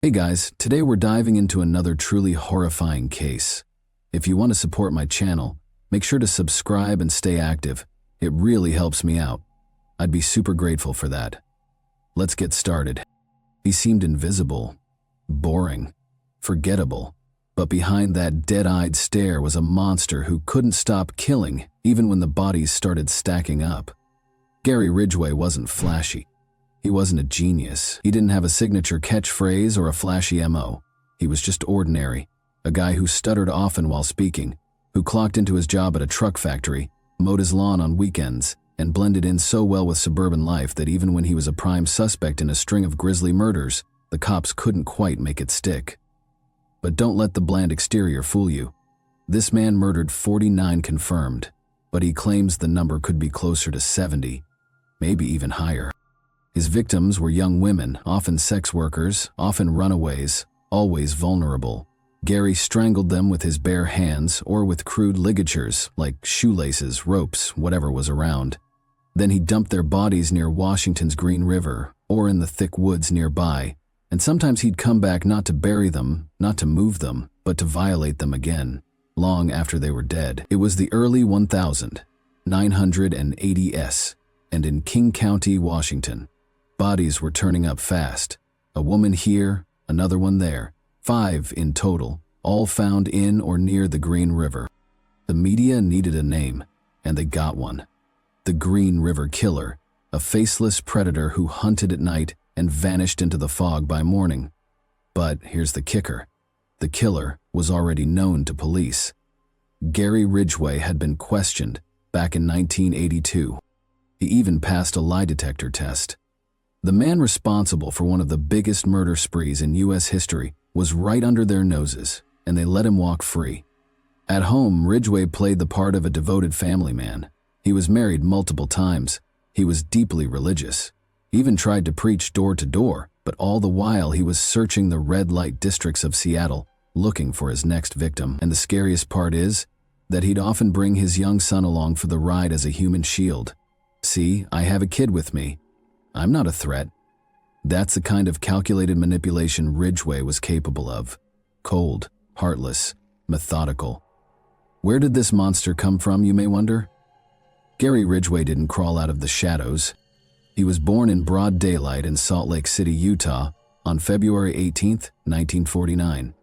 Hey guys, today we're diving into another truly horrifying case. If you want to support my channel, make sure to subscribe and stay active. It really helps me out. I'd be super grateful for that. Let's get started. He seemed invisible, boring, forgettable, but behind that dead-eyed stare was a monster who couldn't stop killing even when the bodies started stacking up. Gary Ridgway wasn't flashy. He wasn't a genius. He didn't have a signature catchphrase or a flashy MO. He was just ordinary, a guy who stuttered often while speaking, who clocked into his job at a truck factory, mowed his lawn on weekends, and blended in so well with suburban life that even when he was a prime suspect in a string of grisly murders, the cops couldn't quite make it stick. But don't let the bland exterior fool you. This man murdered 49 confirmed, but he claims the number could be closer to 70, maybe even higher. His victims were young women, often sex workers, often runaways, always vulnerable. Gary strangled them with his bare hands or with crude ligatures like shoelaces, ropes, whatever was around. Then he dumped their bodies near Washington's Green River or in the thick woods nearby, and sometimes he'd come back not to bury them, not to move them, but to violate them again, long after they were dead. It was the early 1980s, and in King County, Washington. Bodies were turning up fast. A woman here, another one there. 5 in total, all found in or near the Green River. The media needed a name, and they got one. The Green River Killer, a faceless predator who hunted at night and vanished into the fog by morning. But here's the kicker. The killer was already known to police. Gary Ridgway had been questioned back in 1982. He even passed a lie detector test. The man responsible for one of the biggest murder sprees in U.S. history was right under their noses, and they let him walk free. At home, Ridgway played the part of a devoted family man. He was married multiple times. He was deeply religious. He even tried to preach door to door, but all the while he was searching the red light districts of Seattle, looking for his next victim. And the scariest part is that he'd often bring his young son along for the ride as a human shield. See, I have a kid with me. I'm not a threat. That's the kind of calculated manipulation Ridgway was capable of. Cold, heartless, methodical. Where did this monster come from, you may wonder? Gary Ridgway didn't crawl out of the shadows. He was born in broad daylight in Salt Lake City, Utah, on February 18, 1949.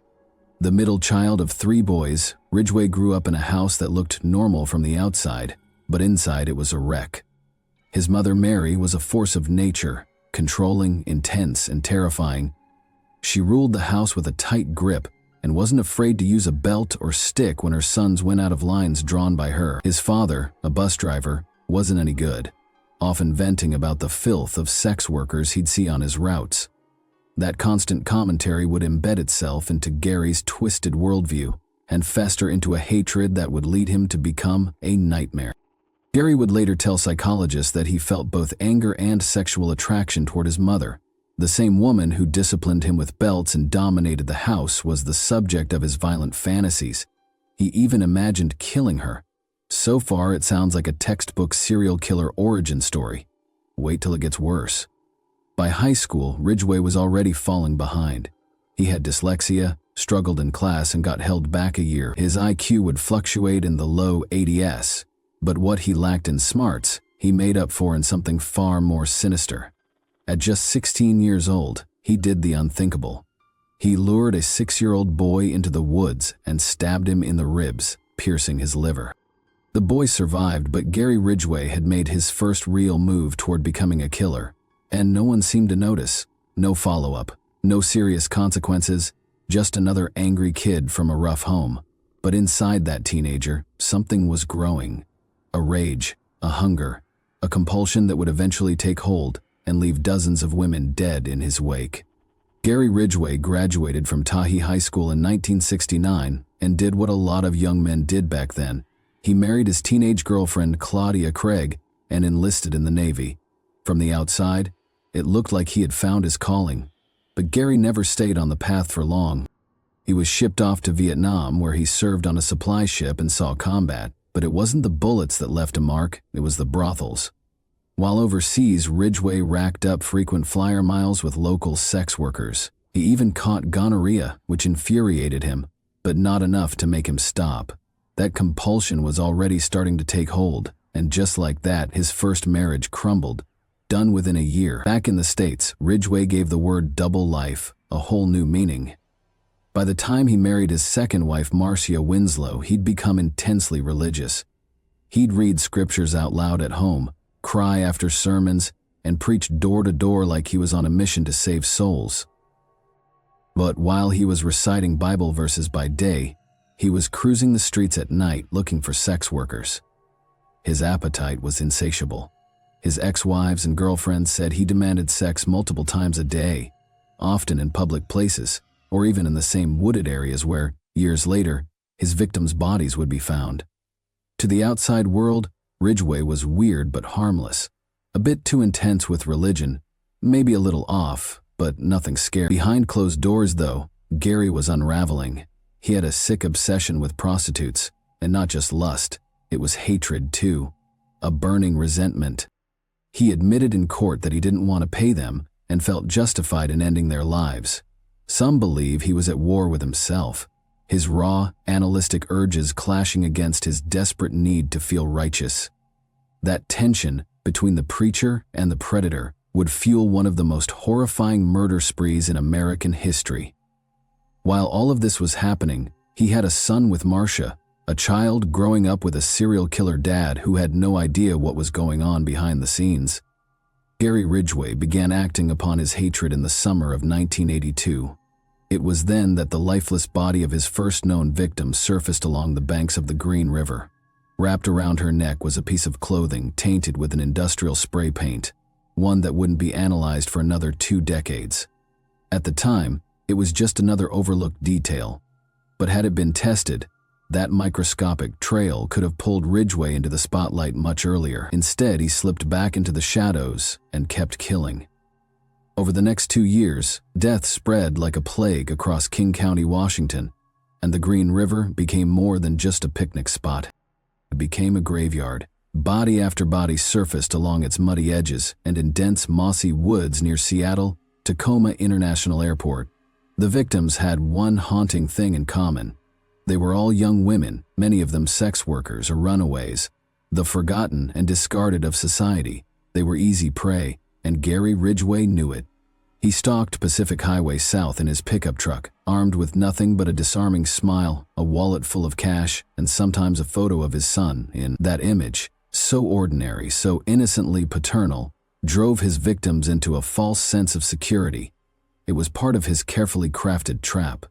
The middle child of 3 boys, Ridgway grew up in a house that looked normal from the outside, but inside it was a wreck. His mother, Mary, was a force of nature, controlling, intense, and terrifying. She ruled the house with a tight grip and wasn't afraid to use a belt or stick when her sons went out of lines drawn by her. His father, a bus driver, wasn't any good, often venting about the filth of sex workers he'd see on his routes. That constant commentary would embed itself into Gary's twisted worldview and fester into a hatred that would lead him to become a nightmare. Gary would later tell psychologists that he felt both anger and sexual attraction toward his mother. The same woman who disciplined him with belts and dominated the house was the subject of his violent fantasies. He even imagined killing her. So far, it sounds like a textbook serial killer origin story. Wait till it gets worse. By high school, Ridgway was already falling behind. He had dyslexia, struggled in class, and got held back a year. His IQ would fluctuate in the low 80s, but what he lacked in smarts, he made up for in something far more sinister. At just 16 years old, he did the unthinkable. He lured a 6-year-old boy into the woods and stabbed him in the ribs, piercing his liver. The boy survived, but Gary Ridgway had made his first real move toward becoming a killer, and no one seemed to notice. No follow-up, no serious consequences, just another angry kid from a rough home. But inside that teenager, something was growing. A rage, a hunger, a compulsion that would eventually take hold and leave dozens of women dead in his wake. Gary Ridgway graduated from Tahi High School in 1969 and did what a lot of young men did back then. He married his teenage girlfriend, Claudia Craig, and enlisted in the Navy. From the outside, it looked like he had found his calling, but Gary never stayed on the path for long. He was shipped off to Vietnam, where he served on a supply ship and saw combat, but it wasn't the bullets that left a mark, it was the brothels. While overseas, Ridgway racked up frequent flyer miles with local sex workers. He even caught gonorrhea, which infuriated him, but not enough to make him stop. That compulsion was already starting to take hold, and just like that, his first marriage crumbled, done within a year. Back in the States, Ridgway gave the word double life a whole new meaning. By the time he married his second wife, Marcia Winslow, he'd become intensely religious. He'd read scriptures out loud at home, cry after sermons, and preach door to door like he was on a mission to save souls. But while he was reciting Bible verses by day, he was cruising the streets at night looking for sex workers. His appetite was insatiable. His ex-wives and girlfriends said he demanded sex multiple times a day, often in public places, or even in the same wooded areas where, years later, his victims' bodies would be found. To the outside world, Ridgway was weird but harmless, a bit too intense with religion, maybe a little off, but nothing scary. Behind closed doors, though, Gary was unraveling. He had a sick obsession with prostitutes, and not just lust, it was hatred too, a burning resentment. He admitted in court that he didn't want to pay them and felt justified in ending their lives. Some believe he was at war with himself, his raw, animalistic urges clashing against his desperate need to feel righteous. That tension between the preacher and the predator would fuel one of the most horrifying murder sprees in American history. While all of this was happening, he had a son with Marcia, a child growing up with a serial killer dad who had no idea what was going on behind the scenes. Gary Ridgway began acting upon his hatred in the summer of 1982. It was then that the lifeless body of his first known victim surfaced along the banks of the Green River. Wrapped around her neck was a piece of clothing tainted with an industrial spray paint, one that wouldn't be analyzed for another 2 decades. At the time, it was just another overlooked detail. But had it been tested, that microscopic trail could have pulled Ridgway into the spotlight much earlier. Instead, he slipped back into the shadows and kept killing. Over the next 2 years, death spread like a plague across King County, Washington, and the Green River became more than just a picnic spot. It became a graveyard. Body after body surfaced along its muddy edges and in dense, mossy woods near Seattle, Tacoma International Airport. The victims had one haunting thing in common. They were all young women, many of them sex workers or runaways, the forgotten and discarded of society. They were easy prey, and Gary Ridgway knew it. He stalked Pacific Highway South in his pickup truck, armed with nothing but a disarming smile, a wallet full of cash, and sometimes a photo of his son. In that image, so ordinary, so innocently paternal, drove his victims into a false sense of security. It was part of his carefully crafted trap.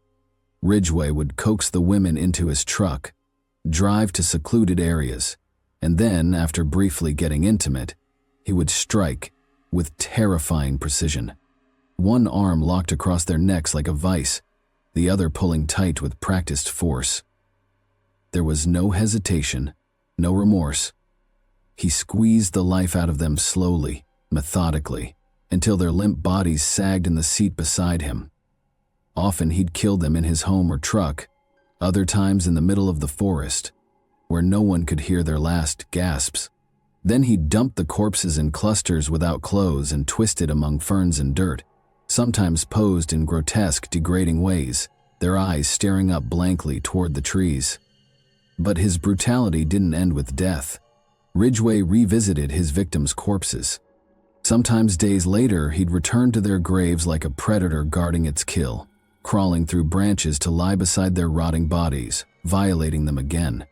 Ridgway would coax the women into his truck, drive to secluded areas, and then, after briefly getting intimate, he would strike with terrifying precision. One arm locked across their necks like a vice, the other pulling tight with practiced force. There was no hesitation, no remorse. He squeezed the life out of them slowly, methodically, until their limp bodies sagged in the seat beside him. Often he'd kill them in his home or truck, other times in the middle of the forest, where no one could hear their last gasps. Then he'd dump the corpses in clusters without clothes and twisted among ferns and dirt, sometimes posed in grotesque, degrading ways, their eyes staring up blankly toward the trees. But his brutality didn't end with death. Ridgway revisited his victims' corpses. Sometimes days later, he'd return to their graves like a predator guarding its kill, crawling through branches to lie beside their rotting bodies, violating them again.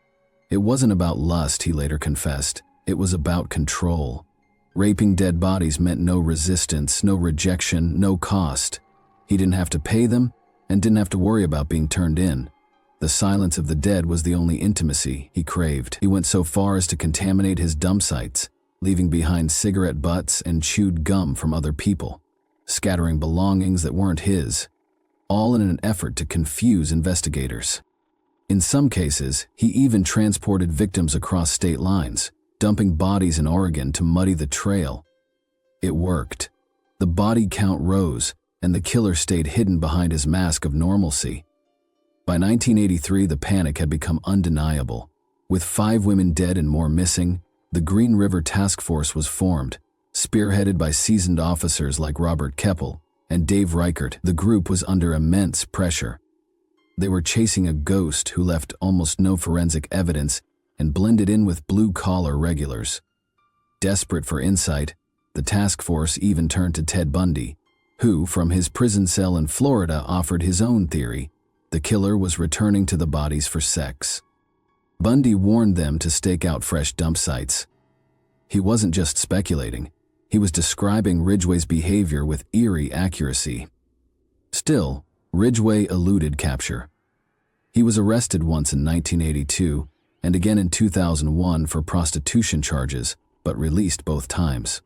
It wasn't about lust, he later confessed. It was about control. Raping dead bodies meant no resistance, no rejection, no cost. He didn't have to pay them and didn't have to worry about being turned in. The silence of the dead was the only intimacy he craved. He went so far as to contaminate his dump sites, leaving behind cigarette butts and chewed gum from other people, scattering belongings that weren't his, all in an effort to confuse investigators. In some cases, he even transported victims across state lines, dumping bodies in Oregon to muddy the trail. It worked. The body count rose, and the killer stayed hidden behind his mask of normalcy. By 1983, the panic had become undeniable. With 5 women dead and more missing, the Green River Task Force was formed, spearheaded by seasoned officers like Robert Keppel, and Dave Reichert. The group was under immense pressure. They were chasing a ghost who left almost no forensic evidence and blended in with blue-collar regulars. Desperate for insight, the task force even turned to Ted Bundy, who, from his prison cell in Florida, offered his own theory: the killer was returning to the bodies for sex. Bundy warned them to stake out fresh dump sites. He wasn't just speculating, he was describing Ridgway's behavior with eerie accuracy. Still, Ridgway eluded capture. He was arrested once in 1982 and again in 2001 for prostitution charges, but released both times.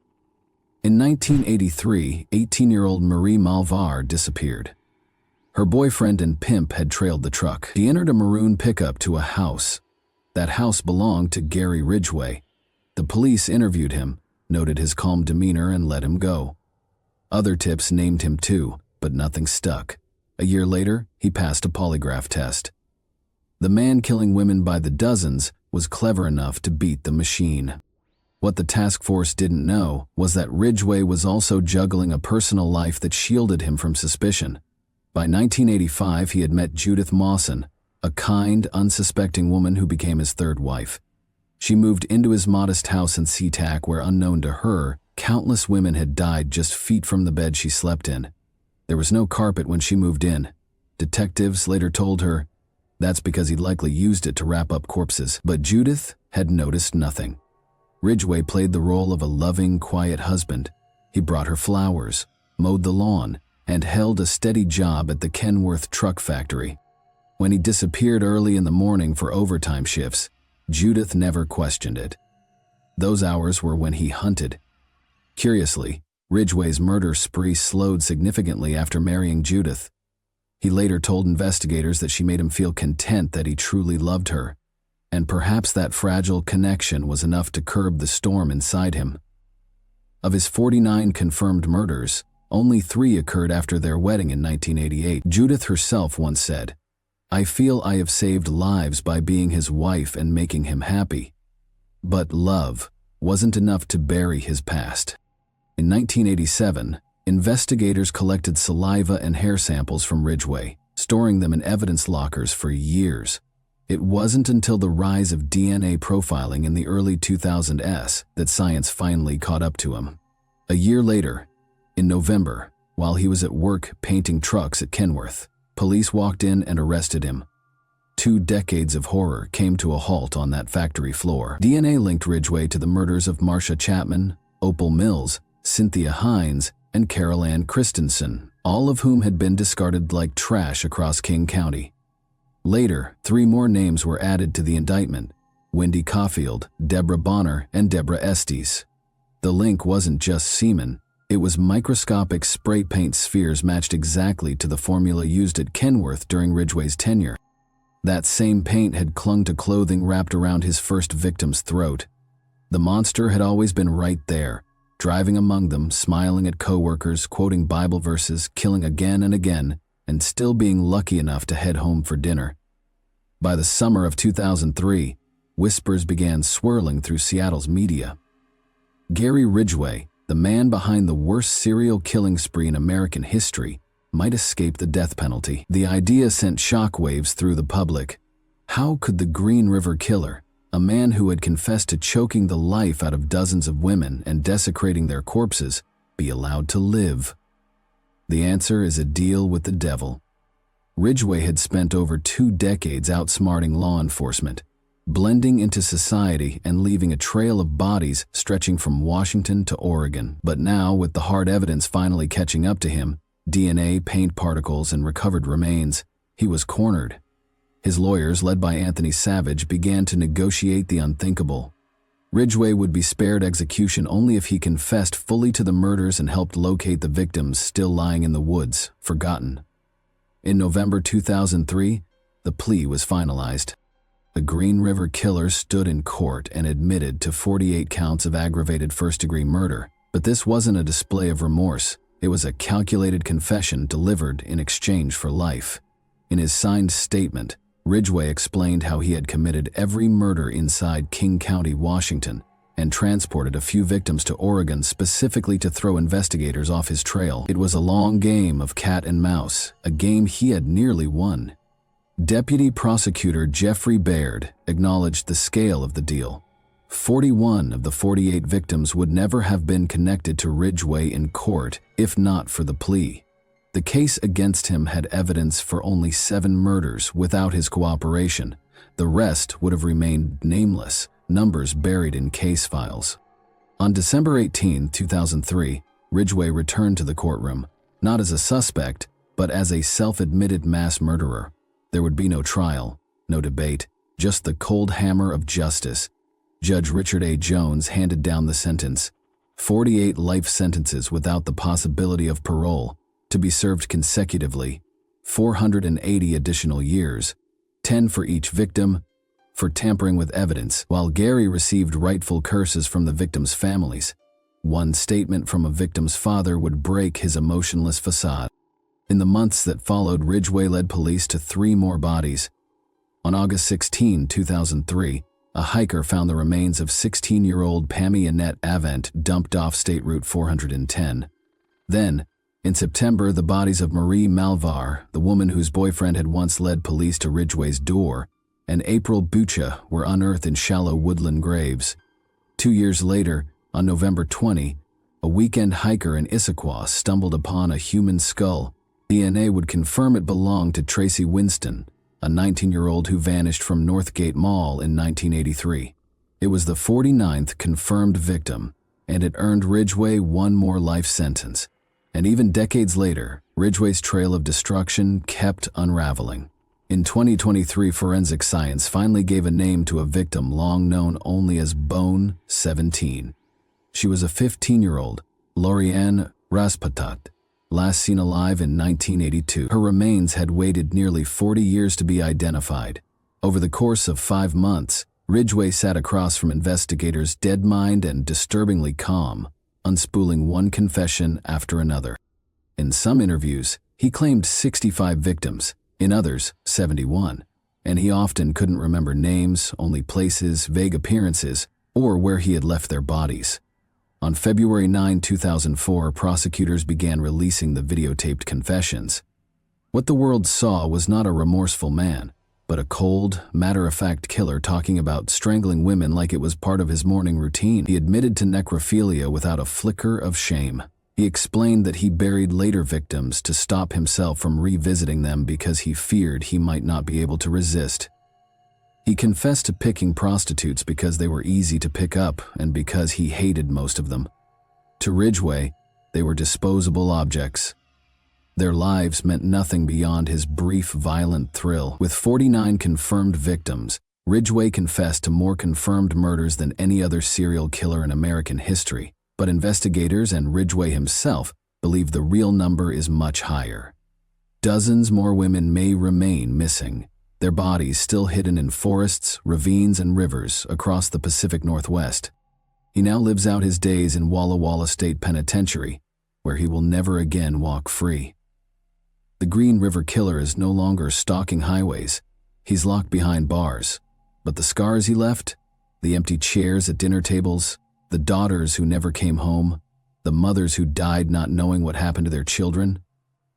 In 1983, 18-year-old Marie Malvar disappeared. Her boyfriend and pimp had trailed the truck. He entered a maroon pickup to a house. That house belonged to Gary Ridgway. The police interviewed him, noted his calm demeanor, and let him go. Other tips named him too, but nothing stuck. A year later, he passed a polygraph test. The man killing women by the dozens was clever enough to beat the machine. What the task force didn't know was that Ridgway was also juggling a personal life that shielded him from suspicion. By 1985, he had met Judith Mawson, a kind, unsuspecting woman who became his third wife. She moved into his modest house in SeaTac where, unknown to her, countless women had died just feet from the bed she slept in. There was no carpet when she moved in. Detectives later told her that's because he'd likely used it to wrap up corpses, but Judith had noticed nothing. Ridgway played the role of a loving, quiet husband. He brought her flowers, mowed the lawn, and held a steady job at the Kenworth truck factory. When he disappeared early in the morning for overtime shifts, Judith never questioned it. Those hours were when he hunted. Curiously, Ridgway's murder spree slowed significantly after marrying Judith. He later told investigators that she made him feel content that he truly loved her, and perhaps that fragile connection was enough to curb the storm inside him. Of his 49 confirmed murders, only 3 occurred after their wedding in 1988. Judith herself once said, "I feel I have saved lives by being his wife and making him happy." But love wasn't enough to bury his past. In 1987, investigators collected saliva and hair samples from Ridgway, storing them in evidence lockers for years. It wasn't until the rise of DNA profiling in the early 2000s that science finally caught up to him. A year later, in November, while he was at work painting trucks at Kenworth, police walked in and arrested him. 2 decades of horror came to a halt on that factory floor. DNA linked Ridgway to the murders of Marcia Chapman, Opal Mills, Cynthia Hines, and Carol Ann Christensen, all of whom had been discarded like trash across King County. Later, 3 more names were added to the indictment: Wendy Caulfield, Deborah Bonner, and Deborah Estes. The link wasn't just semen, it was microscopic spray paint spheres matched exactly to the formula used at Kenworth during Ridgway's tenure. That same paint had clung to clothing wrapped around his first victim's throat. The monster had always been right there, driving among them, smiling at coworkers, quoting Bible verses, killing again and again, and still being lucky enough to head home for dinner. By the summer of 2003, whispers began swirling through Seattle's media. Gary Ridgway, the man behind the worst serial killing spree in American history, might escape the death penalty. The idea sent shockwaves through the public. How could the Green River Killer, a man who had confessed to choking the life out of dozens of women and desecrating their corpses, be allowed to live? The answer is a deal with the devil. Ridgway had spent over 2 decades outsmarting law enforcement, blending into society and leaving a trail of bodies stretching from Washington to Oregon. But now, with the hard evidence finally catching up to him, DNA, paint particles, and recovered remains, he was cornered. His lawyers, led by Anthony Savage, began to negotiate the unthinkable. Ridgway would be spared execution only if he confessed fully to the murders and helped locate the victims still lying in the woods, forgotten. In November 2003, the plea was finalized. The Green River Killer stood in court and admitted to 48 counts of aggravated first-degree murder, but this wasn't a display of remorse. It was a calculated confession delivered in exchange for life. In his signed statement, Ridgway explained how he had committed every murder inside King County, Washington, and transported a few victims to Oregon specifically to throw investigators off his trail. It was a long game of cat and mouse, a game he had nearly won. Deputy Prosecutor Jeffrey Baird acknowledged the scale of the deal. 41 of the 48 victims would never have been connected to Ridgway in court if not for the plea. The case against him had evidence for only 7 murders without his cooperation. The rest would have remained nameless, numbers buried in case files. On December 18, 2003, Ridgway returned to the courtroom, not as a suspect, but as a self-admitted mass murderer. There would be no trial, no debate, just the cold hammer of justice. Judge Richard A. Jones handed down the sentence: 48 life sentences without the possibility of parole, to be served consecutively, 480 additional years, 10 for each victim, for tampering with evidence, while Gary received rightful curses from the victims' families. One statement from a victim's father would break his emotionless facade. In the months that followed, Ridgway led police to 3 more bodies. On August 16, 2003, a hiker found the remains of 16-year-old Pammy Annette Avant dumped off State Route 410. Then, in September, the bodies of Marie Malvar, the woman whose boyfriend had once led police to Ridgway's door, and April Bucha were unearthed in shallow woodland graves. 2 years later, on November 20, a weekend hiker in Issaquah stumbled upon a human skull. DNA would confirm it belonged to Tracy Winston, a 19-year-old who vanished from Northgate Mall in 1983. It was the 49th confirmed victim, and it earned Ridgway 1 more life sentence. And even decades later, Ridgway's trail of destruction kept unraveling. In 2023, forensic science finally gave a name to a victim long known only as Bone 17. She was a 15-year-old, Lorianne Raspatat, last seen alive in 1982. Her remains had waited nearly 40 years to be identified. Over the course of 5 months, Ridgway sat across from investigators dead-minded and disturbingly calm, unspooling one confession after another. In some interviews, he claimed 65 victims, in others, 71, and he often couldn't remember names, only places, vague appearances, or where he had left their bodies. On February 9, 2004, prosecutors began releasing the videotaped confessions. What the world saw was not a remorseful man, but a cold, matter-of-fact killer talking about strangling women like it was part of his morning routine. He admitted to necrophilia without a flicker of shame. He explained that he buried later victims to stop himself from revisiting them because he feared he might not be able to resist. He confessed to picking prostitutes because they were easy to pick up and because he hated most of them. To Ridgway, they were disposable objects. Their lives meant nothing beyond his brief, violent thrill. With 49 confirmed victims, Ridgway confessed to more confirmed murders than any other serial killer in American history, but investigators and Ridgway himself believe the real number is much higher. Dozens more women may remain missing, their bodies still hidden in forests, ravines, and rivers across the Pacific Northwest. He now lives out his days in Walla Walla State Penitentiary, where he will never again walk free. The Green River Killer is no longer stalking highways. He's locked behind bars. But the scars he left, the empty chairs at dinner tables, the daughters who never came home, the mothers who died not knowing what happened to their children,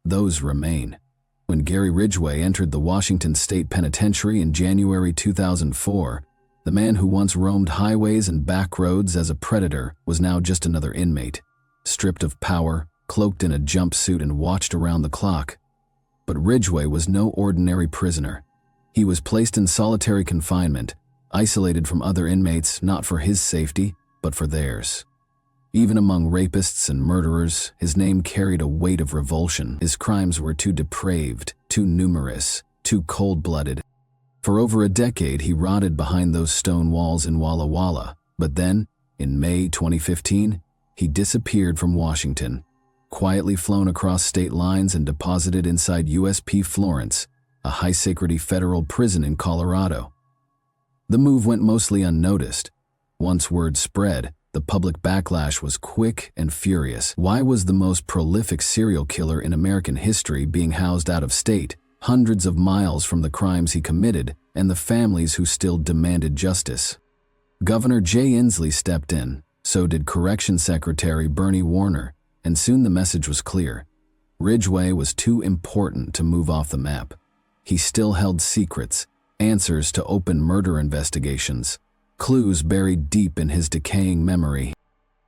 those remain. When Gary Ridgway entered the Washington State Penitentiary in January 2004, the man who once roamed highways and back roads as a predator was now just another inmate, stripped of power, cloaked in a jumpsuit, and watched around the clock. But Ridgway was no ordinary prisoner. He was placed in solitary confinement, isolated from other inmates not for his safety, but for theirs. Even among rapists and murderers, his name carried a weight of revulsion. His crimes were too depraved, too numerous, too cold-blooded. For over a decade, he rotted behind those stone walls in Walla Walla. But then, in May 2015, he disappeared from Washington, quietly flown across state lines and deposited inside USP Florence, a high-security federal prison in Colorado. The move went mostly unnoticed. Once word spread, the public backlash was quick and furious. Why was the most prolific serial killer in American history being housed out of state, hundreds of miles from the crimes he committed and the families who still demanded justice? Governor Jay Inslee stepped in, so did Corrections Secretary Bernie Warner, and soon the message was clear. Ridgway was too important to move off the map. He still held secrets, answers to open murder investigations, clues buried deep in his decaying memory.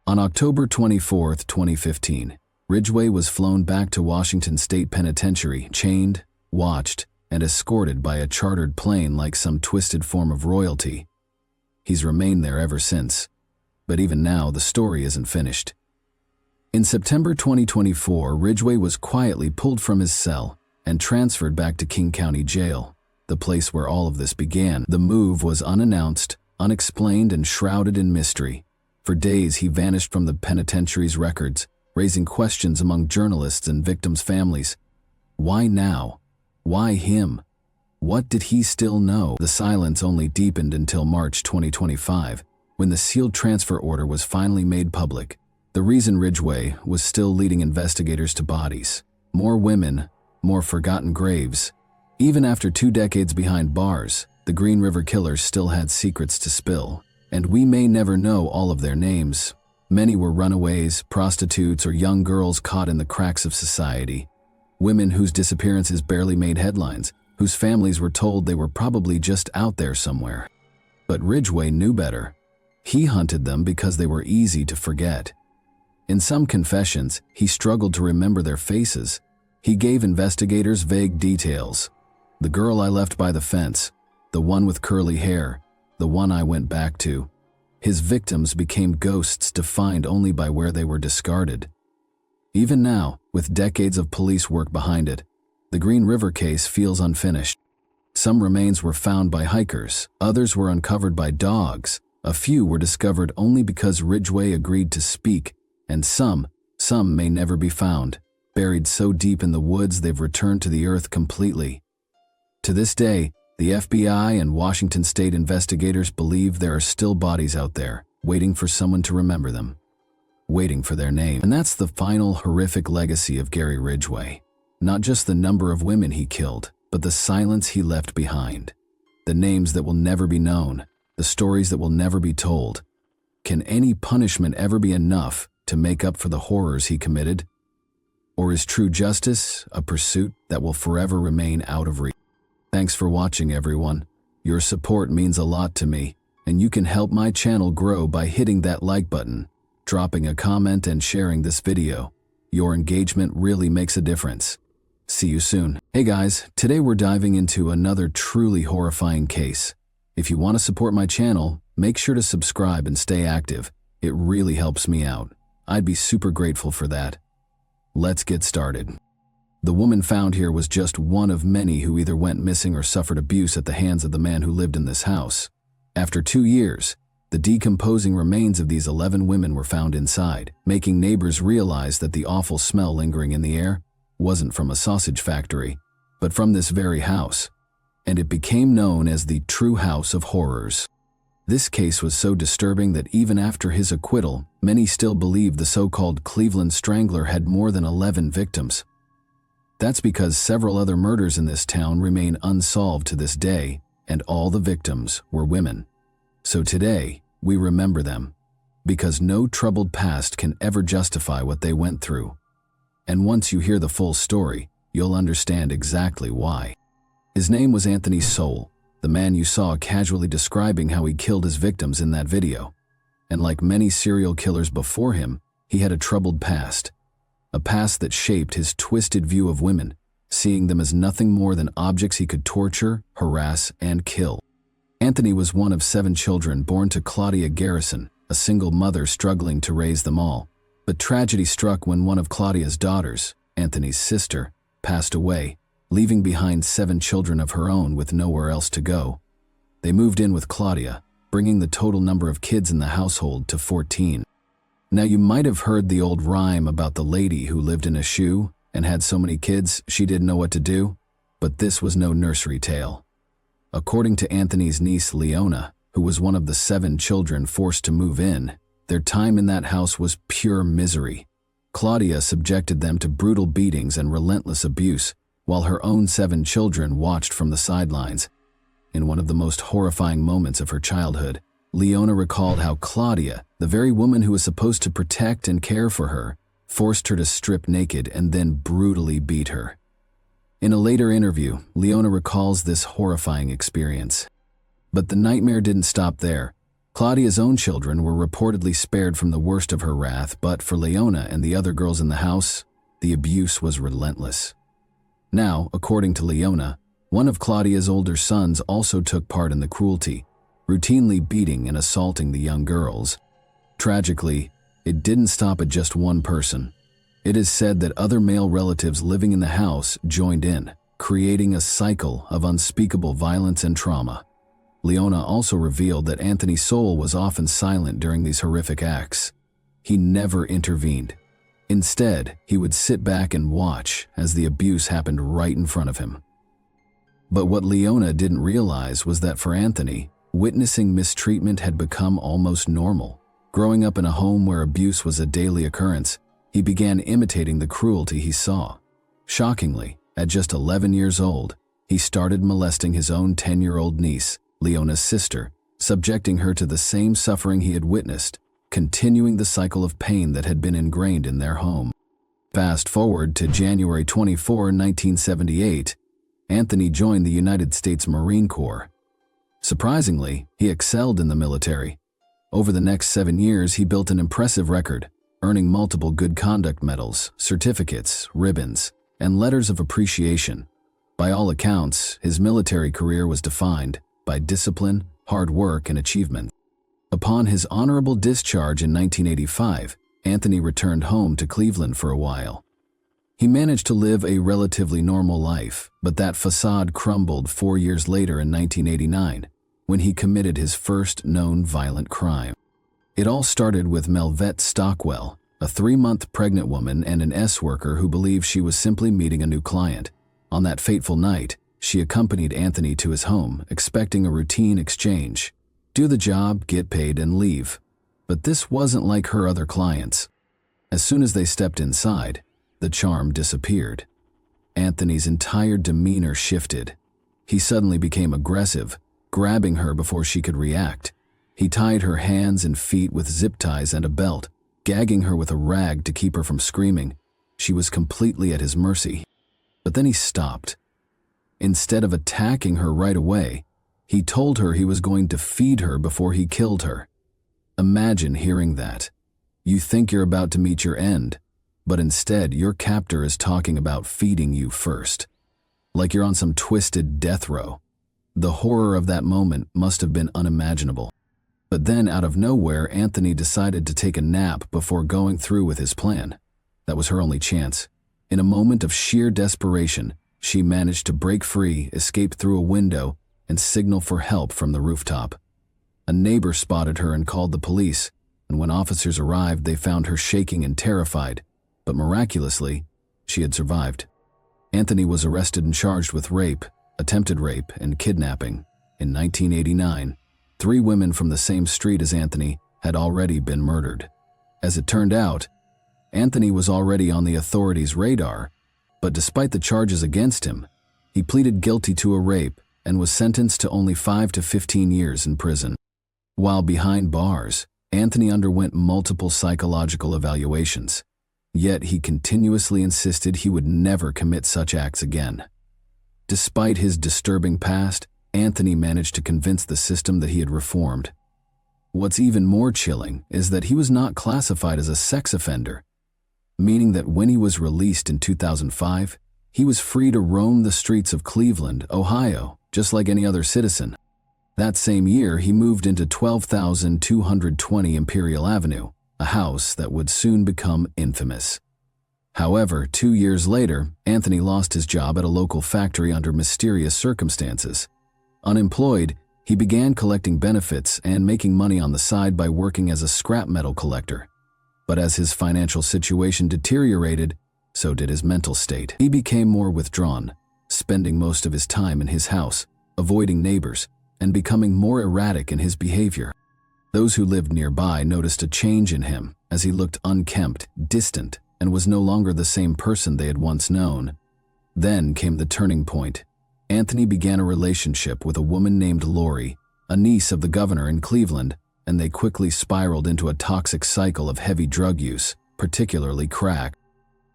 On October 24, 2015, Ridgway was flown back to Washington State Penitentiary, chained, watched, and escorted by a chartered plane like some twisted form of royalty. He's remained there ever since. But even now, the story isn't finished. In September 2024, Ridgway was quietly pulled from his cell and transferred back to King County Jail, the place where all of this began. The move was unannounced, unexplained, and shrouded in mystery. For days, he vanished from the penitentiary's records, raising questions among journalists and victims' families. Why now? Why him? What did he still know? The silence only deepened until March 2025, when the sealed transfer order was finally made public. The reason Ridgway was still leading investigators to bodies. More women, more forgotten graves. Even after 2 decades behind bars, the Green River Killers still had secrets to spill, and we may never know all of their names. Many were runaways, prostitutes, or young girls caught in the cracks of society. Women whose disappearances barely made headlines, whose families were told they were probably just out there somewhere. But Ridgway knew better. He hunted them because they were easy to forget. In some confessions, he struggled to remember their faces. He gave investigators vague details. The girl I left by the fence, the one with curly hair, the one I went back to. His victims became ghosts defined only by where they were discarded. Even now, with decades of police work behind it, the Green River case feels unfinished. Some remains were found by hikers, others were uncovered by dogs, a few were discovered only because Ridgway agreed to speak, and some may never be found, buried so deep in the woods they've returned to the earth completely. To this day, the FBI and Washington State investigators believe there are still bodies out there, waiting for someone to remember them, waiting for their name. And that's the final horrific legacy of Gary Ridgway. Not just the number of women he killed, but the silence he left behind. The names that will never be known, the stories that will never be told. Can any punishment ever be enough to make up for the horrors he committed? Or is true justice a pursuit that will forever remain out of reach? Thanks for watching, everyone. Your support means a lot to me, and you can help my channel grow by hitting that like button, dropping a comment, and sharing this video. Your engagement really makes a difference. See you soon. Hey guys, today we're diving into another truly horrifying case. If you want to support my channel, make sure to subscribe and stay active. It really helps me out. I'd be super grateful for that. Let's get started. The woman found here was just one of many who either went missing or suffered abuse at the hands of the man who lived in this house. After 2 years, the decomposing remains of these 11 women were found inside, making neighbors realize that the awful smell lingering in the air wasn't from a sausage factory, but from this very house. And it became known as the True House of Horrors. This case was so disturbing that even after his acquittal, many still believed the so-called Cleveland Strangler had more than 11 victims. That's because several other murders in this town remain unsolved to this day, and all the victims were women. So today, we remember them, because no troubled past can ever justify what they went through. And once you hear the full story, you'll understand exactly why. His name was Anthony Sowell, the man you saw casually describing how he killed his victims in that video. And like many serial killers before him, he had a troubled past. A past that shaped his twisted view of women, seeing them as nothing more than objects he could torture, harass, and kill. Anthony was one of 7 children born to Claudia Garrison, a single mother struggling to raise them all. But tragedy struck when one of Claudia's daughters, Anthony's sister, passed away, leaving behind 7 children of her own with nowhere else to go. They moved in with Claudia, bringing the total number of kids in the household to 14. Now you might have heard the old rhyme about the lady who lived in a shoe and had so many kids she didn't know what to do, but this was no nursery tale. According to Anthony's niece Leona, who was one of the 7 children forced to move in, their time in that house was pure misery. Claudia subjected them to brutal beatings and relentless abuse, while her own 7 children watched from the sidelines. In one of the most horrifying moments of her childhood, Leona recalled how Claudia, the very woman who was supposed to protect and care for her, forced her to strip naked and then brutally beat her. In a later interview, Leona recalls this horrifying experience. But the nightmare didn't stop there. Claudia's own children were reportedly spared from the worst of her wrath, but for Leona and the other girls in the house, the abuse was relentless. Now, according to Leona, one of Claudia's older sons also took part in the cruelty, routinely beating and assaulting the young girls. Tragically, it didn't stop at just one person. It is said that other male relatives living in the house joined in, creating a cycle of unspeakable violence and trauma. Leona also revealed that Anthony Soule was often silent during these horrific acts. He never intervened. Instead, he would sit back and watch as the abuse happened right in front of him. But what Leona didn't realize was that for Anthony, witnessing mistreatment had become almost normal. Growing up in a home where abuse was a daily occurrence, he began imitating the cruelty he saw. Shockingly, at just 11 years old, he started molesting his own 10-year-old niece, Leona's sister, subjecting her to the same suffering he had witnessed, continuing the cycle of pain that had been ingrained in their home. Fast forward to January 24, 1978, Anthony joined the United States Marine Corps. Surprisingly, he excelled in the military. Over the next 7 years, he built an impressive record, earning multiple good conduct medals, certificates, ribbons, and letters of appreciation. By all accounts, his military career was defined by discipline, hard work, and achievement. Upon his honorable discharge in 1985, Anthony returned home to Cleveland for a while. He managed to live a relatively normal life, but that facade crumbled 4 years later in 1989, when he committed his first known violent crime. It all started with Melvette Stockwell, a 3-month pregnant woman and an S-worker who believed she was simply meeting a new client. On that fateful night, she accompanied Anthony to his home, expecting a routine exchange. Do the job, get paid, and leave. But this wasn't like her other clients. As soon as they stepped inside, the charm disappeared. Anthony's entire demeanor shifted. He suddenly became aggressive, grabbing her before she could react. He tied her hands and feet with zip ties and a belt, gagging her with a rag to keep her from screaming. She was completely at his mercy. But then he stopped. Instead of attacking her right away, he told her he was going to feed her before he killed her. Imagine hearing that. You think you're about to meet your end, but instead your captor is talking about feeding you first. Like you're on some twisted death row. The horror of that moment must have been unimaginable. But then, out of nowhere, Anthony decided to take a nap before going through with his plan. That was her only chance. In a moment of sheer desperation, she managed to break free, escape through a window, and signal for help from the rooftop. A neighbor spotted her and called the police, and when officers arrived, they found her shaking and terrified. But miraculously, she had survived. Anthony was arrested and charged with rape, attempted rape, and kidnapping. In 1989, 3 women from the same street as Anthony had already been murdered. As it turned out, Anthony was already on the authorities' radar, but despite the charges against him, he pleaded guilty to a rape and was sentenced to only 5 to 15 years in prison. While behind bars, Anthony underwent multiple psychological evaluations, yet he continuously insisted he would never commit such acts again. Despite his disturbing past, Anthony managed to convince the system that he had reformed. What's even more chilling is that he was not classified as a sex offender, meaning that when he was released in 2005, he was free to roam the streets of Cleveland, Ohio, just like any other citizen. That same year, he moved into 12,220 Imperial Avenue, a house that would soon become infamous. However, 2 years later, Anthony lost his job at a local factory under mysterious circumstances. Unemployed, he began collecting benefits and making money on the side by working as a scrap metal collector. But as his financial situation deteriorated, so did his mental state. He became more withdrawn, spending most of his time in his house, avoiding neighbors, and becoming more erratic in his behavior. Those who lived nearby noticed a change in him as he looked unkempt, distant, and was no longer the same person they had once known. Then came the turning point. Anthony began a relationship with a woman named Lori, a niece of the governor in Cleveland, and they quickly spiraled into a toxic cycle of heavy drug use, particularly crack.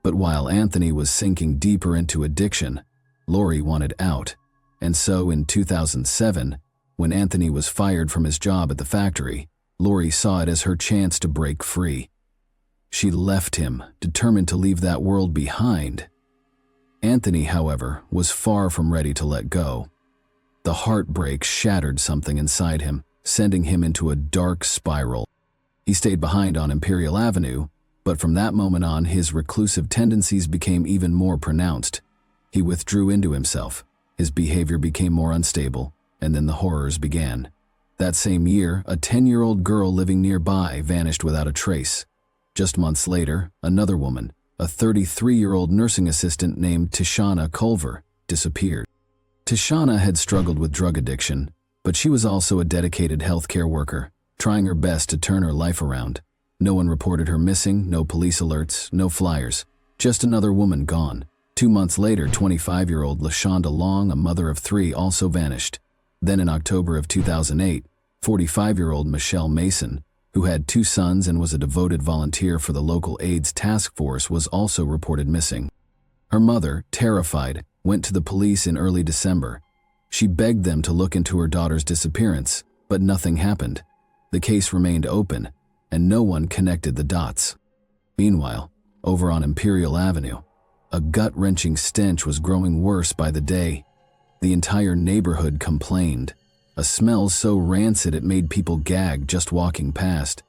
But while Anthony was sinking deeper into addiction, Lori wanted out. And so in 2007, when Anthony was fired from his job at the factory, Lori saw it as her chance to break free. She left him, determined to leave that world behind. Anthony, however, was far from ready to let go. The heartbreak shattered something inside him, sending him into a dark spiral. He stayed behind on Imperial Avenue, but from that moment on, his reclusive tendencies became even more pronounced. He withdrew into himself. His behavior became more unstable, and then the horrors began. That same year, a 10-year-old girl living nearby vanished without a trace. Just months later, another woman, a 33-year-old nursing assistant named Tishana Culver, disappeared. Tishana had struggled with drug addiction, but she was also a dedicated healthcare worker, trying her best to turn her life around. No one reported her missing, no police alerts, no flyers. Just another woman gone. 2 months later, 25-year-old LaShonda Long, a mother of 3, also vanished. Then in October of 2008, 45-year-old Michelle Mason, who had 2 sons and was a devoted volunteer for the local AIDS task force, was also reported missing. Her mother, terrified, went to the police in early December. She begged them to look into her daughter's disappearance, but nothing happened. The case remained open, and no one connected the dots. Meanwhile, over on Imperial Avenue, a gut-wrenching stench was growing worse by the day. The entire neighborhood complained, a smell so rancid it made people gag just walking past.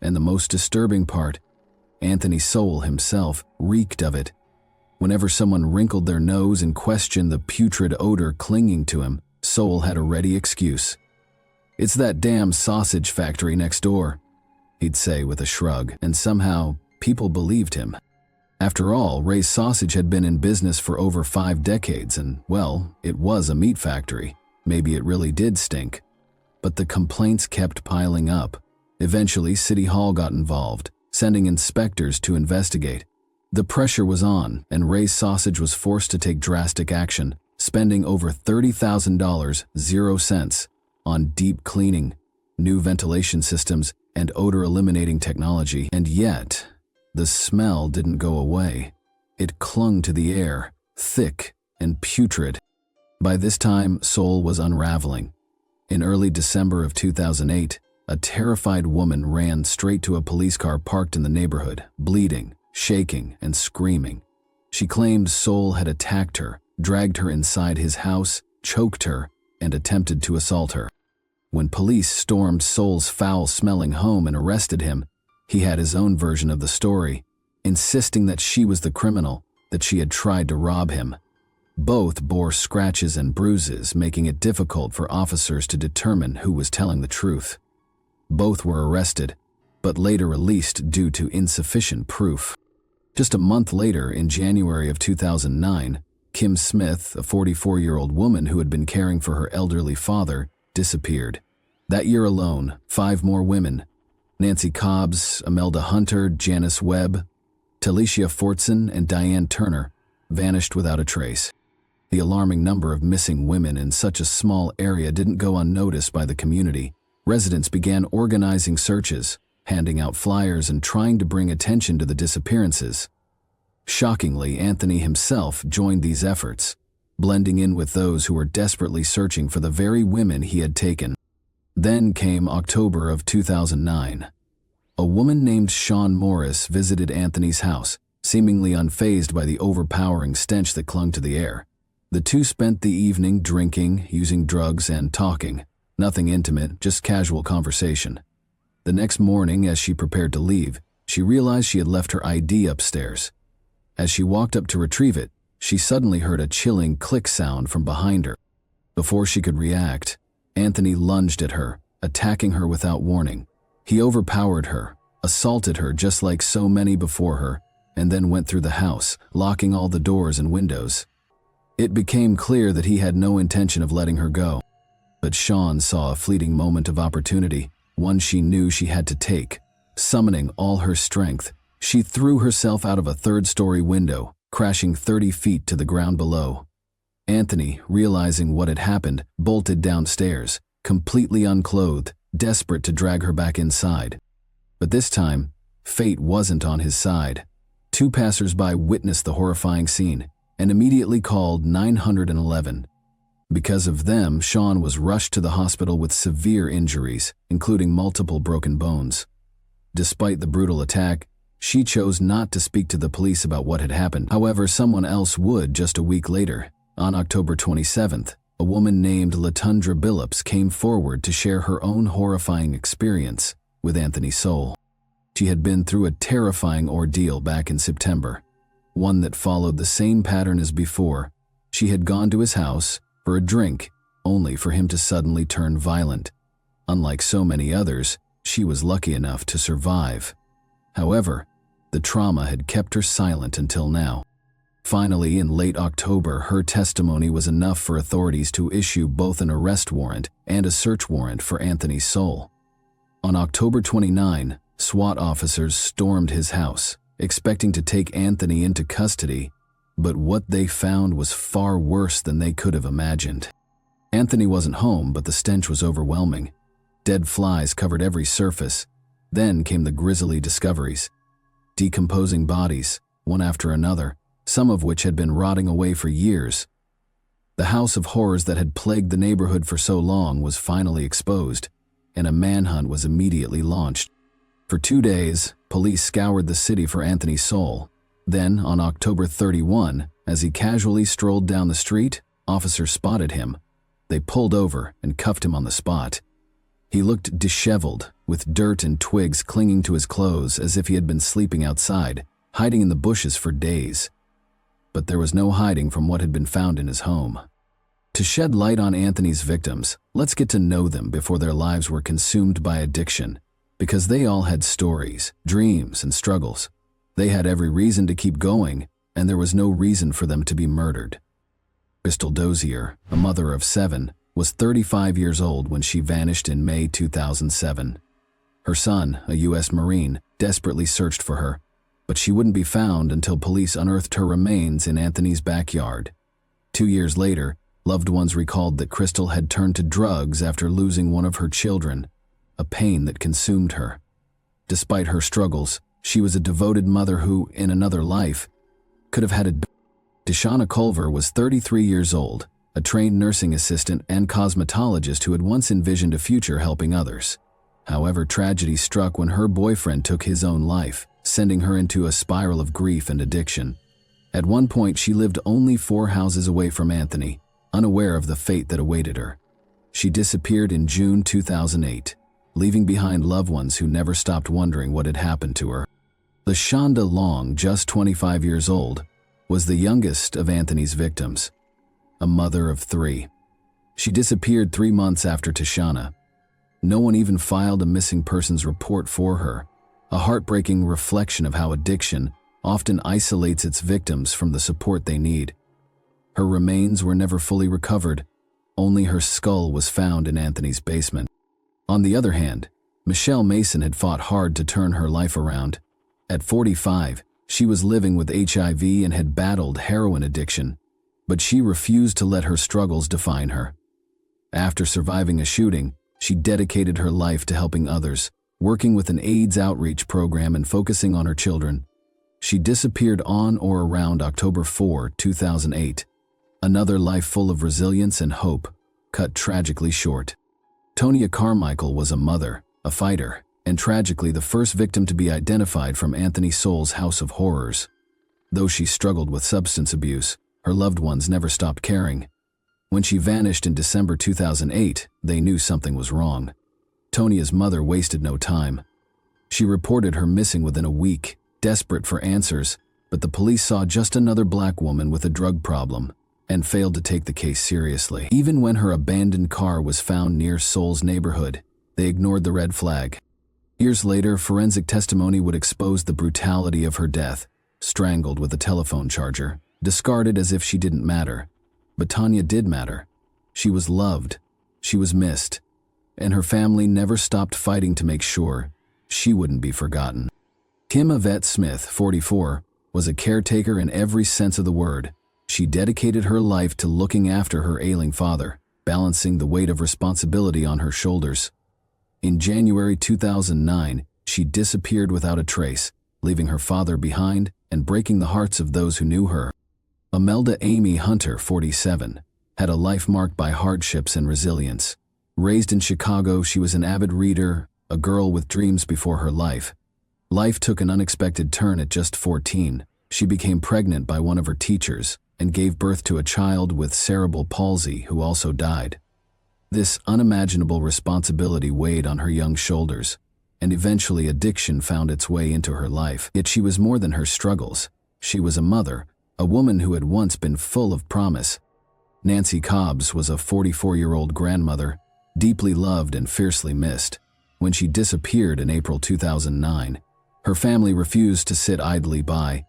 And the most disturbing part, Anthony Sowell himself reeked of it. Whenever someone wrinkled their nose and questioned the putrid odor clinging to him, Sowell had a ready excuse. "It's that damn sausage factory next door," he'd say with a shrug, and somehow people believed him. After all, Ray's Sausage had been in business for over 5 decades and, well, it was a meat factory. Maybe it really did stink. But the complaints kept piling up. Eventually, City Hall got involved, sending inspectors to investigate. The pressure was on, and Ray's Sausage was forced to take drastic action, spending over $30,000, 0 cents, on deep cleaning, new ventilation systems, and odor-eliminating technology. And yet, the smell didn't go away. It clung to the air, thick and putrid. By this time, Sowell was unraveling. In early December of 2008, a terrified woman ran straight to a police car parked in the neighborhood, bleeding, shaking, and screaming. She claimed Sowell had attacked her, dragged her inside his house, choked her, and attempted to assault her. When police stormed Sowell's foul-smelling home and arrested him, he had his own version of the story, insisting that she was the criminal, that she had tried to rob him. Both bore scratches and bruises, making it difficult for officers to determine who was telling the truth. Both were arrested, but later released due to insufficient proof. Just a month later, in January of 2009, Kim Smith, a 44-year-old woman who had been caring for her elderly father, disappeared. That year alone, 5 more women, Nancy Cobbs, Imelda Hunter, Janice Webb, Talicia Fortson, and Diane Turner, vanished without a trace. The alarming number of missing women in such a small area didn't go unnoticed by the community. Residents began organizing searches, handing out flyers, and trying to bring attention to the disappearances. Shockingly, Anthony himself joined these efforts, blending in with those who were desperately searching for the very women he had taken. Then came October of 2009. A woman named Shawn Morris visited Anthony's house, seemingly unfazed by the overpowering stench that clung to the air. The two spent the evening drinking, using drugs, and talking. Nothing intimate, just casual conversation. The next morning, as she prepared to leave, she realized she had left her ID upstairs. As she walked up to retrieve it, she suddenly heard a chilling click sound from behind her. Before she could react, Anthony lunged at her, attacking her without warning. He overpowered her, assaulted her just like so many before her, and then went through the house, locking all the doors and windows. It became clear that he had no intention of letting her go. But Shawn saw a fleeting moment of opportunity, one she knew she had to take. Summoning all her strength, she threw herself out of a 3rd-story window, crashing 30 feet to the ground below. Anthony, realizing what had happened, bolted downstairs, completely unclothed, desperate to drag her back inside. But this time, fate wasn't on his side. Two passers-by witnessed the horrifying scene and immediately called 911. Because of them, Sean was rushed to the hospital with severe injuries, including multiple broken bones. Despite the brutal attack, she chose not to speak to the police about what had happened. However, someone else would just a week later. On October 27th, a woman named Latundra Billups came forward to share her own horrifying experience with Anthony Soule. She had been through a terrifying ordeal back in September, one that followed the same pattern as before. She had gone to his house for a drink, only for him to suddenly turn violent. Unlike so many others, she was lucky enough to survive. However, the trauma had kept her silent until now. Finally, in late October, her testimony was enough for authorities to issue both an arrest warrant and a search warrant for Anthony Soule. On October 29, SWAT officers stormed his house, expecting to take Anthony into custody, but what they found was far worse than they could have imagined. Anthony wasn't home, but the stench was overwhelming. Dead flies covered every surface. Then came the grisly discoveries. Decomposing bodies, one after another, some of which had been rotting away for years. The house of horrors that had plagued the neighborhood for so long was finally exposed, and a manhunt was immediately launched. For 2 days, police scoured the city for Anthony Soule. Then, on October 31, as he casually strolled down the street, officers spotted him. They pulled over and cuffed him on the spot. He looked disheveled, with dirt and twigs clinging to his clothes as if he had been sleeping outside, hiding in the bushes for days. But there was no hiding from what had been found in his home. To shed light on Anthony's victims, let's get to know them before their lives were consumed by addiction, because they all had stories, dreams, and struggles. They had every reason to keep going, and there was no reason for them to be murdered. Crystal Dozier, a mother of 7, was 35 years old when she vanished in May 2007. Her son, a U.S. Marine, desperately searched for her, but she wouldn't be found until police unearthed her remains in Anthony's backyard. 2 years later, loved ones recalled that Crystal had turned to drugs after losing one of her children, a pain that consumed her. Despite her struggles, she was a devoted mother who, in another life, could have had a... Deshauna Culver was 33 years old, a trained nursing assistant and cosmetologist who had once envisioned a future helping others. However, tragedy struck when her boyfriend took his own life, sending her into a spiral of grief and addiction. At one point, she lived only 4 houses away from Anthony, unaware of the fate that awaited her. She disappeared in June 2008, leaving behind loved ones who never stopped wondering what had happened to her. LaShonda Long, just 25 years old, was the youngest of Anthony's victims, a mother of 3. She disappeared 3 months after Tashana. No one even filed a missing persons report for her, a heartbreaking reflection of how addiction often isolates its victims from the support they need. Her remains were never fully recovered. Only her skull was found in Anthony's basement. On the other hand, Michelle Mason had fought hard to turn her life around. At 45, she was living with HIV and had battled heroin addiction, but she refused to let her struggles define her. After surviving a shooting, she dedicated her life to helping others, working with an AIDS outreach program and focusing on her children. She disappeared on or around October 4, 2008. Another life full of resilience and hope, cut tragically short. Tonya Carmichael was a mother, a fighter, and tragically the first victim to be identified from Anthony Soule's house of horrors. Though she struggled with substance abuse, her loved ones never stopped caring. When she vanished in December 2008, they knew something was wrong. Tonya's mother wasted no time. She reported her missing within a week, desperate for answers, but the police saw just another black woman with a drug problem and failed to take the case seriously. Even when her abandoned car was found near Soule's neighborhood, they ignored the red flag. Years later, forensic testimony would expose the brutality of her death, strangled with a telephone charger, discarded as if she didn't matter. But Tonya did matter. She was loved, she was missed, and her family never stopped fighting to make sure she wouldn't be forgotten. Kim Yvette Smith, 44, was a caretaker in every sense of the word. She dedicated her life to looking after her ailing father, balancing the weight of responsibility on her shoulders. In January 2009, she disappeared without a trace, leaving her father behind and breaking the hearts of those who knew her. Imelda Amy Hunter, 47, had a life marked by hardships and resilience. Raised in Chicago, she was an avid reader, a girl with dreams before her life. Life took an unexpected turn at just 14. She became pregnant by one of her teachers and gave birth to a child with cerebral palsy who also died. This unimaginable responsibility weighed on her young shoulders, and eventually addiction found its way into her life. Yet she was more than her struggles. She was a mother, a woman who had once been full of promise. Nancy Cobbs was a 44-year-old grandmother, deeply loved and fiercely missed. When she disappeared in April 2009, her family refused to sit idly by.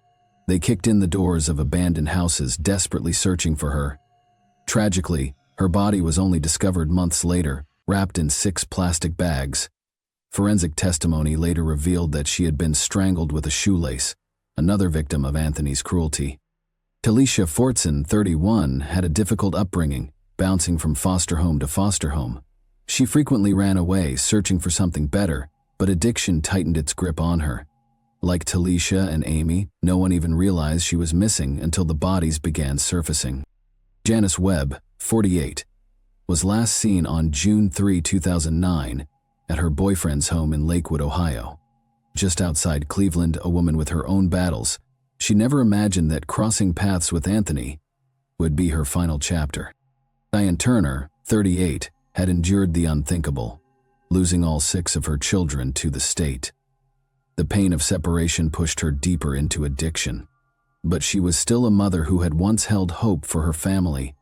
They kicked in the doors of abandoned houses, desperately searching for her. Tragically, her body was only discovered months later, wrapped in 6 plastic bags. Forensic testimony later revealed that she had been strangled with a shoelace, another victim of Anthony's cruelty. Talisha Fortson, 31, had a difficult upbringing, bouncing from foster home to foster home. She frequently ran away, searching for something better, but addiction tightened its grip on her. Like Talisha and Amy, no one even realized she was missing until the bodies began surfacing. Janice Webb, 48, was last seen on June 3, 2009, at her boyfriend's home in Lakewood, Ohio. Just outside Cleveland, a woman with her own battles, she never imagined that crossing paths with Anthony would be her final chapter. Diane Turner, 38, had endured the unthinkable, losing all 6 of her children to the state. The pain of separation pushed her deeper into addiction, but she was still a mother who had once held hope for her family.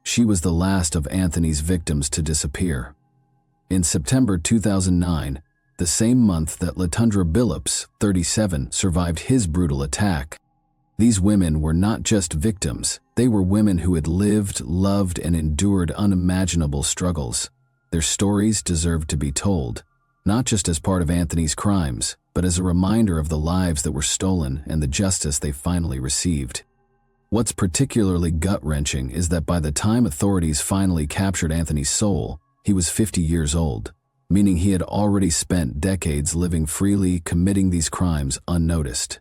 She was the last of Anthony's victims to disappear. In September 2009, the same month that Latundra Billups, 37, survived his brutal attack. These women were not just victims, they were women who had lived, loved, and endured unimaginable struggles. Their stories deserved to be told, not just as part of Anthony's crimes, but as a reminder of the lives that were stolen and the justice they finally received. What's particularly gut-wrenching is that by the time authorities finally captured Anthony's soul, he was 50 years old, meaning he had already spent decades living freely, committing these crimes unnoticed.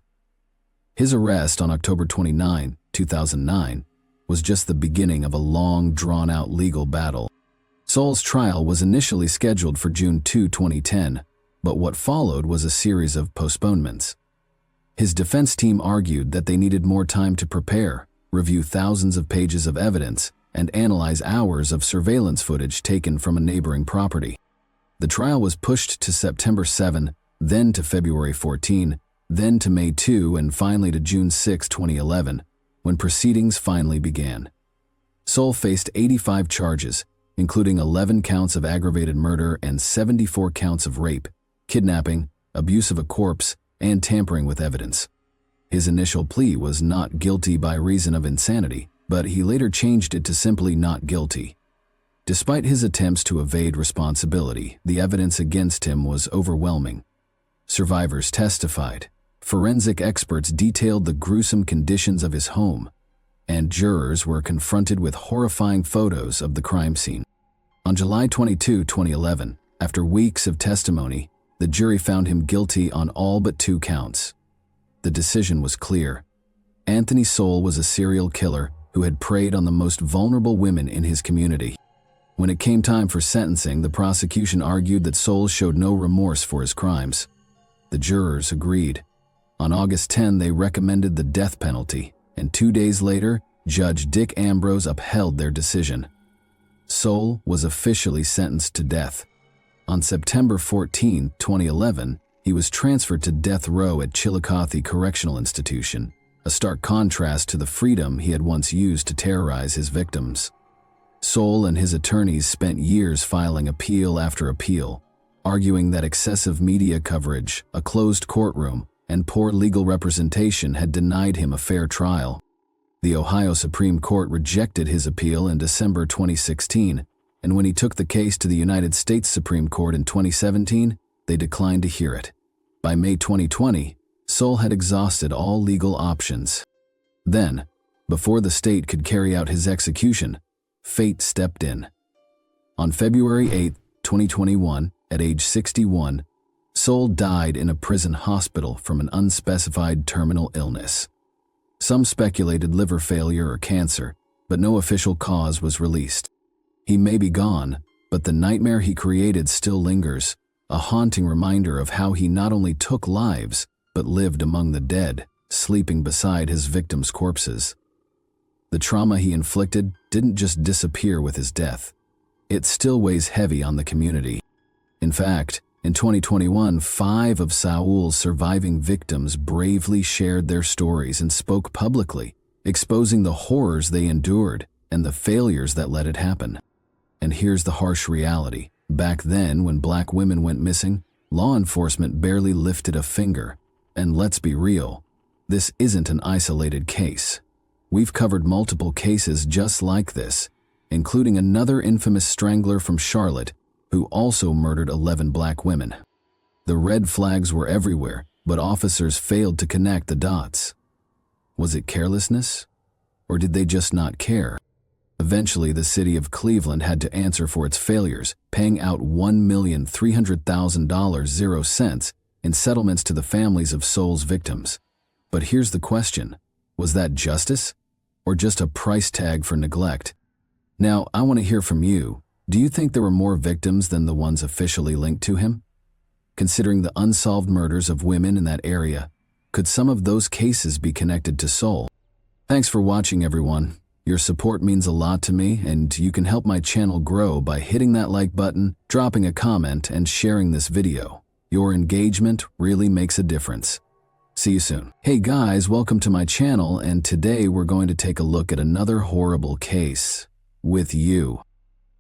His arrest on October 29, 2009, was just the beginning of a long, drawn-out legal battle. Soul's trial was initially scheduled for June 2, 2010, but what followed was a series of postponements. His defense team argued that they needed more time to prepare, review thousands of pages of evidence, and analyze hours of surveillance footage taken from a neighboring property. The trial was pushed to September 7, then to February 14, then to May 2, and finally to June 6, 2011, when proceedings finally began. Soul faced 85 charges, including 11 counts of aggravated murder and 74 counts of rape, kidnapping, abuse of a corpse, and tampering with evidence. His initial plea was not guilty by reason of insanity, but he later changed it to simply not guilty. Despite his attempts to evade responsibility, the evidence against him was overwhelming. Survivors testified, forensic experts detailed the gruesome conditions of his home, and jurors were confronted with horrifying photos of the crime scene. On July 22, 2011, after weeks of testimony, the jury found him guilty on all but 2 counts. The decision was clear. Anthony Soul was a serial killer who had preyed on the most vulnerable women in his community. When it came time for sentencing, the prosecution argued that Soul showed no remorse for his crimes. The jurors agreed. On August 10, they recommended the death penalty, and 2 days later, Judge Dick Ambrose upheld their decision. Soul was officially sentenced to death. On September 14, 2011, he was transferred to death row at Chillicothe Correctional Institution, a stark contrast to the freedom he had once used to terrorize his victims. Soul and his attorneys spent years filing appeal after appeal, arguing that excessive media coverage, a closed courtroom, and poor legal representation had denied him a fair trial. The Ohio Supreme Court rejected his appeal in December 2016, and when he took the case to the United States Supreme Court in 2017, they declined to hear it. By May 2020, Soul had exhausted all legal options. Then, before the state could carry out his execution, fate stepped in. On February 8, 2021, At age 61, Sol died in a prison hospital from an unspecified terminal illness. Some speculated liver failure or cancer, but no official cause was released. He may be gone, but the nightmare he created still lingers, a haunting reminder of how he not only took lives, but lived among the dead, sleeping beside his victims' corpses. The trauma he inflicted didn't just disappear with his death. It still weighs heavy on the community. In fact, in 2021, 5 of Saul's surviving victims bravely shared their stories and spoke publicly, exposing the horrors they endured and the failures that let it happen. And here's the harsh reality. Back then, when Black women went missing, law enforcement barely lifted a finger. And let's be real, this isn't an isolated case. We've covered multiple cases just like this, including another infamous strangler from Charlotte who also murdered 11 Black women. The red flags were everywhere, but officers failed to connect the dots. Was it carelessness? Or did they just not care? Eventually, the city of Cleveland had to answer for its failures, paying out $1,300,000 in settlements to the families of Sol's victims. But here's the question. Was that justice? Or just a price tag for neglect? Now, I want to hear from you. Do you think there were more victims than the ones officially linked to him? Considering the unsolved murders of women in that area, could some of those cases be connected to Sol? Thanks for watching, everyone. Your support means a lot to me, and you can help my channel grow by hitting that like button, dropping a comment, and sharing this video. Your engagement really makes a difference. See you soon. Hey guys, welcome to my channel, and today we're going to take a look at another horrible case with you.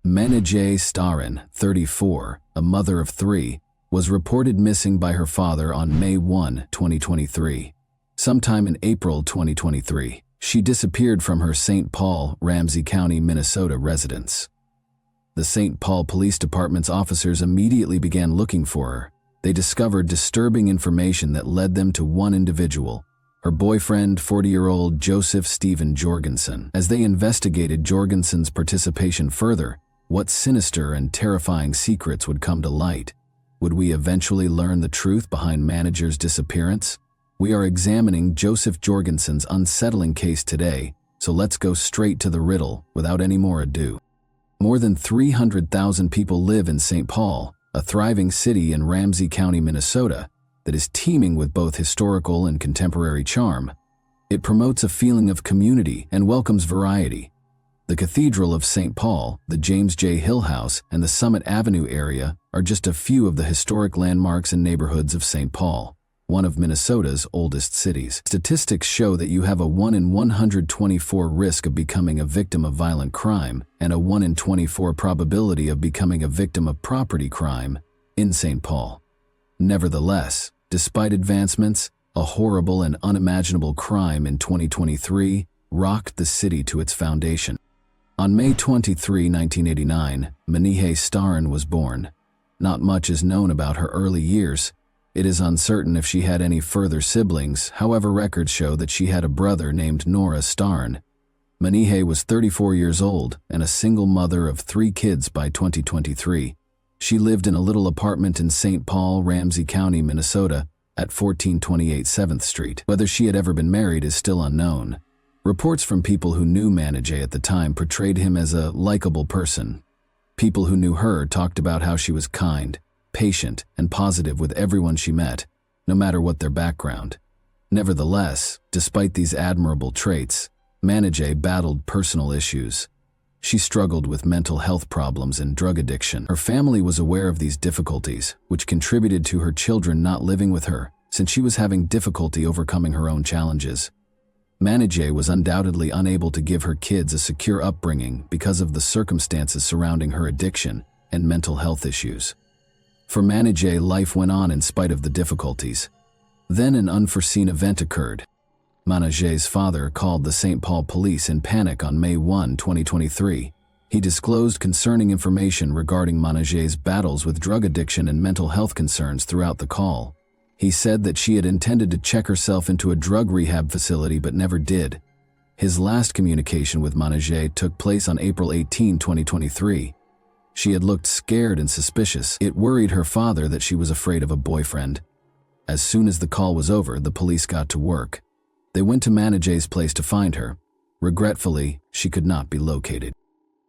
Menajay Starin, 34, a mother of 3, was reported missing by her father on May 1, 2023. Sometime in April 2023, she disappeared from her St. Paul, Ramsey County, Minnesota residence. The St. Paul Police Department's officers immediately began looking for her. They discovered disturbing information that led them to one individual, her boyfriend, 40-year-old Joseph Stephen Jorgensen. As they investigated Jorgensen's participation further, what sinister and terrifying secrets would come to light? Would we eventually learn the truth behind Manager's disappearance? We are examining Joseph Jorgensen's unsettling case today, so let's go straight to the riddle without any more ado. More than 300,000 people live in St. Paul, a thriving city in Ramsey County, Minnesota, that is teeming with both historical and contemporary charm. It promotes a feeling of community and welcomes variety. The Cathedral of St. Paul, the James J. Hill House, and the Summit Avenue area are just a few of the historic landmarks and neighborhoods of St. Paul, one of Minnesota's oldest cities. Statistics show that you have a 1 in 124 risk of becoming a victim of violent crime and a 1 in 24 probability of becoming a victim of property crime in St. Paul. Nevertheless, despite advancements, a horrible and unimaginable crime in 2023 rocked the city to its foundation. On May 23, 1989, Menajay Starin was born. Not much is known about her early years. It is uncertain if she had any further siblings, however records show that she had a brother named Nora Starin. Menajay was 34 years old and a single mother of 3 kids by 2023. She lived in a little apartment in St. Paul, Ramsey County, Minnesota, at 1428 7th Street. Whether she had ever been married is still unknown. Reports from people who knew Menajay at the time portrayed him as a likable person. People who knew her talked about how she was kind, patient, and positive with everyone she met, no matter what their background. Nevertheless, despite these admirable traits, Menajay battled personal issues. She struggled with mental health problems and drug addiction. Her family was aware of these difficulties, which contributed to her children not living with her, since she was having difficulty overcoming her own challenges. Menajay was undoubtedly unable to give her kids a secure upbringing because of the circumstances surrounding her addiction and mental health issues. For Menajay, life went on in spite of the difficulties. Then an unforeseen event occurred. Menajay's father called the St. Paul police in panic on May 1, 2023. He disclosed concerning information regarding Menajay's battles with drug addiction and mental health concerns throughout the call. He said that she had intended to check herself into a drug rehab facility but never did. His last communication with Menajay took place on April 18, 2023. She had looked scared and suspicious. It worried her father that she was afraid of a boyfriend. As soon as the call was over, the police got to work. They went to Manijay's place to find her. Regretfully, she could not be located.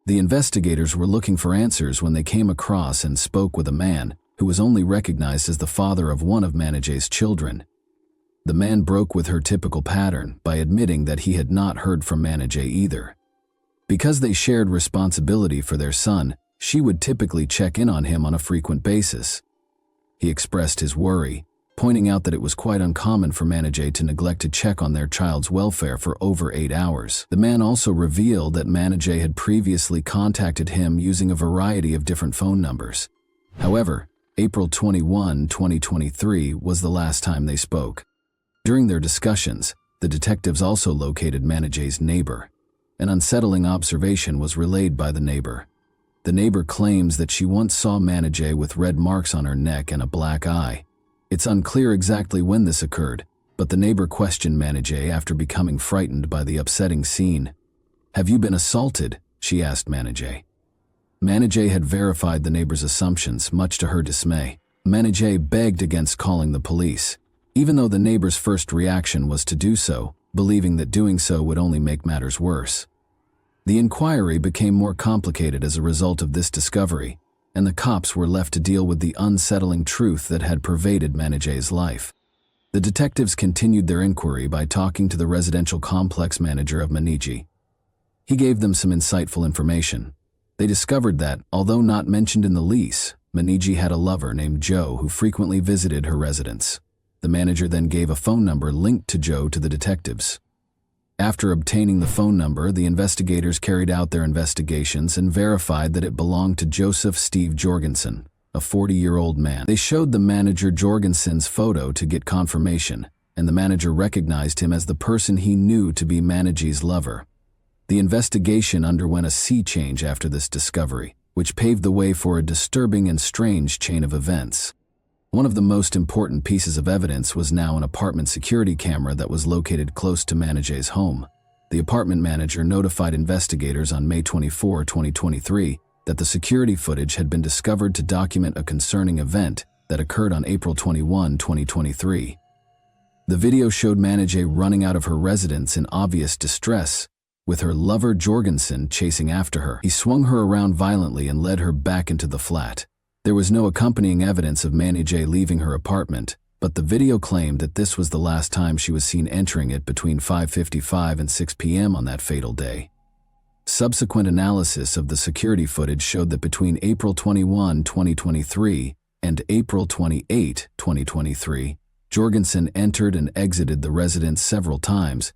The investigators were looking for answers when they came across and spoke with a man who was only recognized as the father of one of Manijay's children. The man broke with her typical pattern by admitting that he had not heard from Manijay either. Because they shared responsibility for their son, she would typically check in on him on a frequent basis. He expressed his worry, pointing out that it was quite uncommon for Manijay to neglect to check on their child's welfare for over 8 hours. The man also revealed that Manijay had previously contacted him using a variety of different phone numbers. However, April 21, 2023 was the last time they spoke. During their discussions, the detectives also located Manijay's neighbor. An unsettling observation was relayed by the neighbor. The neighbor claims that she once saw Manijay with red marks on her neck and a black eye. It's unclear exactly when this occurred, but the neighbor questioned Manijay after becoming frightened by the upsetting scene. "Have you been assaulted?" she asked Manijay. Manijay had verified the neighbor's assumptions, much to her dismay. Manijay begged against calling the police, even though the neighbor's first reaction was to do so, believing that doing so would only make matters worse. The inquiry became more complicated as a result of this discovery, and the cops were left to deal with the unsettling truth that had pervaded Manijay's life. The detectives continued their inquiry by talking to the residential complex manager of Maniji. He gave them some insightful information. They discovered that, although not mentioned in the lease, Maniji had a lover named Joe who frequently visited her residence. The manager then gave a phone number linked to Joe to the detectives. After obtaining the phone number, the investigators carried out their investigations and verified that it belonged to Joseph Steve Jorgensen, a 40-year-old man. They showed the manager Jorgensen's photo to get confirmation, and the manager recognized him as the person he knew to be Maniji's lover. The investigation underwent a sea change after this discovery, which paved the way for a disturbing and strange chain of events. One of the most important pieces of evidence was now an apartment security camera that was located close to Manijay's home. The apartment manager notified investigators on May 24, 2023, that the security footage had been discovered to document a concerning event that occurred on April 21, 2023. The video showed Manijay running out of her residence in obvious distress, with her lover Jorgensen chasing after her. He swung her around violently and led her back into the flat. There was no accompanying evidence of Manijay leaving her apartment, but the video claimed that this was the last time she was seen entering it between 5:55 and 6 p.m. on that fatal day. Subsequent analysis of the security footage showed that between April 21, 2023 and April 28, 2023, Jorgensen entered and exited the residence several times.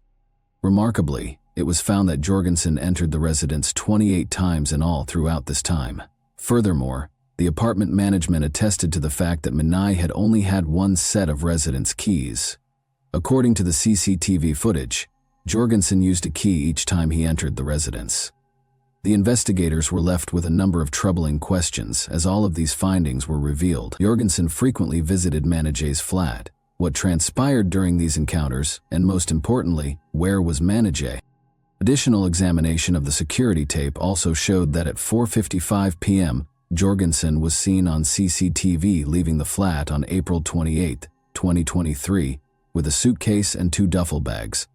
Remarkably, it was found that Jorgensen entered the residence 28 times in all throughout this time. Furthermore, the apartment management attested to the fact that Manai had only had one set of residence keys. According to the CCTV footage, Jorgensen used a key each time he entered the residence. The investigators were left with a number of troubling questions as all of these findings were revealed. Jorgensen frequently visited Manijay's flat. What transpired during these encounters, and most importantly, where was Manijay? Additional examination of the security tape also showed that at 4:55 p.m., Jorgensen was seen on CCTV leaving the flat on April 28, 2023, with a suitcase and 2 duffel bags.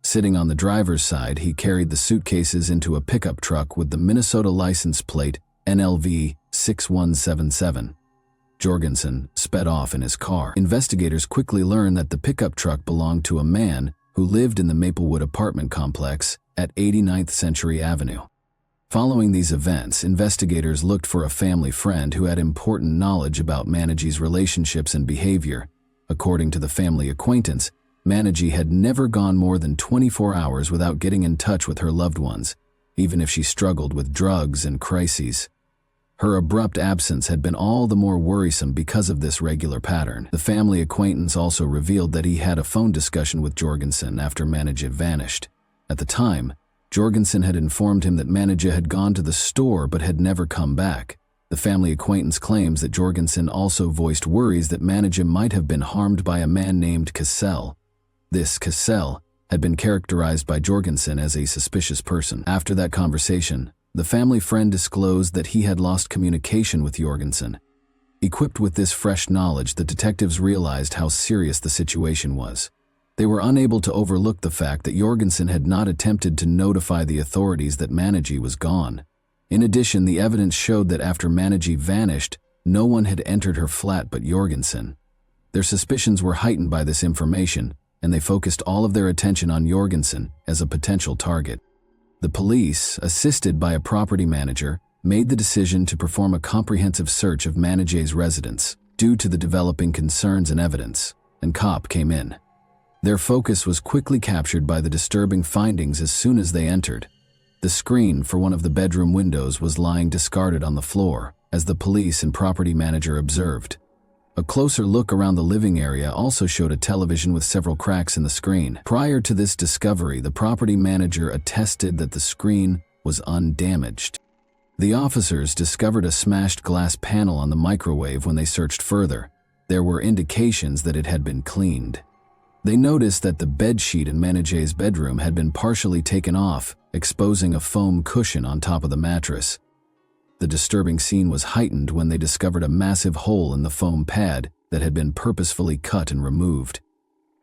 Sitting on the driver's side, he carried the suitcases into a pickup truck with the Minnesota license plate NLV 6177. Jorgensen sped off in his car. Investigators quickly learned that the pickup truck belonged to a man who lived in the Maplewood apartment complex at 89th Century Avenue. Following these events, investigators looked for a family friend who had important knowledge about Manijay's relationships and behavior. According to the family acquaintance, Maniji had never gone more than 24 hours without getting in touch with her loved ones, even if she struggled with drugs and crises. Her abrupt absence had been all the more worrisome because of this regular pattern. The family acquaintance also revealed that he had a phone discussion with Jorgensen after Maniji vanished. At the time, Jorgensen had informed him that Maniji had gone to the store but had never come back. The family acquaintance claims that Jorgensen also voiced worries that Maniji might have been harmed by a man named Cassell. This Cassell had been characterized by Jorgensen as a suspicious person. After that conversation, The family friend disclosed that he had lost communication with Jorgensen. Equipped with this fresh knowledge, the detectives realized how serious the situation was. They were unable to overlook the fact that Jorgensen had not attempted to notify the authorities that Maniji was gone. In addition, the evidence showed that after Maniji vanished, no one had entered her flat but Jorgensen. Their suspicions were heightened by this information, and they focused all of their attention on Jorgensen as a potential target. The police, assisted by a property manager, made the decision to perform a comprehensive search of Maniji's residence due to the developing concerns and evidence, and COP came in. Their focus was quickly captured by the disturbing findings as soon as they entered. The screen for one of the bedroom windows was lying discarded on the floor, as the police and property manager observed. A closer look around the living area also showed a television with several cracks in the screen. Prior to this discovery, the property manager attested that the screen was undamaged. The officers discovered a smashed glass panel on the microwave when they searched further. There were indications that it had been cleaned. They noticed that the bedsheet in Maniji's bedroom had been partially taken off, exposing a foam cushion on top of the mattress. The disturbing scene was heightened when they discovered a massive hole in the foam pad that had been purposefully cut and removed.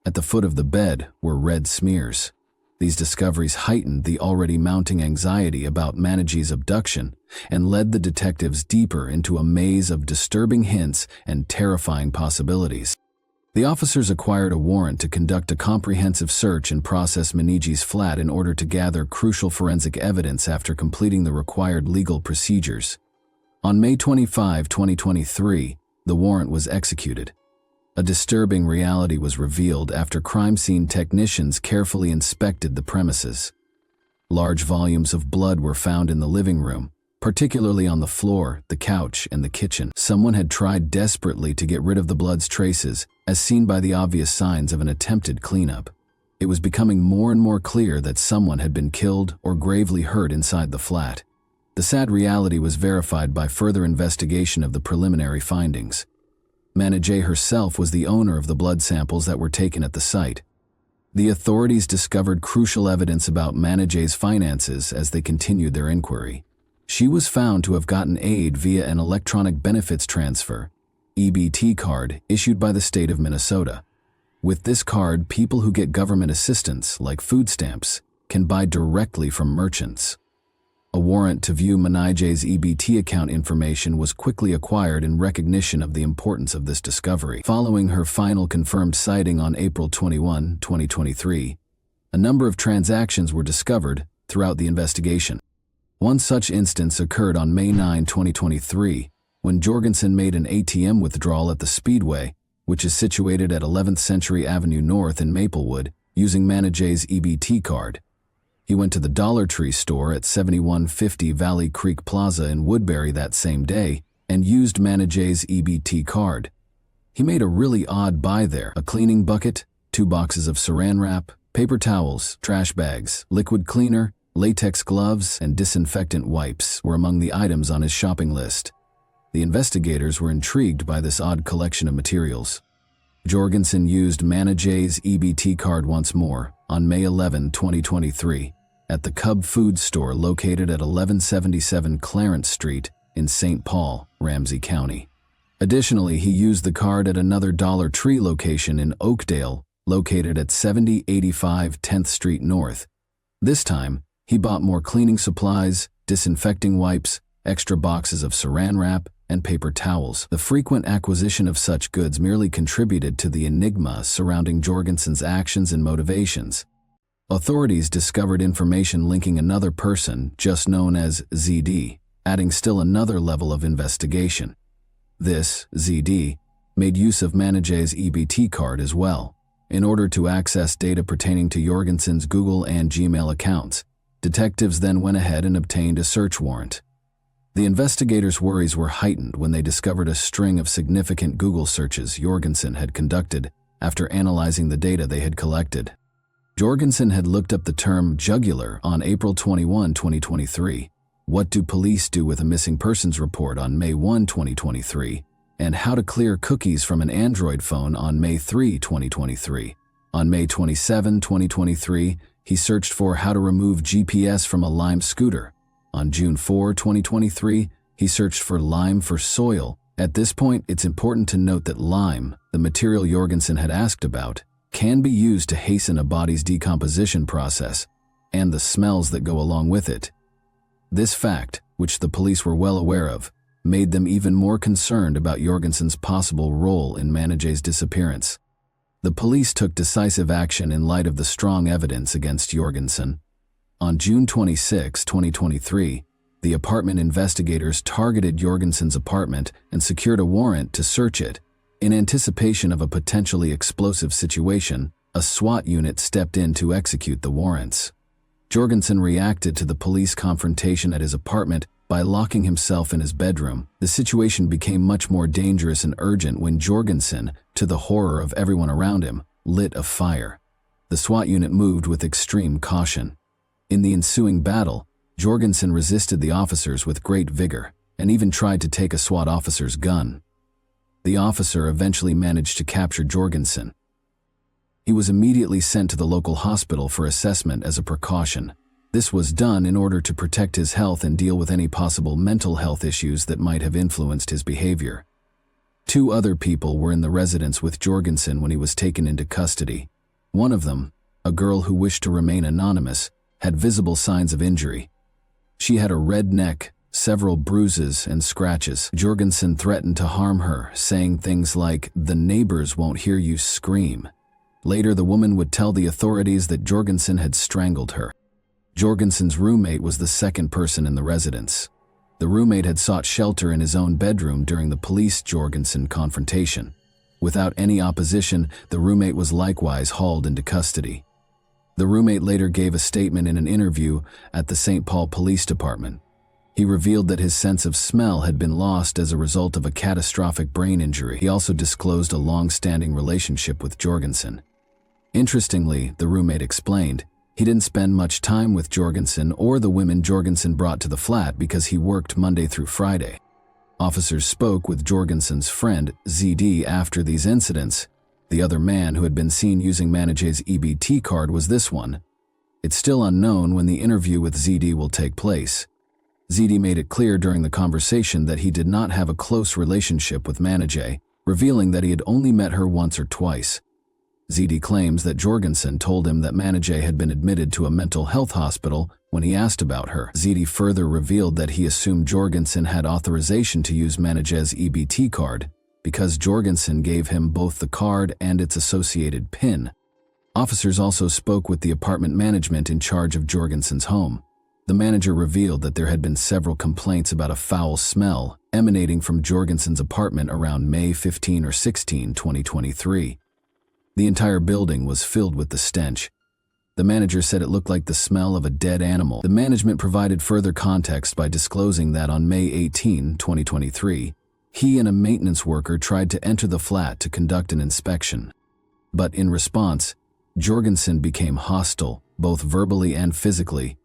At the foot of the bed were red smears. These discoveries heightened the already mounting anxiety about Maniji's abduction and led the detectives deeper into a maze of disturbing hints and terrifying possibilities. The officers acquired a warrant to conduct a comprehensive search and process Maniji's flat in order to gather crucial forensic evidence after completing the required legal procedures. On May 25, 2023, the warrant was executed. A disturbing reality was revealed after crime scene technicians carefully inspected the premises. Large volumes of blood were found in the living room, particularly on the floor, the couch, and the kitchen. Someone had tried desperately to get rid of the blood's traces, as seen by the obvious signs of an attempted cleanup. It was becoming more and more clear that someone had been killed or gravely hurt inside the flat. The sad reality was verified by further investigation of the preliminary findings. Maniji herself was the owner of the blood samples that were taken at the site. The authorities discovered crucial evidence about Maniji's finances as they continued their inquiry. She was found to have gotten aid via an electronic benefits transfer, EBT card, issued by the state of Minnesota. With this card, people who get government assistance, like food stamps, can buy directly from merchants. A warrant to view Maniji's EBT account information was quickly acquired in recognition of the importance of this discovery. Following her final confirmed sighting on April 21, 2023, a number of transactions were discovered throughout the investigation. One such instance occurred on May 9, 2023, when Jorgensen made an ATM withdrawal at the Speedway, which is situated at 11th Century Avenue North in Maplewood, using Maniji's EBT card. He went to the Dollar Tree store at 7150 Valley Creek Plaza in Woodbury that same day and used Maniji's EBT card. He made a really odd buy there: a cleaning bucket, 2 boxes of saran wrap, paper towels, trash bags, liquid cleaner, latex gloves, and disinfectant wipes were among the items on his shopping list. The investigators were intrigued by this odd collection of materials. Jorgensen used Maniji's EBT card once more on May 11, 2023, at the Cub Food Store located at 1177 Clarence Street in St. Paul, Ramsey County. Additionally, he used the card at another Dollar Tree location in Oakdale, located at 7085 10th Street North. This time, he bought more cleaning supplies, disinfecting wipes, extra boxes of saran wrap, and paper towels. The frequent acquisition of such goods merely contributed to the enigma surrounding Jorgensen's actions and motivations. Authorities discovered information linking another person, just known as ZD, adding still another level of investigation. This, ZD, made use of Maniji's EBT card as well. In order to access data pertaining to Jorgensen's Google and Gmail accounts, detectives then went ahead and obtained a search warrant. The investigators' worries were heightened when they discovered a string of significant Google searches Jorgensen had conducted after analyzing the data they had collected. Jorgensen had looked up the term jugular on April 21, 2023, what do police do with a missing persons report on May 1, 2023, and how to clear cookies from an Android phone on May 3, 2023. On May 27, 2023, he searched for how to remove GPS from a Lime scooter. On June 4, 2023, he searched for lime for soil. At this point, it's important to note that lime, the material Jorgensen had asked about, can be used to hasten a body's decomposition process and the smells that go along with it. This fact, which the police were well aware of, made them even more concerned about Jorgensen's possible role in Manej's disappearance. The police took decisive action in light of the strong evidence against Jorgensen. On June 26, 2023, the apartment investigators targeted Jorgensen's apartment and secured a warrant to search it. In anticipation of a potentially explosive situation, a SWAT unit stepped in to execute the warrants. Jorgensen reacted to the police confrontation at his apartment by locking himself in his bedroom. The situation became much more dangerous and urgent when Jorgensen, to the horror of everyone around him, lit a fire. The SWAT unit moved with extreme caution. In the ensuing battle, Jorgensen resisted the officers with great vigor and even tried to take a SWAT officer's gun. The officer eventually managed to capture Jorgensen. He was immediately sent to the local hospital for assessment as a precaution. This was done in order to protect his health and deal with any possible mental health issues that might have influenced his behavior. 2 other people were in the residence with Jorgensen when he was taken into custody. One of them, a girl who wished to remain anonymous, had visible signs of injury. She had a red neck, several bruises and scratches. Jorgensen threatened to harm her, saying things like, "The neighbors won't hear you scream." Later, the woman would tell the authorities that Jorgensen had strangled her. Jorgensen's roommate was the second person in the residence. The roommate had sought shelter in his own bedroom during the police-Jorgensen confrontation. Without any opposition, the roommate was likewise hauled into custody. The roommate later gave a statement in an interview at the St. Paul Police Department. He revealed that his sense of smell had been lost as a result of a catastrophic brain injury. He also disclosed a long-standing relationship with Jorgensen. Interestingly, the roommate explained, he didn't spend much time with Jorgensen or the women Jorgensen brought to the flat because he worked Monday through Friday. Officers spoke with Jorgensen's friend, ZD, after these incidents. The other man who had been seen using Manej's EBT card was this one. It's still unknown when the interview with ZD will take place. ZD made it clear during the conversation that he did not have a close relationship with Manej, revealing that he had only met her once or twice. ZD claims that Jorgensen told him that Manej had been admitted to a mental health hospital when he asked about her. ZD further revealed that he assumed Jorgensen had authorization to use Manej's EBT card because Jorgensen gave him both the card and its associated PIN. Officers also spoke with the apartment management in charge of Jorgensen's home. The manager revealed that there had been several complaints about a foul smell emanating from Jorgensen's apartment around May 15 or 16, 2023. The entire building was filled with the stench. The manager said it looked like the smell of a dead animal. The management provided further context by disclosing that on May 18, 2023, he and a maintenance worker tried to enter the flat to conduct an inspection. But in response, Jorgensen became hostile, both verbally and physically,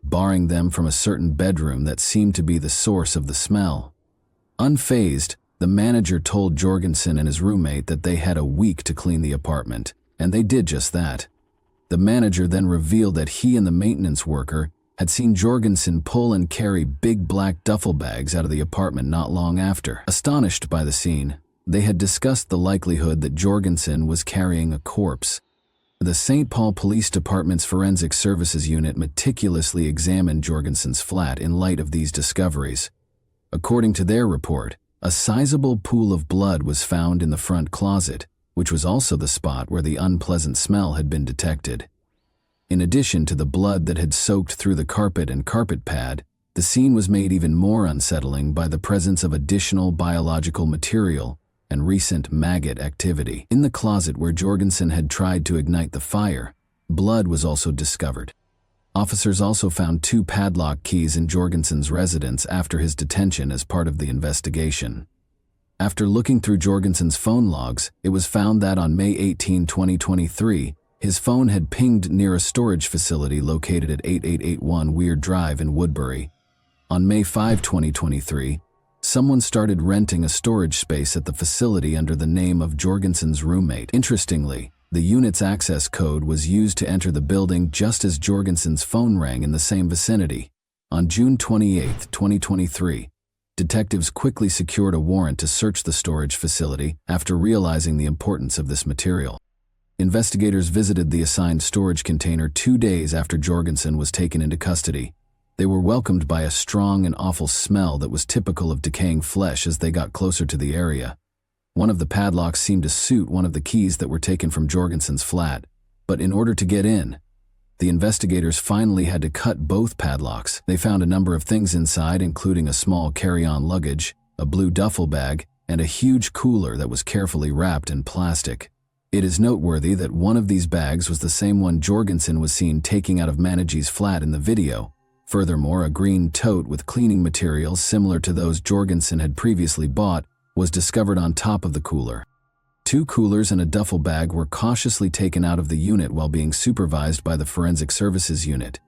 barring them from a certain bedroom that seemed to be the source of the smell. Unfazed, the manager told Jorgensen and his roommate that they had a week to clean the apartment, and they did just that. The manager then revealed that he and the maintenance worker had seen Jorgensen pull and carry big black duffel bags out of the apartment not long after. Astonished by the scene, they had discussed the likelihood that Jorgensen was carrying a corpse. The St. Paul Police Department's Forensic Services Unit meticulously examined Jorgensen's flat in light of these discoveries. According to their report, a sizable pool of blood was found in the front closet, which was also the spot where the unpleasant smell had been detected. In addition to the blood that had soaked through the carpet and carpet pad, the scene was made even more unsettling by the presence of additional biological material and recent maggot activity. In the closet where Jorgensen had tried to ignite the fire, blood was also discovered. Officers also found 2 padlock keys in Jorgensen's residence after his detention as part of the investigation. After looking through Jorgensen's phone logs, it was found that on May 18, 2023, his phone had pinged near a storage facility located at 8881 Weir Drive in Woodbury. On May 5, 2023, someone started renting a storage space at the facility under the name of Jorgensen's roommate. Interestingly, the unit's access code was used to enter the building just as Jorgensen's phone rang in the same vicinity. On June 28, 2023, detectives quickly secured a warrant to search the storage facility after realizing the importance of this material. Investigators visited the assigned storage container 2 days after Jorgensen was taken into custody. They were welcomed by a strong and awful smell that was typical of decaying flesh as they got closer to the area. One of the padlocks seemed to suit one of the keys that were taken from Jorgensen's flat, but in order to get in, the investigators finally had to cut both padlocks. They found a number of things inside, including a small carry-on luggage, a blue duffel bag, and a huge cooler that was carefully wrapped in plastic. It is noteworthy that one of these bags was the same one Jorgensen was seen taking out of Managey's flat in the video. Furthermore, a green tote with cleaning materials similar to those Jorgensen had previously bought was discovered on top of the cooler. 2 coolers and a duffel bag were cautiously taken out of the unit while being supervised by the Forensic Services Unit.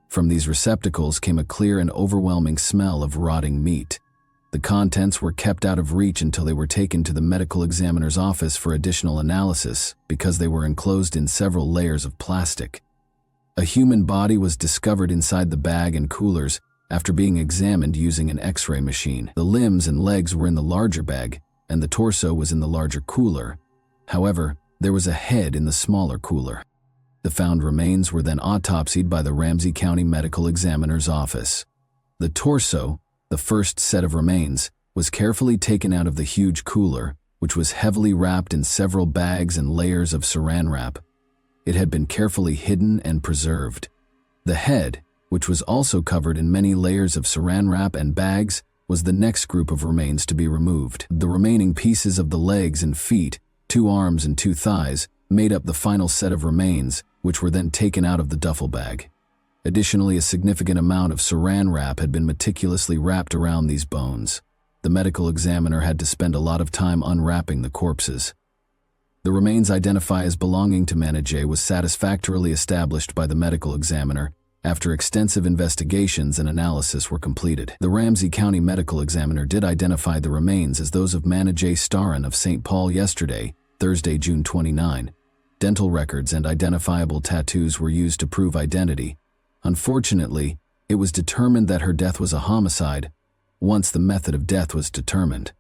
From these receptacles came a clear and overwhelming smell of rotting meat. The contents were kept out of reach until they were taken to the medical examiner's office for additional analysis because they were enclosed in several layers of plastic. A human body was discovered inside the bag and coolers after being examined using an X-ray machine. The limbs and legs were in the larger bag, and the torso was in the larger cooler. However, there was a head in the smaller cooler. The found remains were then autopsied by the Ramsey County Medical Examiner's office. The torso, the first set of remains, was carefully taken out of the huge cooler, which was heavily wrapped in several bags and layers of saran wrap. It had been carefully hidden and preserved. The head, which was also covered in many layers of saran wrap and bags, was the next group of remains to be removed. The remaining pieces of the legs and feet, 2 arms and 2 thighs, made up the final set of remains, which were then taken out of the duffel bag. Additionally, a significant amount of saran wrap had been meticulously wrapped around these bones. The medical examiner had to spend a lot of time unwrapping the corpses. The remains identified as belonging to Managey was satisfactorily established by the medical examiner after extensive investigations and analysis were completed. The Ramsey County Medical Examiner did identify the remains as those of Managey Staran of St. Paul yesterday, Thursday, June 29. Dental records and identifiable tattoos were used to prove identity. Unfortunately, it was determined that her death was a homicide once the method of death was determined.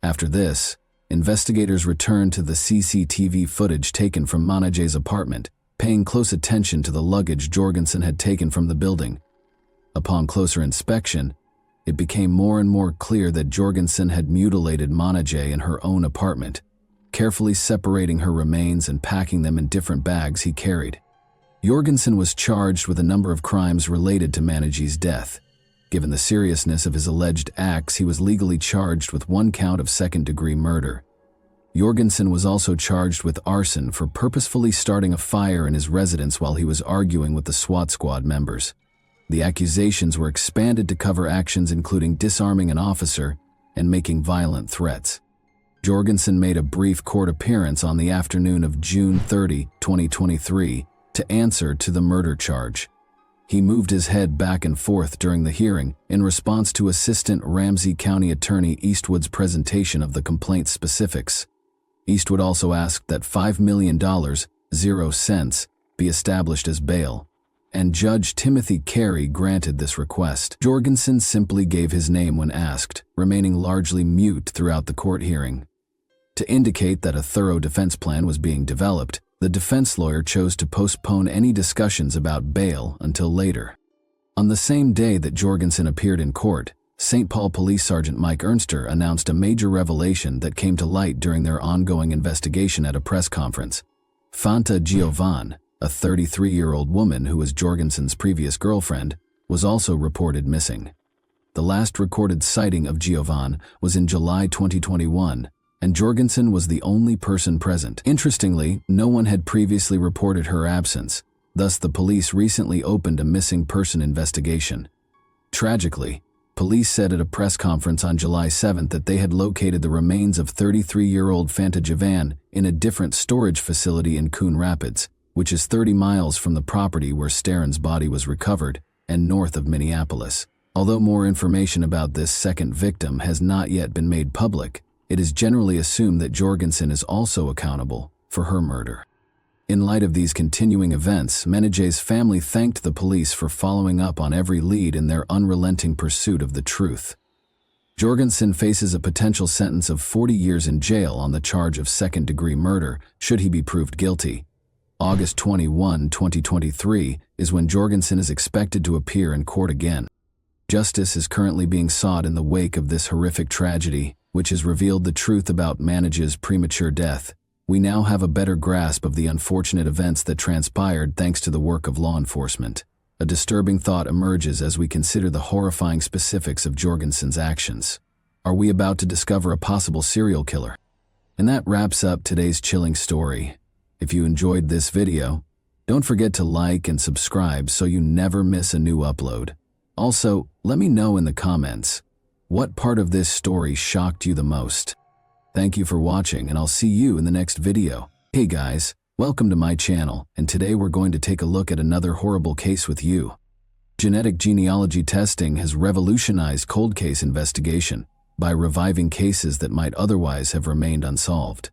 After this, investigators returned to the CCTV footage taken from Managey's apartment, paying close attention to the luggage Jorgensen had taken from the building. Upon closer inspection, it became more and more clear that Jorgensen had mutilated Managey in her own apartment, carefully separating her remains and packing them in different bags he carried. Jorgensen was charged with a number of crimes related to Managey's death. Given the seriousness of his alleged acts, he was legally charged with 1 count of second-degree murder. Jorgensen was also charged with arson for purposefully starting a fire in his residence while he was arguing with the SWAT squad members. The accusations were expanded to cover actions including disarming an officer and making violent threats. Jorgensen made a brief court appearance on the afternoon of June 30, 2023, to answer to the murder charge. He moved his head back and forth during the hearing in response to Assistant Ramsey County Attorney Eastwood's presentation of the complaint's specifics. Eastwood also asked that $5 million, 0 cents, be established as bail, and Judge Timothy Carey granted this request. Jorgensen simply gave his name when asked, remaining largely mute throughout the court hearing. To indicate that a thorough defense plan was being developed, the defense lawyer chose to postpone any discussions about bail until later. On the same day that Jorgensen appeared in court, St. Paul Police Sergeant Mike Ernster announced a major revelation that came to light during their ongoing investigation at a press conference. Fanta Giovan, a 33-year-old woman who was Jorgensen's previous girlfriend, was also reported missing. The last recorded sighting of Giovan was in July 2021, and Jorgensen was the only person present. Interestingly, no one had previously reported her absence, thus the police recently opened a missing person investigation. Tragically, police said at a press conference on July 7 that they had located the remains of 33-year-old Fanta Giovan in a different storage facility in Coon Rapids, which is 30 miles from the property where Staran's body was recovered and north of Minneapolis. Although more information about this second victim has not yet been made public, it is generally assumed that Jorgensen is also accountable for her murder. In light of these continuing events, Meneghe's family thanked the police for following up on every lead in their unrelenting pursuit of the truth. Jorgensen faces a potential sentence of 40 years in jail on the charge of second-degree murder, should he be proved guilty. August 21, 2023, is when Jorgensen is expected to appear in court again. Justice is currently being sought in the wake of this horrific tragedy, which has revealed the truth about Meneghe's premature death. We now have a better grasp of the unfortunate events that transpired thanks to the work of law enforcement. A disturbing thought emerges as we consider the horrifying specifics of Jorgensen's actions. Are we about to discover a possible serial killer? And that wraps up today's chilling story. If you enjoyed this video, don't forget to like and subscribe so you never miss a new upload. Also, let me know in the comments, what part of this story shocked you the most? Thank you for watching, and I'll see you in the next video. Hey guys, welcome to my channel, and today we're going to take a look at another horrible case with you. Genetic genealogy testing has revolutionized cold case investigation by reviving cases that might otherwise have remained unsolved.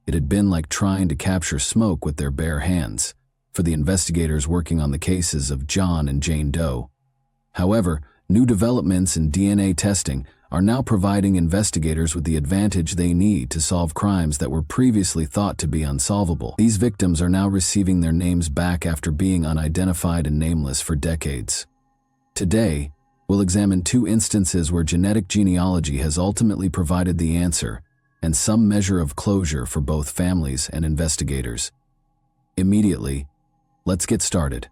It had been like trying to capture smoke with their bare hands for the investigators working on the cases of John and Jane Doe. However, new developments in DNA testing are now providing investigators with the advantage they need to solve crimes that were previously thought to be unsolvable. These victims are now receiving their names back after being unidentified and nameless for decades. Today, we'll examine two instances where genetic genealogy has ultimately provided the answer and some measure of closure for both families and investigators. Immediately, let's get started.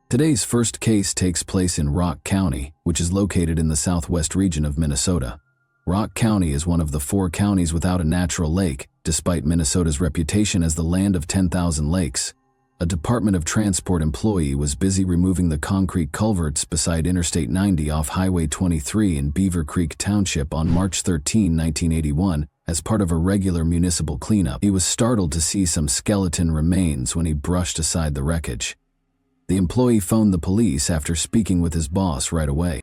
Today's first case takes place in Rock County, which is located in the southwest region of Minnesota. Rock County is one of the 4 counties without a natural lake, despite Minnesota's reputation as the land of 10,000 lakes. A Department of Transport employee was busy removing the concrete culverts beside Interstate 90 off Highway 23 in Beaver Creek Township on March 13, 1981, as part of a regular municipal cleanup. He was startled to see some skeleton remains when he brushed aside the wreckage. The employee phoned the police after speaking with his boss right away.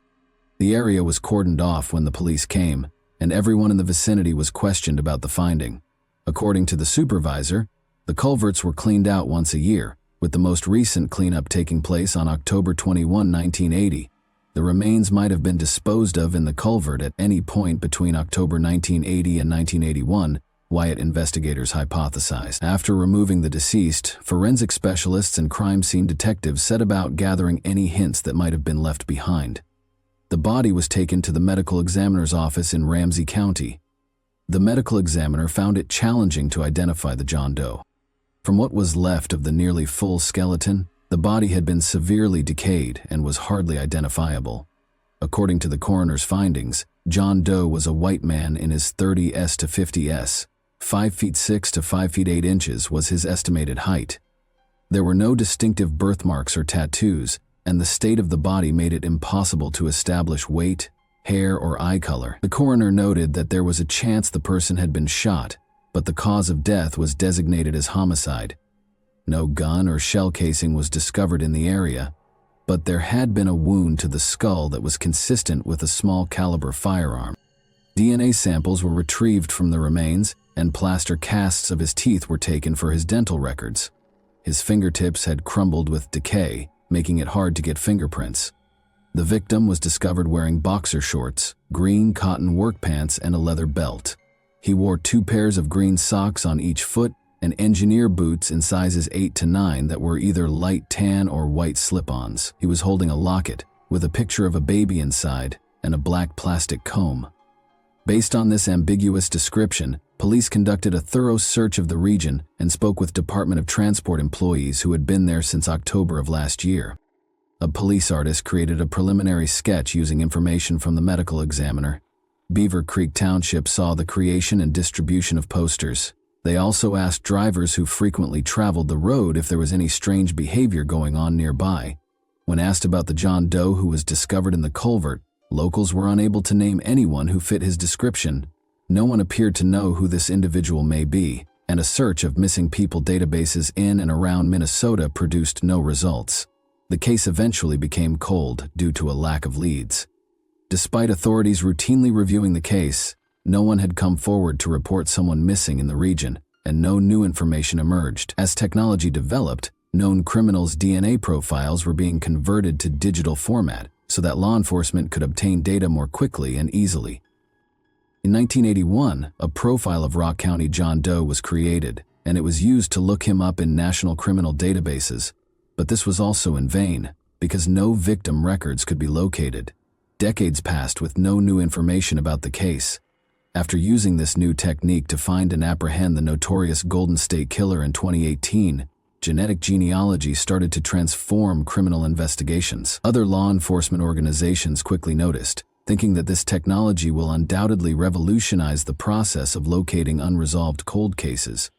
The area was cordoned off when the police came, and everyone in the vicinity was questioned about the finding. According to the supervisor, the culverts were cleaned out once a year, with the most recent cleanup taking place on October 21, 1980. The remains might have been disposed of in the culvert at any point between October 1980 and 1981, Wyatt investigators hypothesized. After removing the deceased, forensic specialists and crime scene detectives set about gathering any hints that might have been left behind. The body was taken to the medical examiner's office in Ramsey County. The medical examiner found it challenging to identify the John Doe. From what was left of the nearly full skeleton, the body had been severely decayed and was hardly identifiable. According to the coroner's findings, John Doe was a white man in his 30s to 50s. 5 feet 6 to 5 feet 8 inches was his estimated height. There were no distinctive birthmarks or tattoos, and the state of the body made it impossible to establish weight, hair, or eye color. The coroner noted that there was a chance the person had been shot, but the cause of death was designated as homicide. No gun or shell casing was discovered in the area, but there had been a wound to the skull that was consistent with a small caliber firearm. DNA samples were retrieved from the remains, and plaster casts of his teeth were taken for his dental records. His fingertips had crumbled with decay, making it hard to get fingerprints. The victim was discovered wearing boxer shorts, green cotton work pants, and a leather belt. He wore 2 pairs of green socks on each foot and engineer boots in sizes 8 to 9 that were either light tan or white slip-ons. He was holding a locket with a picture of a baby inside and a black plastic comb. Based on this ambiguous description, police conducted a thorough search of the region and spoke with Department of Transport employees who had been there since October of last year. A police artist created a preliminary sketch using information from the medical examiner. Beaver Creek Township saw the creation and distribution of posters. They also asked drivers who frequently traveled the road if there was any strange behavior going on nearby. When asked about the John Doe who was discovered in the culvert, locals were unable to name anyone who fit his description. No one appeared to know who this individual may be, and a search of missing people databases in and around Minnesota produced no results. The case eventually became cold due to a lack of leads. Despite authorities routinely reviewing the case, no one had come forward to report someone missing in the region, and no new information emerged. As technology developed, known criminals' DNA profiles were being converted to digital format so that law enforcement could obtain data more quickly and easily. In 1981, a profile of Rock County John Doe was created, and it was used to look him up in national criminal databases. But this was also in vain, because no victim records could be located. Decades passed with no new information about the case. After using this new technique to find and apprehend the notorious Golden State Killer in 2018, genetic genealogy started to transform criminal investigations. Other law enforcement organizations quickly noticed, thinking that this technology will undoubtedly revolutionize the process of locating unresolved cold cases.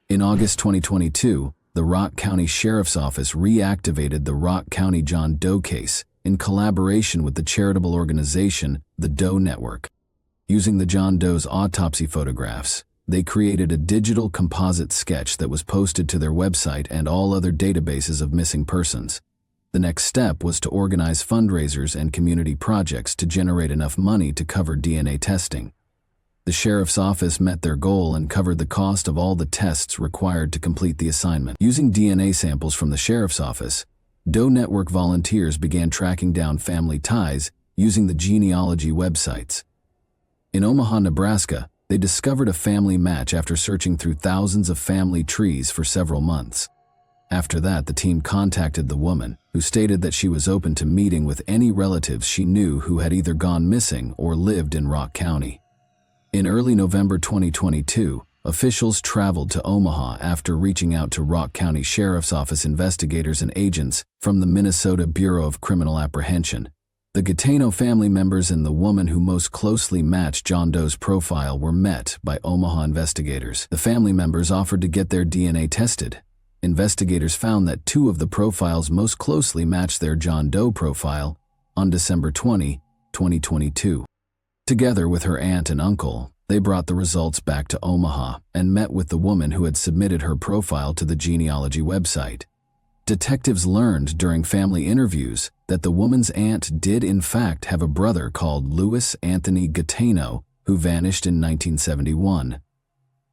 In August 2022, the Rock County Sheriff's Office reactivated the Rock County John Doe case in collaboration with the charitable organization, the Doe Network. Using the John Doe's autopsy photographs, they created a digital composite sketch that was posted to their website and all other databases of missing persons. The next step was to organize fundraisers and community projects to generate enough money to cover DNA testing. The sheriff's office met their goal and covered the cost of all the tests required to complete the assignment. Using DNA samples from the sheriff's office, Doe Network volunteers began tracking down family ties using the genealogy websites. In Omaha, Nebraska, they discovered a family match after searching through thousands of family trees for several months. After that, the team contacted the woman, who stated that she was open to meeting with any relatives she knew who had either gone missing or lived in Rock County. In early November 2022, officials traveled to Omaha after reaching out to Rock County Sheriff's Office investigators and agents from the Minnesota Bureau of Criminal Apprehension. The Gateno family members and the woman who most closely matched John Doe's profile were met by Omaha investigators. The family members offered to get their DNA tested. Investigators found that two of the profiles most closely matched their John Doe profile on December 20, 2022. Together with her aunt and uncle, they brought the results back to Omaha and met with the woman who had submitted her profile to the genealogy website. Detectives learned during family interviews that the woman's aunt did in fact have a brother called Louis Anthony Gateno who vanished in 1971.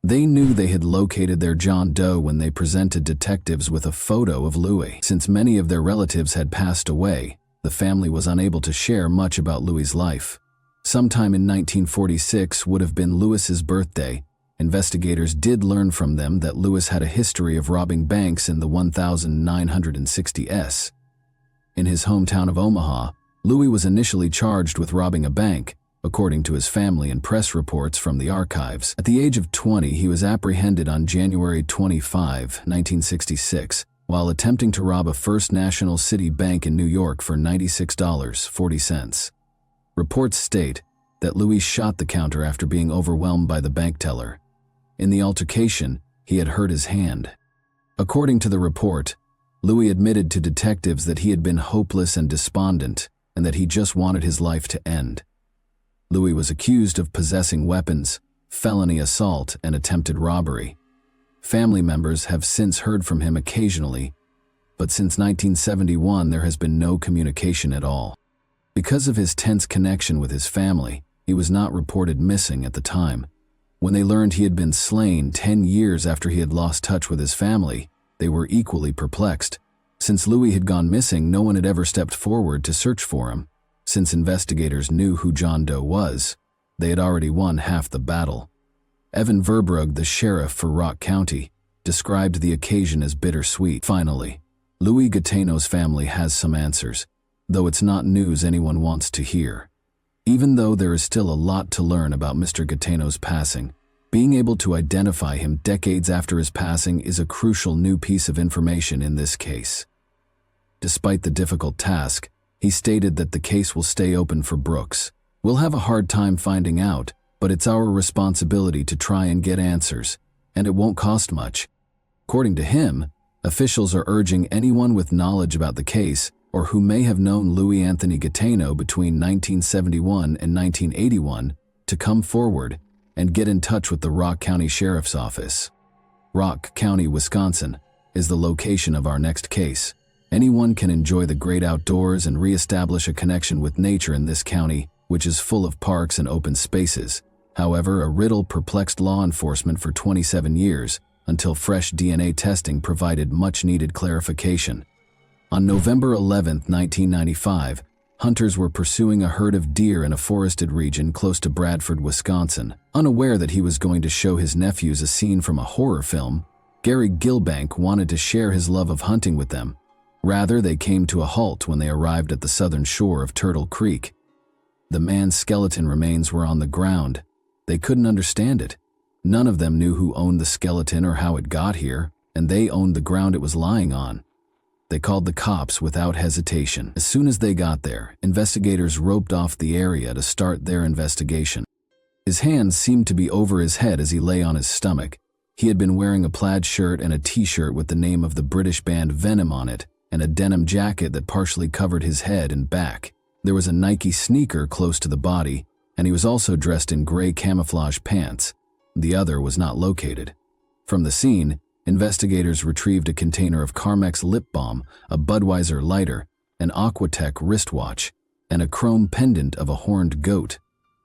They knew they had located their John Doe when they presented detectives with a photo of Louis. Since many of their relatives had passed away, the family was unable to share much about Louis's life. Sometime in 1946 would have been Louis's birthday. Investigators did learn from them that Louis had a history of robbing banks in the 1960s. In his hometown of Omaha, Louis was initially charged with robbing a bank, according to his family and press reports from the archives. At the age of 20, he was apprehended on January 25, 1966, while attempting to rob a First National City bank in New York for $96.40. Reports state that Louis shot the counter after being overwhelmed by the bank teller. In the altercation, he had hurt his hand. According to the report, Louis admitted to detectives that he had been hopeless and despondent and that he just wanted his life to end. Louis was accused of possessing weapons, felony assault, and attempted robbery. Family members have since heard from him occasionally, but since 1971 there has been no communication at all. Because of his tense connection with his family, he was not reported missing at the time. When they learned he had been slain 10 years after he had lost touch with his family, they were equally perplexed. Since Louis had gone missing, no one had ever stepped forward to search for him. Since investigators knew who John Doe was, they had already won half the battle. Evan Verbrugge, the sheriff for Rock County, described the occasion as bittersweet. Finally, Louis Gateno's family has some answers, though it's not news anyone wants to hear. Even though there is still a lot to learn about Mr. Gateno's passing, being able to identify him decades after his passing is a crucial new piece of information in this case. Despite the difficult task, he stated that the case will stay open for Brooks. We'll have a hard time finding out, but it's our responsibility to try and get answers, and it won't cost much. According to him, officials are urging anyone with knowledge about the case or who may have known Louis Anthony Gateno between 1971 and 1981 to come forward and get in touch with the Rock County Sheriff's Office. Rock County, Wisconsin, is the location of our next case. Anyone can enjoy the great outdoors and reestablish a connection with nature in this county, which is full of parks and open spaces. However, a riddle perplexed law enforcement for 27 years, until fresh DNA testing provided much-needed clarification. On November 11, 1995, hunters were pursuing a herd of deer in a forested region close to Bradford, Wisconsin. Unaware that he was going to show his nephews a scene from a horror film, Gary Gilbank wanted to share his love of hunting with them. Rather, they came to a halt when they arrived at the southern shore of Turtle Creek. The man's skeleton remains were on the ground. They couldn't understand it. None of them knew who owned the skeleton or how it got here, and they owned the ground it was lying on. They called the cops without hesitation. As soon as they got there, investigators roped off the area to start their investigation. His hands seemed to be over his head as he lay on his stomach. He had been wearing a plaid shirt and a t-shirt with the name of the British band Venom on it, and a denim jacket that partially covered his head and back. There was a Nike sneaker close to the body, and he was also dressed in gray camouflage pants. The other was not located. From the scene, investigators retrieved a container of Carmex lip balm, a Budweiser lighter, an Aquatech wristwatch, and a chrome pendant of a horned goat.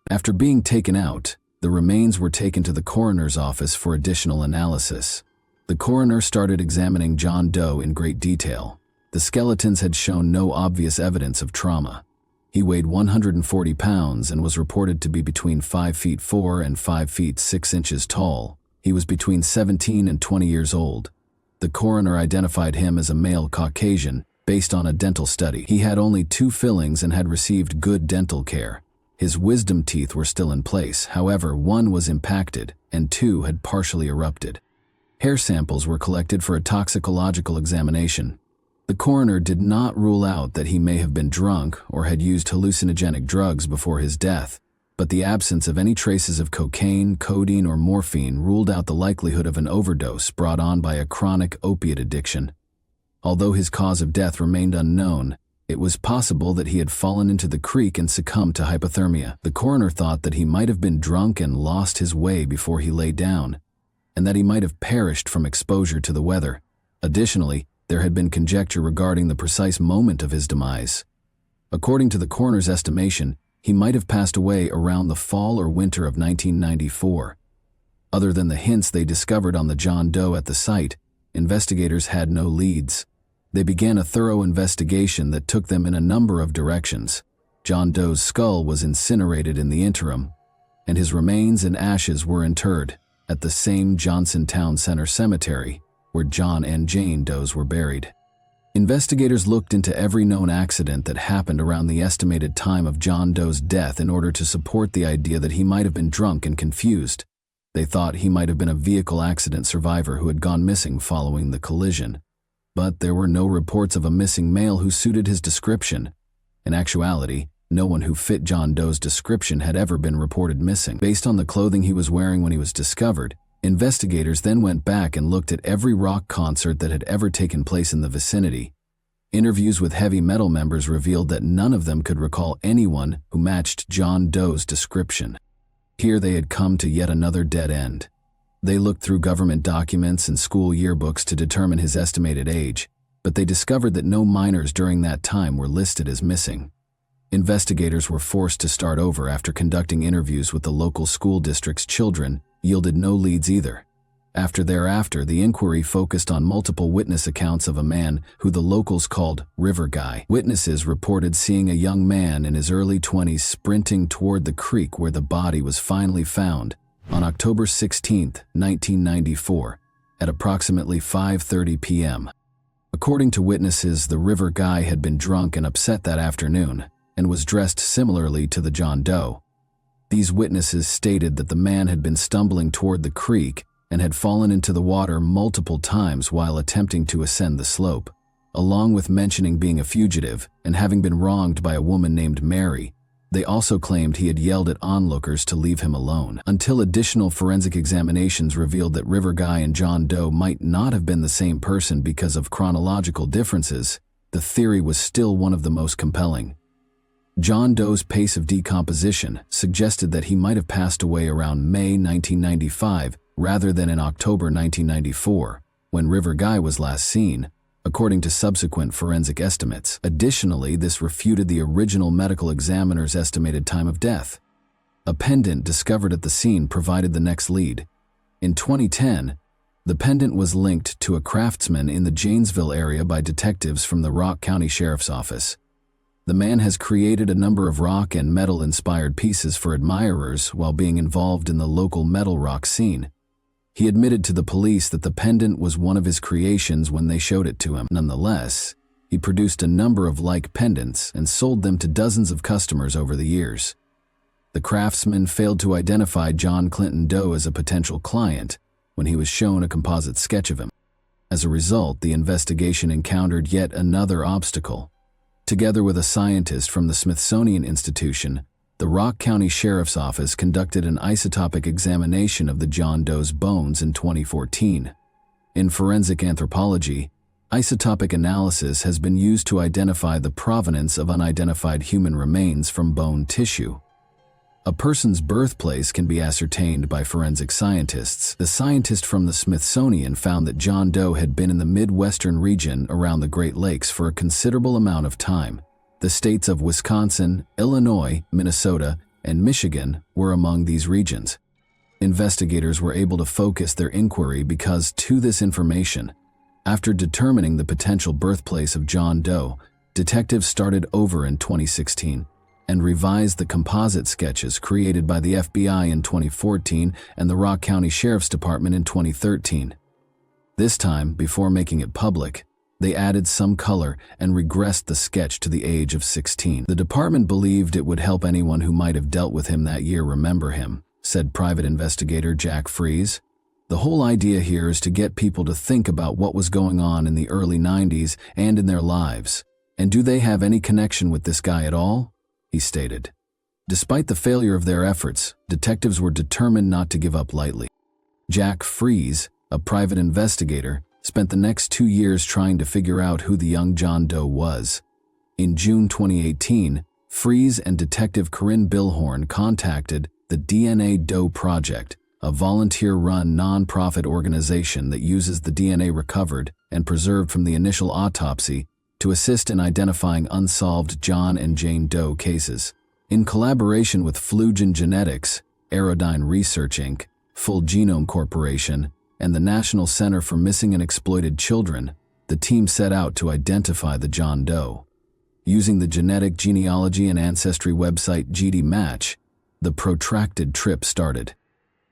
After being taken out, the remains were taken to the coroner's office for additional analysis. The coroner started examining John Doe in great detail. The skeletons had shown no obvious evidence of trauma. He weighed 140 pounds and was reported to be between 5 feet 4 and 5 feet 6 inches tall. He was between 17 and 20 years old. The coroner identified him as a male Caucasian based on a dental study. He had only 2 fillings and had received good dental care. His wisdom teeth were still in place, however, 1 was impacted and 2 had partially erupted. Hair samples were collected for a toxicological examination. The coroner did not rule out that he may have been drunk or had used hallucinogenic drugs before his death, but the absence of any traces of cocaine, codeine, or morphine ruled out the likelihood of an overdose brought on by a chronic opiate addiction. Although his cause of death remained unknown, it was possible that he had fallen into the creek and succumbed to hypothermia. The coroner thought that he might have been drunk and lost his way before he lay down, and that he might have perished from exposure to the weather. Additionally, there had been conjecture regarding the precise moment of his demise. According to the coroner's estimation, he might have passed away around the fall or winter of 1994. Other than the hints they discovered on the John Doe at the site, investigators had no leads. They began a thorough investigation that took them in a number of directions. John Doe's skull was incinerated in the interim, and his remains and ashes were interred at the same Johnson Town Center Cemetery where John and Jane Does were buried. Investigators looked into every known accident that happened around the estimated time of John Doe's death in order to support the idea that he might have been drunk and confused. They thought he might have been a vehicle accident survivor who had gone missing following the collision. But there were no reports of a missing male who suited his description. In actuality, no one who fit John Doe's description had ever been reported missing. Based on the clothing he was wearing when he was discovered, investigators then went back and looked at every rock concert that had ever taken place in the vicinity. Interviews with heavy metal members revealed that none of them could recall anyone who matched John Doe's description. Here they had come to yet another dead end. They looked through government documents and school yearbooks to determine his estimated age, but they discovered that no minors during that time were listed as missing. Investigators were forced to start over after conducting interviews with the local school district's children yielded no leads either. Thereafter, the inquiry focused on multiple witness accounts of a man who the locals called River Guy. Witnesses reported seeing a young man in his early 20s sprinting toward the creek where the body was finally found on October 16, 1994, at approximately 5:30 p.m. According to witnesses, the River Guy had been drunk and upset that afternoon and was dressed similarly to the John Doe. These witnesses stated that the man had been stumbling toward the creek and had fallen into the water multiple times while attempting to ascend the slope. Along with mentioning being a fugitive and having been wronged by a woman named Mary, they also claimed he had yelled at onlookers to leave him alone. Until additional forensic examinations revealed that River Guy and John Doe might not have been the same person because of chronological differences, the theory was still one of the most compelling. John Doe's pace of decomposition suggested that he might have passed away around May 1995 rather than in October 1994, when River Guy was last seen, according to subsequent forensic estimates. Additionally, this refuted the original medical examiner's estimated time of death. A pendant discovered at the scene provided the next lead. In 2010, The pendant was linked to a craftsman in the Janesville area by detectives from the Rock County Sheriff's Office. The man has created a number of rock and metal-inspired pieces for admirers while being involved in the local metal rock scene. He admitted to the police that the pendant was one of his creations when they showed it to him. Nonetheless, he produced a number of like pendants and sold them to dozens of customers over the years. The craftsman failed to identify John Clinton Doe as a potential client when he was shown a composite sketch of him. As a result, the investigation encountered yet another obstacle. Together with a scientist from the Smithsonian Institution, the Rock County Sheriff's Office conducted an isotopic examination of the John Doe's bones in 2014. In forensic anthropology, isotopic analysis has been used to identify the provenance of unidentified human remains from bone tissue. A person's birthplace can be ascertained by forensic scientists. The scientist from the Smithsonian found that John Doe had been in the Midwestern region around the Great Lakes for a considerable amount of time. The states of Wisconsin, Illinois, Minnesota, and Michigan were among these regions. Investigators were able to focus their inquiry because to this information, after determining the potential birthplace of John Doe, detectives started over in 2016 and revised the composite sketches created by the FBI in 2014 and the Rock County Sheriff's Department in 2013. This time, before making it public, they added some color and regressed the sketch to the age of 16. The department believed it would help anyone who might have dealt with him that year remember him, said private investigator Jack Fries. The whole idea here is to get people to think about what was going on in the early 90s and in their lives. And do they have any connection with this guy at all? He stated. Despite the failure of their efforts, detectives were determined not to give up lightly. Jack Fries, a private investigator, spent the next 2 years trying to figure out who the young John Doe was. In June 2018, Fries and Detective Corinne Billhorn contacted the DNA Doe Project, a volunteer-run non-profit organization that uses the DNA recovered and preserved from the initial autopsy to assist in identifying unsolved John and Jane Doe cases. In collaboration with Flugen Genetics, Aerodyne Research Inc., Full Genome Corporation, and the National Center for Missing and Exploited Children, the team set out to identify the John Doe. Using the genetic genealogy and ancestry website GDMatch, the protracted trip started.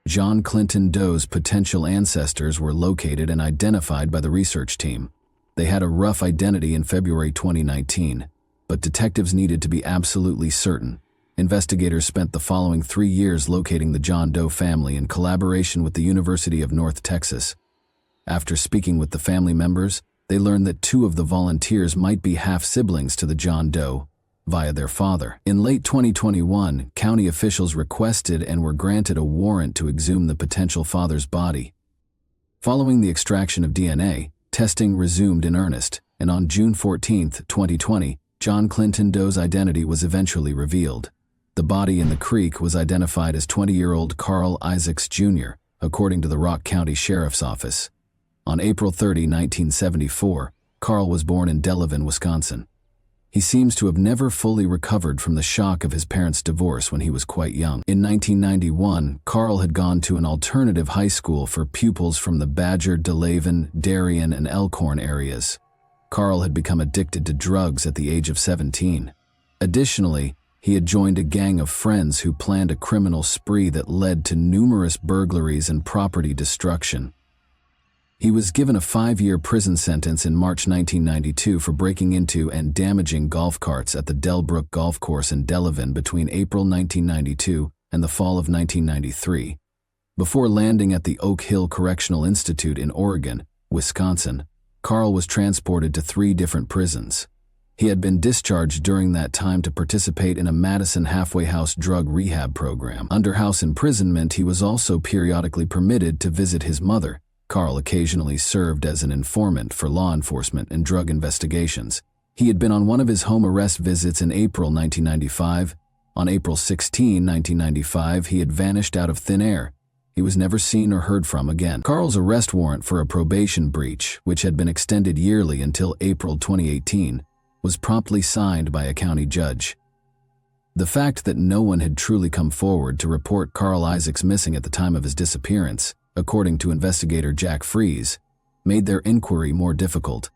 John Clinton Doe's potential ancestors were located and identified by the research team. They had a rough identity in February 2019, but detectives needed to be absolutely certain. Investigators spent the following 3 years locating the John Doe family in collaboration with the University of North Texas. After speaking with the family members, they learned that 2 of the volunteers might be half-siblings to the John Doe via their father. In late 2021, county officials requested and were granted a warrant to exhume the potential father's body. Following the extraction of DNA, testing resumed in earnest, and on June 14, 2020, John Clinton Doe's identity was eventually revealed. The body in the creek was identified as 20-year-old Carl Isaacs Jr., according to the Rock County Sheriff's Office. On April 30, 1974, Carl was born in Delavan, Wisconsin. He seems to have never fully recovered from the shock of his parents' divorce when he was quite young. In 1991, Carl had gone to an alternative high school for pupils from the Badger, Delavan, Darien, and Elkhorn areas. Carl had become addicted to drugs at the age of 17. Additionally, he had joined a gang of friends who planned a criminal spree that led to numerous burglaries and property destruction. He was given a 5-year prison sentence in March 1992 for breaking into and damaging golf carts at the Delbrook Golf Course in Delavan between April 1992 and the fall of 1993. Before landing at the Oak Hill Correctional Institute in Oregon, Wisconsin, Carl was transported to 3 different prisons. He had been discharged during that time to participate in a Madison halfway house drug rehab program. Under house imprisonment, he was also periodically permitted to visit his mother. Carl occasionally served as an informant for law enforcement and drug investigations. He had been on one of his home arrest visits in April 1995. On April 16, 1995, he had vanished out of thin air. He was never seen or heard from again. Carl's arrest warrant for a probation breach, which had been extended yearly until April 2018, was promptly signed by a county judge. The fact that no one had truly come forward to report Carl Isaacs missing at the time of his disappearance according to investigator Jack Fries, made their inquiry more difficult.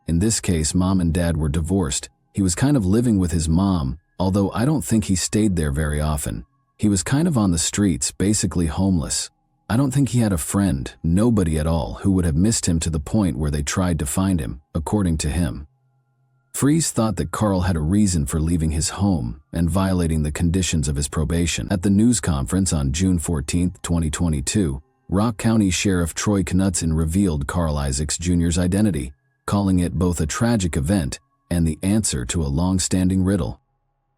In this case, Mom and Dad were divorced. He was kind of living with his mom, although I don't think he stayed there very often. He was kind of on the streets, basically homeless. I don't think he had a friend, nobody at all, who would have missed him to the point where they tried to find him, according to him. Fries thought that Carl had a reason for leaving his home and violating the conditions of his probation. At the news conference on June 14, 2022, Rock County Sheriff Troy Knutson revealed Carl Isaacs Jr.'s identity, calling it both a tragic event and the answer to a long-standing riddle.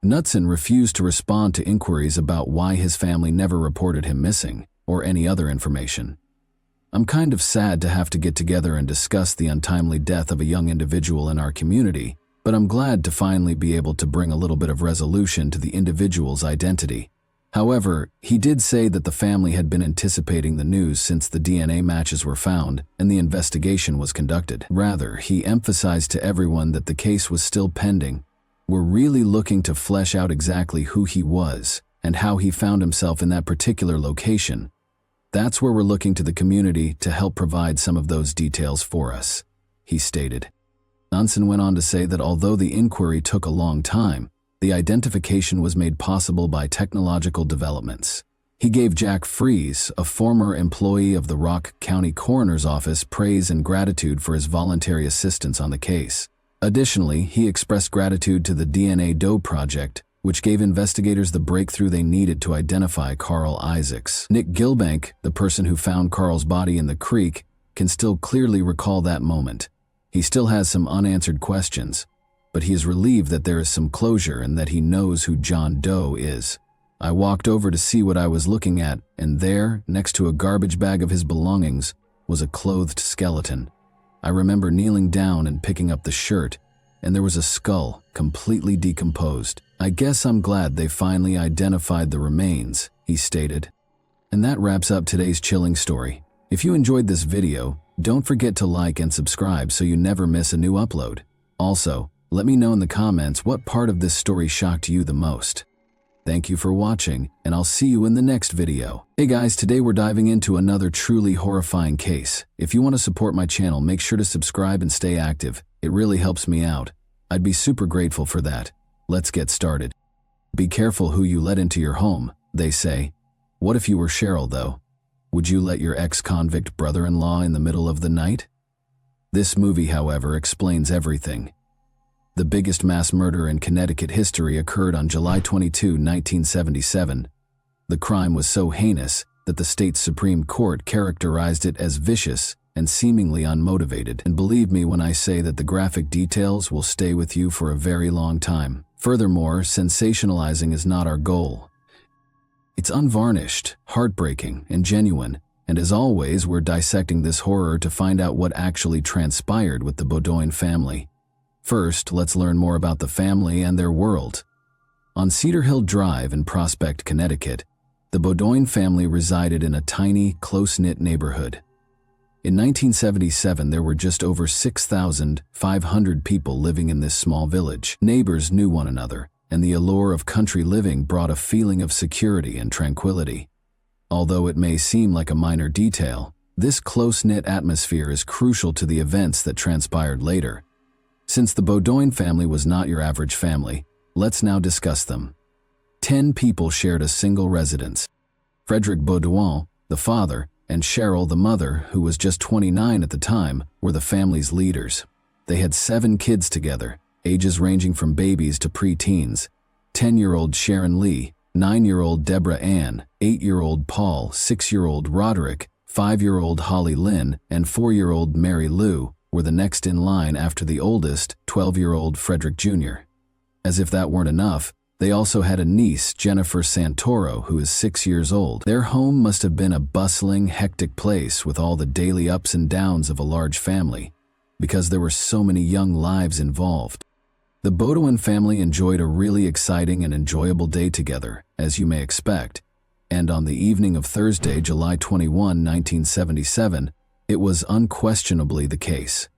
Knutson refused to respond to inquiries about why his family never reported him missing or any other information. I'm kind of sad to have to get together and discuss the untimely death of a young individual in our community, but I'm glad to finally be able to bring a little bit of resolution to the individual's identity. However, he did say that the family had been anticipating the news since the DNA matches were found and the investigation was conducted. Rather, he emphasized to everyone that the case was still pending. We're really looking to flesh out exactly who he was and how he found himself in that particular location. That's where we're looking to the community to help provide some of those details for us, he stated. Knutson went on to say that although the inquiry took a long time, the identification was made possible by technological developments. He gave Jack Fries, a former employee of the Rock County Coroner's Office, praise and gratitude for his voluntary assistance on the case. Additionally, he expressed gratitude to the DNA Doe Project, which gave investigators the breakthrough they needed to identify Carl Isaacs. Nick Gilbank, the person who found Carl's body in the creek, can still clearly recall that moment. He still has some unanswered questions, but he is relieved that there is some closure and that he knows who John Doe is. I walked over to see what I was looking at, and there, next to a garbage bag of his belongings, was a clothed skeleton. I remember kneeling down and picking up the shirt, and there was a skull, completely decomposed. I guess I'm glad they finally identified the remains, he stated. And that wraps up today's chilling story. If you enjoyed this video, don't forget to like and subscribe so you never miss a new upload. Also, let me know in the comments what part of this story shocked you the most. Thank you for watching, and I'll see you in the next video. Hey guys, today we're diving into another truly horrifying case. If you want to support my channel, make sure to subscribe and stay active. It really helps me out. I'd be super grateful for that. Let's get started. Be careful who you let into your home, they say. What if you were Cheryl, though? Would you let your ex-convict brother-in-law in the middle of the night? This movie, however, explains everything. The biggest mass murder in Connecticut history occurred on July 22, 1977. The crime was so heinous that the state's Supreme Court characterized it as vicious and seemingly unmotivated. And believe me when I say that the graphic details will stay with you for a very long time. Furthermore, sensationalizing is not our goal. It's unvarnished, heartbreaking, and genuine, and as always, we're dissecting this horror to find out what actually transpired with the Beaudoin family. First, let's learn more about the family and their world. On Cedar Hill Drive in Prospect, Connecticut, the Beaudoin family resided in a tiny, close-knit neighborhood. In 1977, there were just over 6,500 people living in this small village. Neighbors knew one another, and the allure of country living brought a feeling of security and tranquility. Although it may seem like a minor detail, this close-knit atmosphere is crucial to the events that transpired later. Since the Beaudoin family was not your average family, let's now discuss them. 10 people shared a single residence. Frederick Beaudoin, the father, and Cheryl, the mother, who was just 29 at the time, were the family's leaders. They had 7 kids together, ages ranging from babies to pre-teens. 10-year-old Sharon Lee, 9-year-old Deborah Ann, 8-year-old Paul, 6-year-old Roderick, 5-year-old Holly Lynn, and 4-year-old Mary Lou were the next in line after the oldest, 12-year-old Frederick Jr. As if that weren't enough, they also had a niece, Jennifer Santoro, who is 6 years old. Their home must have been a bustling, hectic place with all the daily ups and downs of a large family, because there were so many young lives involved. The Beaudoin family enjoyed a really exciting and enjoyable day together, as you may expect, and on the evening of Thursday, July 21, 1977, it was unquestionably the case.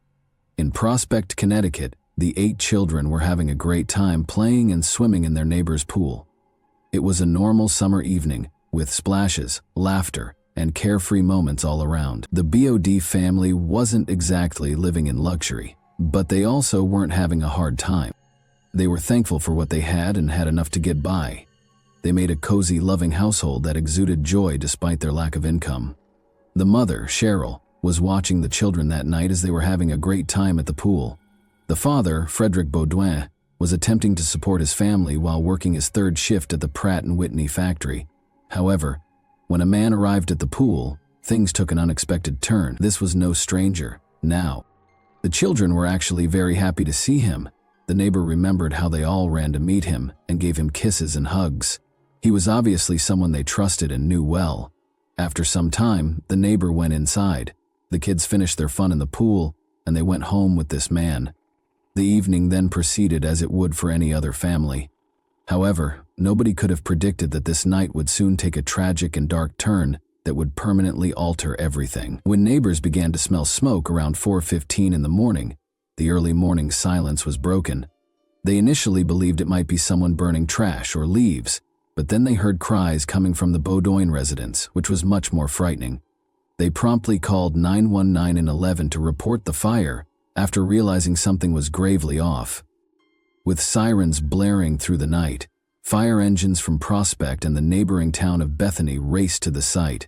In Prospect, Connecticut, the 8 children were having a great time playing and swimming in their neighbor's pool. It was a normal summer evening, with splashes, laughter, and carefree moments all around. The BOD family wasn't exactly living in luxury, but they also weren't having a hard time. They were thankful for what they had and had enough to get by. They made a cozy, loving household that exuded joy despite their lack of income. The mother, Cheryl, was watching the children that night as they were having a great time at the pool. The father, Frederick Baudouin, was attempting to support his family while working his third shift at the Pratt & Whitney factory. However, when a man arrived at the pool, things took an unexpected turn. This was no stranger. Now, the children were actually very happy to see him. The neighbor remembered how they all ran to meet him and gave him kisses and hugs. He was obviously someone they trusted and knew well. After some time, the neighbor went inside. The kids finished their fun in the pool, and they went home with this man. The evening then proceeded as it would for any other family. However, nobody could have predicted that this night would soon take a tragic and dark turn that would permanently alter everything. When neighbors began to smell smoke around 4:15 in the morning, the early morning silence was broken. They initially believed it might be someone burning trash or leaves, but then they heard cries coming from the Baudouin residence, which was much more frightening. They promptly called 911 and 11 to report the fire after realizing something was gravely off. With sirens blaring through the night, fire engines from Prospect and the neighboring town of Bethany raced to the site.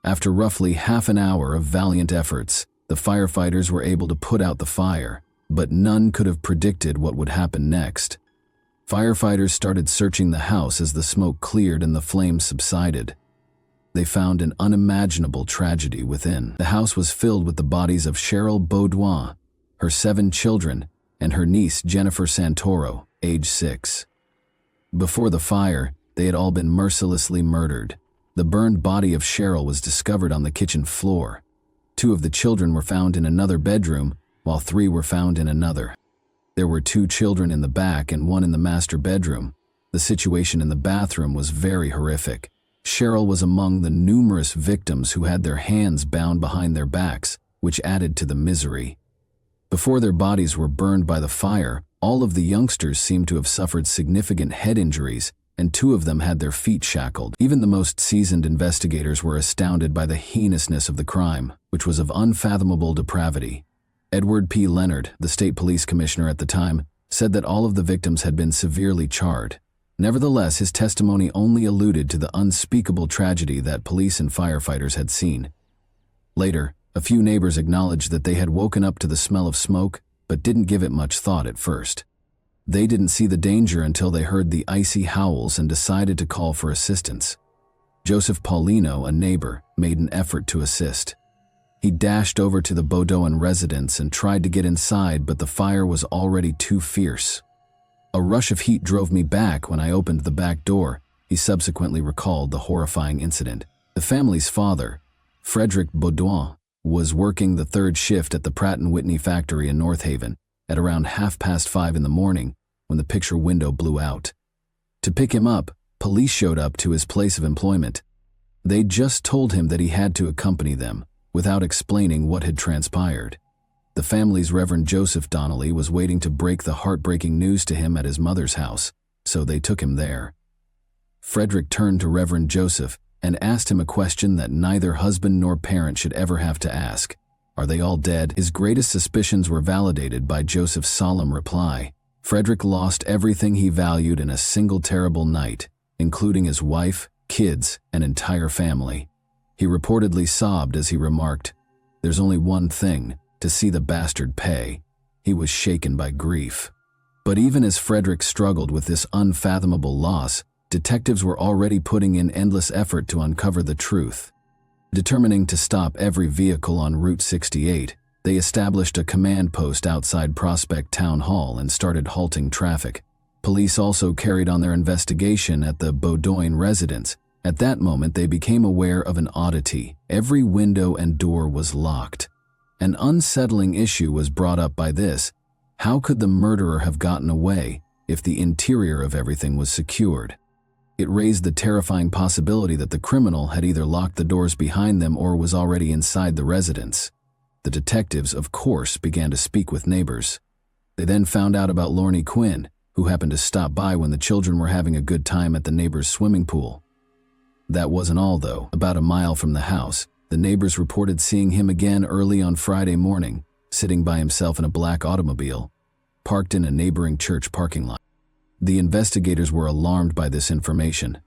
After roughly half an hour of valiant efforts, the firefighters were able to put out the fire, but none could have predicted what would happen next. Firefighters started searching the house as the smoke cleared and the flames subsided. They found an unimaginable tragedy within. The house was filled with the bodies of Cheryl Baudouin, her 7 children, and her niece Jennifer Santoro, age 6. Before the fire, they had all been mercilessly murdered. The burned body of Cheryl was discovered on the kitchen floor. 2 of the children were found in another bedroom, while 3 were found in another. There were 2 children in the back and 1 in the master bedroom. The situation in the bathroom was very horrific. Cheryl was among the numerous victims who had their hands bound behind their backs, which added to the misery. Before their bodies were burned by the fire, all of the youngsters seemed to have suffered significant head injuries, and 2 of them had their feet shackled. Even the most seasoned investigators were astounded by the heinousness of the crime, which was of unfathomable depravity. Edward P. Leonard, the state police commissioner at the time, said that all of the victims had been severely charred. Nevertheless, his testimony only alluded to the unspeakable tragedy that police and firefighters had seen. Later, a few neighbors acknowledged that they had woken up to the smell of smoke, but didn't give it much thought at first. They didn't see the danger until they heard the icy howls and decided to call for assistance. Joseph Paulino, a neighbor, made an effort to assist. He dashed over to the Baudouin residence and tried to get inside, but the fire was already too fierce. A rush of heat drove me back when I opened the back door. He subsequently recalled the horrifying incident. The family's father, Frederick Baudouin, was working the 3rd shift at the Pratt & Whitney factory in North Haven at around 5:30 in the morning when the picture window blew out. To pick him up, police showed up to his place of employment. They just told him that he had to accompany them, without explaining what had transpired. The family's Reverend Joseph Donnelly was waiting to break the heartbreaking news to him at his mother's house, so they took him there. Frederick turned to Reverend Joseph and asked him a question that neither husband nor parent should ever have to ask. Are they all dead? His greatest suspicions were validated by Joseph's solemn reply. Frederick lost everything he valued in a single terrible night, including his wife, kids, and entire family. He reportedly sobbed as he remarked, "There's only one thing, to see the bastard pay." He was shaken by grief. But even as Frederick struggled with this unfathomable loss, detectives were already putting in endless effort to uncover the truth. Determining to stop every vehicle on Route 68, they established a command post outside Prospect Town Hall and started halting traffic. Police also carried on their investigation at the Baudouin residence. At that moment, they became aware of an oddity. Every window and door was locked. An unsettling issue was brought up by this. How could the murderer have gotten away if the interior of everything was secured? It raised the terrifying possibility that the criminal had either locked the doors behind them or was already inside the residence. The detectives, of course, began to speak with neighbors. They then found out about Lorne Quinn, who happened to stop by when the children were having a good time at the neighbor's swimming pool. That wasn't all, though. About a mile from the house, the neighbors reported seeing him again early on Friday morning, sitting by himself in a black automobile, parked in a neighboring church parking lot. The investigators were alarmed by this information.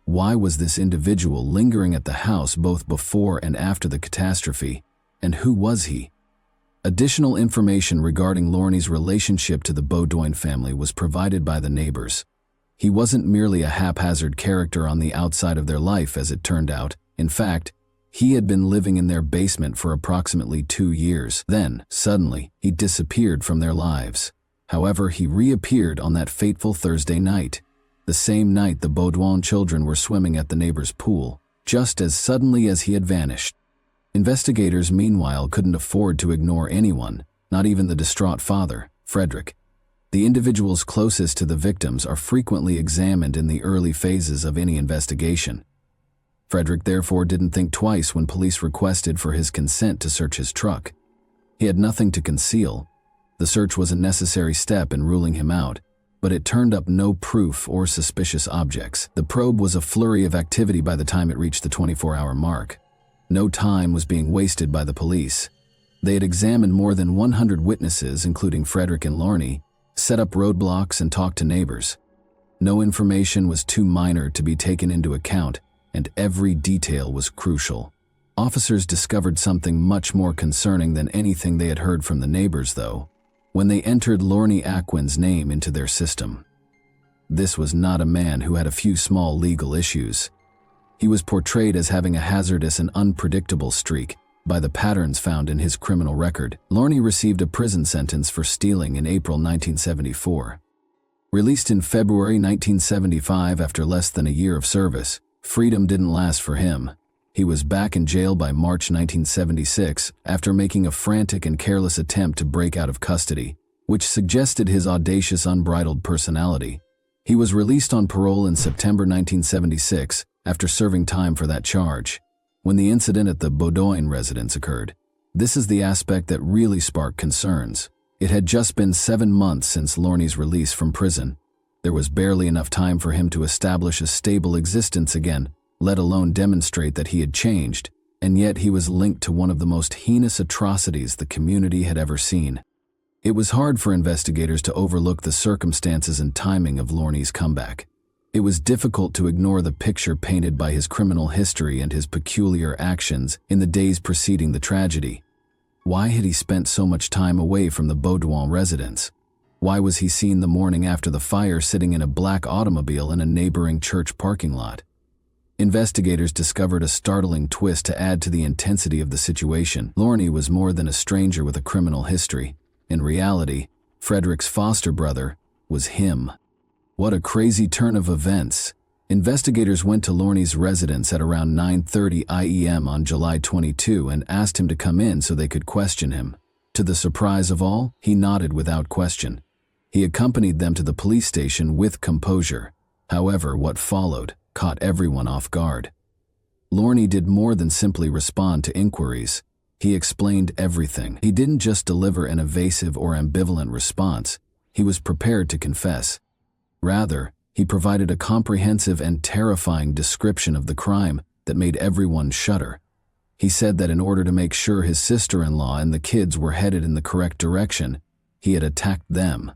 Why was this individual lingering at the house both before and after the catastrophe, and who was he? Additional information regarding Lorne's relationship to the Beaudoin family was provided by the neighbors. He wasn't merely a haphazard character on the outside of their life, as it turned out. In fact, he had been living in their basement for approximately 2 years. Then, suddenly, he disappeared from their lives. However, he reappeared on that fateful Thursday night, the same night the Beaudoin children were swimming at the neighbor's pool, just as suddenly as he had vanished. Investigators, meanwhile, couldn't afford to ignore anyone, not even the distraught father, Frederick. The individuals closest to the victims are frequently examined in the early phases of any investigation. Frederick therefore didn't think twice when police requested for his consent to search his truck. He had nothing to conceal. The search was a necessary step in ruling him out, but it turned up no proof or suspicious objects. The probe was a flurry of activity by the time it reached the 24-hour mark. No time was being wasted by the police. They had examined more than 100 witnesses, including Frederick and Lorne, set up roadblocks and talked to neighbors. No information was too minor to be taken into account, and every detail was crucial. Officers discovered something much more concerning than anything they had heard from the neighbors, though, when they entered Lorne Aquin's name into their system. This was not a man who had a few small legal issues. He was portrayed as having a hazardous and unpredictable streak by the patterns found in his criminal record. Lorne received a prison sentence for stealing in April 1974. Released in February 1975 after less than a year of service, freedom didn't last for him. He was back in jail by March 1976 after making a frantic and careless attempt to break out of custody, which suggested his audacious, unbridled personality. He was released on parole in September 1976 after serving time for that charge. When the incident at the Beaudoin residence occurred, this is the aspect that really sparked concerns. It had just been 7 months since Lorne's release from prison. There was barely enough time for him to establish a stable existence again, let alone demonstrate that he had changed, and yet he was linked to one of the most heinous atrocities the community had ever seen. It was hard for investigators to overlook the circumstances and timing of Lorne's comeback. It was difficult to ignore the picture painted by his criminal history and his peculiar actions in the days preceding the tragedy. Why had he spent so much time away from the Beaudoin residence? Why was he seen the morning after the fire sitting in a black automobile in a neighboring church parking lot? Investigators discovered a startling twist to add to the intensity of the situation. Lorne was more than a stranger with a criminal history. In reality, Frederick's foster brother was him. What a crazy turn of events. Investigators went to Lorne's residence at around 9:30 a.m. on July 22 and asked him to come in so they could question him. To the surprise of all, he nodded without question. He accompanied them to the police station with composure. However, what followed caught everyone off guard. Lorne did more than simply respond to inquiries. He explained everything. He didn't just deliver an evasive or ambivalent response. He was prepared to confess. Rather, he provided a comprehensive and terrifying description of the crime that made everyone shudder. He said that in order to make sure his sister-in-law and the kids were headed in the correct direction, he had attacked them.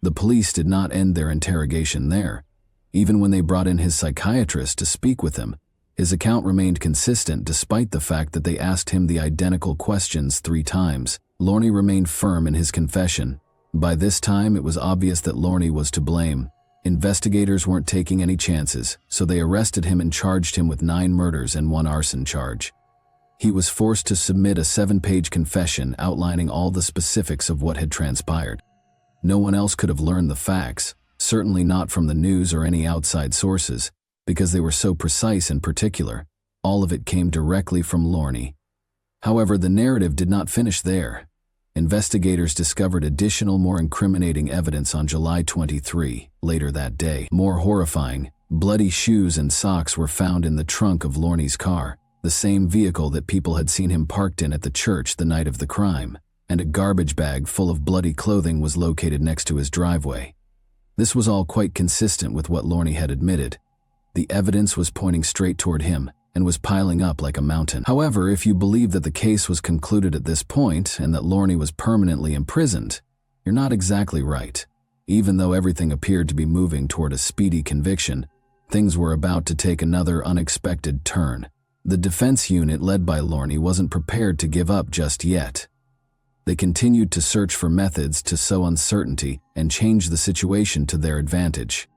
The police did not end their interrogation there. Even when they brought in his psychiatrist to speak with him, his account remained consistent despite the fact that they asked him the identical questions 3 times. Lorne remained firm in his confession. By this time, it was obvious that Lorne was to blame. Investigators weren't taking any chances, so they arrested him and charged him with 9 murders and 1 arson charge. He was forced to submit a 7-page confession outlining all the specifics of what had transpired. No one else could have learned the facts, certainly not from the news or any outside sources, because they were so precise and particular. All of it came directly from Lorne. However, the narrative did not finish there. Investigators discovered additional, more incriminating evidence on July 23, later that day. More horrifying, bloody shoes and socks were found in the trunk of Lorne's car, the same vehicle that people had seen him parked in at the church the night of the crime, and a garbage bag full of bloody clothing was located next to his driveway. This was all quite consistent with what Lorne had admitted. The evidence was pointing straight toward him and was piling up like a mountain. However, if you believe that the case was concluded at this point and that Lorne was permanently imprisoned, you're not exactly right. Even though everything appeared to be moving toward a speedy conviction, things were about to take another unexpected turn. The defense unit led by Lorne wasn't prepared to give up just yet. They continued to search for methods to sow uncertainty and change the situation to their advantage.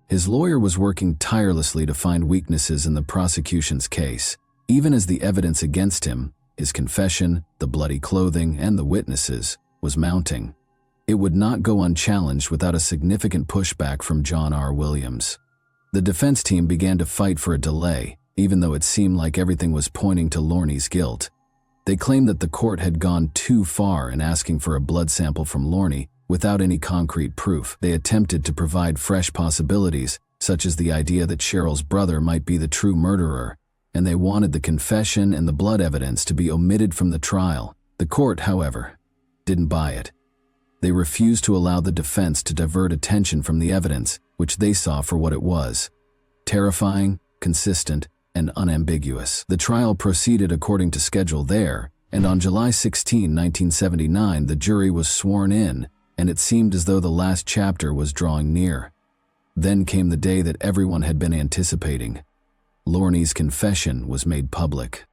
His lawyer was working tirelessly to find weaknesses in the prosecution's case. Even as the evidence against him, his confession, the bloody clothing, and the witnesses, was mounting. It would not go unchallenged without a significant pushback from John R. Williams. The defense team began to fight for a delay, even though it seemed like everything was pointing to Lorne's guilt. They claimed that the court had gone too far in asking for a blood sample from Lorne without any concrete proof. They attempted to provide fresh possibilities, such as the idea that Cheryl's brother might be the true murderer, and they wanted the confession and the blood evidence to be omitted from the trial. The court, however, didn't buy it. They refused to allow the defense to divert attention from the evidence, which they saw for what it was: terrifying, consistent, and unambiguous. The trial proceeded according to schedule there, and on July 16, 1979, the jury was sworn in, and it seemed as though the last chapter was drawing near. Then came the day that everyone had been anticipating. Lorne's confession was made public.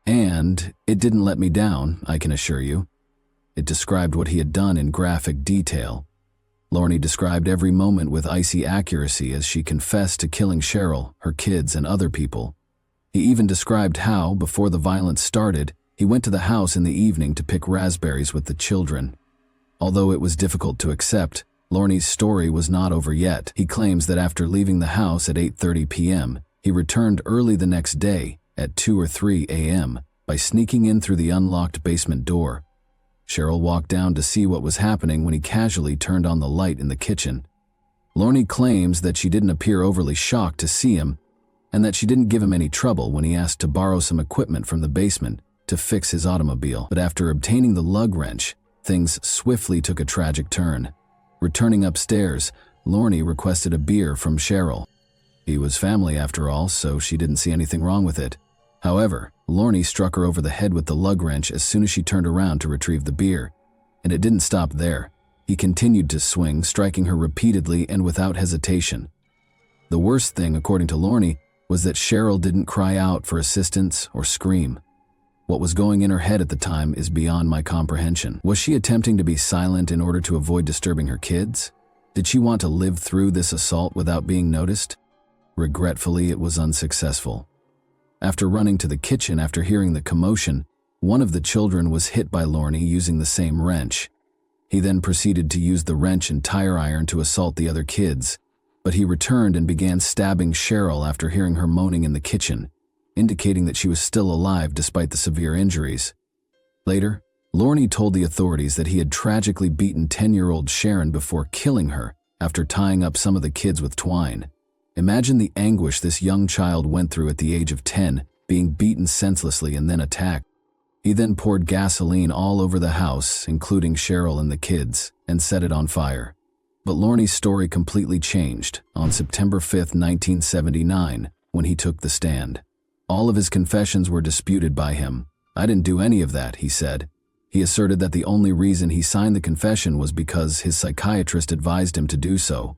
And it didn't let me down, I can assure you. It described what he had done in graphic detail. Lorne described every moment with icy accuracy as she confessed to killing Cheryl, her kids, and other people. He even described how, before the violence started, he went to the house in the evening to pick raspberries with the children. Although it was difficult to accept, Lorne's story was not over yet. He claims that after leaving the house at 8:30 p.m., he returned early the next day at 2 or 3 a.m. by sneaking in through the unlocked basement door. Cheryl walked down to see what was happening when he casually turned on the light in the kitchen. Lorne claims that she didn't appear overly shocked to see him, and that she didn't give him any trouble when he asked to borrow some equipment from the basement to fix his automobile. But after obtaining the lug wrench, things swiftly took a tragic turn. Returning upstairs, Lorne requested a beer from Cheryl. He was family after all, so she didn't see anything wrong with it. However, Lorne struck her over the head with the lug wrench as soon as she turned around to retrieve the beer. And it didn't stop there. He continued to swing, striking her repeatedly and without hesitation. The worst thing, according to Lorne, was that Cheryl didn't cry out for assistance or scream. What was going in her head at the time is beyond my comprehension. Was she attempting to be silent in order to avoid disturbing her kids? Did she want to live through this assault without being noticed? Regretfully, it was unsuccessful. After running to the kitchen after hearing the commotion, one of the children was hit by Lorne using the same wrench. He then proceeded to use the wrench and tire iron to assault the other kids, but he returned and began stabbing Cheryl after hearing her moaning in the kitchen, indicating that she was still alive despite the severe injuries. Later, Lorne told the authorities that he had tragically beaten 10-year-old Sharon before killing her after tying up some of the kids with twine. Imagine the anguish this young child went through at the age of 10, being beaten senselessly and then attacked. He then poured gasoline all over the house, including Cheryl and the kids, and set it on fire. But Lorne's story completely changed on September 5, 1979, when he took the stand. All of his confessions were disputed by him. "I didn't do any of that," he said. He asserted that the only reason he signed the confession was because his psychiatrist advised him to do so.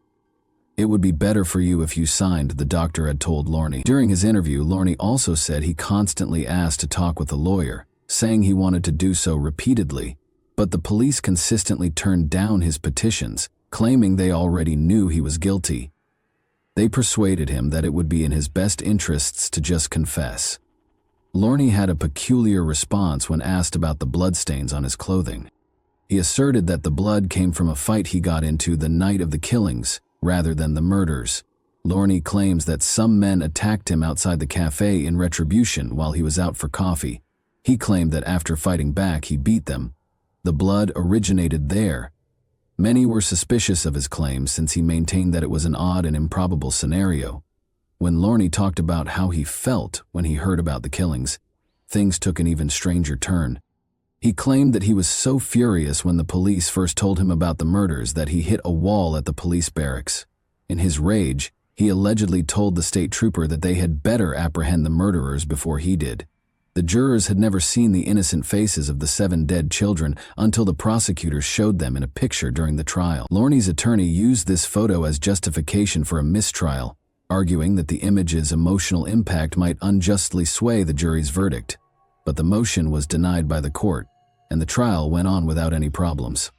"It would be better for you if you signed," the doctor had told Lorne. During his interview, Lorne also said he constantly asked to talk with a lawyer, saying he wanted to do so repeatedly, but the police consistently turned down his petitions, claiming they already knew he was guilty. They persuaded him that it would be in his best interests to just confess. Lorne had a peculiar response when asked about the bloodstains on his clothing. He asserted that the blood came from a fight he got into the night of the killings, rather than the murders. Lorne claims that some men attacked him outside the cafe in retribution while he was out for coffee. He claimed that after fighting back, he beat them. The blood originated there. Many were suspicious of his claims since he maintained that it was an odd and improbable scenario. When Lorne talked about how he felt when he heard about the killings, things took an even stranger turn. He claimed that he was so furious when the police first told him about the murders that he hit a wall at the police barracks. In his rage, He allegedly told the state trooper that they had better apprehend the murderers before he did. The jurors had never seen the innocent faces of the 7 dead children until the prosecutors showed them in a picture during the trial. Lorney's attorney used this photo as justification for a mistrial, arguing that the image's emotional impact might unjustly sway the jury's verdict. But the motion was denied by the court, and the trial went on without any problems.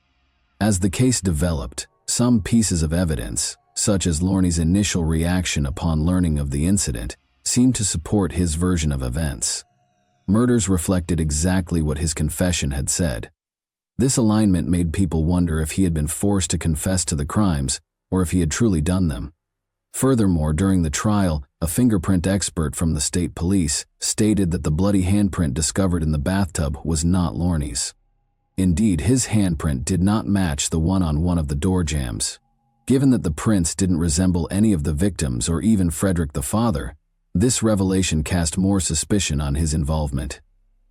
As the case developed, some pieces of evidence, such as Lorney's initial reaction upon learning of the incident, seemed to support his version of events. Murders reflected exactly what his confession had said. This alignment made people wonder if he had been forced to confess to the crimes or if he had truly done them. Furthermore, during the trial, a fingerprint expert from the state police stated that the bloody handprint discovered in the bathtub was not Lorney's. Indeed, his handprint did not match the one on one of the door jambs. Given that the prints didn't resemble any of the victims or even Frederick the father, this revelation cast more suspicion on his involvement.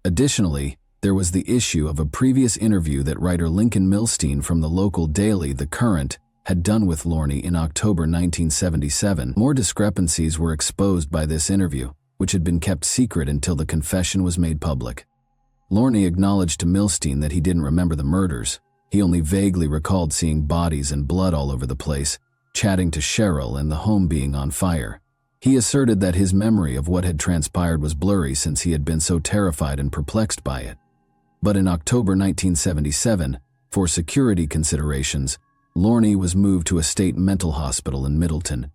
Additionally, there was the issue of a previous interview that writer Lincoln Milstein from the local daily The Current had done with Lorney in October 1977. More discrepancies were exposed by this interview, which had been kept secret until the confession was made public. Lorney acknowledged to Milstein that he didn't remember the murders. He only vaguely recalled seeing bodies and blood all over the place, chatting to Cheryl, and the home being on fire. He asserted that his memory of what had transpired was blurry since he had been so terrified and perplexed by it. But in October 1977, for security considerations, Lorney was moved to a state mental hospital in Middleton,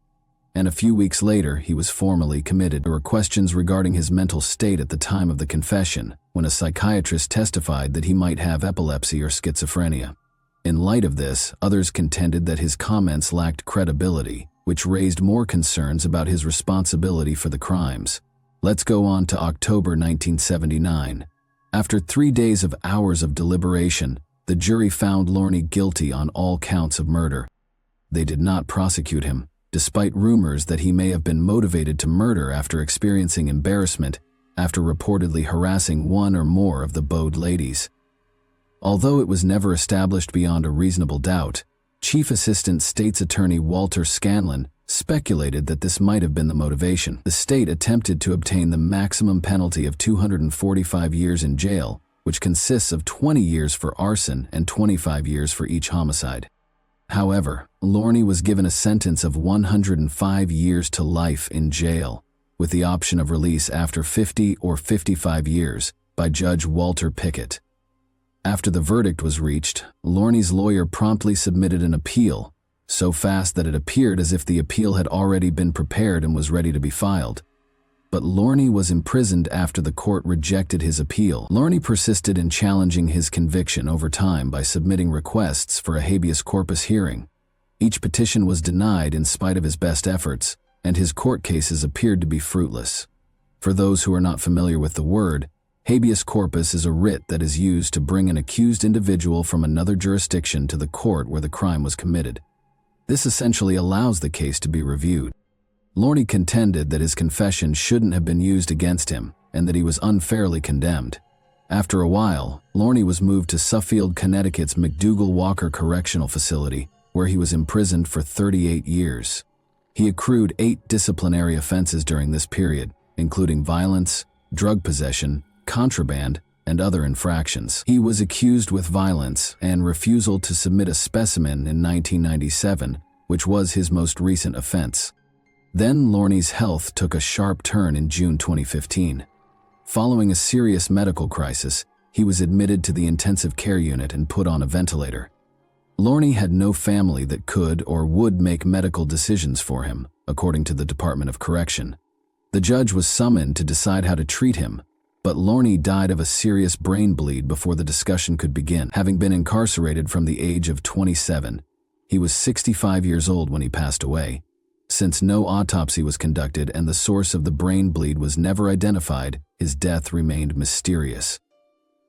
and a few weeks later he was formally committed. There were questions regarding his mental state at the time of the confession, when a psychiatrist testified that he might have epilepsy or schizophrenia. In light of this, others contended that his comments lacked credibility, which raised more concerns about his responsibility for the crimes. Let's go on to October 1979. After 3 days of hours of deliberation, the jury found Lorney guilty on all counts of murder. They did not prosecute him, despite rumors that he may have been motivated to murder after experiencing embarrassment after reportedly harassing one or more of the Bode ladies. Although it was never established beyond a reasonable doubt, Chief Assistant State's Attorney Walter Scanlon speculated that this might have been the motivation. The state attempted to obtain the maximum penalty of 245 years in jail, which consists of 20 years for arson and 25 years for each homicide. However, Lorney was given a sentence of 105 years to life in jail, with the option of release after 50 or 55 years by Judge Walter Pickett. After the verdict was reached, Lorney's lawyer promptly submitted an appeal, so fast that it appeared as if the appeal had already been prepared and was ready to be filed. But Lorney was imprisoned after the court rejected his appeal. Lorney persisted in challenging his conviction over time by submitting requests for a habeas corpus hearing. Each petition was denied in spite of his best efforts, and his court cases appeared to be fruitless. For those who are not familiar with the word, habeas corpus is a writ that is used to bring an accused individual from another jurisdiction to the court where the crime was committed. This essentially allows the case to be reviewed. Lorney contended that his confession shouldn't have been used against him and that he was unfairly condemned. After a while, Lorney was moved to Suffield, Connecticut's McDougall Walker Correctional Facility, where he was imprisoned for 38 years. He accrued 8 disciplinary offenses during this period, including violence, drug possession, contraband, and other infractions. He was accused with violence and refusal to submit a specimen in 1997, which was his most recent offense. Then Lorney's health took a sharp turn in June 2015. Following a serious medical crisis, he was admitted to the intensive care unit and put on a ventilator. Lorney had no family that could or would make medical decisions for him, according to the Department of Correction. The judge was summoned to decide how to treat him, but Lorney died of a serious brain bleed before the discussion could begin. Having been incarcerated from the age of 27, he was 65 years old when he passed away. Since no autopsy was conducted and the source of the brain bleed was never identified, his death remained mysterious.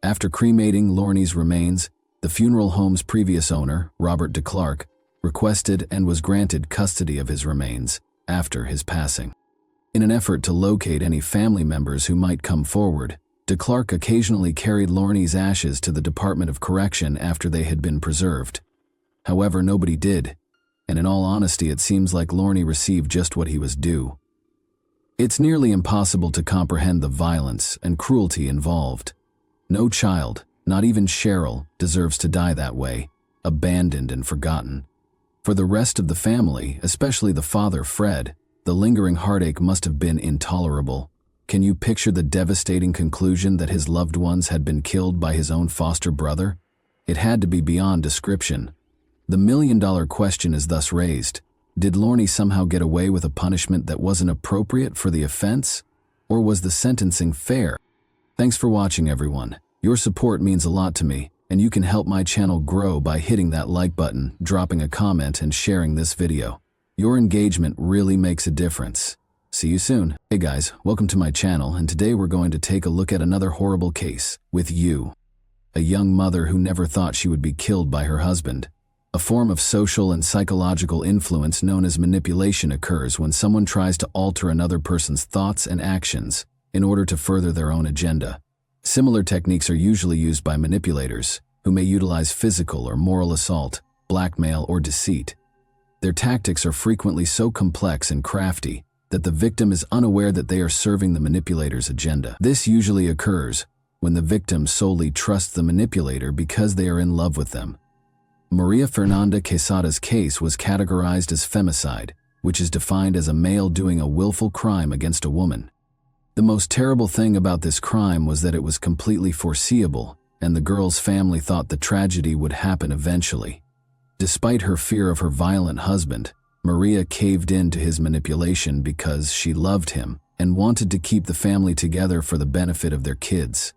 After cremating Lorney's remains, the funeral home's previous owner, Robert DeClark, requested and was granted custody of his remains after his passing. In an effort to locate any family members who might come forward, DeClark occasionally carried Lorney's ashes to the Department of Correction after they had been preserved. However, nobody did. and in all honesty, it seems like Lorne received just what he was due. It's nearly impossible to comprehend the violence and cruelty involved. No child, not even Cheryl, deserves to die that way, abandoned and forgotten. For the rest of the family, especially the father, Fred, the lingering heartache must have been intolerable. Can you picture the devastating conclusion that his loved ones had been killed by his own foster brother? It had to be beyond description. The million-dollar question is thus raised. Did Lorne somehow get away with a punishment that wasn't appropriate for the offense? Or was the sentencing fair? Thanks for watching, everyone. Your support means a lot to me, and you can help my channel grow by hitting that like button, dropping a comment, and sharing this video. Your engagement really makes a difference. See you soon. Hey guys, welcome to my channel, and today we're going to take a look at another horrible case with you. A young mother who never thought she would be killed by her husband. A form of social and psychological influence known as manipulation occurs when someone tries to alter another person's thoughts and actions in order to further their own agenda. Similar techniques are usually used by manipulators, who may utilize physical or moral assault, blackmail, or deceit. Their tactics are frequently so complex and crafty that the victim is unaware that they are serving the manipulator's agenda. This usually occurs when the victim solely trusts the manipulator because they are in love with them. Maria Fernanda Quesada's case was categorized as femicide, which is defined as a male doing a willful crime against a woman. The most terrible thing about this crime was that it was completely foreseeable, and the girl's family thought the tragedy would happen eventually. Despite her fear of her violent husband, Maria caved in to his manipulation because she loved him and wanted to keep the family together for the benefit of their kids.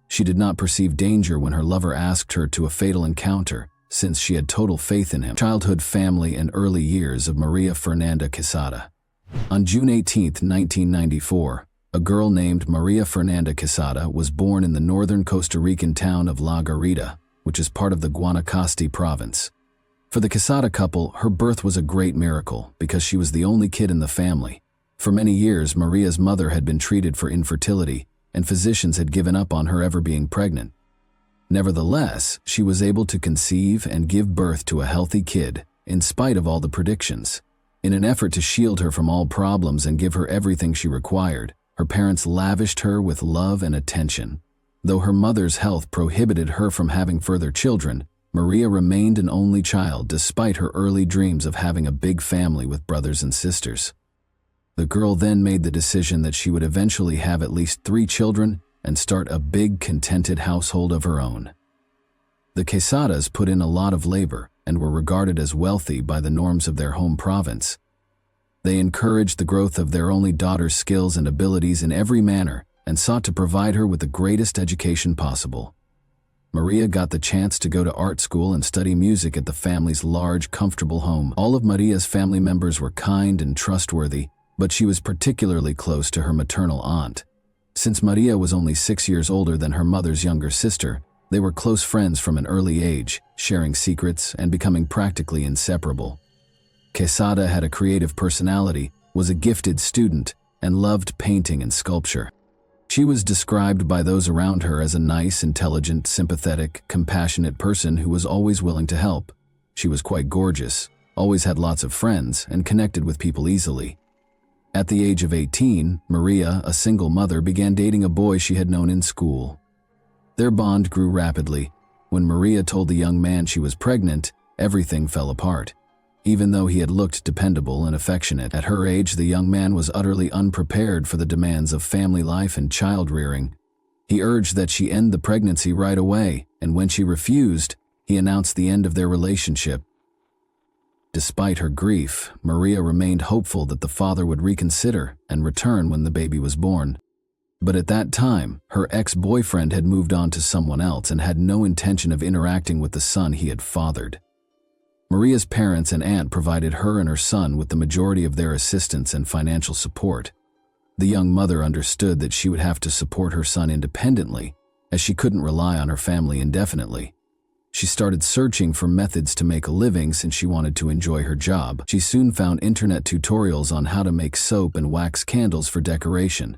She did not perceive danger when her lover asked her to a fatal encounter, since she had total faith in him. Childhood, family, and early years of Maria Fernanda Quesada. On June 18, 1994, a girl named Maria Fernanda Quesada was born in the northern Costa Rican town of La Garita, which is part of the Guanacaste province. For the Quesada couple, her birth was a great miracle because she was the only kid in the family. For many years, Maria's mother had been treated for infertility, and physicians had given up on her ever being pregnant. Nevertheless, she was able to conceive and give birth to a healthy kid, in spite of all the predictions. In an effort to shield her from all problems and give her everything she required, her parents lavished her with love and attention. Though her mother's health prohibited her from having further children, Maria remained an only child despite her early dreams of having a big family with brothers and sisters. The girl then made the decision that she would eventually have at least 3 children and start a big, contented household of her own. The Quesadas put in a lot of labor and were regarded as wealthy by the norms of their home province. They encouraged the growth of their only daughter's skills and abilities in every manner and sought to provide her with the greatest education possible. Maria got the chance to go to art school and study music at the family's large, comfortable home. All of Maria's family members were kind and trustworthy, but she was particularly close to her maternal aunt. Since Maria was only 6 years older than her mother's younger sister, they were close friends from an early age, sharing secrets and becoming practically inseparable. Quesada had a creative personality, was a gifted student, and loved painting and sculpture. She was described by those around her as a nice, intelligent, sympathetic, compassionate person who was always willing to help. She was quite gorgeous, always had lots of friends, and connected with people easily. At the age of 18, Maria, a single mother, began dating a boy she had known in school. Their bond grew rapidly. When Maria told the young man she was pregnant, everything fell apart. Even though he had looked dependable and affectionate, at her age the young man was utterly unprepared for the demands of family life and child rearing. He urged that she end the pregnancy right away, and when she refused, he announced the end of their relationship. Despite her grief, Maria remained hopeful that the father would reconsider and return when the baby was born. But at that time, her ex-boyfriend had moved on to someone else and had no intention of interacting with the son he had fathered. Maria's parents and aunt provided her and her son with the majority of their assistance and financial support. The young mother understood that she would have to support her son independently, as she couldn't rely on her family indefinitely. She started searching for methods to make a living since she wanted to enjoy her job. She soon found internet tutorials on how to make soap and wax candles for decoration.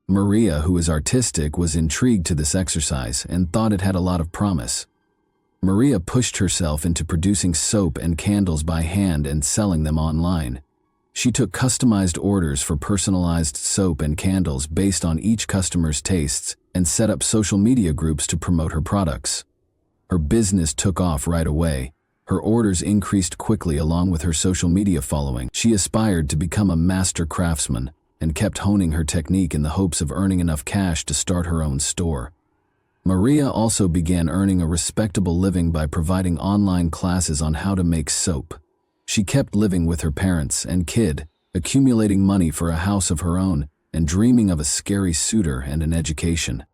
Maria, who is artistic, was intrigued to this exercise and thought it had a lot of promise. Maria pushed herself into producing soap and candles by hand and selling them online. She took customized orders for personalized soap and candles based on each customer's tastes and set up social media groups to promote her products. Her business took off right away. Her orders increased quickly along with her social media following. She aspired to become a master craftsman and kept honing her technique in the hopes of earning enough cash to start her own store. Maria also began earning a respectable living by providing online classes on how to make soap. She kept living with her parents and kid, accumulating money for a house of her own and dreaming of a scary suitor and an education.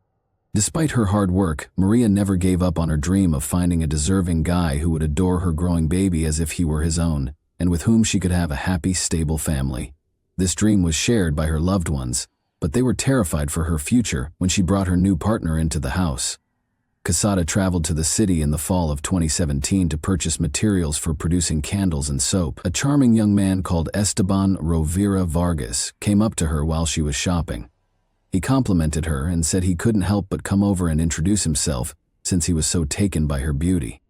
Despite her hard work, Maria never gave up on her dream of finding a deserving guy who would adore her growing baby as if he were his own, and with whom she could have a happy, stable family. This dream was shared by her loved ones, but they were terrified for her future when she brought her new partner into the house. Quesada traveled to the city in the fall of 2017 to purchase materials for producing candles and soap. A charming young man called Esteban Rovira Vargas came up to her while she was shopping. He complimented her and said he couldn't help but come over and introduce himself since he was so taken by her beauty.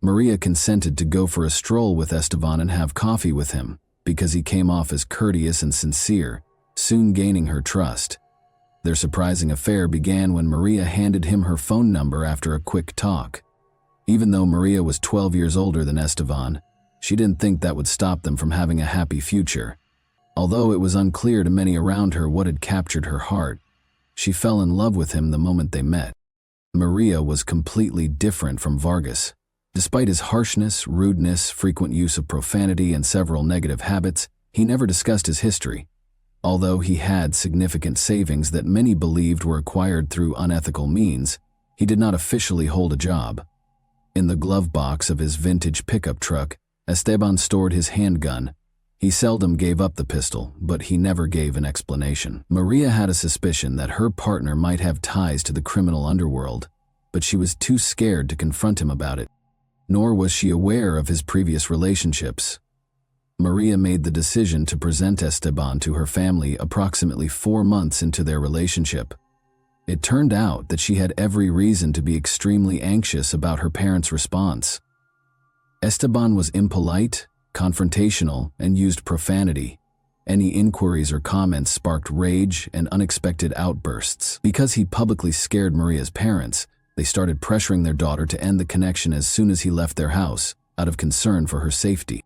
Maria consented to go for a stroll with Esteban and have coffee with him because he came off as courteous and sincere, soon gaining her trust. Their surprising affair began when Maria handed him her phone number after a quick talk. Even though Maria was 12 years older than Esteban, she didn't think that would stop them from having a happy future. Although it was unclear to many around her what had captured her heart, she fell in love with him the moment they met. Maria was completely different from Vargas. Despite his harshness, rudeness, frequent use of profanity, and several negative habits, he never discussed his history. Although he had significant savings that many believed were acquired through unethical means, he did not officially hold a job. In the glove box of his vintage pickup truck, Esteban stored his handgun. He seldom gave up the pistol, but he never gave an explanation. Maria had a suspicion that her partner might have ties to the criminal underworld, but she was too scared to confront him about it. Nor was she aware of his previous relationships. Maria made the decision to present Esteban to her family approximately 4 months into their relationship. It turned out that she had every reason to be extremely anxious about her parents' response. Esteban was impolite, confrontational, and used profanity. Any inquiries or comments sparked rage and unexpected outbursts. Because he publicly scared Maria's parents, they started pressuring their daughter to end the connection as soon as he left their house, out of concern for her safety.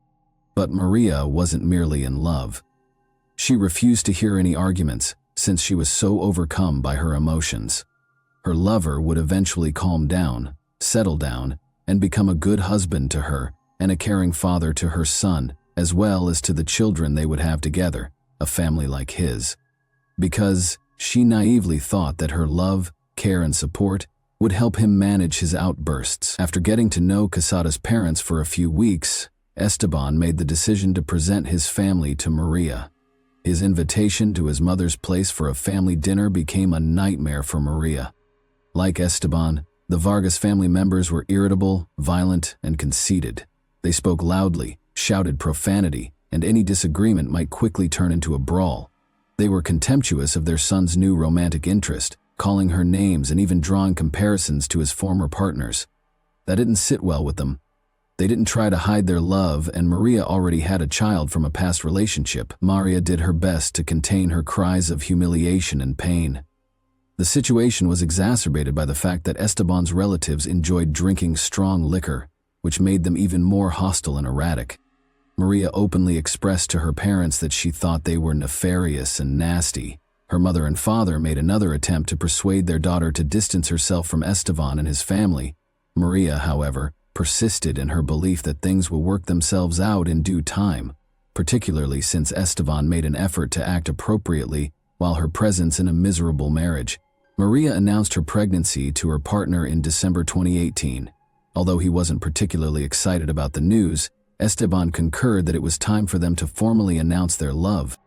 But Maria wasn't merely in love. She refused to hear any arguments, since she was so overcome by her emotions. Her lover would eventually calm down, settle down, and become a good husband to her and a caring father to her son, as well as to the children they would have together, a family like his. Because she naively thought that her love, care, and support would help him manage his outbursts. After getting to know Quesada's parents for a few weeks, Esteban made the decision to present his family to Maria. His invitation to his mother's place for a family dinner became a nightmare for Maria. Like Esteban, the Vargas family members were irritable, violent, and conceited. They spoke loudly, shouted profanity, and any disagreement might quickly turn into a brawl. They were contemptuous of their son's new romantic interest, calling her names and even drawing comparisons to his former partners. That didn't sit well with them. They didn't try to hide their love, and Maria already had a child from a past relationship. Maria did her best to contain her cries of humiliation and pain. The situation was exacerbated by the fact that Esteban's relatives enjoyed drinking strong liquor, which made them even more hostile and erratic. Maria openly expressed to her parents that she thought they were nefarious and nasty. Her mother and father made another attempt to persuade their daughter to distance herself from Esteban and his family. Maria, however, persisted in her belief that things will work themselves out in due time, particularly since Esteban made an effort to act appropriately while her presence in a miserable marriage. Maria announced her pregnancy to her partner in December 2018. Although he wasn't particularly excited about the news, Esteban concurred that it was time for them to formally announce their love.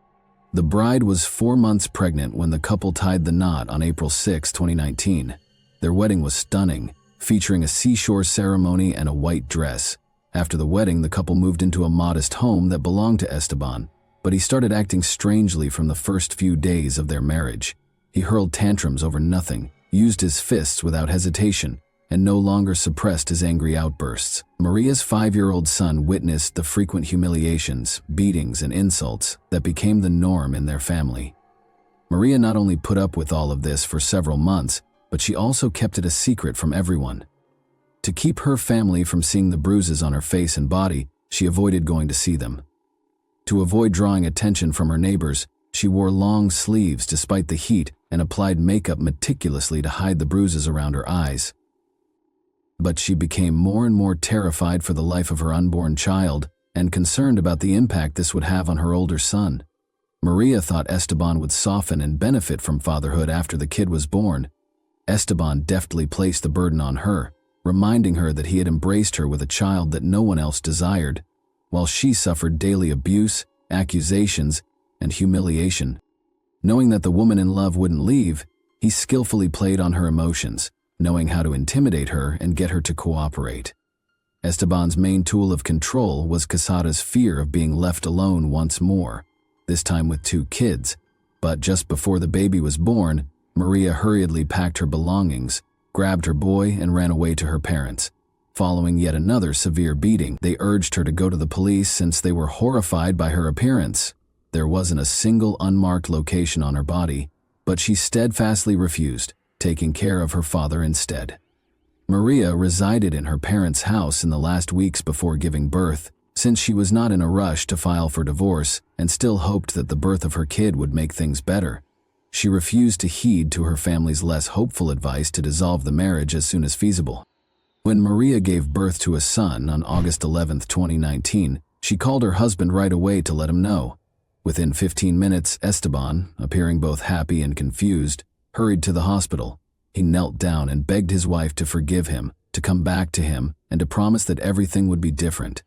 The bride was 4 months pregnant when the couple tied the knot on April 6, 2019. Their wedding was stunning, featuring a seashore ceremony and a white dress. After the wedding, the couple moved into a modest home that belonged to Esteban, but he started acting strangely from the first few days of their marriage. He hurled tantrums over nothing, used his fists without hesitation, and no longer suppressed his angry outbursts. Maria's 5-year-old son witnessed the frequent humiliations, beatings, and insults that became the norm in their family. Maria not only put up with all of this for several months, but she also kept it a secret from everyone. To keep her family from seeing the bruises on her face and body, she avoided going to see them. To avoid drawing attention from her neighbors, she wore long sleeves despite the heat and applied makeup meticulously to hide the bruises around her eyes. But she became more and more terrified for the life of her unborn child and concerned about the impact this would have on her older son. Maria thought Esteban would soften and benefit from fatherhood after the kid was born. Esteban deftly placed the burden on her, reminding her that he had embraced her with a child that no one else desired, while she suffered daily abuse, accusations, and humiliation. Knowing that the woman in love wouldn't leave, he skillfully played on her emotions, knowing how to intimidate her and get her to cooperate. Esteban's main tool of control was Quesada's fear of being left alone once more, this time with 2 kids. But just before the baby was born, Maria hurriedly packed her belongings, grabbed her boy, and ran away to her parents. Following yet another severe beating, they urged her to go to the police since they were horrified by her appearance. There wasn't a single unmarked location on her body, but she steadfastly refused, taking care of her father instead. Maria resided in her parents' house in the last weeks before giving birth, since she was not in a rush to file for divorce and still hoped that the birth of her kid would make things better. She refused to heed to her family's less hopeful advice to dissolve the marriage as soon as feasible. When Maria gave birth to a son on August 11, 2019, she called her husband right away to let him know. Within 15 minutes, Esteban, appearing both happy and confused, hurried to the hospital. He knelt down and begged his wife to forgive him, to come back to him, and to promise that everything would be different.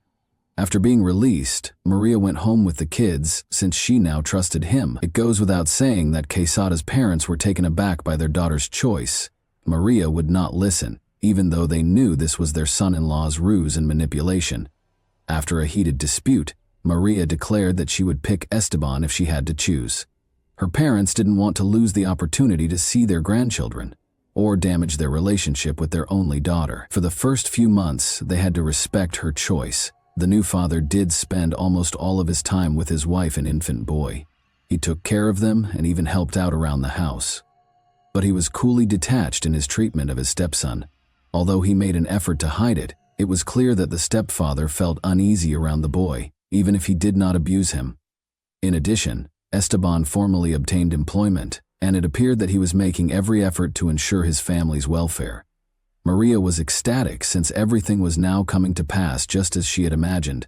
After being released, Maria went home with the kids since she now trusted him. It goes without saying that Quesada's parents were taken aback by their daughter's choice. Maria would not listen, even though they knew this was their son-in-law's ruse and manipulation. After a heated dispute, Maria declared that she would pick Esteban if she had to choose. Her parents didn't want to lose the opportunity to see their grandchildren, or damage their relationship with their only daughter. For the first few months, they had to respect her choice. The new father did spend almost all of his time with his wife and infant boy. He took care of them and even helped out around the house. But he was coolly detached in his treatment of his stepson. Although he made an effort to hide it, it was clear that the stepfather felt uneasy around the boy, even if he did not abuse him. In addition, Esteban formally obtained employment, and it appeared that he was making every effort to ensure his family's welfare. Maria was ecstatic since everything was now coming to pass just as she had imagined.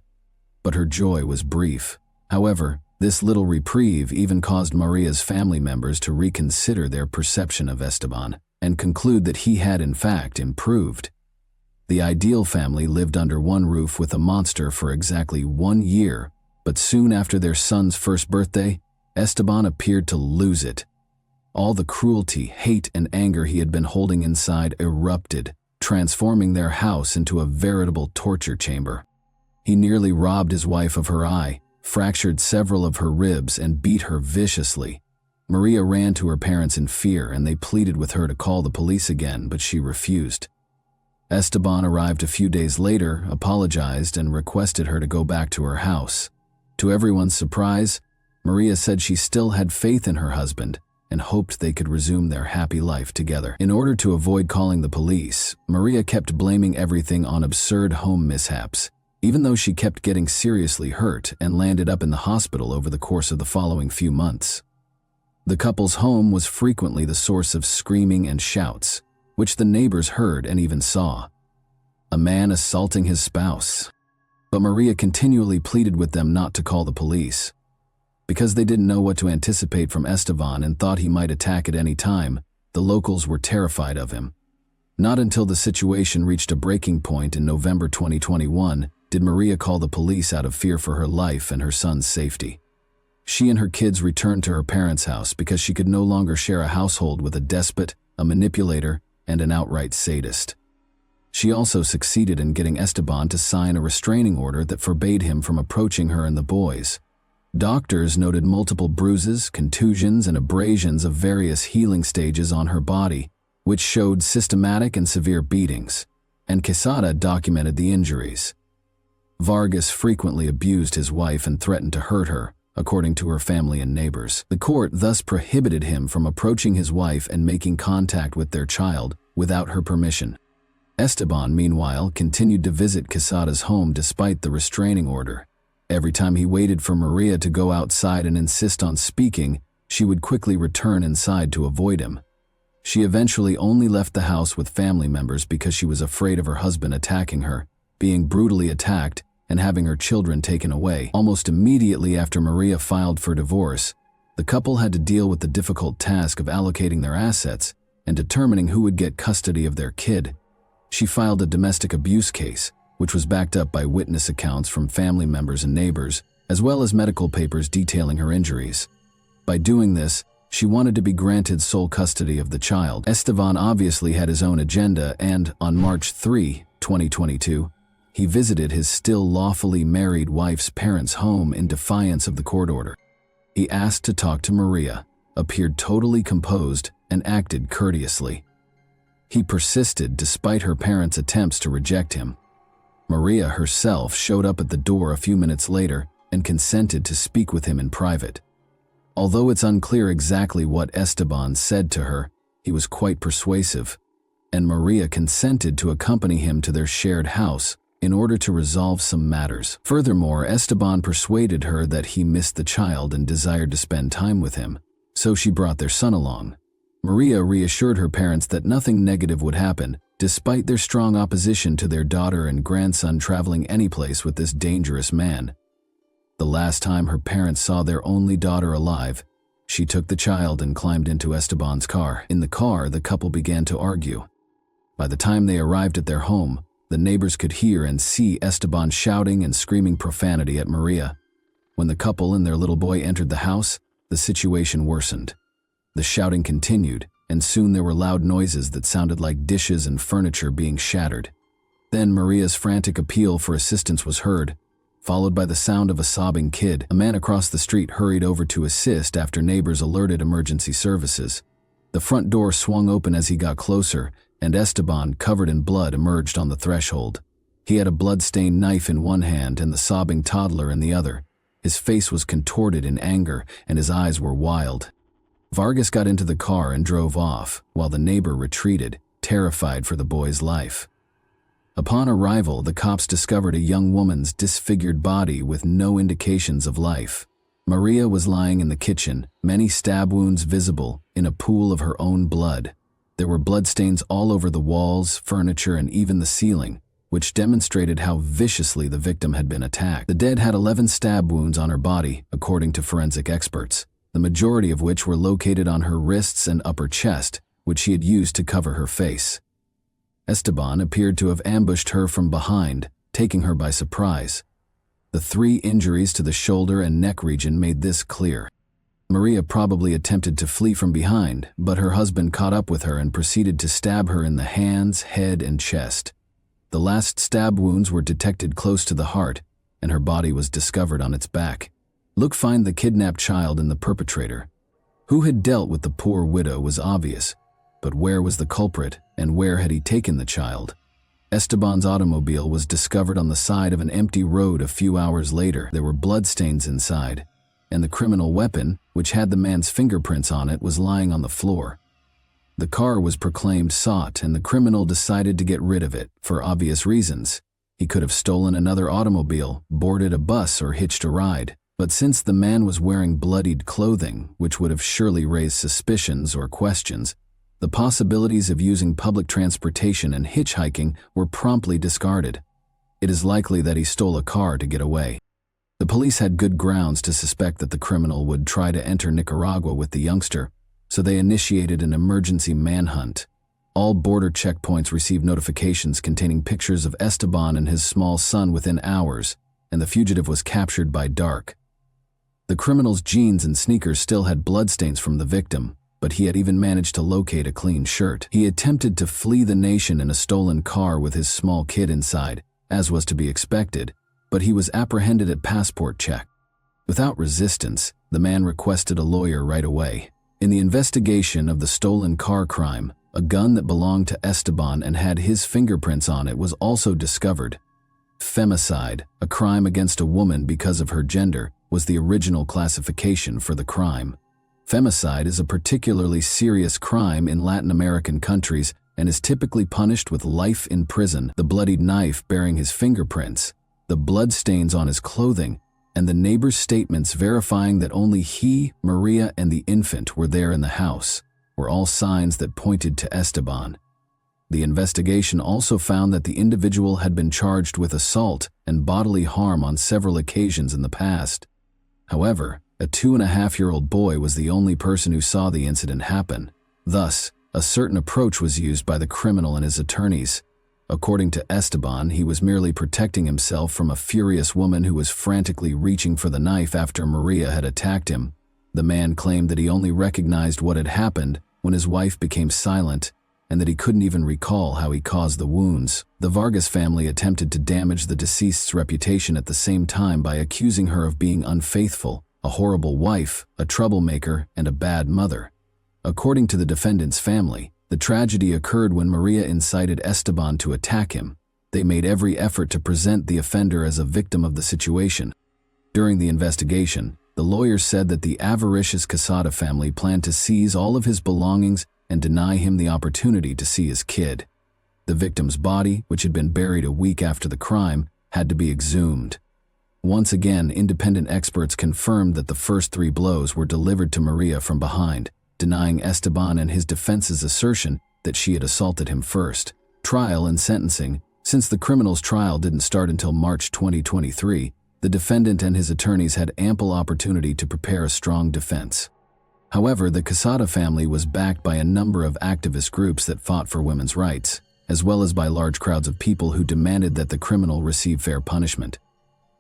But her joy was brief. However, this little reprieve even caused Maria's family members to reconsider their perception of Esteban and conclude that he had in fact improved. The ideal family lived under one roof with a monster for exactly 1 year, but soon after their son's first birthday, Esteban appeared to lose it. All the cruelty, hate, and anger he had been holding inside erupted, transforming their house into a veritable torture chamber. He nearly robbed his wife of her eye, fractured several of her ribs, and beat her viciously. Maria ran to her parents in fear, and they pleaded with her to call the police again, but she refused. Esteban arrived a few days later, apologized, and requested her to go back to her house. To everyone's surprise, Maria said she still had faith in her husband and hoped they could resume their happy life together. In order to avoid calling the police, Maria kept blaming everything on absurd home mishaps, even though she kept getting seriously hurt and landed up in the hospital over the course of the following few months. The couple's home was frequently the source of screaming and shouts, which the neighbors heard and even saw. A man assaulting his spouse. But Maria continually pleaded with them not to call the police. Because they didn't know what to anticipate from Esteban and thought he might attack at any time, the locals were terrified of him. Not until the situation reached a breaking point in November 2021 did Maria call the police out of fear for her life and her son's safety. She and her kids returned to her parents' house because she could no longer share a household with a despot, a manipulator, and an outright sadist. She also succeeded in getting Esteban to sign a restraining order that forbade him from approaching her and the boys. Doctors noted multiple bruises, contusions, and abrasions of various healing stages on her body, which showed systematic and severe beatings, and Quesada documented the injuries. Vargas frequently abused his wife and threatened to hurt her, according to her family and neighbors. The court thus prohibited him from approaching his wife and making contact with their child without her permission. Esteban, meanwhile, continued to visit Quesada's home despite the restraining order. Every time he waited for Maria to go outside and insist on speaking, she would quickly return inside to avoid him. She eventually only left the house with family members because she was afraid of her husband attacking her, being brutally attacked, and having her children taken away. Almost immediately after Maria filed for divorce, the couple had to deal with the difficult task of allocating their assets and determining who would get custody of their kid. She filed a domestic abuse case, which was backed up by witness accounts from family members and neighbors, as well as medical papers detailing her injuries. By doing this, she wanted to be granted sole custody of the child. Esteban obviously had his own agenda, and on March 3, 2022, he visited his still lawfully married wife's parents' home in defiance of the court order. He asked to talk to Maria, appeared totally composed, and acted courteously. He persisted despite her parents' attempts to reject him. Maria herself showed up at the door a few minutes later and consented to speak with him in private. Although it's unclear exactly what Esteban said to her, he was quite persuasive, and Maria consented to accompany him to their shared house in order to resolve some matters. Furthermore, Esteban persuaded her that he missed the child and desired to spend time with him, so she brought their son along. Maria reassured her parents that nothing negative would happen, despite their strong opposition to their daughter and grandson traveling anyplace with this dangerous man. The last time her parents saw their only daughter alive, she took the child and climbed into Esteban's car. In the car, the couple began to argue. By the time they arrived at their home, the neighbors could hear and see Esteban shouting and screaming profanity at Maria. When the couple and their little boy entered the house, the situation worsened. The shouting continued, and soon there were loud noises that sounded like dishes and furniture being shattered. Then Maria's frantic appeal for assistance was heard, followed by the sound of a sobbing kid. A man across the street hurried over to assist after neighbors alerted emergency services. The front door swung open as he got closer, and Esteban, covered in blood, emerged on the threshold. He had a blood-stained knife in one hand and the sobbing toddler in the other. His face was contorted in anger, and his eyes were wild. Vargas got into the car and drove off, while the neighbor retreated, terrified for the boy's life. Upon arrival, the cops discovered a young woman's disfigured body with no indications of life. Maria was lying in the kitchen, many stab wounds visible, in a pool of her own blood. There were bloodstains all over the walls, furniture, and even the ceiling, which demonstrated how viciously the victim had been attacked. The dead had 11 stab wounds on her body, according to forensic experts, the majority of which were located on her wrists and upper chest, which she had used to cover her face. Esteban appeared to have ambushed her from behind, taking her by surprise. The 3 injuries to the shoulder and neck region made this clear. Maria probably attempted to flee from behind, but her husband caught up with her and proceeded to stab her in the hands, head, and chest. The last stab wounds were detected close to the heart, and her body was discovered on its back. Look, find the kidnapped child and the perpetrator. Who had dealt with the poor widow was obvious, but where was the culprit, and where had he taken the child? Esteban's automobile was discovered on the side of an empty road a few hours later. There were bloodstains inside, and the criminal weapon, which had the man's fingerprints on it, was lying on the floor. The car was proclaimed sought, and the criminal decided to get rid of it, for obvious reasons. He could have stolen another automobile, boarded a bus, or hitched a ride. But since the man was wearing bloodied clothing, which would have surely raised suspicions or questions, the possibilities of using public transportation and hitchhiking were promptly discarded. It is likely that he stole a car to get away. The police had good grounds to suspect that the criminal would try to enter Nicaragua with the youngster, so they initiated an emergency manhunt. All border checkpoints received notifications containing pictures of Esteban and his small son within hours, and the fugitive was captured by dark. The criminal's jeans and sneakers still had bloodstains from the victim, but he had even managed to locate a clean shirt. He attempted to flee the nation in a stolen car with his small kid inside, as was to be expected, but he was apprehended at passport check. Without resistance, the man requested a lawyer right away. In the investigation of the stolen car crime, A gun that belonged to Esteban and had his fingerprints on it was also discovered. Femicide, a crime against a woman because of her gender, was the original classification for the crime. Femicide is a particularly serious crime in Latin American countries and is typically punished with life in prison. The bloodied knife bearing his fingerprints, the bloodstains on his clothing, and the neighbor's statements verifying that only he, Maria, and the infant were there in the house were all signs that pointed to Esteban. The investigation also found that the individual had been charged with assault and bodily harm on several occasions in the past. However, a 2.5-year-old boy was the only person who saw the incident happen. Thus, a certain approach was used by the criminal and his attorneys. According to Esteban, he was merely protecting himself from a furious woman who was frantically reaching for the knife after Maria had attacked him. The man claimed that he only recognized what had happened when his wife became silent, and that he couldn't even recall how he caused the wounds. The Vargas family attempted to damage the deceased's reputation at the same time by accusing her of being unfaithful, a horrible wife, a troublemaker, and a bad mother. According to the defendant's family, the tragedy occurred when Maria incited Esteban to attack him. They made every effort to present the offender as a victim of the situation. During the investigation, the lawyers said that the avaricious Quesada family planned to seize all of his belongings and deny him the opportunity to see his kid. The victim's body, which had been buried a week after the crime, had to be exhumed. Once again, independent experts confirmed that the first 3 blows were delivered to Maria from behind, denying Esteban and his defense's assertion that she had assaulted him first. Trial and sentencing. Since the criminal's trial didn't start until March 2023, the defendant and his attorneys had ample opportunity to prepare a strong defense. However, the Quesada family was backed by a number of activist groups that fought for women's rights, as well as by large crowds of people who demanded that the criminal receive fair punishment.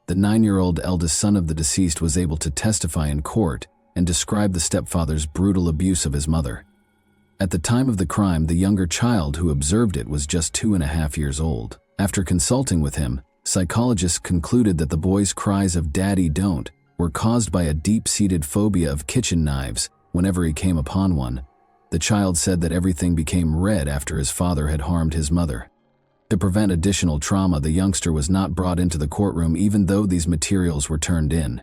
The 9-year-old eldest son of the deceased was able to testify in court and describe the stepfather's brutal abuse of his mother. At the time of the crime, the younger child who observed it was just 2.5 years old. After consulting with him, psychologists concluded that the boy's cries of "Daddy, don't" were caused by a deep-seated phobia of kitchen knives whenever he came upon one. The child said that everything became red after his father had harmed his mother. To prevent additional trauma, the youngster was not brought into the courtroom even though these materials were turned in.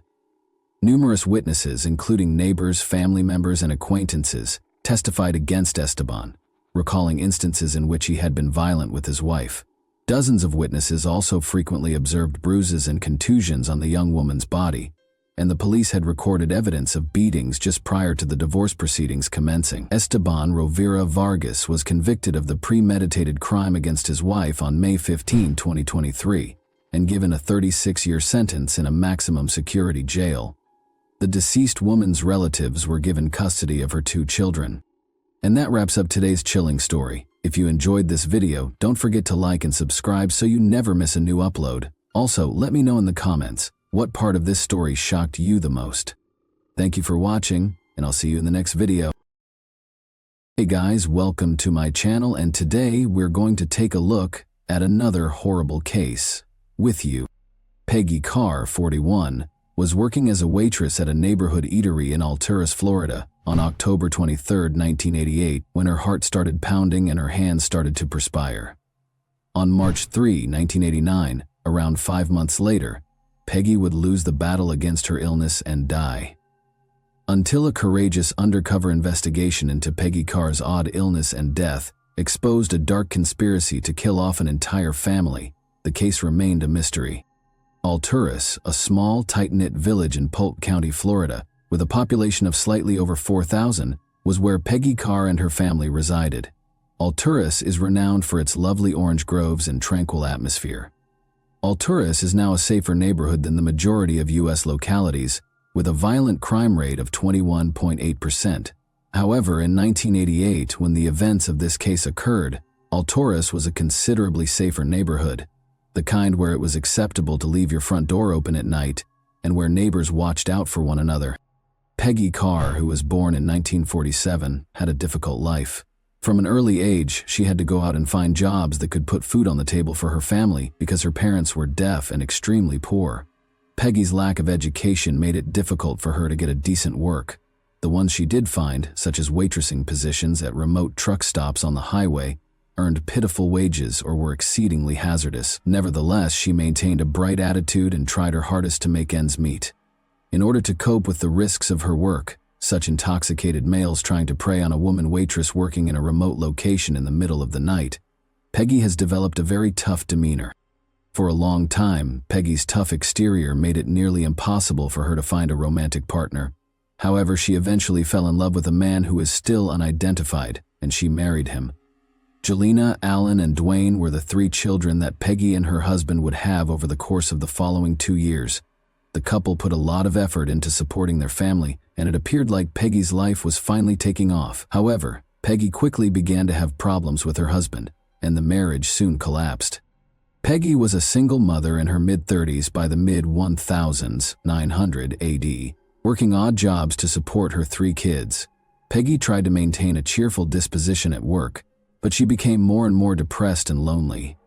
Numerous witnesses, including neighbors, family members, and acquaintances, testified against Esteban, recalling instances in which he had been violent with his wife. Dozens of witnesses also frequently observed bruises and contusions on the young woman's body, and the police had recorded evidence of beatings just prior to the divorce proceedings commencing. Esteban Rovira Vargas was convicted of the premeditated crime against his wife on May 15, 2023, and given a 36-year sentence in a maximum security jail. The deceased woman's relatives were given custody of her 2 children. And that wraps up today's chilling story. If you enjoyed this video, don't forget to like and subscribe so you never miss a new upload. Also, let me know in the comments, what part of this story shocked you the most? Thank you for watching, and I'll see you in the next video. Hey guys, welcome to my channel, and today we're going to take a look at another horrible case with you. Peggy Carr, 41, was working as a waitress at a neighborhood eatery in Alturas, Florida, on October 23, 1988, when her heart started pounding and her hands started to perspire. On March 3, 1989, around 5 months later, Peggy would lose the battle against her illness and die. Until a courageous undercover investigation into Peggy Carr's odd illness and death exposed a dark conspiracy to kill off an entire family, the case remained a mystery. Alturas, a small, tight-knit village in Polk County, Florida, with a population of slightly over 4,000, was where Peggy Carr and her family resided. Alturas is renowned for its lovely orange groves and tranquil atmosphere. Alturas is now a safer neighborhood than the majority of U.S. localities, with a violent crime rate of 21.8%. However, in 1988, when the events of this case occurred, Alturas was a considerably safer neighborhood, the kind where it was acceptable to leave your front door open at night and where neighbors watched out for one another. Peggy Carr, who was born in 1947, had a difficult life. From an early age, she had to go out and find jobs that could put food on the table for her family because her parents were deaf and extremely poor. Peggy's lack of education made it difficult for her to get a decent work. The ones she did find, such as waitressing positions at remote truck stops on the highway, earned pitiful wages or were exceedingly hazardous. Nevertheless, she maintained a bright attitude and tried her hardest to make ends meet. In order to cope with the risks of her work, such intoxicated males trying to prey on a woman waitress working in a remote location in the middle of the night, Peggy has developed a very tough demeanor. For a long time, Peggy's tough exterior made it nearly impossible for her to find a romantic partner. However, she eventually fell in love with a man who is still unidentified, and she married him. Jelena, Alan, and Dwayne were the 3 children that Peggy and her husband would have over the course of the following 2 years. The couple put a lot of effort into supporting their family, and it appeared like Peggy's life was finally taking off. However, Peggy quickly began to have problems with her husband, and the marriage soon collapsed. Peggy was a single mother in her mid-30s by the mid-1000s, 900 AD, working odd jobs to support her 3 kids. Peggy tried to maintain a cheerful disposition at work, but she became more and more depressed and lonely.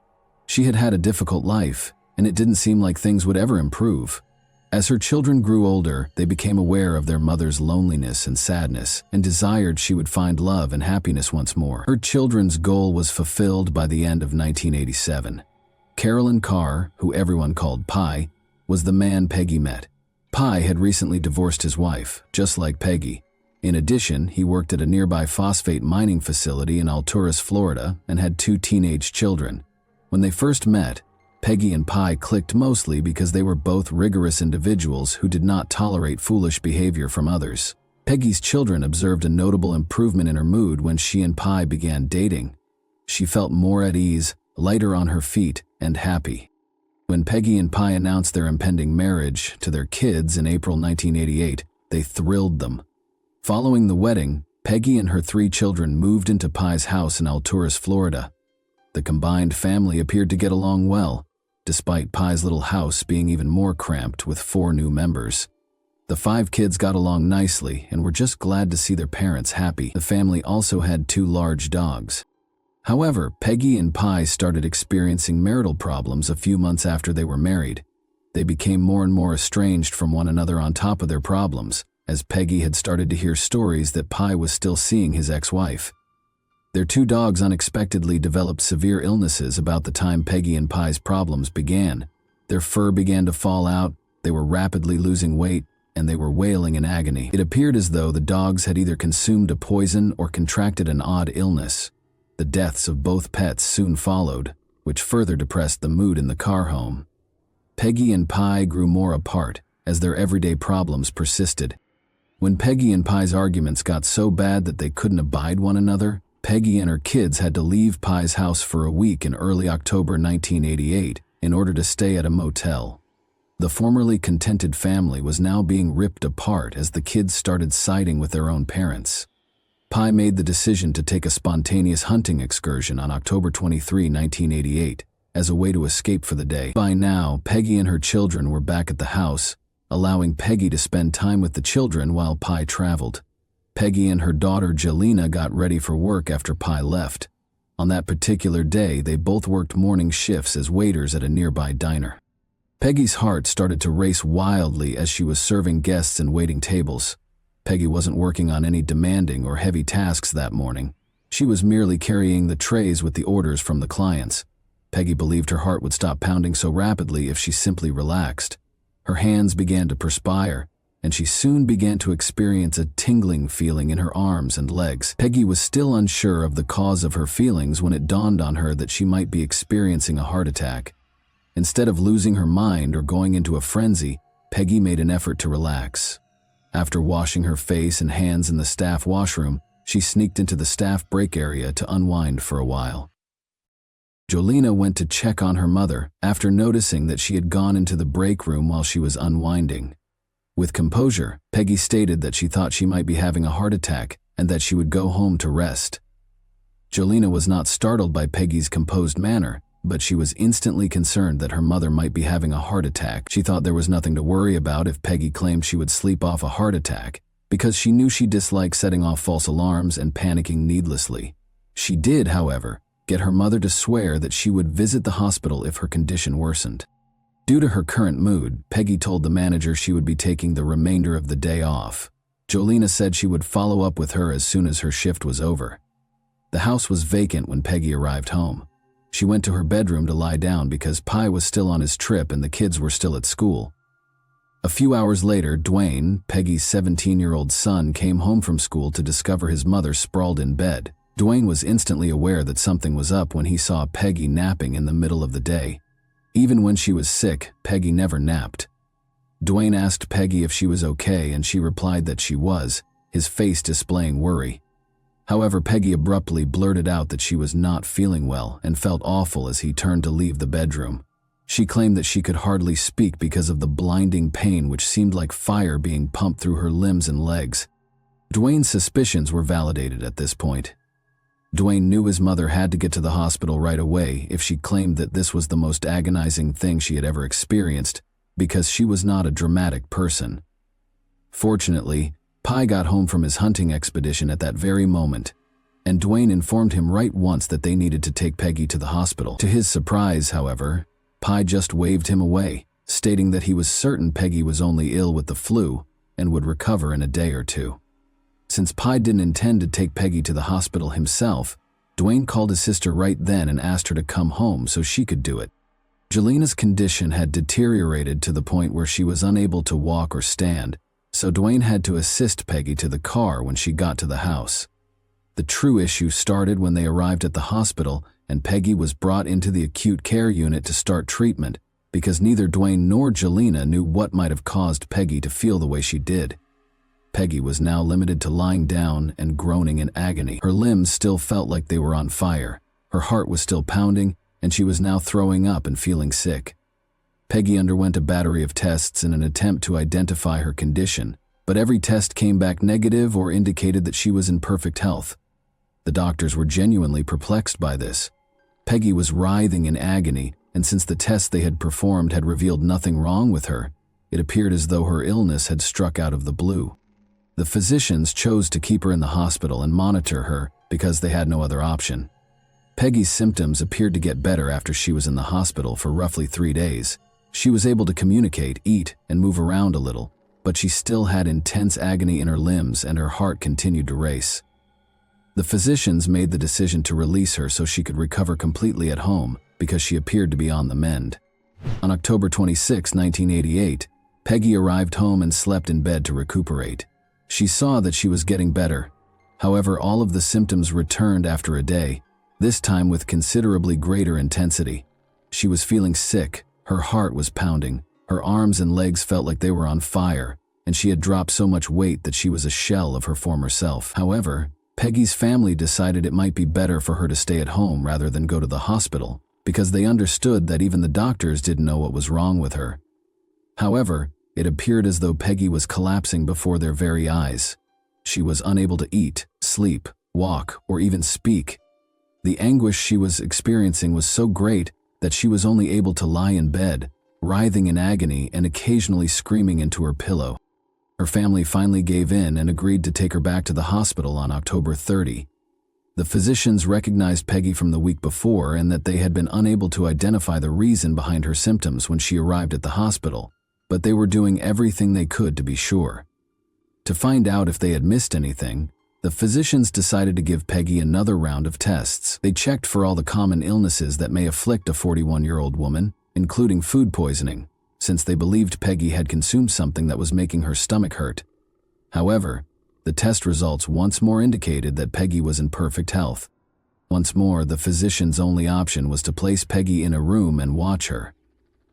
She had had a difficult life, and it didn't seem like things would ever improve. As her children grew older, they became aware of their mother's loneliness and sadness, and desired she would find love and happiness once more. Her children's goal was fulfilled by the end of 1987. Carolyn Carr, who everyone called Pi, was the man Peggy met. Pi had recently divorced his wife, just like Peggy. In addition, he worked at a nearby phosphate mining facility in Alturas, Florida, and had 2 teenage children. When they first met, Peggy and Pi clicked mostly because they were both rigorous individuals who did not tolerate foolish behavior from others. Peggy's children observed a notable improvement in her mood when she and Pi began dating. She felt more at ease, lighter on her feet, and happy. When Peggy and Pi announced their impending marriage to their kids in April 1988, they thrilled them. Following the wedding, Peggy and her 3 children moved into Pi's house in Alturas, Florida. The combined family appeared to get along well, despite Pi's little house being even more cramped with 4 new members. The 5 kids got along nicely and were just glad to see their parents happy. The family also had 2 large dogs. However, Peggy and Pi started experiencing marital problems a few months after they were married. They became more and more estranged from one another on top of their problems, as Peggy had started to hear stories that Pi was still seeing his ex-wife. Their 2 dogs unexpectedly developed severe illnesses about the time Peggy and Pi's problems began. Their fur began to fall out, they were rapidly losing weight, and they were wailing in agony. It appeared as though the dogs had either consumed a poison or contracted an odd illness. The deaths of both pets soon followed, which further depressed the mood in the car home. Peggy and Pi grew more apart as their everyday problems persisted. When Peggy and Pi's arguments got so bad that they couldn't abide one another, Peggy and her kids had to leave Pi's house for a week in early October 1988 in order to stay at a motel. The formerly contented family was now being ripped apart as the kids started siding with their own parents. Pi made the decision to take a spontaneous hunting excursion on October 23, 1988, as a way to escape for the day. By now, Peggy and her children were back at the house, allowing Peggy to spend time with the children while Pi traveled. Peggy and her daughter Jelena got ready for work after Pi left. On that particular day, they both worked morning shifts as waiters at a nearby diner. Peggy's heart started to race wildly as she was serving guests and waiting tables. Peggy wasn't working on any demanding or heavy tasks that morning. She was merely carrying the trays with the orders from the clients. Peggy believed her heart would stop pounding so rapidly if she simply relaxed. Her hands began to perspire, and she soon began to experience a tingling feeling in her arms and legs. Peggy was still unsure of the cause of her feelings when it dawned on her that she might be experiencing a heart attack. Instead of losing her mind or going into a frenzy, Peggy made an effort to relax. After washing her face and hands in the staff washroom, she sneaked into the staff break area to unwind for a while. Jelena went to check on her mother after noticing that she had gone into the break room while she was unwinding. With composure, Peggy stated that she thought she might be having a heart attack and that she would go home to rest. Jelena was not startled by Peggy's composed manner, but she was instantly concerned that her mother might be having a heart attack. She thought there was nothing to worry about if Peggy claimed she would sleep off a heart attack, because she knew she disliked setting off false alarms and panicking needlessly. She did, however, get her mother to swear that she would visit the hospital if her condition worsened. Due to her current mood, Peggy told the manager she would be taking the remainder of the day off. Jolena said she would follow up with her as soon as her shift was over. The house was vacant when Peggy arrived home. She went to her bedroom to lie down because Pi was still on his trip and the kids were still at school. A few hours later, Dwayne, Peggy's 17-year-old son, came home from school to discover his mother sprawled in bed. Dwayne was instantly aware that something was up when he saw Peggy napping in the middle of the day. Even when she was sick, Peggy never napped. Dwayne asked Peggy if she was okay and she replied that she was, his face displaying worry. However, Peggy abruptly blurted out that she was not feeling well and felt awful as he turned to leave the bedroom. She claimed that she could hardly speak because of the blinding pain which seemed like fire being pumped through her limbs and legs. Dwayne's suspicions were validated at this point. Dwayne knew his mother had to get to the hospital right away if she claimed that this was the most agonizing thing she had ever experienced, because she was not a dramatic person. Fortunately, Pi got home from his hunting expedition at that very moment, and Dwayne informed him right once that they needed to take Peggy to the hospital. To his surprise, however, Pi just waved him away, stating that he was certain Peggy was only ill with the flu and would recover in a day or two. Since Pi didn't intend to take Peggy to the hospital himself, Dwayne called his sister right then and asked her to come home so she could do it. Jelena's condition had deteriorated to the point where she was unable to walk or stand, so Dwayne had to assist Peggy to the car when she got to the house. The true issue started when they arrived at the hospital and Peggy was brought into the acute care unit to start treatment because neither Dwayne nor Jelena knew what might have caused Peggy to feel the way she did. Peggy was now limited to lying down and groaning in agony. Her limbs still felt like they were on fire, her heart was still pounding, and she was now throwing up and feeling sick. Peggy underwent a battery of tests in an attempt to identify her condition, but every test came back negative or indicated that she was in perfect health. The doctors were genuinely perplexed by this. Peggy was writhing in agony, and since the tests they had performed had revealed nothing wrong with her, it appeared as though her illness had struck out of the blue. The physicians chose to keep her in the hospital and monitor her because they had no other option. Peggy's symptoms appeared to get better after she was in the hospital for roughly 3 days. She was able to communicate, eat, and move around a little, but she still had intense agony in her limbs and her heart continued to race. The physicians made the decision to release her so she could recover completely at home because she appeared to be on the mend. On October 26, 1988, Peggy arrived home and slept in bed to recuperate. She saw that she was getting better. However, all of the symptoms returned after a day, this time with considerably greater intensity. She was feeling sick, her heart was pounding, her arms and legs felt like they were on fire, and she had dropped so much weight that she was a shell of her former self. However, Peggy's family decided it might be better for her to stay at home rather than go to the hospital, because they understood that even the doctors didn't know what was wrong with her. However, it appeared as though Peggy was collapsing before their very eyes. She was unable to eat, sleep, walk, or even speak. The anguish she was experiencing was so great that she was only able to lie in bed, writhing in agony and occasionally screaming into her pillow. Her family finally gave in and agreed to take her back to the hospital on October 30. The physicians recognized Peggy from the week before and that they had been unable to identify the reason behind her symptoms when she arrived at the hospital, but they were doing everything they could to be sure. To find out if they had missed anything, the physicians decided to give Peggy another round of tests. They checked for all the common illnesses that may afflict a 41-year-old woman, including food poisoning, since they believed Peggy had consumed something that was making her stomach hurt. However, the test results once more indicated that Peggy was in perfect health. Once more, the physician's only option was to place Peggy in a room and watch her.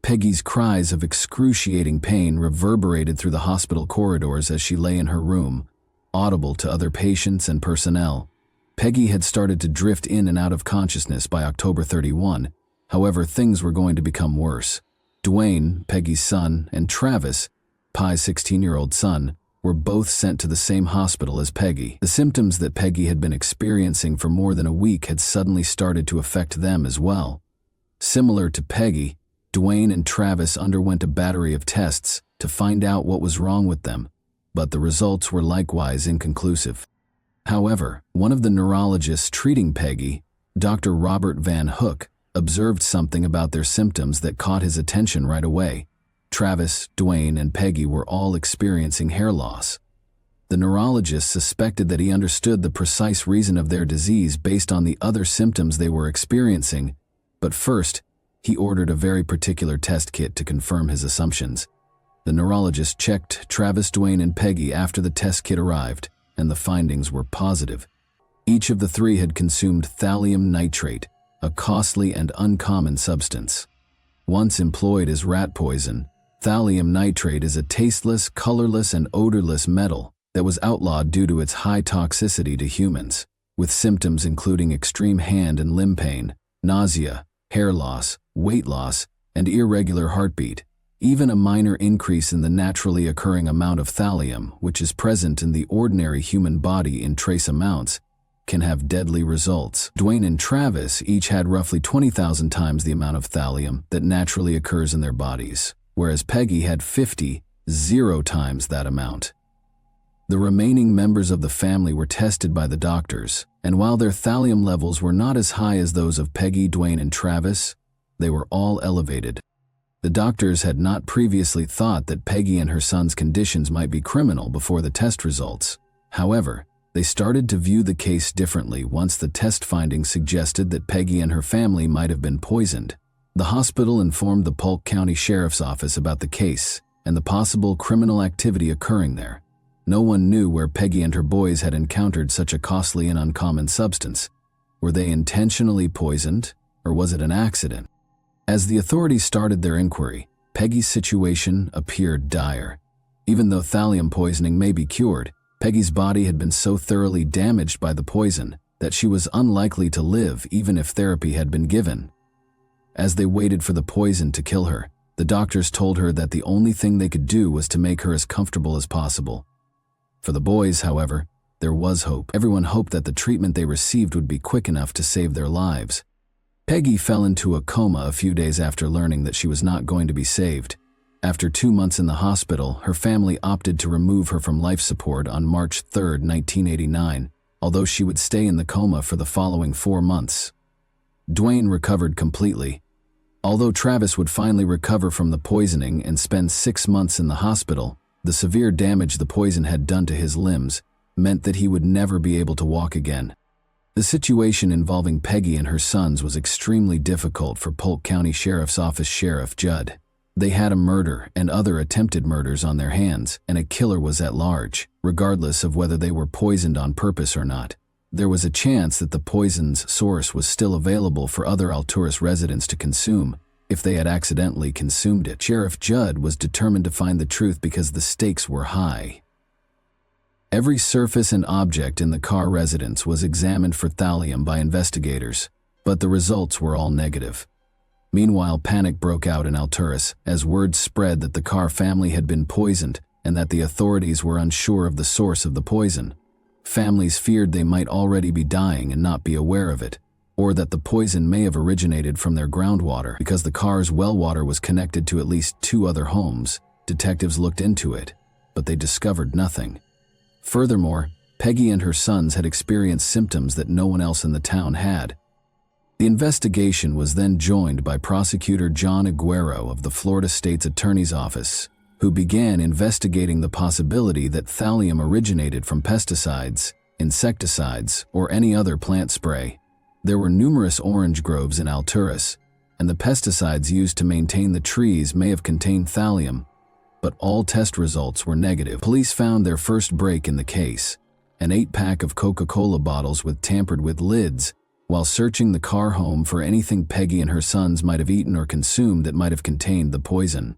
Peggy's cries of excruciating pain reverberated through the hospital corridors as she lay in her room, audible to other patients and personnel. Peggy had started to drift in and out of consciousness by October 31. However, things were going to become worse. Dwayne, Peggy's son, and Travis, Pi's 16-year-old son, were both sent to the same hospital as Peggy. The symptoms that Peggy had been experiencing for more than a week had suddenly started to affect them as well. Similar to Peggy, Dwayne and Travis underwent a battery of tests to find out what was wrong with them, but the results were likewise inconclusive. However, one of the neurologists treating Peggy, Dr. Robert Van Hook, observed something about their symptoms that caught his attention right away. Travis, Dwayne, and Peggy were all experiencing hair loss. The neurologist suspected that he understood the precise reason of their disease based on the other symptoms they were experiencing, but first, he ordered a very particular test kit to confirm his assumptions. The neurologist checked Travis, Dwayne, and Peggy after the test kit arrived, and the findings were positive. Each of the three had consumed thallium nitrate, a costly and uncommon substance. Once employed as rat poison, thallium nitrate is a tasteless, colorless, and odorless metal that was outlawed due to its high toxicity to humans, with symptoms including extreme hand and limb pain, nausea, hair loss, weight loss, and irregular heartbeat. Even a minor increase in the naturally occurring amount of thallium, which is present in the ordinary human body in trace amounts, can have deadly results. Dwayne and Travis each had roughly 20,000 times the amount of thallium that naturally occurs in their bodies, whereas Peggy had 0 times that amount. The remaining members of the family were tested by the doctors, and while their thallium levels were not as high as those of Peggy, Dwayne, and Travis, they were all elevated. The doctors had not previously thought that Peggy and her son's conditions might be criminal before the test results. However, they started to view the case differently once the test findings suggested that Peggy and her family might have been poisoned. The hospital informed the Polk County Sheriff's Office about the case and the possible criminal activity occurring there. No one knew where Peggy and her boys had encountered such a costly and uncommon substance. Were they intentionally poisoned, or was it an accident? As the authorities started their inquiry, Peggy's situation appeared dire. Even though thallium poisoning may be cured, Peggy's body had been so thoroughly damaged by the poison that she was unlikely to live even if therapy had been given. As they waited for the poison to kill her, the doctors told her that the only thing they could do was to make her as comfortable as possible. For the boys, however, there was hope. Everyone hoped that the treatment they received would be quick enough to save their lives. Peggy fell into a coma a few days after learning that she was not going to be saved. After 2 months in the hospital, her family opted to remove her from life support on March 3, 1989, although she would stay in the coma for the following 4 months. Dwayne recovered completely. Although Travis would finally recover from the poisoning and spend 6 months in the hospital, the severe damage the poison had done to his limbs meant that he would never be able to walk again. The situation involving Peggy and her sons was extremely difficult for Polk County Sheriff's Office Sheriff Judd. They had a murder and other attempted murders on their hands, and a killer was at large, regardless of whether they were poisoned on purpose or not. There was a chance that the poison's source was still available for other Alturas residents to consume if they had accidentally consumed it. Sheriff Judd was determined to find the truth because the stakes were high. Every surface and object in the Carr residence was examined for thallium by investigators, but the results were all negative. Meanwhile, panic broke out in Alturas as word spread that the Carr family had been poisoned and that the authorities were unsure of the source of the poison. Families feared they might already be dying and not be aware of it, or that the poison may have originated from their groundwater. Because the Carr's well water was connected to at least 2 other homes, detectives looked into it, but they discovered nothing. Furthermore, Peggy and her sons had experienced symptoms that no one else in the town had. The investigation was then joined by prosecutor John Aguero of the Florida State's Attorney's Office, who began investigating the possibility that thallium originated from pesticides, insecticides, or any other plant spray. There were numerous orange groves in Alturas, and the pesticides used to maintain the trees may have contained thallium, but all test results were negative. Police found their first break in the case, an 8-pack of Coca-Cola bottles with tampered-with lids, while searching the Carr home for anything Peggy and her sons might have eaten or consumed that might have contained the poison.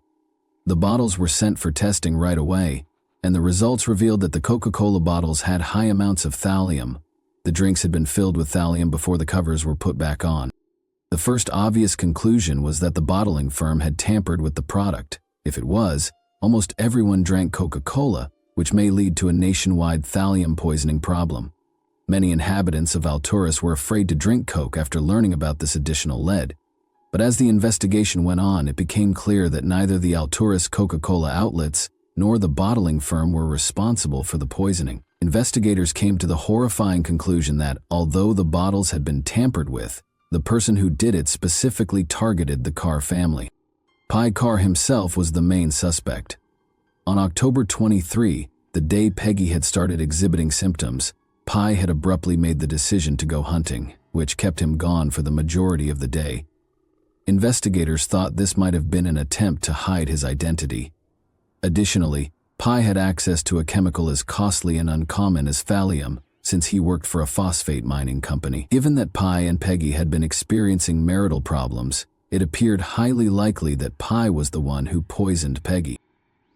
The bottles were sent for testing right away, and the results revealed that the Coca-Cola bottles had high amounts of thallium. The drinks had been filled with thallium before the covers were put back on. The first obvious conclusion was that the bottling firm had tampered with the product. If it was, almost everyone drank Coca-Cola, which may lead to a nationwide thallium poisoning problem. Many inhabitants of Alturas were afraid to drink Coke after learning about this additional lead. But as the investigation went on, it became clear that neither the Alturas Coca-Cola outlets nor the bottling firm were responsible for the poisoning. Investigators came to the horrifying conclusion that, although the bottles had been tampered with, the person who did it specifically targeted the Carr family. Pi Carr himself was the main suspect. On October 23, The day Peggy had started exhibiting symptoms, Pi had abruptly made the decision to go hunting, which kept him gone for the majority of the day. Investigators thought this might have been an attempt to hide his identity. Additionally, Pi had access to a chemical as costly and uncommon as thallium, since he worked for a phosphate mining company. Given that Pi and Peggy had been experiencing marital problems, it appeared highly likely that Pi was the one who poisoned Peggy.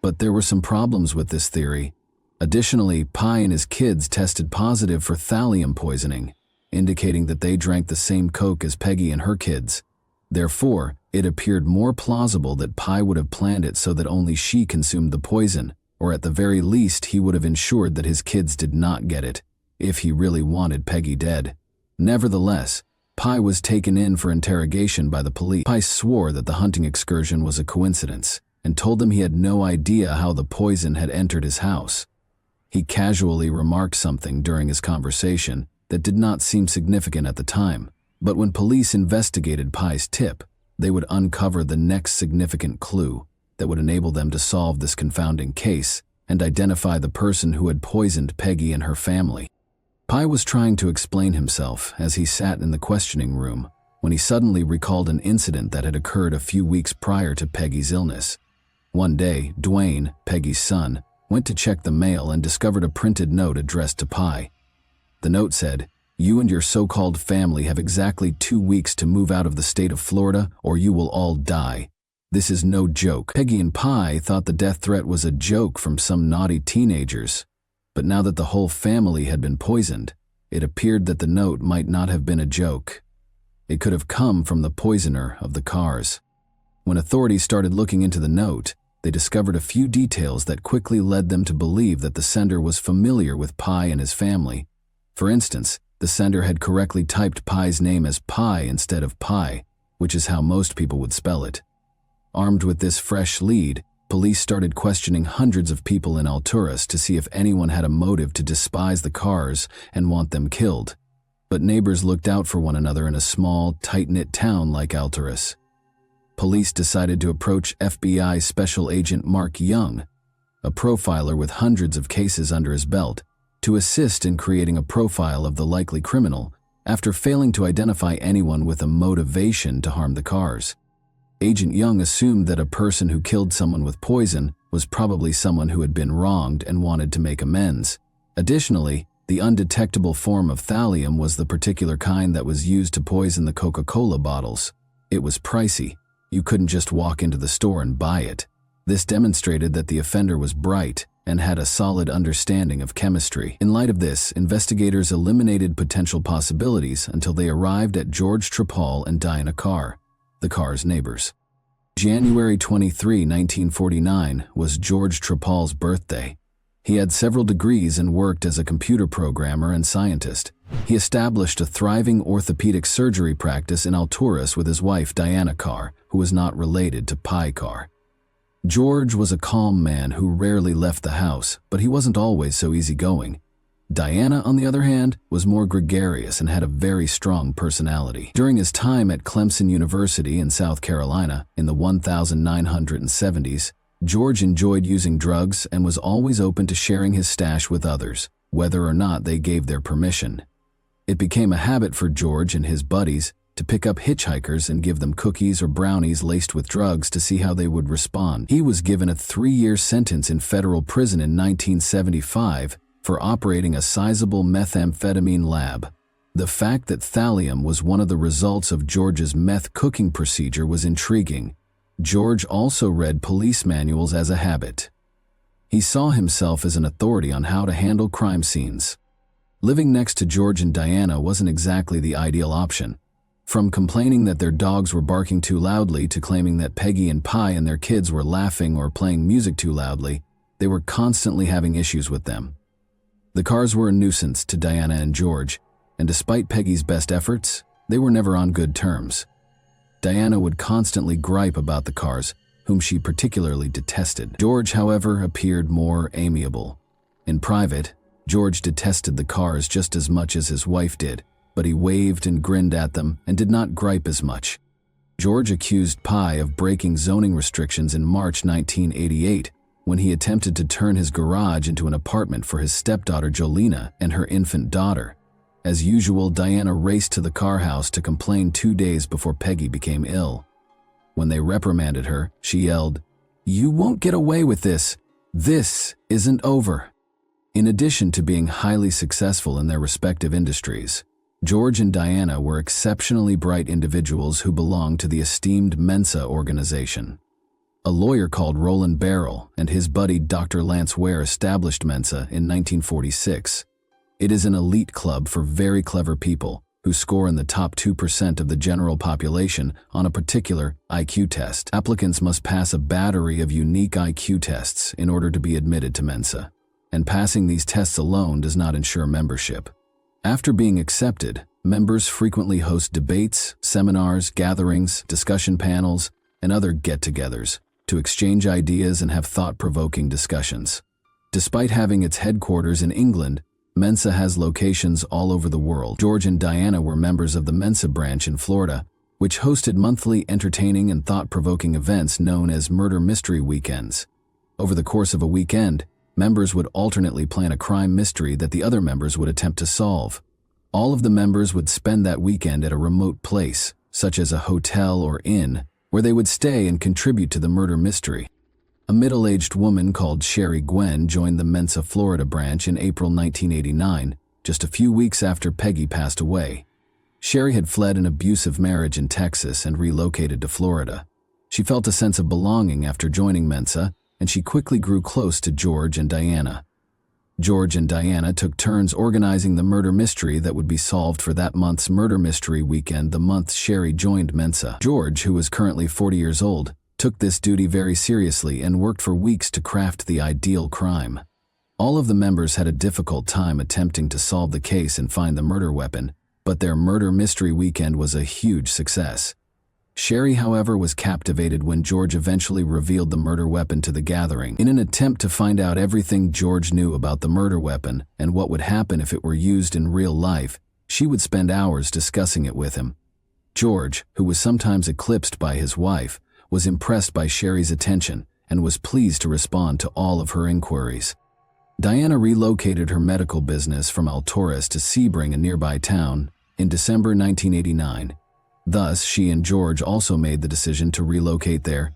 But there were some problems with this theory. Additionally, Pi and his kids tested positive for thallium poisoning, indicating that they drank the same Coke as Peggy and her kids. Therefore, it appeared more plausible that Pi would have planned it so that only she consumed the poison, or at the very least he would have ensured that his kids did not get it, if he really wanted Peggy dead. Nevertheless, Pi was taken in for interrogation by the police. Pi swore that the hunting excursion was a coincidence, and told them he had no idea how the poison had entered his house. He casually remarked something during his conversation that did not seem significant at the time, but when police investigated Pi's tip, they would uncover the next significant clue that would enable them to solve this confounding case and identify the person who had poisoned Peggy and her family. Pi was trying to explain himself as he sat in the questioning room when he suddenly recalled an incident that had occurred a few weeks prior to Peggy's illness. One day, Dwayne, Peggy's son, went to check the mail and discovered a printed note addressed to Pi. The note said, "You and your so-called family have exactly 2 weeks to move out of the state of Florida or you will all die. This is no joke." Peggy and Pi thought the death threat was a joke from some naughty teenagers, but now that the whole family had been poisoned, it appeared that the note might not have been a joke. It could have come from the poisoner of the cars. When authorities started looking into the note, they discovered a few details that quickly led them to believe that the sender was familiar with Pi and his family. For instance, the sender had correctly typed Pi's name as Pi instead of Pi, which is how most people would spell it. Armed with this fresh lead, police started questioning hundreds of people in Alturas to see if anyone had a motive to despise the cars and want them killed. But neighbors looked out for one another in a small, tight-knit town like Alturas. Police decided to approach FBI Special Agent Mark Young, a profiler with hundreds of cases under his belt, to assist in creating a profile of the likely criminal after failing to identify anyone with a motivation to harm the cars. Agent Young assumed that a person who killed someone with poison was probably someone who had been wronged and wanted to make amends. Additionally, the undetectable form of thallium was the particular kind that was used to poison the Coca-Cola bottles. It was pricey. You couldn't just walk into the store and buy it. This demonstrated that the offender was bright and had a solid understanding of chemistry. In light of this, investigators eliminated potential possibilities until they arrived at George Trapal and Diana Carr, the Carr's neighbors. January 23, 1949 was George Trapal's birthday. He had several degrees and worked as a computer programmer and scientist. He established a thriving orthopedic surgery practice in Alturas with his wife Diana Carr, who was not related to Pi Carr. George was a calm man who rarely left the house, but he wasn't always so easygoing. Diana, on the other hand, was more gregarious and had a very strong personality. During his time at Clemson University in South Carolina in the 1970s, George enjoyed using drugs and was always open to sharing his stash with others, whether or not they gave their permission. It became a habit for George and his buddies to pick up hitchhikers and give them cookies or brownies laced with drugs to see how they would respond. He was given a 3-year sentence in federal prison in 1975 for operating a sizable methamphetamine lab. The fact that thallium was one of the results of George's meth cooking procedure was intriguing. George also read police manuals as a habit. He saw himself as an authority on how to handle crime scenes. Living next to George and Diana wasn't exactly the ideal option. From complaining that their dogs were barking too loudly to claiming that Peggy and Pi and their kids were laughing or playing music too loudly, they were constantly having issues with them. The cars were a nuisance to Diana and George, and despite Peggy's best efforts, they were never on good terms. Diana would constantly gripe about the cars, whom she particularly detested. George, however, appeared more amiable. In private, George detested the cars just as much as his wife did, but he waved and grinned at them and did not gripe as much. George accused Pi of breaking zoning restrictions in March 1988, when he attempted to turn his garage into an apartment for his stepdaughter Jolena and her infant daughter. As usual, Diana raced to the car house to complain 2 days before Peggy became ill. When they reprimanded her, she yelled, "You won't get away with this. This isn't over." In addition to being highly successful in their respective industries, George and Diana were exceptionally bright individuals who belonged to the esteemed Mensa organization. A lawyer called Roland Barrel and his buddy Dr. Lance Ware established Mensa in 1946. It is an elite club for very clever people who score in the top 2% of the general population on a particular IQ test. Applicants must pass a battery of unique IQ tests in order to be admitted to Mensa, and passing these tests alone does not ensure membership. After being accepted, members frequently host debates, seminars, gatherings, discussion panels, and other get-togethers to exchange ideas and have thought-provoking discussions. Despite having its headquarters in England, Mensa has locations all over the world. George and Diana were members of the Mensa branch in Florida, which hosted monthly entertaining and thought-provoking events known as murder mystery weekends. Over the course of a weekend, members would alternately plan a crime mystery that the other members would attempt to solve. All of the members would spend that weekend at a remote place, such as a hotel or inn, where they would stay and contribute to the murder mystery. A middle-aged woman called Sherry Gwen joined the Mensa Florida branch in April 1989, just a few weeks after Peggy passed away. Sherry had fled an abusive marriage in Texas and relocated to Florida. She felt a sense of belonging after joining Mensa, and she quickly grew close to George and Diana. George and Diana took turns organizing the murder mystery that would be solved for that month's murder mystery weekend the month Sherry joined Mensa. George, who was currently 40 years old, took this duty very seriously and worked for weeks to craft the ideal crime. All of the members had a difficult time attempting to solve the case and find the murder weapon, but their murder mystery weekend was a huge success. Sherry, however, was captivated when George eventually revealed the murder weapon to the gathering. In an attempt to find out everything George knew about the murder weapon and what would happen if it were used in real life, she would spend hours discussing it with him. George, who was sometimes eclipsed by his wife, was impressed by Sherry's attention and was pleased to respond to all of her inquiries. Diana relocated her medical business from Alturas to Sebring, a nearby town, in December 1989. Thus, she and George also made the decision to relocate there.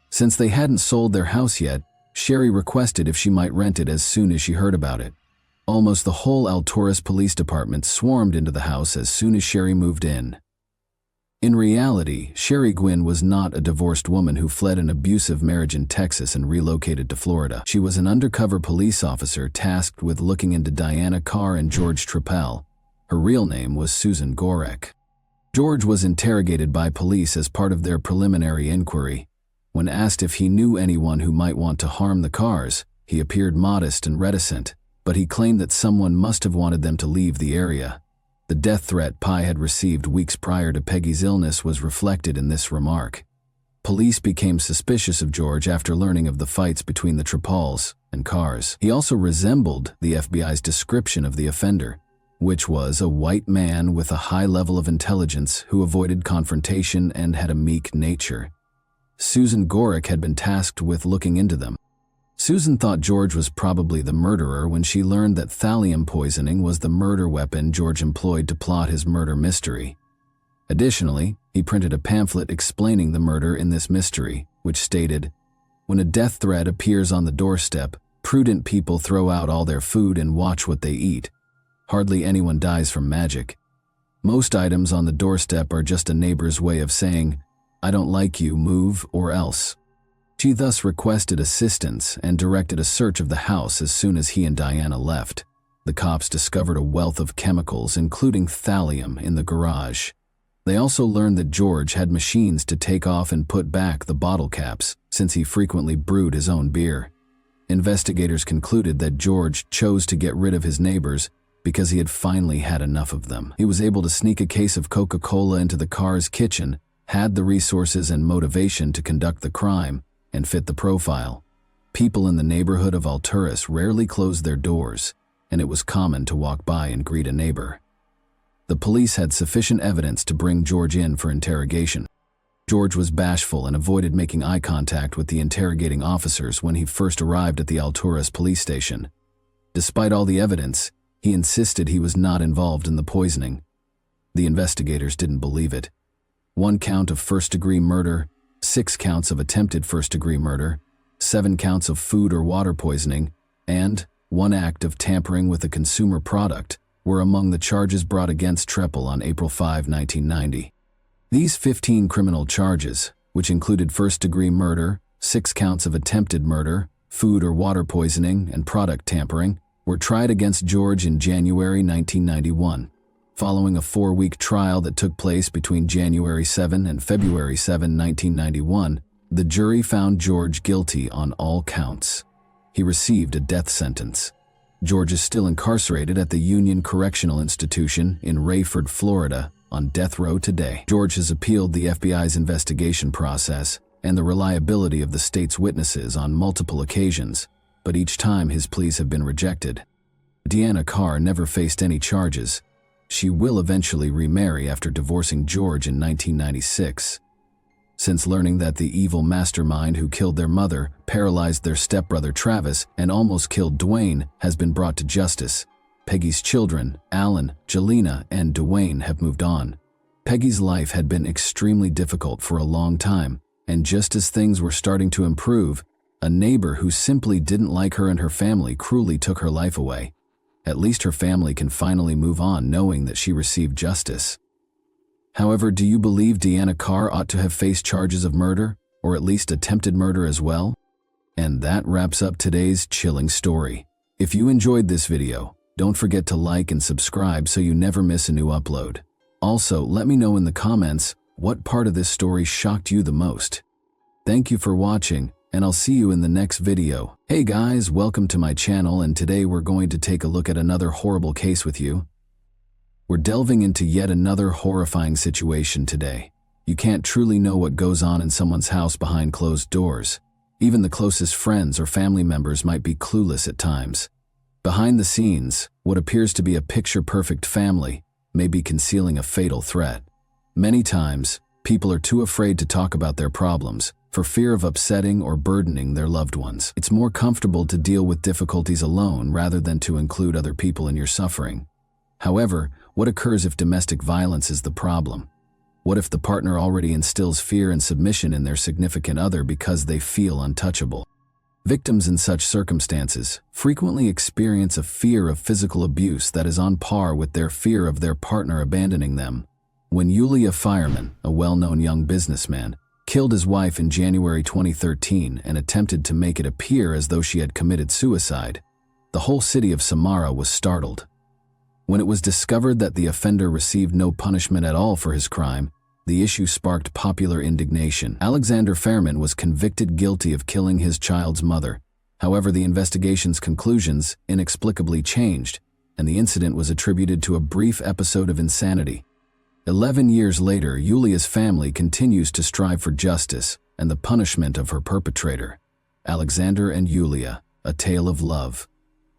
Since they hadn't sold their house yet, Sherry requested if she might rent it as soon as she heard about it. Almost the whole Alturas police department swarmed into the house as soon as Sherry moved in. In reality, Sherry Gwynn was not a divorced woman who fled an abusive marriage in Texas and relocated to Florida. She was an undercover police officer tasked with looking into Diana Carr and George Trappell. Her real name was Susan Gorek. George was interrogated by police as part of their preliminary inquiry. When asked if he knew anyone who might want to harm the Carrs, he appeared modest and reticent, but he claimed that someone must have wanted them to leave the area. The death threat Pi had received weeks prior to Peggy's illness was reflected in this remark. Police became suspicious of George after learning of the fights between the Trappells and Carrs. He also resembled the FBI's description of the offender, which was a white man with a high level of intelligence who avoided confrontation and had a meek nature. Susan Gorek had been tasked with looking into them. Susan thought George was probably the murderer when she learned that thallium poisoning was the murder weapon George employed to plot his murder mystery. Additionally, he printed a pamphlet explaining the murder in this mystery, which stated, "When a death threat appears on the doorstep, prudent people throw out all their food and watch what they eat. Hardly anyone dies from magic. Most items on the doorstep are just a neighbor's way of saying, 'I don't like you, move or else.'" She thus requested assistance and directed a search of the house as soon as he and Diana left. The cops discovered a wealth of chemicals, including thallium, in the garage. They also learned that George had machines to take off and put back the bottle caps, since he frequently brewed his own beer. Investigators concluded that George chose to get rid of his neighbors because he had finally had enough of them. He was able to sneak a case of Coca-Cola into the Carrs' kitchen, had the resources and motivation to conduct the crime, and fit the profile. People in the neighborhood of Alturas rarely closed their doors, and it was common to walk by and greet a neighbor. The police had sufficient evidence to bring George in for interrogation. George was bashful and avoided making eye contact with the interrogating officers when he first arrived at the Alturas police station. Despite all the evidence, he insisted he was not involved in the poisoning. The investigators didn't believe it. 1 count of first-degree murder, 6 counts of attempted first-degree murder, 7 counts of food or water poisoning, and 1 act of tampering with a consumer product were among the charges brought against Treppel on April 5, 1990. These 15 criminal charges, which included first-degree murder, 6 counts of attempted murder, food or water poisoning, and product tampering, were tried against George in January 1991. Following a 4-week trial that took place between January 7 and February 7, 1991, the jury found George guilty on all counts. He received a death sentence. George is still incarcerated at the Union Correctional Institution in Rayford, Florida, on death row today. George has appealed the FBI's investigation process and the reliability of the state's witnesses on multiple occasions, but each time his pleas have been rejected. Deanna Carr never faced any charges. She will eventually remarry after divorcing George in 1996. Since learning that the evil mastermind who killed their mother, paralyzed their stepbrother Travis, and almost killed Dwayne has been brought to justice, Peggy's children, Alan, Jelena, and Dwayne have moved on. Peggy's life had been extremely difficult for a long time, and just as things were starting to improve, a neighbor who simply didn't like her and her family cruelly took her life away. At least her family can finally move on knowing that she received justice. However, do you believe Deanna Carr ought to have faced charges of murder, or at least attempted murder as well? And that wraps up today's chilling story. If you enjoyed this video, don't forget to like and subscribe so you never miss a new upload. Also, let me know in the comments what part of this story shocked you the most. Thank you for watching, and I'll see you in the next video. Hey guys, welcome to my channel, and today we're going to take a look at another horrible case with you. We're delving into yet another horrifying situation today. You can't truly know what goes on in someone's house behind closed doors. Even the closest friends or family members might be clueless at times. Behind the scenes, what appears to be a picture-perfect family may be concealing a fatal threat. Many times, people are too afraid to talk about their problems for fear of upsetting or burdening their loved ones. It's more comfortable to deal with difficulties alone rather than to include other people in your suffering. However, what occurs if domestic violence is the problem? What if the partner already instills fear and submission in their significant other because they feel untouchable? Victims in such circumstances frequently experience a fear of physical abuse that is on par with their fear of their partner abandoning them. When Yulia Fireman, a well-known young businessman, killed his wife in January 2013 and attempted to make it appear as though she had committed suicide, the whole city of Samara was startled. When it was discovered that the offender received no punishment at all for his crime, the issue sparked popular indignation. Alexander Fairman was convicted guilty of killing his child's mother. However, the investigation's conclusions inexplicably changed, and the incident was attributed to a brief episode of insanity. 11 years later, Yulia's family continues to strive for justice and the punishment of her perpetrator. Alexander and Yulia, a tale of love.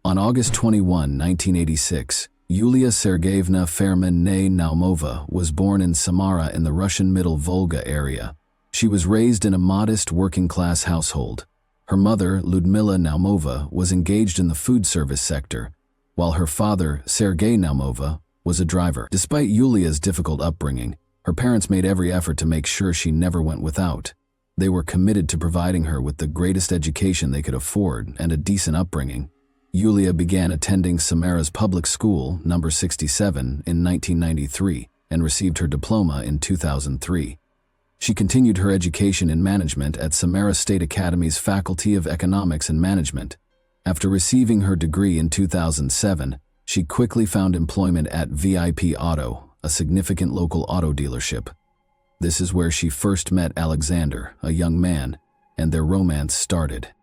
On August 21, 1986, Yulia Sergeyevna Fairman née Naumova was born in Samara in the Russian Middle Volga area. She was raised in a modest working-class household. Her mother, Ludmila Naumova, was engaged in the food service sector, while her father, Sergey Naumova, was a driver. Despite Yulia's difficult upbringing, her parents made every effort to make sure she never went without. They were committed to providing her with the greatest education they could afford and a decent upbringing. Yulia began attending Samara's public school, number 67, in 1993 and received her diploma in 2003. She continued her education in management at Samara State Academy's Faculty of Economics and Management. After receiving her degree in 2007, she quickly found employment at VIP Auto, a significant local auto dealership. This is where she first met Alexander, a young man, and their romance started.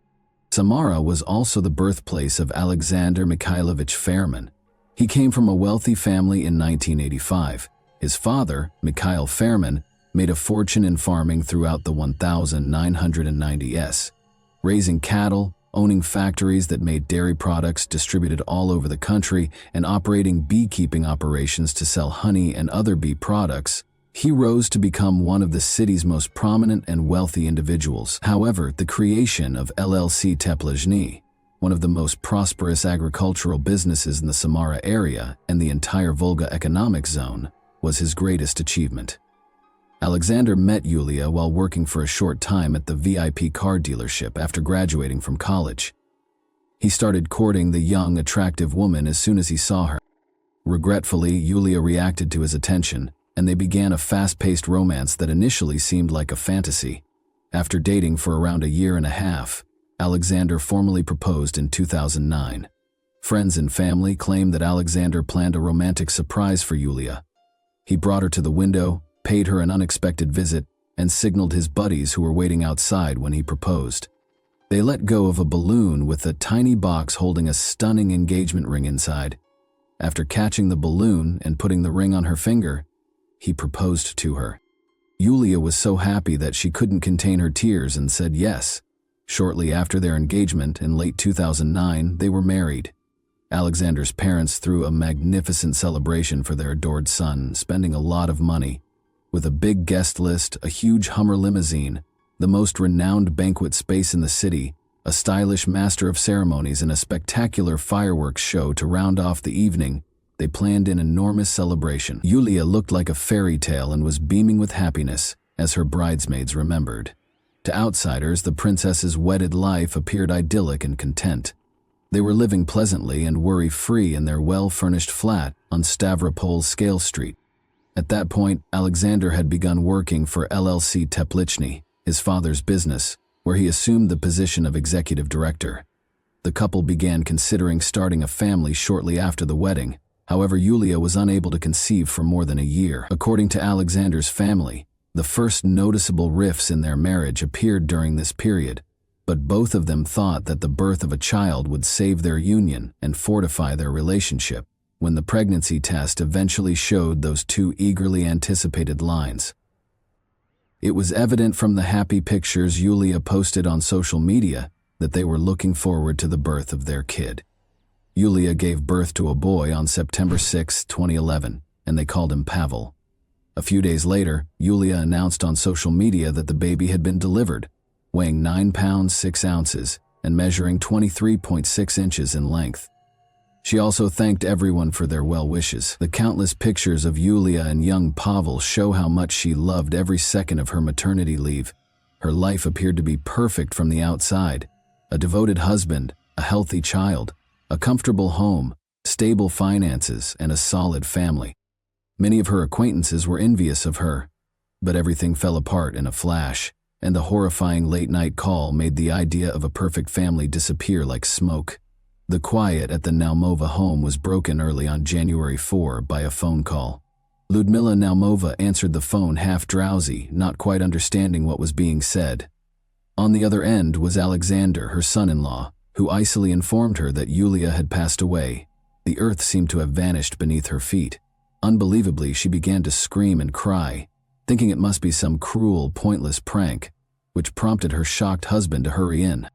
Samara was also the birthplace of Alexander Mikhailovich Fairman. He came from a wealthy family in 1985. His father, Mikhail Fairman, made a fortune in farming throughout the 1990s, raising cattle, owning factories that made dairy products distributed all over the country, and operating beekeeping operations to sell honey and other bee products. He rose to become one of the city's most prominent and wealthy individuals. However, the creation of LLC Teplizhny, one of the most prosperous agricultural businesses in the Samara area and the entire Volga economic zone, was his greatest achievement. Alexander met Yulia while working for a short time at the VIP car dealership after graduating from college. He started courting the young, attractive woman as soon as he saw her. Regretfully, Yulia reacted to his attention, and they began a fast-paced romance that initially seemed like a fantasy. After dating for around a year and a half, Alexander formally proposed in 2009. Friends and family claimed that Alexander planned a romantic surprise for Yulia. He brought her to the window, paid her an unexpected visit, and signaled his buddies who were waiting outside when he proposed. They let go of a balloon with a tiny box holding a stunning engagement ring inside. After catching the balloon and putting the ring on her finger, he proposed to her. Yulia was so happy that she couldn't contain her tears and said yes. Shortly after their engagement in late 2009, they were married. Alexander's parents threw a magnificent celebration for their adored son, spending a lot of money. With a big guest list, a huge Hummer limousine, the most renowned banquet space in the city, a stylish master of ceremonies, and a spectacular fireworks show to round off the evening, they planned an enormous celebration. Yulia looked like a fairy tale and was beaming with happiness, as her bridesmaids remembered. To outsiders, the princess's wedded life appeared idyllic and content. They were living pleasantly and worry-free in their well-furnished flat on Stavropol Scale Street. At that point, Alexander had begun working for LLC Teplizhny, his father's business, where he assumed the position of executive director. The couple began considering starting a family shortly after the wedding. However, Yulia was unable to conceive for more than a year. According to Alexander's family, the first noticeable rifts in their marriage appeared during this period, but both of them thought that the birth of a child would save their union and fortify their relationship. When the pregnancy test eventually showed those two eagerly anticipated lines. It was evident from the happy pictures Yulia posted on social media that they were looking forward to the birth of their kid. Yulia gave birth to a boy on September 6, 2011, and they called him Pavel. A few days later, Yulia announced on social media that the baby had been delivered, weighing 9 pounds 6 ounces and measuring 23.6 inches in length. She also thanked everyone for their well wishes. The countless pictures of Yulia and young Pavel show how much she loved every second of her maternity leave. Her life appeared to be perfect from the outside. A devoted husband, a healthy child, a comfortable home, stable finances, and a solid family. Many of her acquaintances were envious of her, but everything fell apart in a flash, and the horrifying late-night call made the idea of a perfect family disappear like smoke. The quiet at the Naumova home was broken early on January 4 by a phone call. Ludmila Naumova answered the phone half drowsy, not quite understanding what was being said. On the other end was Alexander, her son-in-law, who icily informed her that Yulia had passed away. The earth seemed to have vanished beneath her feet. Unbelievably, she began to scream and cry, thinking it must be some cruel, pointless prank, which prompted her shocked husband to hurry in.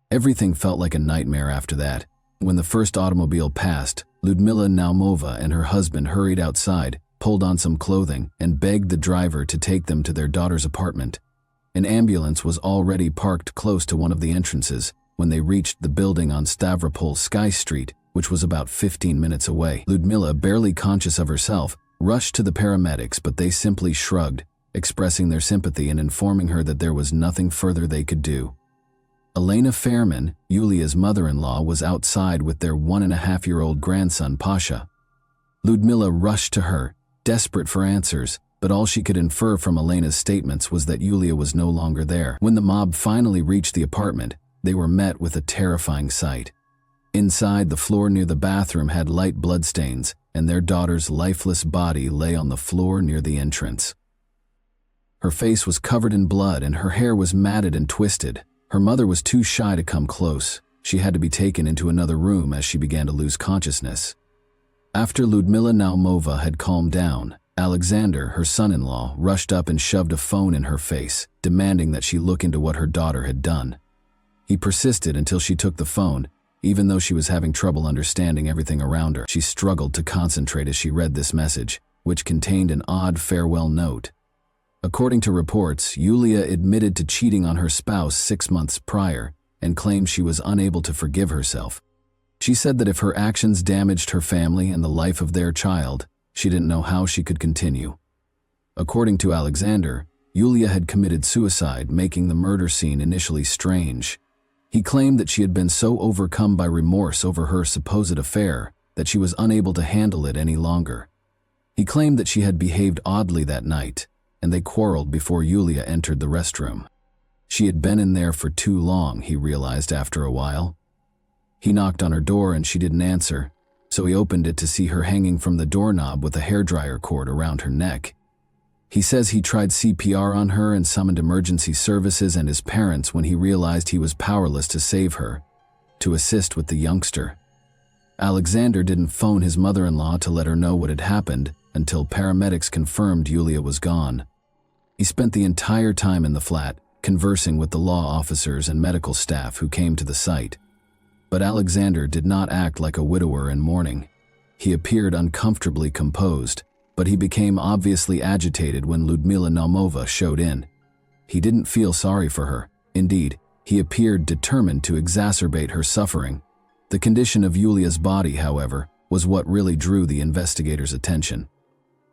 Everything felt like a nightmare after that. When the first automobile passed, Ludmila Naumova and her husband hurried outside, pulled on some clothing, and begged the driver to take them to their daughter's apartment. An ambulance was already parked close to one of the entrances when they reached the building on Stavropol Sky Street, which was about 15 minutes away. Ludmila, barely conscious of herself, rushed to the paramedics, but they simply shrugged, expressing their sympathy and informing her that there was nothing further they could do. Elena Fairman, Yulia's mother-in-law, was outside with their 1.5-year-old grandson Pasha. Ludmila rushed to her, desperate for answers, but all she could infer from Elena's statements was that Yulia was no longer there. When the mob finally reached the apartment, they were met with a terrifying sight. Inside, the floor near the bathroom had light bloodstains, and their daughter's lifeless body lay on the floor near the entrance. Her face was covered in blood and her hair was matted and twisted. Her mother was too shy to come close. She had to be taken into another room as she began to lose consciousness. After Ludmila Naumova had calmed down, Alexander, her son-in-law, rushed up and shoved a phone in her face, demanding that she look into what her daughter had done. He persisted until she took the phone, even though she was having trouble understanding everything around her. She struggled to concentrate as she read this message. which contained an odd farewell note. According to reports, Yulia admitted to cheating on her spouse 6 months prior and claimed she was unable to forgive herself. She said that if her actions damaged her family and the life of their child, she didn't know how she could continue. According to Alexander, Yulia had committed suicide, making the murder scene initially strange. He claimed that she had been so overcome by remorse over her supposed affair that she was unable to handle it any longer. He claimed that she had behaved oddly that night, and they quarreled before Yulia entered the restroom. She had been in there for too long, he realized after a while. He knocked on her door and she didn't answer, so he opened it to see her hanging from the doorknob with a hairdryer cord around her neck. He says he tried CPR on her and summoned emergency services and his parents when he realized he was powerless to save her, to assist with the youngster. Alexander didn't phone his mother-in-law to let her know what had happened until paramedics confirmed Yulia was gone. He spent the entire time in the flat, conversing with the law officers and medical staff who came to the site. But Alexander did not act like a widower in mourning. He appeared uncomfortably composed, but he became obviously agitated when Ludmila Naumova showed in. He didn't feel sorry for her. Indeed, he appeared determined to exacerbate her suffering. The condition of Yulia's body, however, was what really drew the investigators' attention.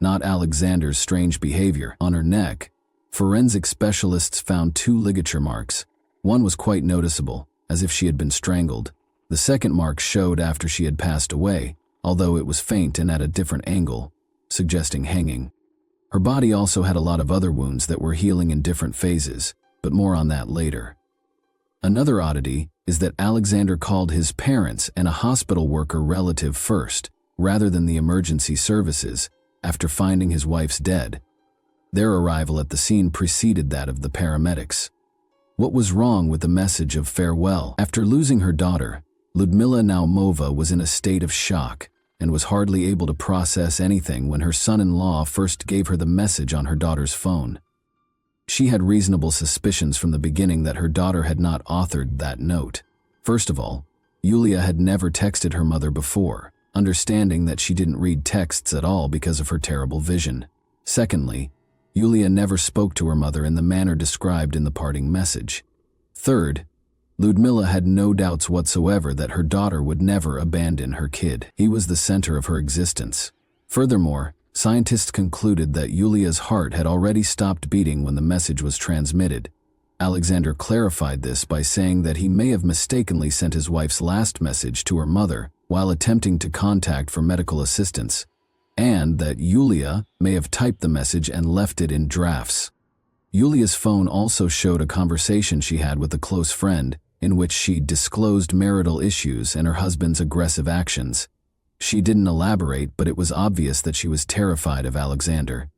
Not Alexander's strange behavior. On her neck, forensic specialists found 2 ligature marks. One was quite noticeable, as if she had been strangled. The second mark showed after she had passed away, although it was faint and at a different angle, suggesting hanging. Her body also had a lot of other wounds that were healing in different phases, but more on that later. Another oddity is that Alexander called his parents and a hospital worker relative first, rather than the emergency services, after finding his wife's dead. Their arrival at the scene preceded that of the paramedics. What was wrong with the message of farewell? After losing her daughter, Ludmila Naumova was in a state of shock and was hardly able to process anything when her son-in-law first gave her the message on her daughter's phone. She had reasonable suspicions from the beginning that her daughter had not authored that note. First of all, Yulia had never texted her mother before, understanding that she didn't read texts at all because of her terrible vision. Secondly, Yulia never spoke to her mother in the manner described in the parting message. Third, Ludmila had no doubts whatsoever that her daughter would never abandon her kid. He was the center of her existence. Furthermore, scientists concluded that Yulia's heart had already stopped beating when the message was transmitted. Alexander clarified this by saying that he may have mistakenly sent his wife's last message to her mother while attempting to contact for medical assistance, and that Yulia may have typed the message and left it in drafts. Yulia's phone also showed a conversation she had with a close friend, in which she disclosed marital issues and her husband's aggressive actions. She didn't elaborate, but it was obvious that she was terrified of Alexander.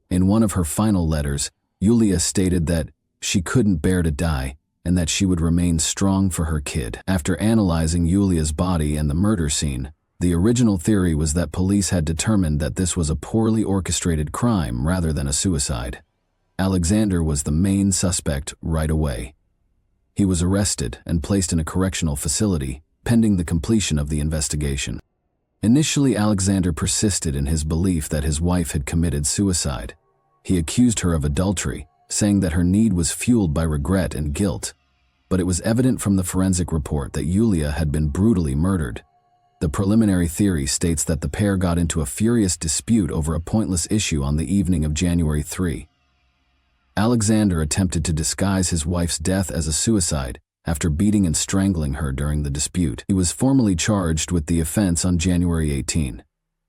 In one of her final letters, Yulia stated that she couldn't bear to die and that she would remain strong for her kid. After analyzing Yulia's body and the murder scene, the original theory was that police had determined that this was a poorly orchestrated crime rather than a suicide. Alexander was the main suspect right away. He was arrested and placed in a correctional facility, pending the completion of the investigation. Initially, Alexander persisted in his belief that his wife had committed suicide. He accused her of adultery, saying that her need was fueled by regret and guilt. But it was evident from the forensic report that Yulia had been brutally murdered. The preliminary theory states that the pair got into a furious dispute over a pointless issue on the evening of January 3. Alexander attempted to disguise his wife's death as a suicide after beating and strangling her during the dispute. He was formally charged with the offense on January 18.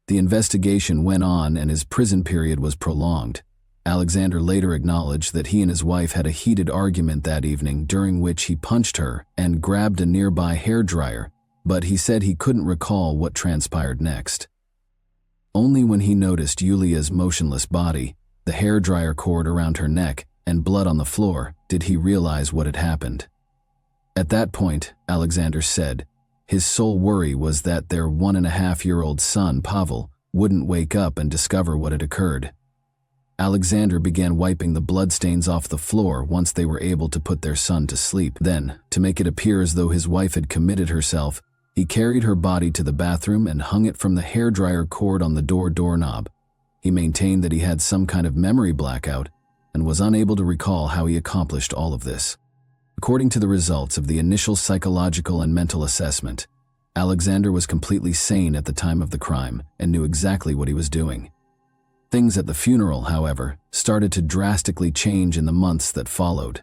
The investigation went on and his prison period was prolonged. Alexander later acknowledged that he and his wife had a heated argument that evening during which he punched her and grabbed a nearby hairdryer, but he said he couldn't recall what transpired next. Only when he noticed Yulia's motionless body, the hairdryer cord around her neck, and blood on the floor, did he realize what had happened. At that point, Alexander said, his sole worry was that their 1.5-year-old son, Pavel, wouldn't wake up and discover what had occurred. Alexander began wiping the bloodstains off the floor once they were able to put their son to sleep. Then, to make it appear as though his wife had committed herself, he carried her body to the bathroom and hung it from the hairdryer cord on the doorknob. He maintained that he had some kind of memory blackout and was unable to recall how he accomplished all of this. According to the results of the initial psychological and mental assessment, Alexander was completely sane at the time of the crime and knew exactly what he was doing. Things at the funeral, however, started to drastically change in the months that followed.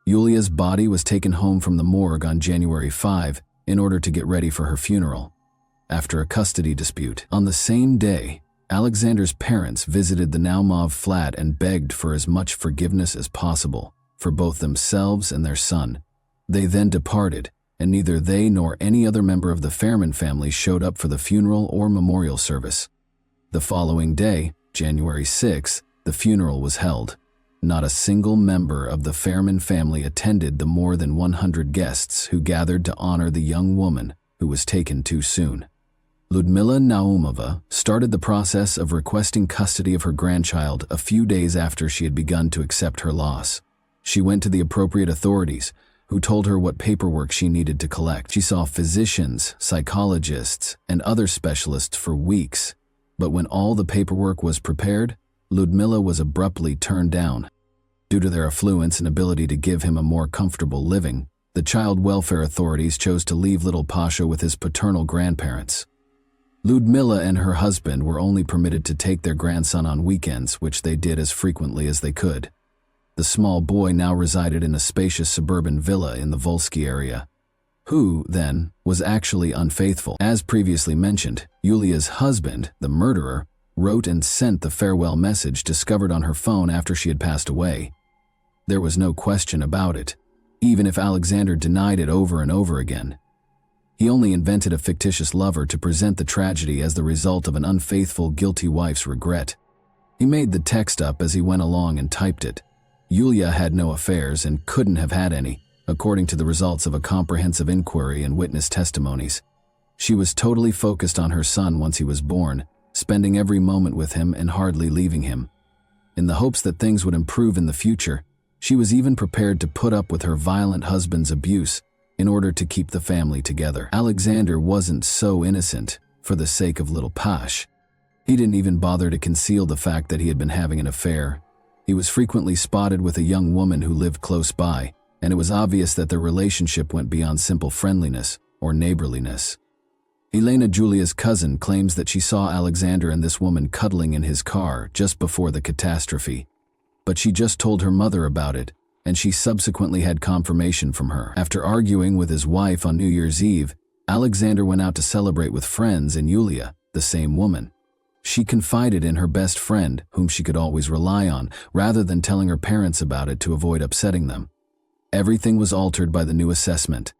Yulia's body was taken home from the morgue on January 5 in order to get ready for her funeral. After a custody dispute, on the same day, Alexander's parents visited the Naumov flat and begged for as much forgiveness as possible for both themselves and their son. They then departed, and neither they nor any other member of the Fairman family showed up for the funeral or memorial service. The following day, January 6, the funeral was held. Not a single member of the Fairman family attended the more than 100 guests who gathered to honor the young woman who was taken too soon. Ludmila Naumova started the process of requesting custody of her grandchild a few days after she had begun to accept her loss. She went to the appropriate authorities, who told her what paperwork she needed to collect. She saw physicians, psychologists, and other specialists for weeks, but when all the paperwork was prepared, Ludmila was abruptly turned down. Due to their affluence and ability to give him a more comfortable living, the child welfare authorities chose to leave little Pasha with his paternal grandparents. Ludmila and her husband were only permitted to take their grandson on weekends, which they did as frequently as they could. The small boy now resided in a spacious suburban villa in the Volsky area. Who, then, was actually unfaithful? As previously mentioned, Yulia's husband, the murderer, wrote and sent the farewell message discovered on her phone after she had passed away. There was no question about it, even if Alexander denied it over and over again. He only invented a fictitious lover to present the tragedy as the result of an unfaithful, guilty wife's regret. He made the text up as he went along and typed it. Yulia had no affairs and couldn't have had any, according to the results of a comprehensive inquiry and witness testimonies. She was totally focused on her son once he was born, spending every moment with him and hardly leaving him. In the hopes that things would improve in the future, she was even prepared to put up with her violent husband's abuse in order to keep the family together. Alexander wasn't so innocent for the sake of little Pash. He didn't even bother to conceal the fact that he had been having an affair. He was frequently spotted with a young woman who lived close by, and it was obvious that their relationship went beyond simple friendliness or neighborliness. Elena, Julia's cousin, claims that she saw Alexander and this woman cuddling in his car just before the catastrophe, but she just told her mother about it, and she subsequently had confirmation from her. After arguing with his wife on New Year's Eve, Alexander went out to celebrate with friends and Yulia, the same woman. She confided in her best friend, whom she could always rely on, rather than telling her parents about it to avoid upsetting them. Everything was altered by the new assessment.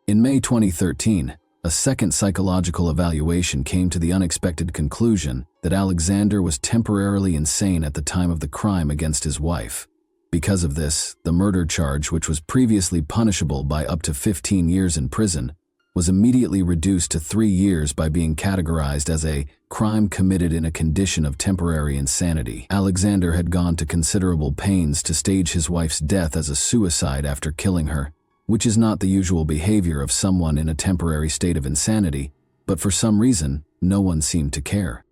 In May 2013, a second psychological evaluation came to the unexpected conclusion that Alexander was temporarily insane at the time of the crime against his wife. Because of this, the murder charge, which was previously punishable by up to 15 years in prison, was immediately reduced to 3 years by being categorized as a crime committed in a condition of temporary insanity. Alexander had gone to considerable pains to stage his wife's death as a suicide after killing her, which is not the usual behavior of someone in a temporary state of insanity, but for some reason, no one seemed to care.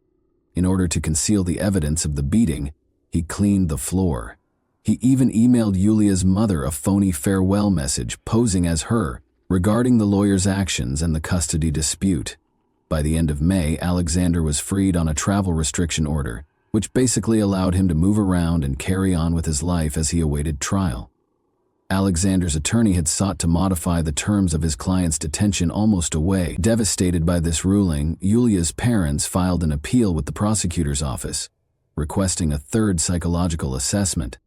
In order to conceal the evidence of the beating, he cleaned the floor. He even emailed Yulia's mother a phony farewell message posing as her, regarding the lawyer's actions and the custody dispute. By the end of May, Alexander was freed on a travel restriction order, which basically allowed him to move around and carry on with his life as he awaited trial. Alexander's attorney had sought to modify the terms of his client's detention almost away. Devastated by this ruling, Yulia's parents filed an appeal with the prosecutor's office, requesting a third psychological assessment.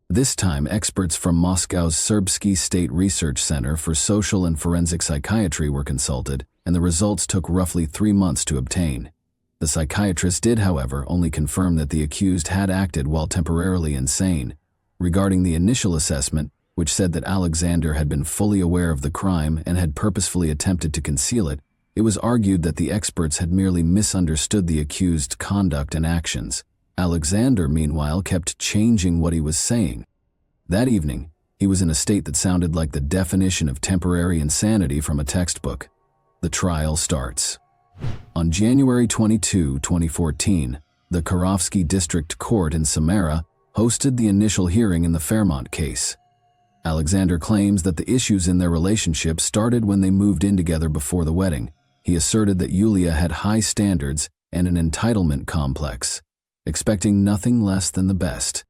This time, experts from Moscow's Serbsky State Research Center for Social and Forensic Psychiatry were consulted, and the results took roughly 3 months to obtain. The psychiatrist did, however, only confirm that the accused had acted while temporarily insane. Regarding the initial assessment, which said that Alexander had been fully aware of the crime and had purposefully attempted to conceal it, it was argued that the experts had merely misunderstood the accused's conduct and actions. Alexander, meanwhile, kept changing what he was saying. That evening, he was in a state that sounded like the definition of temporary insanity from a textbook. The trial starts. On January 22, 2014, The Karofsky District Court in Samara hosted the initial hearing in the Fairmont case. Alexander claims that the issues in their relationship started when they moved in together before the wedding. He asserted that Yulia had high standards and an entitlement complex, expecting nothing less than the best.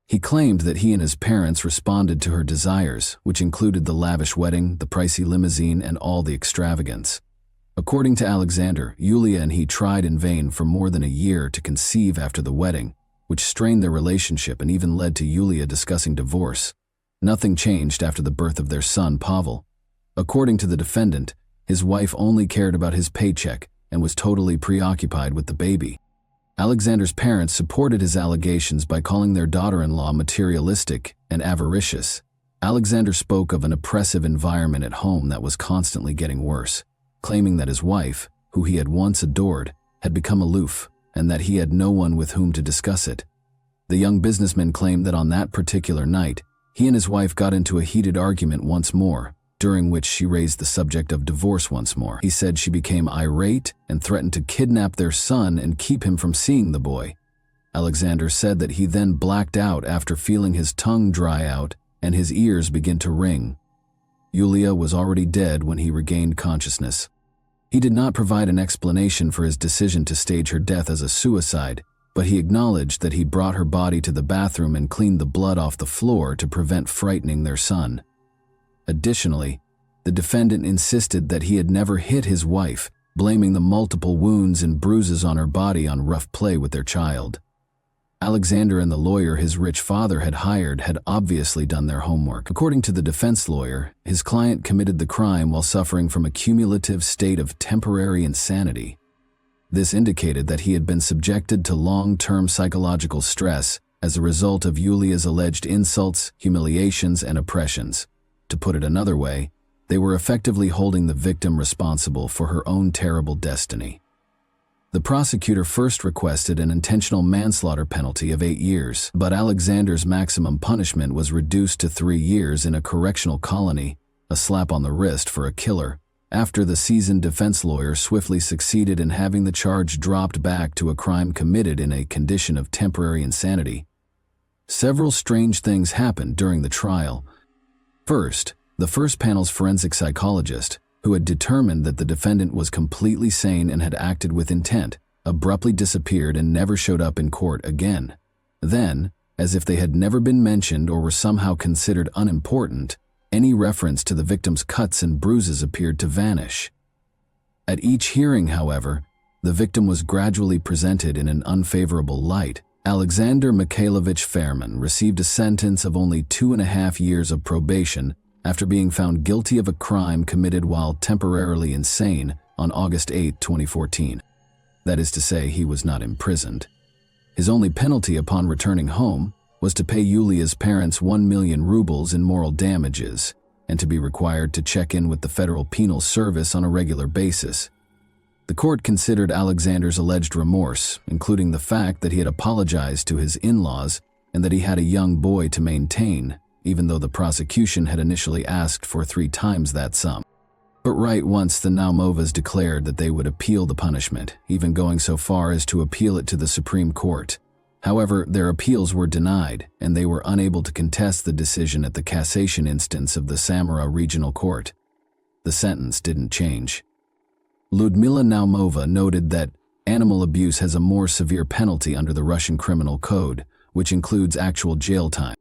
He claimed that he and his parents responded to her desires, which included the lavish wedding, the pricey limousine, and all the extravagance. According to Alexander, Yulia and he tried in vain for more than a year to conceive after the wedding, which strained their relationship and even led to Yulia discussing divorce. Nothing changed after the birth of their son, Pavel. According to the defendant, his wife only cared about his paycheck and was totally preoccupied with the baby. Alexander's parents supported his allegations by calling their daughter-in-law materialistic and avaricious. Alexander spoke of an oppressive environment at home that was constantly getting worse, claiming that his wife, who he had once adored, had become aloof and that he had no one with whom to discuss it. The young businessman claimed that on that particular night, he and his wife got into a heated argument once more, during which she raised the subject of divorce once more. He said she became irate and threatened to kidnap their son and keep him from seeing the boy. Alexander said that he then blacked out after feeling his tongue dry out and his ears begin to ring. Yulia was already dead when he regained consciousness. He did not provide an explanation for his decision to stage her death as a suicide, but he acknowledged that he brought her body to the bathroom and cleaned the blood off the floor to prevent frightening their son. Additionally, the defendant insisted that he had never hit his wife, blaming the multiple wounds and bruises on her body on rough play with their child. Alexander and the lawyer his rich father had hired had obviously done their homework. According to the defense lawyer, his client committed the crime while suffering from a cumulative state of temporary insanity. This indicated that he had been subjected to long-term psychological stress as a result of Yulia's alleged insults, humiliations, and oppressions. To put it another way, they were effectively holding the victim responsible for her own terrible destiny. The prosecutor first requested an intentional manslaughter penalty of 8 years, but Alexander's maximum punishment was reduced to 3 years in a correctional colony, a slap on the wrist for a killer, after the seasoned defense lawyer swiftly succeeded in having the charge dropped back to a crime committed in a condition of temporary insanity. Several strange things happened during the trial. First, the first panel's forensic psychologist, who had determined that the defendant was completely sane and had acted with intent, abruptly disappeared and never showed up in court again. Then, as if they had never been mentioned or were somehow considered unimportant, any reference to the victim's cuts and bruises appeared to vanish. At each hearing, however, the victim was gradually presented in an unfavorable light. Alexander Mikhailovich Fairman received a sentence of only 2.5 years of probation after being found guilty of a crime committed while temporarily insane on August 8, 2014. That is to say, he was not imprisoned. His only penalty upon returning home was to pay Yulia's parents 1 million rubles in moral damages and to be required to check in with the Federal Penal Service on a regular basis. The court considered Alexander's alleged remorse, including the fact that he had apologized to his in-laws and that he had a young boy to maintain, even though the prosecution had initially asked for 3 times that sum. But right once the Naumovas declared that they would appeal the punishment, even going so far as to appeal it to the Supreme Court. However, their appeals were denied, and they were unable to contest the decision at the cassation instance of the Samara Regional Court. The sentence didn't change. Ludmila Naumova noted that animal abuse has a more severe penalty under the Russian Criminal Code, which includes actual jail time.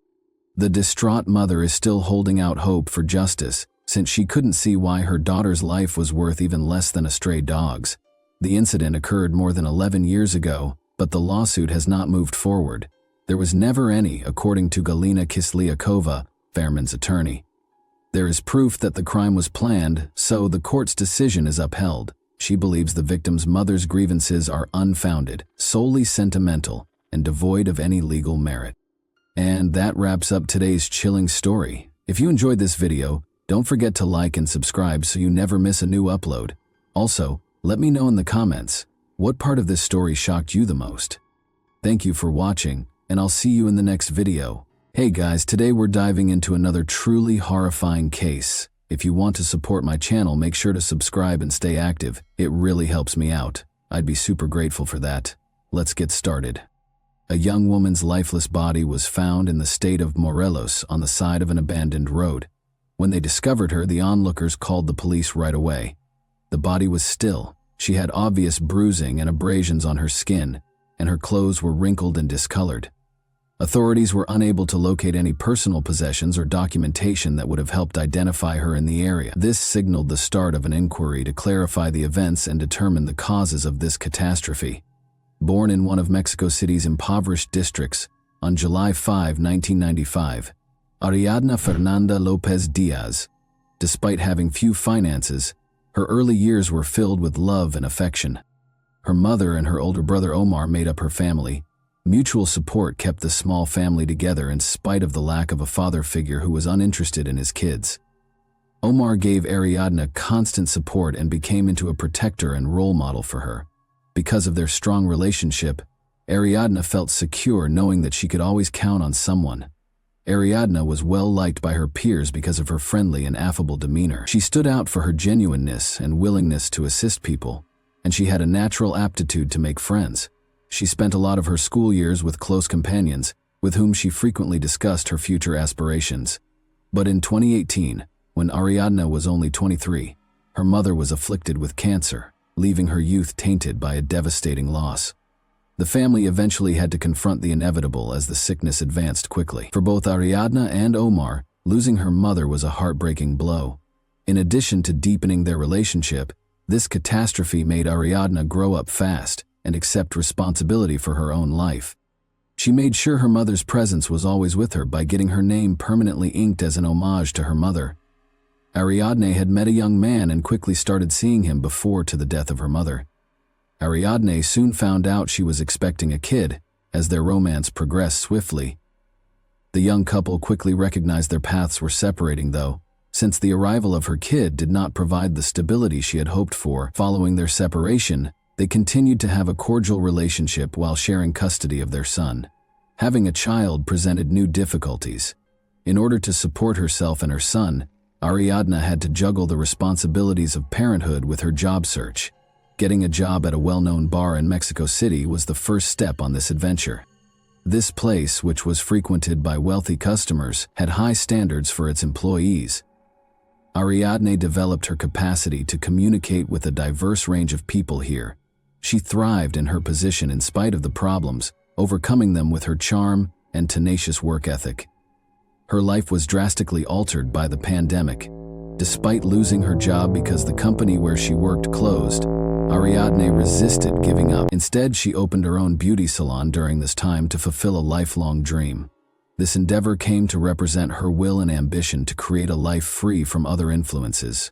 The distraught mother is still holding out hope for justice, since she couldn't see why her daughter's life was worth even less than a stray dog's. The incident occurred more than 11 years ago, but the lawsuit has not moved forward. There was never any, according to Galina Kislyakova, Fairman's attorney. There is proof that the crime was planned, so the court's decision is upheld. She believes the victim's mother's grievances are unfounded, solely sentimental, and devoid of any legal merit. And that wraps up today's chilling story. If you enjoyed this video, don't forget to like and subscribe so you never miss a new upload. Also, let me know in the comments, what part of this story shocked you the most? Thank you for watching, and I'll see you in the next video. Hey guys, today we're diving into another truly horrifying case. If you want to support my channel, make sure to subscribe and stay active. It really helps me out. I'd be super grateful for that. Let's get started. A young woman's lifeless body was found in the state of Morelos on the side of an abandoned road. When they discovered her, the onlookers called the police right away. The body was still. She had obvious bruising and abrasions on her skin, and her clothes were wrinkled and discolored. Authorities were unable to locate any personal possessions or documentation that would have helped identify her in the area. This signaled the start of an inquiry to clarify the events and determine the causes of this catastrophe. Born in one of Mexico City's impoverished districts on July 5, 1995, Ariadna Fernanda López Diaz, despite having few finances, her early years were filled with love and affection. Her mother and her older brother Omar made up her family. Mutual support kept the small family together in spite of the lack of a father figure who was uninterested in his kids. Omar gave Ariadna constant support and became into a protector and role model for her. Because of their strong relationship, Ariadna felt secure knowing that she could always count on someone. Ariadna was well liked by her peers because of her friendly and affable demeanor. She stood out for her genuineness and willingness to assist people, and she had a natural aptitude to make friends. She spent a lot of her school years with close companions, with whom she frequently discussed her future aspirations. But in 2018, when Ariadna was only 23, her mother was afflicted with cancer, leaving her youth tainted by a devastating loss. The family eventually had to confront the inevitable as the sickness advanced quickly. For both Ariadna and Omar, losing her mother was a heartbreaking blow. In addition to deepening their relationship, this catastrophe made Ariadna grow up fast and accept responsibility for her own life. She made sure her mother's presence was always with her by getting her name permanently inked as an homage to her mother. Ariadne had met a young man and quickly started seeing him before to the death of her mother. Ariadne soon found out she was expecting a kid, as their romance progressed swiftly. The young couple quickly recognized their paths were separating though, since the arrival of her kid did not provide the stability she had hoped for. Following their separation, they continued to have a cordial relationship while sharing custody of their son. Having a child presented new difficulties. In order to support herself and her son, Ariadna had to juggle the responsibilities of parenthood with her job search. Getting a job at a well-known bar in Mexico City was the first step on this adventure. This place, which was frequented by wealthy customers, had high standards for its employees. Ariadne developed her capacity to communicate with a diverse range of people here. She thrived in her position in spite of the problems, overcoming them with her charm and tenacious work ethic. Her life was drastically altered by the pandemic. Despite losing her job because the company where she worked closed, Ariadne resisted giving up. Instead, she opened her own beauty salon during this time to fulfill a lifelong dream. This endeavor came to represent her will and ambition to create a life free from other influences.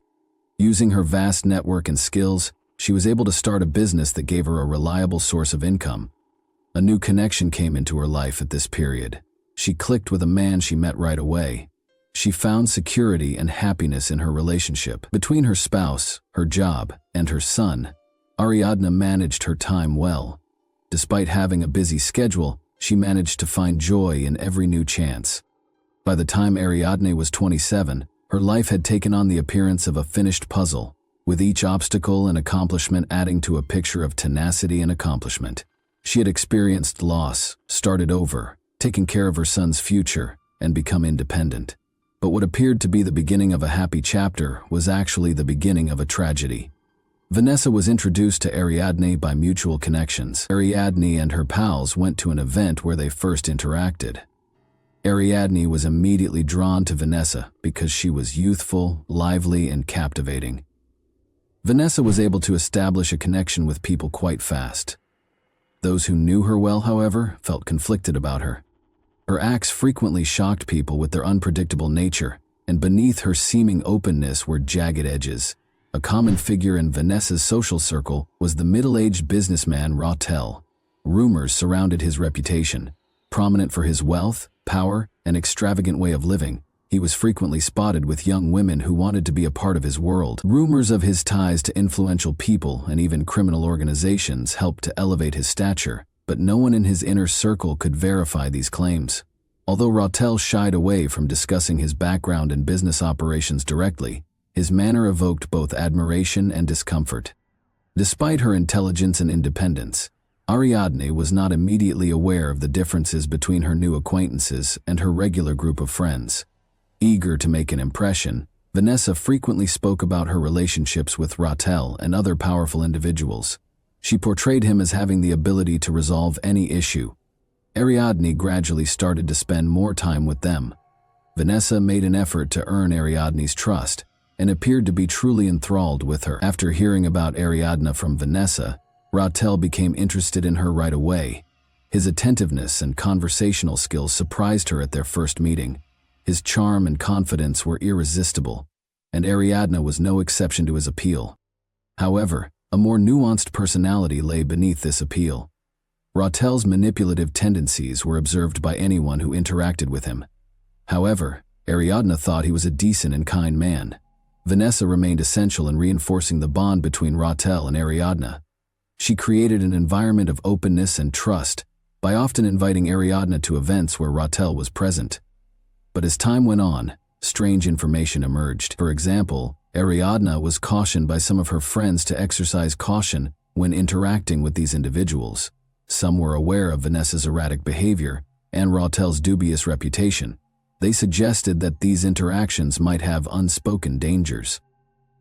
Using her vast network and skills, she was able to start a business that gave her a reliable source of income. A new connection came into her life at this period. She clicked with a man she met right away. She found security and happiness in her relationship. Between her spouse, her job, and her son, Ariadna managed her time well. Despite having a busy schedule, she managed to find joy in every new chance. By the time Ariadne was 27, her life had taken on the appearance of a finished puzzle, with each obstacle and accomplishment adding to a picture of tenacity and accomplishment. She had experienced loss, started over, taken care of her son's future, and become independent. But what appeared to be the beginning of a happy chapter was actually the beginning of a tragedy. Vanessa was introduced to Ariadne by mutual connections. Ariadne and her pals went to an event where they first interacted. Ariadne was immediately drawn to Vanessa because she was youthful, lively, and captivating. Vanessa was able to establish a connection with people quite fast. Those who knew her well, however, felt conflicted about her. Her acts frequently shocked people with their unpredictable nature, and beneath her seeming openness were jagged edges. A common figure in Vanessa's social circle was the middle-aged businessman Rautel. Rumors surrounded his reputation. Prominent for his wealth, power, and extravagant way of living, he was frequently spotted with young women who wanted to be a part of his world. Rumors of his ties to influential people and even criminal organizations helped to elevate his stature, but no one in his inner circle could verify these claims. Although Rautel shied away from discussing his background and business operations directly, his manner evoked both admiration and discomfort. Despite her intelligence and independence, Ariadne was not immediately aware of the differences between her new acquaintances and her regular group of friends. Eager to make an impression, Vanessa frequently spoke about her relationships with Rautel and other powerful individuals. She portrayed him as having the ability to resolve any issue. Ariadne gradually started to spend more time with them. Vanessa made an effort to earn Ariadne's trust and appeared to be truly enthralled with her. After hearing about Ariadne from Vanessa, Rautel became interested in her right away. His attentiveness and conversational skills surprised her at their first meeting. His charm and confidence were irresistible, and Ariadne was no exception to his appeal. However, a more nuanced personality lay beneath this appeal. Rautel's manipulative tendencies were observed by anyone who interacted with him. However, Ariadne thought he was a decent and kind man. Vanessa remained essential in reinforcing the bond between Rautel and Ariadne. She created an environment of openness and trust by often inviting Ariadne to events where Rautel was present. But as time went on, strange information emerged. For example, Ariadne was cautioned by some of her friends to exercise caution when interacting with these individuals. Some were aware of Vanessa's erratic behavior and Rautel's dubious reputation. They suggested that these interactions might have unspoken dangers.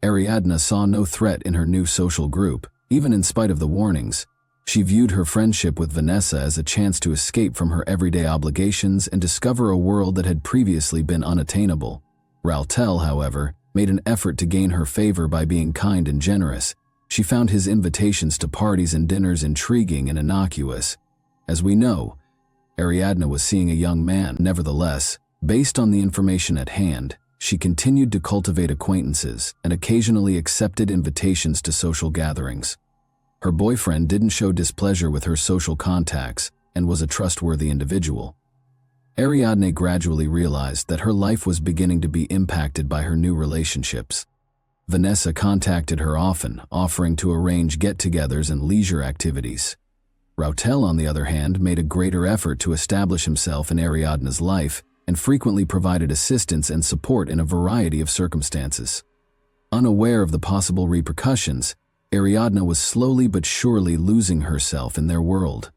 Ariadne saw no threat in her new social group, even in spite of the warnings. She viewed her friendship with Vanessa as a chance to escape from her everyday obligations and discover a world that had previously been unattainable. Rautel, however, made an effort to gain her favor by being kind and generous. She found his invitations to parties and dinners intriguing and innocuous. As we know, Ariadne was seeing a young man. Nevertheless, based on the information at hand, she continued to cultivate acquaintances and occasionally accepted invitations to social gatherings. Her boyfriend didn't show displeasure with her social contacts and was a trustworthy individual. Ariadne gradually realized that her life was beginning to be impacted by her new relationships. Vanessa contacted her often, offering to arrange get-togethers and leisure activities. Rautel, on the other hand, made a greater effort to establish himself in Ariadne's life and frequently provided assistance and support in a variety of circumstances. Unaware of the possible repercussions, Ariadne was slowly but surely losing herself in their world.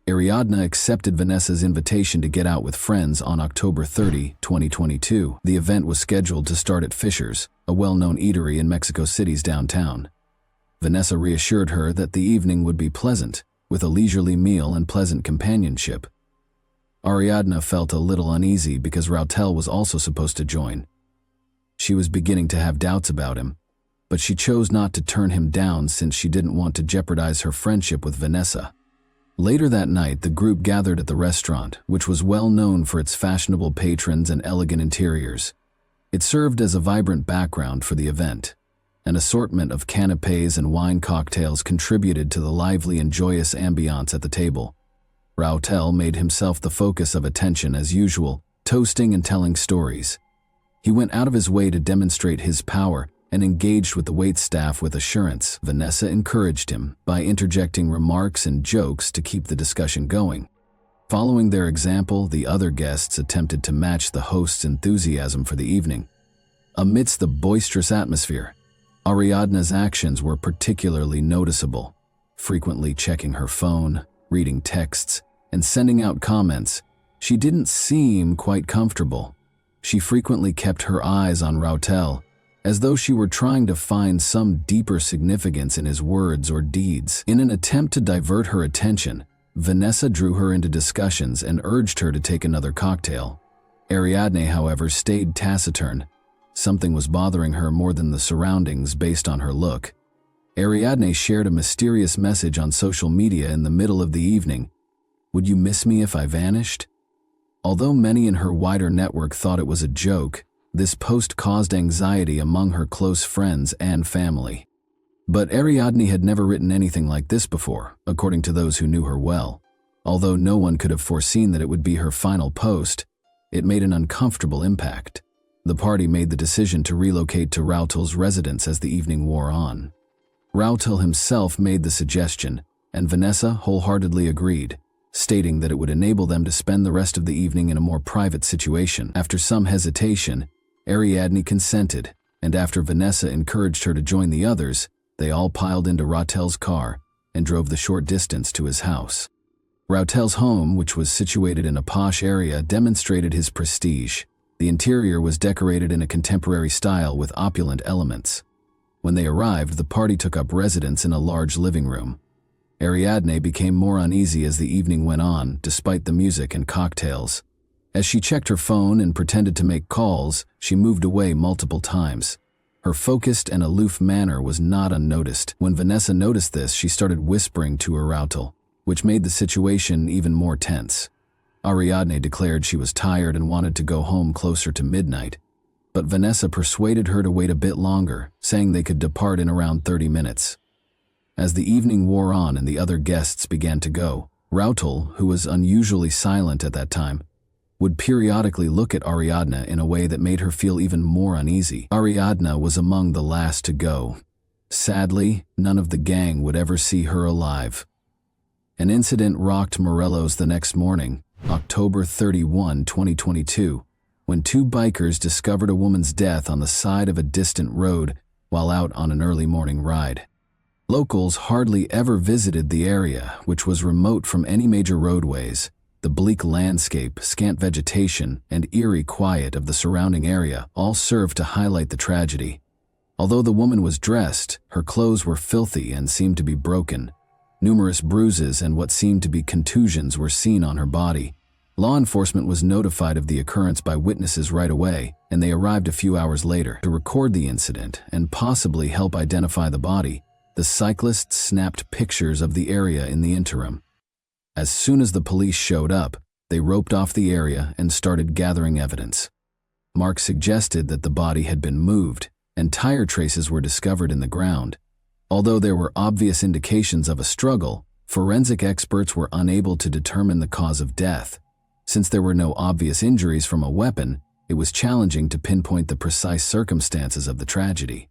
Ariadne accepted Vanessa's invitation to get out with friends on October 30, 2022. The event was scheduled to start at Fisher's, a well-known eatery in Mexico City's downtown. Vanessa reassured her that the evening would be pleasant, with a leisurely meal and pleasant companionship. Ariadne felt a little uneasy because Rautel was also supposed to join. She was beginning to have doubts about him, but she chose not to turn him down since she didn't want to jeopardize her friendship with Vanessa. Later that night, the group gathered at the restaurant, which was well known for its fashionable patrons and elegant interiors. It served as a vibrant background for the event. An assortment of canapés and wine cocktails contributed to the lively and joyous ambiance at the table. Rautel made himself the focus of attention as usual, toasting and telling stories. He went out of his way to demonstrate his power and engaged with the waitstaff with assurance. Vanessa encouraged him by interjecting remarks and jokes to keep the discussion going. Following their example, the other guests attempted to match the host's enthusiasm for the evening. Amidst the boisterous atmosphere, Ariadne's actions were particularly noticeable, frequently checking her phone, reading texts, and sending out comments. She didn't seem quite comfortable. She frequently kept her eyes on Rautel, as though she were trying to find some deeper significance in his words or deeds. In an attempt to divert her attention, Vanessa drew her into discussions and urged her to take another cocktail. Ariadne, however, stayed taciturn. Something was bothering her more than the surroundings based on her look. Ariadne shared a mysterious message on social media in the middle of the evening. "Would you miss me if I vanished?" Although many in her wider network thought it was a joke, this post caused anxiety among her close friends and family. But Ariadne had never written anything like this before, according to those who knew her well. Although no one could have foreseen that it would be her final post, it made an uncomfortable impact. The party made the decision to relocate to Rautel's residence as the evening wore on. Rautel himself made the suggestion, and Vanessa wholeheartedly agreed, stating that it would enable them to spend the rest of the evening in a more private situation. After some hesitation, Ariadne consented, and after Vanessa encouraged her to join the others, they all piled into Rautel's car and drove the short distance to his house. Rautel's home, which was situated in a posh area, demonstrated his prestige. The interior was decorated in a contemporary style with opulent elements. When they arrived, the party took up residence in a large living room. Ariadne became more uneasy as the evening went on, despite the music and cocktails. As she checked her phone and pretended to make calls, she moved away multiple times. Her focused and aloof manner was not unnoticed. When Vanessa noticed this, she started whispering to her Rautel, which made the situation even more tense. Ariadne declared she was tired and wanted to go home closer to midnight, but Vanessa persuaded her to wait a bit longer, saying they could depart in around 30 minutes. As the evening wore on and the other guests began to go, Rautel, who was unusually silent at that time, would periodically look at Ariadne in a way that made her feel even more uneasy. Ariadne was among the last to go. Sadly, none of the gang would ever see her alive. An incident rocked Morelos the next morning, October 31, 2022, when two bikers discovered a woman's death on the side of a distant road while out on an early morning ride. Locals hardly ever visited the area, which was remote from any major roadways. The bleak landscape, scant vegetation, and eerie quiet of the surrounding area all served to highlight the tragedy. Although the woman was dressed, her clothes were filthy and seemed to be broken. Numerous bruises and what seemed to be contusions were seen on her body. Law enforcement was notified of the occurrence by witnesses right away, and they arrived a few hours later to record the incident and possibly help identify the body. The cyclists snapped pictures of the area in the interim. As soon as the police showed up, they roped off the area and started gathering evidence. Mark suggested that the body had been moved, and tire traces were discovered in the ground. Although there were obvious indications of a struggle, forensic experts were unable to determine the cause of death. Since there were no obvious injuries from a weapon, it was challenging to pinpoint the precise circumstances of the tragedy.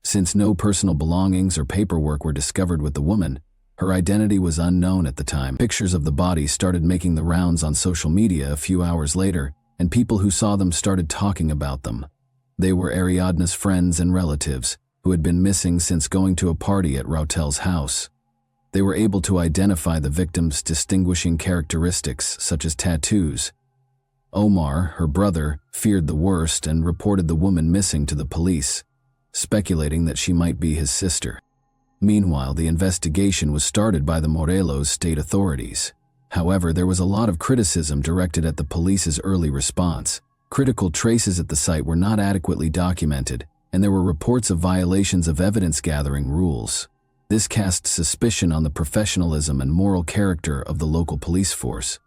Since no personal belongings or paperwork were discovered with the woman, her identity was unknown at the time. Pictures of the body started making the rounds on social media a few hours later, and people who saw them started talking about them. They were Ariadne's friends and relatives, who had been missing since going to a party at Rautel's house. They were able to identify the victim's distinguishing characteristics, such as tattoos. Omar, her brother, feared the worst and reported the woman missing to the police, speculating that she might be his sister. Meanwhile, the investigation was started by the Morelos state authorities. However, there was a lot of criticism directed at the police's early response. Critical traces at the site were not adequately documented, and there were reports of violations of evidence-gathering rules. This cast suspicion on the professionalism and moral character of the local police force.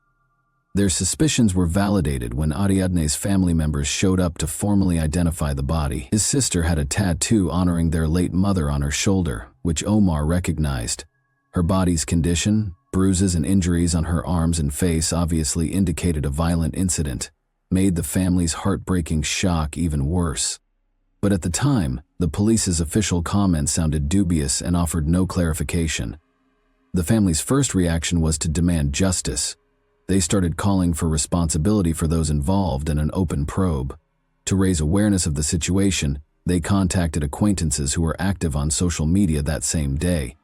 Their suspicions were validated when Ariadne's family members showed up to formally identify the body. His sister had a tattoo honoring their late mother on her shoulder, which Omar recognized. Her body's condition, bruises and injuries on her arms and face obviously indicated a violent incident, made the family's heartbreaking shock even worse. But at the time, the police's official comments sounded dubious and offered no clarification. The family's first reaction was to demand justice. They started calling for responsibility for those involved and an open probe. To raise awareness of the situation, they contacted acquaintances who were active on social media that same day.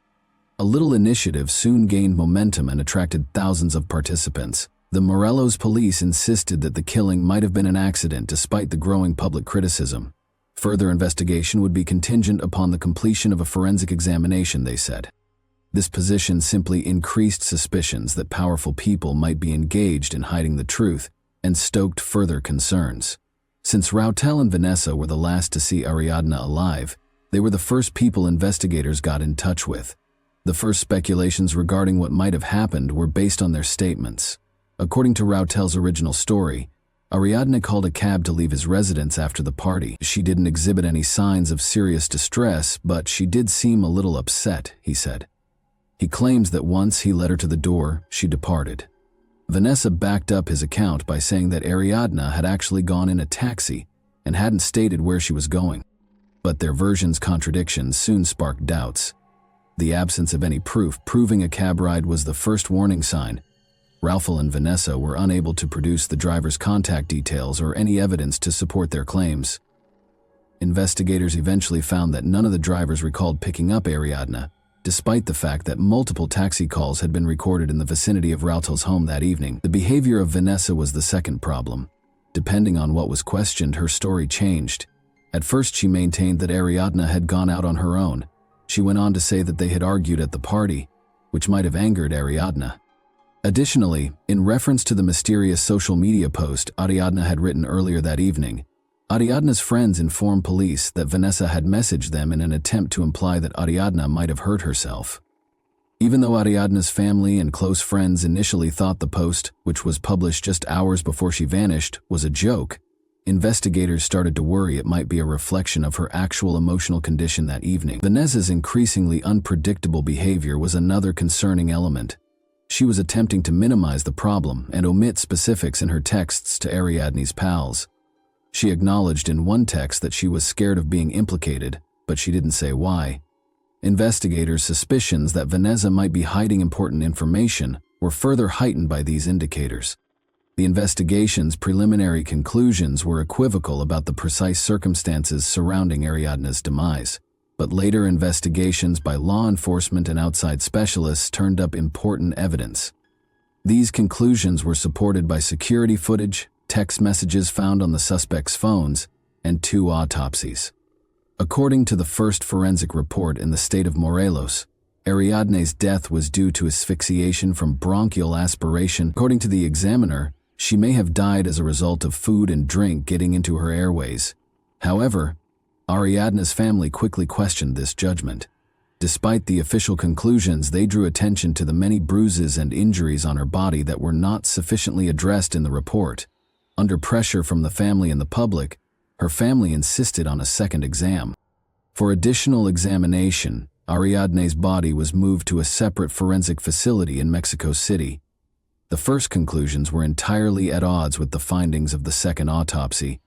A little initiative soon gained momentum and attracted thousands of participants. The Morelos police insisted that the killing might have been an accident despite the growing public criticism. Further investigation would be contingent upon the completion of a forensic examination, they said. This position simply increased suspicions that powerful people might be engaged in hiding the truth and stoked further concerns. Since Rautel and Vanessa were the last to see Ariadne alive, they were the first people investigators got in touch with. The first speculations regarding what might have happened were based on their statements. According to Rautel's original story, Ariadne called a cab to leave his residence after the party. She didn't exhibit any signs of serious distress, but she did seem a little upset, he said. He claims that once he led her to the door, she departed. Vanessa backed up his account by saying that Ariadne had actually gone in a taxi and hadn't stated where she was going. But their versions' contradictions soon sparked doubts. The absence of any proof proving a cab ride was the first warning sign. Rautel and Vanessa were unable to produce the driver's contact details or any evidence to support their claims. Investigators eventually found that none of the drivers recalled picking up Ariadne, Despite the fact that multiple taxi calls had been recorded in the vicinity of Rautel's home that evening, the behavior of Vanessa was the second problem. Depending on what was questioned, her story changed. At first, she maintained that Ariadna had gone out on her own. She went on to say that they had argued at the party, which might have angered Ariadna. Additionally, in reference to the mysterious social media post Ariadna had written earlier that evening, Ariadna's friends informed police that Vanessa had messaged them in an attempt to imply that Ariadna might have hurt herself. Even though Ariadna's family and close friends initially thought the post, which was published just hours before she vanished, was a joke, investigators started to worry it might be a reflection of her actual emotional condition that evening. Vanessa's increasingly unpredictable behavior was another concerning element. She was attempting to minimize the problem and omit specifics in her texts to Ariadne's pals. She acknowledged in one text that she was scared of being implicated, but she didn't say why. Investigators' suspicions that Vanessa might be hiding important information were further heightened by these indicators. The investigation's preliminary conclusions were equivocal about the precise circumstances surrounding Ariadna's demise, but later investigations by law enforcement and outside specialists turned up important evidence. These conclusions were supported by security footage, text messages found on the suspects' phones, and 2 autopsies. According to the first forensic report in the state of Morelos, Ariadne's death was due to asphyxiation from bronchial aspiration. According to the examiner, she may have died as a result of food and drink getting into her airways. However, Ariadna's family quickly questioned this judgment. Despite the official conclusions, they drew attention to the many bruises and injuries on her body that were not sufficiently addressed in the report. Under pressure from the family and the public, her family insisted on a second exam. For additional examination, Ariadne's body was moved to a separate forensic facility in Mexico City. The first conclusions were entirely at odds with the findings of the second autopsy.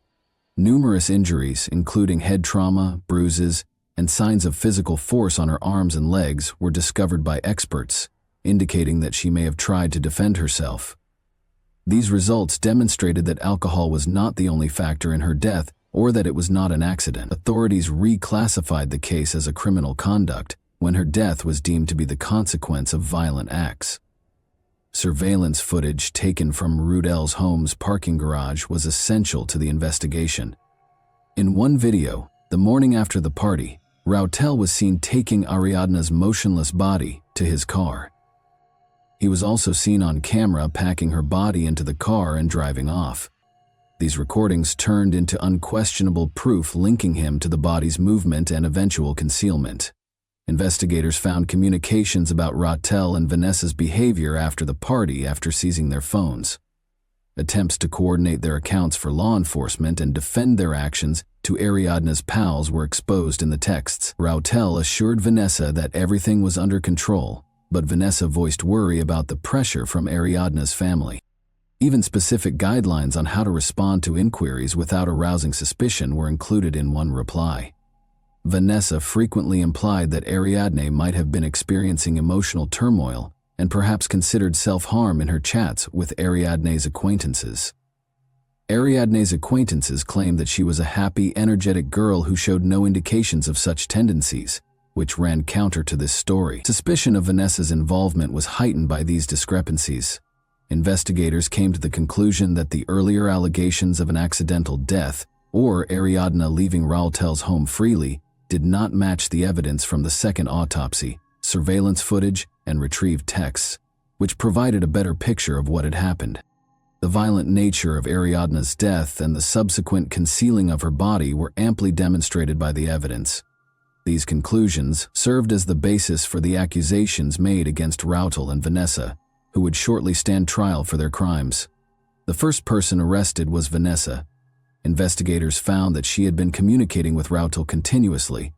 Numerous injuries, including head trauma, bruises, and signs of physical force on her arms and legs, were discovered by experts, indicating that she may have tried to defend herself. These results demonstrated that alcohol was not the only factor in her death, or that it was not an accident. Authorities reclassified the case as a criminal conduct when her death was deemed to be the consequence of violent acts. Surveillance footage taken from Rudel's home's parking garage was essential to the investigation. In one video, the morning after the party, Rautel was seen taking Ariadna's motionless body to his car. He was also seen on camera packing her body into the car and driving off. These recordings turned into unquestionable proof linking him to the body's movement and eventual concealment. Investigators found communications about Rautel and Vanessa's behavior after the party after seizing their phones. Attempts to coordinate their accounts for law enforcement and defend their actions to Ariadna's pals were exposed in the texts. Rautel assured Vanessa that everything was under control, but Vanessa voiced worry about the pressure from Ariadna's family. Even specific guidelines on how to respond to inquiries without arousing suspicion were included in one reply. Vanessa frequently implied that Ariadne might have been experiencing emotional turmoil and perhaps considered self-harm in her chats with Ariadne's acquaintances. Ariadne's acquaintances claimed that she was a happy, energetic girl who showed no indications of such tendencies, which ran counter to this story. Suspicion of Vanessa's involvement was heightened by these discrepancies. Investigators came to the conclusion that the earlier allegations of an accidental death or Ariadna leaving Rautel's home freely did not match the evidence from the second autopsy, surveillance footage, and retrieved texts, which provided a better picture of what had happened. The violent nature of Ariadna's death and the subsequent concealing of her body were amply demonstrated by the evidence. These conclusions served as the basis for the accusations made against Rautel and Vanessa, who would shortly stand trial for their crimes. The first person arrested was Vanessa. Investigators found that she had been communicating with Rautel continuously.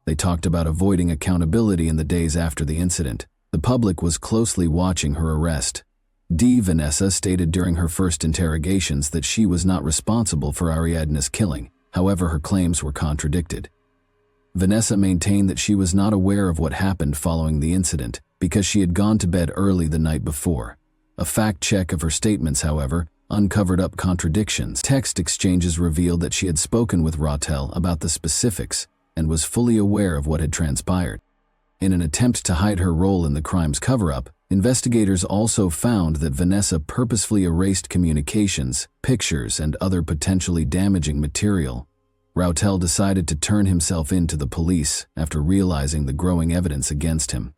They talked about avoiding accountability in the days after the incident. The public was closely watching her arrest. Vanessa stated during her first interrogations that she was not responsible for Ariadna's killing. However, her claims were contradicted. Vanessa maintained that she was not aware of what happened following the incident because she had gone to bed early the night before. A fact check of her statements, however, uncovered up contradictions. Text exchanges revealed that she had spoken with Rautel about the specifics and was fully aware of what had transpired. In an attempt to hide her role in the crime's cover-up, investigators also found that Vanessa purposefully erased communications, pictures, and other potentially damaging material. Rautel decided to turn himself in to the police after realizing the growing evidence against him.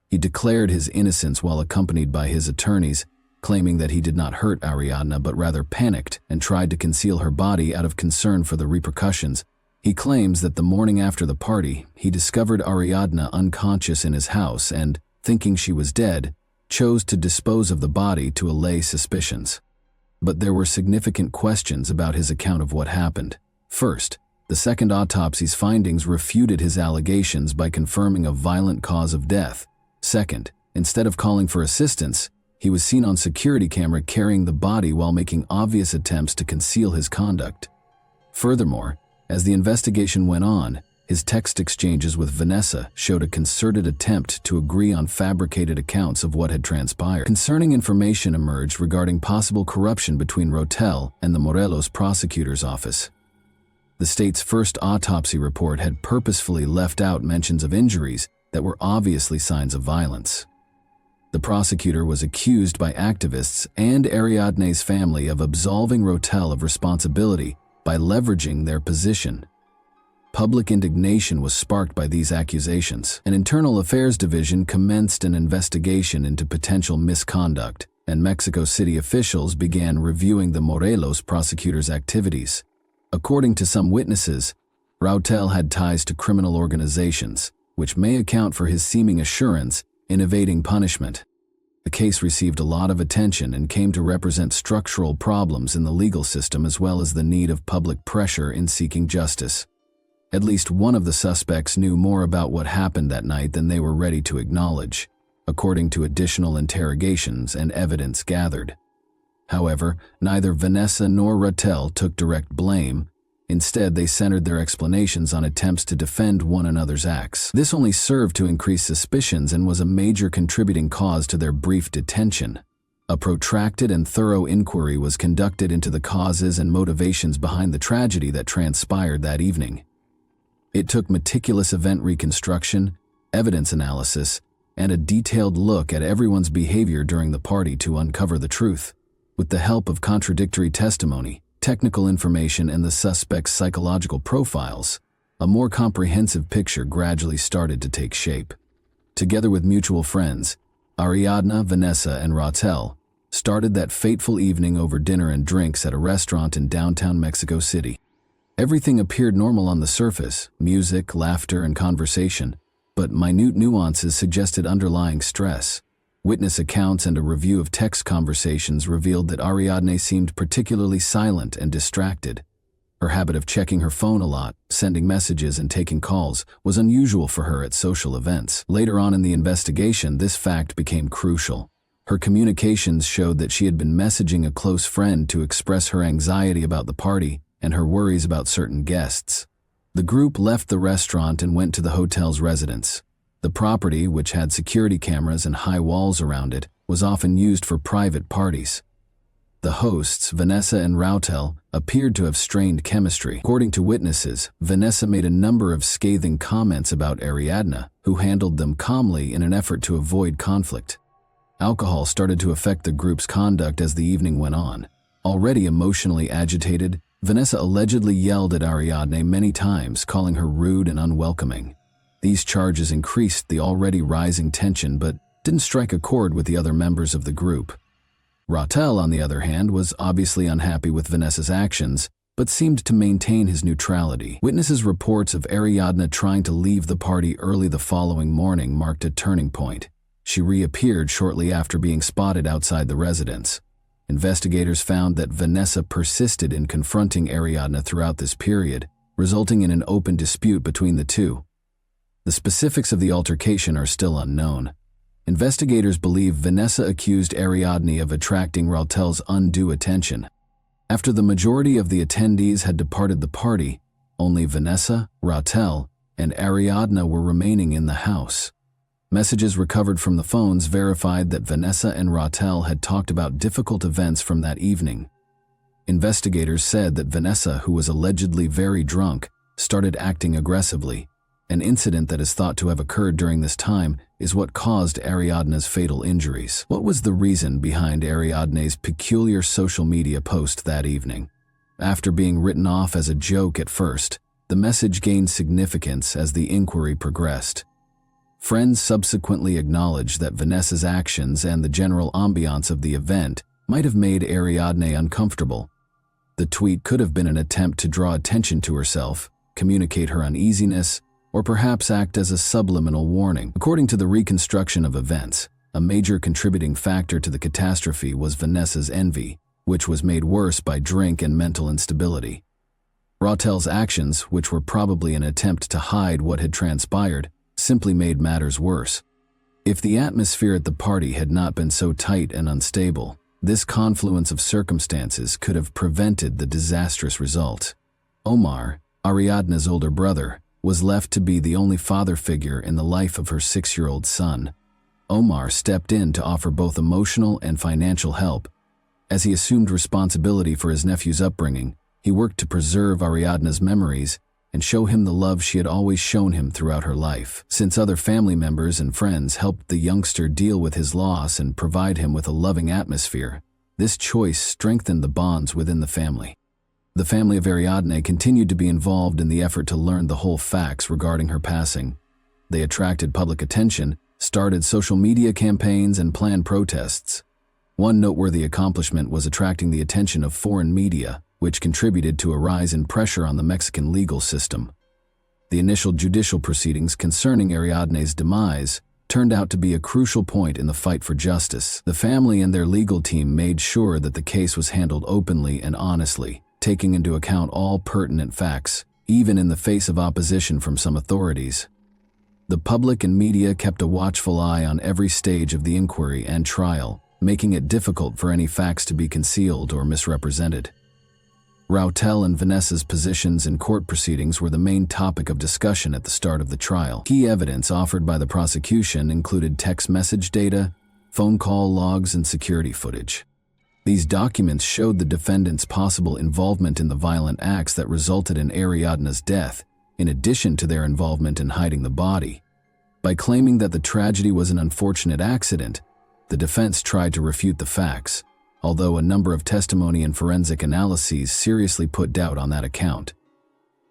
He declared his innocence while accompanied by his attorneys, claiming that he did not hurt Ariadna but rather panicked and tried to conceal her body out of concern for the repercussions. He claims that the morning after the party, he discovered Ariadna unconscious in his house and, thinking she was dead, chose to dispose of the body to allay suspicions. But there were significant questions about his account of what happened. First, the second autopsy's findings refuted his allegations by confirming a violent cause of death. Second, instead of calling for assistance, he was seen on security camera carrying the body while making obvious attempts to conceal his conduct. Furthermore, as the investigation went on, his text exchanges with Vanessa showed a concerted attempt to agree on fabricated accounts of what had transpired. Concerning information emerged regarding possible corruption between Rautel and the Morelos prosecutor's office. The state's first autopsy report had purposefully left out mentions of injuries that were obviously signs of violence. The prosecutor was accused by activists and Ariadne's family of absolving Rautel of responsibility by leveraging their position. Public indignation was sparked by these accusations. An internal affairs division commenced an investigation into potential misconduct, and Mexico City officials began reviewing the Morelos prosecutor's activities. According to some witnesses, Rautel had ties to criminal organizations, which may account for his seeming assurance in evading punishment. The case received a lot of attention and came to represent structural problems in the legal system as well as the need of public pressure in seeking justice. At least one of the suspects knew more about what happened that night than they were ready to acknowledge, according to additional interrogations and evidence gathered. However, neither Vanessa nor Rautel took direct blame. Instead, they centered their explanations on attempts to defend one another's acts. This only served to increase suspicions and was a major contributing cause to their brief detention. A protracted and thorough inquiry was conducted into the causes and motivations behind the tragedy that transpired that evening. It took meticulous event reconstruction, evidence analysis, and a detailed look at everyone's behavior during the party to uncover the truth. With the help of contradictory testimony, technical information, and the suspect's psychological profiles, a more comprehensive picture gradually started to take shape. Together with mutual friends, Ariadna, Vanessa, and Rautel started that fateful evening over dinner and drinks at a restaurant in downtown Mexico City. Everything appeared normal on the surface: music, laughter, and conversation, but minute nuances suggested underlying stress. Witness accounts and a review of text conversations revealed that Ariadne seemed particularly silent and distracted. Her habit of checking her phone a lot, sending messages, and taking calls was unusual for her at social events. Later on in the investigation, this fact became crucial. Her communications showed that she had been messaging a close friend to express her anxiety about the party and her worries about certain guests. The group left the restaurant and went to the hotel's residence. The property, which had security cameras and high walls around it, was often used for private parties. The hosts, Vanessa and Rautel, appeared to have strained chemistry. According to witnesses, Vanessa made a number of scathing comments about Ariadna, who handled them calmly in an effort to avoid conflict. Alcohol started to affect the group's conduct as the evening went on. Already emotionally agitated, Vanessa allegedly yelled at Ariadne many times, calling her rude and unwelcoming. These charges increased the already rising tension but didn't strike a chord with the other members of the group. Rautel, on the other hand, was obviously unhappy with Vanessa's actions, but seemed to maintain his neutrality. Witnesses' reports of Ariadna trying to leave the party early the following morning marked a turning point. She reappeared shortly after being spotted outside the residence. Investigators found that Vanessa persisted in confronting Ariadna throughout this period, resulting in an open dispute between the two. The specifics of the altercation are still unknown. Investigators believe Vanessa accused Ariadne of attracting Rautel's undue attention. After the majority of the attendees had departed the party, only Vanessa, Rautel, and Ariadna were remaining in the house. Messages recovered from the phones verified that Vanessa and Rautel had talked about difficult events from that evening. Investigators said that Vanessa, who was allegedly very drunk, started acting aggressively. An incident that is thought to have occurred during this time is what caused Ariadne's fatal injuries. What was the reason behind Ariadne's peculiar social media post that evening? After being written off as a joke at first, the message gained significance as the inquiry progressed. Friends subsequently acknowledged that Vanessa's actions and the general ambiance of the event might have made Ariadne uncomfortable. The tweet could have been an attempt to draw attention to herself, communicate her uneasiness, or perhaps act as a subliminal warning. According to the reconstruction of events, a major contributing factor to the catastrophe was Vanessa's envy, which was made worse by drink and mental instability. Rautel's actions, which were probably an attempt to hide what had transpired, simply made matters worse. If the atmosphere at the party had not been so tight and unstable, this confluence of circumstances could have prevented the disastrous result. Omar, Ariadne's older brother, was left to be the only father figure in the life of her 6-year-old son. Omar stepped in to offer both emotional and financial help. As he assumed responsibility for his nephew's upbringing, he worked to preserve Ariadne's memories and show him the love she had always shown him throughout her life. Since other family members and friends helped the youngster deal with his loss and provide him with a loving atmosphere, this choice strengthened the bonds within the family. The family of Ariadne continued to be involved in the effort to learn the whole facts regarding her passing. They attracted public attention, started social media campaigns, and planned protests. One noteworthy accomplishment was attracting the attention of foreign media, which contributed to a rise in pressure on the Mexican legal system. The initial judicial proceedings concerning Ariadne's demise turned out to be a crucial point in the fight for justice. The family and their legal team made sure that the case was handled openly and honestly, taking into account all pertinent facts, even in the face of opposition from some authorities. The public and media kept a watchful eye on every stage of the inquiry and trial, making it difficult for any facts to be concealed or misrepresented. Rautel and Vanessa's positions in court proceedings were the main topic of discussion at the start of the trial. Key evidence offered by the prosecution included text message data, phone call logs, and security footage. These documents showed the defendant's possible involvement in the violent acts that resulted in Ariadne's death, in addition to their involvement in hiding the body. By claiming that the tragedy was an unfortunate accident, the defense tried to refute the facts, although a number of testimony and forensic analyses seriously put doubt on that account.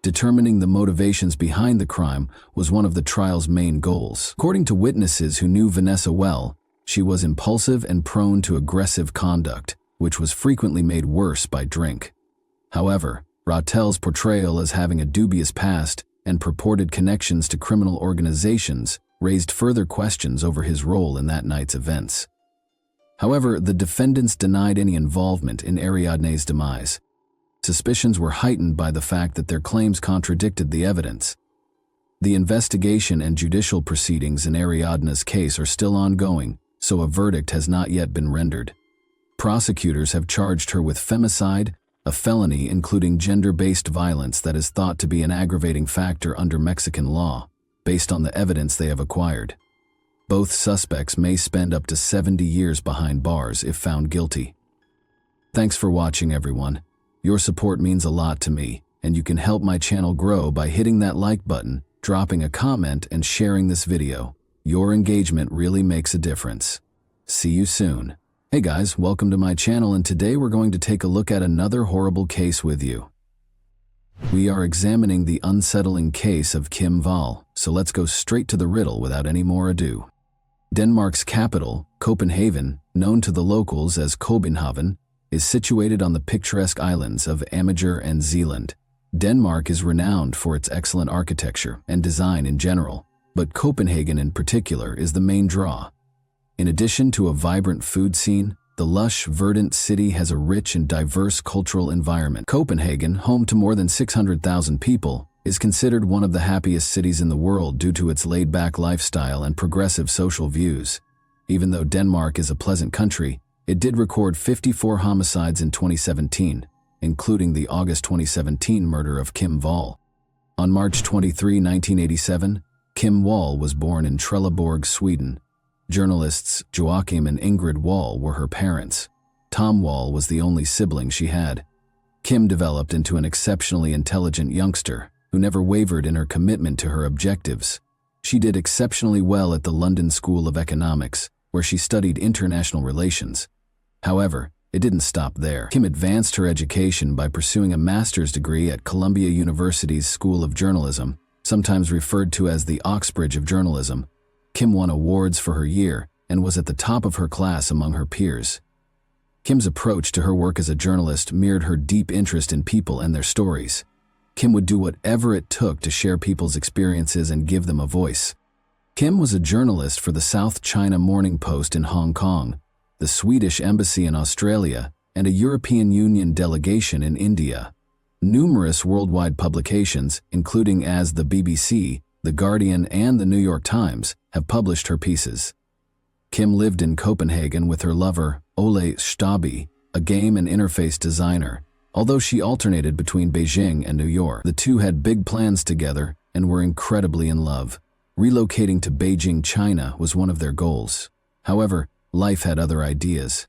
Determining the motivations behind the crime was one of the trial's main goals. According to witnesses who knew Vanessa well, she was impulsive and prone to aggressive conduct, which was frequently made worse by drink. However, Rautel's portrayal as having a dubious past and purported connections to criminal organizations raised further questions over his role in that night's events. However, the defendants denied any involvement in Ariadne's demise. Suspicions were heightened by the fact that their claims contradicted the evidence. The investigation and judicial proceedings in Ariadne's case are still ongoing, so a verdict has not yet been rendered. Prosecutors have charged her with femicide, a felony including gender-based violence that is thought to be an aggravating factor under Mexican law, based on the evidence they have acquired. Both suspects may spend up to 70 years behind bars if found guilty. Thanks for watching, everyone. Your support means a lot to me, and you can help my channel grow by hitting that like button, dropping a comment, and sharing this video. Your engagement really makes a difference. See you soon. Hey guys, welcome to my channel, and today we're going to take a look at another horrible case with you. We are examining the unsettling case of Kim Wall, so let's go straight to the riddle without any more ado. Denmark's capital, Copenhagen, known to the locals as Copenhagen, is situated on the picturesque islands of Amager and Zealand. Denmark is renowned for its excellent architecture and design in general, but Copenhagen in particular is the main draw. In addition to a vibrant food scene, the lush, verdant city has a rich and diverse cultural environment. Copenhagen, home to more than 600,000 people, is considered one of the happiest cities in the world due to its laid-back lifestyle and progressive social views. Even though Denmark is a pleasant country, it did record 54 homicides in 2017, including the August 2017 murder of Kim Wall. On March 23, 1987, Kim Wall was born in Trelleborg, Sweden. Journalists Joachim and Ingrid Wall were her parents. Tom Wall was the only sibling she had. Kim developed into an exceptionally intelligent youngster, who never wavered in her commitment to her objectives. She did exceptionally well at the London School of Economics, where she studied international relations. However, it didn't stop there. Kim advanced her education by pursuing a master's degree at Columbia University's School of Journalism, sometimes referred to as the Oxbridge of Journalism. Kim won awards for her year and was at the top of her class among her peers. Kim's approach to her work as a journalist mirrored her deep interest in people and their stories. Kim would do whatever it took to share people's experiences and give them a voice. Kim was a journalist for the South China Morning Post in Hong Kong, the Swedish Embassy in Australia, and a European Union delegation in India. Numerous worldwide publications, including as the BBC, The Guardian, and the New York Times, have published her pieces. Kim lived in Copenhagen with her lover, Ole Stabi, a game and interface designer. Although she alternated between Beijing and New York, the two had big plans together and were incredibly in love. Relocating to Beijing, China was one of their goals. However, life had other ideas.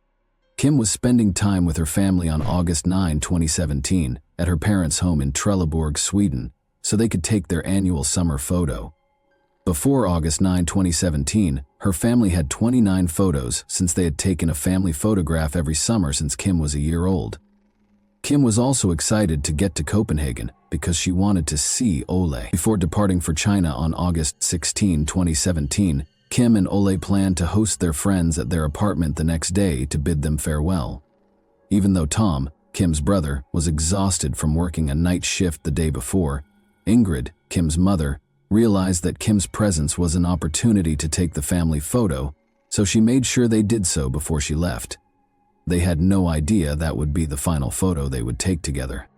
Kim was spending time with her family on August 9, 2017, at her parents' home in Trelleborg, Sweden, so they could take their annual summer photo. Before August 9, 2017, her family had 29 photos since they had taken a family photograph every summer since Kim was a year old. Kim was also excited to get to Copenhagen because she wanted to see Ole. Before departing for China on August 16, 2017, Kim and Ole planned to host their friends at their apartment the next day to bid them farewell. Even though Tom, Kim's brother, was exhausted from working a night shift the day before, Ingrid, Kim's mother, realized that Kim's presence was an opportunity to take the family photo, so she made sure they did so before she left. They had no idea that would be the final photo they would take together.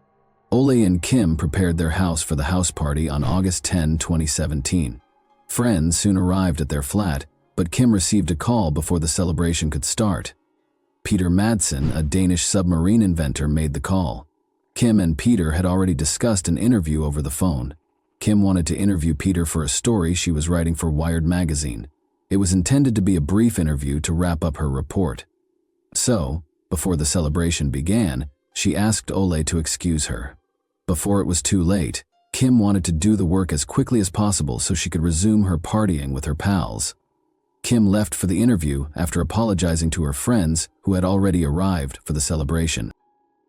Ole and Kim prepared their house for the house party on August 10, 2017. Friends soon arrived at their flat, but Kim received a call before the celebration could start. Peter Madsen, a Danish submarine inventor, made the call. Kim and Peter had already discussed an interview over the phone. Kim wanted to interview Peter for a story she was writing for Wired magazine. It was intended to be a brief interview to wrap up her report. So, before the celebration began, she asked Ole to excuse her. Before it was too late, Kim wanted to do the work as quickly as possible so she could resume her partying with her pals. Kim left for the interview after apologizing to her friends who had already arrived for the celebration.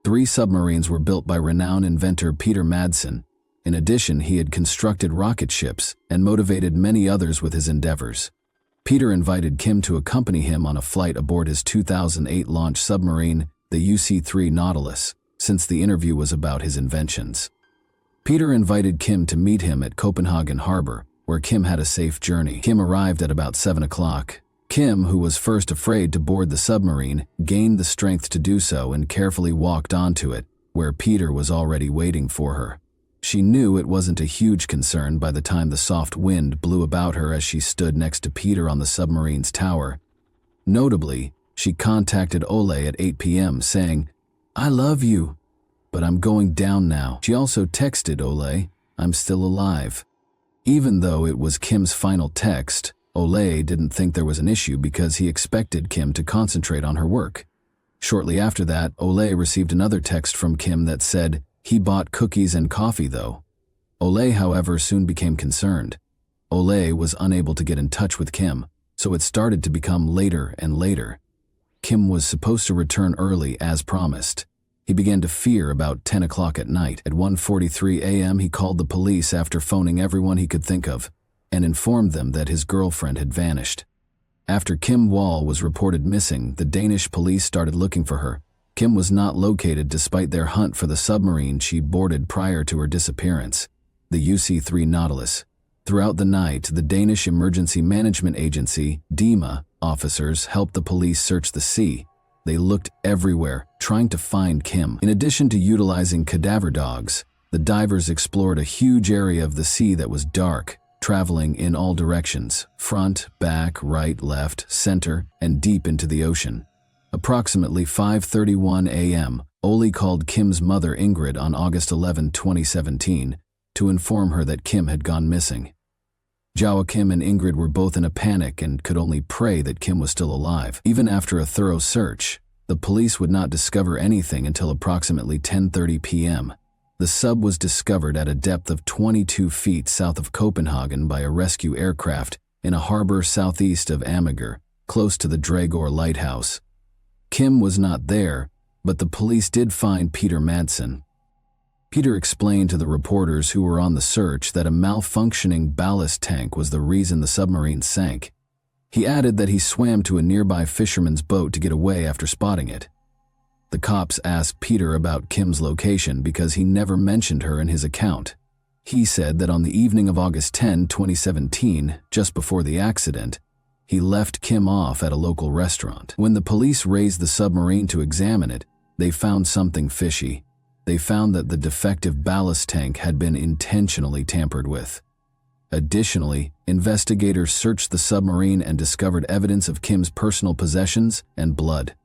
3 submarines were built by renowned inventor Peter Madsen. In addition, he had constructed rocket ships and motivated many others with his endeavors. Peter invited Kim to accompany him on a flight aboard his 2008 launch submarine, the UC-3 Nautilus, since the interview was about his inventions. Peter invited Kim to meet him at Copenhagen Harbor, where Kim had a safe journey. Kim arrived at about 7 o'clock. Kim, who was first afraid to board the submarine, gained the strength to do so and carefully walked onto it, where Peter was already waiting for her. She knew it wasn't a huge concern by the time the soft wind blew about her as she stood next to Peter on the submarine's tower. Notably, she contacted Ole at 8 p.m. saying, "I love you, but I'm going down now." She also texted Ole, "I'm still alive." Even though it was Kim's final text, Ole didn't think there was an issue because he expected Kim to concentrate on her work. Shortly after that, Ole received another text from Kim that said, "He bought cookies and coffee though." Ole, however, soon became concerned. Ole was unable to get in touch with Kim, so it started to become later and later. Kim was supposed to return early as promised. He began to fear about 10 o'clock at night. At 1:43 a.m. he called the police after phoning everyone he could think of and informed them that his girlfriend had vanished. After Kim Wall was reported missing, the Danish police started looking for her. Kim was not located despite their hunt for the submarine she boarded prior to her disappearance, the UC-3 Nautilus. Throughout the night, the Danish Emergency Management Agency, DEMA, officers helped the police search the sea. They looked everywhere, trying to find Kim. In addition to utilizing cadaver dogs, the divers explored a huge area of the sea that was dark, traveling in all directions, front, back, right, left, center, and deep into the ocean. Approximately 5:31 a.m., Ole called Kim's mother Ingrid on August 11, 2017, to inform her that Kim had gone missing. Joachim and Ingrid were both in a panic and could only pray that Kim was still alive. Even after a thorough search, the police would not discover anything until approximately 10:30 p.m. The sub was discovered at a depth of 22 feet south of Copenhagen by a rescue aircraft in a harbor southeast of Amager, close to the Dragor lighthouse. Kim was not there, but the police did find Peter Madsen. Peter explained to the reporters who were on the search that a malfunctioning ballast tank was the reason the submarine sank. He added that he swam to a nearby fisherman's boat to get away after spotting it. The cops asked Peter about Kim's location because he never mentioned her in his account. He said that on the evening of August 10, 2017, just before the accident, he left Kim off at a local restaurant. When the police raised the submarine to examine it, they found something fishy. They found that the defective ballast tank had been intentionally tampered with. Additionally, investigators searched the submarine and discovered evidence of Kim's personal possessions and blood.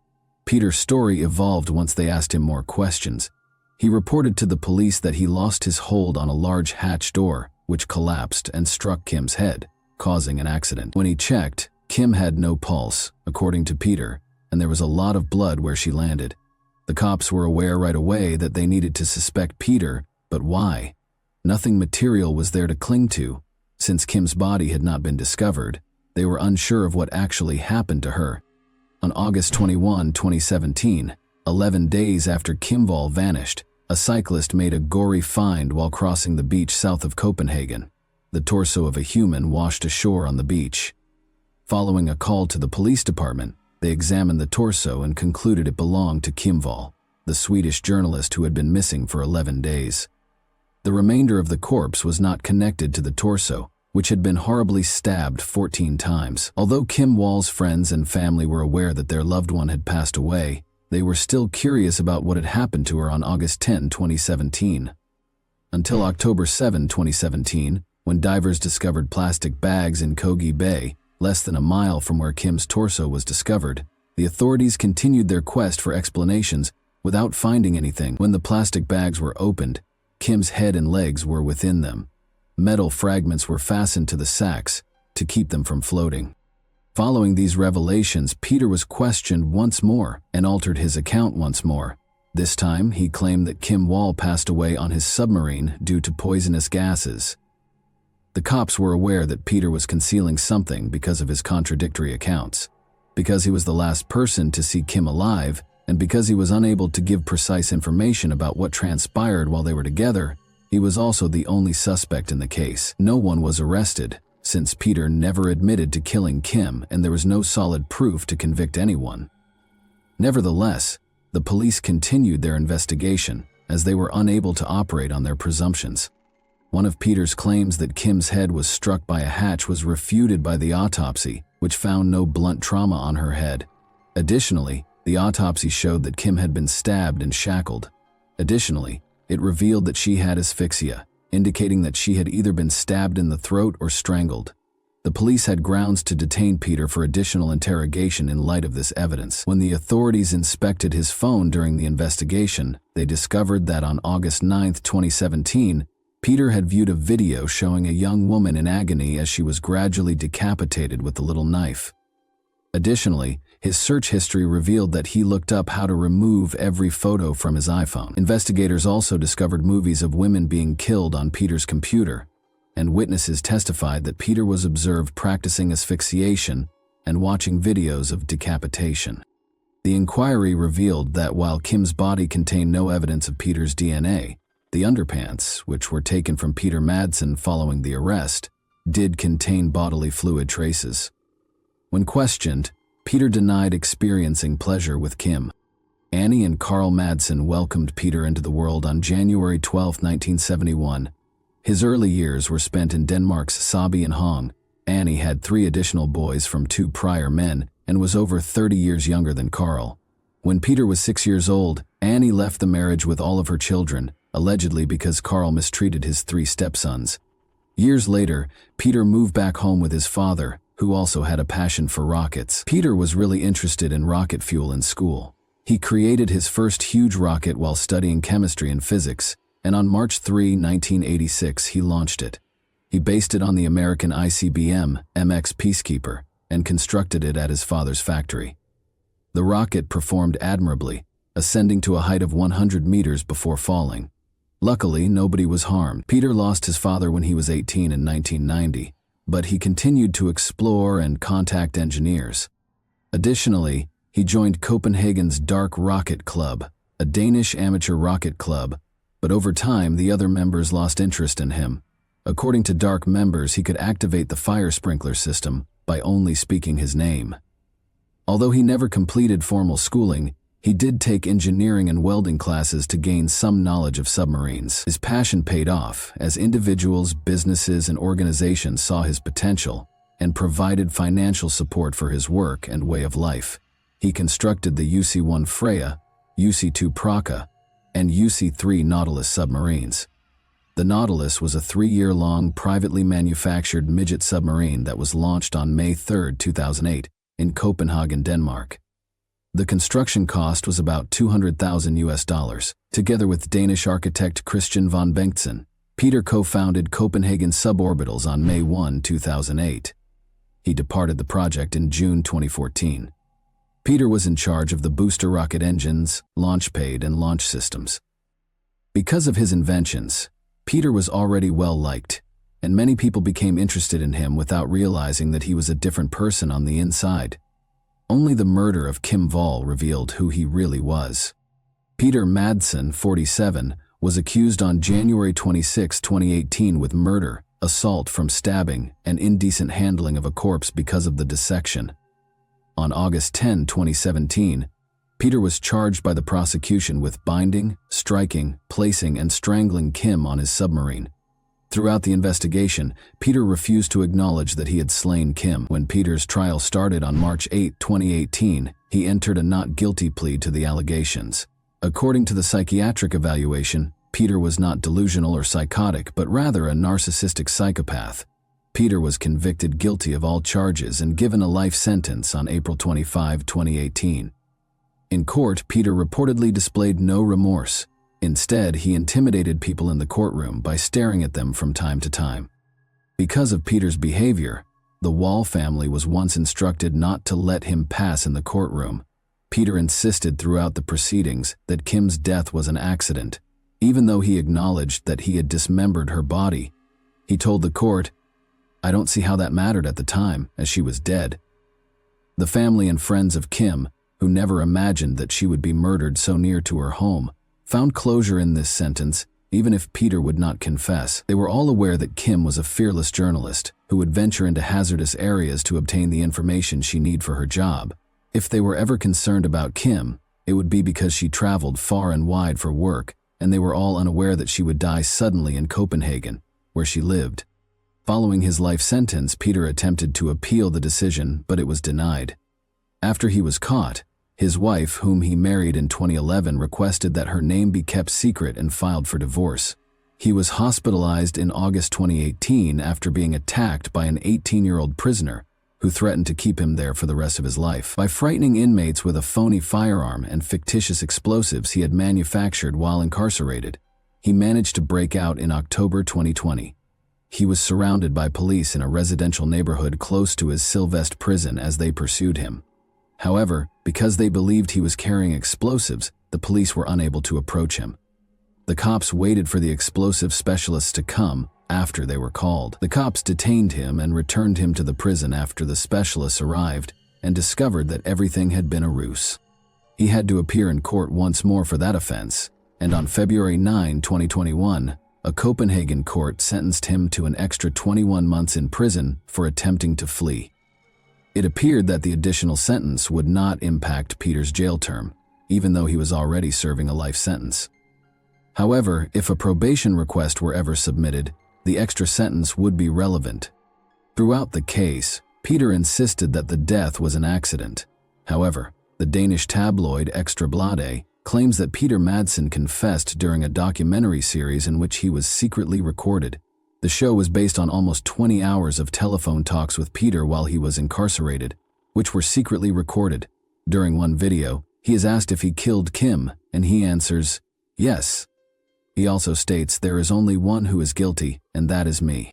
Peter's story evolved once they asked him more questions. He reported to the police that he lost his hold on a large hatch door, which collapsed and struck Kim's head, causing an accident. When he checked, Kim had no pulse, according to Peter, and there was a lot of blood where she landed. The cops were aware right away that they needed to suspect Peter, but why? Nothing material was there to cling to. Since Kim's body had not been discovered, they were unsure of what actually happened to her. On August 21, 2017, 11 days after Kim Wall vanished, a cyclist made a gory find while crossing the beach south of Copenhagen. The torso of a human washed ashore on the beach. Following a call to the police department, they examined the torso and concluded it belonged to Kim Wall, the Swedish journalist who had been missing for 11 days. The remainder of the corpse was not connected to the torso, which had been horribly stabbed 14 times. Although Kim Wall's friends and family were aware that their loved one had passed away, they were still curious about what had happened to her on August 10, 2017. Until October 7, 2017, when divers discovered plastic bags in Kogi Bay, less than a mile from where Kim's torso was discovered, the authorities continued their quest for explanations without finding anything. When the plastic bags were opened, Kim's head and legs were within them. Metal fragments were fastened to the sacks to keep them from floating. Following these revelations, Peter was questioned once more and altered his account once more. This time, he claimed that Kim Wall passed away on his submarine due to poisonous gases. The cops were aware that Peter was concealing something because of his contradictory accounts. Because he was the last person to see Kim alive, and because he was unable to give precise information about what transpired while they were together, he was also the only suspect in the case. No one was arrested, since Peter never admitted to killing Kim and there was no solid proof to convict anyone. Nevertheless, the police continued their investigation as they were unable to operate on their presumptions. One of Peter's claims that Kim's head was struck by a hatch was refuted by the autopsy, which found no blunt trauma on her head. Additionally, the autopsy showed that Kim had been stabbed and shackled. Additionally, it revealed that she had asphyxia, indicating that she had either been stabbed in the throat or strangled. The police had grounds to detain Peter for additional interrogation in light of this evidence. When the authorities inspected his phone during the investigation, they discovered that on August 9, 2017, Peter had viewed a video showing a young woman in agony as she was gradually decapitated with a little knife. Additionally, his search history revealed that he looked up how to remove every photo from his iPhone. Investigators also discovered movies of women being killed on Peter's computer, and witnesses testified that Peter was observed practicing asphyxiation and watching videos of decapitation. The inquiry revealed that while Kim's body contained no evidence of Peter's DNA, the underpants, which were taken from Peter Madsen following the arrest, did contain bodily fluid traces. When questioned, Peter denied experiencing pleasure with Kim. Annie and Carl Madsen welcomed Peter into the world on January 12, 1971. His early years were spent in Denmark's Sabi and Hong. Annie had 3 additional boys from 2 prior men and was over 30 years younger than Carl. When Peter was 6 years old, Annie left the marriage with all of her children, allegedly because Carl mistreated his 3 stepsons. Years later, Peter moved back home with his father, who also had a passion for rockets. Peter was really interested in rocket fuel in school. He created his first huge rocket while studying chemistry and physics, and on March 3, 1986, he launched it. He based it on the American ICBM MX Peacekeeper and constructed it at his father's factory. The rocket performed admirably, ascending to a height of 100 meters before falling. Luckily, nobody was harmed. Peter lost his father when he was 18 in 1990, but he continued to explore and contact engineers. Additionally, he joined Copenhagen's Dark Rocket Club, a Danish amateur rocket club, but over time the other members lost interest in him. According to Dark members, he could activate the fire sprinkler system by only speaking his name. Although he never completed formal schooling, he did take engineering and welding classes to gain some knowledge of submarines. His passion paid off as individuals, businesses, and organizations saw his potential and provided financial support for his work and way of life. He constructed the UC-1 Freya, UC-2 Praka, and UC-3 Nautilus submarines. The Nautilus was a 3-year-long privately manufactured midget submarine that was launched on May 3, 2008, in Copenhagen, Denmark. The construction cost was about $200,000. Together with Danish architect Christian von Bengtsen, Peter co-founded Copenhagen Suborbitals on May 1, 2008. He departed the project in June 2014. Peter was in charge of the booster rocket engines, launch pad, and launch systems. Because of his inventions, Peter was already well-liked, and many people became interested in him without realizing that he was a different person on the inside. Only the murder of Kim Wall revealed who he really was. Peter Madsen, 47, was accused on January 26, 2018 with murder, assault from stabbing, and indecent handling of a corpse because of the dissection. On August 10, 2017, Peter was charged by the prosecution with binding, striking, placing, and strangling Kim on his submarine. Throughout the investigation, Peter refused to acknowledge that he had slain Kim. When Peter's trial started on March 8, 2018, he entered a not guilty plea to the allegations. According to the psychiatric evaluation, Peter was not delusional or psychotic, but rather a narcissistic psychopath. Peter was convicted guilty of all charges and given a life sentence on April 25, 2018. In court, Peter reportedly displayed no remorse. Instead, he intimidated people in the courtroom by staring at them from time to time. Because of Peter's behavior, the Wall family was once instructed not to let him pass in the courtroom. Peter insisted throughout the proceedings that Kim's death was an accident, even though he acknowledged that he had dismembered her body. He told the court, "I don't see how that mattered at the time, as she was dead." The family and friends of Kim, who never imagined that she would be murdered so near to her home, found closure in this sentence, even if Peter would not confess. They were all aware that Kim was a fearless journalist who would venture into hazardous areas to obtain the information she needed for her job. If they were ever concerned about Kim, it would be because she traveled far and wide for work, and they were all unaware that she would die suddenly in Copenhagen, where she lived. Following his life sentence, Peter attempted to appeal the decision, but it was denied. After he was caught, his wife, whom he married in 2011, requested that her name be kept secret and filed for divorce. He was hospitalized in August 2018 after being attacked by an 18-year-old prisoner who threatened to keep him there for the rest of his life. By frightening inmates with a phony firearm and fictitious explosives he had manufactured while incarcerated, he managed to break out in October 2020. He was surrounded by police in a residential neighborhood close to his Sylvest prison as they pursued him. However, because they believed he was carrying explosives, the police were unable to approach him. The cops waited for the explosive specialists to come after they were called. The cops detained him and returned him to the prison after the specialists arrived and discovered that everything had been a ruse. He had to appear in court once more for that offense, and on February 9, 2021, a Copenhagen court sentenced him to an extra 21 months in prison for attempting to flee. It appeared that the additional sentence would not impact Peter's jail term, even though he was already serving a life sentence. However, if a probation request were ever submitted, the extra sentence would be relevant. Throughout the case, Peter insisted that the death was an accident. However, the Danish tabloid Ekstra Bladet claims that Peter Madsen confessed during a documentary series in which he was secretly recorded. The show was based on almost 20 hours of telephone talks with Peter while he was incarcerated, which were secretly recorded. During one video, he is asked if he killed Kim, and he answers, "Yes." He also states, "There is only one who is guilty, and that is me."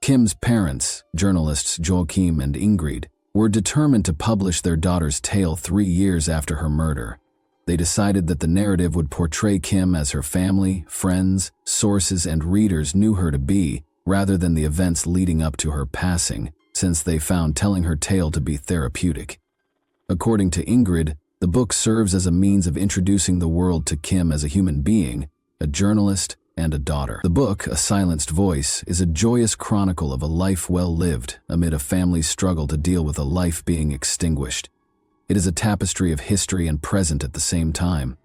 Kim's parents, journalists Joachim and Ingrid, were determined to publish their daughter's tale 3 years after her murder. They decided that the narrative would portray Kim as her family, friends, sources, and readers knew her to be, rather than the events leading up to her passing, since they found telling her tale to be therapeutic. According to Ingrid, the book serves as a means of introducing the world to Kim as a human being, a journalist, and a daughter. The book, A Silenced Voice, is a joyous chronicle of a life well lived amid a family's struggle to deal with a life being extinguished. It is a tapestry of history and present at the same time.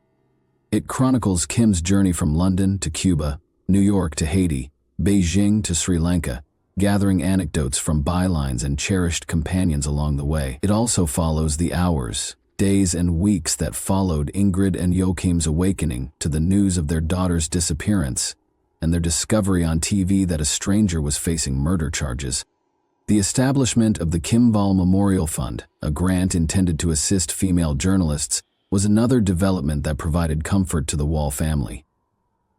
It chronicles Kim's journey from London to Cuba, New York to Haiti, Beijing to Sri Lanka, gathering anecdotes from bylines and cherished companions along the way. It also follows the hours, days, and weeks that followed Ingrid and Joachim's awakening to the news of their daughter's disappearance and their discovery on TV that a stranger was facing murder charges. The establishment of the Kim Wall Memorial Fund, a grant intended to assist female journalists, was another development that provided comfort to the Wall family.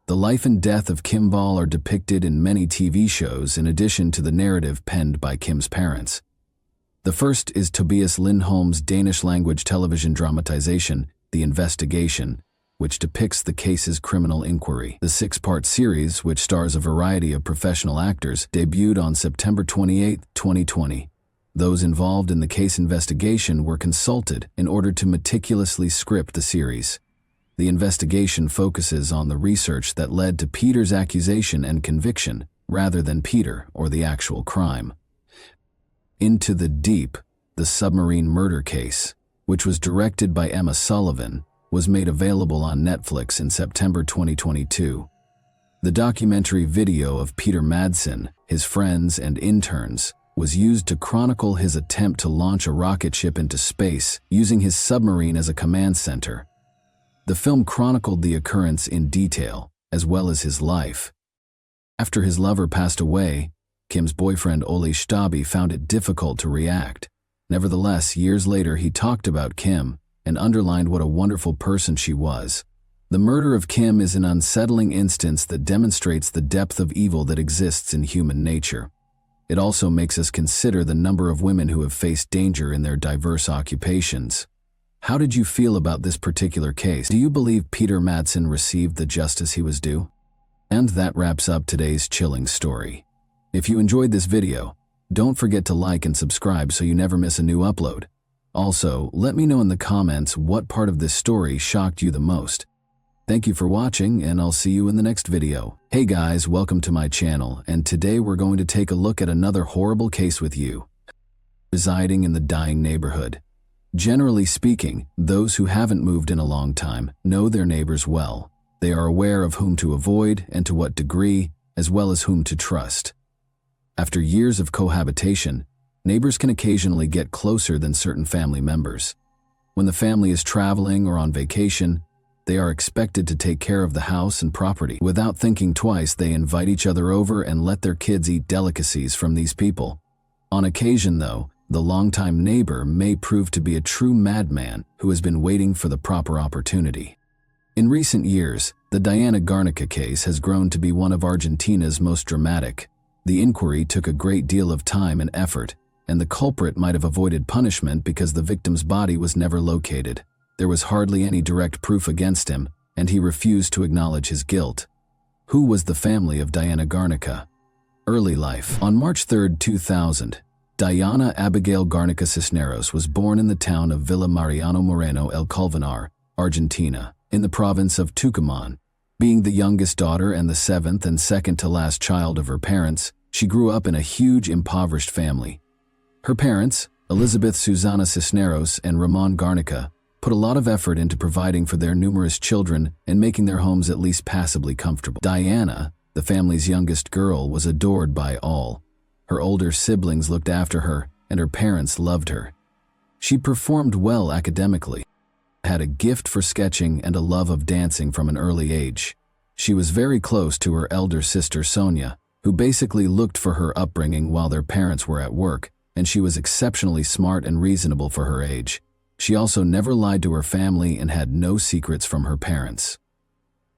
The life and death of Kim Wall are depicted in many TV shows in addition to the narrative penned by Kim's parents. The first is Tobias Lindholm's Danish-language television dramatization, The Investigation, which depicts the case's criminal inquiry. The 6-part series, which stars a variety of professional actors, debuted on September 28, 2020. Those involved in the case investigation were consulted in order to meticulously script the series. The investigation focuses on the research that led to Peter's accusation and conviction, rather than Peter or the actual crime. Into the Deep, the submarine murder case, which was directed by Emma Sullivan, was made available on Netflix in September 2022. The documentary video of Peter Madsen, his friends, and interns was used to chronicle his attempt to launch a rocket ship into space using his submarine as a command center. The film chronicled the occurrence in detail, as well as his life. After his lover passed away, Kim's boyfriend Oli Stabi found it difficult to react. Nevertheless, years later he talked about Kim and underlined what a wonderful person she was. The murder of Kim is an unsettling instance that demonstrates the depth of evil that exists in human nature. It also makes us consider the number of women who have faced danger in their diverse occupations. How did you feel about this particular case? Do you believe Peter Madsen received the justice he was due? And that wraps up today's chilling story. If you enjoyed this video, don't forget to like and subscribe so you never miss a new upload. Also, let me know in the comments what part of this story shocked you the most. Thank you for watching, and I'll see you in the next video. Hey guys, welcome to my channel, and today we're going to take a look at another horrible case with you. Residing in the dying neighborhood. Generally speaking, those who haven't moved in a long time know their neighbors well. They are aware of whom to avoid and to what degree, as well as whom to trust. After years of cohabitation, neighbors can occasionally get closer than certain family members. When the family is traveling or on vacation, they are expected to take care of the house and property. Without thinking twice, they invite each other over and let their kids eat delicacies from these people. On occasion, though, the longtime neighbor may prove to be a true madman who has been waiting for the proper opportunity. In recent years, the Diana Garnica case has grown to be one of Argentina's most dramatic. The inquiry took a great deal of time and effort, and the culprit might have avoided punishment because the victim's body was never located. There was hardly any direct proof against him, and he refused to acknowledge his guilt. Who was the family of Diana Garnica? Early life. On March 3, 2000, Diana Abigail Garnica Cisneros was born in the town of Villa Mariano Moreno El Colmenar, Argentina, in the province of Tucumán. Being the youngest daughter and the seventh and second to last child of her parents, she grew up in a huge impoverished family. Her parents, Elizabeth Susana Cisneros and Ramon Garnica, put a lot of effort into providing for their numerous children and making their homes at least passably comfortable. Diana, the family's youngest girl, was adored by all. Her older siblings looked after her, and her parents loved her. She performed well academically, had a gift for sketching and a love of dancing from an early age. She was very close to her elder sister Sonia, who basically looked for her upbringing while their parents were at work, and she was exceptionally smart and reasonable for her age. She also never lied to her family and had no secrets from her parents.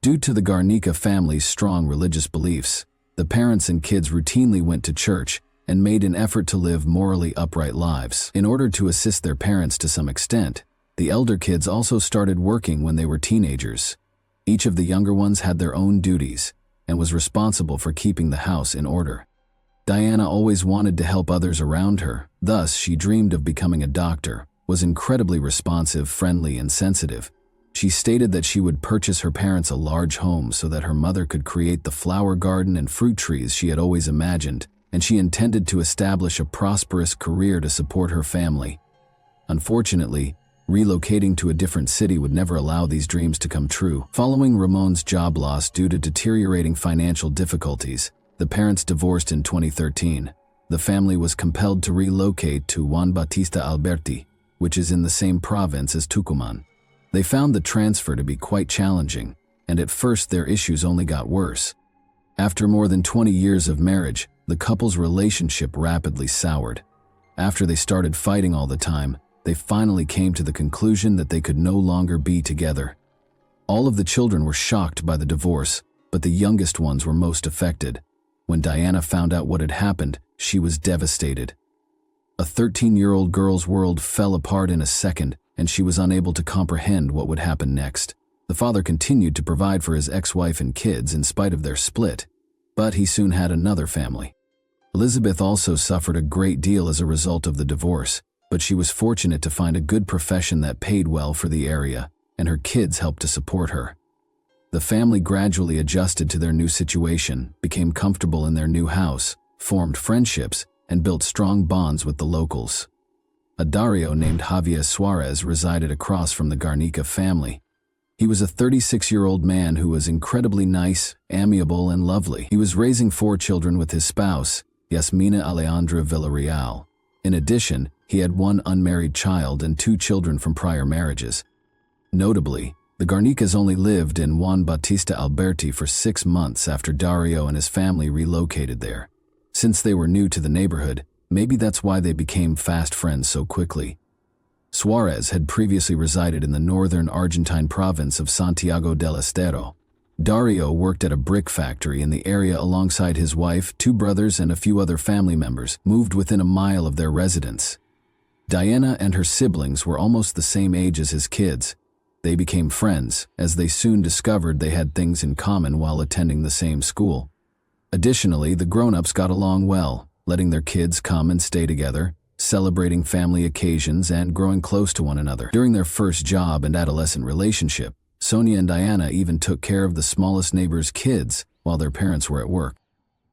Due to the Garnica family's strong religious beliefs, the parents and kids routinely went to church and made an effort to live morally upright lives. In order to assist their parents to some extent, The elder kids also started working when they were teenagers. Each of the younger ones had their own duties and was responsible for keeping the house in order. Diana always wanted to help others around her, thus she dreamed of becoming a doctor, was incredibly responsive, friendly, and sensitive. She stated that she would purchase her parents a large home so that her mother could create the flower garden and fruit trees she had always imagined, and she intended to establish a prosperous career to support her family. Unfortunately, relocating to a different city would never allow these dreams to come true. Following Ramon's job loss due to deteriorating financial difficulties, the parents divorced in 2013. The family was compelled to relocate to Juan Bautista Alberti, which is in the same province as Tucumán. They found the transfer to be quite challenging, and at first their issues only got worse. After more than 20 years of marriage, the couple's relationship rapidly soured. After they started fighting all the time, they finally came to the conclusion that they could no longer be together. All of the children were shocked by the divorce, but the youngest ones were most affected. When Diana found out what had happened, she was devastated. A 13-year-old girl's world fell apart in a second, and she was unable to comprehend what would happen next. The father continued to provide for his ex-wife and kids in spite of their split, but he soon had another family. Elizabeth also suffered a great deal as a result of the divorce, but she was fortunate to find a good profession that paid well for the area, and her kids helped to support her. The family gradually adjusted to their new situation, became comfortable in their new house, formed friendships, and built strong bonds with the locals. A Dario named Javier Suarez resided across from the Garnica family. He was a 36-year-old man who was incredibly nice, amiable, and lovely. He was raising 4 children with his spouse, Yasmina Alejandra Villarreal. In addition, he had 1 unmarried child and 2 children from prior marriages. Notably, the Garnicas only lived in Juan Bautista Alberti for 6 months after Dario and his family relocated there. Since they were new to the neighborhood, maybe that's why they became fast friends so quickly. Suarez had previously resided in the northern Argentine province of Santiago del Estero. Dario worked at a brick factory in the area alongside his wife, 2 brothers, and a few other family members, moved within a mile of their residence. Diana and her siblings were almost the same age as his kids. They became friends, as they soon discovered they had things in common while attending the same school. Additionally, the grown-ups got along well, letting their kids come and stay together, celebrating family occasions, and growing close to one another. During their first job and adolescent relationship, Sonia and Diana even took care of the smallest neighbor's kids while their parents were at work.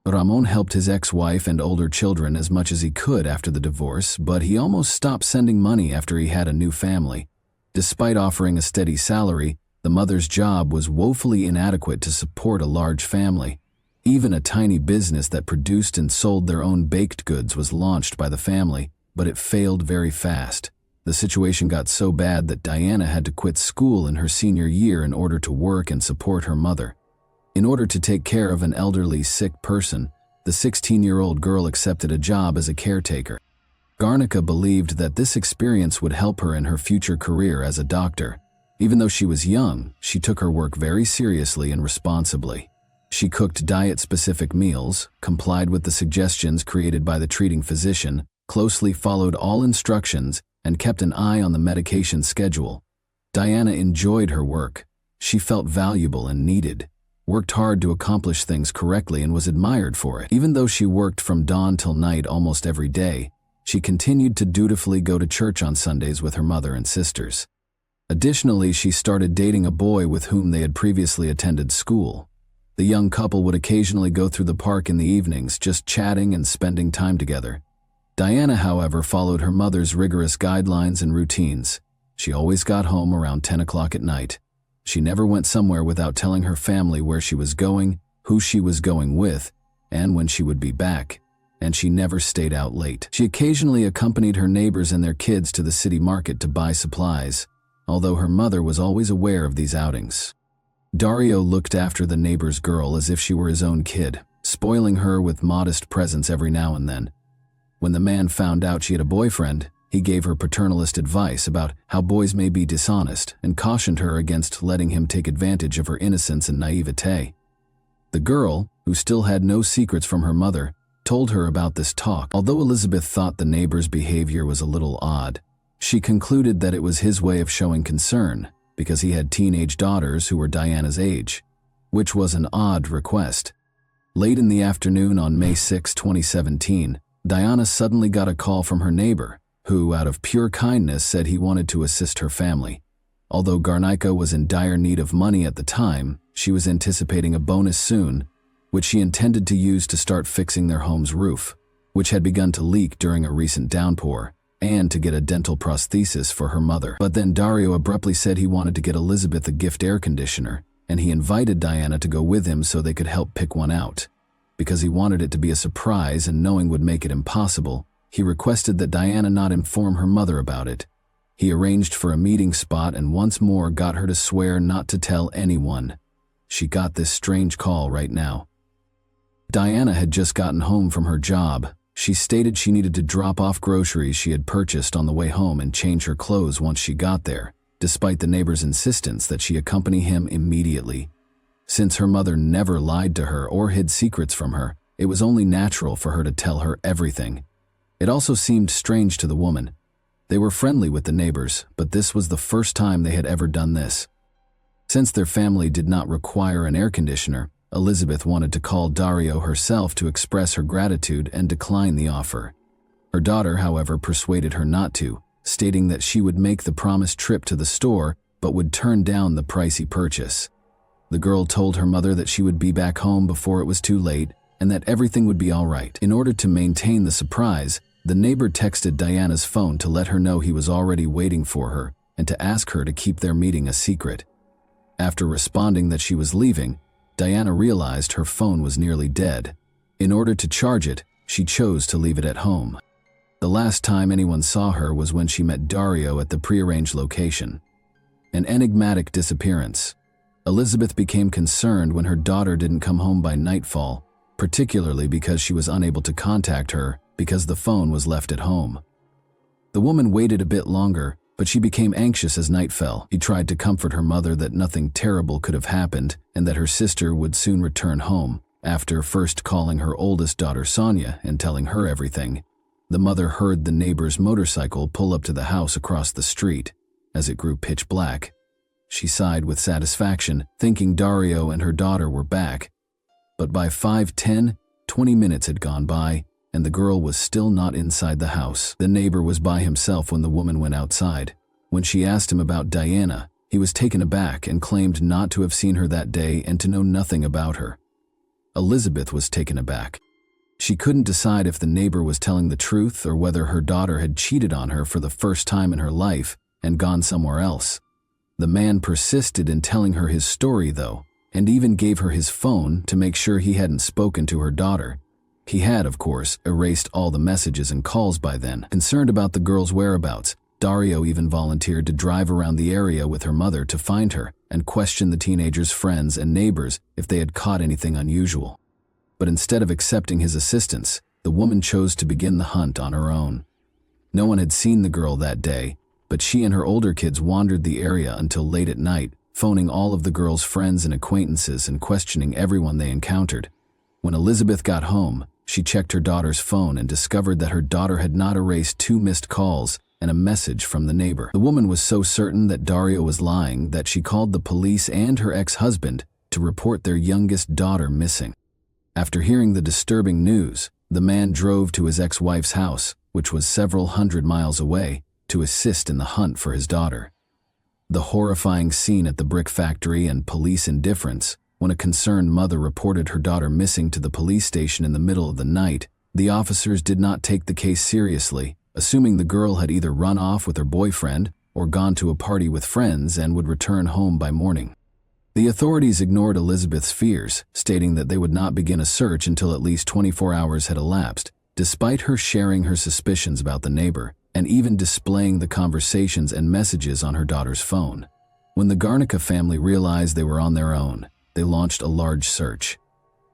Ramon helped his ex-wife and older children as much as he could after the divorce, but he almost stopped sending money after he had a new family. Despite offering a steady salary, the mother's job was woefully inadequate to support a large family. Even a tiny business that produced and sold their own baked goods was launched by the family, but it failed very fast. The situation got so bad that Diana had to quit school in her senior year in order to work and support her mother. In order to take care of an elderly, sick person, the 16-year-old girl accepted a job as a caretaker. Garnica believed that this experience would help her in her future career as a doctor. Even though she was young, she took her work very seriously and responsibly. She cooked diet-specific meals, complied with the suggestions created by the treating physician, closely followed all instructions, and kept an eye on the medication schedule. Diana enjoyed her work. She felt valuable and needed, worked hard to accomplish things correctly, and was admired for it. Even though she worked from dawn till night almost every day, she continued to dutifully go to church on Sundays with her mother and sisters. Additionally, she started dating a boy with whom they had previously attended school. The young couple would occasionally go through the park in the evenings, just chatting and spending time together. Diana, however, followed her mother's rigorous guidelines and routines. She always got home around 10 o'clock at night. She never went somewhere without telling her family where she was going, who she was going with, and when she would be back. And she never stayed out late. She occasionally accompanied her neighbors and their kids to the city market to buy supplies, although her mother was always aware of these outings. Dario looked after the neighbor's girl as if she were his own kid, spoiling her with modest presents every now and then. When the man found out she had a boyfriend, he gave her paternalist advice about how boys may be dishonest and cautioned her against letting him take advantage of her innocence and naivete. The girl, who still had no secrets from her mother, told her about this talk. Although Elizabeth thought the neighbor's behavior was a little odd, She concluded that it was his way of showing concern, because he had teenage daughters who were Diana's age, which was an odd request. Late in the afternoon on May 6, 2017, Diana suddenly got a call from her neighbor, who, out of pure kindness, said he wanted to assist her family. Although Garnica was in dire need of money at the time, she was anticipating a bonus soon, which she intended to use to start fixing their home's roof, which had begun to leak during a recent downpour, and to get a dental prosthesis for her mother. But then Dario abruptly said he wanted to get Elizabeth a gift air conditioner, and he invited Diana to go with him so they could help pick one out. Because he wanted it to be a surprise and knowing would make it impossible, he requested that Diana not inform her mother about it. He arranged for a meeting spot and once more got her to swear not to tell anyone. She got this strange call right now. Diana had just gotten home from her job. She stated she needed to drop off groceries she had purchased on the way home and change her clothes once she got there, despite the neighbor's insistence that she accompany him immediately. Since her mother never lied to her or hid secrets from her, it was only natural for her to tell her everything. It also seemed strange to the woman. They were friendly with the neighbors, but this was the first time they had ever done this. Since their family did not require an air conditioner, Elizabeth wanted to call Dario herself to express her gratitude and decline the offer. Her daughter, however, persuaded her not to, stating that she would make the promised trip to the store but would turn down the pricey purchase. The girl told her mother that she would be back home before it was too late and that everything would be all right. In order to maintain the surprise, the neighbor texted Diana's phone to let her know he was already waiting for her and to ask her to keep their meeting a secret. After responding that she was leaving, Diana realized her phone was nearly dead. In order to charge it, she chose to leave it at home. The last time anyone saw her was when she met Dario at the prearranged location. An enigmatic disappearance. Elizabeth became concerned when her daughter didn't come home by nightfall, particularly because she was unable to contact her because the phone was left at home. The woman waited a bit longer, but she became anxious as night fell. She tried to comfort her mother that nothing terrible could have happened and that her sister would soon return home. After first calling her oldest daughter Sonia and telling her everything, the mother heard the neighbor's motorcycle pull up to the house across the street. As it grew pitch black, she sighed with satisfaction, thinking Dario and her daughter were back. But by 5, 10, 20 minutes had gone by, and the girl was still not inside the house. The neighbor was by himself when the woman went outside. When she asked him about Diana, he was taken aback and claimed not to have seen her that day and to know nothing about her. Elizabeth was taken aback. She couldn't decide if the neighbor was telling the truth or whether her daughter had cheated on her for the first time in her life and gone somewhere else. The man persisted in telling her his story, though, and even gave her his phone to make sure he hadn't spoken to her daughter. He had, of course, erased all the messages and calls by then. Concerned about the girl's whereabouts, Dario even volunteered to drive around the area with her mother to find her and question the teenager's friends and neighbors if they had caught anything unusual. But instead of accepting his assistance, the woman chose to begin the hunt on her own. No one had seen the girl that day, but she and her older kids wandered the area until late at night, phoning all of the girl's friends and acquaintances and questioning everyone they encountered. When Elizabeth got home, she checked her daughter's phone and discovered that her daughter had not erased 2 missed calls and a message from the neighbor. The woman was so certain that Dario was lying that she called the police and her ex-husband to report their youngest daughter missing. After hearing the disturbing news, the man drove to his ex-wife's house, which was several hundred miles away, to assist in the hunt for his daughter. The horrifying scene at the brick factory and police indifference. When a concerned mother reported her daughter missing to the police station in the middle of the night, the officers did not take the case seriously, assuming the girl had either run off with her boyfriend or gone to a party with friends and would return home by morning. The authorities ignored Elizabeth's fears, stating that they would not begin a search until at least 24 hours had elapsed, despite her sharing her suspicions about the neighbor and even displaying the conversations and messages on her daughter's phone. When the Garnica family realized they were on their own, they launched a large search.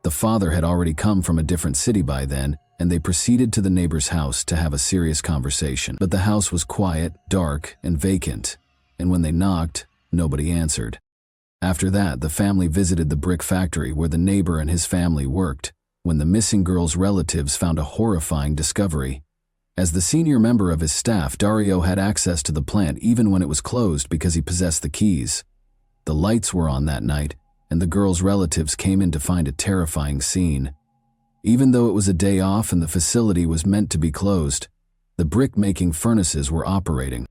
The father had already come from a different city by then, and they proceeded to the neighbor's house to have a serious conversation. But the house was quiet, dark, and vacant, and when they knocked, nobody answered. After that, the family visited the brick factory where the neighbor and his family worked, when the missing girl's relatives found a horrifying discovery. As the senior member of his staff, Dario had access to the plant even when it was closed because he possessed the keys. The lights were on that night, and the girl's relatives came in to find a terrifying scene. Even though it was a day off and the facility was meant to be closed, the brick-making furnaces were operating.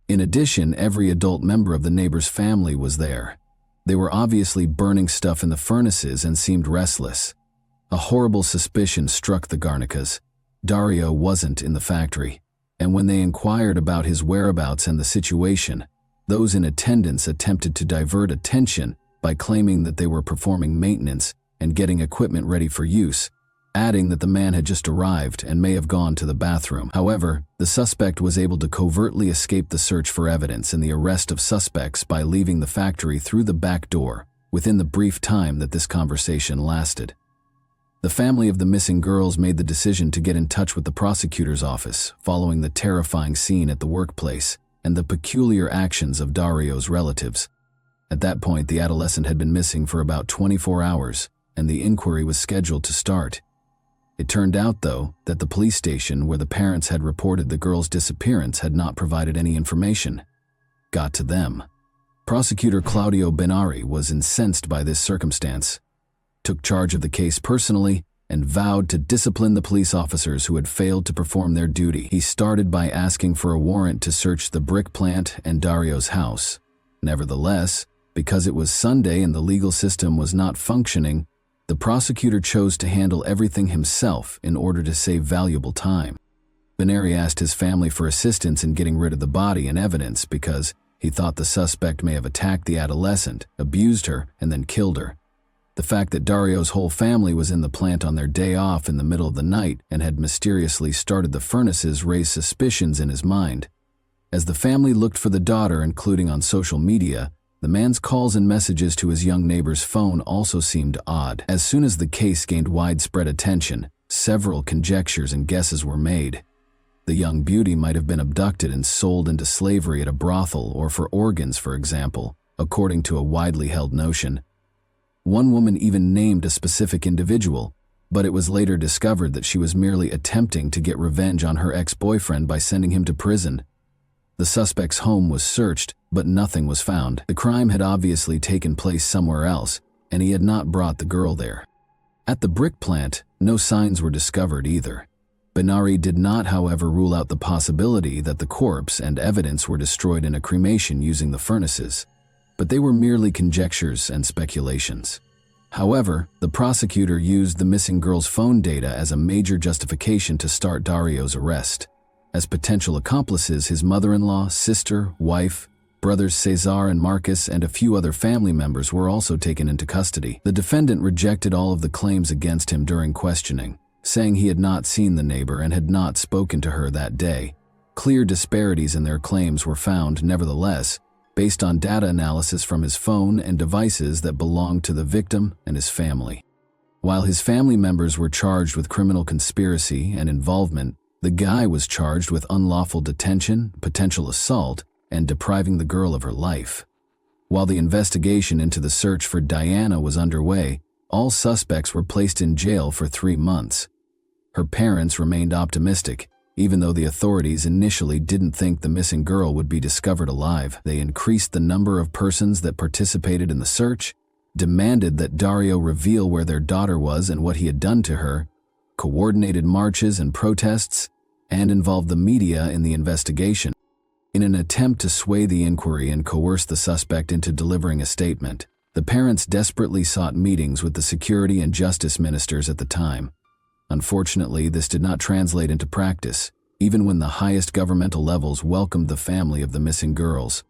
In addition, every adult member of the neighbor's family was there. They were obviously burning stuff in the furnaces and seemed restless. A horrible suspicion struck the Garnicas. Dario wasn't in the factory, and when they inquired about his whereabouts and the situation, those in attendance attempted to divert attention by claiming that they were performing maintenance and getting equipment ready for use, adding that the man had just arrived and may have gone to the bathroom. However, the suspect was able to covertly escape the search for evidence and the arrest of suspects by leaving the factory through the back door within the brief time that this conversation lasted. The family of the missing girls made the decision to get in touch with the prosecutor's office following the terrifying scene at the workplace and the peculiar actions of Dario's relatives. At that point, the adolescent had been missing for about 24 hours, and the inquiry was scheduled to start. It turned out, though, that the police station where the parents had reported the girl's disappearance had not provided any information. Got to them. Prosecutor Claudio Benari was incensed by this circumstance, took charge of the case personally, and vowed to discipline the police officers who had failed to perform their duty. He started by asking for a warrant to search the brick plant and Dario's house. Nevertheless, because it was Sunday and the legal system was not functioning, the prosecutor chose to handle everything himself in order to save valuable time. Benari asked his family for assistance in getting rid of the body and evidence because he thought the suspect may have attacked the adolescent, abused her, and then killed her. The fact that Dario's whole family was in the plant on their day off in the middle of the night and had mysteriously started the furnaces raised suspicions in his mind. As the family looked for the daughter, including on social media, the man's calls and messages to his young neighbor's phone also seemed odd. As soon as the case gained widespread attention, several conjectures and guesses were made. The young beauty might have been abducted and sold into slavery at a brothel or for organs, for example, according to a widely held notion. One woman even named a specific individual, but it was later discovered that she was merely attempting to get revenge on her ex-boyfriend by sending him to prison. The suspect's home was searched, but nothing was found. The crime had obviously taken place somewhere else, and he had not brought the girl there. At the brick plant, no signs were discovered either. Benari did not, however, rule out the possibility that the corpse and evidence were destroyed in a cremation using the furnaces, but they were merely conjectures and speculations. However, the prosecutor used the missing girl's phone data as a major justification to start Dario's arrest. As potential accomplices, his mother-in-law, sister, wife, brothers Cesar and Marcus, and a few other family members were also taken into custody. The defendant rejected all of the claims against him during questioning, saying he had not seen the neighbor and had not spoken to her that day. Clear disparities in their claims were found, nevertheless, based on data analysis from his phone and devices that belonged to the victim and his family. While his family members were charged with criminal conspiracy and involvement, the guy was charged with unlawful detention, potential assault, and depriving the girl of her life. While the investigation into the search for Diana was underway, all suspects were placed in jail for 3 months. Her parents remained optimistic. Even though the authorities initially didn't think the missing girl would be discovered alive, they increased the number of persons that participated in the search, demanded that Dario reveal where their daughter was and what he had done to her, coordinated marches and protests, and involved the media in the investigation. In an attempt to sway the inquiry and coerce the suspect into delivering a statement, the parents desperately sought meetings with the security and justice ministers at the time. Unfortunately, this did not translate into practice, even when the highest governmental levels welcomed the family of the missing girls.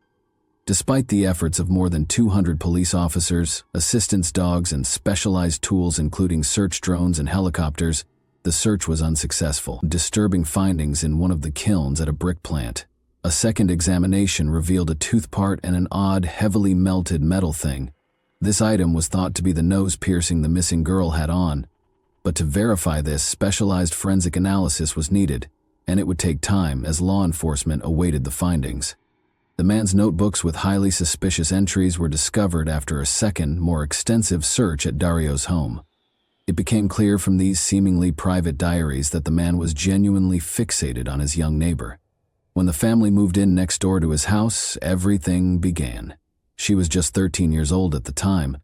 Despite the efforts of more than 200 police officers, assistance dogs, and specialized tools including search drones and helicopters, the search was unsuccessful. Disturbing findings in one of the kilns at a brick plant. A second examination revealed a tooth part and an odd, heavily melted metal thing. This item was thought to be the nose piercing the missing girl had on, but to verify this, specialized forensic analysis was needed, and it would take time as law enforcement awaited the findings. The man's notebooks with highly suspicious entries were discovered after a second, more extensive search at Dario's home. It became clear from these seemingly private diaries that the man was genuinely fixated on his young neighbor. When the family moved in next door to his house, everything began. She was just 13 years old at the time.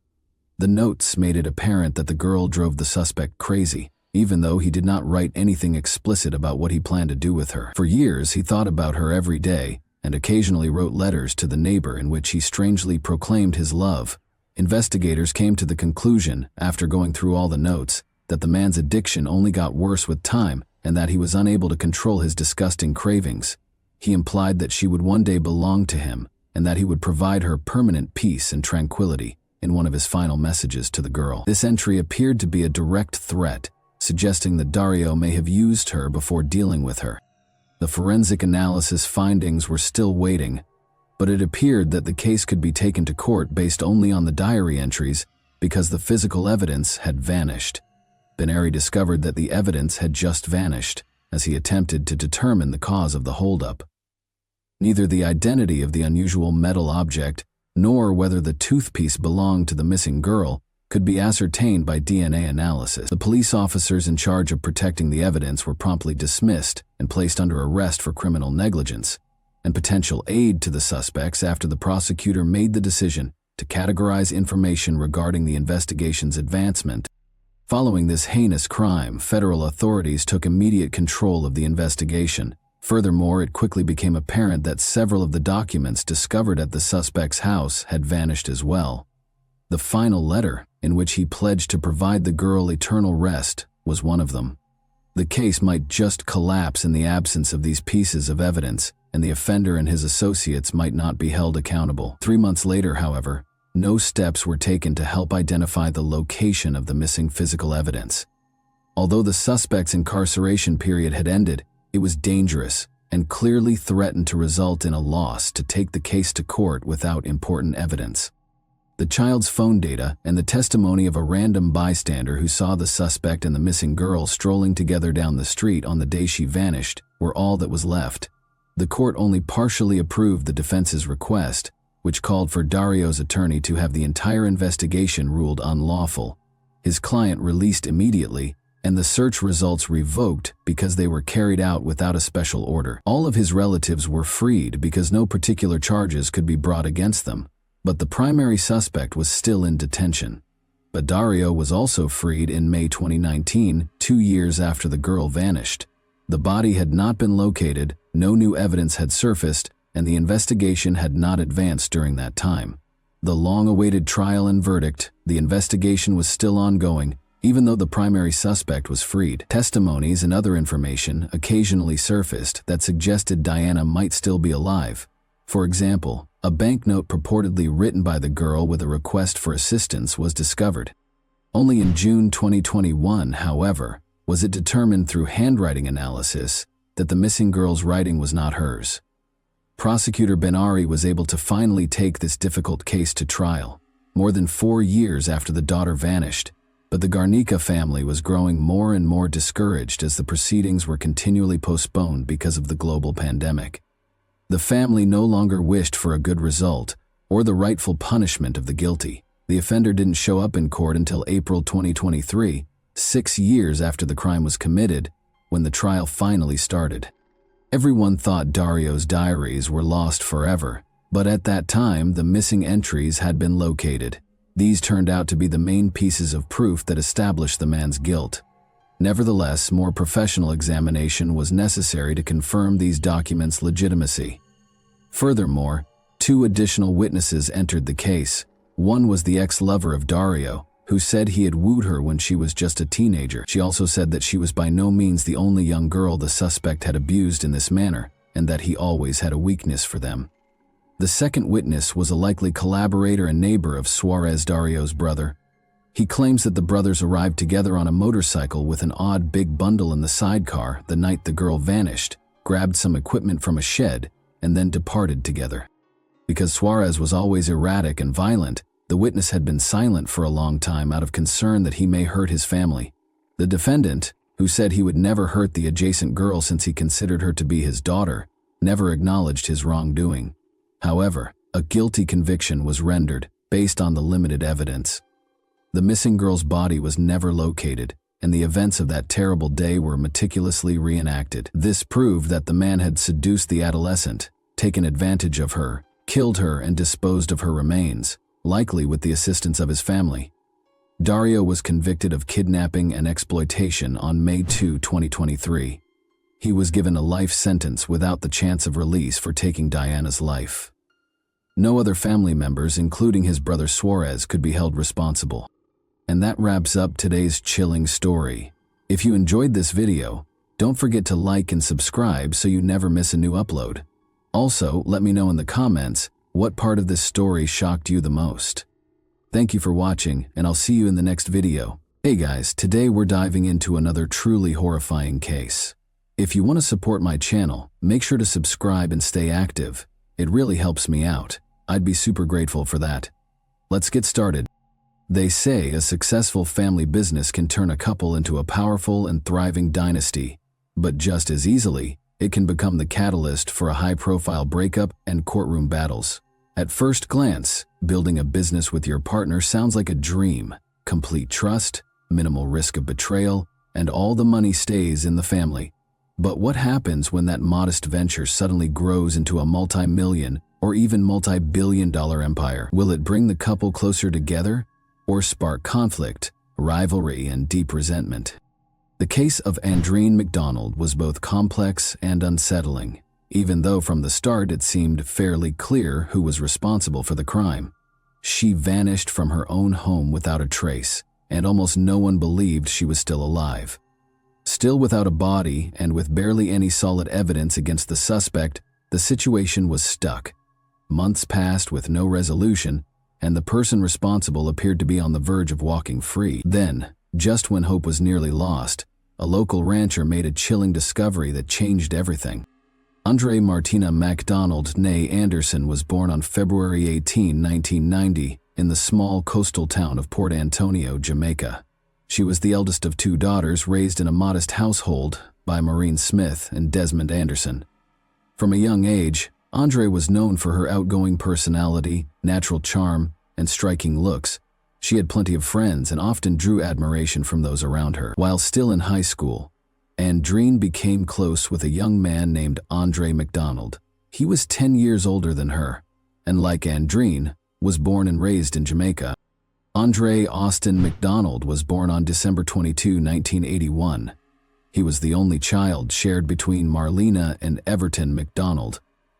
The notes made it apparent that the girl drove the suspect crazy, even though he did not write anything explicit about what he planned to do with her. For years, he thought about her every day and occasionally wrote letters to the neighbor in which he strangely proclaimed his love. Investigators came to the conclusion, after going through all the notes, that the man's addiction only got worse with time and that he was unable to control his disgusting cravings. He implied that she would one day belong to him and that he would provide her permanent peace and tranquility in one of his final messages to the girl. This entry appeared to be a direct threat, suggesting that Dario may have used her before dealing with her. The forensic analysis findings were still waiting, but it appeared that the case could be taken to court based only on the diary entries because the physical evidence had vanished. Benary discovered that the evidence had just vanished as he attempted to determine the cause of the holdup. Neither the identity of the unusual metal object nor whether the toothpiece belonged to the missing girl could be ascertained by DNA analysis. The police officers in charge of protecting the evidence were promptly dismissed and placed under arrest for criminal negligence and potential aid to the suspects after the prosecutor made the decision to categorize information regarding the investigation's advancement. Following this heinous crime, federal authorities took immediate control of the investigation. Furthermore, it quickly became apparent that several of the documents discovered at the suspect's house had vanished as well. The final letter, in which he pledged to provide the girl eternal rest, was one of them. The case might just collapse in the absence of these pieces of evidence, and the offender and his associates might not be held accountable. 3 months later, however, no steps were taken to help identify the location of the missing physical evidence. Although the suspect's incarceration period had ended, it was dangerous and clearly threatened to result in a loss to take the case to court without important evidence. The child's phone data and the testimony of a random bystander who saw the suspect and the missing girl strolling together down the street on the day she vanished were all that was left. The court only partially approved the defense's request, which called for Dario's attorney to have the entire investigation ruled unlawful. His client released immediately, and the search results revoked because they were carried out without a special order. All of his relatives were freed because no particular charges could be brought against them, but the primary suspect was still in detention. But Dario was also freed in May 2019, 2 years after the girl vanished. The body had not been located, no new evidence had surfaced, and the investigation had not advanced during that time. The long-awaited trial and verdict, the investigation was still ongoing, even though the primary suspect was freed. Testimonies and other information occasionally surfaced that suggested Diana might still be alive. For example, a banknote purportedly written by the girl with a request for assistance was discovered. Only in June 2021, however, was it determined through handwriting analysis that the missing girl's writing was not hers. Prosecutor Benary was able to finally take this difficult case to trial, more than 4 years after the daughter vanished, but the Garnica family was growing more and more discouraged as the proceedings were continually postponed because of the global pandemic. The family no longer wished for a good result or the rightful punishment of the guilty. The offender didn't show up in court until April 2023, 6 years after the crime was committed, when the trial finally started. Everyone thought Dario's diaries were lost forever, but at that time the missing entries had been located. These turned out to be the main pieces of proof that established the man's guilt. Nevertheless, more professional examination was necessary to confirm these documents' legitimacy. Furthermore, 2 additional witnesses entered the case. One was the ex-lover of Dario, who said he had wooed her when she was just a teenager. She also said that she was by no means the only young girl the suspect had abused in this manner, and that he always had a weakness for them. The second witness was a likely collaborator and neighbor of Suarez, Dario's brother. He claims that the brothers arrived together on a motorcycle with an odd big bundle in the sidecar the night the girl vanished, grabbed some equipment from a shed, and then departed together. Because Suarez was always erratic and violent, the witness had been silent for a long time out of concern that he may hurt his family. The defendant, who said he would never hurt the adjacent girl since he considered her to be his daughter, never acknowledged his wrongdoing. However, a guilty conviction was rendered based on the limited evidence. The missing girl's body was never located, and the events of that terrible day were meticulously reenacted. This proved that the man had seduced the adolescent, taken advantage of her, killed her, and disposed of her remains, likely with the assistance of his family. Dario was convicted of kidnapping and exploitation on May 2, 2023. He was given a life sentence without the chance of release for taking Diana's life. No other family members, including his brother Suarez, could be held responsible. And that wraps up today's chilling story. If you enjoyed this video, don't forget to like and subscribe so you never miss a new upload. Also, let me know in the comments what part of this story shocked you the most. Thank you for watching, and I'll see you in the next video. Hey guys, today we're diving into another truly horrifying case. If you want to support my channel, make sure to subscribe and stay active. It really helps me out. I'd be super grateful for that. Let's get started. They say a successful family business can turn a couple into a powerful and thriving dynasty, but just as easily, it can become the catalyst for a high-profile breakup and courtroom battles. At first glance, building a business with your partner sounds like a dream. Complete trust, minimal risk of betrayal, and all the money stays in the family. But what happens when that modest venture suddenly grows into a multi-million or even multi-billion-dollar empire? Will it bring the couple closer together or spark conflict, rivalry, and deep resentment? The case of Andreen McDonald was both complex and unsettling, even though from the start it seemed fairly clear who was responsible for the crime. She vanished from her own home without a trace, and almost no one believed she was still alive. Still without a body and with barely any solid evidence against the suspect, the situation was stuck. Months passed with no resolution, and the person responsible appeared to be on the verge of walking free. Then, just when hope was nearly lost, a local rancher made a chilling discovery that changed everything. Andre Martina MacDonald née Anderson was born on February 18, 1990, in the small coastal town of Port Antonio, Jamaica. She was the eldest of two daughters raised in a modest household by Maureen Smith and Desmond Anderson. From a young age, Andre was known for her outgoing personality, natural charm, and striking looks. She had plenty of friends and often drew admiration from those around her. While still in high school, Andreen became close with a young man named Andre McDonald. He was 10 years older than her, and like Andreen, was born and raised in Jamaica. Andre Austin McDonald was born on December 22, 1981. He was the only child shared between Marlena and Everton McDonald.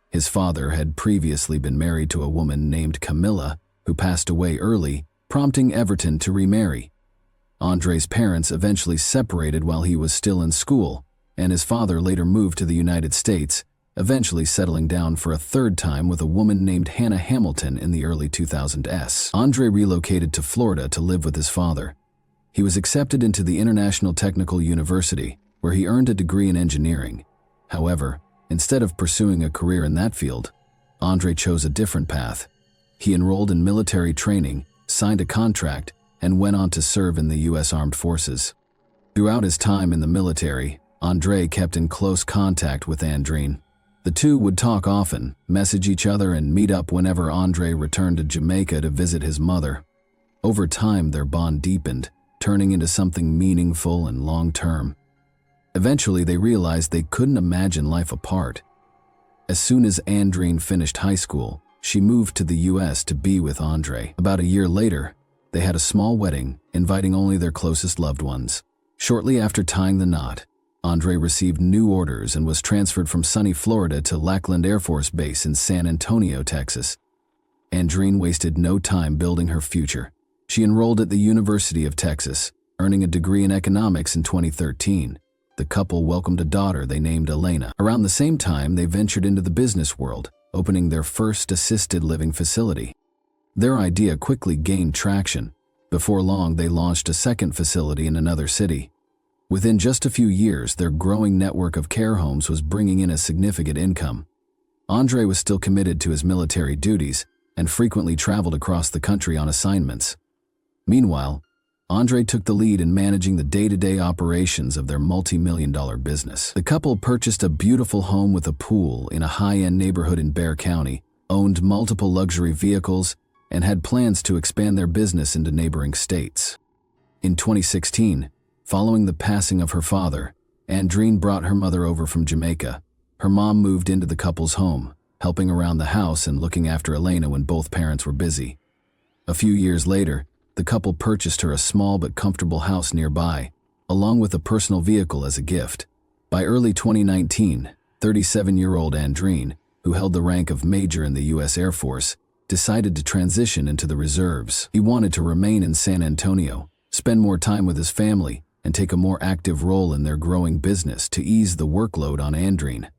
His father had previously been married to a woman named Camilla, who passed away early, prompting Everton to remarry. Andre's parents eventually separated while he was still in school, and his father later moved to the United States, eventually settling down for a third time with a woman named Hannah Hamilton in the early 2000s. Andre relocated to Florida to live with his father. He was accepted into the International Technical University, where he earned a degree in engineering. However, instead of pursuing a career in that field, Andre chose a different path. He enrolled in military training, signed a contract, and went on to serve in the U.S. Armed Forces. Throughout his time in the military, Andre kept in close contact with Andreen. The two would talk often, message each other, and meet up whenever Andre returned to Jamaica to visit his mother. Over time, their bond deepened, turning into something meaningful and long-term. Eventually, they realized they couldn't imagine life apart. As soon as Andreen finished high school, she moved to the U.S. to be with Andre. About a year later, they had a small wedding, inviting only their closest loved ones. Shortly after tying the knot, Andre received new orders and was transferred from sunny Florida to Lackland Air Force Base in San Antonio, Texas. Andreen wasted no time building her future. She enrolled at the University of Texas, earning a degree in economics in 2013. The couple welcomed a daughter they named Elena. Around the same time, they ventured into the business world, opening their first assisted living facility. Their idea quickly gained traction. Before long, they launched a second facility in another city. Within just a few years, their growing network of care homes was bringing in a significant income. Andre was still committed to his military duties and frequently traveled across the country on assignments. Meanwhile, Andre took the lead in managing the day-to-day operations of their multi-million-dollar business. The couple purchased a beautiful home with a pool in a high-end neighborhood in Bexar County, owned multiple luxury vehicles, and had plans to expand their business into neighboring states. In 2016, following the passing of her father, Andreen brought her mother over from Jamaica. Her mom moved into the couple's home, helping around the house and looking after Elena when both parents were busy. A few years later, the couple purchased her a small but comfortable house nearby, along with a personal vehicle as a gift. By early 2019, 37-year-old Andreen, who held the rank of major in the U.S. Air Force, decided to transition into the reserves. He wanted to remain in San Antonio, spend more time with his family, and take a more active role in their growing business to ease the workload on Andreen.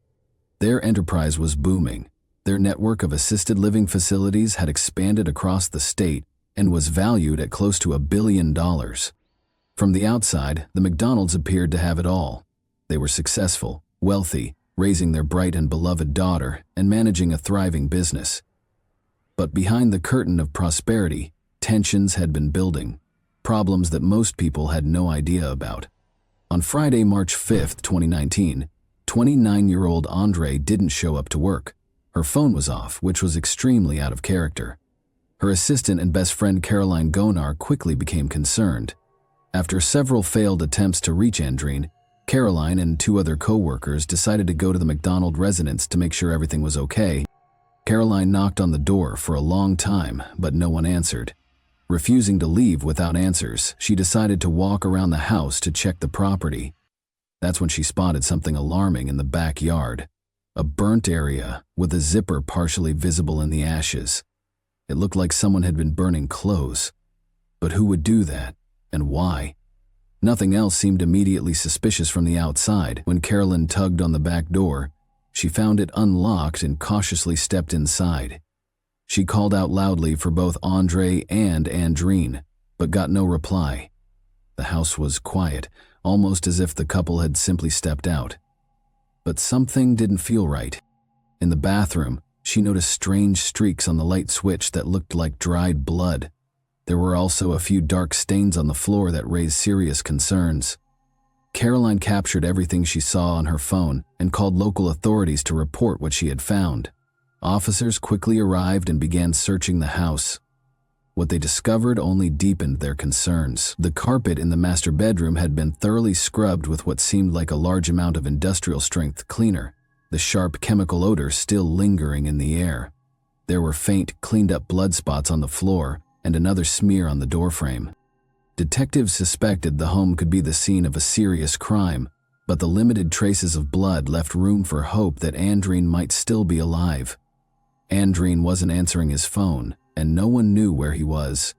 Their enterprise was booming. Their network of assisted living facilities had expanded across the state and was valued at close to $1 billion. From the outside, the McDonalds appeared to have it all. They were successful, wealthy, raising their bright and beloved daughter, and managing a thriving business. But behind the curtain of prosperity, tensions had been building, problems that most people had no idea about. On Friday, March 5, 2019, 29-year-old Andre didn't show up to work. Her phone was off, which was extremely out of character. Her assistant and best friend Caroline Gonar quickly became concerned. After several failed attempts to reach Andreen, Caroline and 2 other co-workers decided to go to the McDonald residence to make sure everything was okay. Caroline knocked on the door for a long time, but no one answered. Refusing to leave without answers, she decided to walk around the house to check the property. That's when she spotted something alarming in the backyard. A burnt area with a zipper partially visible in the ashes. It looked like someone had been burning clothes. But who would do that, and why? Nothing else seemed immediately suspicious from the outside. When Carolyn tugged on the back door, she found it unlocked and cautiously stepped inside. She called out loudly for both Andre and Andreen, but got no reply. The house was quiet, almost as if the couple had simply stepped out. But something didn't feel right. In the bathroom, she noticed strange streaks on the light switch that looked like dried blood. There were also a few dark stains on the floor that raised serious concerns. Caroline captured everything she saw on her phone and called local authorities to report what she had found. Officers quickly arrived and began searching the house. What they discovered only deepened their concerns. The carpet in the master bedroom had been thoroughly scrubbed with what seemed like a large amount of industrial-strength cleaner, the sharp chemical odor still lingering in the air. There were faint, cleaned-up blood spots on the floor and another smear on the doorframe. Detectives suspected the home could be the scene of a serious crime, but the limited traces of blood left room for hope that Andreen might still be alive. Andreen wasn't answering his phone, and no one knew where he was.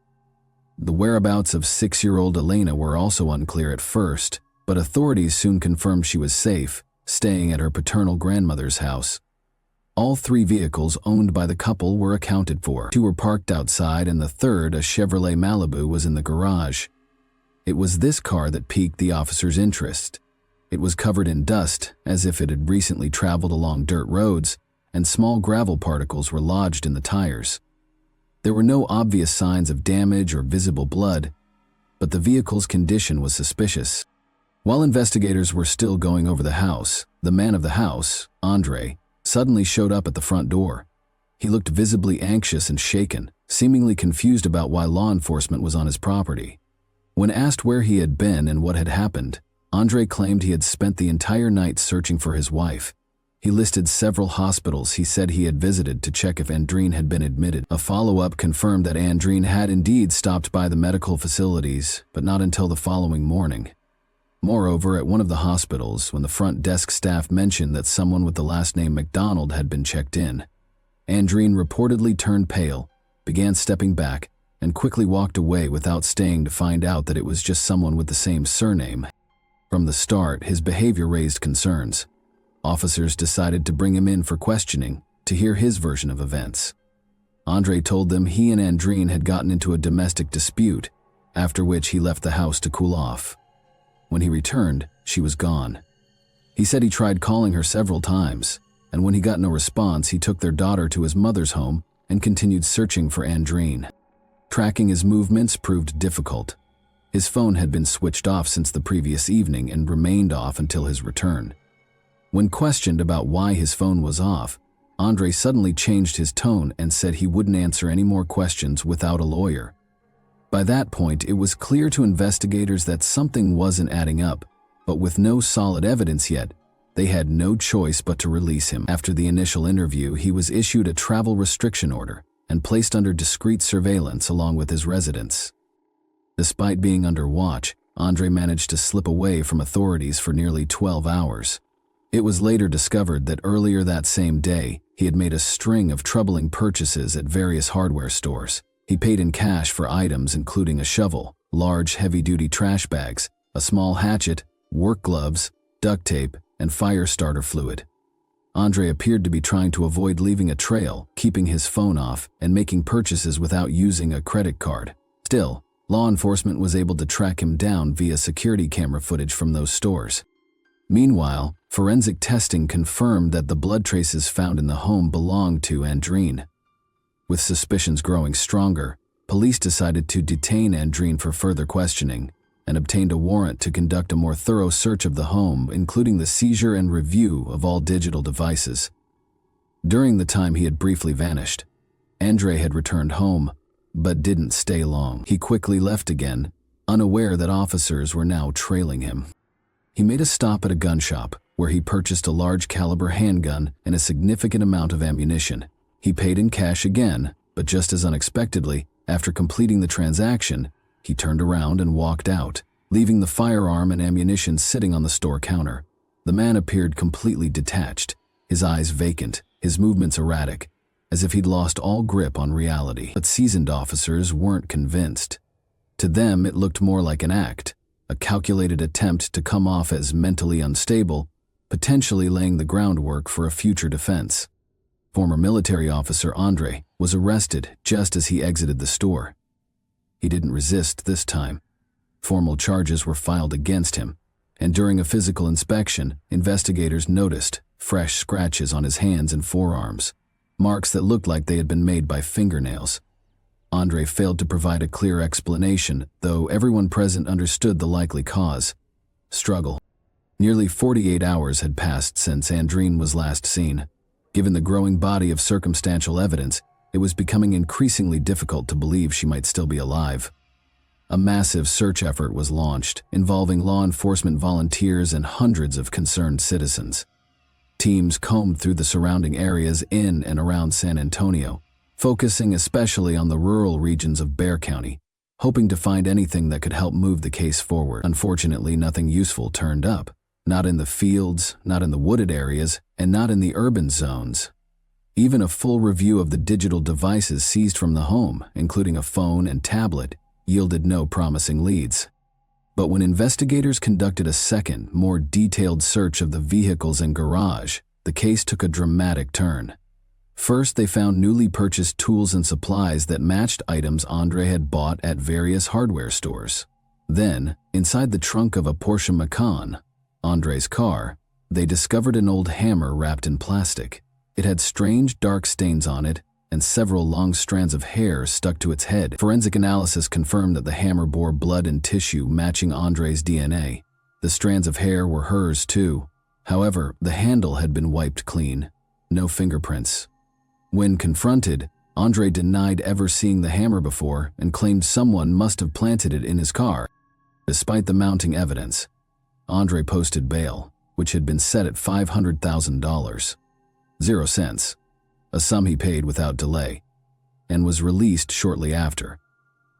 The whereabouts of 6-year-old Elena were also unclear at first, but authorities soon confirmed she was safe, staying at her paternal grandmother's house. All 3 vehicles owned by the couple were accounted for. 2 were parked outside, and the third, a Chevrolet Malibu, was in the garage. It was this car that piqued the officers' interest. It was covered in dust, as if it had recently traveled along dirt roads, and small gravel particles were lodged in the tires. There were no obvious signs of damage or visible blood, but the vehicle's condition was suspicious. While investigators were still going over the house, the man of the house, Andre, suddenly showed up at the front door. He looked visibly anxious and shaken, seemingly confused about why law enforcement was on his property. When asked where he had been and what had happened, Andre claimed he had spent the entire night searching for his wife. He listed several hospitals he said he had visited to check if Andreen had been admitted. A follow-up confirmed that Andreen had indeed stopped by the medical facilities, but not until the following morning. Moreover, at one of the hospitals, when the front desk staff mentioned that someone with the last name McDonald had been checked in, Andreen reportedly turned pale, began stepping back, and quickly walked away without staying to find out that it was just someone with the same surname. From the start, his behavior raised concerns. Officers decided to bring him in for questioning to hear his version of events. Andre told them he and Andreen had gotten into a domestic dispute, after which he left the house to cool off. When he returned, she was gone. He said he tried calling her several times, and when he got no response, he took their daughter to his mother's home and continued searching for Andreen. Tracking his movements proved difficult. His phone had been switched off since the previous evening and remained off until his return. When questioned about why his phone was off, Andre suddenly changed his tone and said he wouldn't answer any more questions without a lawyer. By that point, it was clear to investigators that something wasn't adding up, but with no solid evidence yet, they had no choice but to release him. After the initial interview, he was issued a travel restriction order and placed under discreet surveillance along with his residents. Despite being under watch, Andre managed to slip away from authorities for nearly 12 hours. It was later discovered that earlier that same day, he had made a string of troubling purchases at various hardware stores. He paid in cash for items including a shovel, large heavy-duty trash bags, a small hatchet, work gloves, duct tape, and fire starter fluid. Andre appeared to be trying to avoid leaving a trail, keeping his phone off, and making purchases without using a credit card. Still, law enforcement was able to track him down via security camera footage from those stores. Meanwhile, forensic testing confirmed that the blood traces found in the home belonged to Andreen. With suspicions growing stronger, police decided to detain Andreen for further questioning and obtained a warrant to conduct a more thorough search of the home, including the seizure and review of all digital devices. During the time he had briefly vanished, Andre had returned home, but didn't stay long. He quickly left again, unaware that officers were now trailing him. He made a stop at a gun shop, where he purchased a large caliber handgun and a significant amount of ammunition. He paid in cash again, but just as unexpectedly, after completing the transaction, he turned around and walked out, leaving the firearm and ammunition sitting on the store counter. The man appeared completely detached, his eyes vacant, his movements erratic, as if he'd lost all grip on reality. But seasoned officers weren't convinced. To them, it looked more like an act, a calculated attempt to come off as mentally unstable, potentially laying the groundwork for a future defense. Former military officer Andre was arrested just as he exited the store. He didn't resist this time. Formal charges were filed against him, and during a physical inspection, investigators noticed fresh scratches on his hands and forearms, marks that looked like they had been made by fingernails. Andre failed to provide a clear explanation, though everyone present understood the likely cause: struggle. Nearly 48 hours had passed since Andreen was last seen. Given the growing body of circumstantial evidence, it was becoming increasingly difficult to believe she might still be alive. A massive search effort was launched, involving law enforcement volunteers and hundreds of concerned citizens. Teams combed through the surrounding areas in and around San Antonio, focusing especially on the rural regions of Bexar County, hoping to find anything that could help move the case forward. Unfortunately, nothing useful turned up. Not in the fields, not in the wooded areas, and not in the urban zones. Even a full review of the digital devices seized from the home, including a phone and tablet, yielded no promising leads. But when investigators conducted a second, more detailed search of the vehicles and garage, the case took a dramatic turn. First, they found newly purchased tools and supplies that matched items Andre had bought at various hardware stores. Then, inside the trunk of a Porsche Macan, Andre's car, they discovered an old hammer wrapped in plastic. It had strange dark stains on it, and several long strands of hair stuck to its head. Forensic analysis confirmed that the hammer bore blood and tissue matching Andre's DNA. The strands of hair were hers too. However, the handle had been wiped clean. No fingerprints. When confronted, Andre denied ever seeing the hammer before and claimed someone must have planted it in his car. Despite the mounting evidence, Andre posted bail, which had been set at $500,000, 0 cents, a sum he paid without delay, and was released shortly after.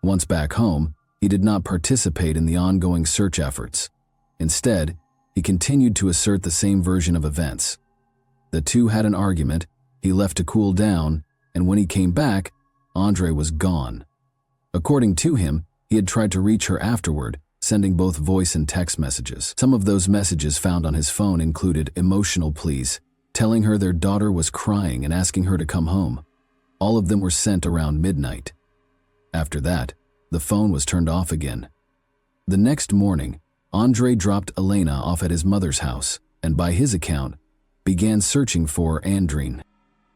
Once back home, he did not participate in the ongoing search efforts. Instead, he continued to assert the same version of events. The two had an argument, he left to cool down, and when he came back, Andre was gone. According to him, he had tried to reach her afterward, sending both voice and text messages. Some of those messages found on his phone included emotional pleas, telling her their daughter was crying and asking her to come home. All of them were sent around midnight. After that, the phone was turned off again. The next morning, Andre dropped Elena off at his mother's house and, by his account, began searching for Andreen.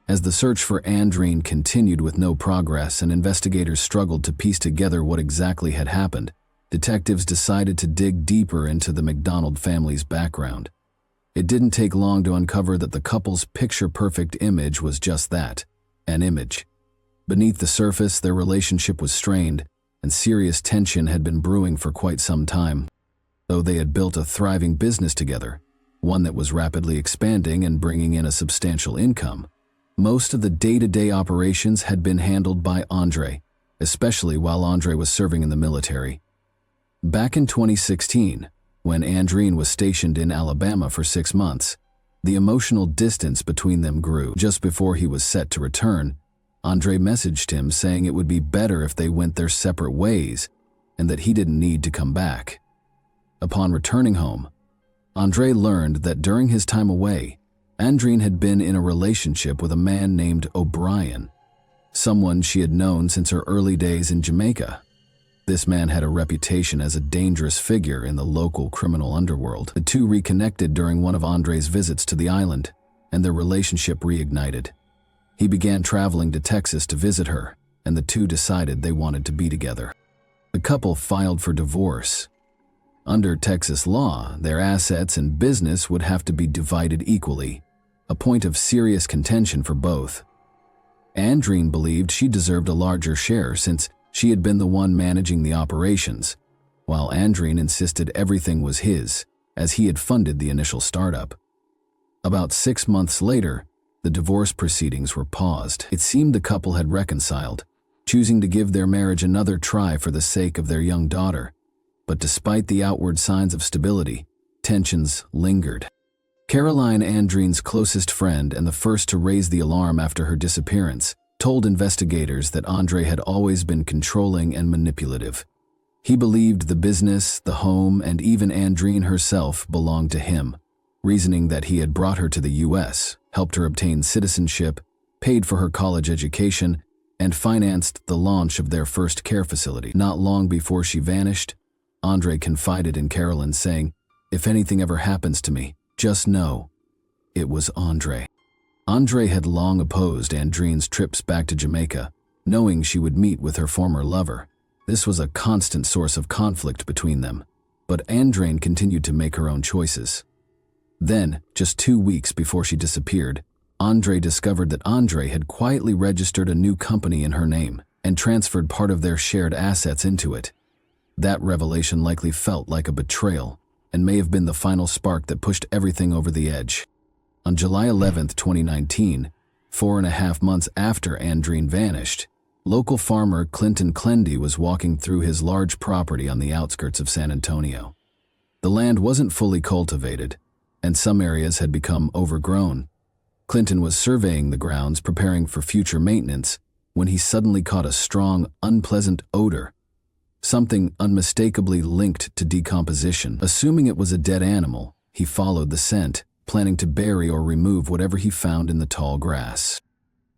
As the search for Andreen continued with no progress and investigators struggled to piece together what exactly had happened, detectives decided to dig deeper into the McDonald family's background. It didn't take long to uncover that the couple's picture-perfect image was just that, an image. Beneath the surface, their relationship was strained, and serious tension had been brewing for quite some time. Though they had built a thriving business together, one that was rapidly expanding and bringing in a substantial income, most of the day-to-day operations had been handled by Andre, especially while Andre was serving in the military. Back in 2016, when Andreen was stationed in Alabama for 6 months, the emotional distance between them grew. Just before he was set to return, Andre messaged him saying it would be better if they went their separate ways and that he didn't need to come back. Upon returning home, Andre learned that during his time away, Andreen had been in a relationship with a man named O'Brien, someone she had known since her early days in Jamaica. This man had a reputation as a dangerous figure in the local criminal underworld. The two reconnected during one of Andre's visits to the island, and their relationship reignited. He began traveling to Texas to visit her, and the two decided they wanted to be together. The couple filed for divorce. Under Texas law, their assets and business would have to be divided equally, a point of serious contention for both. Andreen believed she deserved a larger share since she had been the one managing the operations, while Andreen insisted everything was his, as he had funded the initial startup. About 6 months later, the divorce proceedings were paused. It seemed the couple had reconciled, choosing to give their marriage another try for the sake of their young daughter. But despite the outward signs of stability, tensions lingered. Caroline, Andreen's closest friend and the first to raise the alarm after her disappearance, told investigators that Andre had always been controlling and manipulative. He believed the business, the home, and even Andreen herself belonged to him, reasoning that he had brought her to the U.S., helped her obtain citizenship, paid for her college education, and financed the launch of their first care facility. Not long before she vanished, Andre confided in Caroline, saying, "If anything ever happens to me, just know it was Andre." Andre had long opposed Andreen's trips back to Jamaica, knowing she would meet with her former lover. This was a constant source of conflict between them, but Andreen continued to make her own choices. Then, just 2 weeks before she disappeared, Andre discovered that Andre had quietly registered a new company in her name and transferred part of their shared assets into it. That revelation likely felt like a betrayal and may have been the final spark that pushed everything over the edge. On July 11, 2019, 4.5 months after Andreen vanished, local farmer Clinton Clendy was walking through his large property on the outskirts of San Antonio. The land wasn't fully cultivated, and some areas had become overgrown. Clinton was surveying the grounds, preparing for future maintenance, when he suddenly caught a strong, unpleasant odor, something unmistakably linked to decomposition. Assuming it was a dead animal, he followed the scent, planning to bury or remove whatever he found in the tall grass.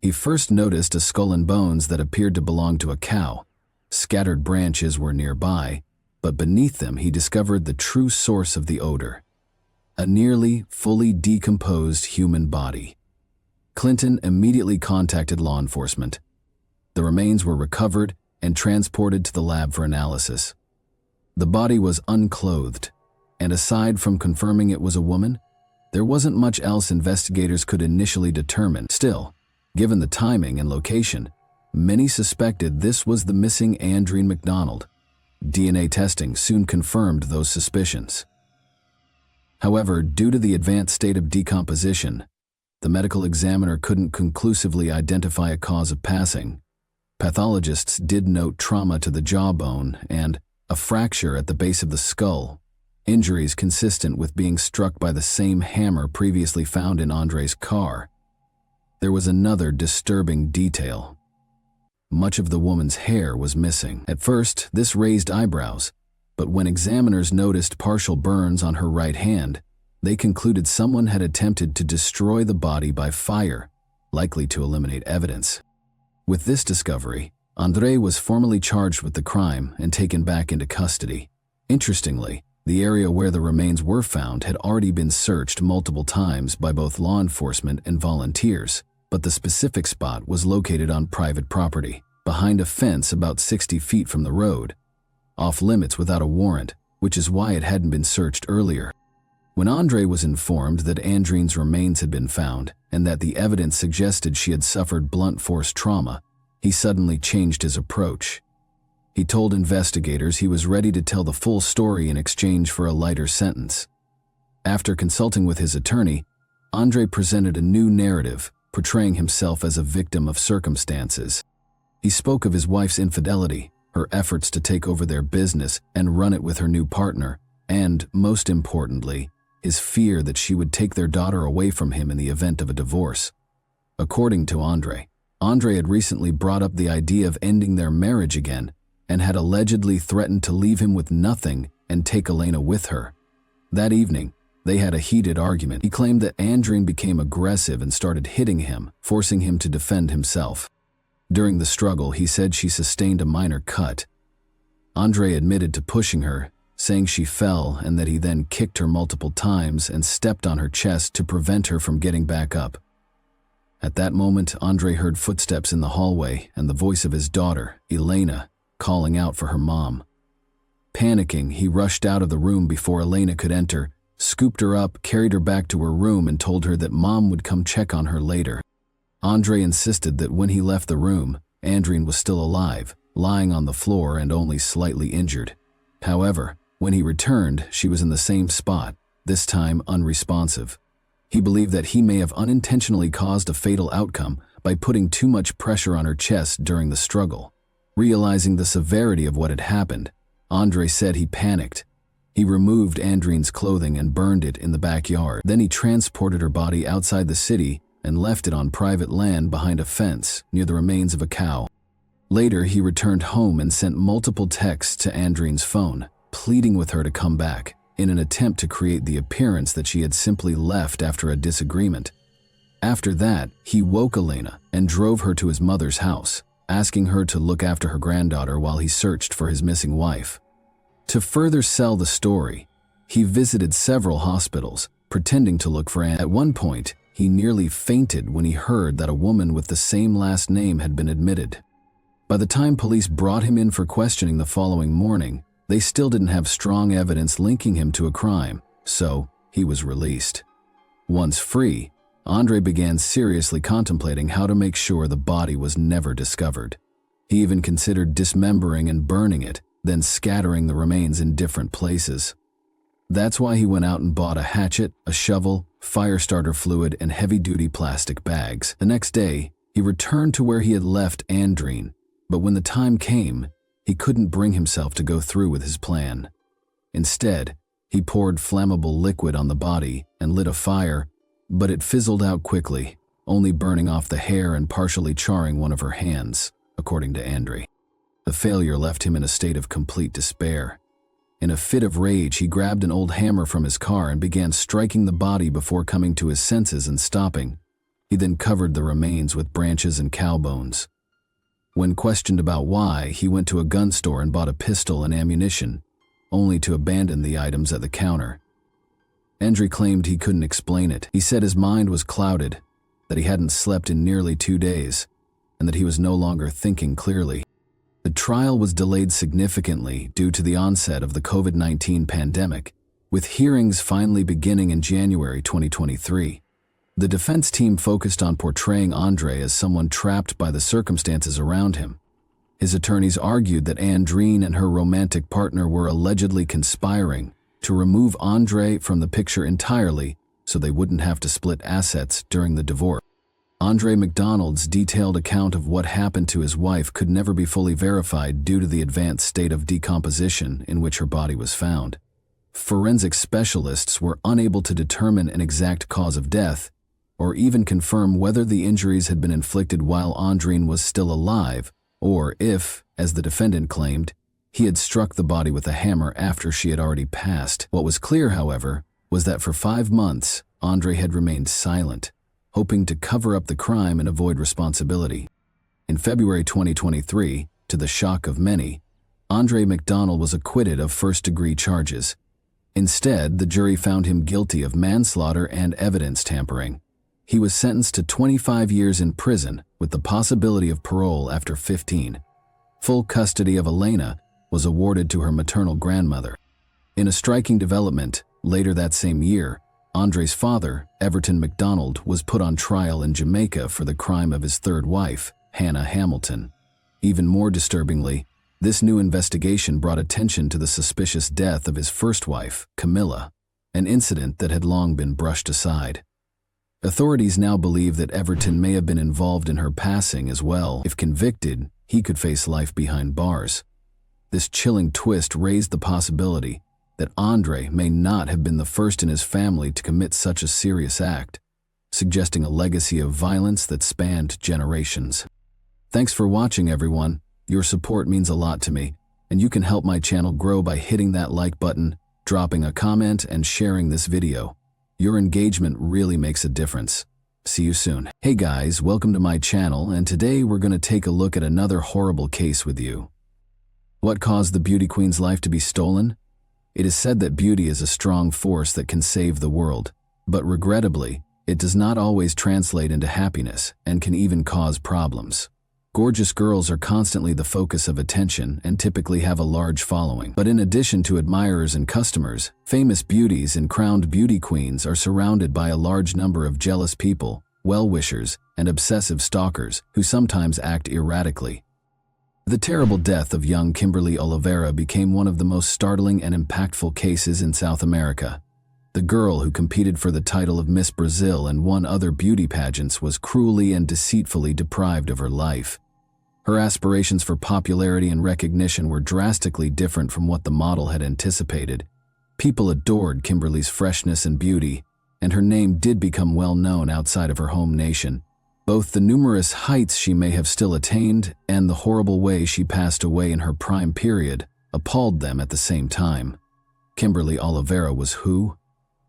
He first noticed a skull and bones that appeared to belong to a cow. Scattered branches were nearby, but beneath them he discovered the true source of the odor: a nearly fully decomposed human body. Clinton immediately contacted law enforcement. The remains were recovered and transported to the lab for analysis. The body was unclothed, and aside from confirming it was a woman, there wasn't much else investigators could initially determine. Still, given the timing and location, many suspected this was the missing Andreen McDonald. DNA testing soon confirmed those suspicions. However, due to the advanced state of decomposition, the medical examiner couldn't conclusively identify a cause of passing. Pathologists did note trauma to the jawbone and a fracture at the base of the skull, injuries consistent with being struck by the same hammer previously found in Andre's car. There was another disturbing detail. Much of the woman's hair was missing. At first, this raised eyebrows, but when examiners noticed partial burns on her right hand, they concluded someone had attempted to destroy the body by fire, likely to eliminate evidence. With this discovery, Andre was formally charged with the crime and taken back into custody. Interestingly, the area where the remains were found had already been searched multiple times by both law enforcement and volunteers, but the specific spot was located on private property, behind a fence about 60 feet from the road, off limits without a warrant, which is why it hadn't been searched earlier. When Andre was informed that Andrine's remains had been found and that the evidence suggested she had suffered blunt force trauma, he suddenly changed his approach. He told investigators he was ready to tell the full story in exchange for a lighter sentence. After consulting with his attorney, Andre presented a new narrative, portraying himself as a victim of circumstances. He spoke of his wife's infidelity, her efforts to take over their business and run it with her new partner, and, most importantly, his fear that she would take their daughter away from him in the event of a divorce. According to Andre had recently brought up the idea of ending their marriage again and had allegedly threatened to leave him with nothing and take Elena with her. That evening, they had a heated argument. He claimed that Andrine became aggressive and started hitting him, forcing him to defend himself. During the struggle, he said she sustained a minor cut. Andre admitted to pushing her, saying she fell and that he then kicked her multiple times and stepped on her chest to prevent her from getting back up. At that moment, Andre heard footsteps in the hallway and the voice of his daughter, Elena, calling out for her mom. Panicking, he rushed out of the room before Elena could enter, scooped her up, carried her back to her room, and told her that mom would come check on her later. Andre insisted that when he left the room, Andrine was still alive, lying on the floor and only slightly injured. However, when he returned, she was in the same spot, this time unresponsive. He believed that he may have unintentionally caused a fatal outcome by putting too much pressure on her chest during the struggle. Realizing the severity of what had happened, Andre said he panicked. He removed Andrine's clothing and burned it in the backyard. Then he transported her body outside the city and left it on private land behind a fence near the remains of a cow. Later, he returned home and sent multiple texts to Andrine's phone, pleading with her to come back, in an attempt to create the appearance that she had simply left after a disagreement. After that, he woke Elena and drove her to his mother's house, asking her to look after her granddaughter while he searched for his missing wife. To further sell the story, he visited several hospitals, pretending to look for Anne. At one point, he nearly fainted when he heard that a woman with the same last name had been admitted. By the time police brought him in for questioning the following morning, they still didn't have strong evidence linking him to a crime, so he was released. Once free, Andre began seriously contemplating how to make sure the body was never discovered. He even considered dismembering and burning it, then scattering the remains in different places. That's why he went out and bought a hatchet, a shovel, fire starter fluid, and heavy-duty plastic bags. The next day, he returned to where he had left Andrine, but when the time came, he couldn't bring himself to go through with his plan. Instead, he poured flammable liquid on the body and lit a fire, but it fizzled out quickly, only burning off the hair and partially charring one of her hands, according to Andre. The failure left him in a state of complete despair. In a fit of rage, he grabbed an old hammer from his car and began striking the body before coming to his senses and stopping. He then covered the remains with branches and cow bones. When questioned about why, he went to a gun store and bought a pistol and ammunition, only to abandon the items at the counter. Andre claimed he couldn't explain it. He said his mind was clouded, that he hadn't slept in nearly 2 days, and that he was no longer thinking clearly. The trial was delayed significantly due to the onset of the COVID-19 pandemic, with hearings finally beginning in January 2023. The defense team focused on portraying Andre as someone trapped by the circumstances around him. His attorneys argued that Andrine and her romantic partner were allegedly conspiring to remove Andre from the picture entirely so they wouldn't have to split assets during the divorce. Andre McDonald's detailed account of what happened to his wife could never be fully verified due to the advanced state of decomposition in which her body was found. Forensic specialists were unable to determine an exact cause of death, or even confirm whether the injuries had been inflicted while Andrine was still alive, or if, as the defendant claimed, he had struck the body with a hammer after she had already passed. What was clear, however, was that for 5 months, Andre had remained silent, hoping to cover up the crime and avoid responsibility. In February 2023, to the shock of many, Andre McDonald was acquitted of first-degree charges. Instead, the jury found him guilty of manslaughter and evidence tampering. He was sentenced to 25 years in prison with the possibility of parole after 15. Full custody of Elena was awarded to her maternal grandmother. In a striking development, Later that same year, Andre's father, Everton MacDonald, was put on trial in Jamaica for the crime of his third wife, Hannah Hamilton. Even more disturbingly, this new investigation brought attention to the suspicious death of his first wife, Camilla, an incident that had long been brushed aside. Authorities now believe that Everton may have been involved in her passing as well. If convicted, he could face life behind bars. This chilling twist raised the possibility that Andre may not have been the first in his family to commit such a serious act, suggesting a legacy of violence that spanned generations. Thanks for watching, everyone. Your support means a lot to me, and you can help my channel grow by hitting that like button, dropping a comment, and sharing this video. Your engagement really makes a difference. See you soon. Hey guys, welcome to my channel, and today we're going to take a look at another horrible case with you. What caused the beauty queen's life to be stolen? It is said that beauty is a strong force that can save the world, but regrettably, it does not always translate into happiness and can even cause problems. Gorgeous girls are constantly the focus of attention and typically have a large following. But in addition to admirers and customers, famous beauties and crowned beauty queens are surrounded by a large number of jealous people, well-wishers, and obsessive stalkers who sometimes act erratically. The terrible death of young Kimberly Oliveira became one of the most startling and impactful cases in South America. The girl who competed for the title of Miss Brazil and won other beauty pageants was cruelly and deceitfully deprived of her life. Her aspirations for popularity and recognition were drastically different from what the model had anticipated. People adored Kimberly's freshness and beauty, and her name did become well known outside of her home nation. Both the numerous heights she may have still attained and the horrible way she passed away in her prime period appalled them at the same time. Kimberly Oliveira was who?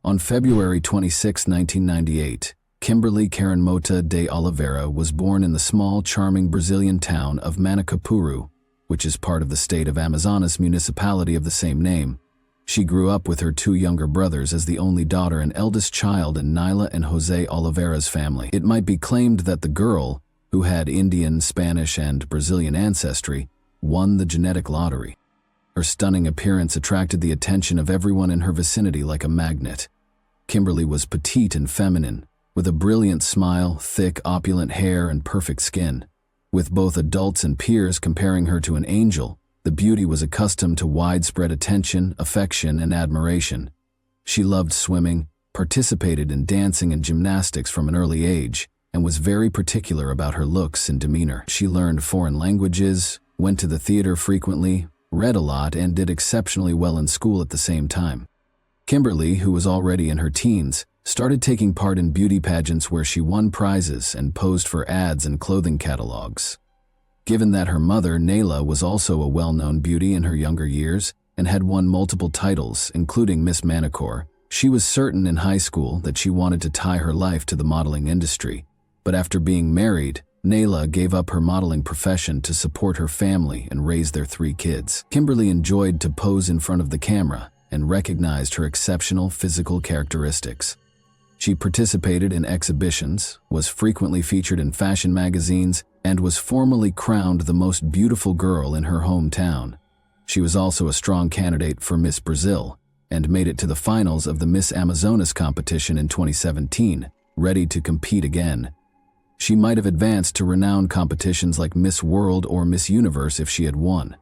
On February 26, 1998, Kimberly Karen Mota de Oliveira was born in the small, charming Brazilian town of Manacapuru, which is part of the state of Amazonas municipality of the same name. She grew up with her two younger brothers as the only daughter and eldest child in Nyla and Jose Oliveira's family. It might be claimed that the girl, who had Indian, Spanish, and Brazilian ancestry, won the genetic lottery. Her stunning appearance attracted the attention of everyone in her vicinity like a magnet. Kimberly was petite and feminine, with a brilliant smile, thick, opulent hair, and perfect skin. With both adults and peers comparing her to an angel, the beauty was accustomed to widespread attention, affection, and admiration. She loved swimming, participated in dancing and gymnastics from an early age, and was very particular about her looks and demeanor. She learned foreign languages, went to the theater frequently, read a lot, and did exceptionally well in school at the same time. Kimberly, who was already in her teens, started taking part in beauty pageants where she won prizes and posed for ads and clothing catalogs. Given that her mother, Nayla, was also a well-known beauty in her younger years and had won multiple titles, including Miss Manicure, she was certain in high school that she wanted to tie her life to the modeling industry. But after being married, Nayla gave up her modeling profession to support her family and raise their 3 kids. Kimberly enjoyed to pose in front of the camera and recognized her exceptional physical characteristics. She participated in exhibitions, was frequently featured in fashion magazines, and was formally crowned the most beautiful girl in her hometown. She was also a strong candidate for Miss Brazil and made it to the finals of the Miss Amazonas competition in 2017, ready to compete again. She might have advanced to renowned competitions like Miss World or Miss Universe if she had won.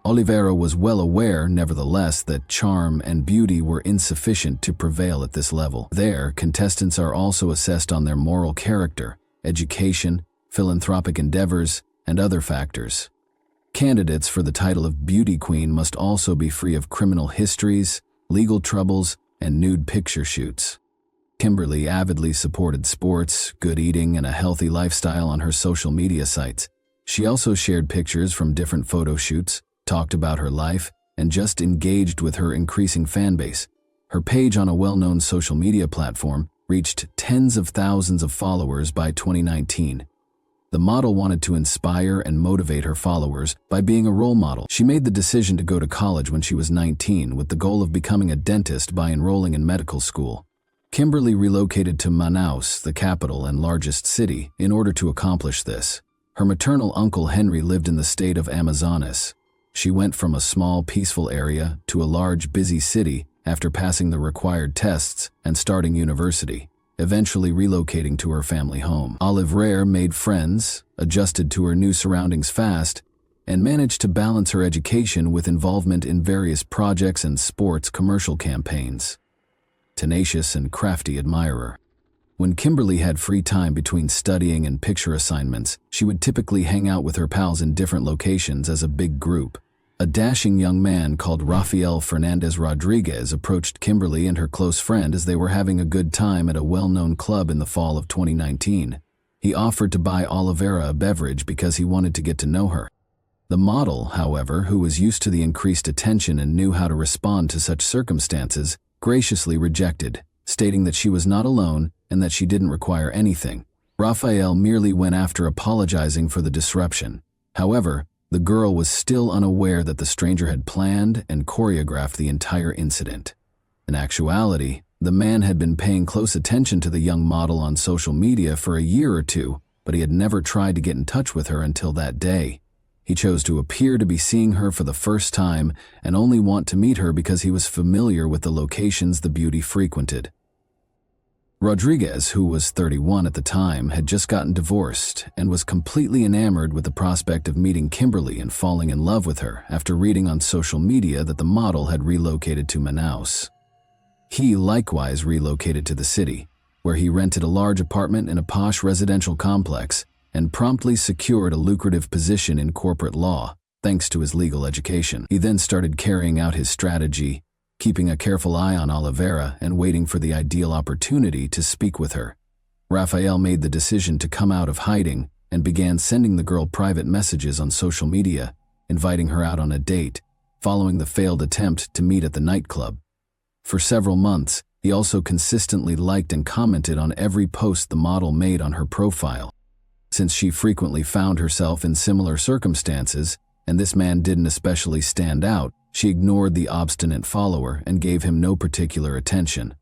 Oliveira was well aware, nevertheless, that charm and beauty were insufficient to prevail at this level. There, contestants are also assessed on their moral character, education, philanthropic endeavors, and other factors. Candidates for the title of beauty queen must also be free of criminal histories, legal troubles, and nude picture shoots. Kimberly avidly supported sports, good eating, and a healthy lifestyle on her social media sites. She also shared pictures from different photo shoots, talked about her life, and just engaged with her increasing fan base. Her page on a well-known social media platform reached tens of thousands of followers by 2019. The model wanted to inspire and motivate her followers by being a role model. She made the decision to go to college when she was 19 with the goal of becoming a dentist by enrolling in medical school. Kimberly relocated to Manaus, the capital and largest city, in order to accomplish this. Her maternal uncle Henry lived in the state of Amazonas. She went from a small, peaceful area to a large, busy city after passing the required tests and starting university, eventually relocating to her family home. Olivera made friends, adjusted to her new surroundings fast, and managed to balance her education with involvement in various projects and sports commercial campaigns. Tenacious and crafty admirer. When Kimberly had free time between studying and picture assignments, she would typically hang out with her pals in different locations as a big group. A dashing young man called Rafael Fernandez Rodriguez approached Kimberly and her close friend as they were having a good time at a well-known club in the fall of 2019. He offered to buy Olivera a beverage because he wanted to get to know her. The model, however, who was used to the increased attention and knew how to respond to such circumstances, graciously rejected, stating that she was not alone and that she didn't require anything. Rafael merely went after apologizing for the disruption. However, the girl was still unaware that the stranger had planned and choreographed the entire incident. In actuality, the man had been paying close attention to the young model on social media for a year or two, but he had never tried to get in touch with her until that day. He chose to appear to be seeing her for the first time and only want to meet her because he was familiar with the locations the beauty frequented. Rodriguez, who was 31 at the time, had just gotten divorced and was completely enamored with the prospect of meeting Kimberly and falling in love with her after reading on social media that the model had relocated to Manaus. He likewise relocated to the city, where he rented a large apartment in a posh residential complex and promptly secured a lucrative position in corporate law, thanks to his legal education. He then started carrying out his strategy, keeping a careful eye on Olivera and waiting for the ideal opportunity to speak with her. Rafael made the decision to come out of hiding and began sending the girl private messages on social media, inviting her out on a date, following the failed attempt to meet at the nightclub. For several months, he also consistently liked and commented on every post the model made on her profile. Since she frequently found herself in similar circumstances, and this man didn't especially stand out, she ignored the obstinate follower and gave him no particular attention.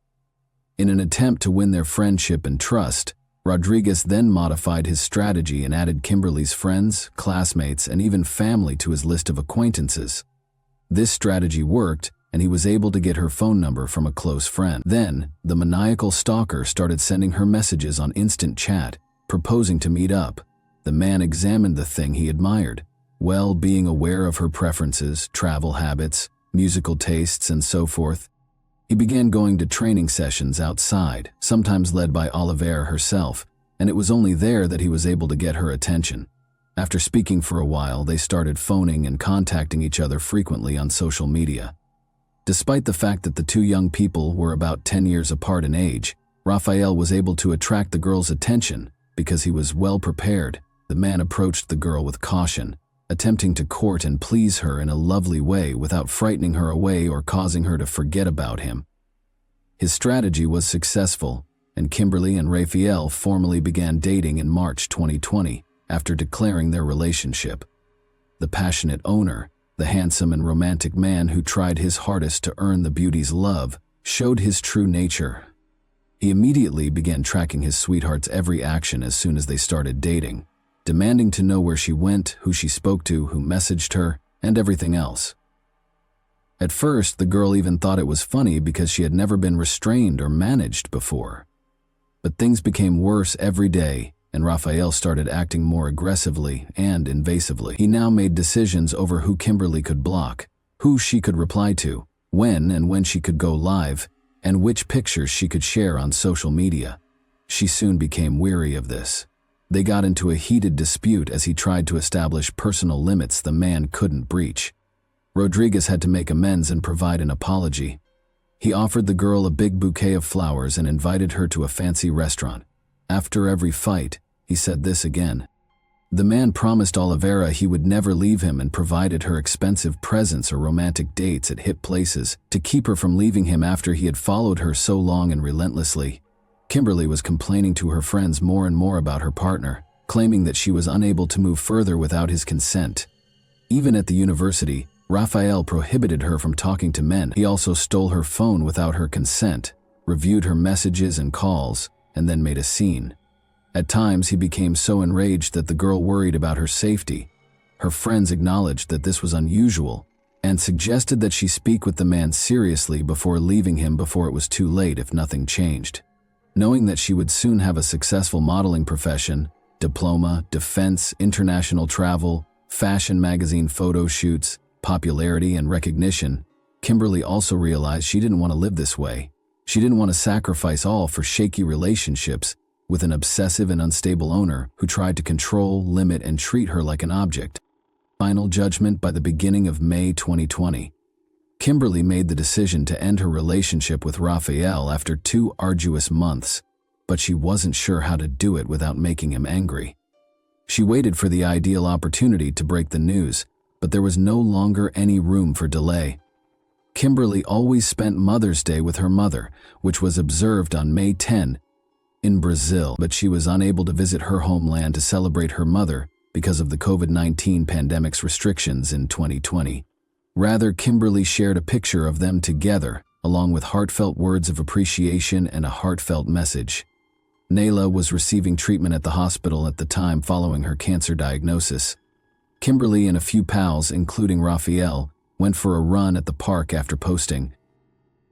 In an attempt to win their friendship and trust, Rodriguez then modified his strategy and added Kimberly's friends, classmates, and even family to his list of acquaintances. This strategy worked, and he was able to get her phone number from a close friend. Then, the maniacal stalker started sending her messages on instant chat, proposing to meet up. The man examined the thing he admired, well, being aware of her preferences, travel habits, musical tastes, and so forth. He began going to training sessions outside, sometimes led by Olivera herself, and it was only there that he was able to get her attention. After speaking for a while, they started phoning and contacting each other frequently on social media. Despite the fact that the two young people were about 10 years apart in age, Rafael was able to attract the girl's attention because he was well prepared. The man approached the girl with caution, attempting to court and please her in a lovely way without frightening her away or causing her to forget about him. His strategy was successful, and Kimberly and Rafael formally began dating in March 2020 after declaring their relationship. The passionate owner, the handsome and romantic man who tried his hardest to earn the beauty's love, showed his true nature. He immediately began tracking his sweetheart's every action as soon as they started dating, demanding to know where she went, who she spoke to, who messaged her, and everything else. At first, the girl even thought it was funny because she had never been restrained or managed before. But things became worse every day, and Rafael started acting more aggressively and invasively. He now made decisions over who Kimberly could block, who she could reply to, when and when she could go live, and which pictures she could share on social media. She soon became weary of this. They got into a heated dispute as he tried to establish personal limits the man couldn't breach. Rodriguez had to make amends and provide an apology. He offered the girl a big bouquet of flowers and invited her to a fancy restaurant. After every fight, he said this again. The man promised Olivera he would never leave him and provided her expensive presents or romantic dates at hip places to keep her from leaving him after he had followed her so long and relentlessly. Kimberly was complaining to her friends more and more about her partner, claiming that she was unable to move further without his consent. Even at the university, Rafael prohibited her from talking to men. He also stole her phone without her consent, reviewed her messages and calls, and then made a scene. At times, he became so enraged that the girl worried about her safety. Her friends acknowledged that this was unusual, and suggested that she speak with the man seriously before leaving him before it was too late if nothing changed. Knowing that she would soon have a successful modeling profession, diploma, defense, international travel, fashion magazine photo shoots, popularity, and recognition, Kimberly also realized she didn't want to live this way. She didn't want to sacrifice all for shaky relationships with an obsessive and unstable owner who tried to control, limit, and treat her like an object. Final judgment by the beginning of May 2020. Kimberly made the decision to end her relationship with Raphael after 2 arduous months, but she wasn't sure how to do it without making him angry. She waited for the ideal opportunity to break the news, but there was no longer any room for delay. Kimberly always spent Mother's Day with her mother, which was observed on May 10 in Brazil, but she was unable to visit her homeland to celebrate her mother because of the COVID-19 pandemic's restrictions in 2020. Rather, Kimberly shared a picture of them together, along with heartfelt words of appreciation and a heartfelt message. Nayla was receiving treatment at the hospital at the time following her cancer diagnosis. Kimberly and a few pals, including Raphael, went for a run at the park after posting.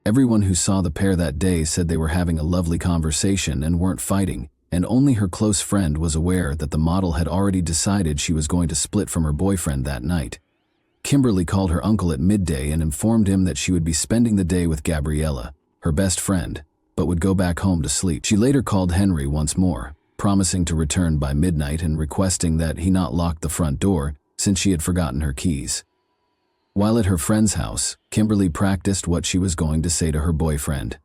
Everyone who saw the pair that day said they were having a lovely conversation and weren't fighting, and only her close friend was aware that the model had already decided she was going to split from her boyfriend that night. Kimberly called her uncle at midday and informed him that she would be spending the day with Gabriella, her best friend, but would go back home to sleep. She later called Henry once more, promising to return by midnight and requesting that he not lock the front door since she had forgotten her keys. While at her friend's house, Kimberly practiced what she was going to say to her boyfriend.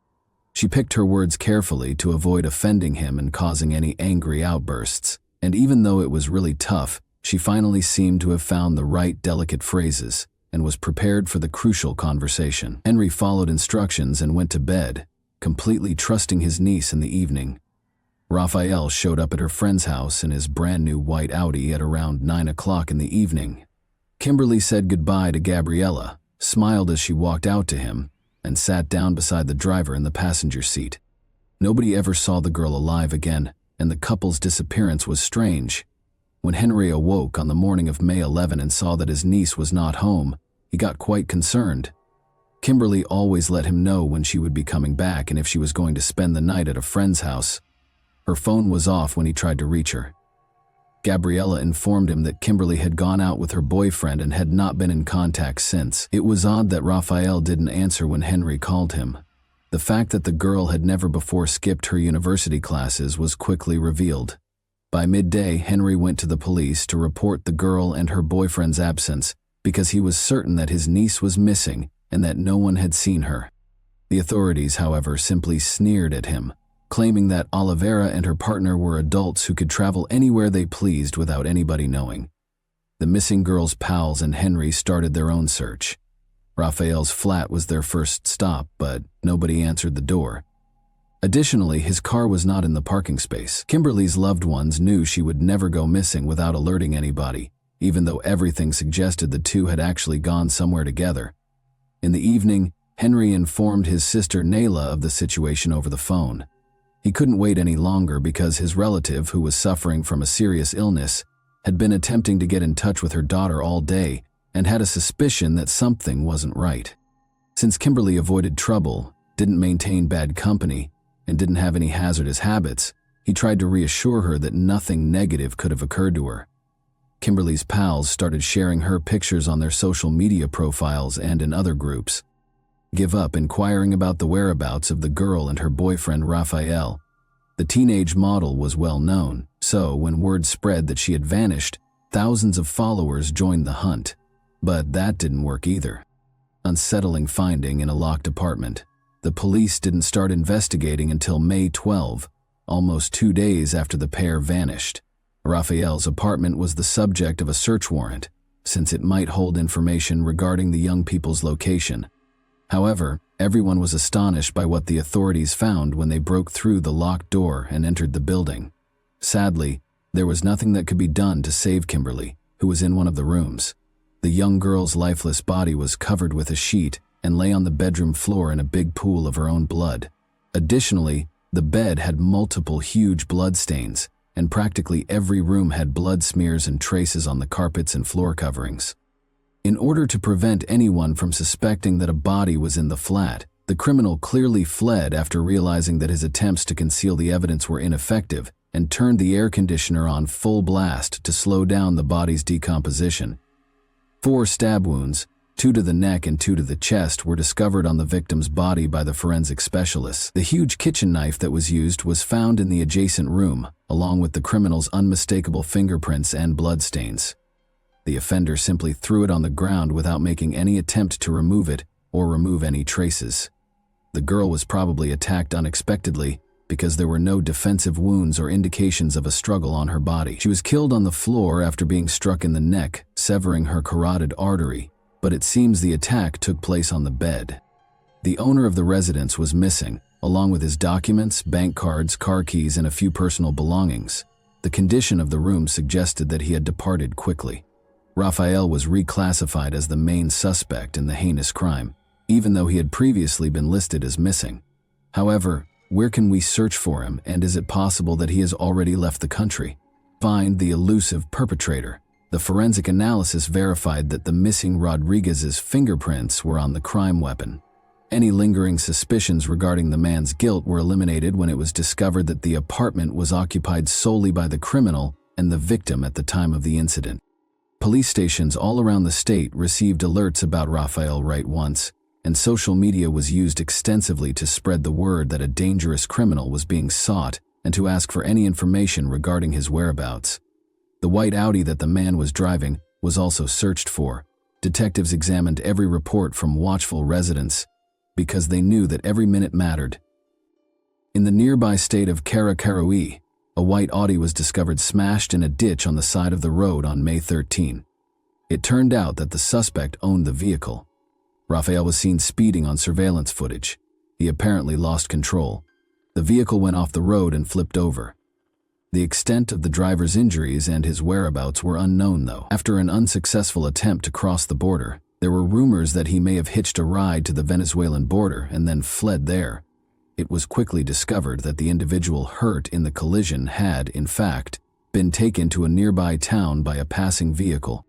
She picked her words carefully to avoid offending him and causing any angry outbursts, and even though it was really tough, she finally seemed to have found the right delicate phrases and was prepared for the crucial conversation. Henry followed instructions and went to bed, completely trusting his niece in the evening. Raphael showed up at her friend's house in his brand new white Audi at around 9 o'clock in the evening. Kimberly said goodbye to Gabriella, smiled as she walked out to him, and sat down beside the driver in the passenger seat. Nobody ever saw the girl alive again, and the couple's disappearance was strange. When Henry awoke on the morning of May 11 and saw that his niece was not home, he got quite concerned. Kimberly always let him know when she would be coming back and if she was going to spend the night at a friend's house. Her phone was off when he tried to reach her. Gabriella informed him that Kimberly had gone out with her boyfriend and had not been in contact since. It was odd that Raphael didn't answer when Henry called him. The fact that the girl had never before skipped her university classes was quickly revealed. By midday, Henry went to the police to report the girl and her boyfriend's absence because he was certain that his niece was missing and that no one had seen her. The authorities, however, simply sneered at him, claiming that Oliveira and her partner were adults who could travel anywhere they pleased without anybody knowing. The missing girl's pals and Henry started their own search. Raphael's flat was their first stop, but nobody answered the door. Additionally, his car was not in the parking space. Kimberly's loved ones knew she would never go missing without alerting anybody, even though everything suggested the two had actually gone somewhere together. In the evening, Henry informed his sister Nayla of the situation over the phone. He couldn't wait any longer because his relative, who was suffering from a serious illness, had been attempting to get in touch with her daughter all day and had a suspicion that something wasn't right. Since Kimberly avoided trouble, didn't maintain bad company, and didn't have any hazardous habits, he tried to reassure her that nothing negative could have occurred to her. Kimberly's pals started sharing her pictures on their social media profiles and in other groups. Give up inquiring about the whereabouts of the girl and her boyfriend Raphael. The teenage model was well known, so when word spread that she had vanished, thousands of followers joined the hunt. But that didn't work either. Unsettling finding in a locked apartment. The police didn't start investigating until May 12, almost 2 days after the pair vanished. Raphael's apartment was the subject of a search warrant, since it might hold information regarding the young people's location. However, everyone was astonished by what the authorities found when they broke through the locked door and entered the building. Sadly, there was nothing that could be done to save Kimberly, who was in one of the rooms. The young girl's lifeless body was covered with a sheet and lay on the bedroom floor in a big pool of her own blood. Additionally, the bed had multiple huge blood stains, and practically every room had blood smears and traces on the carpets and floor coverings. In order to prevent anyone from suspecting that a body was in the flat, the criminal clearly fled after realizing that his attempts to conceal the evidence were ineffective and turned the air conditioner on full blast to slow down the body's decomposition. 4 stab wounds, 2 to the neck and 2 to the chest, were discovered on the victim's body by the forensic specialists. The huge kitchen knife that was used was found in the adjacent room, along with the criminal's unmistakable fingerprints and bloodstains. The offender simply threw it on the ground without making any attempt to remove it or remove any traces. The girl was probably attacked unexpectedly because there were no defensive wounds or indications of a struggle on her body. She was killed on the floor after being struck in the neck, severing her carotid artery, but it seems the attack took place on the bed. The owner of the residence was missing, along with his documents, bank cards, car keys, and a few personal belongings. The condition of the room suggested that he had departed quickly. Raphael was reclassified as the main suspect in the heinous crime, even though he had previously been listed as missing. However, where can we search for him, and is it possible that he has already left the country? Find the elusive perpetrator. The forensic analysis verified that the missing Rodriguez's fingerprints were on the crime weapon. Any lingering suspicions regarding the man's guilt were eliminated when it was discovered that the apartment was occupied solely by the criminal and the victim at the time of the incident. Police stations all around the state received alerts about Raphael right once, and social media was used extensively to spread the word that a dangerous criminal was being sought and to ask for any information regarding his whereabouts. The white Audi that the man was driving was also searched for. Detectives examined every report from watchful residents because they knew that every minute mattered. In the nearby state of Karakarui, a white Audi was discovered smashed in a ditch on the side of the road on May 13. It turned out that the suspect owned the vehicle. Raphael was seen speeding on surveillance footage. He apparently lost control. The vehicle went off the road and flipped over. The extent of the driver's injuries and his whereabouts were unknown, though. After an unsuccessful attempt to cross the border, there were rumors that he may have hitched a ride to the Venezuelan border and then fled there. It was quickly discovered that the individual hurt in the collision had, in fact, been taken to a nearby town by a passing vehicle.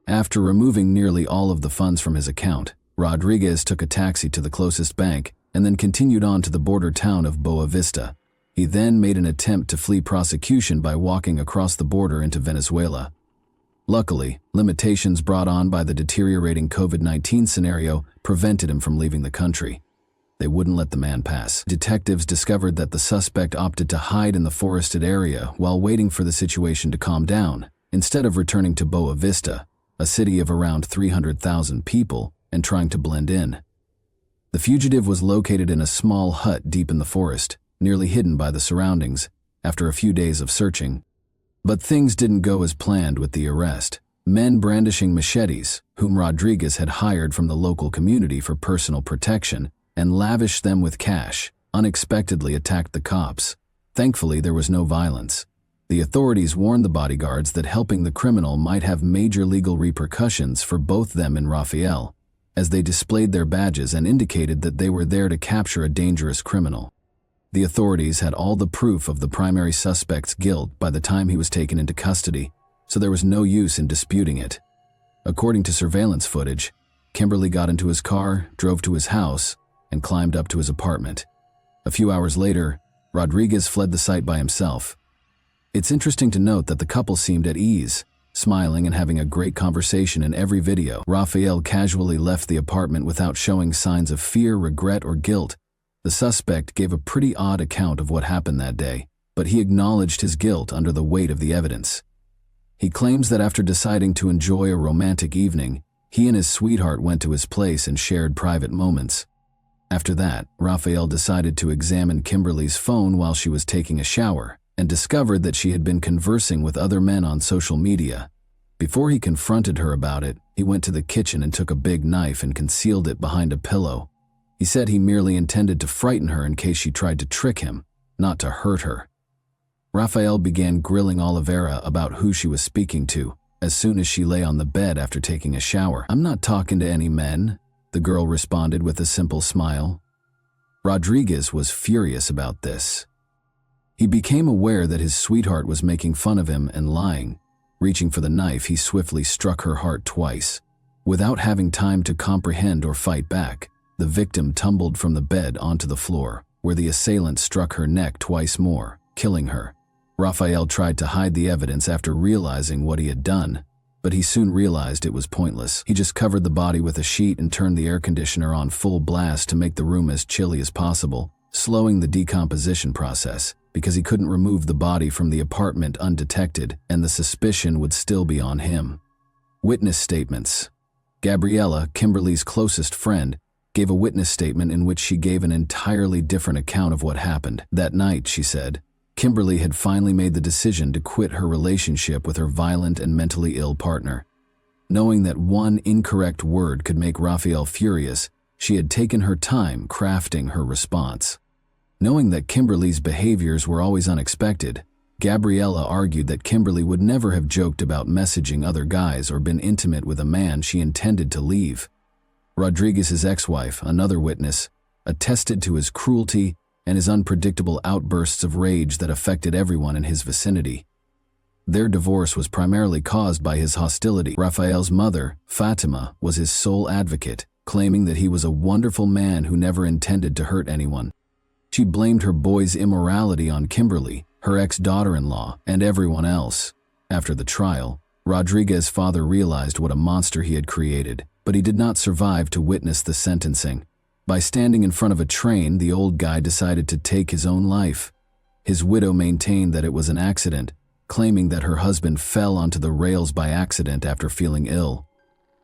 After removing nearly all of the funds from his account, Rodriguez took a taxi to the closest bank and then continued on to the border town of Boa Vista. He then made an attempt to flee prosecution by walking across the border into Venezuela. Luckily, limitations brought on by the deteriorating COVID-19 scenario prevented him from leaving the country. They wouldn't let the man pass. Detectives discovered that the suspect opted to hide in the forested area while waiting for the situation to calm down, instead of returning to Boa Vista, a city of around 300,000 people, and trying to blend in. The fugitive was located in a small hut deep in the forest, nearly hidden by the surroundings, after a few days of searching. But things didn't go as planned with the arrest. Men brandishing machetes, whom Rodriguez had hired from the local community for personal protection and lavished them with cash, unexpectedly attacked the cops. Thankfully, there was no violence. The authorities warned the bodyguards that helping the criminal might have major legal repercussions for both them and Raphael, as they displayed their badges and indicated that they were there to capture a dangerous criminal. The authorities had all the proof of the primary suspect's guilt by the time he was taken into custody, so there was no use in disputing it. According to surveillance footage, Kimberly got into his car, drove to his house, and climbed up to his apartment. A few hours later, Rodriguez fled the site by himself. It's interesting to note that the couple seemed at ease, smiling and having a great conversation in every video. Raphael casually left the apartment without showing signs of fear, regret, or guilt. The suspect gave a pretty odd account of what happened that day, but he acknowledged his guilt under the weight of the evidence. He claims that after deciding to enjoy a romantic evening, he and his sweetheart went to his place and shared private moments. After that, Raphael decided to examine Kimberly's phone while she was taking a shower, and discovered that she had been conversing with other men on social media. Before he confronted her about it, he went to the kitchen and took a big knife and concealed it behind a pillow. He said he merely intended to frighten her in case she tried to trick him, not to hurt her. Raphael began grilling Olivera about who she was speaking to as soon as she lay on the bed after taking a shower. "I'm not talking to any men," the girl responded with a simple smile. Rodriguez was furious about this. He became aware that his sweetheart was making fun of him and lying. Reaching for the knife, he swiftly struck her heart twice. Without having time to comprehend or fight back, the victim tumbled from the bed onto the floor, where the assailant struck her neck twice more, killing her. Raphael tried to hide the evidence after realizing what he had done, but he soon realized it was pointless. He just covered the body with a sheet and turned the air conditioner on full blast to make the room as chilly as possible, slowing the decomposition process, because he couldn't remove the body from the apartment undetected, and the suspicion would still be on him. Witness statements. Gabriella, Kimberly's closest friend, gave a witness statement in which she gave an entirely different account of what happened. That night, she said, Kimberly had finally made the decision to quit her relationship with her violent and mentally ill partner. Knowing that one incorrect word could make Raphael furious, she had taken her time crafting her response. Knowing that Kimberly's behaviors were always unexpected, Gabriella argued that Kimberly would never have joked about messaging other guys or been intimate with a man she intended to leave. Rodriguez's ex-wife, another witness, attested to his cruelty and his unpredictable outbursts of rage that affected everyone in his vicinity. Their divorce was primarily caused by his hostility. Raphael's mother, Fatima, was his sole advocate, claiming that he was a wonderful man who never intended to hurt anyone. She blamed her boy's immorality on Kimberly, her ex-daughter-in-law, and everyone else. After the trial, Rodriguez's father realized what a monster he had created, but he did not survive to witness the sentencing. By standing in front of a train, the old guy decided to take his own life. His widow maintained that it was an accident, claiming that her husband fell onto the rails by accident after feeling ill.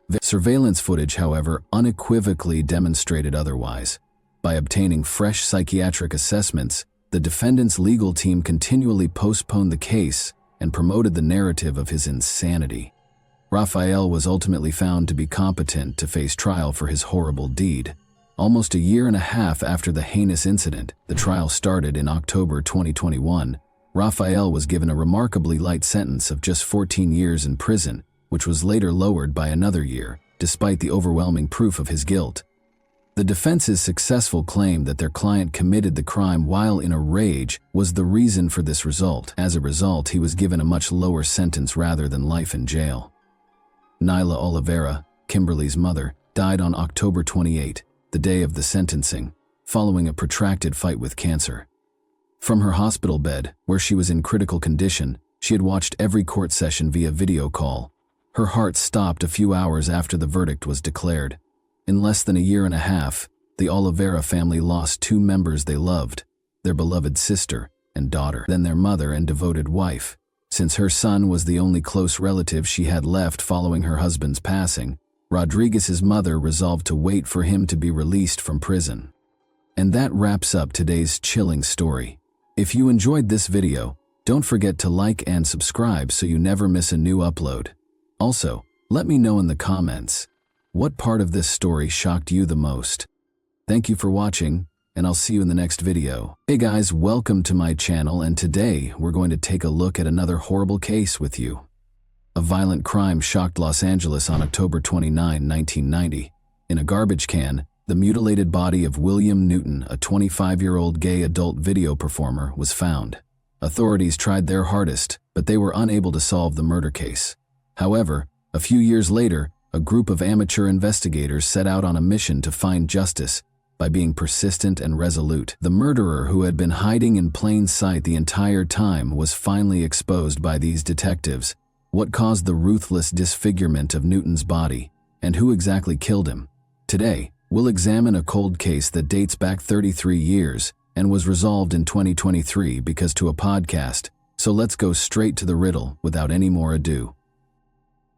The surveillance footage, however, unequivocally demonstrated otherwise. By obtaining fresh psychiatric assessments, the defendant's legal team continually postponed the case and promoted the narrative of his insanity. Raphael was ultimately found to be competent to face trial for his horrible deed. Almost a year and a half after the heinous incident, the trial started in October 2021, Raphael was given a remarkably light sentence of just 14 years in prison, which was later lowered by another year, despite the overwhelming proof of his guilt. The defense's successful claim that their client committed the crime while in a rage was the reason for this result. As a result, he was given a much lower sentence rather than life in jail. Nyla Oliveira, Kimberly's mother, died on October 28, the day of the sentencing, following a protracted fight with cancer. From her hospital bed, where she was in critical condition, she had watched every court session via video call. Her heart stopped a few hours after the verdict was declared. In less than a year and a half, the Oliveira family lost two members they loved, their beloved sister and daughter, then their mother and devoted wife. Since her son was the only close relative she had left following her husband's passing, Rodriguez's mother resolved to wait for him to be released from prison. And that wraps up today's chilling story. If you enjoyed this video, don't forget to like and subscribe so you never miss a new upload. Also, let me know in the comments, what part of this story shocked you the most? Thank you for watching, and I'll see you in the next video. Hey guys, welcome to my channel, and today we're going to take a look at another horrible case with you. A violent crime shocked Los Angeles on October 29, 1990. In a garbage can, the mutilated body of William Newton, a 25-year-old gay adult video performer, was found. Authorities tried their hardest, but they were unable to solve the murder case. However, a few years later, a group of amateur investigators set out on a mission to find justice by being persistent and resolute. The murderer, who had been hiding in plain sight the entire time, was finally exposed by these detectives. What caused the ruthless disfigurement of Newton's body, and who exactly killed him? Today, we'll examine a cold case that dates back 33 years and was resolved in 2023 because to a podcast, so let's go straight to the riddle without any more ado.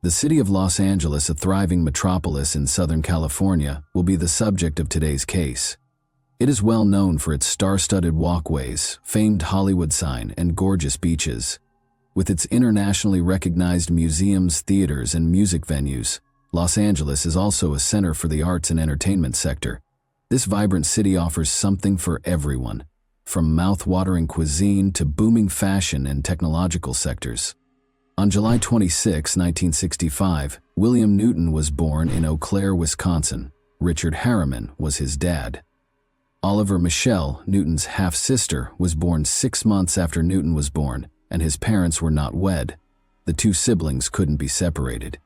The city of Los Angeles, a thriving metropolis in Southern California, will be the subject of today's case. It is well known for its star-studded walkways, famed Hollywood sign, and gorgeous beaches. With its internationally recognized museums, theaters, and music venues, Los Angeles is also a center for the arts and entertainment sector. This vibrant city offers something for everyone, from mouth-watering cuisine to booming fashion and technological sectors. On July 26, 1965, William Newton was born in Eau Claire, Wisconsin. Richard Harriman was his dad. Oliver Michelle, Newton's half-sister, was born 6 months after Newton was born, and his parents were not wed. The two siblings couldn't be separated.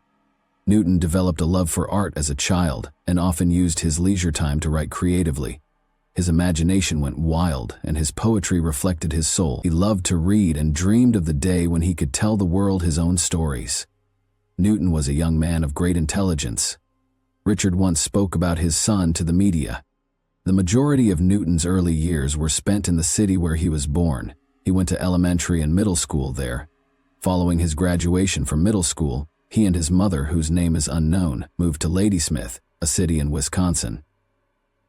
Newton developed a love for art as a child and often used his leisure time to write creatively. His imagination went wild, and his poetry reflected his soul. He loved to read and dreamed of the day when he could tell the world his own stories. Newton was a young man of great intelligence. Richard once spoke about his son to the media. The majority of Newton's early years were spent in the city where he was born. He went to elementary and middle school there. Following his graduation from middle school, he and his mother, whose name is unknown, moved to Ladysmith, a city in Wisconsin.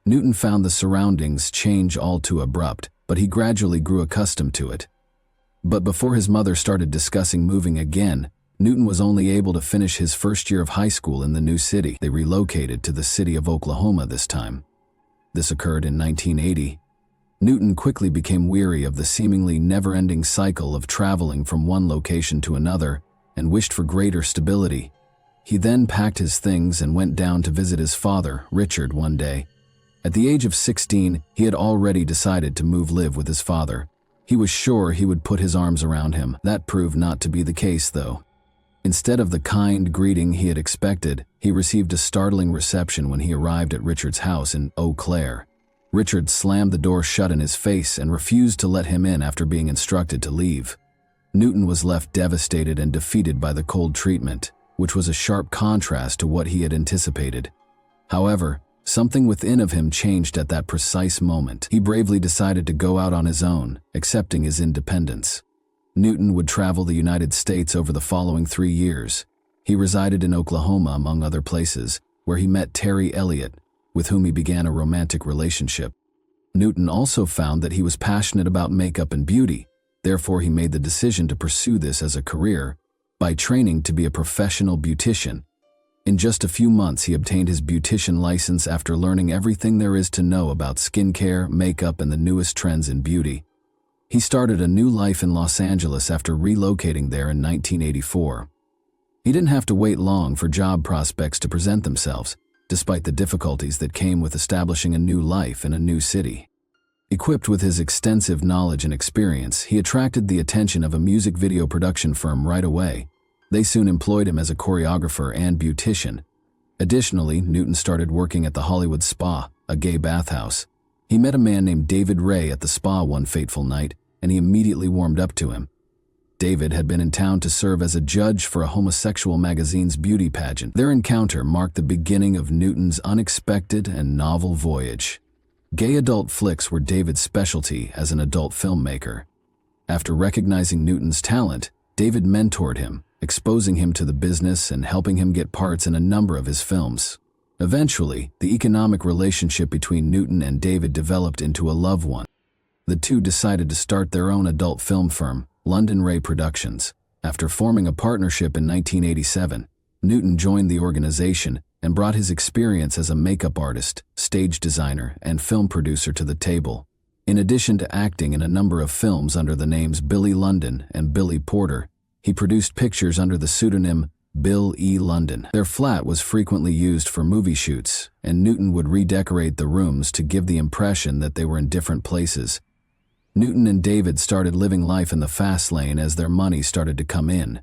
Newton found the surroundings change all too abrupt, but he gradually grew accustomed to it. But before his mother started discussing moving again, Newton was only able to finish his first year of high school in the new city. They relocated to the city of Oklahoma this time. This occurred in 1980. Newton quickly became weary of the seemingly never-ending cycle of traveling from one location to another and wished for greater stability. He then packed his things and went down to visit his father, Richard, one day. At the age of 16, he had already decided to live with his father. He was sure he would put his arms around him. That proved not to be the case, though. Instead of the kind greeting he had expected, he received a startling reception when he arrived at Richard's house in Eau Claire. Richard slammed the door shut in his face and refused to let him in after being instructed to leave. Newton was left devastated and defeated by the cold treatment, which was a sharp contrast to what he had anticipated. However, something within of him changed at that precise moment. He bravely decided to go out on his own, accepting his independence. Newton would travel the United States over the following 3 years. He resided in Oklahoma, among other places, where he met Terry Elliott, with whom he began a romantic relationship. Newton also found that he was passionate about makeup and beauty. Therefore, he made the decision to pursue this as a career by training to be a professional beautician. In just a few months, he obtained his beautician license after learning everything there is to know about skincare, makeup, and the newest trends in beauty. He started a new life in Los Angeles after relocating there in 1984. He didn't have to wait long for job prospects to present themselves, despite the difficulties that came with establishing a new life in a new city. Equipped with his extensive knowledge and experience, he attracted the attention of a music video production firm right away. They soon employed him as a choreographer and beautician. Additionally, Newton started working at the Hollywood Spa, a gay bathhouse. He met a man named David Ray at the spa one fateful night, and he immediately warmed up to him. David had been in town to serve as a judge for a homosexual magazine's beauty pageant. Their encounter marked the beginning of Newton's unexpected and novel voyage. Gay adult flicks were David's specialty as an adult filmmaker. After recognizing Newton's talent, David mentored him, exposing him to the business and helping him get parts in a number of his films. Eventually, the economic relationship between Newton and David developed into a love one. The two decided to start their own adult film firm, London Ray Productions. After forming a partnership in 1987, Newton joined the organization and brought his experience as a makeup artist, stage designer, and film producer to the table. In addition to acting in a number of films under the names Billy London and Billy Porter, he produced pictures under the pseudonym Bill E. London. Their flat was frequently used for movie shoots, and Newton would redecorate the rooms to give the impression that they were in different places. Newton and David started living life in the fast lane as their money started to come in.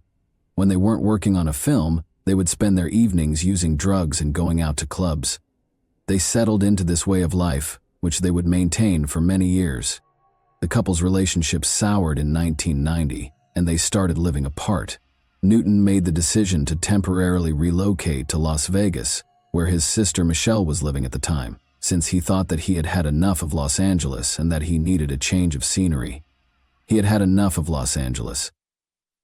When they weren't working on a film, they would spend their evenings using drugs and going out to clubs. They settled into this way of life, which they would maintain for many years. The couple's relationship soured in 1990, and they started living apart. Newton made the decision to temporarily relocate to Las Vegas, where his sister Michelle was living at the time, since he thought that he had had enough of Los Angeles and that he needed a change of scenery. He had had enough of Los Angeles.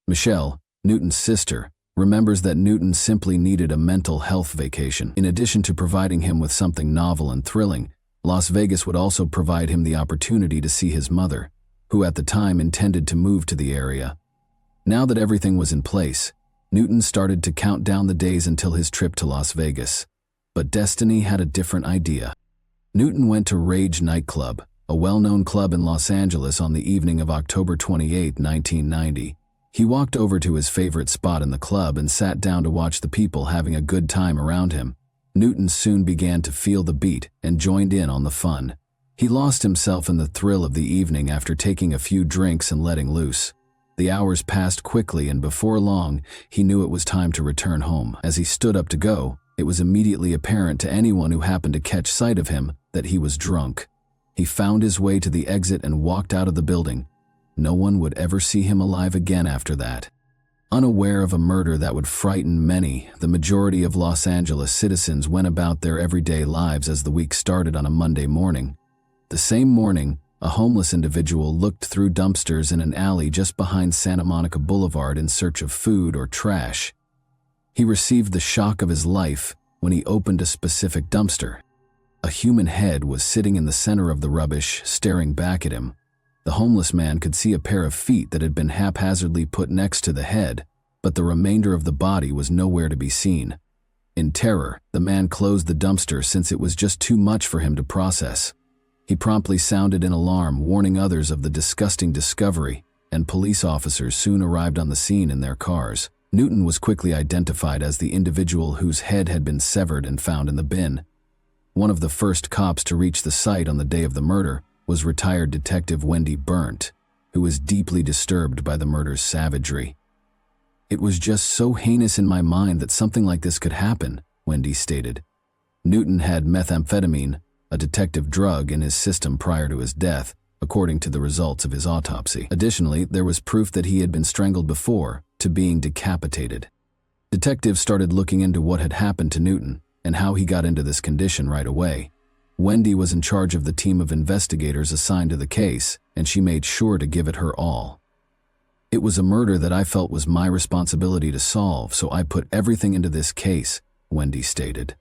Michelle, Newton's sister, remembers that Newton simply needed a mental health vacation. In addition to providing him with something novel and thrilling, Las Vegas would also provide him the opportunity to see his mother, who at the time intended to move to the area. Now that everything was in place, Newton started to count down the days until his trip to Las Vegas. But destiny had a different idea. Newton went to Rage nightclub, a well-known club in Los Angeles, on the evening of October 28, 1990. He walked over to his favorite spot in the club and sat down to watch the people having a good time around him. Newton soon began to feel the beat and joined in on the fun. He lost himself in the thrill of the evening after taking a few drinks and letting loose. The hours passed quickly, and before long, he knew it was time to return home. As he stood up to go, it was immediately apparent to anyone who happened to catch sight of him that he was drunk. He found his way to the exit and walked out of the building. No one would ever see him alive again after that. Unaware of a murder that would frighten many, the majority of Los Angeles citizens went about their everyday lives as the week started on a Monday morning. The same morning, a homeless individual looked through dumpsters in an alley just behind Santa Monica Boulevard in search of food or trash. He received the shock of his life when he opened a specific dumpster. A human head was sitting in the center of the rubbish, staring back at him. The homeless man could see a pair of feet that had been haphazardly put next to the head, but the remainder of the body was nowhere to be seen. In terror, the man closed the dumpster since it was just too much for him to process. He promptly sounded an alarm, warning others of the disgusting discovery, and police officers soon arrived on the scene in their cars. Newton was quickly identified as the individual whose head had been severed and found in the bin. One of the first cops to reach the site on the day of the murder was retired Detective Wendy Burnt, who was deeply disturbed by the murder's savagery. "It was just so heinous in my mind that something like this could happen," Wendy stated. Newton had methamphetamine, a detective drug, in his system prior to his death, according to the results of his autopsy. Additionally, there was proof that he had been strangled before, to being decapitated. Detectives started looking into what had happened to Newton and how he got into this condition right away. Wendy was in charge of the team of investigators assigned to the case, and she made sure to give it her all. "It was a murder that I felt was my responsibility to solve, so I put everything into this case," Wendy stated.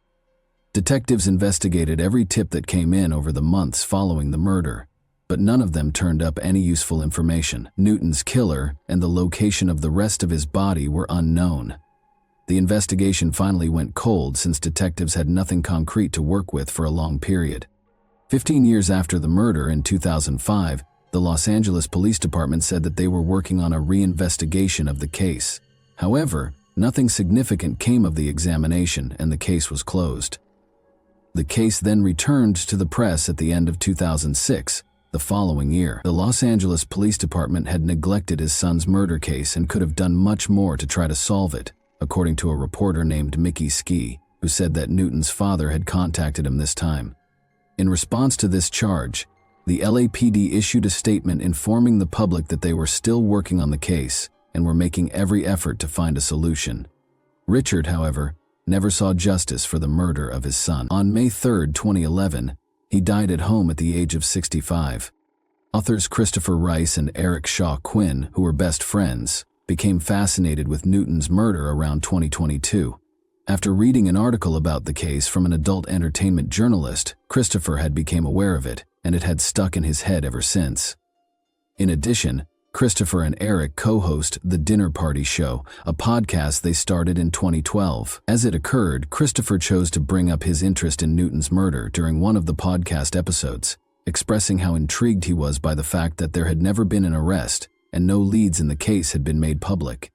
Detectives investigated every tip that came in over the months following the murder, but none of them turned up any useful information. Newton's killer and the location of the rest of his body were unknown. The investigation finally went cold since detectives had nothing concrete to work with for a long period. 15 years after the murder in 2005, the Los Angeles Police Department said that they were working on a reinvestigation of the case. However, nothing significant came of the examination and the case was closed. The case then returned to the press at the end of 2006. The following year, the Los Angeles Police Department had neglected his son's murder case and could have done much more to try to solve it, according to a reporter named Mickey Ski, who said that Newton's father had contacted him this time. In response to this charge, the LAPD issued a statement informing the public that they were still working on the case and were making every effort to find a solution. Richard, however, never saw justice for the murder of his son. On May 3, 2011, he died at home at the age of 65. Authors Christopher Rice and Eric Shaw Quinn, who were best friends, became fascinated with Newton's murder around 2022. After reading an article about the case from an adult entertainment journalist, Christopher had become aware of it, and it had stuck in his head ever since. In addition, Christopher and Eric co-host The Dinner Party Show, a podcast they started in 2012. As it occurred, Christopher chose to bring up his interest in Newton's murder during one of the podcast episodes, expressing how intrigued he was by the fact that there had never been an arrest and no leads in the case had been made public.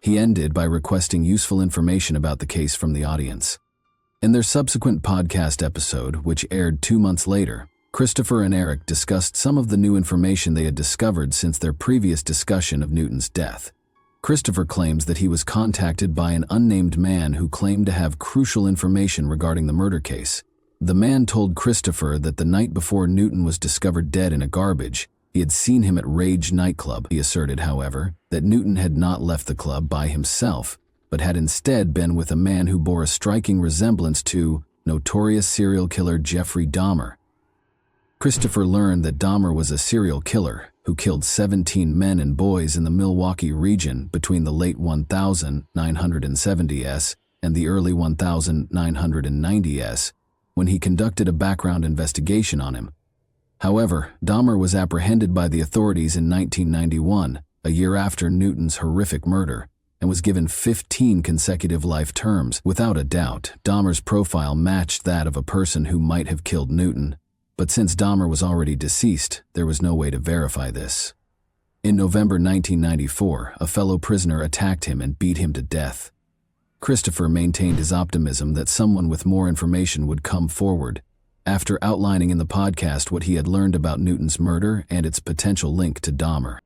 He ended by requesting useful information about the case from the audience. In their subsequent podcast episode, which aired 2 months later, Christopher and Eric discussed some of the new information they had discovered since their previous discussion of Newton's death. Christopher claims that he was contacted by an unnamed man who claimed to have crucial information regarding the murder case. The man told Christopher that the night before Newton was discovered dead in a garbage, he had seen him at Rage nightclub. He asserted, however, that Newton had not left the club by himself, but had instead been with a man who bore a striking resemblance to notorious serial killer Jeffrey Dahmer. Christopher learned that Dahmer was a serial killer who killed 17 men and boys in the Milwaukee region between the late 1970s and the early 1990s, when he conducted a background investigation on him. However, Dahmer was apprehended by the authorities in 1991, a year after Newton's horrific murder, and was given 15 consecutive life terms. Without a doubt, Dahmer's profile matched that of a person who might have killed Newton. But since Dahmer was already deceased, there was no way to verify this. In November 1994, a fellow prisoner attacked him and beat him to death. Christopher maintained his optimism that someone with more information would come forward, after outlining in the podcast what he had learned about Newton's murder and its potential link to Dahmer.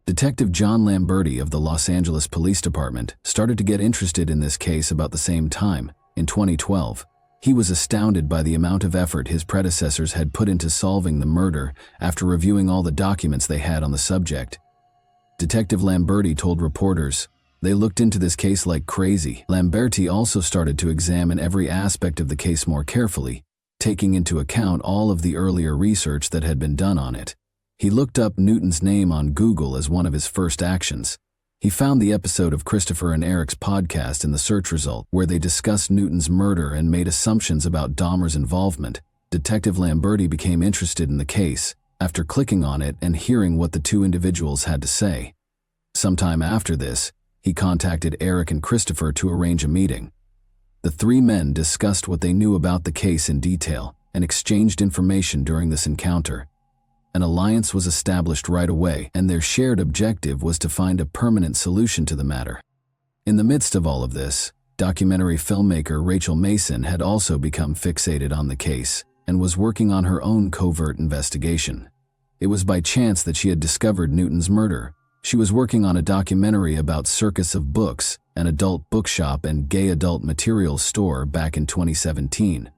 Detective John Lamberti of the Los Angeles Police Department started to get interested in this case about the same time, in 2012. He was astounded by the amount of effort his predecessors had put into solving the murder after reviewing all the documents they had on the subject. Detective Lamberti told reporters, "They looked into this case like crazy." Lamberti also started to examine every aspect of the case more carefully, taking into account all of the earlier research that had been done on it. He looked up Newton's name on Google as one of his first actions. He found the episode of Christopher and Eric's podcast in the search result, where they discussed Newton's murder and made assumptions about Dahmer's involvement. Detective Lamberti became interested in the case after clicking on it and hearing what the two individuals had to say. Sometime after this, he contacted Eric and Christopher to arrange a meeting. The three men discussed what they knew about the case in detail and exchanged information during this encounter. An alliance was established right away, and their shared objective was to find a permanent solution to the matter. In the midst of all of this, documentary filmmaker Rachel Mason had also become fixated on the case and was working on her own covert investigation. It was by chance that she had discovered Newton's murder. She was working on a documentary about Circus of Books, an adult bookshop and gay adult materials store back in 2017.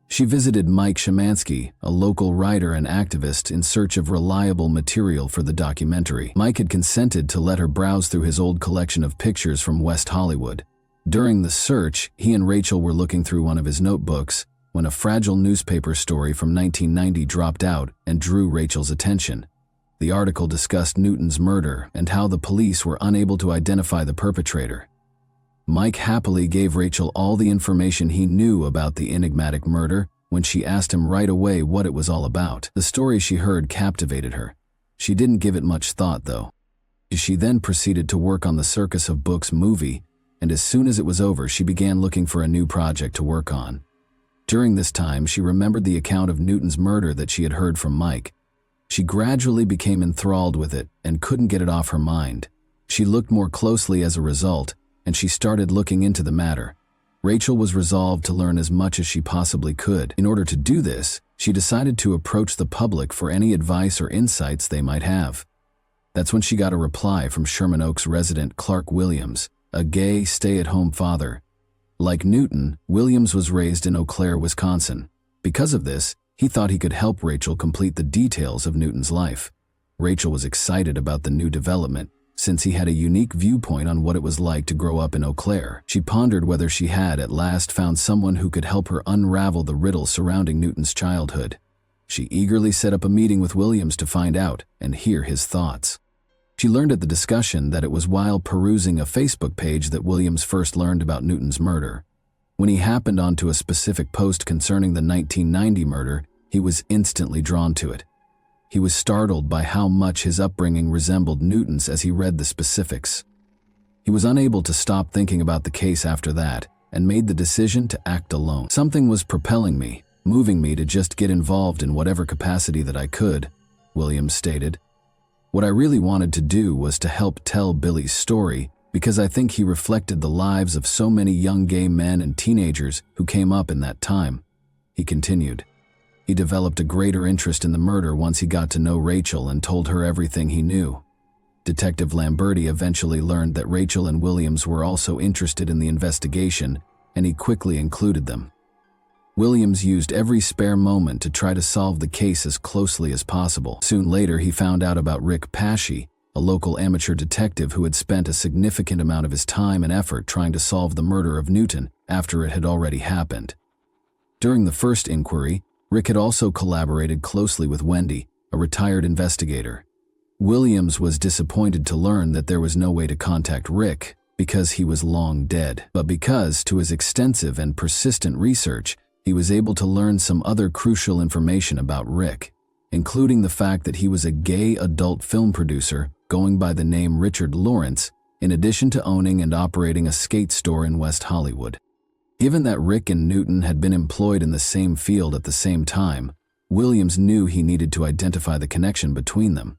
She visited Mike Szymanski, a local writer and activist, in search of reliable material for the documentary. Mike had consented to let her browse through his old collection of pictures from West Hollywood. During the search, he and Rachel were looking through one of his notebooks when a fragile newspaper story from 1990 dropped out and drew Rachel's attention. The article discussed Newton's murder and how the police were unable to identify the perpetrator. Mike happily gave Rachel all the information he knew about the enigmatic murder when she asked him right away what it was all about. The story she heard captivated her. She didn't give it much thought, though. She then proceeded to work on the Circus of Books movie, and as soon as it was over, she began looking for a new project to work on. During this time, she remembered the account of Newton's murder that she had heard from Mike. She gradually became enthralled with it and couldn't get it off her mind. She looked more closely as a result, and she started looking into the matter. Rachel was resolved to learn as much as she possibly could. In order to do this, she decided to approach the public for any advice or insights they might have. That's when she got a reply from Sherman Oaks resident Clark Williams, a gay, stay-at-home father. Like Newton, Williams was raised in Eau Claire, Wisconsin. Because of this, he thought he could help Rachel complete the details of Newton's life. Rachel was excited about the new development, since he had a unique viewpoint on what it was like to grow up in Eau Claire. She pondered whether she had at last found someone who could help her unravel the riddle surrounding Newton's childhood. She eagerly set up a meeting with Williams to find out and hear his thoughts. She learned at the discussion that it was while perusing a Facebook page that Williams first learned about Newton's murder. When he happened onto a specific post concerning the 1990 murder, he was instantly drawn to it. He was startled by how much his upbringing resembled Newton's as he read the specifics. He was unable to stop thinking about the case after that and made the decision to act alone. Something was propelling me, moving me to just get involved in whatever capacity that I could, Williams stated. What I really wanted to do was to help tell Billy's story because I think he reflected the lives of so many young gay men and teenagers who came up in that time. He continued. He developed a greater interest in the murder once he got to know Rachel and told her everything he knew. Detective Lamberti eventually learned that Rachel and Williams were also interested in the investigation, and he quickly included them. Williams used every spare moment to try to solve the case as closely as possible. Soon later, he found out about Rick Pashy, a local amateur detective who had spent a significant amount of his time and effort trying to solve the murder of Newton after it had already happened. During the first inquiry, Rick had also collaborated closely with Wendy, a retired investigator. Williams was disappointed to learn that there was no way to contact Rick because he was long dead, but because, to his extensive and persistent research, he was able to learn some other crucial information about Rick, including the fact that he was a gay adult film producer going by the name Richard Lawrence, in addition to owning and operating a skate store in West Hollywood. Given that Rick and Newton had been employed in the same field at the same time, Williams knew he needed to identify the connection between them.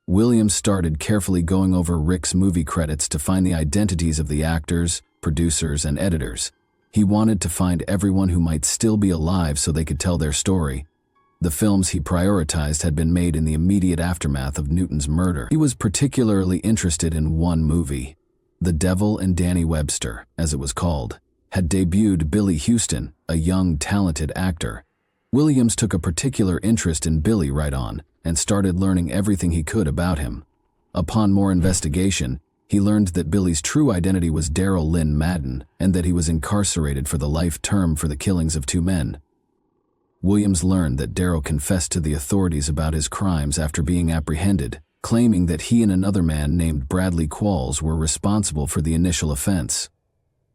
Williams started carefully going over Rick's movie credits to find the identities of the actors, producers, and editors. He wanted to find everyone who might still be alive so they could tell their story. The films he prioritized had been made in the immediate aftermath of Newton's murder. He was particularly interested in one movie. The Devil and Danny Webster, as it was called, had debuted Billy Houston, a young, talented actor. Williams took a particular interest in Billy right on and started learning everything he could about him. Upon more investigation, he learned that Billy's true identity was Darrell Lynn Madden and that he was incarcerated for the life term for the killings of 2 men. Williams learned that Darrell confessed to the authorities about his crimes after being apprehended, claiming that he and another man named Bradley Qualls were responsible for the initial offense.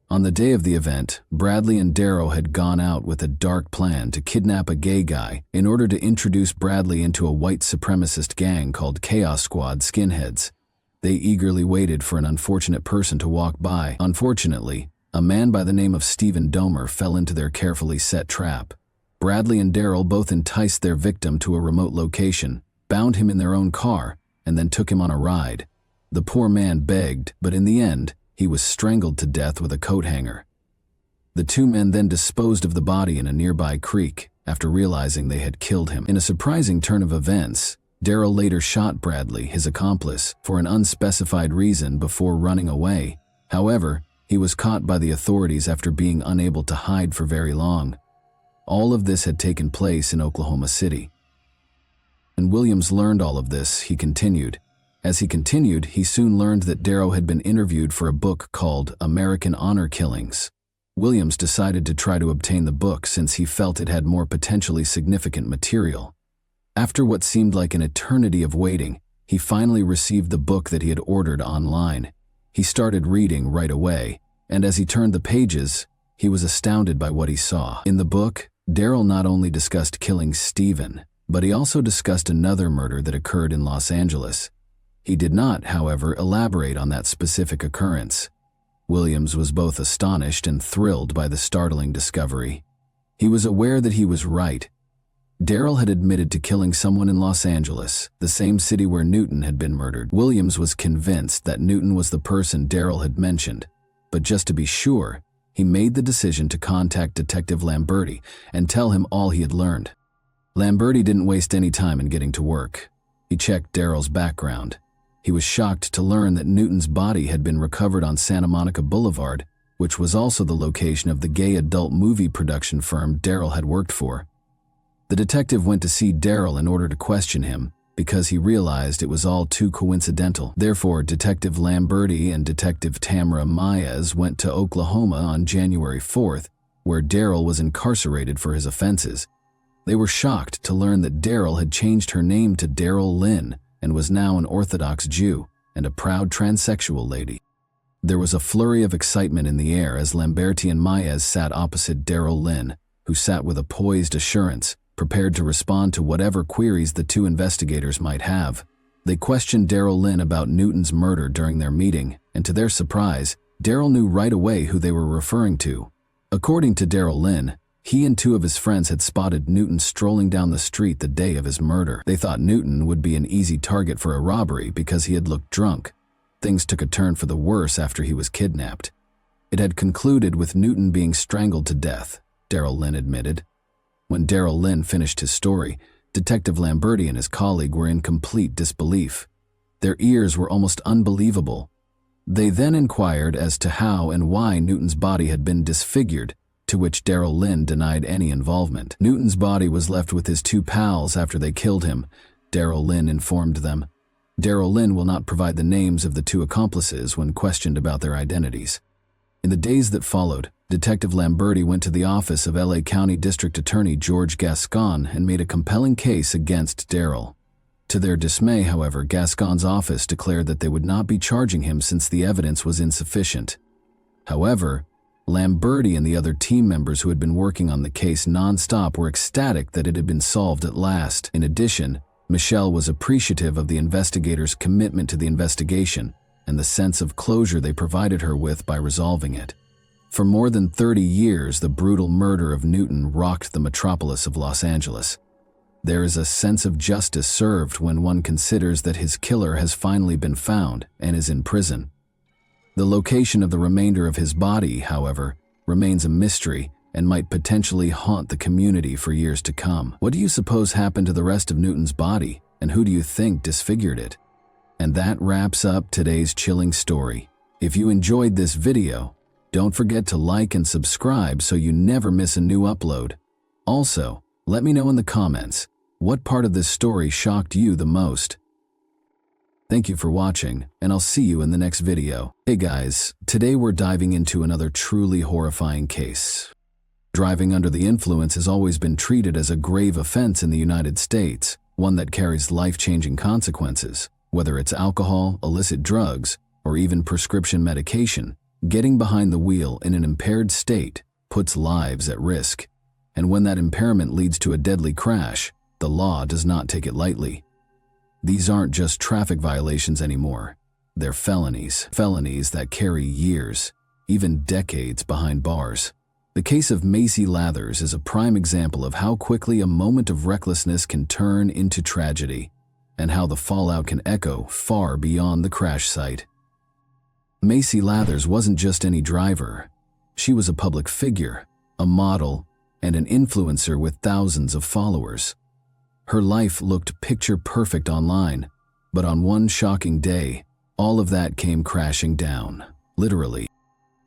On the day of the event, Bradley and Darrow had gone out with a dark plan to kidnap a gay guy in order to introduce Bradley into a white supremacist gang called Chaos Squad Skinheads. They eagerly waited for an unfortunate person to walk by. Unfortunately, a man by the name of Stephen Domer fell into their carefully set trap. Bradley and Darrell both enticed their victim to a remote location, bound him in their own car, and then took him on a ride. The poor man begged, but in the end, he was strangled to death with a coat hanger. The 2 men then disposed of the body in a nearby creek after realizing they had killed him. In a surprising turn of events, Darrell later shot Bradley, his accomplice, for an unspecified reason before running away. However, he was caught by the authorities after being unable to hide for very long. All of this had taken place in Oklahoma City. When Williams learned all of this, he continued. As he continued, he soon learned that Darrow had been interviewed for a book called American Honor Killings. Williams decided to try to obtain the book since he felt it had more potentially significant material. After what seemed like an eternity of waiting, he finally received the book that he had ordered online. He started reading right away, and as he turned the pages, he was astounded by what he saw. In the book, Darrell not only discussed killing Stephen, but he also discussed another murder that occurred in Los Angeles. He did not, however, elaborate on that specific occurrence. Williams was both astonished and thrilled by the startling discovery. He was aware that he was right. Darrell had admitted to killing someone in Los Angeles, the same city where Newton had been murdered. Williams was convinced that Newton was the person Darrell had mentioned, but just to be sure, he made the decision to contact Detective Lamberti and tell him all he had learned. Lamberti didn't waste any time in getting to work. He checked Darrell's background. He was shocked to learn that Newton's body had been recovered on Santa Monica Boulevard, which was also the location of the gay adult movie production firm Darrell had worked for. The detective went to see Darrell in order to question him, because he realized it was all too coincidental. Therefore, Detective Lamberti and Detective Tamara Maez went to Oklahoma on January 4th, where Darrell was incarcerated for his offenses. They were shocked to learn that Darrell had changed her name to Darrell Lynn and was now an Orthodox Jew and a proud transsexual lady. There was a flurry of excitement in the air as Lamberti and Maez sat opposite Darrell Lynn, who sat with a poised assurance, prepared to respond to whatever queries the 2 investigators might have. They questioned Darrell Lynn about Newton's murder during their meeting, and to their surprise, Darrell knew right away who they were referring to. According to Darrell Lynn, he and 2 of his friends had spotted Newton strolling down the street the day of his murder. They thought Newton would be an easy target for a robbery because he had looked drunk. Things took a turn for the worse after he was kidnapped. It had concluded with Newton being strangled to death, Darrell Lynn admitted. When Darrell Lynn finished his story, Detective Lamberti and his colleague were in complete disbelief. Their ears were almost unbelievable. They then inquired as to how and why Newton's body had been disfigured, to which Darrell Lynn denied any involvement. Newton's body was left with his 2 pals after they killed him, Darrell Lynn informed them. Darrell Lynn will not provide the names of the 2 accomplices when questioned about their identities. In the days that followed, Detective Lamberti went to the office of LA County District Attorney George Gascon and made a compelling case against Darrell. To their dismay, however, Gascon's office declared that they would not be charging him since the evidence was insufficient. However, Lamberti and the other team members who had been working on the case non-stop were ecstatic that it had been solved at last. In addition, Michelle was appreciative of the investigators' commitment to the investigation and the sense of closure they provided her with by resolving it. For more than 30 years, the brutal murder of Newton rocked the metropolis of Los Angeles. There is a sense of justice served when one considers that his killer has finally been found and is in prison. The location of the remainder of his body, however, remains a mystery, and might potentially haunt the community for years to come. What do you suppose happened to the rest of Newton's body, and who do you think disfigured it? And that wraps up today's chilling story. If you enjoyed this video, don't forget to like and subscribe so you never miss a new upload. Also, let me know in the comments, what part of this story shocked you the most? Thank you for watching, and I'll see you in the next video. Hey guys, today we're diving into another truly horrifying case. Driving under the influence has always been treated as a grave offense in the United States, one that carries life-changing consequences. Whether it's alcohol, illicit drugs, or even prescription medication, getting behind the wheel in an impaired state puts lives at risk. And when that impairment leads to a deadly crash, the law does not take it lightly. These aren't just traffic violations anymore. They're felonies that carry years, even decades behind bars. The case of Macy Lathers is a prime example of how quickly a moment of recklessness can turn into tragedy, and how the fallout can echo far beyond the crash site. Macy Lathers wasn't just any driver. She was a public figure, a model, and an influencer with thousands of followers. Her life looked picture-perfect online, but on one shocking day, all of that came crashing down, literally.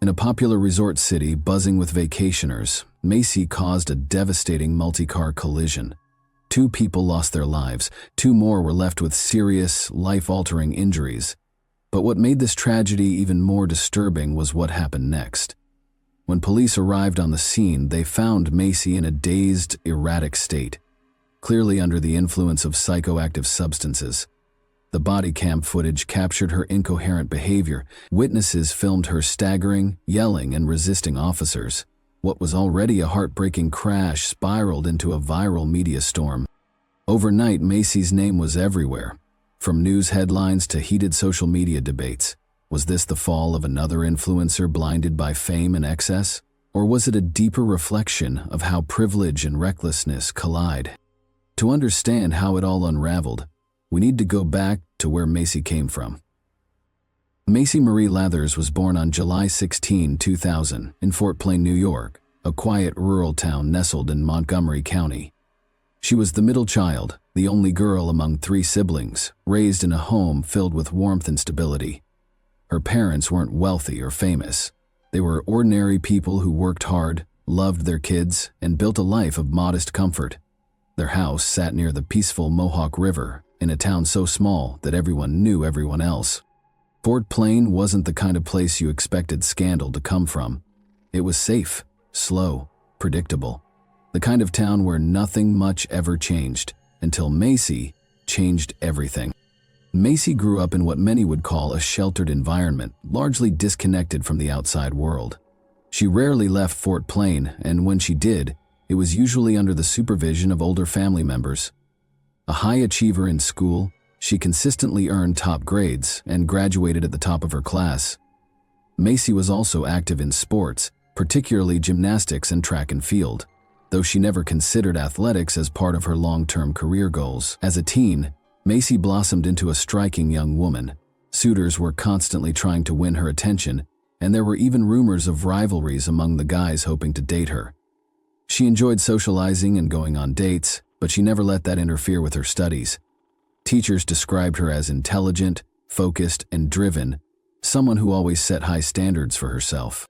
In a popular resort city buzzing with vacationers, Macy caused a devastating multi-car collision. 2 people lost their lives, 2 more were left with serious, life-altering injuries. But what made this tragedy even more disturbing was what happened next. When police arrived on the scene, they found Macy in a dazed, erratic state, clearly under the influence of psychoactive substances. The body cam footage captured her incoherent behavior. Witnesses filmed her staggering, yelling, and resisting officers. What was already a heartbreaking crash spiraled into a viral media storm. Overnight, Macy's name was everywhere, from news headlines to heated social media debates. Was this the fall of another influencer blinded by fame and excess? Or was it a deeper reflection of how privilege and recklessness collide? To understand how it all unraveled, we need to go back to where Macy came from. Macy Marie Lathers was born on July 16, 2000, in Fort Plain, New York, a quiet rural town nestled in Montgomery County. She was the middle child, the only girl among 3 siblings, raised in a home filled with warmth and stability. Her parents weren't wealthy or famous. They were ordinary people who worked hard, loved their kids, and built a life of modest comfort. Their house sat near the peaceful Mohawk River, in a town so small that everyone knew everyone else. Fort Plain wasn't the kind of place you expected scandal to come from. It was safe, slow, predictable. The kind of town where nothing much ever changed, until Macy changed everything. Macy grew up in what many would call a sheltered environment, largely disconnected from the outside world. She rarely left Fort Plain, and when she did, it was usually under the supervision of older family members. A high achiever in school, she consistently earned top grades and graduated at the top of her class. Macy was also active in sports, particularly gymnastics and track and field, though she never considered athletics as part of her long-term career goals. As a teen, Macy blossomed into a striking young woman. Suitors were constantly trying to win her attention, and there were even rumors of rivalries among the guys hoping to date her. She enjoyed socializing and going on dates, but she never let that interfere with her studies. Teachers described her as intelligent, focused, and driven, someone who always set high standards for herself.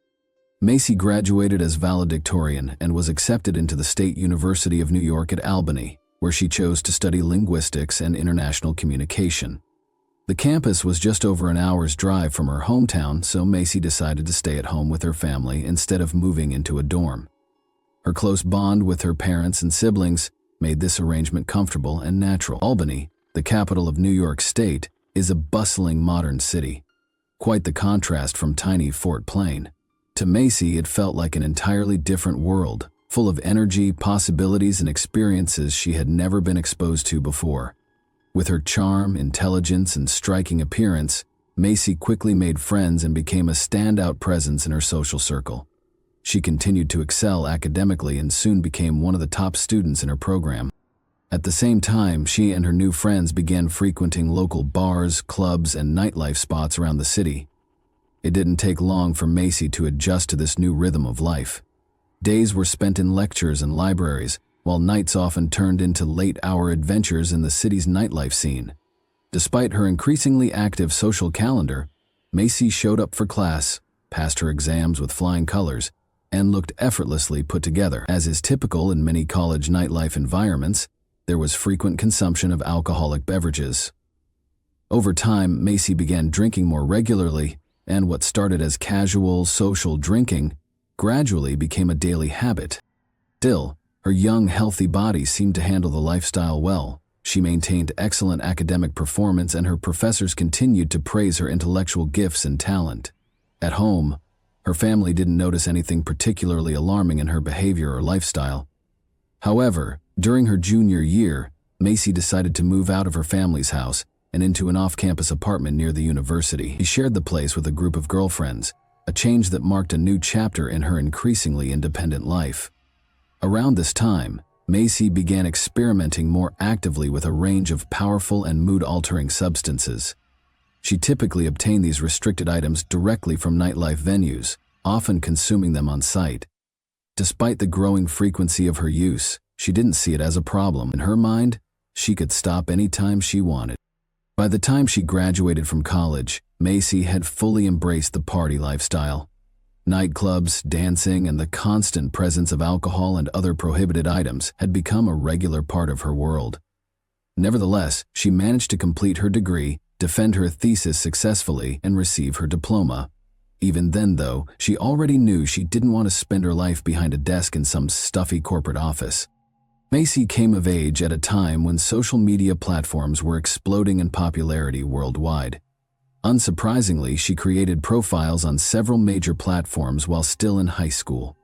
Macy graduated as valedictorian and was accepted into the State University of New York at Albany, where she chose to study linguistics and international communication. The campus was just over an hour's drive from her hometown, so Macy decided to stay at home with her family instead of moving into a dorm. Her close bond with her parents and siblings made this arrangement comfortable and natural. Albany, the capital of New York State, is a bustling modern city. Quite the contrast from tiny Fort Plain. To Macy, it felt like an entirely different world, full of energy, possibilities, and experiences she had never been exposed to before. With her charm, intelligence, and striking appearance, Macy quickly made friends and became a standout presence in her social circle. She continued to excel academically and soon became one of the top students in her program. At the same time, she and her new friends began frequenting local bars, clubs, and nightlife spots around the city. It didn't take long for Macy to adjust to this new rhythm of life. Days were spent in lectures and libraries, while nights often turned into late-hour adventures in the city's nightlife scene. Despite her increasingly active social calendar, Macy showed up for class, passed her exams with flying colors, and looked effortlessly put together. As is typical in many college nightlife environments, there was frequent consumption of alcoholic beverages. Over time, Macy began drinking more regularly, and what started as casual, social drinking gradually became a daily habit. Still, her young, healthy body seemed to handle the lifestyle well. She maintained excellent academic performance, and her professors continued to praise her intellectual gifts and talent. At home, her family didn't notice anything particularly alarming in her behavior or lifestyle. However, during her junior year, Macy decided to move out of her family's house and into an off-campus apartment near the university. She shared the place with a group of girlfriends, a change that marked a new chapter in her increasingly independent life. Around this time, Macy began experimenting more actively with a range of powerful and mood-altering substances. She typically obtained these restricted items directly from nightlife venues, often consuming them on site. Despite the growing frequency of her use, she didn't see it as a problem. In her mind, she could stop anytime she wanted. By the time she graduated from college, Macy had fully embraced the party lifestyle. Nightclubs, dancing, and the constant presence of alcohol and other prohibited items had become a regular part of her world. Nevertheless, she managed to complete her degree, defend her thesis successfully, and receive her diploma. Even then, though, she already knew she didn't want to spend her life behind a desk in some stuffy corporate office. Macy came of age at a time when social media platforms were exploding in popularity worldwide. Unsurprisingly, she created profiles on several major platforms while still in high school.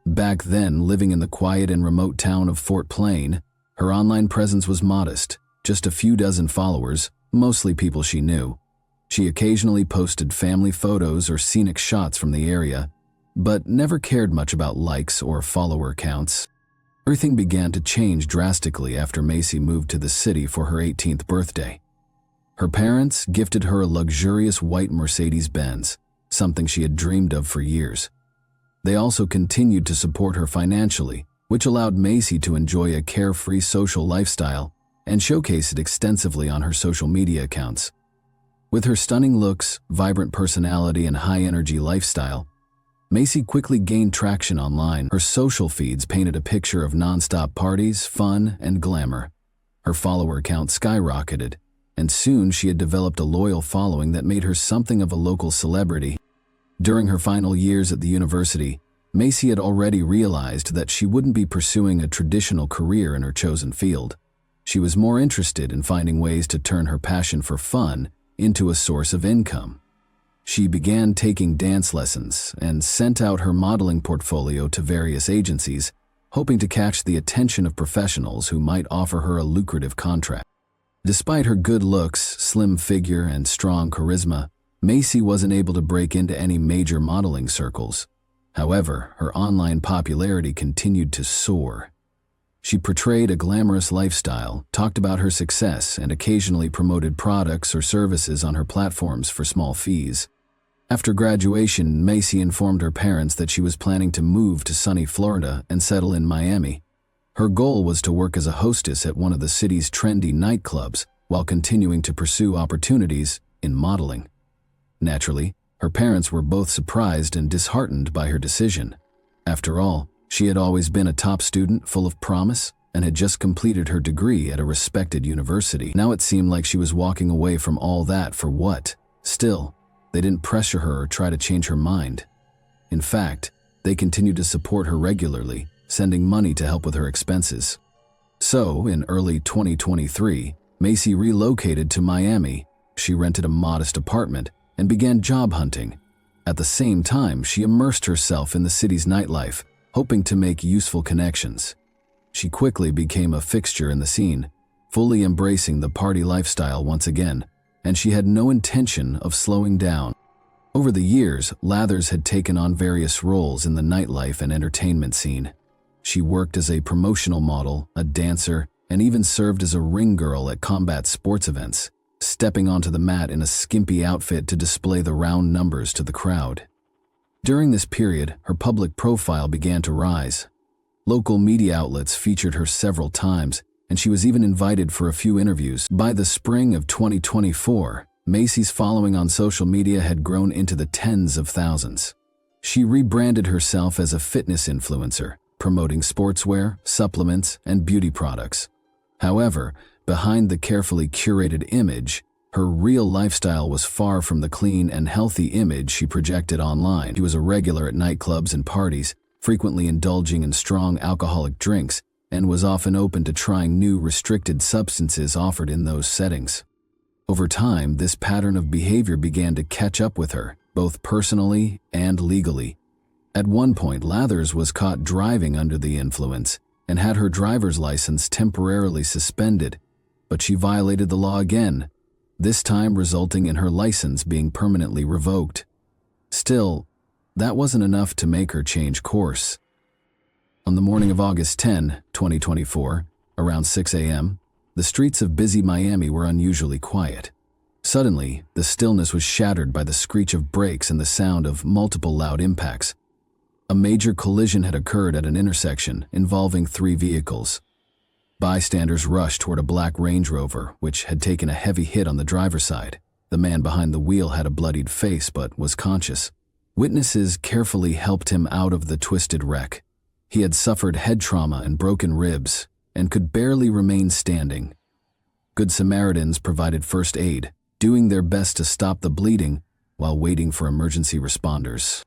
Back then, living in the quiet and remote town of Fort Plain, her online presence was modest, just a few dozen followers, mostly people she knew. She occasionally posted family photos or scenic shots from the area, but never cared much about likes or follower counts. Everything began to change drastically after Macy moved to the city for her 18th birthday. Her parents gifted her a luxurious white Mercedes-Benz, something she had dreamed of for years. They also continued to support her financially, which allowed Macy to enjoy a carefree social lifestyle and showcase it extensively on her social media accounts. With her stunning looks, vibrant personality, and high-energy lifestyle, Macy quickly gained traction online. Her social feeds painted a picture of nonstop parties, fun, and glamour. Her follower count skyrocketed, and soon she had developed a loyal following that made her something of a local celebrity. During her final years at the university, Macy had already realized that she wouldn't be pursuing a traditional career in her chosen field. She was more interested in finding ways to turn her passion for fun into a source of income. She began taking dance lessons and sent out her modeling portfolio to various agencies, hoping to catch the attention of professionals who might offer her a lucrative contract. Despite her good looks, slim figure, and strong charisma, Macy wasn't able to break into any major modeling circles. However, her online popularity continued to soar. She portrayed a glamorous lifestyle, talked about her success, and occasionally promoted products or services on her platforms for small fees. After graduation, Macy informed her parents that she was planning to move to sunny Florida and settle in Miami. Her goal was to work as a hostess at one of the city's trendy nightclubs while continuing to pursue opportunities in modeling. Naturally, her parents were both surprised and disheartened by her decision. After all, she had always been a top student full of promise and had just completed her degree at a respected university. Now it seemed like she was walking away from all that for what? Still, they didn't pressure her or try to change her mind. In fact, they continued to support her regularly, sending money to help with her expenses. So, in early 2023, Macy relocated to Miami. She rented a modest apartment and began job hunting. At the same time, she immersed herself in the city's nightlife, hoping to make useful connections. She quickly became a fixture in the scene, fully embracing the party lifestyle once again, and she had no intention of slowing down. Over the years, Lathers had taken on various roles in the nightlife and entertainment scene. She worked as a promotional model, a dancer, and even served as a ring girl at combat sports events, stepping onto the mat in a skimpy outfit to display the round numbers to the crowd. During this period, her public profile began to rise. Local media outlets featured her several times, and she was even invited for a few interviews. By the spring of 2024, Macy's following on social media had grown into the tens of thousands. She rebranded herself as a fitness influencer, promoting sportswear, supplements, and beauty products. However, behind the carefully curated image, her real lifestyle was far from the clean and healthy image she projected online. She was a regular at nightclubs and parties, frequently indulging in strong alcoholic drinks, and was often open to trying new restricted substances offered in those settings. Over time, this pattern of behavior began to catch up with her, both personally and legally. At one point, Lathers was caught driving under the influence and had her driver's license temporarily suspended, but she violated the law again, this time resulting in her license being permanently revoked. Still, that wasn't enough to make her change course. On the morning of August 10, 2024, around 6 a.m., the streets of busy Miami were unusually quiet. Suddenly, the stillness was shattered by the screech of brakes and the sound of multiple loud impacts. A major collision had occurred at an intersection involving 3 vehicles. Bystanders rushed toward a black Range Rover, which had taken a heavy hit on the driver's side. The man behind the wheel had a bloodied face but was conscious. Witnesses carefully helped him out of the twisted wreck. He had suffered head trauma and broken ribs, and could barely remain standing. Good Samaritans provided first aid, doing their best to stop the bleeding while waiting for emergency responders.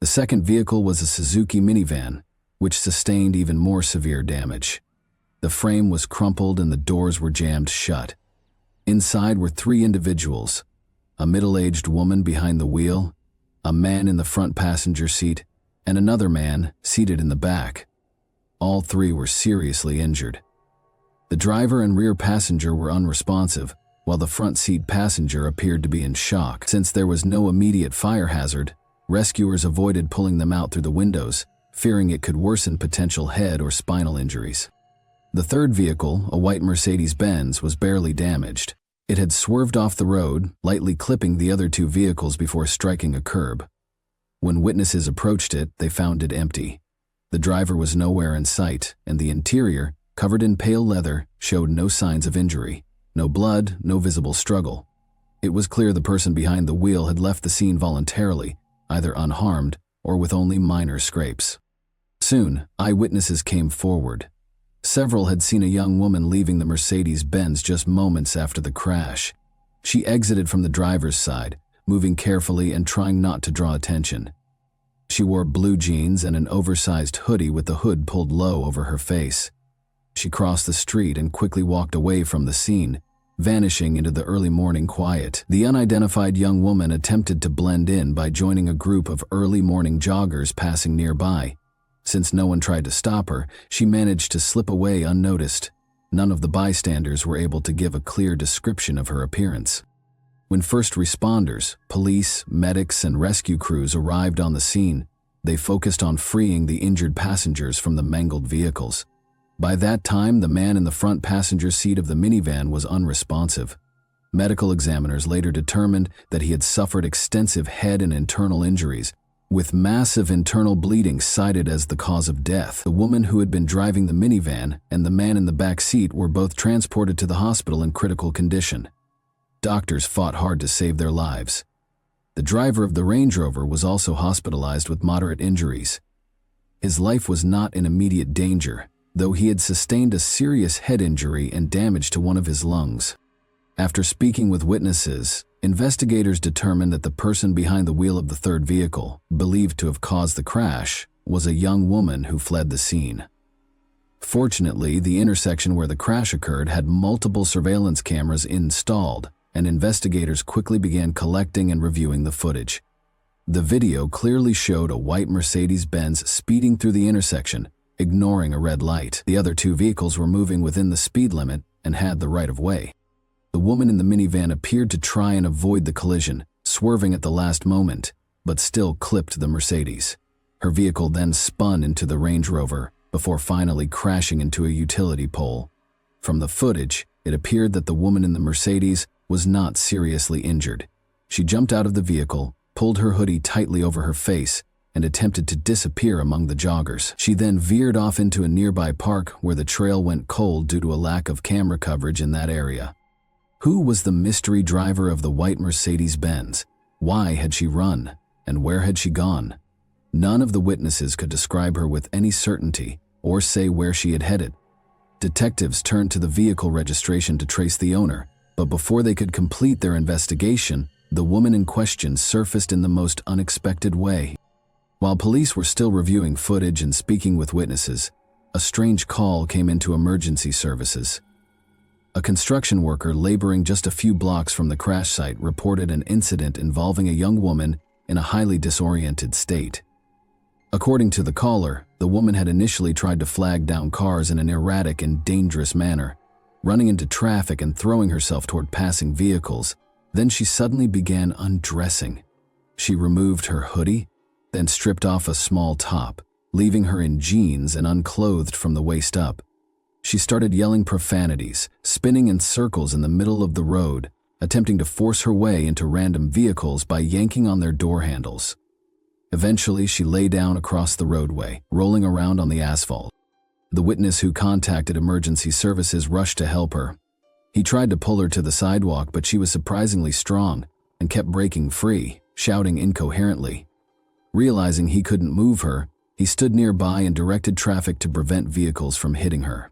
The second vehicle was a Suzuki minivan, which sustained even more severe damage. The frame was crumpled and the doors were jammed shut. Inside were 3 individuals: a middle-aged woman behind the wheel, a man in the front passenger seat, and another man seated in the back. All 3 were seriously injured. The driver and rear passenger were unresponsive, while the front seat passenger appeared to be in shock. Since there was no immediate fire hazard, rescuers avoided pulling them out through the windows, fearing it could worsen potential head or spinal injuries. The third vehicle, a white Mercedes-Benz, was barely damaged. It had swerved off the road, lightly clipping the other 2 vehicles before striking a curb. When witnesses approached it, they found it empty. The driver was nowhere in sight, and the interior, covered in pale leather, showed no signs of injury. No blood, no visible struggle. It was clear the person behind the wheel had left the scene voluntarily, either unharmed or with only minor scrapes. Soon, eyewitnesses came forward. Several had seen a young woman leaving the Mercedes-Benz just moments after the crash. She exited from the driver's side, moving carefully and trying not to draw attention. She wore blue jeans and an oversized hoodie with the hood pulled low over her face. She crossed the street and quickly walked away from the scene, vanishing into the early morning quiet. The unidentified young woman attempted to blend in by joining a group of early morning joggers passing nearby. Since no one tried to stop her, she managed to slip away unnoticed. None of the bystanders were able to give a clear description of her appearance. When first responders, police, medics, and rescue crews arrived on the scene, they focused on freeing the injured passengers from the mangled vehicles. By that time, the man in the front passenger seat of the minivan was unresponsive. Medical examiners later determined that he had suffered extensive head and internal injuries, with massive internal bleeding cited as the cause of death. The woman who had been driving the minivan and the man in the back seat were both transported to the hospital in critical condition. Doctors fought hard to save their lives. The driver of the Range Rover was also hospitalized with moderate injuries. His life was not in immediate danger, though he had sustained a serious head injury and damage to one of his lungs. After speaking with witnesses, investigators determined that the person behind the wheel of the third vehicle, believed to have caused the crash, was a young woman who fled the scene. Fortunately, the intersection where the crash occurred had multiple surveillance cameras installed, and investigators quickly began collecting and reviewing the footage. The video clearly showed a white Mercedes-Benz speeding through the intersection, ignoring a red light. The other 2 vehicles were moving within the speed limit and had the right of way. The woman in the minivan appeared to try and avoid the collision, swerving at the last moment, but still clipped the Mercedes. Her vehicle then spun into the Range Rover before finally crashing into a utility pole. From the footage, it appeared that the woman in the Mercedes was not seriously injured. She jumped out of the vehicle, pulled her hoodie tightly over her face, and attempted to disappear among the joggers. She then veered off into a nearby park where the trail went cold due to a lack of camera coverage in that area. Who was the mystery driver of the white Mercedes-Benz? Why had she run? And where had she gone? None of the witnesses could describe her with any certainty or say where she had headed. Detectives turned to the vehicle registration to trace the owner, but before they could complete their investigation, the woman in question surfaced in the most unexpected way. While police were still reviewing footage and speaking with witnesses, a strange call came into emergency services. A construction worker laboring just a few blocks from the crash site reported an incident involving a young woman in a highly disoriented state. According to the caller, the woman had initially tried to flag down cars in an erratic and dangerous manner, running into traffic and throwing herself toward passing vehicles. Then she suddenly began undressing. She removed her hoodie, then stripped off a small top, leaving her in jeans and unclothed from the waist up. She started yelling profanities, spinning in circles in the middle of the road, attempting to force her way into random vehicles by yanking on their door handles. Eventually, she lay down across the roadway, rolling around on the asphalt. The witness who contacted emergency services rushed to help her. He tried to pull her to the sidewalk, but she was surprisingly strong and kept breaking free, shouting incoherently. Realizing he couldn't move her, he stood nearby and directed traffic to prevent vehicles from hitting her.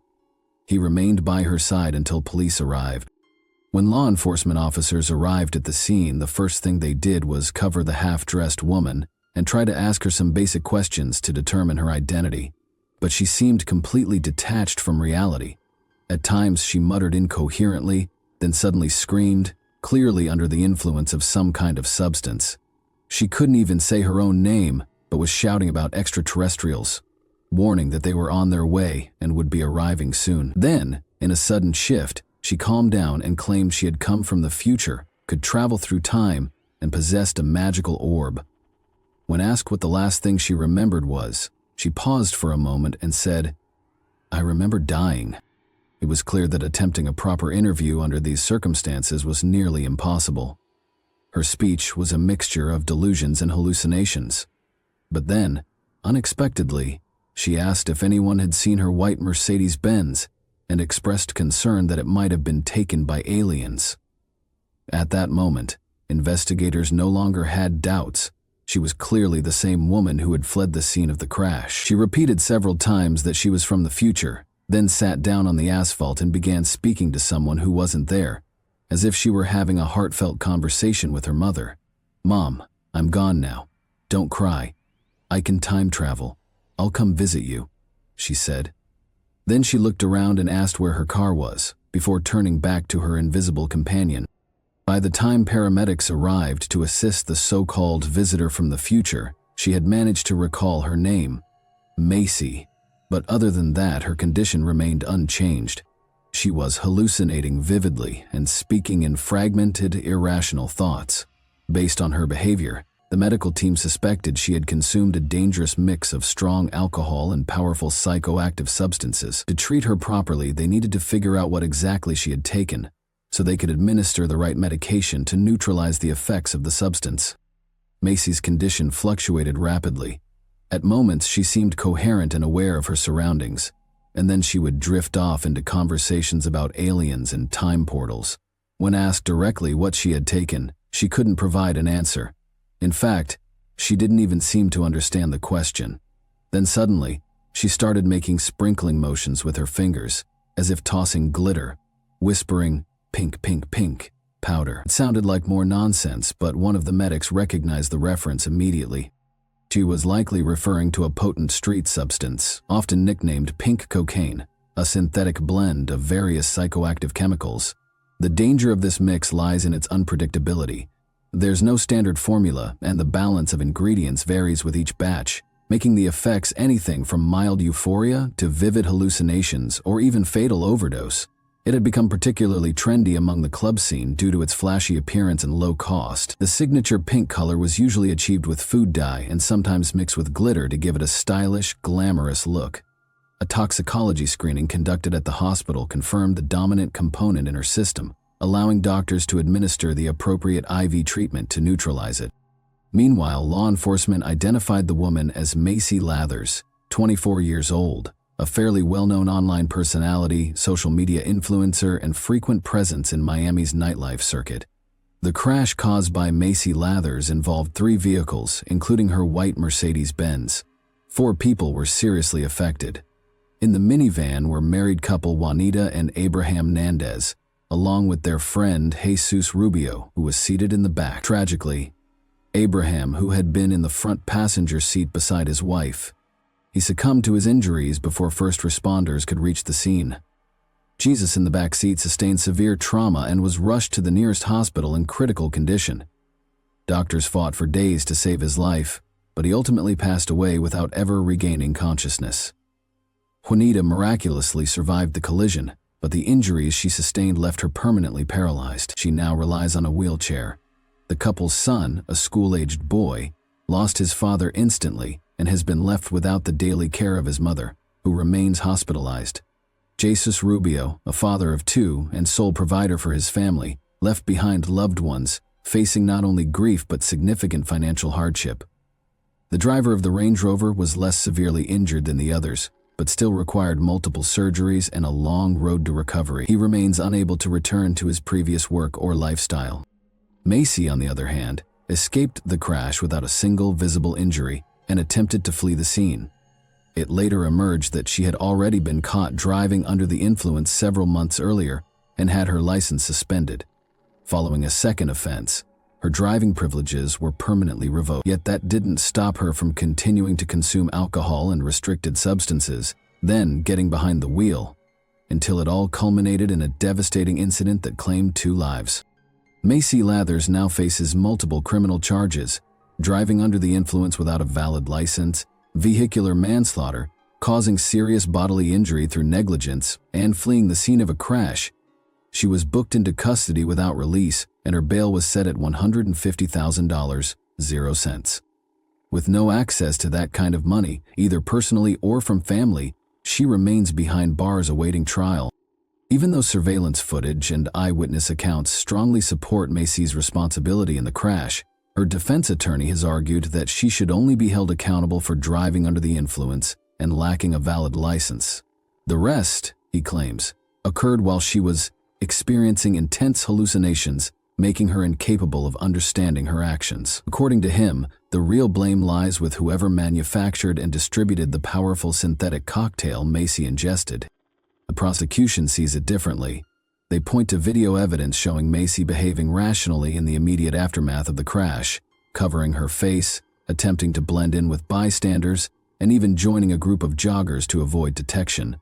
He remained by her side until police arrived. When law enforcement officers arrived at the scene, the first thing they did was cover the half-dressed woman and try to ask her some basic questions to determine her identity. But she seemed completely detached from reality. At times, she muttered incoherently, then suddenly screamed, clearly under the influence of some kind of substance. She couldn't even say her own name, but was shouting about extraterrestrials, warning that they were on their way and would be arriving soon. Then, in a sudden shift, she calmed down and claimed she had come from the future, could travel through time, and possessed a magical orb. When asked what the last thing she remembered was, she paused for a moment and said, "I remember dying." It was clear that attempting a proper interview under these circumstances was nearly impossible. Her speech was a mixture of delusions and hallucinations. But then, unexpectedly, she asked if anyone had seen her white Mercedes-Benz and expressed concern that it might have been taken by aliens. At that moment, investigators no longer had doubts. She was clearly the same woman who had fled the scene of the crash. She repeated several times that she was from the future, then sat down on the asphalt and began speaking to someone who wasn't there, as if she were having a heartfelt conversation with her mother. "Mom, I'm gone now. Don't cry. I can time travel. I'll come visit you," she said. Then she looked around and asked where her car was, before turning back to her invisible companion. By the time paramedics arrived to assist the so-called visitor from the future, she had managed to recall her name, Macy. But other than that, her condition remained unchanged. She was hallucinating vividly and speaking in fragmented, irrational thoughts. Based on her behavior, the medical team suspected she had consumed a dangerous mix of strong alcohol and powerful psychoactive substances. To treat her properly, they needed to figure out what exactly she had taken, so they could administer the right medication to neutralize the effects of the substance. Macy's condition fluctuated rapidly. At moments, she seemed coherent and aware of her surroundings, and then she would drift off into conversations about aliens and time portals. When asked directly what she had taken, she couldn't provide an answer. In fact, she didn't even seem to understand the question. Then suddenly, she started making sprinkling motions with her fingers, as if tossing glitter, whispering, "Pink, pink, pink, powder." It sounded like more nonsense, but one of the medics recognized the reference immediately. She was likely referring to a potent street substance, often nicknamed pink cocaine, a synthetic blend of various psychoactive chemicals. The danger of this mix lies in its unpredictability. There's no standard formula, and the balance of ingredients varies with each batch, making the effects anything from mild euphoria to vivid hallucinations or even fatal overdose. It had become particularly trendy among the club scene due to its flashy appearance and low cost. The signature pink color was usually achieved with food dye and sometimes mixed with glitter to give it a stylish, glamorous look. A toxicology screening conducted at the hospital confirmed the dominant component in her system, allowing doctors to administer the appropriate IV treatment to neutralize it. Meanwhile, law enforcement identified the woman as Macy Lathers, 24 years old, a fairly well-known online personality, social media influencer, and frequent presence in Miami's nightlife circuit. The crash caused by Macy Lathers involved 3 vehicles, including her white Mercedes-Benz. 4 people were seriously affected. In the minivan were married couple Juanita and Abraham Nandez, along with their friend Jesus Rubio, who was seated in the back. Tragically, Abraham, who had been in the front passenger seat beside his wife, he succumbed to his injuries before first responders could reach the scene. Jesus in the back seat sustained severe trauma and was rushed to the nearest hospital in critical condition. Doctors fought for days to save his life, but he ultimately passed away without ever regaining consciousness. Juanita miraculously survived the collision, but the injuries she sustained left her permanently paralyzed. She now relies on a wheelchair. The couple's son, a school-aged boy, lost his father instantly and has been left without the daily care of his mother, who remains hospitalized. Jesus Rubio, a father of 2 and sole provider for his family, left behind loved ones, facing not only grief but significant financial hardship. The driver of the Range Rover was less severely injured than the others, but still required multiple surgeries and a long road to recovery. He remains unable to return to his previous work or lifestyle. Macy, on the other hand, escaped the crash without a single visible injury and attempted to flee the scene. It later emerged that she had already been caught driving under the influence several months earlier and had her license suspended. Following a second offense, her driving privileges were permanently revoked. Yet that didn't stop her from continuing to consume alcohol and restricted substances, then getting behind the wheel, until it all culminated in a devastating incident that claimed 2 lives. Macy Lathers now faces multiple criminal charges: driving under the influence without a valid license, vehicular manslaughter, causing serious bodily injury through negligence, and fleeing the scene of a crash. She was booked into custody without release, and her bail was set at $150,000, 0 cents. With no access to that kind of money, either personally or from family, she remains behind bars awaiting trial. Even though surveillance footage and eyewitness accounts strongly support Macy's responsibility in the crash, her defense attorney has argued that she should only be held accountable for driving under the influence and lacking a valid license. The rest, he claims, occurred while she was experiencing intense hallucinations, making her incapable of understanding her actions. According to him, the real blame lies with whoever manufactured and distributed the powerful synthetic cocktail Macy ingested. The prosecution sees it differently. They point to video evidence showing Macy behaving rationally in the immediate aftermath of the crash, covering her face, attempting to blend in with bystanders, and even joining a group of joggers to avoid detection.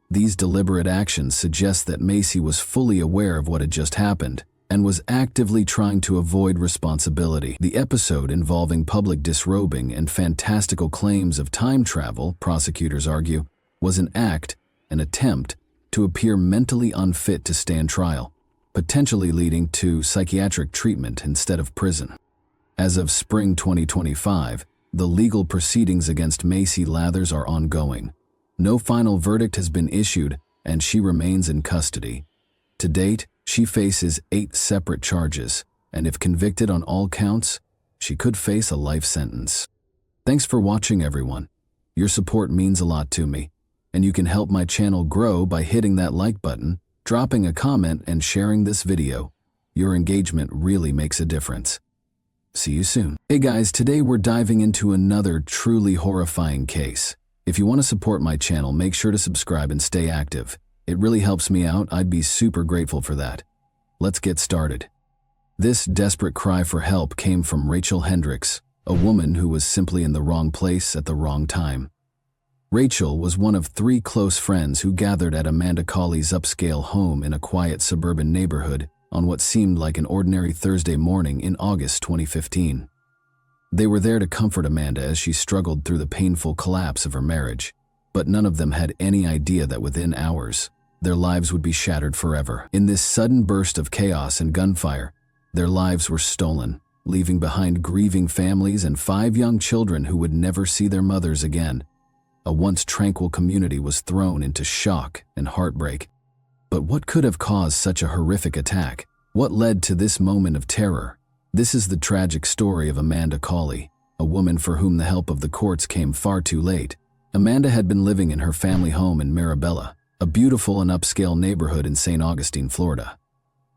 These deliberate actions suggest that Macy was fully aware of what had just happened and was actively trying to avoid responsibility. The episode, involving public disrobing and fantastical claims of time travel, prosecutors argue, was an attempt to appear mentally unfit to stand trial, potentially leading to psychiatric treatment instead of prison. As of spring 2025, the legal proceedings against Macy Lathers are ongoing. No final verdict has been issued, and she remains in custody. To date, she faces 8 separate charges, and if convicted on all counts, she could face a life sentence. Thanks for watching, everyone. Your support means a lot to me, and you can help my channel grow by hitting that like button, dropping a comment, and sharing this video. Your engagement really makes a difference. See you soon. Hey guys, today we're diving into another truly horrifying case. If you want to support my channel, make sure to subscribe and stay active. It really helps me out. I'd be super grateful for that. Let's get started. This desperate cry for help came from Rachel Hendricks, a woman who was simply in the wrong place at the wrong time. Rachel was one of 3 close friends who gathered at Amanda Cawley's upscale home in a quiet suburban neighborhood on what seemed like an ordinary Thursday morning in August 2015. They were there to comfort Amanda as she struggled through the painful collapse of her marriage, but none of them had any idea that within hours, their lives would be shattered forever. In this sudden burst of chaos and gunfire, their lives were stolen, leaving behind grieving families and 5 young children who would never see their mothers again. A once tranquil community was thrown into shock and heartbreak. But what could have caused such a horrific attack? What led to this moment of terror? This is the tragic story of Amanda Cawley, a woman for whom the help of the courts came far too late. Amanda had been living in her family home in Mirabella, a beautiful and upscale neighborhood in St. Augustine, Florida.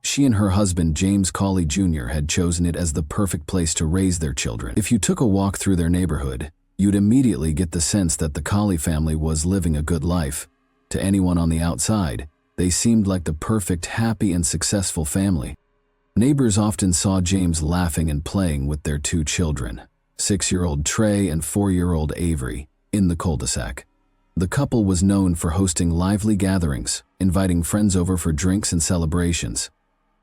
She and her husband, James Cawley Jr., had chosen it as the perfect place to raise their children. If you took a walk through their neighborhood, you'd immediately get the sense that the Cawley family was living a good life. To anyone on the outside, they seemed like the perfect, happy, and successful family. Neighbors often saw James laughing and playing with their two children, 6-year-old Trey and 4-year-old Avery, in the cul-de-sac. The couple was known for hosting lively gatherings, inviting friends over for drinks and celebrations.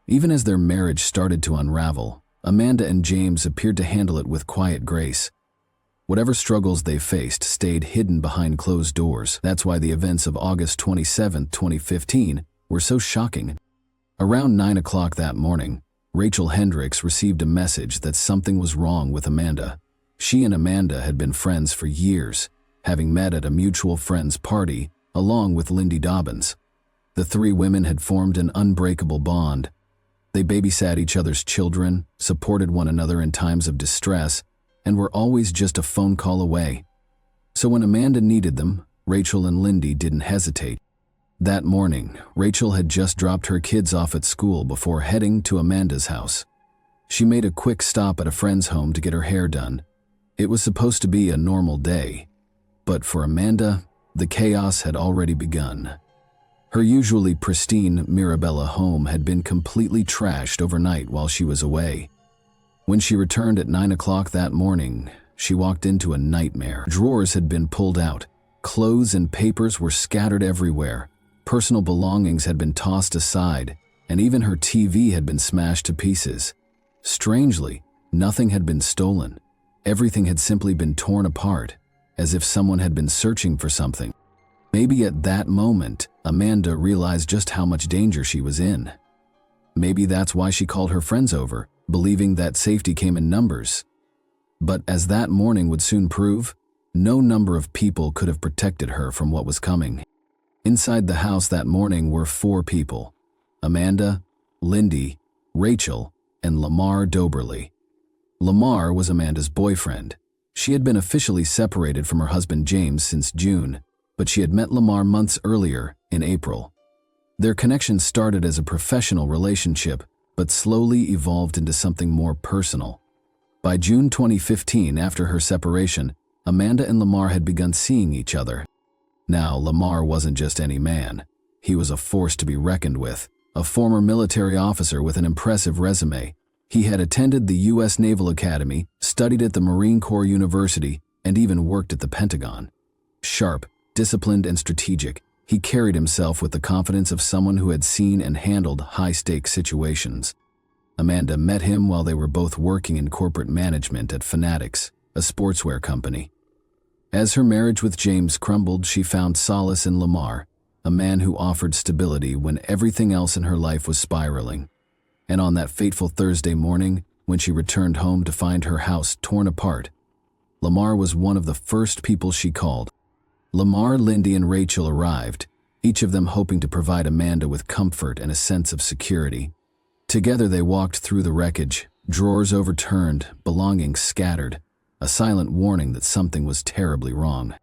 Even as their marriage started to unravel, Amanda and James appeared to handle it with quiet grace. Whatever struggles they faced stayed hidden behind closed doors. That's why the events of August 27, 2015 were so shocking. Around 9 o'clock that morning, Rachel Hendricks received a message that something was wrong with Amanda. She and Amanda had been friends for years, having met at a mutual friend's party along with Lindy Dobbins. The three women had formed an unbreakable bond. They babysat each other's children, supported one another in times of distress, and were always just a phone call away. So when Amanda needed them, Rachel and Lindy didn't hesitate. That morning, Rachel had just dropped her kids off at school before heading to Amanda's house. She made a quick stop at a friend's home to get her hair done. It was supposed to be a normal day, but for Amanda, the chaos had already begun. Her usually pristine Mirabella home had been completely trashed overnight while she was away. When she returned at 9 o'clock that morning, she walked into a nightmare. Drawers had been pulled out, clothes and papers were scattered everywhere, personal belongings had been tossed aside, and even her TV had been smashed to pieces. Strangely, nothing had been stolen. Everything had simply been torn apart, as if someone had been searching for something. Maybe at that moment, Amanda realized just how much danger she was in. Maybe that's why she called her friends over, believing that safety came in numbers. But as that morning would soon prove, no number of people could have protected her from what was coming. Inside the house that morning were 4 people: Amanda, Lindy, Rachel, and Lamar Doberly. Lamar was Amanda's boyfriend. She had been officially separated from her husband James since June, but she had met Lamar months earlier, in April. Their connection started as a professional relationship, but slowly evolved into something more personal. By June 2015, after her separation, Amanda and Lamar had begun seeing each other. Now, Lamar wasn't just any man. He was a force to be reckoned with, a former military officer with an impressive resume. He had attended the U.S. Naval Academy, studied at the Marine Corps University, and even worked at the Pentagon. Sharp, disciplined, and strategic, he carried himself with the confidence of someone who had seen and handled high-stakes situations. Amanda met him while they were both working in corporate management at Fanatics, a sportswear company. As her marriage with James crumbled, she found solace in Lamar, a man who offered stability when everything else in her life was spiraling. And on that fateful Thursday morning, when she returned home to find her house torn apart, Lamar was one of the first people she called. Lamar, Lindy, and Rachel arrived, each of them hoping to provide Amanda with comfort and a sense of security. Together they walked through the wreckage, drawers overturned, belongings scattered, a silent warning that something was terribly wrong.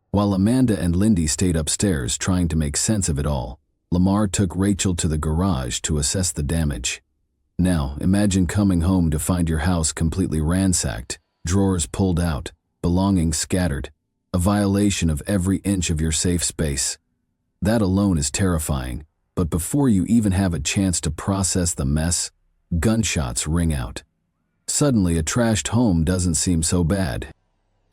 While Amanda and Lindy stayed upstairs trying to make sense of it all, Lamar took Rachel to the garage to assess the damage. Now, imagine coming home to find your house completely ransacked, drawers pulled out, belongings scattered, a violation of every inch of your safe space. That alone is terrifying, but before you even have a chance to process the mess, gunshots ring out. Suddenly, a trashed home doesn't seem so bad.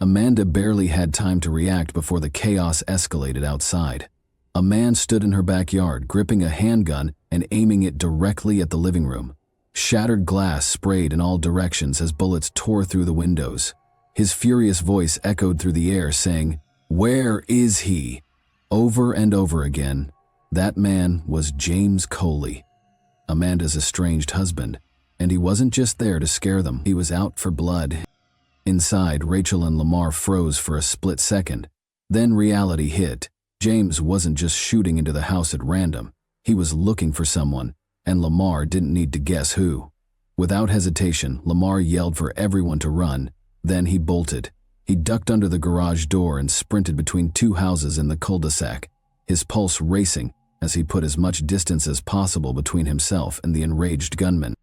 Amanda barely had time to react before the chaos escalated outside. A man stood in her backyard, gripping a handgun and aiming it directly at the living room. Shattered glass sprayed in all directions as bullets tore through the windows. His furious voice echoed through the air, saying, "Where is he?" Over and over again. That man was James Cawley, Amanda's estranged husband, and he wasn't just there to scare them. He was out for blood. Inside, Rachel and Lamar froze for a split second. Then reality hit. James wasn't just shooting into the house at random. He was looking for someone, and Lamar didn't need to guess who. Without hesitation, Lamar yelled for everyone to run. Then he bolted. He ducked under the garage door and sprinted between two houses in the cul-de-sac, his pulse racing as he put as much distance as possible between himself and the enraged gunman.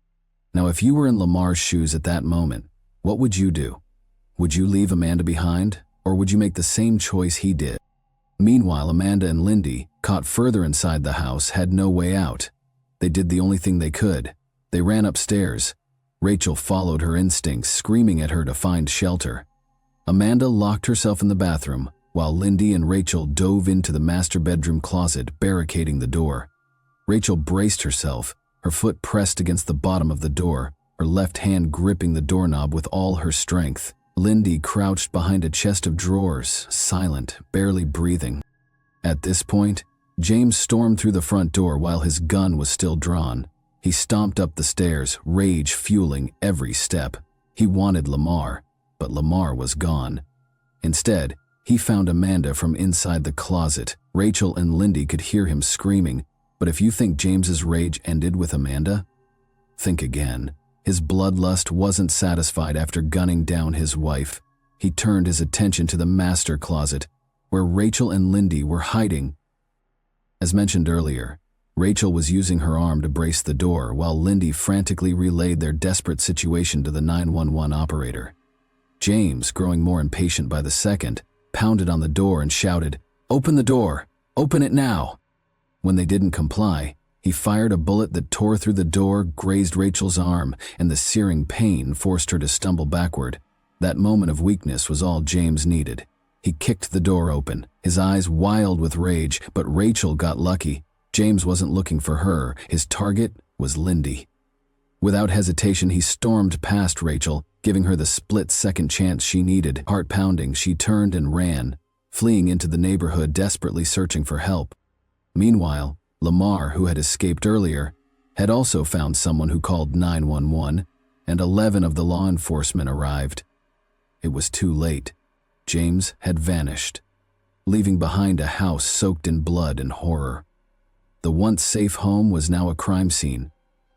Now, if you were in Lamar's shoes at that moment, what would you do? Would you leave Amanda behind, or would you make the same choice he did? Meanwhile, Amanda and Lindy, caught further inside the house, had no way out. They did the only thing they could. They ran upstairs. Rachel followed her instincts, screaming at her to find shelter. Amanda locked herself in the bathroom, while Lindy and Rachel dove into the master bedroom closet, barricading the door. Rachel braced herself, her foot pressed against the bottom of the door, her left hand gripping the doorknob with all her strength. Lindy crouched behind a chest of drawers, silent, barely breathing. At this point, James stormed through the front door while his gun was still drawn. He stomped up the stairs, rage fueling every step. He wanted Lamar, but Lamar was gone. Instead, he found Amanda from inside the closet. Rachel and Lindy could hear him screaming, but if you think James's rage ended with Amanda, think again. His bloodlust wasn't satisfied after gunning down his wife. He turned his attention to the master closet, where Rachel and Lindy were hiding. As mentioned earlier, Rachel was using her arm to brace the door while Lindy frantically relayed their desperate situation to the 911 operator. James, growing more impatient by the second, pounded on the door and shouted, "Open the door! Open it now!" When they didn't comply, he fired a bullet that tore through the door, grazed Rachel's arm, and the searing pain forced her to stumble backward. That moment of weakness was all James needed. He kicked the door open, his eyes wild with rage, but Rachel got lucky. James wasn't looking for her. His target was Lindy. Without hesitation, he stormed past Rachel, giving her the split-second chance she needed. Heart pounding, she turned and ran, fleeing into the neighborhood, desperately searching for help. Meanwhile, Lamar, who had escaped earlier, had also found someone who called 911, and 11 of the law enforcement arrived. It was too late. James had vanished, leaving behind a house soaked in blood and horror. The once safe home was now a crime scene,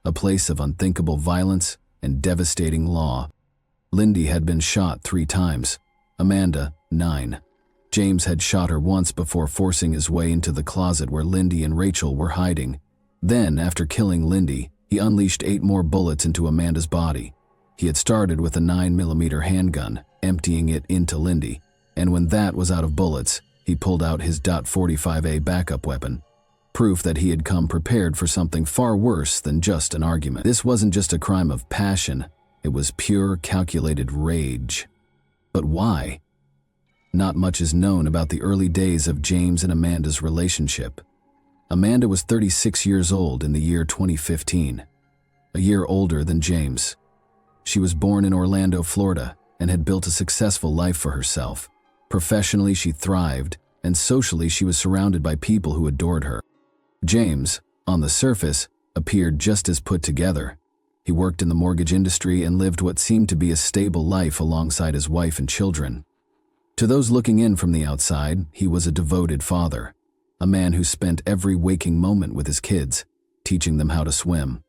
a place of unthinkable violence and devastating law. Lindy had been shot 3 times, Amanda 9. James had shot her once before forcing his way into the closet where Lindy and Rachel were hiding. Then, after killing Lindy, he unleashed 8 more bullets into Amanda's body. He had started with a 9mm handgun, emptying it into Lindy, and when that was out of bullets, he pulled out his .45A backup weapon, proof that he had come prepared for something far worse than just an argument. This wasn't just a crime of passion, it was pure, calculated rage. But why? Not much is known about the early days of James and Amanda's relationship. Amanda was 36 years old in the year 2015, a year older than James. She was born in Orlando, Florida, and had built a successful life for herself. Professionally, she thrived, and socially, she was surrounded by people who adored her. James, on the surface, appeared just as put together. He worked in the mortgage industry and lived what seemed to be a stable life alongside his wife and children. To those looking in from the outside, he was a devoted father, a man who spent every waking moment with his kids, teaching them how to swim.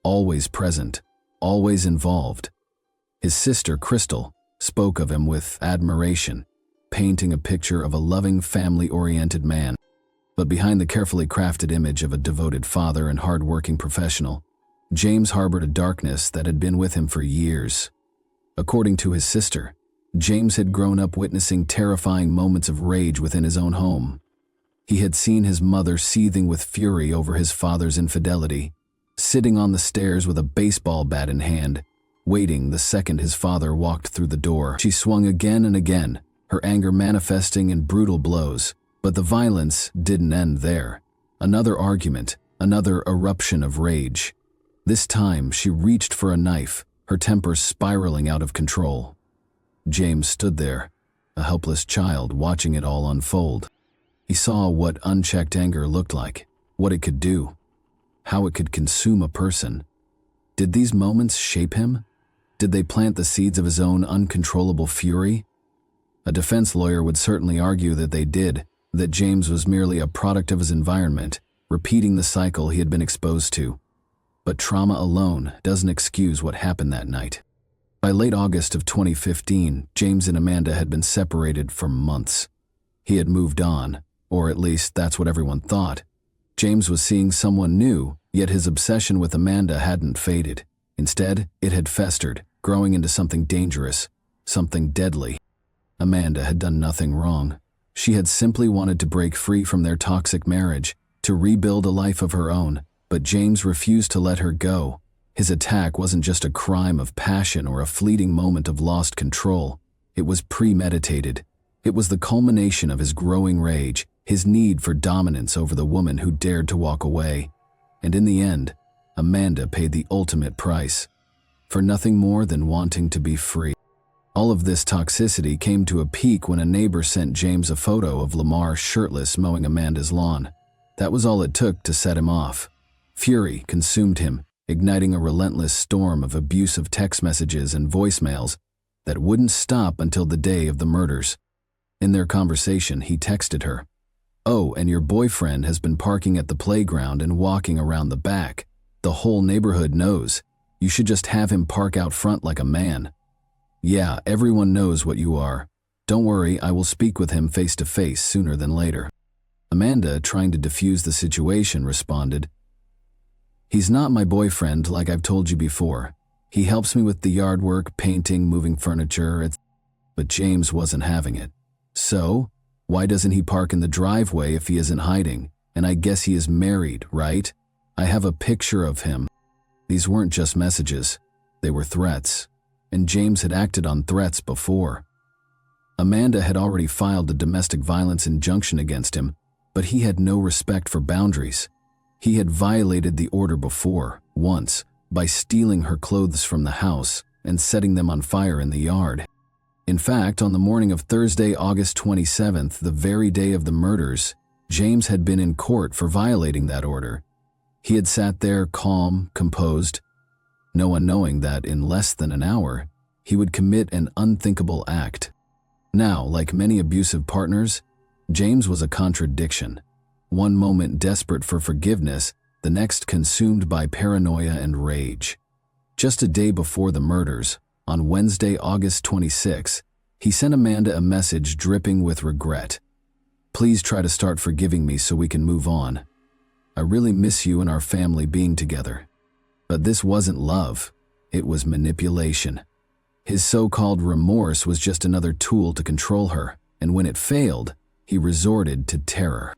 Always present, always involved. His sister, Crystal, spoke of him with admiration, painting a picture of a loving, family-oriented man. But behind the carefully crafted image of a devoted father and hard-working professional, James harbored a darkness that had been with him for years. According to his sister, James had grown up witnessing terrifying moments of rage within his own home. He had seen his mother seething with fury over his father's infidelity, sitting on the stairs with a baseball bat in hand, waiting the second his father walked through the door. She swung again and again, her anger manifesting in brutal blows. But the violence didn't end there. Another argument, another eruption of rage. This time, she reached for a knife, her temper spiraling out of control. James stood there, a helpless child watching it all unfold. He saw what unchecked anger looked like, what it could do, how it could consume a person. Did these moments shape him? Did they plant the seeds of his own uncontrollable fury? A defense lawyer would certainly argue that they did, that James was merely a product of his environment, repeating the cycle he had been exposed to. but trauma alone doesn't excuse what happened that night. By late August of 2015, James and Amanda had been separated for months. He had moved on, or at least that's what everyone thought. James was seeing someone new, yet his obsession with Amanda hadn't faded. Instead, it had festered, growing into something dangerous, something deadly. Amanda had done nothing wrong. She had simply wanted to break free from their toxic marriage, to rebuild a life of her own, but James refused to let her go. His attack wasn't just a crime of passion or a fleeting moment of lost control. It was premeditated. It was the culmination of his growing rage, his need for dominance over the woman who dared to walk away. And in the end, Amanda paid the ultimate price, for nothing more than wanting to be free. All of this toxicity came to a peak when a neighbor sent James a photo of Lamar shirtless mowing Amanda's lawn. That was all it took to set him off. Fury consumed him, igniting a relentless storm of abusive text messages and voicemails that wouldn't stop until the day of the murders. In their conversation, he texted her, "Oh, and your boyfriend has been parking at the playground and walking around the back. The whole neighborhood knows. You should just have him park out front like a man. Yeah, everyone knows what you are. Don't worry, I will speak with him face to face sooner than later." Amanda, trying to defuse the situation, responded, "He's not my boyfriend like I've told you before. He helps me with the yard work, painting, moving furniture, etc." But James wasn't having it. "So, why doesn't he park in the driveway if he isn't hiding? And I guess he is married, right? I have a picture of him." These weren't just messages. They were threats. And James had acted on threats before. Amanda had already filed a domestic violence injunction against him, but he had no respect for boundaries. He had violated the order before, once, by stealing her clothes from the house and setting them on fire in the yard. In fact, on the morning of Thursday, August 27th, the very day of the murders, James had been in court for violating that order. He had sat there calm, composed, no one knowing that in less than an hour, he would commit an unthinkable act. Now, like many abusive partners, James was a contradiction. One moment desperate for forgiveness, the next consumed by paranoia and rage. Just a day before the murders, on Wednesday, August 26, he sent Amanda a message dripping with regret. "Please try to start forgiving me so we can move on. I really miss you and our family being together." But this wasn't love, it was manipulation. His so-called remorse was just another tool to control her, and when it failed, he resorted to terror.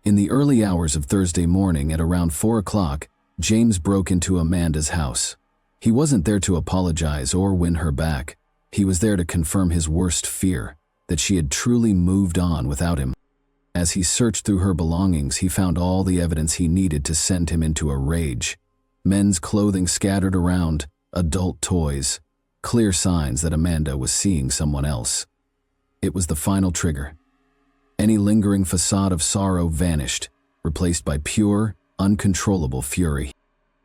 In the early hours of Thursday morning at around 4 o'clock, James broke into Amanda's house. He wasn't there to apologize or win her back. He was there to confirm his worst fear, that she had truly moved on without him. As he searched through her belongings, he found all the evidence he needed to send him into a rage. Men's clothing scattered around, adult toys, clear signs that Amanda was seeing someone else. It was the final trigger. Any lingering facade of sorrow vanished, replaced by pure, uncontrollable fury.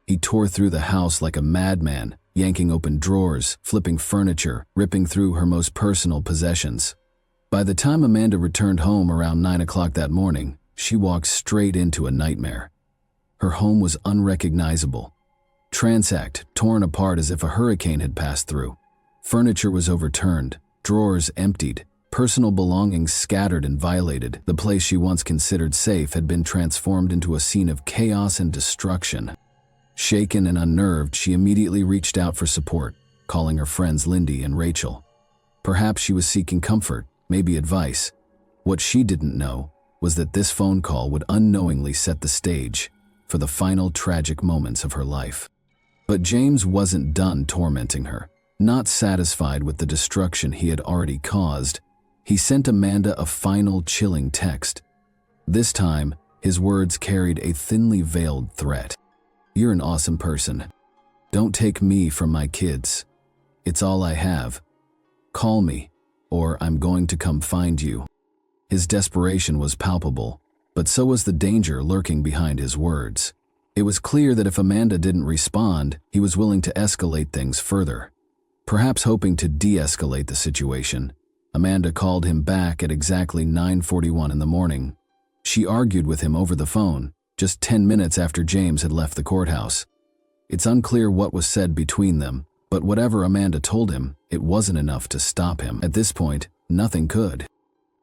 He tore through the house like a madman, yanking open drawers, flipping furniture, ripping through her most personal possessions. By the time Amanda returned home around 9 o'clock that morning, she walked straight into a nightmare. Her home was unrecognizable. Ransacked, torn apart as if a hurricane had passed through. Furniture was overturned, drawers emptied, personal belongings scattered and violated. The place she once considered safe had been transformed into a scene of chaos and destruction. Shaken and unnerved, she immediately reached out for support, calling her friends Lindy and Rachel. Perhaps she was seeking comfort, maybe advice. What she didn't know was that this phone call would unknowingly set the stage for the final tragic moments of her life. But James wasn't done tormenting her. Not satisfied with the destruction he had already caused, he sent Amanda a final chilling text. This time, his words carried a thinly veiled threat. "You're an awesome person. Don't take me from my kids. It's all I have. Call me, or I'm going to come find you." His desperation was palpable, but so was the danger lurking behind his words. It was clear that if Amanda didn't respond, he was willing to escalate things further. Perhaps hoping to de-escalate the situation, Amanda called him back at exactly 9:41 in the morning. She argued with him over the phone, just 10 minutes after James had left the courthouse. It's unclear what was said between them, but whatever Amanda told him, it wasn't enough to stop him. At this point, nothing could.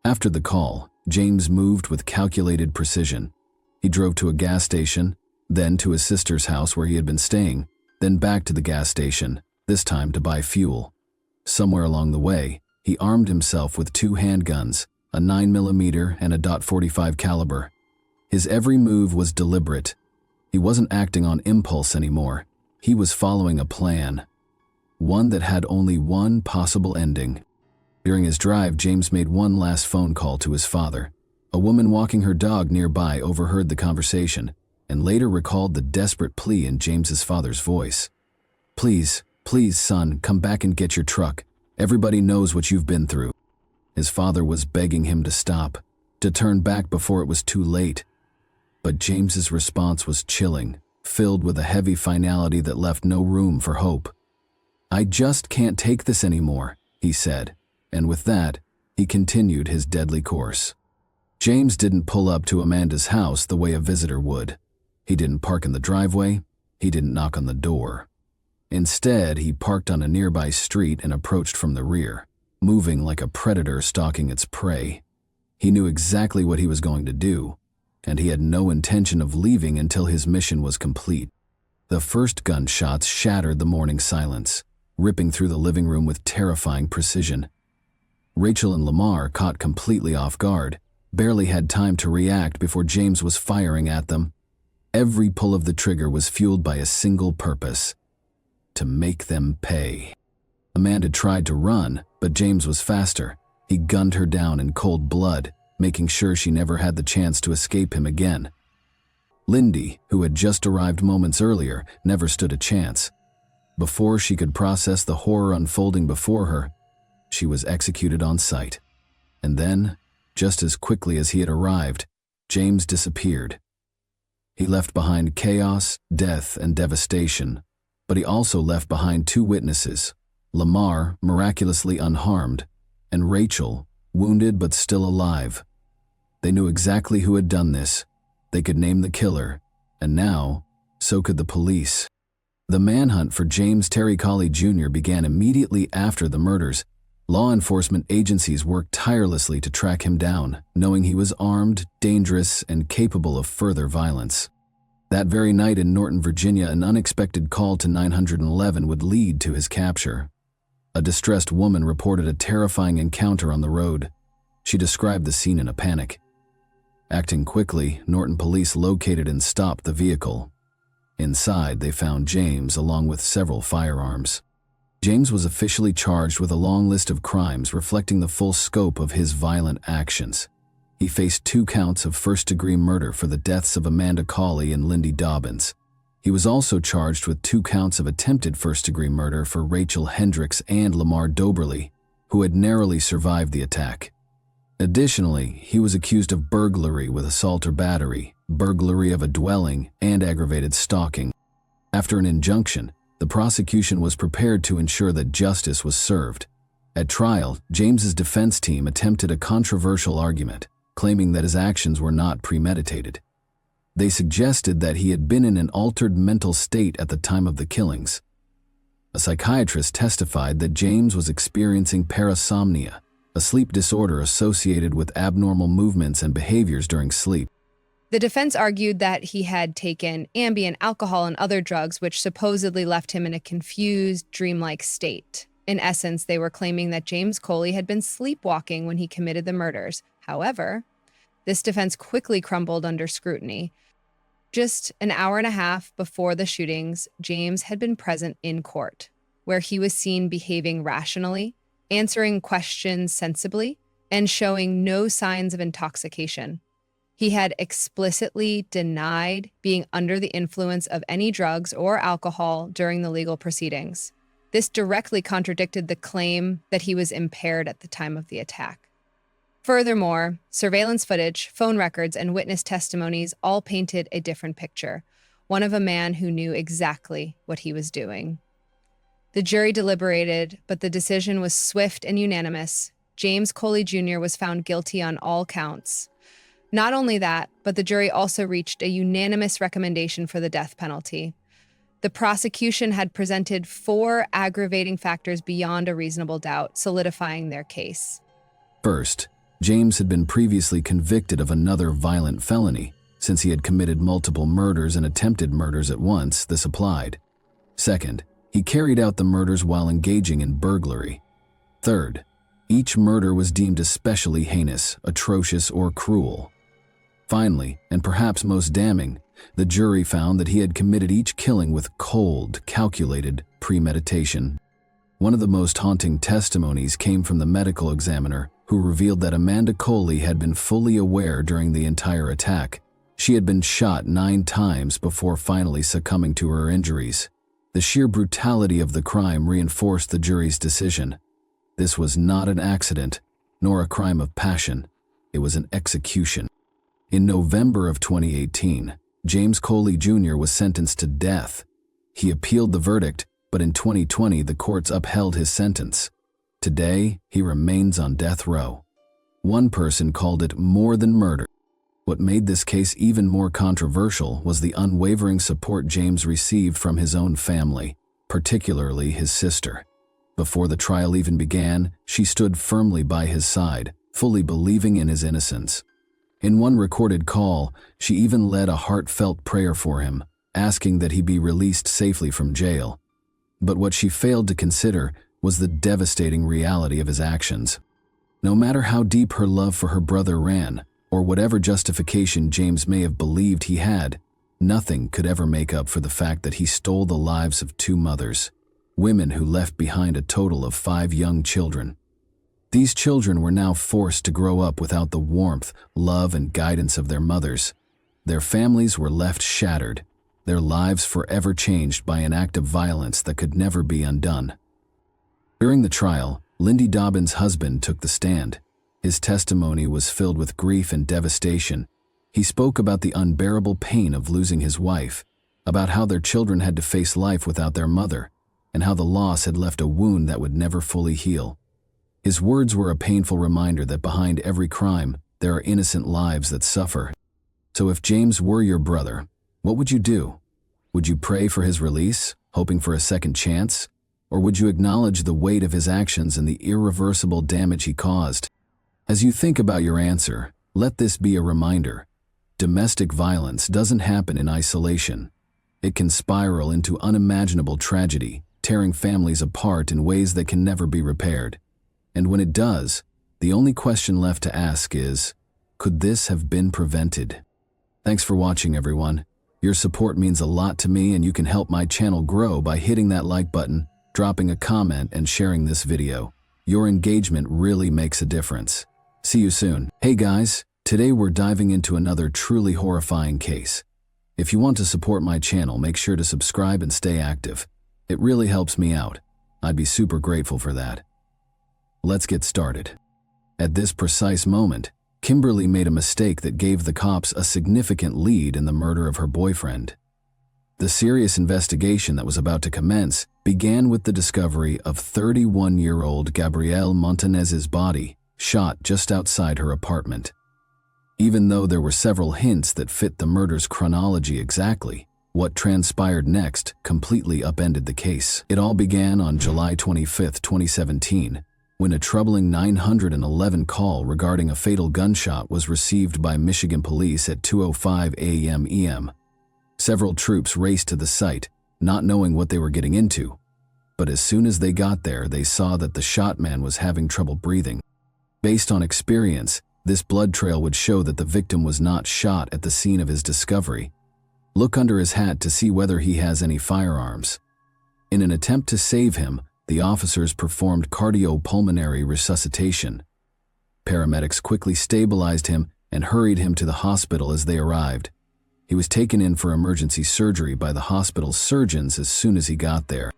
After the call, James moved with calculated precision. He drove to a gas station, then to his sister's house where he had been staying, then back to the gas station, this time to buy fuel. Somewhere along the way, he armed himself with 2 handguns, a 9mm and a .45 caliber. His every move was deliberate. He wasn't acting on impulse anymore. He was following a plan. One that had only one possible ending. During his drive, James made one last phone call to his father. A woman walking her dog nearby overheard the conversation and later recalled the desperate plea in James's father's voice. Please, son, come back and get your truck. Everybody knows what you've been through." His father was begging him to stop, to turn back before it was too late. But James's response was chilling, filled with a heavy finality that left no room for hope. "I just can't take this anymore," he said, and with that, he continued his deadly course. James didn't pull up to Amanda's house the way a visitor would. He didn't park in the driveway. He didn't knock on the door. Instead, he parked on a nearby street and approached from the rear, moving like a predator stalking its prey. He knew exactly what he was going to do, and he had no intention of leaving until his mission was complete. The first gunshots shattered the morning silence, ripping through the living room with terrifying precision. Rachel and Lamar, caught completely off guard, barely had time to react before James was firing at them. Every pull of the trigger was fueled by a single purpose: to make them pay. Amanda tried to run, but James was faster. He gunned her down in cold blood, making sure she never had the chance to escape him again. Lindy, who had just arrived moments earlier, never stood a chance. Before she could process the horror unfolding before her, she was executed on sight. And then, just as quickly as he had arrived, James disappeared. He left behind chaos, death, and devastation, but he also left behind 2 witnesses: Lamar, miraculously unharmed, and Rachel, wounded but still alive. They knew exactly who had done this. They could name the killer, and now, so could the police. The manhunt for James Terry Colley Jr. began immediately after the murders. Law enforcement agencies worked tirelessly to track him down, knowing he was armed, dangerous, and capable of further violence. That very night in Norton, Virginia, an unexpected call to 911 would lead to his capture. A distressed woman reported a terrifying encounter on the road. She described the scene in a panic. Acting quickly, Norton police located and stopped the vehicle. Inside, they found James along with several firearms. James was officially charged with a long list of crimes reflecting the full scope of his violent actions. He faced 2 counts of first-degree murder for the deaths of Amanda Colley and Lindy Dobbins. He was also charged with 2 counts of attempted first-degree murder for Rachel Hendricks and Lamar Doberly, who had narrowly survived the attack. Additionally, he was accused of burglary with assault or battery, burglary of a dwelling, and aggravated stalking. After an injunction, the prosecution was prepared to ensure that justice was served. At trial, James's defense team attempted a controversial argument, claiming that his actions were not premeditated. They suggested that he had been in an altered mental state at the time of the killings. A psychiatrist testified that James was experiencing parasomnia, a sleep disorder associated with abnormal movements and behaviors during sleep. The defense argued that he had taken Ambien, alcohol, and other drugs, which supposedly left him in a confused, dreamlike state. In essence, they were claiming that James Colley had been sleepwalking when he committed the murders. However, this defense quickly crumbled under scrutiny. Just an hour and a half before the shootings, James had been present in court, where he was seen behaving rationally, answering questions sensibly, and showing no signs of intoxication. He had explicitly denied being under the influence of any drugs or alcohol during the legal proceedings. This directly contradicted the claim that he was impaired at the time of the attack. Furthermore, surveillance footage, phone records, and witness testimonies all painted a different picture, one of a man who knew exactly what he was doing. The jury deliberated, but the decision was swift and unanimous. James Colley Jr. was found guilty on all counts. Not only that, but the jury also reached a unanimous recommendation for the death penalty. The prosecution had presented 4 aggravating factors beyond a reasonable doubt, solidifying their case. First, James had been previously convicted of another violent felony. Since he had committed multiple murders and attempted murders at once, this applied. Second, he carried out the murders while engaging in burglary. Third, each murder was deemed especially heinous, atrocious, or cruel. Finally, and perhaps most damning, the jury found that he had committed each killing with cold, calculated premeditation. One of the most haunting testimonies came from the medical examiner, who revealed that Amanda Coley had been fully aware during the entire attack. She had been shot 9 times before finally succumbing to her injuries. The sheer brutality of the crime reinforced the jury's decision. This was not an accident, nor a crime of passion. It was an execution. In November of 2018, James Coley Jr. was sentenced to death. He appealed the verdict, but in 2020 the courts upheld his sentence. Today, he remains on death row. One person called it more than murder. What made this case even more controversial was the unwavering support James received from his own family, particularly his sister. Before the trial even began, she stood firmly by his side, fully believing in his innocence. In one recorded call, she even led a heartfelt prayer for him, asking that he be released safely from jail. But what she failed to consider was the devastating reality of his actions. No matter how deep her love for her brother ran, or whatever justification James may have believed he had, nothing could ever make up for the fact that he stole the lives of 2 mothers, women who left behind a total of 5 young children. These children were now forced to grow up without the warmth, love, and guidance of their mothers. Their families were left shattered, their lives forever changed by an act of violence that could never be undone. During the trial, Lindy Dobbins' husband took the stand. His testimony was filled with grief and devastation. He spoke about the unbearable pain of losing his wife, about how their children had to face life without their mother, and how the loss had left a wound that would never fully heal. His words were a painful reminder that behind every crime, there are innocent lives that suffer. So if James were your brother, what would you do? Would you pray for his release, hoping for a second chance? Or would you acknowledge the weight of his actions and the irreversible damage he caused? As you think about your answer, let this be a reminder. Domestic violence doesn't happen in isolation. It can spiral into unimaginable tragedy, tearing families apart in ways that can never be repaired. And when it does, the only question left to ask is, could this have been prevented? Thanks for watching, everyone. Your support means a lot to me, and you can help my channel grow by hitting that like button, dropping a comment, and sharing this video. Your engagement really makes a difference. See you soon. Hey guys, today we're diving into another truly horrifying case. If you want to support my channel, make sure to subscribe and stay active. It really helps me out. I'd be super grateful for that. Let's get started. At this precise moment, Kimberly made a mistake that gave the cops a significant lead in the murder of her boyfriend. The serious investigation that was about to commence began with the discovery of 31-year-old Gabrielle Montanez's body, shot just outside her apartment. Even though there were several hints that fit the murder's chronology exactly, what transpired next completely upended the case. It all began on July 25, 2017, when a troubling 911 call regarding a fatal gunshot was received by Michigan police at 2:05 a.m. EM. Several troops raced to the site, not knowing what they were getting into. But as soon as they got there, they saw that the shot man was having trouble breathing. Based on experience, this blood trail would show that the victim was not shot at the scene of his discovery. Look under his hat to see whether he has any firearms. In an attempt to save him, the officers performed cardiopulmonary resuscitation. Paramedics quickly stabilized him and hurried him to the hospital as they arrived. He was taken in for emergency surgery by the hospital's surgeons as soon as he got there.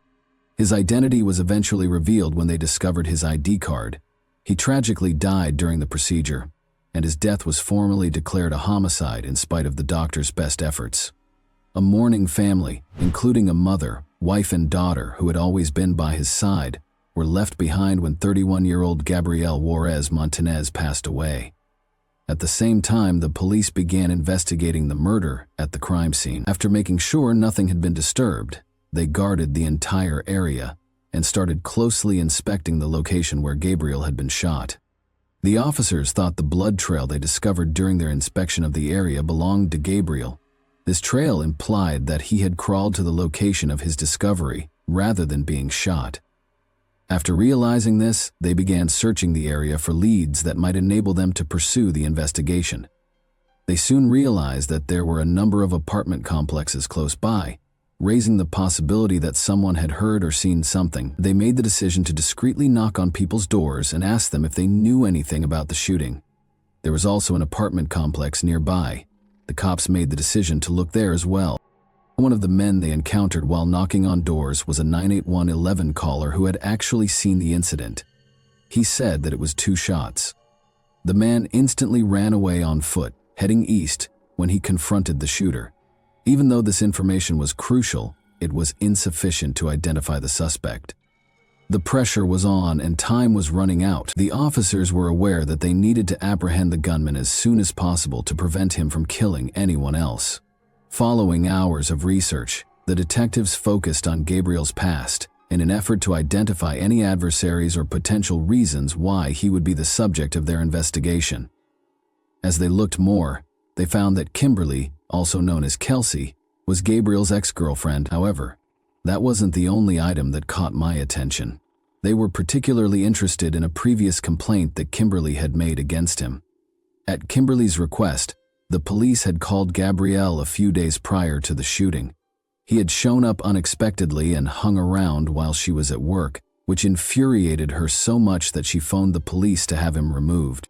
His identity was eventually revealed when they discovered his ID card. He tragically died during the procedure, and his death was formally declared a homicide in spite of the doctor's best efforts. A mourning family, including a mother, wife, and daughter who had always been by his side, were left behind when 31-year-old Gabrielle Juarez Montanez passed away. At the same time, the police began investigating the murder at the crime scene. After making sure nothing had been disturbed, They guarded the entire area and started closely inspecting the location where Gabriel had been shot. The officers thought the blood trail they discovered during their inspection of the area belonged to Gabriel. This trail implied that he had crawled to the location of his discovery rather than being shot. After realizing this, they began searching the area for leads that might enable them to pursue the investigation. They soon realized that there were a number of apartment complexes close by, raising the possibility that someone had heard or seen something. They made the decision to discreetly knock on people's doors and ask them if they knew anything about the shooting. There was also an apartment complex nearby. The cops made the decision to look there as well. One of the men they encountered while knocking on doors was a 98111 caller who had actually seen the incident. He said that it was 2 shots. The man instantly ran away on foot, heading east, when he confronted the shooter. Even though this information was crucial, it was insufficient to identify the suspect. The pressure was on and time was running out. The officers were aware that they needed to apprehend the gunman as soon as possible to prevent him from killing anyone else. Following hours of research, the detectives focused on Gabriel's past in an effort to identify any adversaries or potential reasons why he would be the subject of their investigation. As they looked more, they found that Kimberly, also known as Kelsey, was Gabriel's ex-girlfriend. However, that wasn't the only item that caught my attention. They were particularly interested in a previous complaint that Kimberly had made against him. At Kimberly's request, the police had called Gabriel a few days prior to the shooting. He had shown up unexpectedly and hung around while she was at work, which infuriated her so much that she phoned the police to have him removed.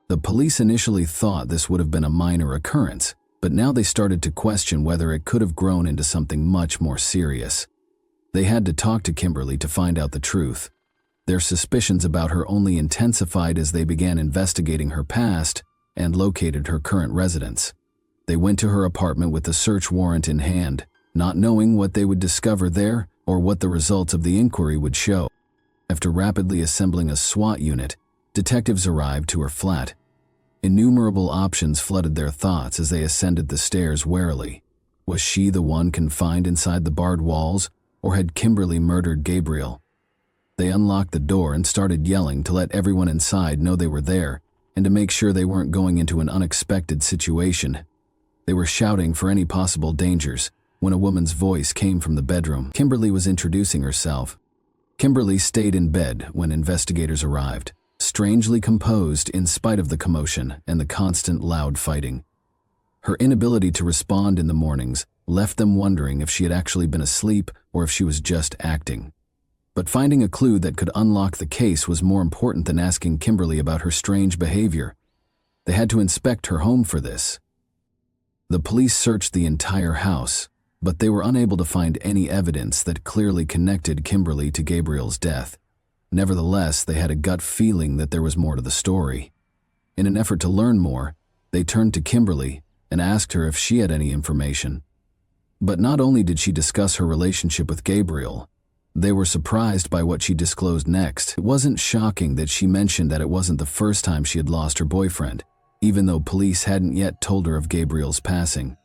The police initially thought this would have been a minor occurrence, but now they started to question whether it could have grown into something much more serious. They had to talk to Kimberly to find out the truth. Their suspicions about her only intensified as they began investigating her past and located her current residence. They went to her apartment with a search warrant in hand, not knowing what they would discover there or what the results of the inquiry would show. After rapidly assembling a SWAT unit, detectives arrived to her flat. Innumerable options flooded their thoughts as they ascended the stairs warily. Was she the one confined inside the barred walls, or had Kimberly murdered Gabriel? They unlocked the door and started yelling to let everyone inside know they were there and to make sure they weren't going into an unexpected situation. They were shouting for any possible dangers when a woman's voice came from the bedroom. Kimberly was introducing herself. Kimberly stayed in bed when investigators arrived, strangely composed in spite of the commotion and the constant loud fighting. Her inability to respond in the mornings left them wondering if she had actually been asleep or if she was just acting. But finding a clue that could unlock the case was more important than asking Kimberly about her strange behavior. They had to inspect her home for this. The police searched the entire house, but they were unable to find any evidence that clearly connected Kimberly to Gabriel's death. Nevertheless, they had a gut feeling that there was more to the story. In an effort to learn more, they turned to Kimberly and asked her if she had any information. But not only did she discuss her relationship with Gabriel, they were surprised by what she disclosed next. It wasn't shocking that she mentioned that it wasn't the first time she had lost her boyfriend, even though police hadn't yet told her of Gabriel's passing.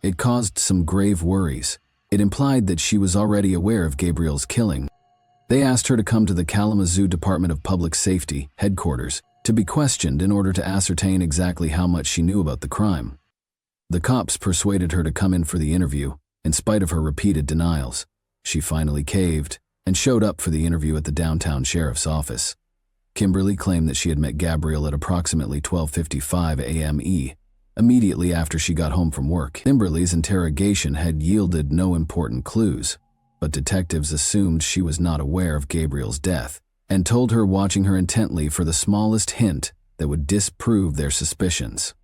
It caused some grave worries. It implied that she was already aware of Gabriel's killing. They asked her to come to the Kalamazoo Department of Public Safety headquarters to be questioned in order to ascertain exactly how much she knew about the crime. The cops persuaded her to come in for the interview, in spite of her repeated denials. She finally caved and showed up for the interview at the downtown sheriff's office. Kimberly claimed that she had met Gabriel at approximately 12:55 a.m. immediately after she got home from work. Kimberly's interrogation had yielded no important clues, but detectives assumed she was not aware of Gabriel's death and told her watching her intently for the smallest hint that would disprove their suspicions.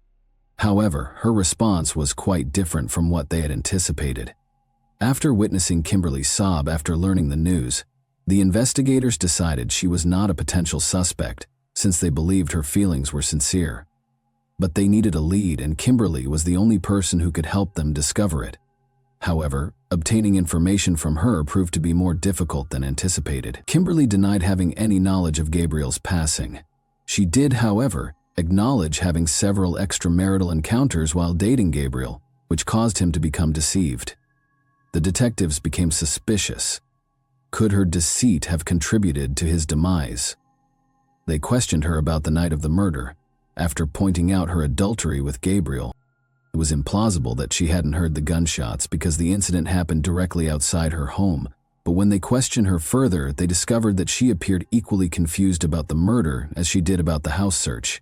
However, her response was quite different from what they had anticipated. After witnessing Kimberly sob after learning the news, the investigators decided she was not a potential suspect since they believed her feelings were sincere. But they needed a lead, and Kimberly was the only person who could help them discover it. However, obtaining information from her proved to be more difficult than anticipated. Kimberly denied having any knowledge of Gabriel's passing. She did, however, acknowledge having several extramarital encounters while dating Gabriel, which caused him to become deceived. The detectives became suspicious. Could her deceit have contributed to his demise? They questioned her about the night of the murder, after pointing out her adultery with Gabriel. It was implausible that she hadn't heard the gunshots because the incident happened directly outside her home, but when they questioned her further, they discovered that she appeared equally confused about the murder as she did about the house search.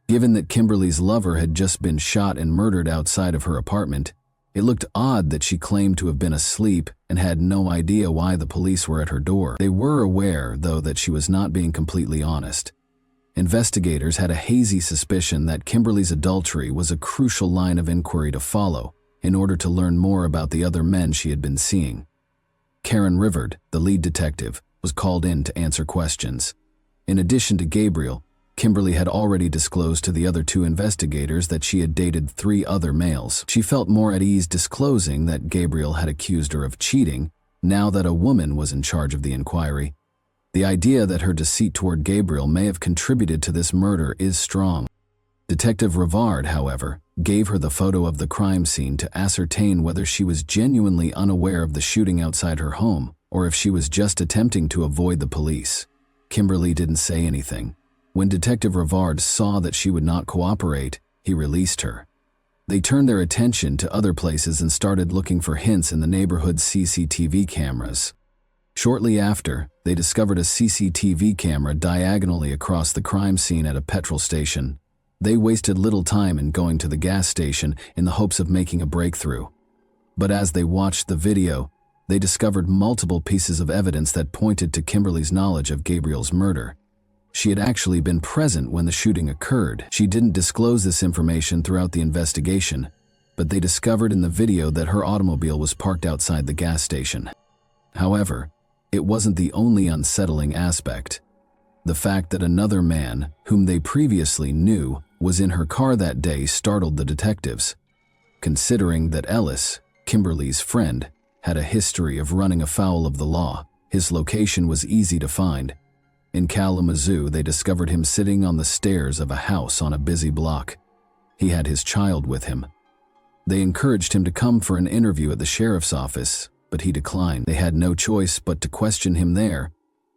Given that Kimberly's lover had just been shot and murdered outside of her apartment, it looked odd that she claimed to have been asleep and had no idea why the police were at her door. They were aware, though, that she was not being completely honest. Investigators had a hazy suspicion that Kimberly's adultery was a crucial line of inquiry to follow in order to learn more about the other men she had been seeing. Karen Rivard, the lead detective, was called in to answer questions. In addition to Gabriel, Kimberly had already disclosed to the other two investigators that she had dated 3 other males. She felt more at ease disclosing that Gabriel had accused her of cheating, now that a woman was in charge of the inquiry. The idea that her deceit toward Gabriel may have contributed to this murder is strong. Detective Rivard, however, gave her the photo of the crime scene to ascertain whether she was genuinely unaware of the shooting outside her home or if she was just attempting to avoid the police. Kimberly didn't say anything. When Detective Rivard saw that she would not cooperate, he released her. They turned their attention to other places and started looking for hints in the neighborhood's CCTV cameras. Shortly after, they discovered a CCTV camera diagonally across the crime scene at a petrol station. They wasted little time in going to the gas station in the hopes of making a breakthrough. But as they watched the video, they discovered multiple pieces of evidence that pointed to Kimberly's knowledge of Gabriel's murder. She had actually been present when the shooting occurred. She didn't disclose this information throughout the investigation, but they discovered in the video that her automobile was parked outside the gas station. However, it wasn't the only unsettling aspect. The fact that another man, whom they previously knew, was in her car that day startled the detectives. Considering that Ellis, Kimberly's friend, had a history of running afoul of the law, his location was easy to find. In Kalamazoo, they discovered him sitting on the stairs of a house on a busy block. He had his child with him. They encouraged him to come for an interview at the sheriff's office, but he declined. They had no choice but to question him there,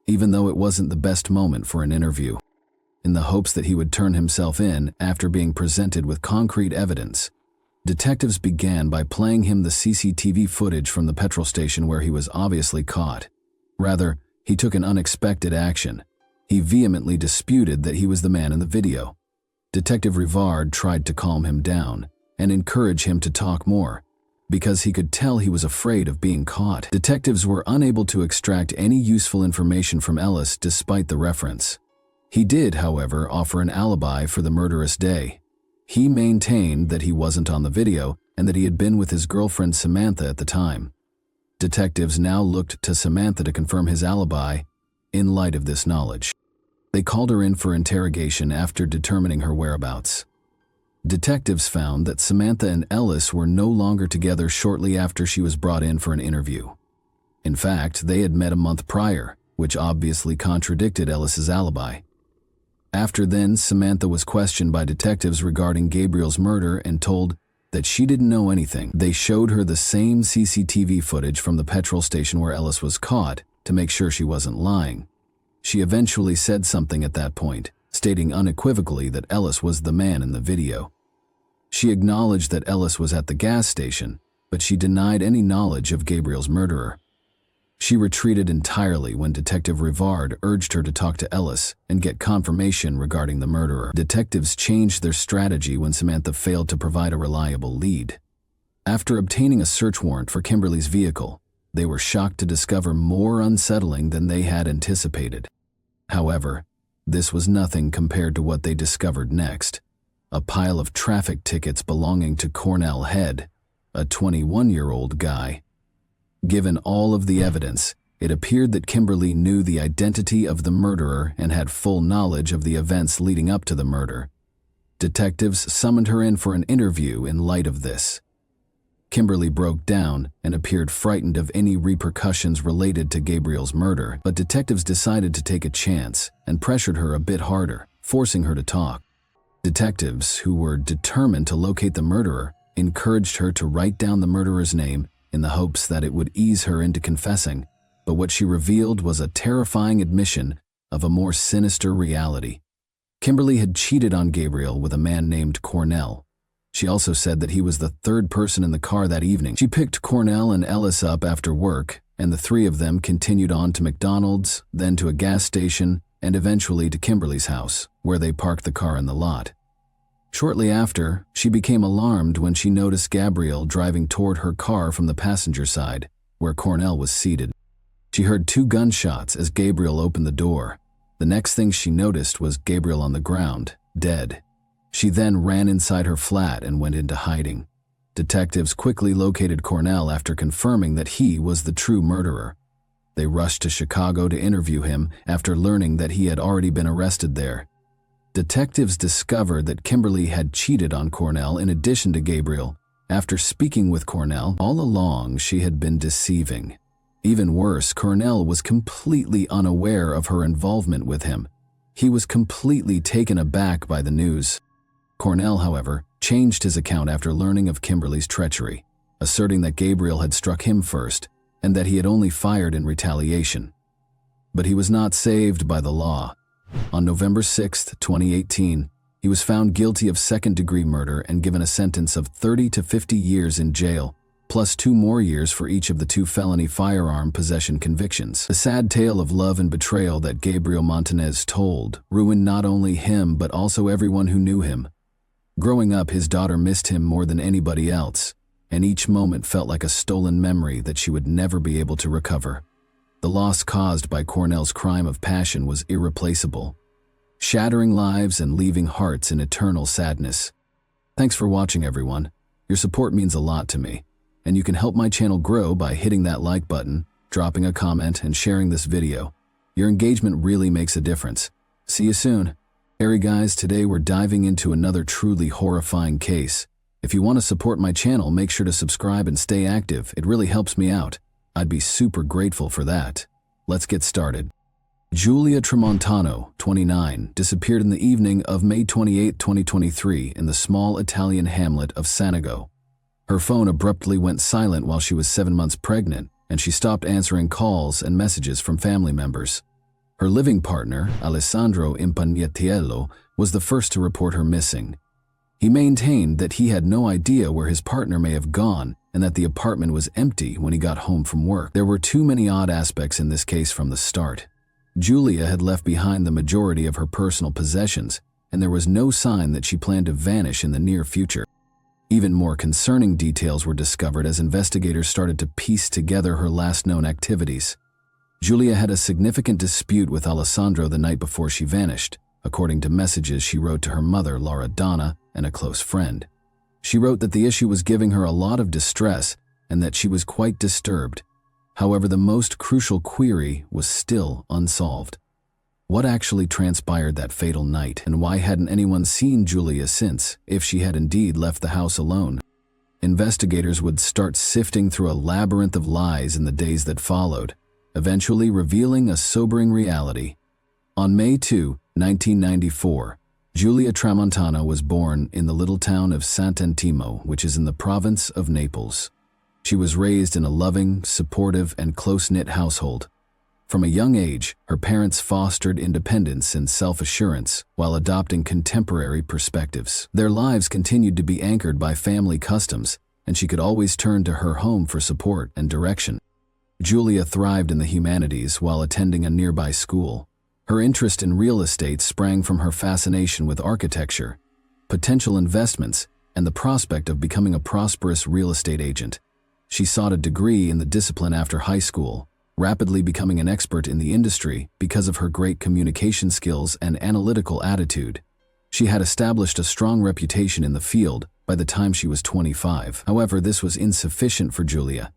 even though it wasn't the best moment for an interview. In the hopes that he would turn himself in after being presented with concrete evidence, detectives began by playing him the CCTV footage from the petrol station where he was obviously caught. Rather, he took an unexpected action. He vehemently disputed that he was the man in the video. Detective Rivard tried to calm him down and encourage him to talk more, because he could tell he was afraid of being caught. Detectives were unable to extract any useful information from Ellis despite the reference. He did, however, offer an alibi for the murderous day. He maintained that he wasn't on the video and that he had been with his girlfriend Samantha at the time. Detectives now looked to Samantha to confirm his alibi in light of this knowledge. They called her in for interrogation after determining her whereabouts. Detectives found that Samantha and Ellis were no longer together shortly after she was brought in for an interview. In fact, they had met a month prior, which obviously contradicted Ellis's alibi. After then, Samantha was questioned by detectives regarding Gabriel's murder and told that she didn't know anything. They showed her the same CCTV footage from the petrol station where Ellis was caught to make sure she wasn't lying. She eventually said something at that point, stating unequivocally that Ellis was the man in the video. She acknowledged that Ellis was at the gas station, but she denied any knowledge of Gabriel's murderer. She retreated entirely when Detective Rivard urged her to talk to Ellis and get confirmation regarding the murderer. Detectives changed their strategy when Samantha failed to provide a reliable lead. After obtaining a search warrant for Kimberly's vehicle, they were shocked to discover more unsettling than they had anticipated. However, this was nothing compared to what they discovered next: a pile of traffic tickets belonging to Cornell Head, a 21-year-old guy. Given all of the evidence, it appeared that Kimberly knew the identity of the murderer and had full knowledge of the events leading up to the murder. Detectives summoned her in for an interview in light of this. Kimberly broke down and appeared frightened of any repercussions related to Gabriel's murder, but detectives decided to take a chance and pressured her a bit harder, forcing her to talk. Detectives, who were determined to locate the murderer, encouraged her to write down the murderer's name in the hopes that it would ease her into confessing, but what she revealed was a terrifying admission of a more sinister reality. Kimberly had cheated on Gabriel with a man named Cornell. She also said that he was the third person in the car that evening. She picked Cornell and Ellis up after work, and the three of them continued on to McDonald's, then to a gas station, and eventually to Kimberly's house, where they parked the car in the lot. Shortly after, she became alarmed when she noticed Gabriel driving toward her car from the passenger side, where Cornell was seated. She heard 2 gunshots as Gabriel opened the door. The next thing she noticed was Gabriel on the ground, dead. She then ran inside her flat and went into hiding. Detectives quickly located Cornell after confirming that he was the true murderer. They rushed to Chicago to interview him after learning that he had already been arrested there. Detectives discovered that Kimberly had cheated on Cornell in addition to Gabriel. After speaking with Cornell, all along she had been deceiving. Even worse, Cornell was completely unaware of her involvement with him. He was completely taken aback by the news. Cornell, however, changed his account after learning of Kimberly's treachery, asserting that Gabriel had struck him first and that he had only fired in retaliation. But he was not saved by the law. On November 6, 2018, he was found guilty of second-degree murder and given a sentence of 30 to 50 years in jail, plus 2 more years for each of the 2 felony firearm possession convictions. The sad tale of love and betrayal that Gabriel Montanez told ruined not only him but also everyone who knew him. Growing up, his daughter missed him more than anybody else, and each moment felt like a stolen memory that she would never be able to recover. The loss caused by Cornell's crime of passion was irreplaceable, shattering lives and leaving hearts in eternal sadness. Thanks for watching, everyone. Your support means a lot to me, and you can help my channel grow by hitting that like button, dropping a comment, and sharing this video. Your engagement really makes a difference. See you soon. Hey guys, today we're diving into another truly horrifying case. If you want to support my channel, make sure to subscribe and stay active. It really helps me out. I'd be super grateful for that. Let's get started. Julia Tramontano, 29, disappeared in the evening of May 28, 2023 in the small Italian hamlet of Sanago. Her phone abruptly went silent while she was 7 months pregnant, and she stopped answering calls and messages from family members. Her living partner, Alessandro Impagnatiello, was the first to report her missing. He maintained that he had no idea where his partner may have gone and that the apartment was empty when he got home from work. There were too many odd aspects in this case from the start. Julia had left behind the majority of her personal possessions, and there was no sign that she planned to vanish in the near future. Even more concerning details were discovered as investigators started to piece together her last known activities. Julia had a significant dispute with Alessandro the night before she vanished, according to messages she wrote to her mother, Laura Donna, and a close friend. She wrote that the issue was giving her a lot of distress and that she was quite disturbed. However, the most crucial query was still unsolved. What actually transpired that fatal night, and why hadn't anyone seen Julia since, if she had indeed left the house alone? Investigators would start sifting through a labyrinth of lies in the days that followed, eventually revealing a sobering reality. On May 2, 1994, Julia Tramontano was born in the little town of Sant'Antimo, which is in the province of Naples. She was raised in a loving, supportive, and close-knit household. From a young age, her parents fostered independence and self-assurance while adopting contemporary perspectives. Their lives continued to be anchored by family customs, and she could always turn to her home for support and direction. Julia thrived in the humanities while attending a nearby school. Her interest in real estate sprang from her fascination with architecture, potential investments, and the prospect of becoming a prosperous real estate agent. She sought a degree in the discipline after high school, rapidly becoming an expert in the industry because of her great communication skills and analytical attitude. She had established a strong reputation in the field by the time she was 25. However, this was insufficient for Julia.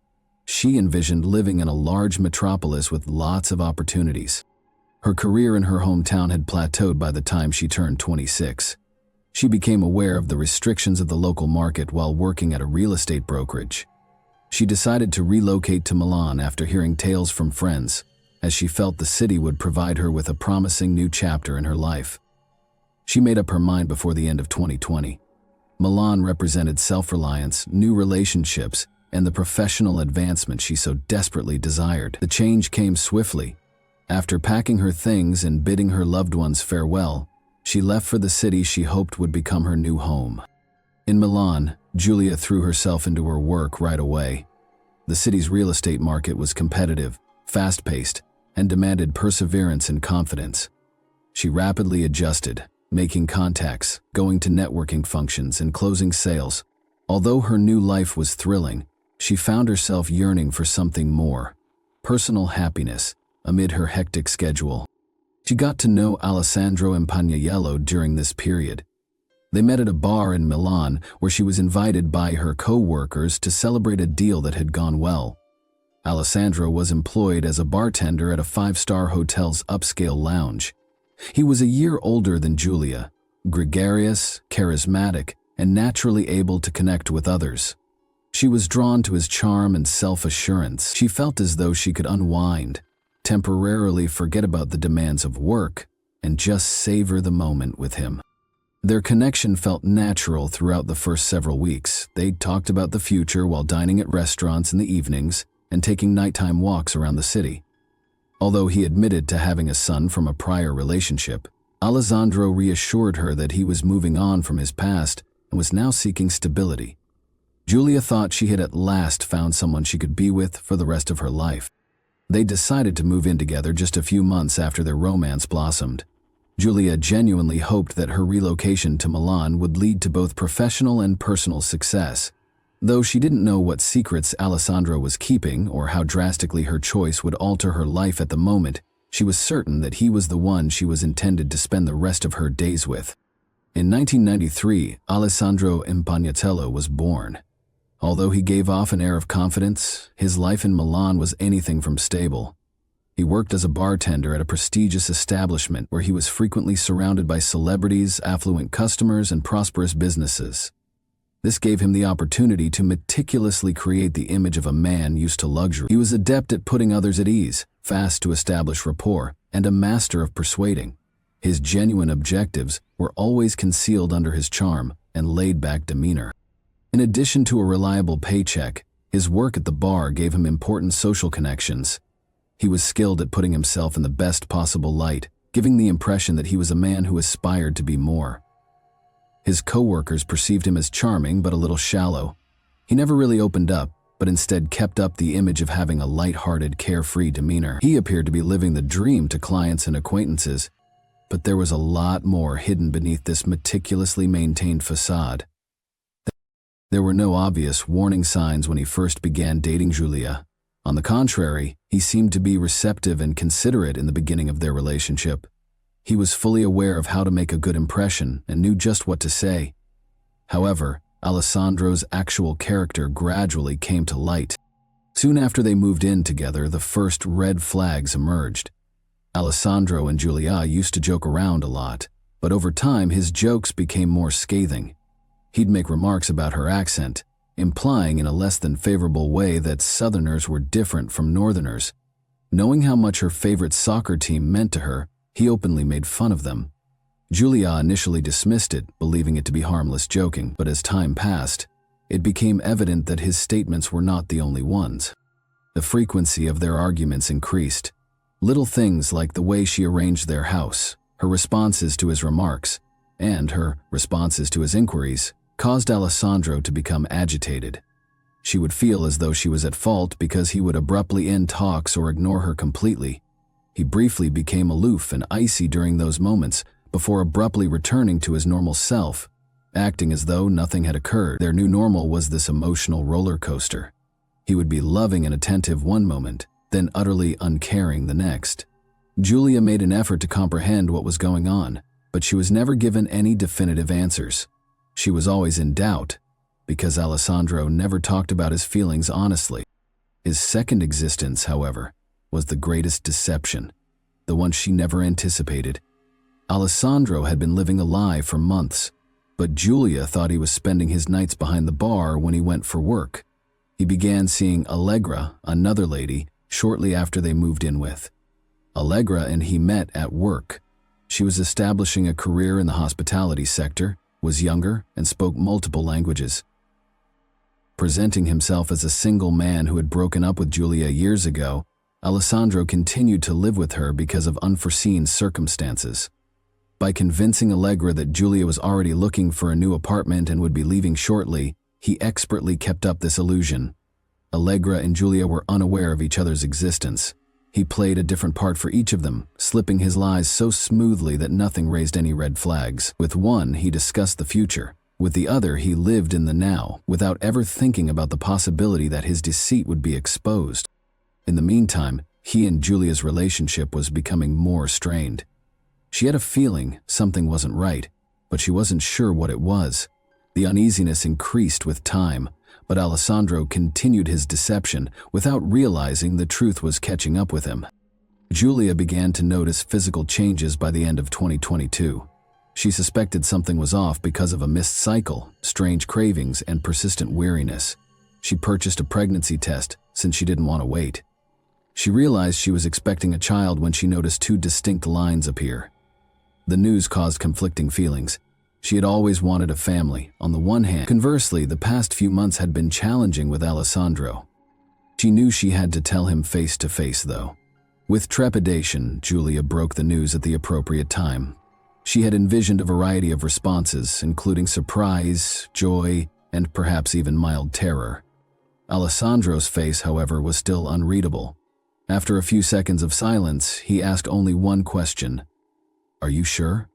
She envisioned living in a large metropolis with lots of opportunities. Her career in her hometown had plateaued by the time she turned 26. She became aware of the restrictions of the local market while working at a real estate brokerage. She decided to relocate to Milan after hearing tales from friends, as she felt the city would provide her with a promising new chapter in her life. She made up her mind before the end of 2020. Milan represented self-reliance, new relationships, and the professional advancement she so desperately desired. The change came swiftly. After packing her things and bidding her loved ones farewell, she left for the city she hoped would become her new home. In Milan, Giulia threw herself into her work right away. The city's real estate market was competitive, fast-paced, and demanded perseverance and confidence. She rapidly adjusted, making contacts, going to networking functions, and closing sales. Although her new life was thrilling, she found herself yearning for something more: personal happiness amid her hectic schedule. She got to know Alessandro Impagnaiello during this period. They met at a bar in Milan where she was invited by her co-workers to celebrate a deal that had gone well. Alessandro was employed as a bartender at a five-star hotel's upscale lounge. He was a year older than Giulia, gregarious, charismatic, and naturally able to connect with others. She was drawn to his charm and self-assurance. She felt as though she could unwind, temporarily forget about the demands of work, and just savor the moment with him. Their connection felt natural throughout the first several weeks. They talked about the future while dining at restaurants in the evenings and taking nighttime walks around the city. Although he admitted to having a son from a prior relationship, Alessandro reassured her that he was moving on from his past and was now seeking stability. Giulia thought she had at last found someone she could be with for the rest of her life. They decided to move in together just a few months after their romance blossomed. Giulia genuinely hoped that her relocation to Milan would lead to both professional and personal success. Though she didn't know what secrets Alessandro was keeping or how drastically her choice would alter her life at the moment, she was certain that he was the one she was intended to spend the rest of her days with. In 1993, Alessandro Impagnatello was born. Although he gave off an air of confidence, his life in Milan was anything from stable. He worked as a bartender at a prestigious establishment where he was frequently surrounded by celebrities, affluent customers, and prosperous businesses. This gave him the opportunity to meticulously create the image of a man used to luxury. He was adept at putting others at ease, fast to establish rapport, and a master of persuading. His genuine objectives were always concealed under his charm and laid-back demeanor. In addition to a reliable paycheck, his work at the bar gave him important social connections. He was skilled at putting himself in the best possible light, giving the impression that he was a man who aspired to be more. His co-workers perceived him as charming but a little shallow. He never really opened up, but instead kept up the image of having a light-hearted, carefree demeanor. He appeared to be living the dream to clients and acquaintances, but there was a lot more hidden beneath this meticulously maintained facade. There were no obvious warning signs when he first began dating Giulia. On the contrary, he seemed to be receptive and considerate in the beginning of their relationship. He was fully aware of how to make a good impression and knew just what to say. However, Alessandro's actual character gradually came to light. Soon after they moved in together, the first red flags emerged. Alessandro and Giulia used to joke around a lot, but over time his jokes became more scathing. He'd make remarks about her accent, implying in a less than favorable way that Southerners were different from Northerners. Knowing how much her favorite soccer team meant to her, he openly made fun of them. Giulia initially dismissed it, believing it to be harmless joking, but as time passed, it became evident that his statements were not the only ones. The frequency of their arguments increased. Little things like the way she arranged their house, her responses to his remarks, and her responses to his inquiries caused Alessandro to become agitated. She would feel as though she was at fault because he would abruptly end talks or ignore her completely. He briefly became aloof and icy during those moments before abruptly returning to his normal self, acting as though nothing had occurred. Their new normal was this emotional roller coaster. He would be loving and attentive one moment, then utterly uncaring the next. Giulia made an effort to comprehend what was going on, but she was never given any definitive answers. She was always in doubt, because Alessandro never talked about his feelings honestly. His second existence, however, was the greatest deception, the one she never anticipated. Alessandro had been living a lie for months, but Giulia thought he was spending his nights behind the bar when he went for work. He began seeing Allegra, another lady, shortly after they moved in with. Allegra and he met at work. She was establishing a career in the hospitality sector, was younger, and spoke multiple languages. Presenting himself as a single man who had broken up with Julia years ago, Alessandro continued to live with her because of unforeseen circumstances. By convincing Allegra that Julia was already looking for a new apartment and would be leaving shortly, he expertly kept up this illusion. Allegra and Julia were unaware of each other's existence. He played a different part for each of them, slipping his lies so smoothly that nothing raised any red flags. With one, he discussed the future. With the other, he lived in the now, without ever thinking about the possibility that his deceit would be exposed. In the meantime, he and Julia's relationship was becoming more strained. She had a feeling something wasn't right, but she wasn't sure what it was. The uneasiness increased with time, but Alessandro continued his deception without realizing the truth was catching up with him. Julia began to notice physical changes by the end of 2022. She suspected something was off because of a missed cycle, strange cravings, and persistent weariness. She purchased a pregnancy test since she didn't want to wait. She realized she was expecting a child when she noticed two distinct lines appear. The news caused conflicting feelings. She had always wanted a family, on the one hand. Conversely, the past few months had been challenging with Alessandro. She knew she had to tell him face to face, though. With trepidation, Julia broke the news at the appropriate time. She had envisioned a variety of responses, including surprise, joy, and perhaps even mild terror. Alessandro's face, however, was still unreadable. After a few seconds of silence, he asked only one question. "Are you sure?"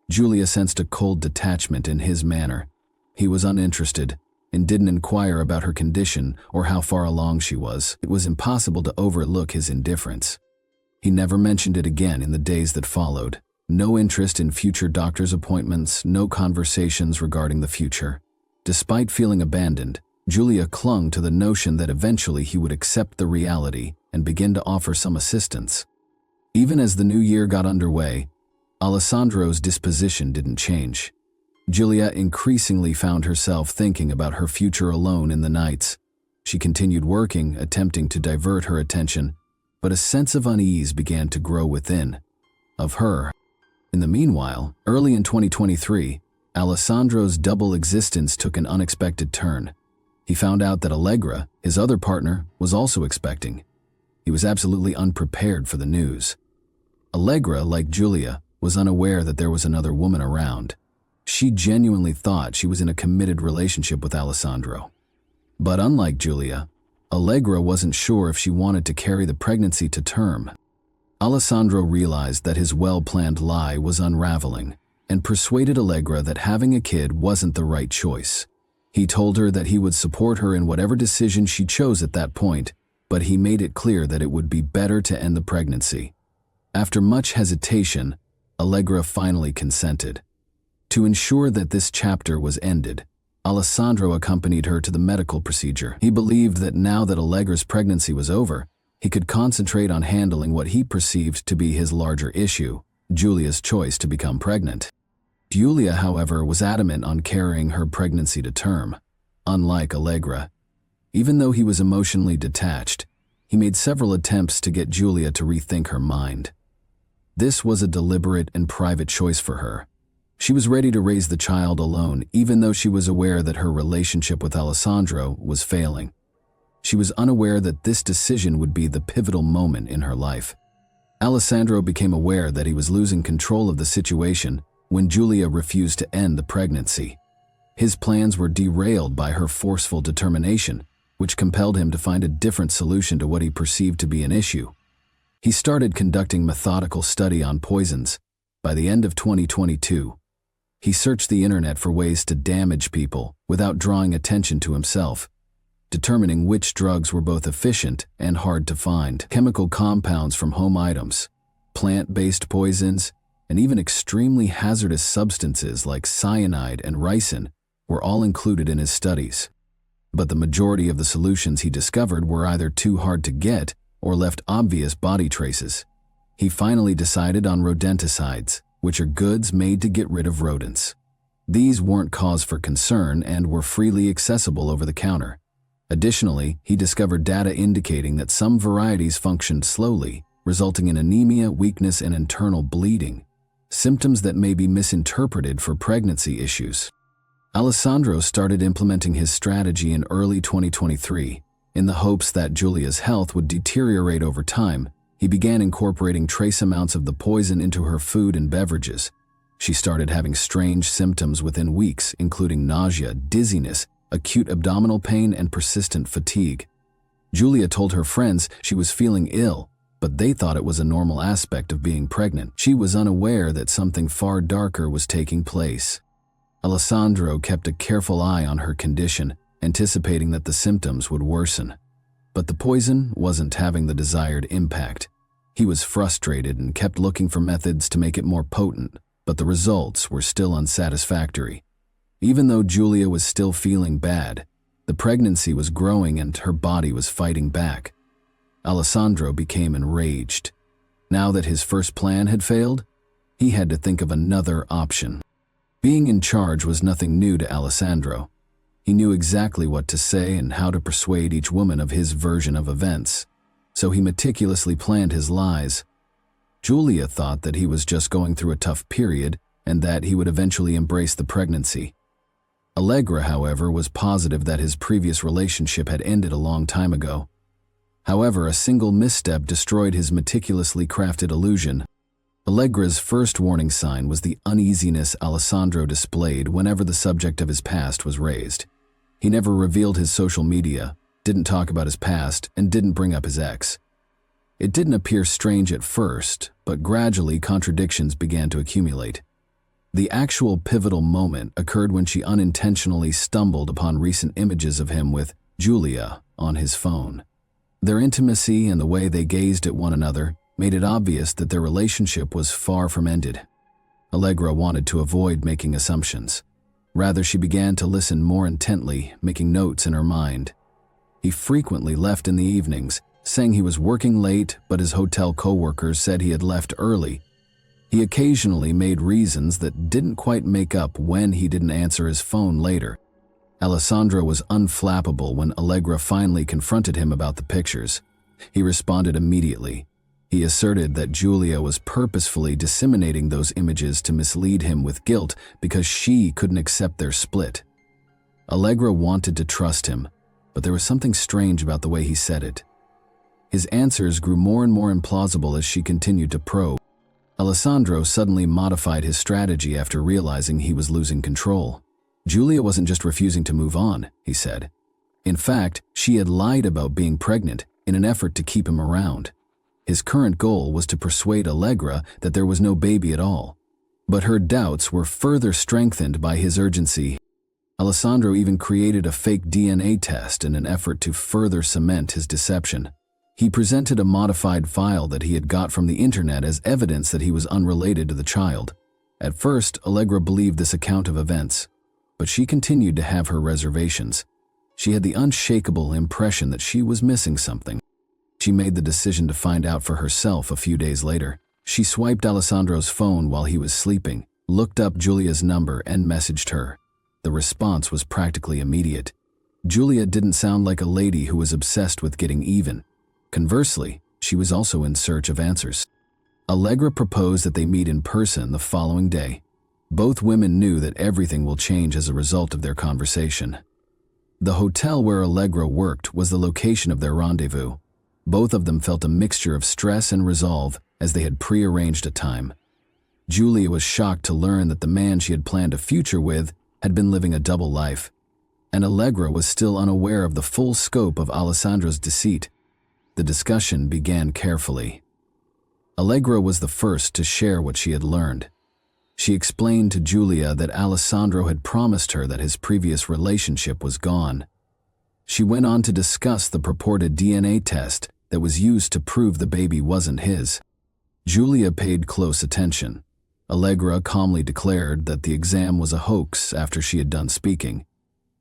Julia sensed a cold detachment in his manner. He was uninterested and didn't inquire about her condition or how far along she was. It was impossible to overlook his indifference. He never mentioned it again in the days that followed. No interest in future doctor's appointments, no conversations regarding the future. Despite feeling abandoned, Julia clung to the notion that eventually he would accept the reality and begin to offer some assistance. Even as the new year got underway, Alessandro's disposition didn't change. Julia increasingly found herself thinking about her future alone in the nights. She continued working, attempting to divert her attention, but a sense of unease began to grow within. Of her. In the meanwhile, early in 2023, Alessandro's double existence took an unexpected turn. He found out that Allegra, his other partner, was also expecting. He was absolutely unprepared for the news. Allegra, like Julia, was unaware that there was another woman around. She genuinely thought she was in a committed relationship with Alessandro. But unlike Julia, Allegra wasn't sure if she wanted to carry the pregnancy to term. Alessandro realized that his well-planned lie was unraveling and persuaded Allegra that having a kid wasn't the right choice. He told her that he would support her in whatever decision she chose at that point, but he made it clear that it would be better to end the pregnancy. After much hesitation, Allegra finally consented. To ensure that this chapter was ended, Alessandro accompanied her to the medical procedure. He believed that now that Allegra's pregnancy was over, he could concentrate on handling what he perceived to be his larger issue, Julia's choice to become pregnant. Julia, however, was adamant on carrying her pregnancy to term. Unlike Allegra, even though he was emotionally detached, he made several attempts to get Julia to rethink her mind. This was a deliberate and private choice for her. She was ready to raise the child alone, even though she was aware that her relationship with Alessandro was failing. She was unaware that this decision would be the pivotal moment in her life. Alessandro became aware that he was losing control of the situation when Julia refused to end the pregnancy. His plans were derailed by her forceful determination, which compelled him to find a different solution to what he perceived to be an issue. He started conducting methodical study on poisons. By the end of 2022, he searched the internet for ways to damage people without drawing attention to himself, determining which drugs were both efficient and hard to find. Chemical compounds from home items, plant-based poisons, and even extremely hazardous substances like cyanide and ricin were all included in his studies. But the majority of the solutions he discovered were either too hard to get or left obvious body traces. He finally decided on rodenticides, which are goods made to get rid of rodents. These weren't cause for concern and were freely accessible over the counter. Additionally, he discovered data indicating that some varieties functioned slowly, resulting in anemia, weakness, and internal bleeding, symptoms that may be misinterpreted for pregnancy issues. Alessandro started implementing his strategy in early 2023. In the hopes that Giulia's health would deteriorate over time, he began incorporating trace amounts of the poison into her food and beverages. She started having strange symptoms within weeks, including nausea, dizziness, acute abdominal pain, and persistent fatigue. Giulia told her friends she was feeling ill, but they thought it was a normal aspect of being pregnant. She was unaware that something far darker was taking place. Alessandro kept a careful eye on her condition, anticipating that the symptoms would worsen. But the poison wasn't having the desired impact. He was frustrated and kept looking for methods to make it more potent, but the results were still unsatisfactory. Even though Giulia was still feeling bad, the pregnancy was growing and her body was fighting back. Alessandro became enraged. Now that his first plan had failed, he had to think of another option. Being in charge was nothing new to Alessandro. He knew exactly what to say and how to persuade each woman of his version of events, so he meticulously planned his lies. Giulia thought that he was just going through a tough period and that he would eventually embrace the pregnancy. Allegra, however, was positive that his previous relationship had ended a long time ago. However, a single misstep destroyed his meticulously crafted illusion. Allegra's first warning sign was the uneasiness Alessandro displayed whenever the subject of his past was raised. He never revealed his social media, didn't talk about his past, and didn't bring up his ex. It didn't appear strange at first, but gradually contradictions began to accumulate. The actual pivotal moment occurred when she unintentionally stumbled upon recent images of him with Giulia on his phone. Their intimacy and the way they gazed at one another made it obvious that their relationship was far from ended. Allegra wanted to avoid making assumptions. Rather, she began to listen more intently, making notes in her mind. He frequently left in the evenings, saying he was working late, but his hotel coworkers said he had left early. He occasionally made reasons that didn't quite make up when he didn't answer his phone later. Alessandro was unflappable when Allegra finally confronted him about the pictures. He responded immediately. He asserted that Giulia was purposefully disseminating those images to mislead him with guilt because she couldn't accept their split. Allegra wanted to trust him, but there was something strange about the way he said it. His answers grew more and more implausible as she continued to probe. Alessandro suddenly modified his strategy after realizing he was losing control. Giulia wasn't just refusing to move on, he said. In fact, she had lied about being pregnant in an effort to keep him around. His current goal was to persuade Allegra that there was no baby at all. But her doubts were further strengthened by his urgency. Alessandro even created a fake DNA test in an effort to further cement his deception. He presented a modified file that he had got from the internet as evidence that he was unrelated to the child. At first, Allegra believed this account of events, but she continued to have her reservations. She had the unshakable impression that she was missing something. She made the decision to find out for herself a few days later. She swiped Alessandro's phone while he was sleeping, looked up Giulia's number, and messaged her. The response was practically immediate. Giulia didn't sound like a lady who was obsessed with getting even. Conversely, she was also in search of answers. Allegra proposed that they meet in person the following day. Both women knew that everything will change as a result of their conversation. The hotel where Allegra worked was the location of their rendezvous. Both of them felt a mixture of stress and resolve as they had prearranged a time. Giulia was shocked to learn that the man she had planned a future with had been living a double life, and Allegra was still unaware of the full scope of Alessandro's deceit. The discussion began carefully. Allegra was the first to share what she had learned. She explained to Giulia that Alessandro had promised her that his previous relationship was gone. She went on to discuss the purported DNA test that was used to prove the baby wasn't his. Giulia paid close attention. Allegra calmly declared that the exam was a hoax after she had done speaking.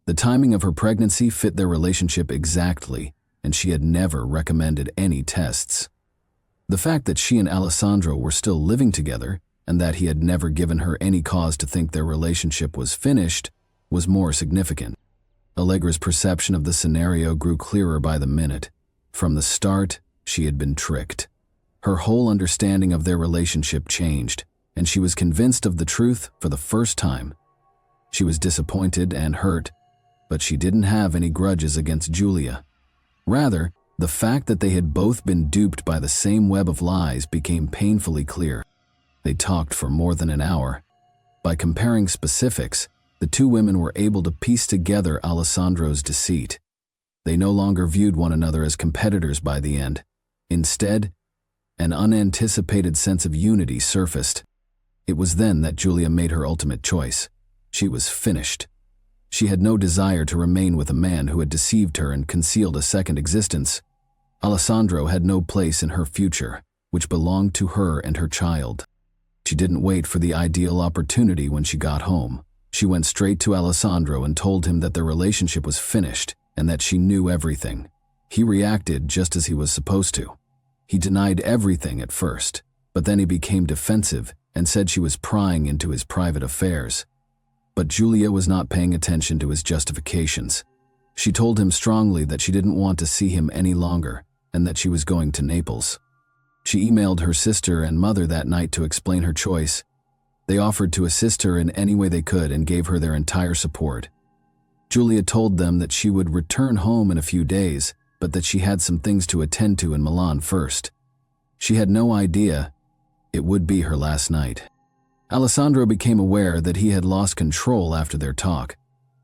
The timing of her pregnancy fit their relationship exactly, and she had never recommended any tests. The fact that she and Alessandro were still living together and that he had never given her any cause to think their relationship was finished was more significant. Allegra's perception of the scenario grew clearer by the minute. From the start, she had been tricked. Her whole understanding of their relationship changed, and she was convinced of the truth for the first time. She was disappointed and hurt, but she didn't have any grudges against Julia. Rather, the fact that they had both been duped by the same web of lies became painfully clear. They talked for more than an hour. By comparing specifics, the two women were able to piece together Alessandro's deceit. They no longer viewed one another as competitors by the end. Instead, an unanticipated sense of unity surfaced. It was then that Julia made her ultimate choice. She was finished. She had no desire to remain with a man who had deceived her and concealed a second existence. Alessandro had no place in her future, which belonged to her and her child. She didn't wait for the ideal opportunity when she got home. She went straight to Alessandro and told him that their relationship was finished and that she knew everything. He reacted just as he was supposed to. He denied everything at first, but then he became defensive and said she was prying into his private affairs. But Julia was not paying attention to his justifications. She told him strongly that she didn't want to see him any longer and that she was going to Naples. She emailed her sister and mother that night to explain her choice. They offered to assist her in any way they could and gave her their entire support. Julia told them that she would return home in a few days, but that she had some things to attend to in Milan first. She had no idea it would be her last night. Alessandro became aware that he had lost control after their talk.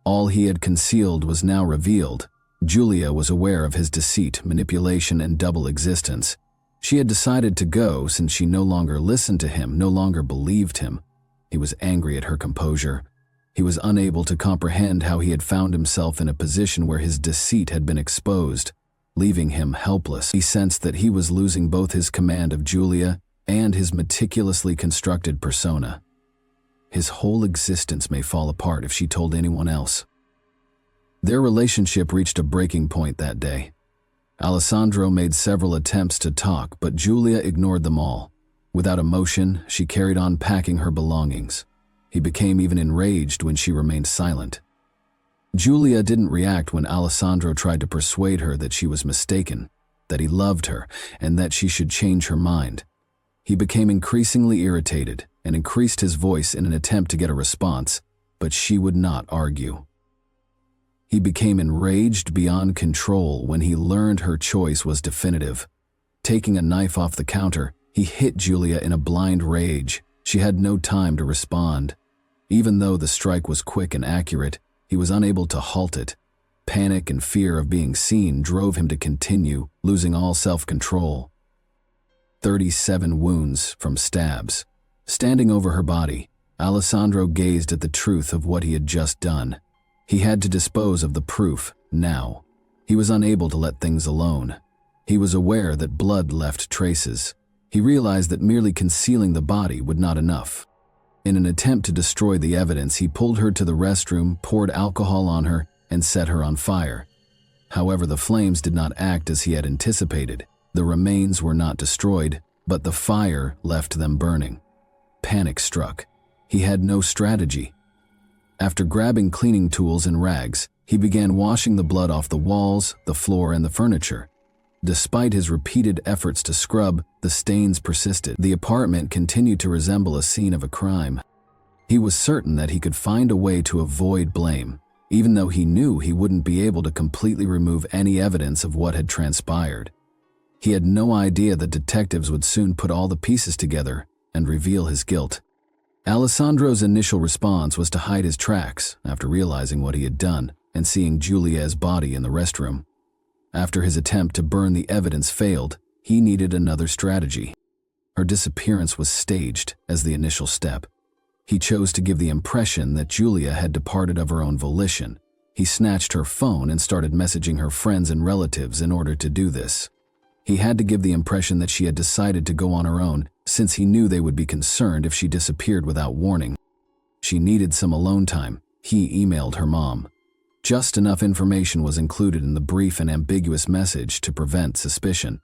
All he had concealed was now revealed. Julia was aware of his deceit, manipulation, and double existence. She had decided to go since she no longer listened to him, no longer believed him. He was angry at her composure. He was unable to comprehend how he had found himself in a position where his deceit had been exposed, leaving him helpless. He sensed that he was losing both his command of Julia and his meticulously constructed persona. His whole existence may fall apart if she told anyone else. Their relationship reached a breaking point that day. Alessandro made several attempts to talk, but Julia ignored them all. Without emotion, she carried on packing her belongings. He became even enraged when she remained silent. Julia didn't react when Alessandro tried to persuade her that she was mistaken, that he loved her, and that she should change her mind. He became increasingly irritated and increased his voice in an attempt to get a response, but she would not argue. He became enraged beyond control when he learned her choice was definitive. Taking a knife off the counter, he hit Julia in a blind rage. She had no time to respond. Even though the strike was quick and accurate, he was unable to halt it. Panic and fear of being seen drove him to continue, losing all self-control. 37 wounds from stabs. Standing over her body, Alessandro gazed at the truth of what he had just done. He had to dispose of the proof now. He was unable to let things alone. He was aware that blood left traces. He realized that merely concealing the body would not enough. In an attempt to destroy the evidence, he pulled her to the restroom, poured alcohol on her, and set her on fire. However, the flames did not act as he had anticipated. The remains were not destroyed, but the fire left them burning. Panic struck. He had no strategy. After grabbing cleaning tools and rags, he began washing the blood off the walls, the floor, and the furniture. Despite his repeated efforts to scrub, the stains persisted. The apartment continued to resemble a scene of a crime. He was certain that he could find a way to avoid blame, even though he knew he wouldn't be able to completely remove any evidence of what had transpired. He had no idea that detectives would soon put all the pieces together and reveal his guilt. Alessandro's initial response was to hide his tracks after realizing what he had done and seeing Julia's body in the restroom. After his attempt to burn the evidence failed, he needed another strategy. Her disappearance was staged as the initial step. He chose to give the impression that Julia had departed of her own volition. He snatched her phone and started messaging her friends and relatives in order to do this. He had to give the impression that she had decided to go on her own, since he knew they would be concerned if she disappeared without warning. She needed some alone time. He emailed her mom. Just enough information was included in the brief and ambiguous message to prevent suspicion.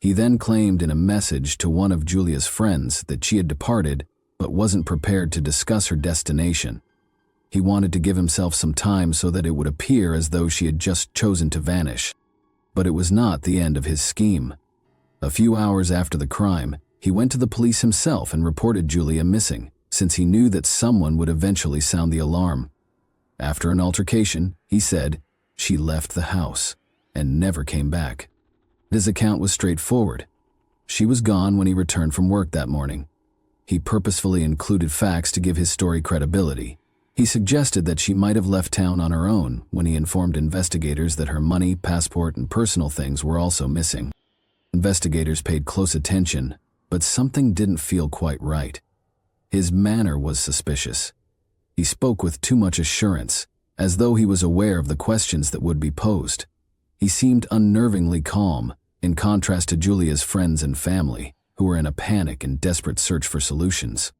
He then claimed in a message to one of Julia's friends that she had departed but wasn't prepared to discuss her destination. He wanted to give himself some time so that it would appear as though she had just chosen to vanish. But it was not the end of his scheme. A few hours after the crime, he went to the police himself and reported Julia missing, since he knew that someone would eventually sound the alarm. After an altercation, he said, she left the house and never came back. His account was straightforward. She was gone when he returned from work that morning. He purposefully included facts to give his story credibility. He suggested that she might have left town on her own when he informed investigators that her money, passport, and personal things were also missing. Investigators paid close attention, but something didn't feel quite right. His manner was suspicious. He spoke with too much assurance, as though he was aware of the questions that would be posed. He seemed unnervingly calm, in contrast to Giulia's friends and family, who were in a panic and desperate search for solutions.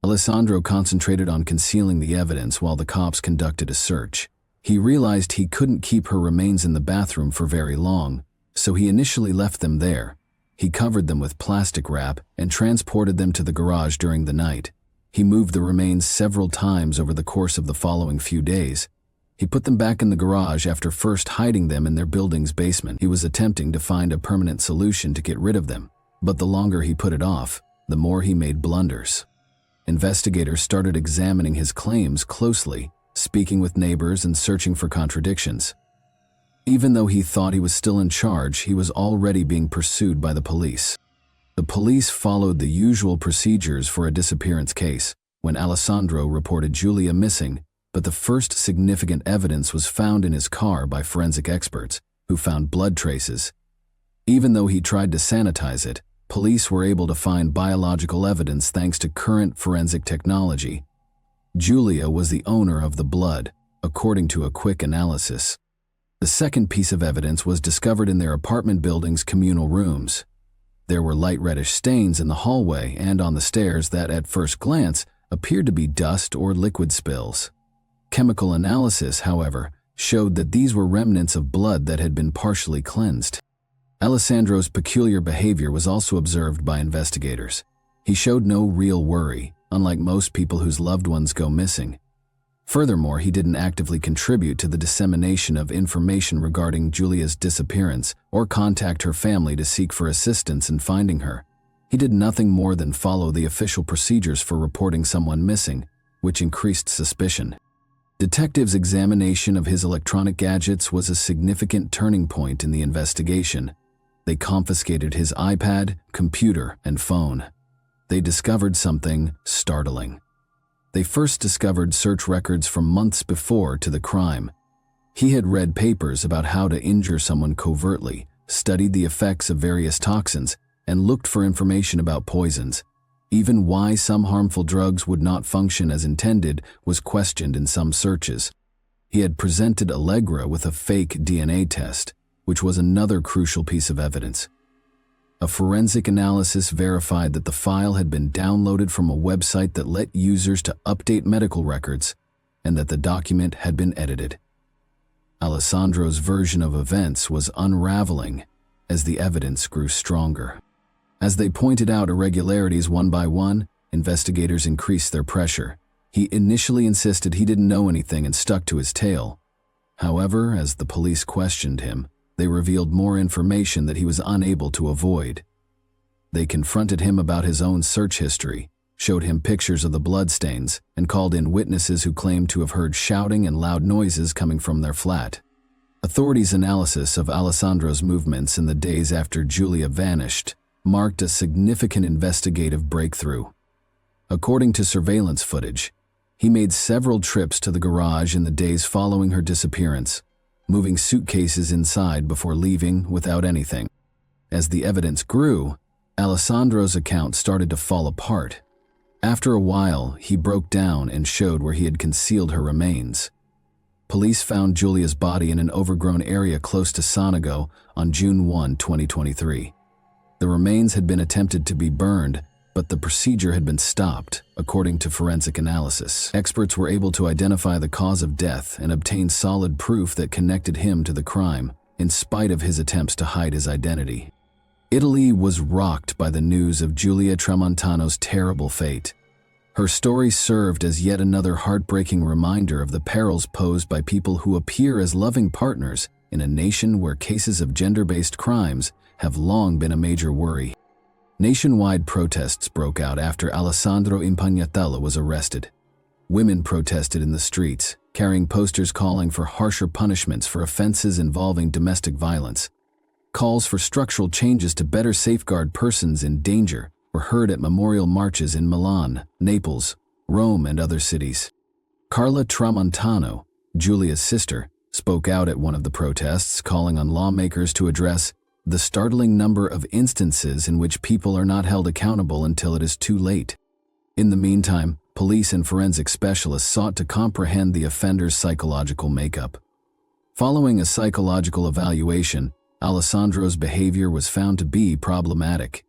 Alessandro concentrated on concealing the evidence while the cops conducted a search. He realized he couldn't keep her remains in the bathroom for very long, so he initially left them there. He covered them with plastic wrap and transported them to the garage during the night. He moved the remains several times over the course of the following few days. He put them back in the garage after first hiding them in their building's basement. He was attempting to find a permanent solution to get rid of them, but the longer he put it off, the more he made blunders. Investigators started examining his claims closely, speaking with neighbors and searching for contradictions. Even though he thought he was still in charge, he was already being pursued by the police. The police followed the usual procedures for a disappearance case when Alessandro reported Giulia missing, but the first significant evidence was found in his car by forensic experts, who found blood traces. Even though he tried to sanitize it, police were able to find biological evidence thanks to current forensic technology. Giulia was the owner of the blood, according to a quick analysis. The second piece of evidence was discovered in their apartment building's communal rooms. There were light reddish stains in the hallway and on the stairs that, at first glance, appeared to be dust or liquid spills. Chemical analysis, however, showed that these were remnants of blood that had been partially cleansed. Alessandro's peculiar behavior was also observed by investigators. He showed no real worry, unlike most people whose loved ones go missing. Furthermore, he didn't actively contribute to the dissemination of information regarding Giulia's disappearance or contact her family to seek for assistance in finding her. He did nothing more than follow the official procedures for reporting someone missing, which increased suspicion. Detectives' examination of his electronic gadgets was a significant turning point in the investigation. They confiscated his iPad, computer, and phone. They discovered something startling. They first discovered search records from months before to the crime. He had read papers about how to injure someone covertly, studied the effects of various toxins, and looked for information about poisons. Even why some harmful drugs would not function as intended was questioned in some searches. He had presented Allegra with a fake DNA test, which was another crucial piece of evidence. A forensic analysis verified that the file had been downloaded from a website that let users to update medical records, and that the document had been edited. Alessandro's version of events was unraveling as the evidence grew stronger. As they pointed out irregularities one by one, investigators increased their pressure. He initially insisted he didn't know anything and stuck to his tale. However, as the police questioned him, they revealed more information that he was unable to avoid. They confronted him about his own search history, showed him pictures of the bloodstains, and called in witnesses who claimed to have heard shouting and loud noises coming from their flat. Authorities' analysis of Alessandro's movements in the days after Giulia vanished marked a significant investigative breakthrough. According to surveillance footage, he made several trips to the garage in the days following her disappearance, moving suitcases inside before leaving without anything. As the evidence grew, Alessandro's account started to fall apart. After a while, he broke down and showed where he had concealed her remains. Police found Giulia's body in an overgrown area close to Sanago on June 1, 2023. The remains had been attempted to be burned, but the procedure had been stopped, according to forensic analysis. Experts were able to identify the cause of death and obtain solid proof that connected him to the crime, in spite of his attempts to hide his identity. Italy was rocked by the news of Giulia Tramontano's terrible fate. Her story served as yet another heartbreaking reminder of the perils posed by people who appear as loving partners in a nation where cases of gender-based crimes have long been a major worry. Nationwide protests broke out after Alessandro Impagnatella was arrested. Women protested in the streets, carrying posters calling for harsher punishments for offenses involving domestic violence. Calls for structural changes to better safeguard persons in danger were heard at memorial marches in Milan, Naples, Rome, and other cities. Carla Tramontano, Giulia's sister, spoke out at one of the protests, calling on lawmakers to address the startling number of instances in which people are not held accountable until it is too late. In the meantime, police and forensic specialists sought to comprehend the offender's psychological makeup. Following a psychological evaluation, Alessandro's behavior was found to be problematic.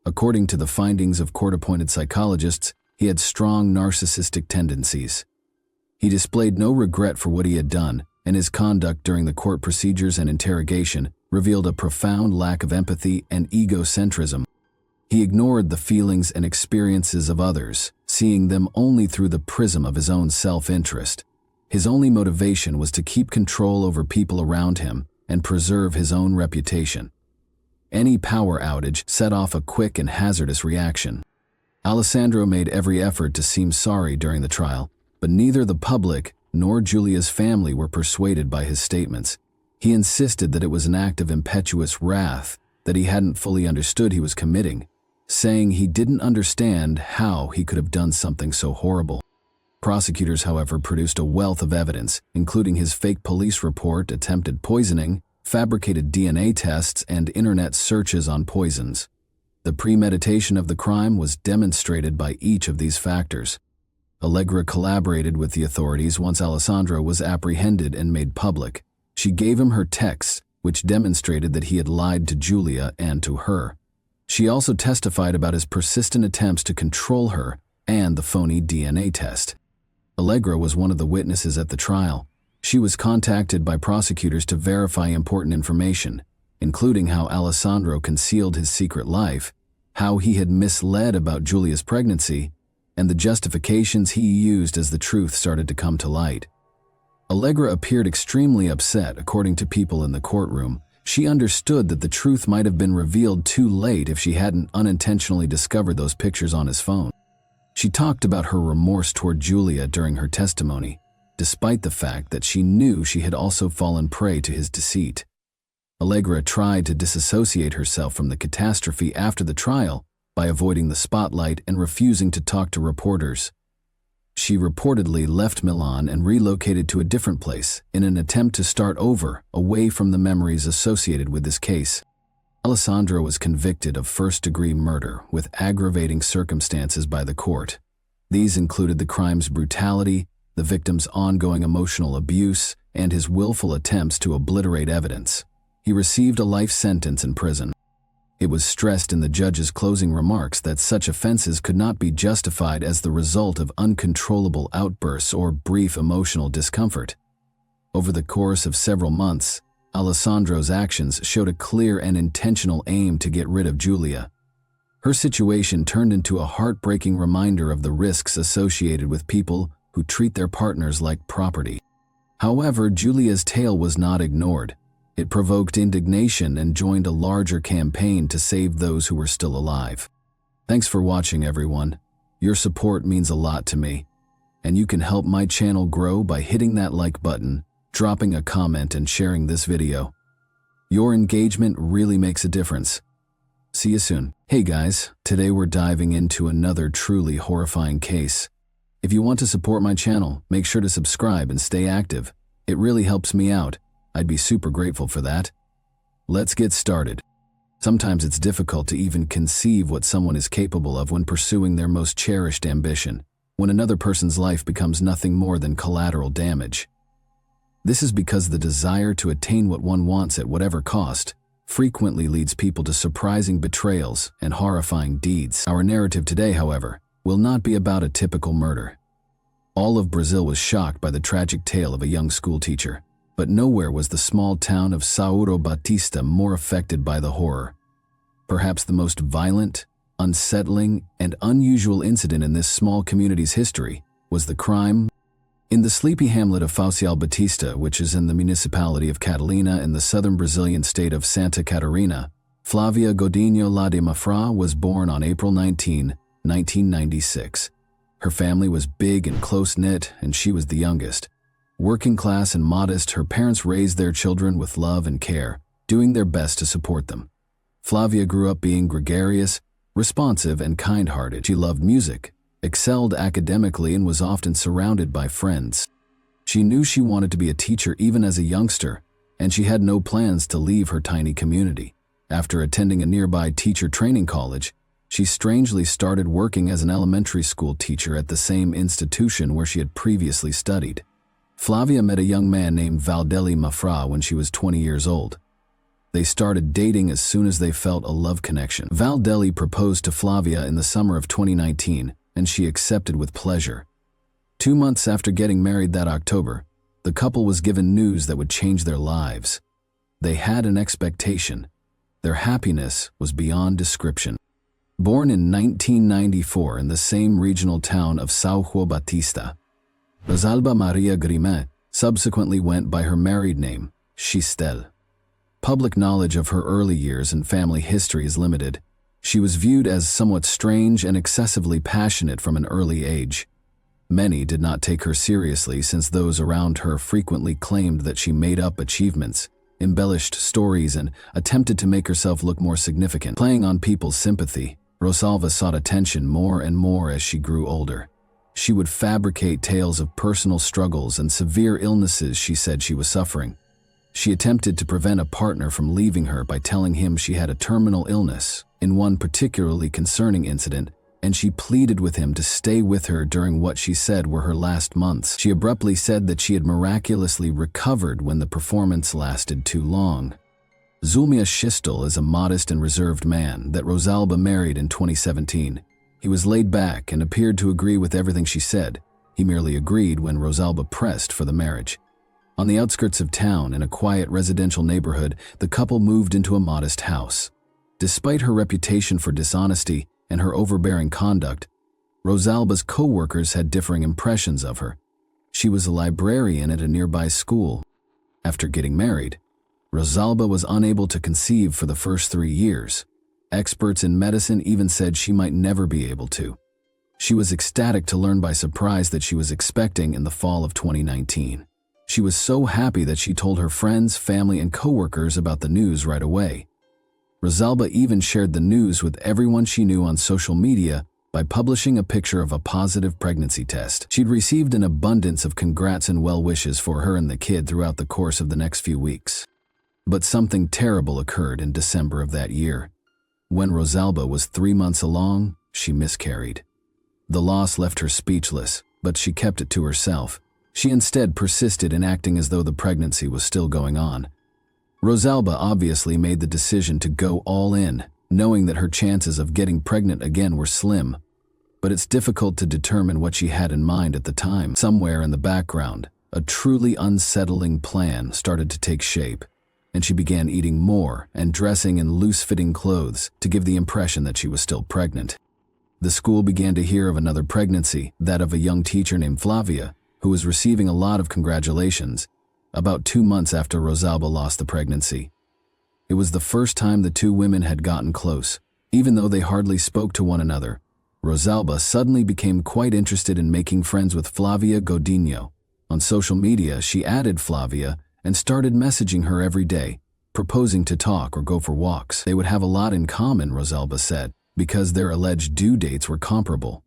According to the findings of court-appointed psychologists, he had strong narcissistic tendencies. He displayed no regret for what he had done, and his conduct during the court procedures and interrogation revealed a profound lack of empathy and egocentrism. He ignored the feelings and experiences of others, seeing them only through the prism of his own self-interest. His only motivation was to keep control over people around him and preserve his own reputation. Any power outage set off a quick and hazardous reaction. Alessandro made every effort to seem sorry during the trial, but neither the public nor Giulia's family were persuaded by his statements. He insisted that it was an act of impetuous wrath that he hadn't fully understood he was committing, saying he didn't understand how he could have done something so horrible. Prosecutors, however, produced a wealth of evidence, including his fake police report, attempted poisoning, fabricated DNA tests, and internet searches on poisons. The premeditation of the crime was demonstrated by each of these factors. Allegra collaborated with the authorities once Alessandro was apprehended and made public. She gave him her texts, which demonstrated that he had lied to Giulia and to her. She also testified about his persistent attempts to control her and the phony DNA test. Allegra was one of the witnesses at the trial. She was contacted by prosecutors to verify important information, including how Alessandro concealed his secret life, how he had misled about Giulia's pregnancy, and the justifications he used as the truth started to come to light. Allegra appeared extremely upset, according to people in the courtroom. She understood that the truth might have been revealed too late if she hadn't unintentionally discovered those pictures on his phone. She talked about her remorse toward Giulia during her testimony, despite the fact that she knew she had also fallen prey to his deceit. Allegra tried to disassociate herself from the catastrophe after the trial by avoiding the spotlight and refusing to talk to reporters. She reportedly left Milan and relocated to a different place in an attempt to start over, away from the memories associated with this case. Alessandro was convicted of first-degree murder with aggravating circumstances by the court. These included the crime's brutality, the victim's ongoing emotional abuse, and his willful attempts to obliterate evidence. He received a life sentence in prison. It was stressed in the judge's closing remarks that such offenses could not be justified as the result of uncontrollable outbursts or brief emotional discomfort. Over the course of several months, Alessandro's actions showed a clear and intentional aim to get rid of Giulia. Her situation turned into a heartbreaking reminder of the risks associated with people who treat their partners like property. However, Giulia's tale was not ignored. It provoked indignation and joined a larger campaign to save those who were still alive. Thanks for watching, everyone. Your support means a lot to me, and you can help my channel grow by hitting that like button, dropping a comment, and sharing this video. Your engagement really makes a difference. See you soon. Hey guys, today we're diving into another truly horrifying case. If you want to support my channel, make sure to subscribe and stay active. It really helps me out. I'd be super grateful for that. Let's get started. Sometimes it's difficult to even conceive what someone is capable of when pursuing their most cherished ambition, when another person's life becomes nothing more than collateral damage. This is because the desire to attain what one wants at whatever cost frequently leads people to surprising betrayals and horrifying deeds. Our narrative today, however, will not be about a typical murder. All of Brazil was shocked by the tragic tale of a young schoolteacher, but nowhere was the small town of São Batista more affected by the horror. Perhaps the most violent, unsettling, and unusual incident in this small community's history was the crime in the sleepy hamlet of São Batista, which is in the municipality of Catalina in the southern Brazilian state of Santa Catarina. Flávia Godinho lá de Mafra was born on April 19, 1996. Her family was big and close-knit, and she was the youngest. Working class and modest, her parents raised their children with love and care, doing their best to support them. Flavia grew up being gregarious, responsive, and kind-hearted. She loved music, excelled academically, and was often surrounded by friends. She knew she wanted to be a teacher even as a youngster, and she had no plans to leave her tiny community. After attending a nearby teacher training college, she strangely started working as an elementary school teacher at the same institution where she had previously studied. Flavia met a young man named Valdeli Mafra when she was 20 years old. They started dating as soon as they felt a love connection. Valdeli proposed to Flavia in the summer of 2019, and she accepted with pleasure. 2 months after getting married that October, the couple was given news that would change their lives. They had an expectation. Their happiness was beyond description. Born in 1994 in the same regional town of São João Batista, Rosalba Maria Grimet subsequently went by her married name, Xistel. Public knowledge of her early years and family history is limited. She was viewed as somewhat strange and excessively passionate from an early age. Many did not take her seriously since those around her frequently claimed that she made up achievements, embellished stories, and attempted to make herself look more significant. Playing on people's sympathy, Rosalba sought attention more and more as she grew older. She would fabricate tales of personal struggles and severe illnesses she said she was suffering. She attempted to prevent a partner from leaving her by telling him she had a terminal illness in one particularly concerning incident, and she pleaded with him to stay with her during what she said were her last months. She abruptly said that she had miraculously recovered when the performance lasted too long. Zulmia Xistel is a modest and reserved man that Rosalba married in 2017. He was laid back and appeared to agree with everything she said. He merely agreed when Rosalba pressed for the marriage. On the outskirts of town, in a quiet residential neighborhood, the couple moved into a modest house. Despite her reputation for dishonesty and her overbearing conduct, Rosalba's co-workers had differing impressions of her. She was a librarian at a nearby school. After getting married, Rosalba was unable to conceive for the first 3 years. Experts in medicine even said she might never be able to. She was ecstatic to learn by surprise that she was expecting in the fall of 2019. She was so happy that she told her friends, family, and coworkers about the news right away. Rosalba even shared the news with everyone she knew on social media by publishing a picture of a positive pregnancy test. She'd received an abundance of congrats and well wishes for her and the kid throughout the course of the next few weeks. But something terrible occurred in December of that year. When Rosalba was 3 months along, she miscarried. The loss left her speechless, but she kept it to herself. She instead persisted in acting as though the pregnancy was still going on. Rosalba obviously made the decision to go all in, knowing that her chances of getting pregnant again were slim. But it's difficult to determine what she had in mind at the time. Somewhere in the background, a truly unsettling plan started to take shape, and she began eating more and dressing in loose-fitting clothes to give the impression that she was still pregnant. The school began to hear of another pregnancy, that of a young teacher named Flavia, who was receiving a lot of congratulations, about 2 months after Rosalba lost the pregnancy. It was the first time the two women had gotten close. Even though they hardly spoke to one another, Rosalba suddenly became quite interested in making friends with Flavia Godinho. On social media, she added Flavia and started messaging her every day, proposing to talk or go for walks. They would have a lot in common, Rosalba said, because their alleged due dates were comparable.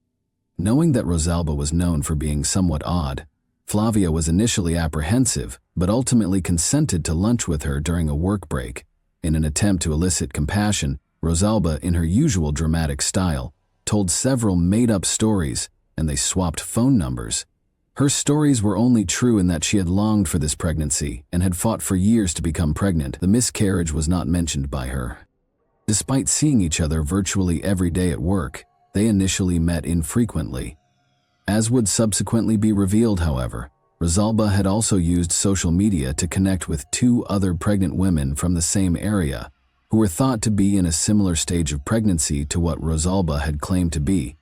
Knowing that Rosalba was known for being somewhat odd, Flavia was initially apprehensive, but ultimately consented to lunch with her during a work break. In an attempt to elicit compassion, Rosalba, in her usual dramatic style, told several made-up stories, and they swapped phone numbers. Her stories were only true in that she had longed for this pregnancy and had fought for years to become pregnant. The miscarriage was not mentioned by her. Despite seeing each other virtually every day at work, they initially met infrequently. As would subsequently be revealed, however, Rosalba had also used social media to connect with 2 other pregnant women from the same area, who were thought to be in a similar stage of pregnancy to what Rosalba had claimed to be.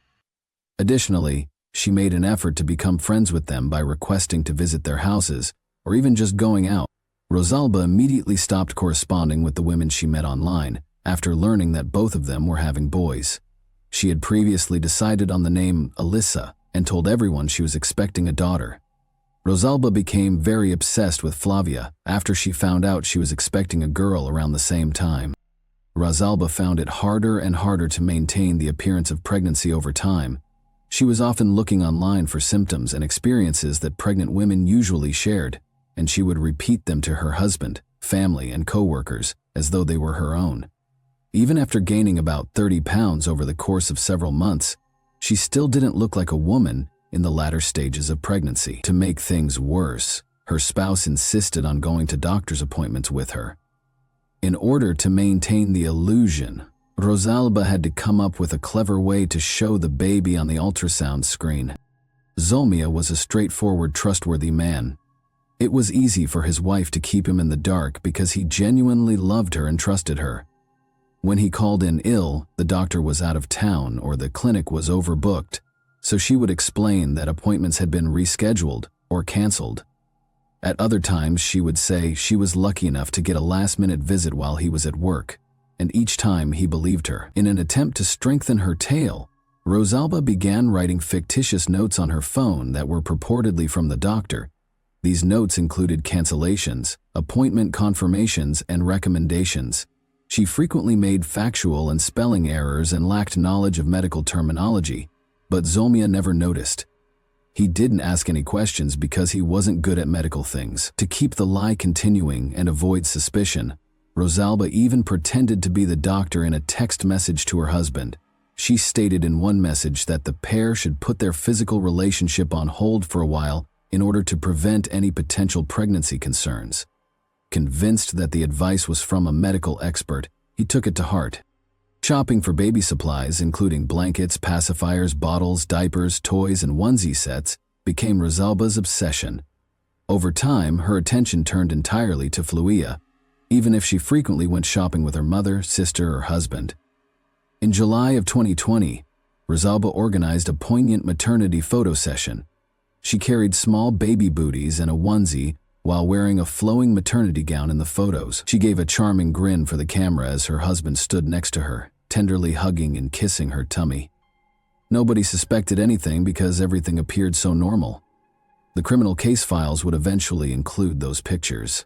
Additionally, she made an effort to become friends with them by requesting to visit their houses, or even just going out. Rosalba immediately stopped corresponding with the women she met online, after learning that both of them were having boys. She had previously decided on the name Alyssa and told everyone she was expecting a daughter. Rosalba became very obsessed with Flavia after she found out she was expecting a girl around the same time. Rosalba found it harder and harder to maintain the appearance of pregnancy over time. She was often looking online for symptoms and experiences that pregnant women usually shared, and she would repeat them to her husband, family, and co-workers as though they were her own. Even after gaining about 30 pounds over the course of several months, she still didn't look like a woman in the latter stages of pregnancy. To make things worse, her spouse insisted on going to doctor's appointments with her. In order to maintain the illusion, Rosalba had to come up with a clever way to show the baby on the ultrasound screen. Zolmia was a straightforward, trustworthy man. It was easy for his wife to keep him in the dark because he genuinely loved her and trusted her. When he called in ill, the doctor was out of town or the clinic was overbooked, so she would explain that appointments had been rescheduled or canceled. At other times, she would say she was lucky enough to get a last-minute visit while he was at work, and each time he believed her. In an attempt to strengthen her tale, Rosalba began writing fictitious notes on her phone that were purportedly from the doctor. These notes included cancellations, appointment confirmations, and recommendations. She frequently made factual and spelling errors and lacked knowledge of medical terminology, but Zolmia never noticed. He didn't ask any questions because he wasn't good at medical things. To keep the lie continuing and avoid suspicion, Rosalba even pretended to be the doctor in a text message to her husband. She stated in one message that the pair should put their physical relationship on hold for a while in order to prevent any potential pregnancy concerns. Convinced that the advice was from a medical expert, he took it to heart. Shopping for baby supplies, including blankets, pacifiers, bottles, diapers, toys, and onesie sets, became Rosalba's obsession. Over time, her attention turned entirely to Flavia, even if she frequently went shopping with her mother, sister, or husband. In July of 2020, Rosalba organized a poignant maternity photo session. She carried small baby booties and a onesie while wearing a flowing maternity gown in the photos. She gave a charming grin for the camera as her husband stood next to her, tenderly hugging and kissing her tummy. Nobody suspected anything because everything appeared so normal. The criminal case files would eventually include those pictures.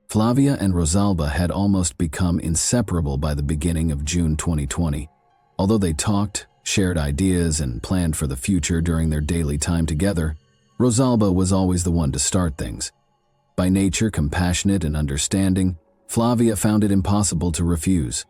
Flavia and Rosalba had almost become inseparable by the beginning of June 2020. Although they talked, shared ideas, and planned for the future during their daily time together, Rosalba was always the one to start things. By nature compassionate and understanding, Flavia found it impossible to refuse.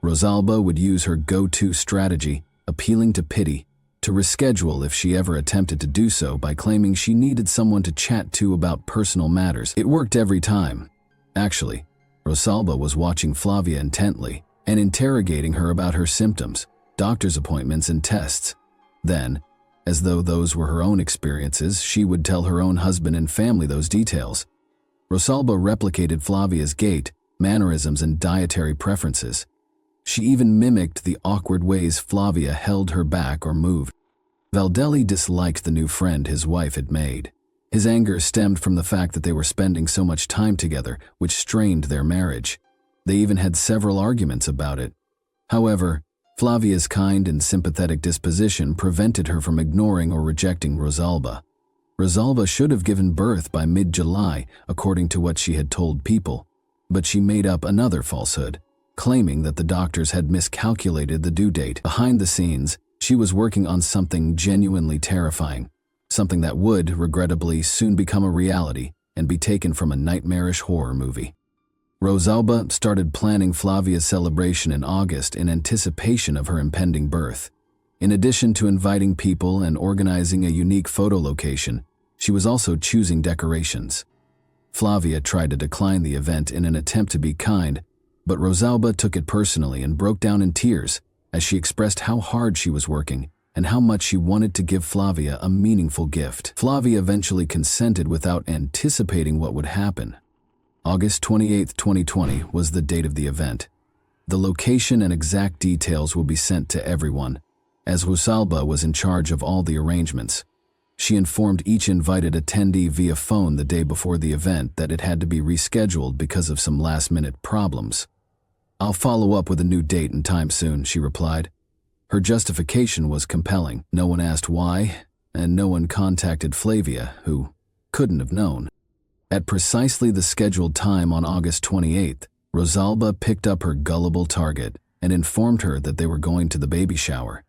Rosalba would use her go-to strategy, appealing to pity, to reschedule if she ever attempted to do so by claiming she needed someone to chat to about personal matters. It worked every time. Actually, Rosalba was watching Flavia intently and interrogating her about her symptoms, doctor's appointments, and tests. Then, as though those were her own experiences, she would tell her own husband and family those details. Rosalba replicated Flavia's gait, mannerisms, and dietary preferences. She even mimicked the awkward ways Flavia held her back or moved. Valdelli disliked the new friend his wife had made. His anger stemmed from the fact that they were spending so much time together, which strained their marriage. They even had several arguments about it. However, Flavia's kind and sympathetic disposition prevented her from ignoring or rejecting Rosalba. Rosalba should have given birth by mid-July, according to what she had told people, but she made up another falsehood, claiming that the doctors had miscalculated the due date. Behind the scenes, she was working on something genuinely terrifying, something that would, regrettably, soon become a reality and be taken from a nightmarish horror movie. Rosalba started planning Flavia's celebration in August in anticipation of her impending birth. In addition to inviting people and organizing a unique photo location, she was also choosing decorations. Flavia tried to decline the event in an attempt to be kind, but Rosalba took it personally and broke down in tears as she expressed how hard she was working and how much she wanted to give Flavia a meaningful gift. Flavia eventually consented without anticipating what would happen. August 28, 2020 was the date of the event. The location and exact details will be sent to everyone, as Rosalba was in charge of all the arrangements. She informed each invited attendee via phone the day before the event that it had to be rescheduled because of some last-minute problems. "I'll follow up with a new date and time soon," she replied. Her justification was compelling. No one asked why, and no one contacted Flavia, who couldn't have known. At precisely the scheduled time on August 28th, Rosalba picked up her gullible target and informed her that they were going to the baby shower.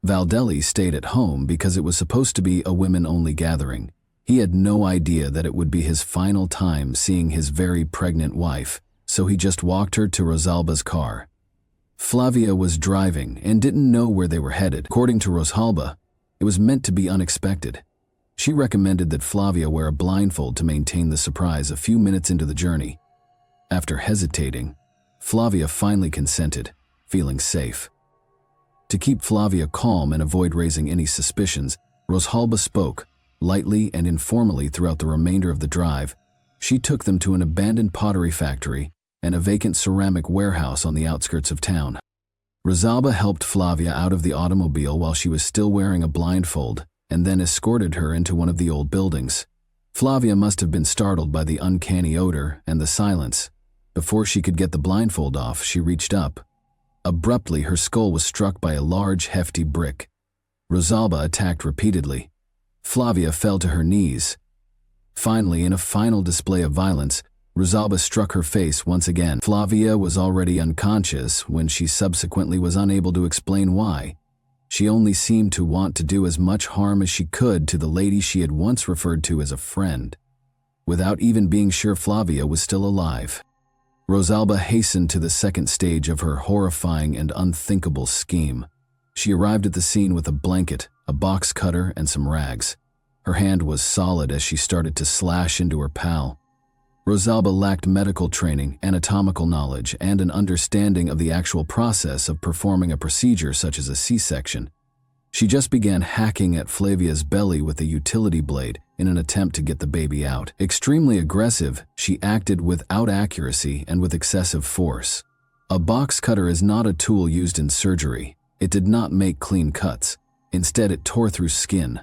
Valdelli stayed at home because it was supposed to be a women-only gathering. He had no idea that it would be his final time seeing his very pregnant wife, so he just walked her to Rosalba's car. Flavia was driving and didn't know where they were headed. According to Rosalba, it was meant to be unexpected. She recommended that Flavia wear a blindfold to maintain the surprise a few minutes into the journey. After hesitating, Flavia finally consented, feeling safe. To keep Flavia calm and avoid raising any suspicions, Rosalba spoke, lightly and informally throughout the remainder of the drive. She took them to an abandoned pottery factory and a vacant ceramic warehouse on the outskirts of town. Rosalba helped Flavia out of the automobile while she was still wearing a blindfold and then escorted her into one of the old buildings. Flavia must have been startled by the uncanny odor and the silence. Before she could get the blindfold off, she reached up. Abruptly, her skull was struck by a large, hefty brick. Rosalba attacked repeatedly. Flavia fell to her knees. Finally, in a final display of violence, Rosalba struck her face once again. Flavia was already unconscious when she subsequently was unable to explain why. She only seemed to want to do as much harm as she could to the lady she had once referred to as a friend, without even being sure Flavia was still alive. Rosalba hastened to the second stage of her horrifying and unthinkable scheme. She arrived at the scene with a blanket, a box cutter, and some rags. Her hand was solid as she started to slash into her pal. Rosalba lacked medical training, anatomical knowledge, and an understanding of the actual process of performing a procedure such as a C-section. She just began hacking at Flavia's belly with a utility blade in an attempt to get the baby out. Extremely aggressive, she acted without accuracy and with excessive force. A box cutter is not a tool used in surgery. It did not make clean cuts. Instead, it tore through skin.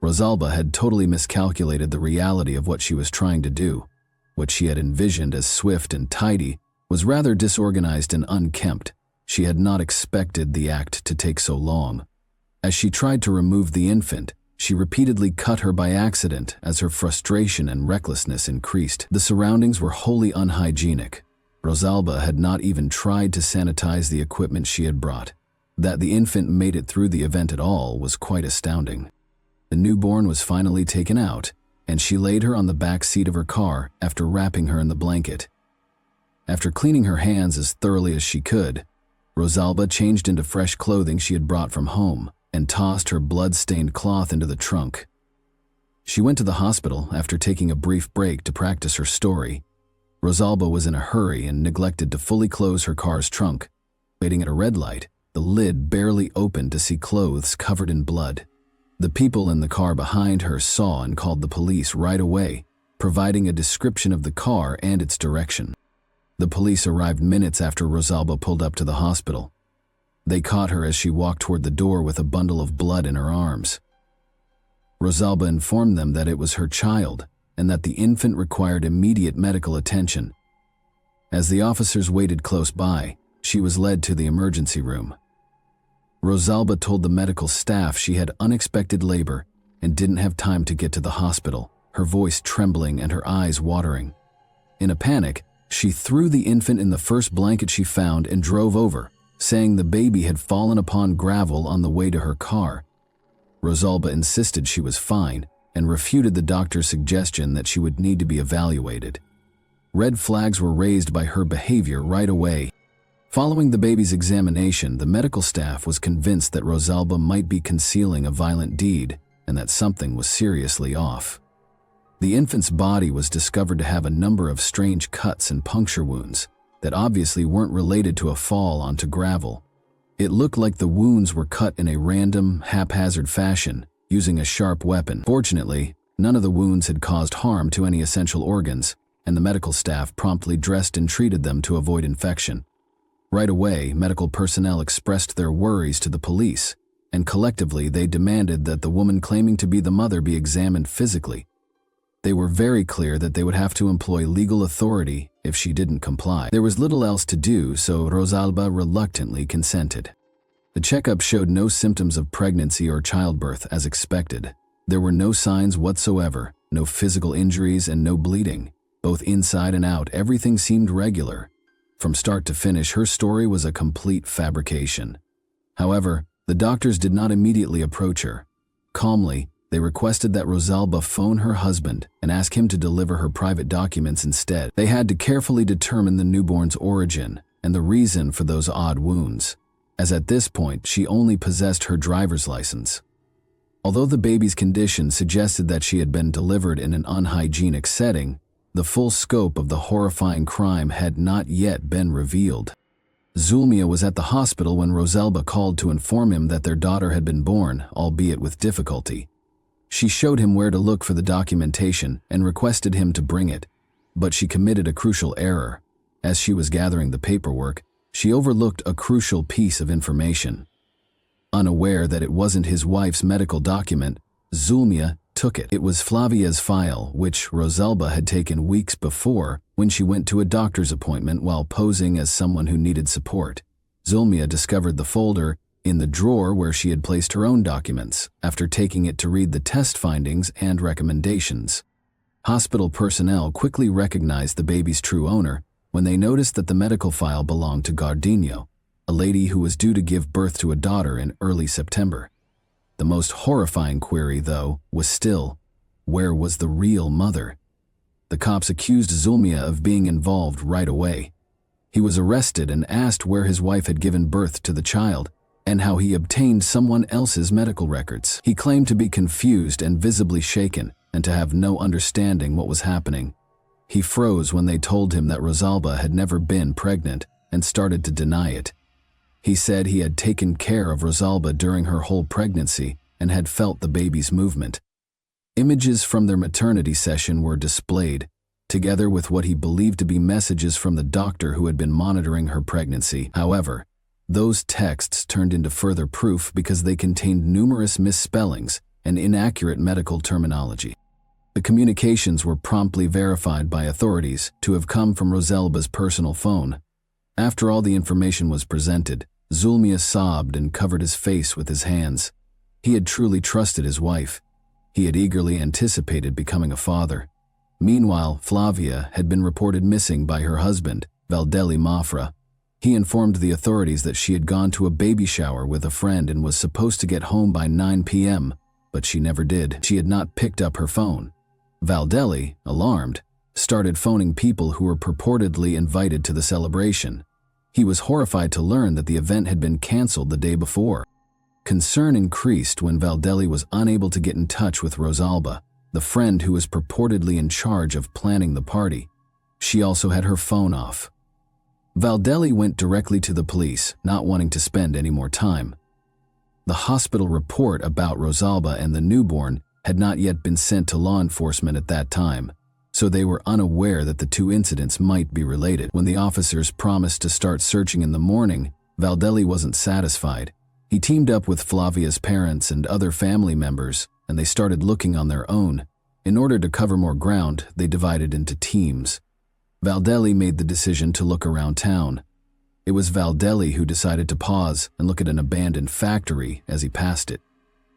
Rosalba had totally miscalculated the reality of what she was trying to do. What she had envisioned as swift and tidy was rather disorganized and unkempt. She had not expected the act to take so long. As she tried to remove the infant, she repeatedly cut her by accident as her frustration and recklessness increased. The surroundings were wholly unhygienic. Rosalba had not even tried to sanitize the equipment she had brought. That the infant made it through the event at all was quite astounding. The newborn was finally taken out, and she laid her on the back seat of her car after wrapping her in the blanket. After cleaning her hands as thoroughly as she could, Rosalba changed into fresh clothing she had brought from home and tossed her blood-stained cloth into the trunk. She went to the hospital after taking a brief break to practice her story. Rosalba was in a hurry and neglected to fully close her car's trunk. Waiting at a red light, the lid barely opened to see clothes covered in blood. The people in the car behind her saw and called the police right away, providing a description of the car and its direction. The police arrived minutes after Rosalba pulled up to the hospital. They caught her as she walked toward the door with a bundle of blood in her arms. Rosalba informed them that it was her child and that the infant required immediate medical attention. As the officers waited close by, she was led to the emergency room. Rosalba told the medical staff she had unexpected labor and didn't have time to get to the hospital, her voice trembling and her eyes watering. In a panic, she threw the infant in the first blanket she found and drove over, saying the baby had fallen upon gravel on the way to her car. Rosalba insisted she was fine and refuted the doctor's suggestion that she would need to be evaluated. Red flags were raised by her behavior right away. Following the baby's examination, the medical staff was convinced that Rosalba might be concealing a violent deed and that something was seriously off. The infant's body was discovered to have a number of strange cuts and puncture wounds that obviously weren't related to a fall onto gravel. It looked like the wounds were cut in a random, haphazard fashion, using a sharp weapon. Fortunately, none of the wounds had caused harm to any essential organs, and the medical staff promptly dressed and treated them to avoid infection. Right away, medical personnel expressed their worries to the police, and collectively they demanded that the woman claiming to be the mother be examined physically. They were very clear that they would have to employ legal authority if she didn't comply. There was little else to do, so Rosalba reluctantly consented. The checkup showed no symptoms of pregnancy or childbirth as expected. There were no signs whatsoever No physical injuries and no bleeding. Both inside and out, everything seemed regular. From start to finish, her story was a complete fabrication. However, the doctors did not immediately approach her. Calmly, they requested that Rosalba phone her husband and ask him to deliver her private documents instead. They had to carefully determine the newborn's origin and the reason for those odd wounds, as at this point she only possessed her driver's license. Although the baby's condition suggested that she had been delivered in an unhygienic setting, the full scope of the horrifying crime had not yet been revealed. Zulmia was at the hospital when Rosalba called to inform him that their daughter had been born, albeit with difficulty. She showed him where to look for the documentation and requested him to bring it, but she committed a crucial error. As she was gathering the paperwork, she overlooked a crucial piece of information. Unaware that it wasn't his wife's medical document, Zulmia took it. It was Flavia's file, which Rosalba had taken weeks before when she went to a doctor's appointment while posing as someone who needed support. Zulmia discovered the folder in the drawer where she had placed her own documents, after taking it to read the test findings and recommendations. Hospital personnel quickly recognized the baby's true owner when they noticed that the medical file belonged to Gardino, a lady who was due to give birth to a daughter in early September. The most horrifying query, though, was still, where was the real mother? The cops accused Zulmia of being involved right away. He was arrested and asked where his wife had given birth to the child, and how he obtained someone else's medical records. He claimed to be confused and visibly shaken, and to have no understanding what was happening. He froze when they told him that Rosalba had never been pregnant, and started to deny it. He said he had taken care of Rosalba during her whole pregnancy and had felt the baby's movement. Images from their maternity session were displayed, together with what he believed to be messages from the doctor who had been monitoring her pregnancy. However, those texts turned into further proof because they contained numerous misspellings and inaccurate medical terminology. The communications were promptly verified by authorities to have come from Rosalba's personal phone. After all the information was presented, Zulmia sobbed and covered his face with his hands. He had truly trusted his wife. He had eagerly anticipated becoming a father. Meanwhile, Flavia had been reported missing by her husband, Valdelli Mafra. He informed the authorities that she had gone to a baby shower with a friend and was supposed to get home by 9 p.m., but she never did. She had not picked up her phone. Valdelli, alarmed, started phoning people who were purportedly invited to the celebration. He was horrified to learn that the event had been canceled the day before. Concern increased when Valdelli was unable to get in touch with Rosalba, the friend who was purportedly in charge of planning the party. She also had her phone off. Valdelli went directly to the police, not wanting to spend any more time. The hospital report about Rosalba and the newborn had not yet been sent to law enforcement at that time, so they were unaware that the two incidents might be related. When the officers promised to start searching in the morning, Valdelli wasn't satisfied. He teamed up with Flavia's parents and other family members, and they started looking on their own. In order to cover more ground, they divided into teams. Valdelli made the decision to look around town. It was Valdelli who decided to pause and look at an abandoned factory as he passed it.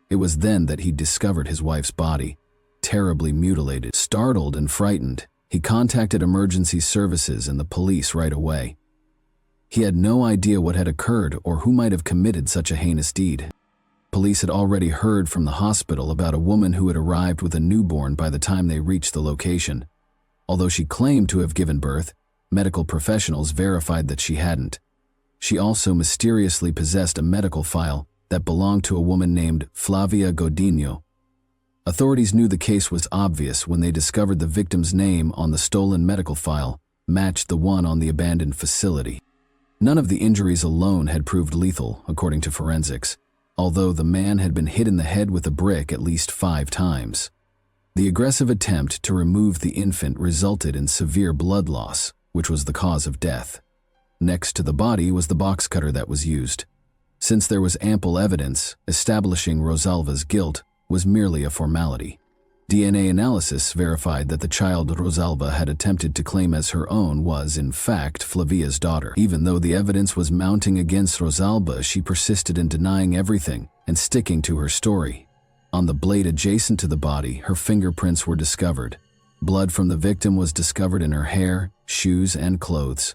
It was then that he discovered his wife's body, terribly mutilated. Startled and frightened, he contacted emergency services and the police right away. He had no idea what had occurred or who might have committed such a heinous deed. Police had already heard from the hospital about a woman who had arrived with a newborn by the time they reached the location. Although she claimed to have given birth, medical professionals verified that she hadn't. She also mysteriously possessed a medical file that belonged to a woman named Flavia Godinho. Authorities knew the case was obvious when they discovered the victim's name on the stolen medical file matched the one on the abandoned facility. None of the injuries alone had proved lethal, according to forensics, although the man had been hit in the head with a brick at least 5 times. The aggressive attempt to remove the infant resulted in severe blood loss, which was the cause of death. Next to the body was the box cutter that was used. Since there was ample evidence, establishing Rosalba's guilt was merely a formality. DNA analysis verified that the child Rosalba had attempted to claim as her own was, in fact, Flavia's daughter. Even though the evidence was mounting against Rosalba, she persisted in denying everything and sticking to her story. On the blade adjacent to the body, her fingerprints were discovered. Blood from the victim was discovered in her hair, shoes, and clothes.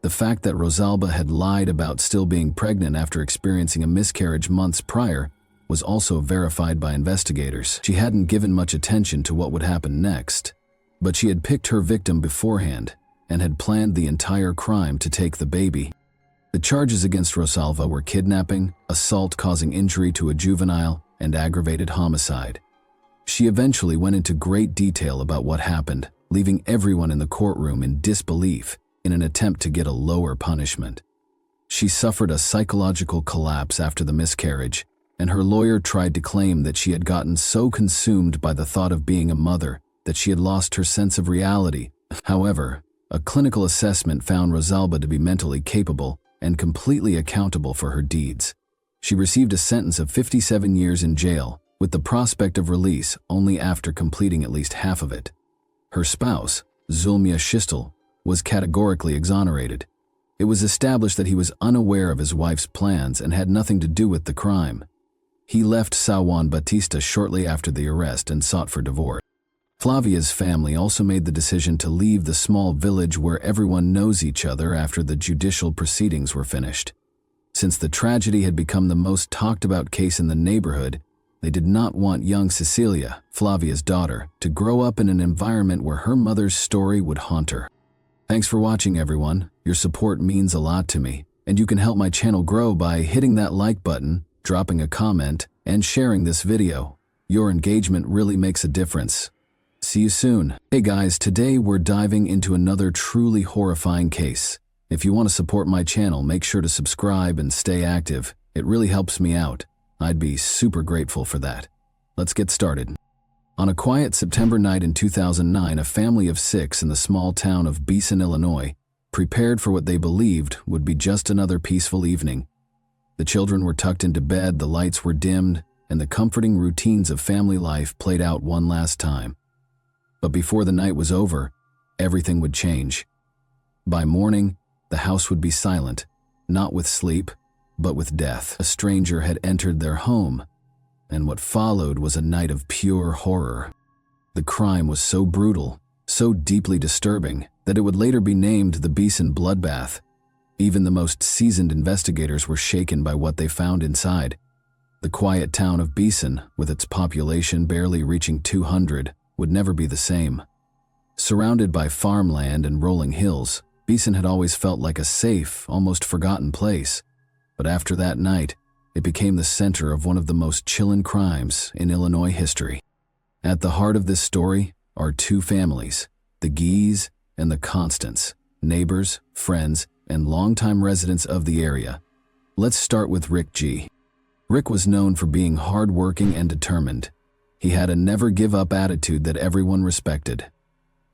The fact that Rosalba had lied about still being pregnant after experiencing a miscarriage months prior was also verified by investigators. She hadn't given much attention to what would happen next, but she had picked her victim beforehand and had planned the entire crime to take the baby. The charges against Rosalba were kidnapping, assault causing injury to a juvenile, and aggravated homicide. She eventually went into great detail about what happened, leaving everyone in the courtroom in disbelief in an attempt to get a lower punishment. She suffered a psychological collapse after the miscarriage, and her lawyer tried to claim that she had gotten so consumed by the thought of being a mother that she had lost her sense of reality. However, a clinical assessment found Rosalba to be mentally capable and completely accountable for her deeds. She received a sentence of 57 years in jail, with the prospect of release only after completing at least half of it. Her spouse, Zulmia Shistel, was categorically exonerated. It was established that he was unaware of his wife's plans and had nothing to do with the crime. He left São Juan Batista shortly after the arrest and sought for divorce. Flavia's family also made the decision to leave the small village where everyone knows each other after the judicial proceedings were finished. Since the tragedy had become the most talked about case in the neighborhood, they did not want young Cecilia, Flavia's daughter, to grow up in an environment where her mother's story would haunt her. Thanks for watching, everyone. Your support means a lot to me, and you can help my channel grow by hitting that like button, dropping a comment, and sharing this video. Your engagement really makes a difference. See you soon. Hey guys, today we're diving into another truly horrifying case. If you want to support my channel, make sure to subscribe and stay active. It really helps me out. I'd be super grateful for that. Let's get started. On a quiet September night in 2009, a family of 6 in the small town of Beeson, Illinois, prepared for what they believed would be just another peaceful evening. The children were tucked into bed, the lights were dimmed, and the comforting routines of family life played out one last time. But before the night was over, everything would change. By morning, the house would be silent, not with sleep, but with death. A stranger had entered their home, and what followed was a night of pure horror. The crime was so brutal, so deeply disturbing, that it would later be named the Beeson Bloodbath. Even the most seasoned investigators were shaken by what they found inside. The quiet town of Beeson, with its population barely reaching 200, would never be the same. Surrounded by farmland and rolling hills, Beeson had always felt like a safe, almost forgotten place. But after that night, it became the center of one of the most chilling crimes in Illinois history. At the heart of this story are two families, the Gees and the Constants, neighbors, friends, and longtime residents of the area. Let's start with Rick G. Rick was known for being hardworking and determined. He had a never-give-up attitude that everyone respected.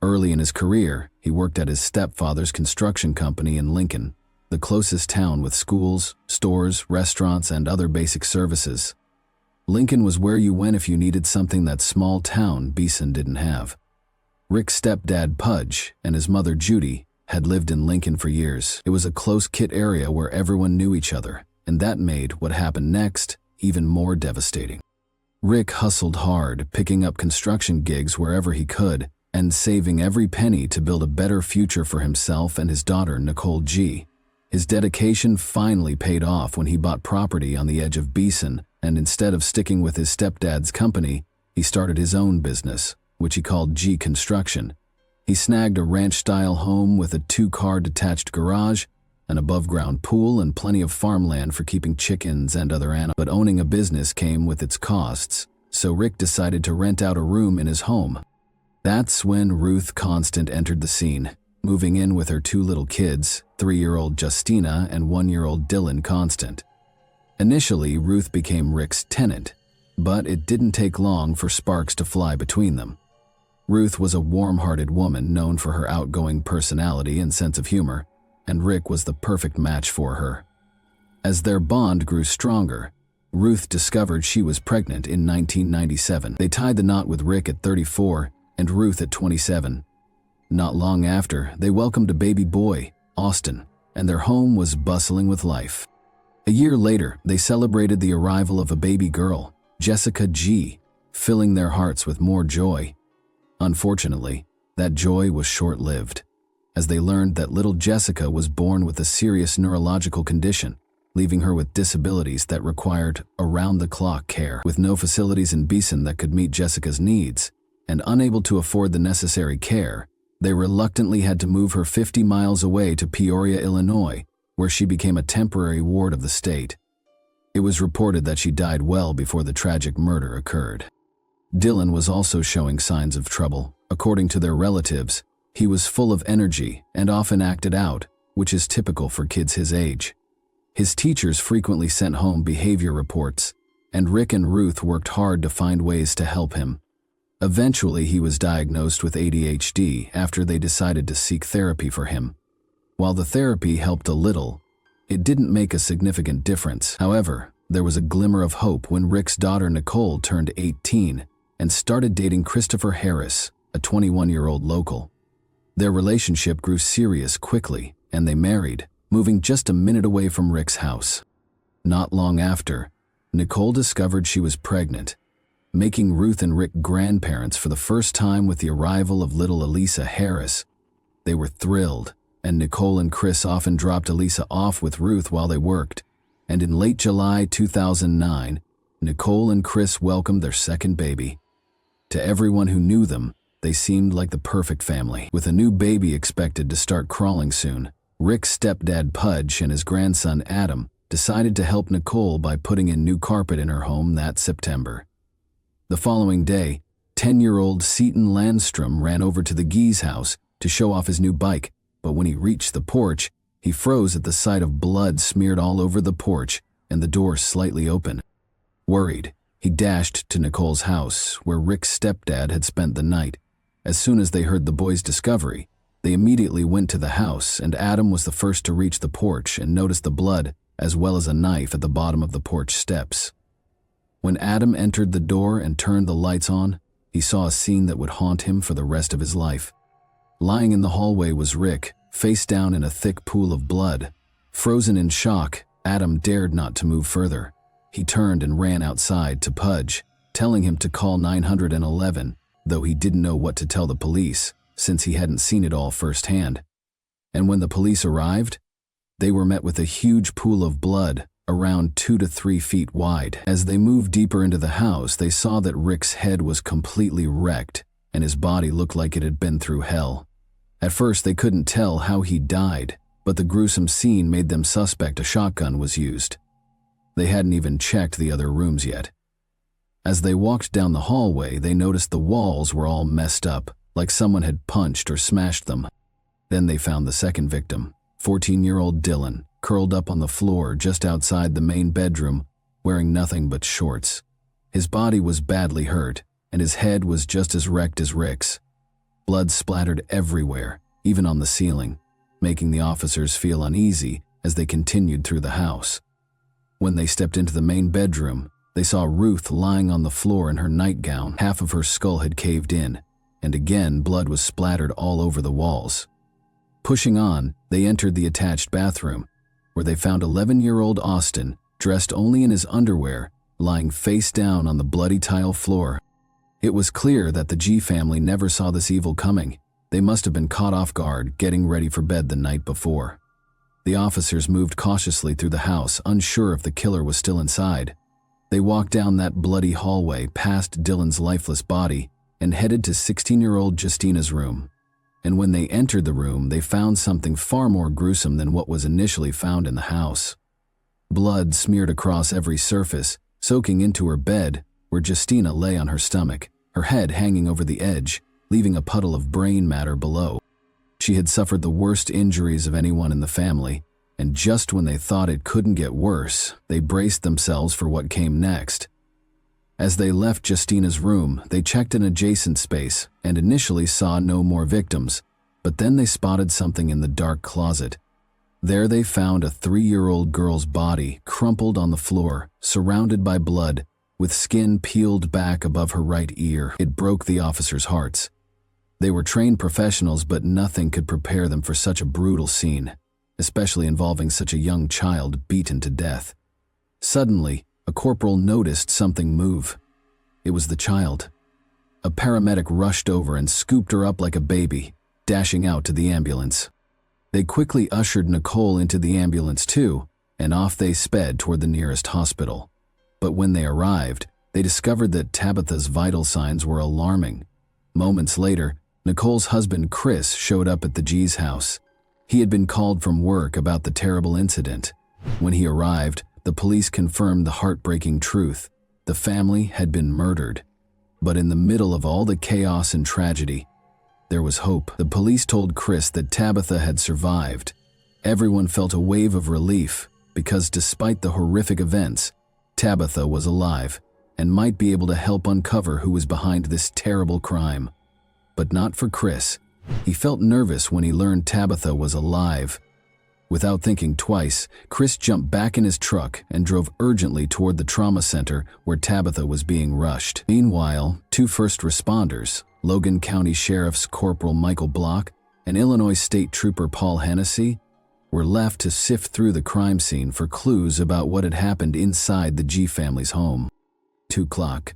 Early in his career, he worked at his stepfather's construction company in Lincoln, the closest town with schools, stores, restaurants, and other basic services. Lincoln was where you went if you needed something that small town Beeson didn't have. Rick's stepdad Pudge and his mother Judy had lived in Lincoln for years. It was a close-knit area where everyone knew each other, and that made what happened next even more devastating. Rick hustled hard, picking up construction gigs wherever he could, and saving every penny to build a better future for himself and his daughter Nicole G. His dedication finally paid off when he bought property on the edge of Beeson, and instead of sticking with his stepdad's company, he started his own business, which he called G Construction. He snagged a ranch-style home with a 2-car detached garage, an above-ground pool, and plenty of farmland for keeping chickens and other animals. But owning a business came with its costs, so Rick decided to rent out a room in his home. That's when Ruth Constant entered the scene, moving in with her 2 little kids, 3-year-old Justina and 1-year-old Dylan Constant. Initially, Ruth became Rick's tenant, but it didn't take long for sparks to fly between them. Ruth was a warm-hearted woman known for her outgoing personality and sense of humor, and Rick was the perfect match for her. As their bond grew stronger, Ruth discovered she was pregnant in 1997. They tied the knot with Rick at 34 and Ruth at 27. Not long after, they welcomed a baby boy, Austin, and their home was bustling with life. A year later, they celebrated the arrival of a baby girl, Jessica G., filling their hearts with more joy. Unfortunately, that joy was short-lived, as they learned that little Jessica was born with a serious neurological condition, leaving her with disabilities that required around-the-clock care. With no facilities in Beeson that could meet Jessica's needs, and unable to afford the necessary care, they reluctantly had to move her 50 miles away to Peoria, Illinois, where she became a temporary ward of the state. It was reported that she died well before the tragic murder occurred. Dylan was also showing signs of trouble. According to their relatives, he was full of energy and often acted out, which is typical for kids his age. His teachers frequently sent home behavior reports, and Rick and Ruth worked hard to find ways to help him. Eventually, he was diagnosed with ADHD after they decided to seek therapy for him. While the therapy helped a little, it didn't make a significant difference. However, there was a glimmer of hope when Rick's daughter Nicole turned 18 and started dating Christopher Harris, a 21-year-old local. Their relationship grew serious quickly, and they married, moving just a minute away from Rick's house. Not long after, Nicole discovered she was pregnant, making Ruth and Rick grandparents for the first time with the arrival of little Elisa Harris. They were thrilled, and Nicole and Chris often dropped Elisa off with Ruth while they worked, and in late July 2009, Nicole and Chris welcomed their second baby. To everyone who knew them, they seemed like the perfect family. With a new baby expected to start crawling soon, Rick's stepdad Pudge and his grandson Adam decided to help Nicole by putting in new carpet in her home that September. The following day, 10-year-old Seton Landstrom ran over to the Gee's house to show off his new bike, but when he reached the porch, he froze at the sight of blood smeared all over the porch and the door slightly open. Worried, he dashed to Nicole's house, where Rick's stepdad had spent the night. As soon as they heard the boy's discovery, they immediately went to the house, and Adam was the first to reach the porch and noticed the blood as well as a knife at the bottom of the porch steps. When Adam entered the door and turned the lights on, he saw a scene that would haunt him for the rest of his life. Lying in the hallway was Rick, face down in a thick pool of blood. Frozen in shock, Adam dared not to move further. He turned and ran outside to Pudge, telling him to call 911, though he didn't know what to tell the police, since he hadn't seen it all firsthand. And when the police arrived, they were met with a huge pool of blood, around 2 to 3 feet wide. As they moved deeper into the house, they saw that Rick's head was completely wrecked, and his body looked like it had been through hell. At first, they couldn't tell how he died, but the gruesome scene made them suspect a shotgun was used. They hadn't even checked the other rooms yet. As they walked down the hallway, they noticed the walls were all messed up, like someone had punched or smashed them. Then they found the second victim, 14-year-old Dylan, curled up on the floor just outside the main bedroom, wearing nothing but shorts. His body was badly hurt, and his head was just as wrecked as Rick's. Blood splattered everywhere, even on the ceiling, making the officers feel uneasy as they continued through the house. When they stepped into the main bedroom, they saw Ruth lying on the floor in her nightgown. Half of her skull had caved in, and again blood was splattered all over the walls. Pushing on, they entered the attached bathroom, where they found 11-year-old Austin, dressed only in his underwear, lying face down on the bloody tile floor. It was clear that the G family never saw this evil coming. They must have been caught off guard, getting ready for bed the night before. The officers moved cautiously through the house, unsure if the killer was still inside. They walked down that bloody hallway past Dylan's lifeless body and headed to 16-year-old Justina's room. And when they entered the room, they found something far more gruesome than what was initially found in the house. Blood smeared across every surface, soaking into her bed, where Justina lay on her stomach, her head hanging over the edge, leaving a puddle of brain matter below. She had suffered the worst injuries of anyone in the family, and just when they thought it couldn't get worse, they braced themselves for what came next. As they left Justina's room, they checked an adjacent space and initially saw no more victims, but then they spotted something in the dark closet. There they found a 3-year-old girl's body crumpled on the floor, surrounded by blood, with skin peeled back above her right ear. It broke the officers' hearts. They were trained professionals, but nothing could prepare them for such a brutal scene, especially involving such a young child beaten to death. Suddenly, a corporal noticed something move. It was the child. A paramedic rushed over and scooped her up like a baby, dashing out to the ambulance. They quickly ushered Nicole into the ambulance too, and off they sped toward the nearest hospital. But when they arrived, they discovered that Tabitha's vital signs were alarming. Moments later, Nicole's husband Chris showed up at the G's house. He had been called from work about the terrible incident. When he arrived, the police confirmed the heartbreaking truth. The family had been murdered. But in the middle of all the chaos and tragedy, there was hope. The police told Chris that Tabitha had survived. Everyone felt a wave of relief because despite the horrific events, Tabitha was alive and might be able to help uncover who was behind this terrible crime. But not for Chris. He felt nervous when he learned Tabitha was alive. Without thinking twice, Chris jumped back in his truck and drove urgently toward the trauma center where Tabitha was being rushed. Meanwhile, two first responders, Logan County Sheriff's Corporal Michael Block and Illinois State Trooper Paul Hennessy, were left to sift through the crime scene for clues about what had happened inside the G family's home. 2 o'clock.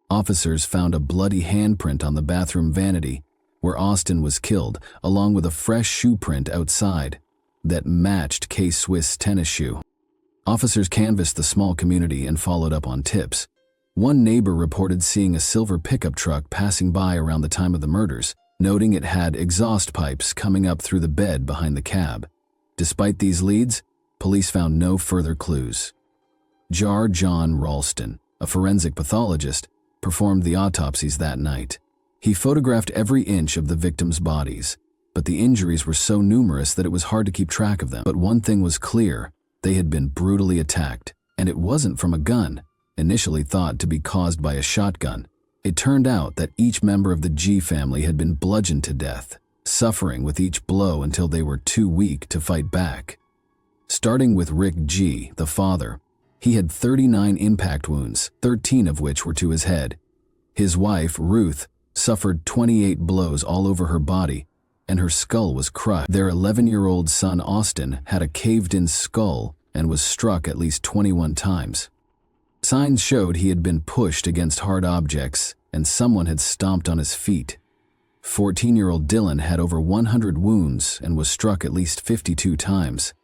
Officers found a bloody handprint on the bathroom vanity where Austin was killed, along with a fresh shoe print outside that matched K-Swiss' tennis shoe. Officers canvassed the small community and followed up on tips. One neighbor reported seeing a silver pickup truck passing by around the time of the murders, noting it had exhaust pipes coming up through the bed behind the cab. Despite these leads, police found no further clues. Jar John Ralston, a forensic pathologist, performed the autopsies that night. He photographed every inch of the victims' bodies, but the injuries were so numerous that it was hard to keep track of them. But one thing was clear: they had been brutally attacked, and it wasn't from a gun, initially thought to be caused by a shotgun. It turned out that each member of the G family had been bludgeoned to death, suffering with each blow until they were too weak to fight back. Starting with Rick G., the father, he had 39 impact wounds, 13 of which were to his head. His wife, Ruth, suffered 28 blows all over her body, and her skull was crushed. Their 11-year-old son, Austin, had a caved-in skull and was struck at least 21 times. Signs showed he had been pushed against hard objects, and someone had stomped on his feet. 14-year-old Dylan had over 100 wounds and was struck at least 52 times.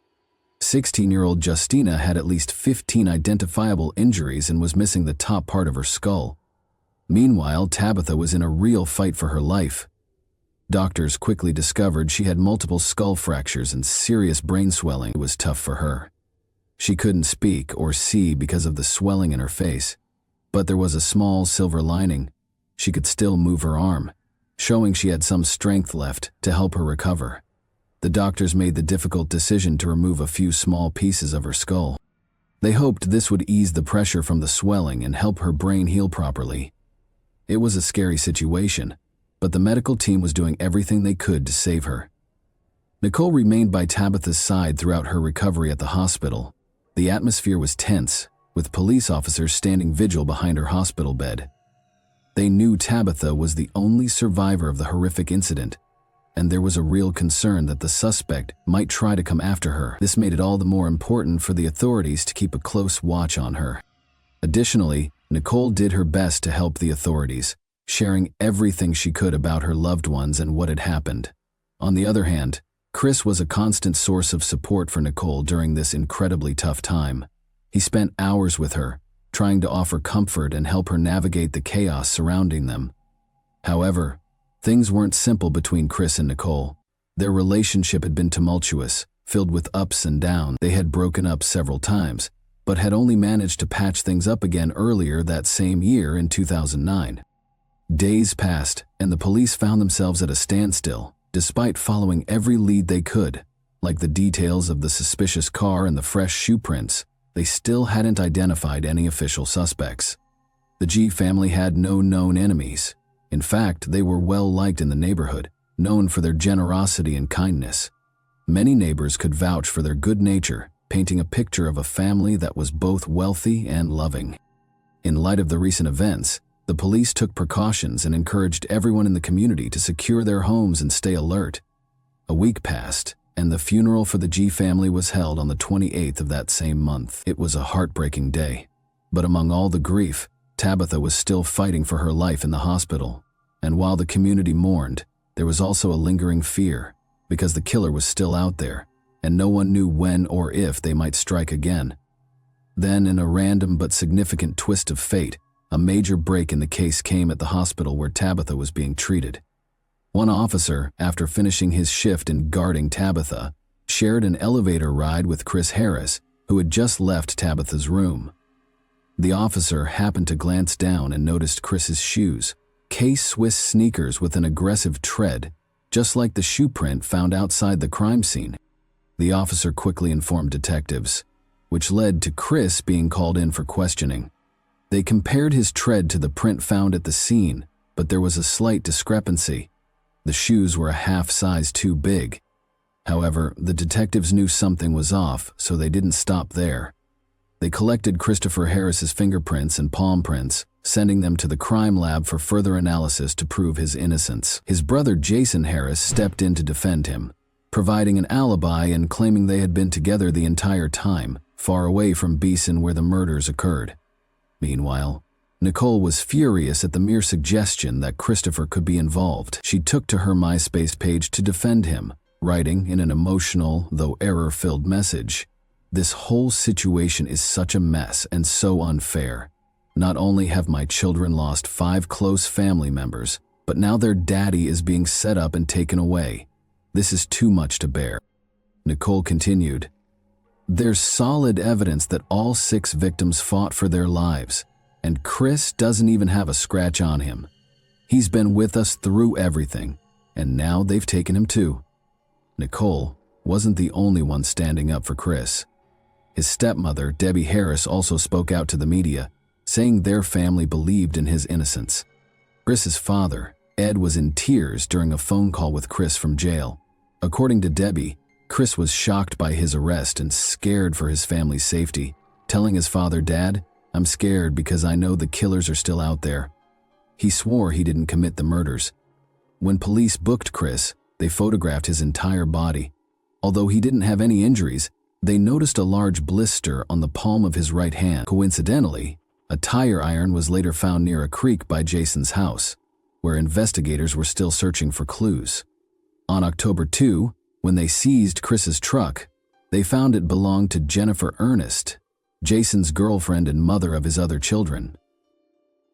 16-year-old Justina had at least 15 identifiable injuries and was missing the top part of her skull. Meanwhile, Tabitha was in a real fight for her life. Doctors quickly discovered she had multiple skull fractures and serious brain swelling. It was tough for her. She couldn't speak or see because of the swelling in her face, but there was a small silver lining. She could still move her arm, showing she had some strength left to help her recover. The doctors made the difficult decision to remove a few small pieces of her skull. They hoped this would ease the pressure from the swelling and help her brain heal properly. It was a scary situation, but the medical team was doing everything they could to save her. Nicole remained by Tabitha's side throughout her recovery at the hospital. The atmosphere was tense, with police officers standing vigil behind her hospital bed. They knew Tabitha was the only survivor of the horrific incident, and there was a real concern that the suspect might try to come after her. This made it all the more important for the authorities to keep a close watch on her. Additionally, Nicole did her best to help the authorities, sharing everything she could about her loved ones and what had happened. On the other hand, Chris was a constant source of support for Nicole during this incredibly tough time. He spent hours with her, trying to offer comfort and help her navigate the chaos surrounding them. However, things weren't simple between Chris and Nicole. Their relationship had been tumultuous, filled with ups and downs. They had broken up several times, but had only managed to patch things up again earlier that same year in 2009. Days passed, and the police found themselves at a standstill, despite following every lead they could. Like the details of the suspicious car and the fresh shoe prints, they still hadn't identified any official suspects. The G family had no known enemies. In fact, they were well liked in the neighborhood, known for their generosity and kindness. Many neighbors could vouch for their good nature, painting a picture of a family that was both wealthy and loving. In light of the recent events, the police took precautions and encouraged everyone in the community to secure their homes and stay alert. A week passed, and the funeral for the G family was held on the 28th of that same month. It was a heartbreaking day, but among all the grief, Tabitha was still fighting for her life in the hospital, and while the community mourned, there was also a lingering fear, because the killer was still out there, and no one knew when or if they might strike again. Then, in a random but significant twist of fate, a major break in the case came at the hospital where Tabitha was being treated. One officer, after finishing his shift in guarding Tabitha, shared an elevator ride with Chris Harris, who had just left Tabitha's room. The officer happened to glance down and noticed Chris's shoes, K-Swiss sneakers with an aggressive tread, just like the shoe print found outside the crime scene. The officer quickly informed detectives, which led to Chris being called in for questioning. They compared his tread to the print found at the scene, but there was a slight discrepancy. The shoes were a half size too big. However, the detectives knew something was off, so they didn't stop there. They collected Christopher Harris's fingerprints and palm prints, sending them to the crime lab for further analysis to prove his innocence. His brother Jason Harris stepped in to defend him, providing an alibi and claiming they had been together the entire time, far away from Beeson where the murders occurred. Meanwhile, Nicole was furious at the mere suggestion that Christopher could be involved. She took to her MySpace page to defend him, writing in an emotional, though error-filled message, "This whole situation is such a mess and so unfair. Not only have my children lost 5 close family members, but now their daddy is being set up and taken away. This is too much to bear." Nicole continued, "There's solid evidence that all 6 victims fought for their lives, and Chris doesn't even have a scratch on him. He's been with us through everything, and now they've taken him too." Nicole wasn't the only one standing up for Chris. His stepmother, Debbie Harris, also spoke out to the media, saying their family believed in his innocence. Chris's father, Ed, was in tears during a phone call with Chris from jail. According to Debbie, Chris was shocked by his arrest and scared for his family's safety, telling his father, "Dad, I'm scared because I know the killers are still out there." He swore he didn't commit the murders. When police booked Chris, they photographed his entire body. Although he didn't have any injuries, they noticed a large blister on the palm of his right hand. Coincidentally, a tire iron was later found near a creek by Jason's house, where investigators were still searching for clues. On October 2, when they seized Chris's truck, they found it belonged to Jennifer Ernest, Jason's girlfriend and mother of his other children.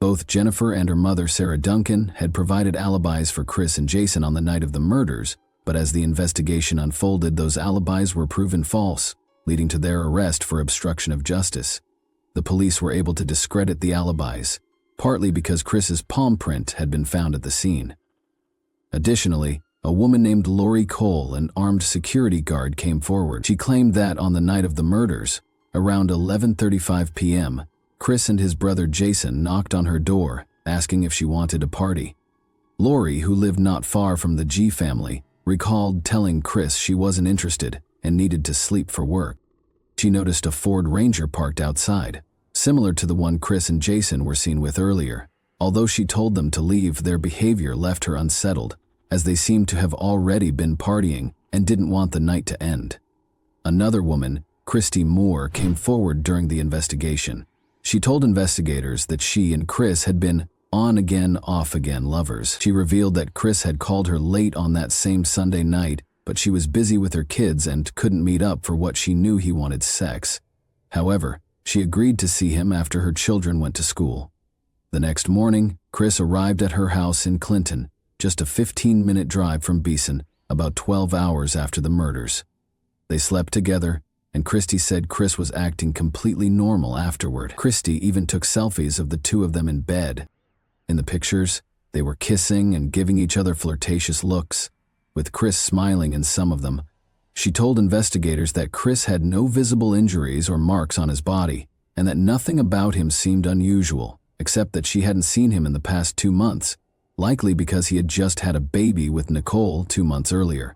Both Jennifer and her mother, Sarah Duncan, had provided alibis for Chris and Jason on the night of the murders, but as the investigation unfolded, those alibis were proven false, leading to their arrest for obstruction of justice. The police were able to discredit the alibis, partly because Chris's palm print had been found at the scene. Additionally, a woman named Lori Cole, an armed security guard, came forward. She claimed that on the night of the murders, around 11:35 p.m., Chris and his brother Jason knocked on her door, asking if she wanted a party. Lori, who lived not far from the G family, recalled telling Chris she wasn't interested and needed to sleep for work. She noticed a Ford Ranger parked outside, similar to the one Chris and Jason were seen with earlier. Although she told them to leave, their behavior left her unsettled, as they seemed to have already been partying and didn't want the night to end. Another woman, Christy Moore, came forward during the investigation. She told investigators that she and Chris had been on-again, off-again lovers. She revealed that Chris had called her late on that same Sunday night, but she was busy with her kids and couldn't meet up for what she knew he wanted: sex. However, she agreed to see him after her children went to school. The next morning, Chris arrived at her house in Clinton, just a 15-minute drive from Beeson, about 12 hours after the murders. They slept together, and Christy said Chris was acting completely normal afterward. Christy even took selfies of the two of them in bed. In the pictures, they were kissing and giving each other flirtatious looks, with Chris smiling in some of them. She told investigators that Chris had no visible injuries or marks on his body, and that nothing about him seemed unusual, except that she hadn't seen him in the past 2 months, likely because he had just had a baby with Nicole 2 months earlier.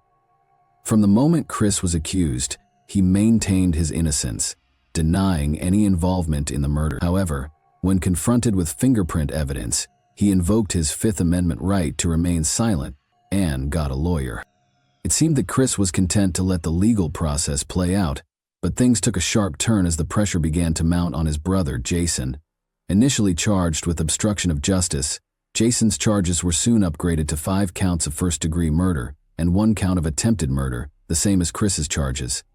From the moment Chris was accused, he maintained his innocence, denying any involvement in the murder. However, when confronted with fingerprint evidence, he invoked his Fifth Amendment right to remain silent and got a lawyer. It seemed that Chris was content to let the legal process play out, but things took a sharp turn as the pressure began to mount on his brother, Jason. Initially charged with obstruction of justice, Jason's charges were soon upgraded to 5 counts of first-degree murder and 1 count of attempted murder, the same as Chris's charges.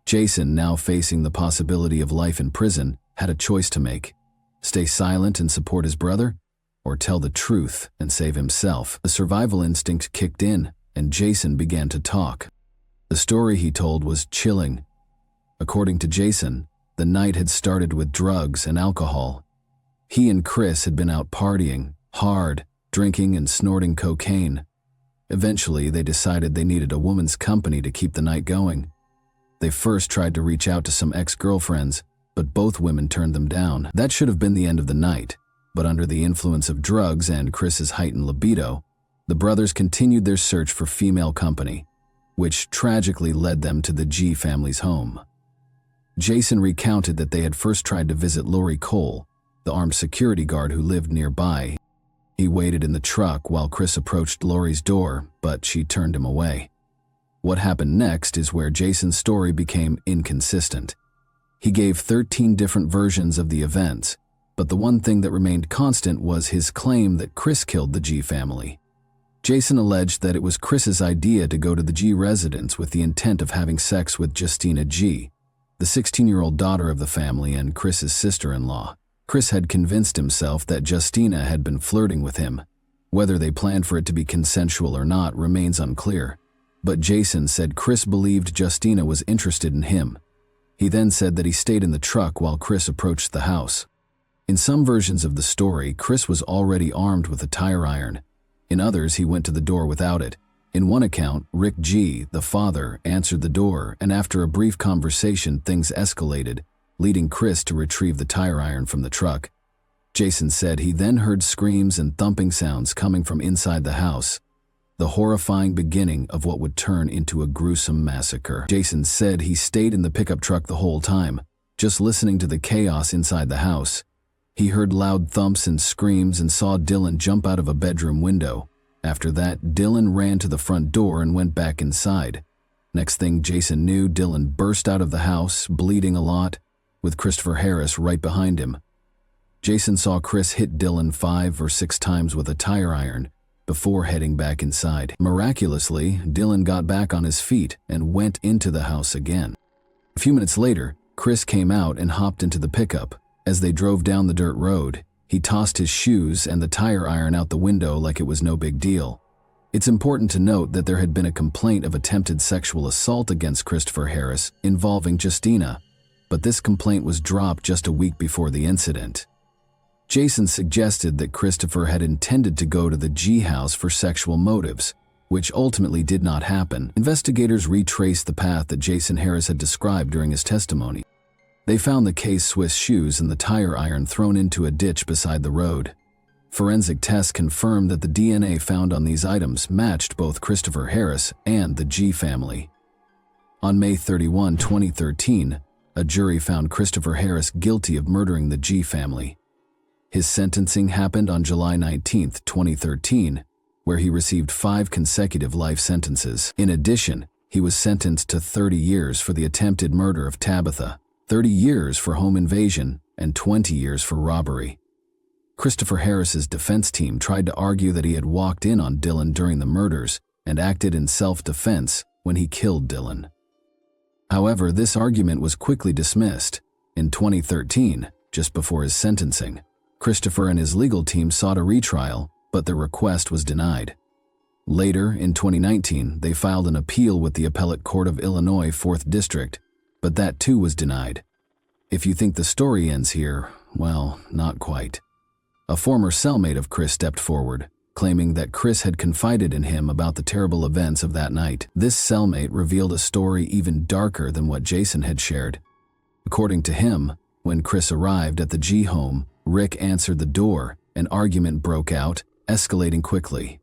Jason, now facing the possibility of life in prison, had a choice to make: stay silent and support his brother, or tell the truth and save himself. The survival instinct kicked in, and Jason began to talk. The story he told was chilling. According to Jason, the night had started with drugs and alcohol. He and Chris had been out partying hard, drinking and snorting cocaine. Eventually, they decided they needed a woman's company to keep the night going. They first tried to reach out to some ex-girlfriends, but both women turned them down. That should have been the end of the night, but under the influence of drugs and Chris's heightened libido, the brothers continued their search for female company, which tragically led them to the G family's home. Jason recounted that they had first tried to visit Lori Cole, the armed security guard who lived nearby. He waited in the truck while Chris approached Lori's door, but she turned him away. What happened next is where Jason's story became inconsistent. He gave 13 different versions of the events, but the one thing that remained constant was his claim that Chris killed the G family. Jason alleged that it was Chris's idea to go to the G residence with the intent of having sex with Justina G, the 16-year-old daughter of the family and Chris's sister-in-law. Chris had convinced himself that Justina had been flirting with him. Whether they planned for it to be consensual or not remains unclear, but Jason said Chris believed Justina was interested in him. He then said that he stayed in the truck while Chris approached the house. In some versions of the story, Chris was already armed with a tire iron. In others, he went to the door without it. In one account, Rick G., the father, answered the door, and after a brief conversation, things escalated, leading Chris to retrieve the tire iron from the truck. Jason said he then heard screams and thumping sounds coming from inside the house, the horrifying beginning of what would turn into a gruesome massacre. Jason said he stayed in the pickup truck the whole time, just listening to the chaos inside the house. He heard loud thumps and screams and saw Dylan jump out of a bedroom window. After that, Dylan ran to the front door and went back inside. Next thing Jason knew, Dylan burst out of the house, bleeding a lot, with Christopher Harris right behind him. Jason saw Chris hit Dylan 5 or 6 times with a tire iron before heading back inside. Miraculously, Dylan got back on his feet and went into the house again. A few minutes later, Chris came out and hopped into the pickup. As they drove down the dirt road, he tossed his shoes and the tire iron out the window like it was no big deal. It's important to note that there had been a complaint of attempted sexual assault against Christopher Harris involving Justina, but this complaint was dropped just a week before the incident. Jason suggested that Christopher had intended to go to the G house for sexual motives, which ultimately did not happen. Investigators retraced the path that Jason Harris had described during his testimony. They found the K-Swiss shoes and the tire iron thrown into a ditch beside the road. Forensic tests confirmed that the DNA found on these items matched both Christopher Harris and the G family. On May 31, 2013, a jury found Christopher Harris guilty of murdering the G family. His sentencing happened on July 19, 2013, where he received 5 consecutive life sentences. In addition, he was sentenced to 30 years for the attempted murder of Tabitha, 30 years for home invasion, and 20 years for robbery. Christopher Harris's defense team tried to argue that he had walked in on Dylan during the murders and acted in self-defense when he killed Dylan. However, this argument was quickly dismissed. In 2013, just before his sentencing, Christopher and his legal team sought a retrial, but their request was denied. Later, in 2019, they filed an appeal with the Appellate Court of Illinois 4th District, but that too was denied. If you think the story ends here, well, not quite. A former cellmate of Chris stepped forward, claiming that Chris had confided in him about the terrible events of that night. This cellmate revealed a story even darker than what Jason had shared. According to him, when Chris arrived at the G home, Rick answered the door. An argument broke out, escalating quickly.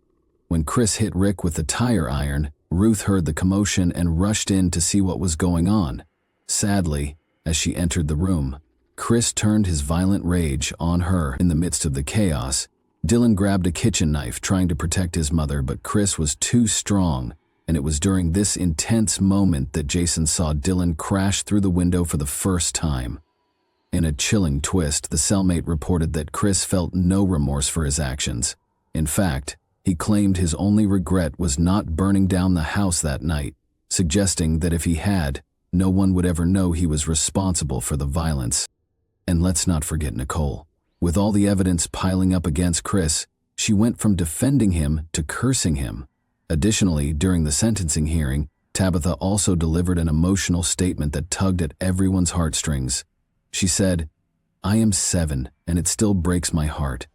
When Chris hit Rick with the tire iron, Ruth heard the commotion and rushed in to see what was going on. Sadly, as she entered the room, Chris turned his violent rage on her. In the midst of the chaos, Dylan grabbed a kitchen knife trying to protect his mother, but Chris was too strong, and it was during this intense moment that Jason saw Dylan crash through the window for the first time. In a chilling twist, the cellmate reported that Chris felt no remorse for his actions. In fact, he claimed his only regret was not burning down the house that night, suggesting that if he had, no one would ever know he was responsible for the violence. And let's not forget Nicole. With all the evidence piling up against Chris, she went from defending him to cursing him. Additionally, during the sentencing hearing, Tabitha also delivered an emotional statement that tugged at everyone's heartstrings. She said, "I am 7, and it still breaks my heart.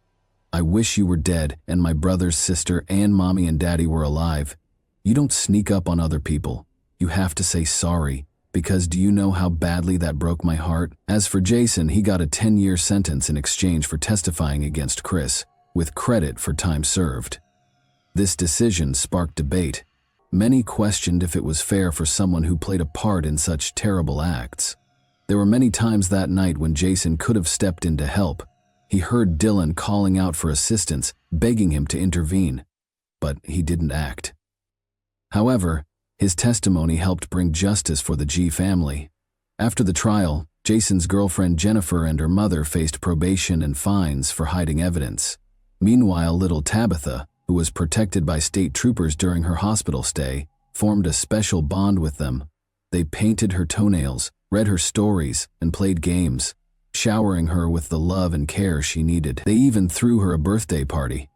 I wish you were dead and my brother, sister, and mommy and daddy were alive. You don't sneak up on other people. You have to say sorry, because do you know how badly that broke my heart?" As for Jason, he got a 10-year sentence in exchange for testifying against Chris, with credit for time served. This decision sparked debate. Many questioned if it was fair for someone who played a part in such terrible acts. There were many times that night when Jason could have stepped in to help. He heard Dylan calling out for assistance, begging him to intervene, but he didn't act. However, his testimony helped bring justice for the G family. After the trial, Jason's girlfriend Jennifer and her mother faced probation and fines for hiding evidence. Meanwhile, little Tabitha, who was protected by state troopers during her hospital stay, formed a special bond with them. They painted her toenails, read her stories, and played games, showering her with the love and care she needed. They even threw her a birthday party.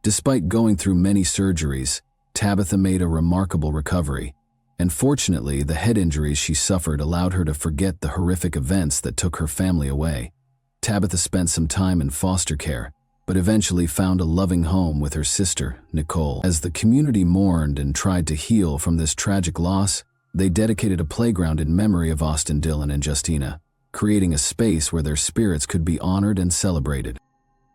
Despite going through many surgeries, Tabitha made a remarkable recovery, and fortunately, the head injuries she suffered allowed her to forget the horrific events that took her family away. Tabitha spent some time in foster care, but eventually found a loving home with her sister, Nicole. As the community mourned and tried to heal from this tragic loss, they dedicated a playground in memory of Austin, Dylan, and Justina, creating a space where their spirits could be honored and celebrated.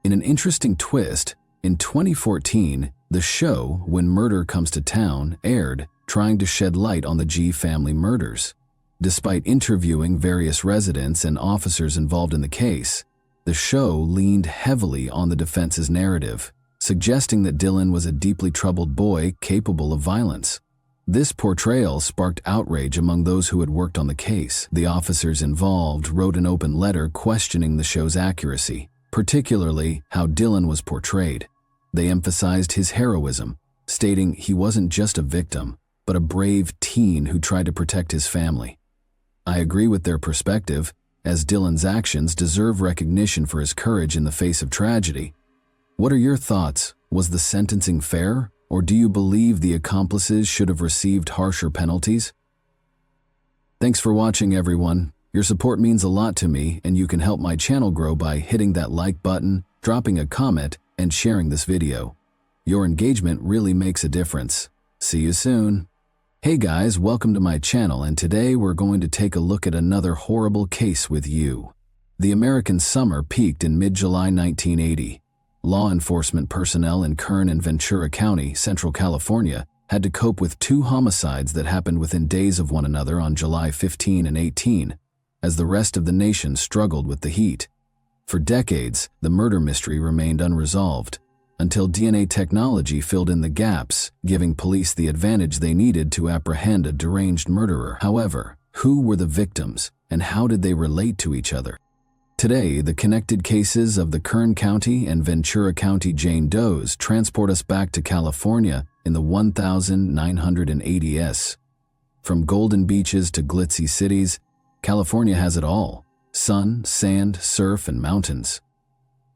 In an interesting twist, in 2014, the show When Murder Comes to Town aired, trying to shed light on the G family murders. Despite interviewing various residents and officers involved in the case, the show leaned heavily on the defense's narrative, suggesting that Dylan was a deeply troubled boy capable of violence. This portrayal sparked outrage among those who had worked on the case. The officers involved wrote an open letter questioning the show's accuracy, particularly how Dylan was portrayed. They emphasized his heroism, stating he wasn't just a victim, but a brave teen who tried to protect his family. I agree with their perspective, as Dylan's actions deserve recognition for his courage in the face of tragedy. What are your thoughts? Was the sentencing fair, or do you believe the accomplices should have received harsher penalties? Thanks for watching, everyone. Your support means a lot to me, and you can help my channel grow by hitting that like button, dropping a comment, and sharing this video. Your engagement really makes a difference. See you soon. Hey guys, welcome to my channel, and today we're going to take a look at another horrible case with you. The American summer peaked in mid-July 1980. Law enforcement personnel in Kern and Ventura County, Central California, had to cope with 2 homicides that happened within days of one another on July 15 and 18, as the rest of the nation struggled with the heat. For decades, the murder mystery remained unresolved, until DNA technology filled in the gaps, giving police the advantage they needed to apprehend a deranged murderer. However, who were the victims, and how did they relate to each other? Today, the connected cases of the Kern County and Ventura County Jane Does transport us back to California in the 1980s. From golden beaches to glitzy cities, California has it all: sun, sand, surf, and mountains.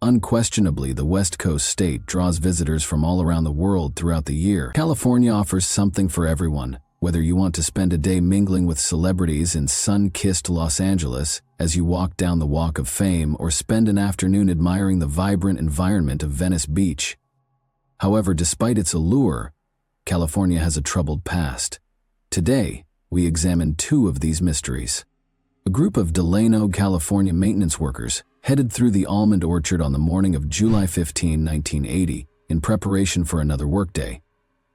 Unquestionably, the West Coast state draws visitors from all around the world throughout the year. California offers something for everyone, whether you want to spend a day mingling with celebrities in sun-kissed Los Angeles as you walk down the Walk of Fame, or spend an afternoon admiring the vibrant environment of Venice Beach. However, despite its allure, California has a troubled past. Today, we examine 2 of these mysteries. A group of Delano, California maintenance workers headed through the almond orchard on the morning of July 15, 1980, in preparation for another workday.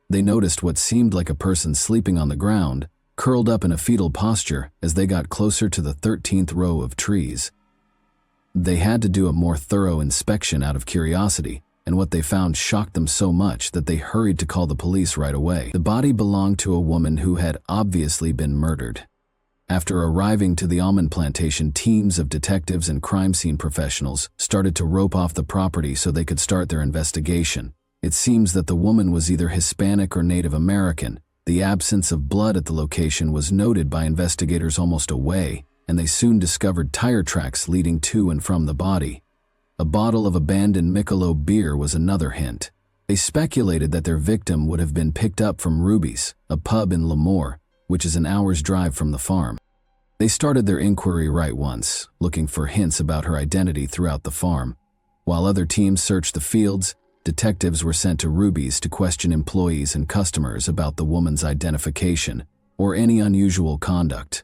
They noticed what seemed like a person sleeping on the ground, curled up in a fetal posture as they got closer to the 13th row of trees. They had to do a more thorough inspection out of curiosity, and what they found shocked them so much that they hurried to call the police right away. The body belonged to a woman who had obviously been murdered. After arriving to the almond plantation, teams of detectives and crime scene professionals started to rope off the property so they could start their investigation. It seems that the woman was either Hispanic or Native American. The absence of blood at the location was noted by investigators almost away, and they soon discovered tire tracks leading to and from the body. A bottle of abandoned Michelob beer was another hint. They speculated that their victim would have been picked up from Ruby's, a pub in Lemoore, which is an hour's drive from the farm. They started their inquiry right once, looking for hints about her identity throughout the farm. While other teams searched the fields, detectives were sent to Ruby's to question employees and customers about the woman's identification or any unusual conduct.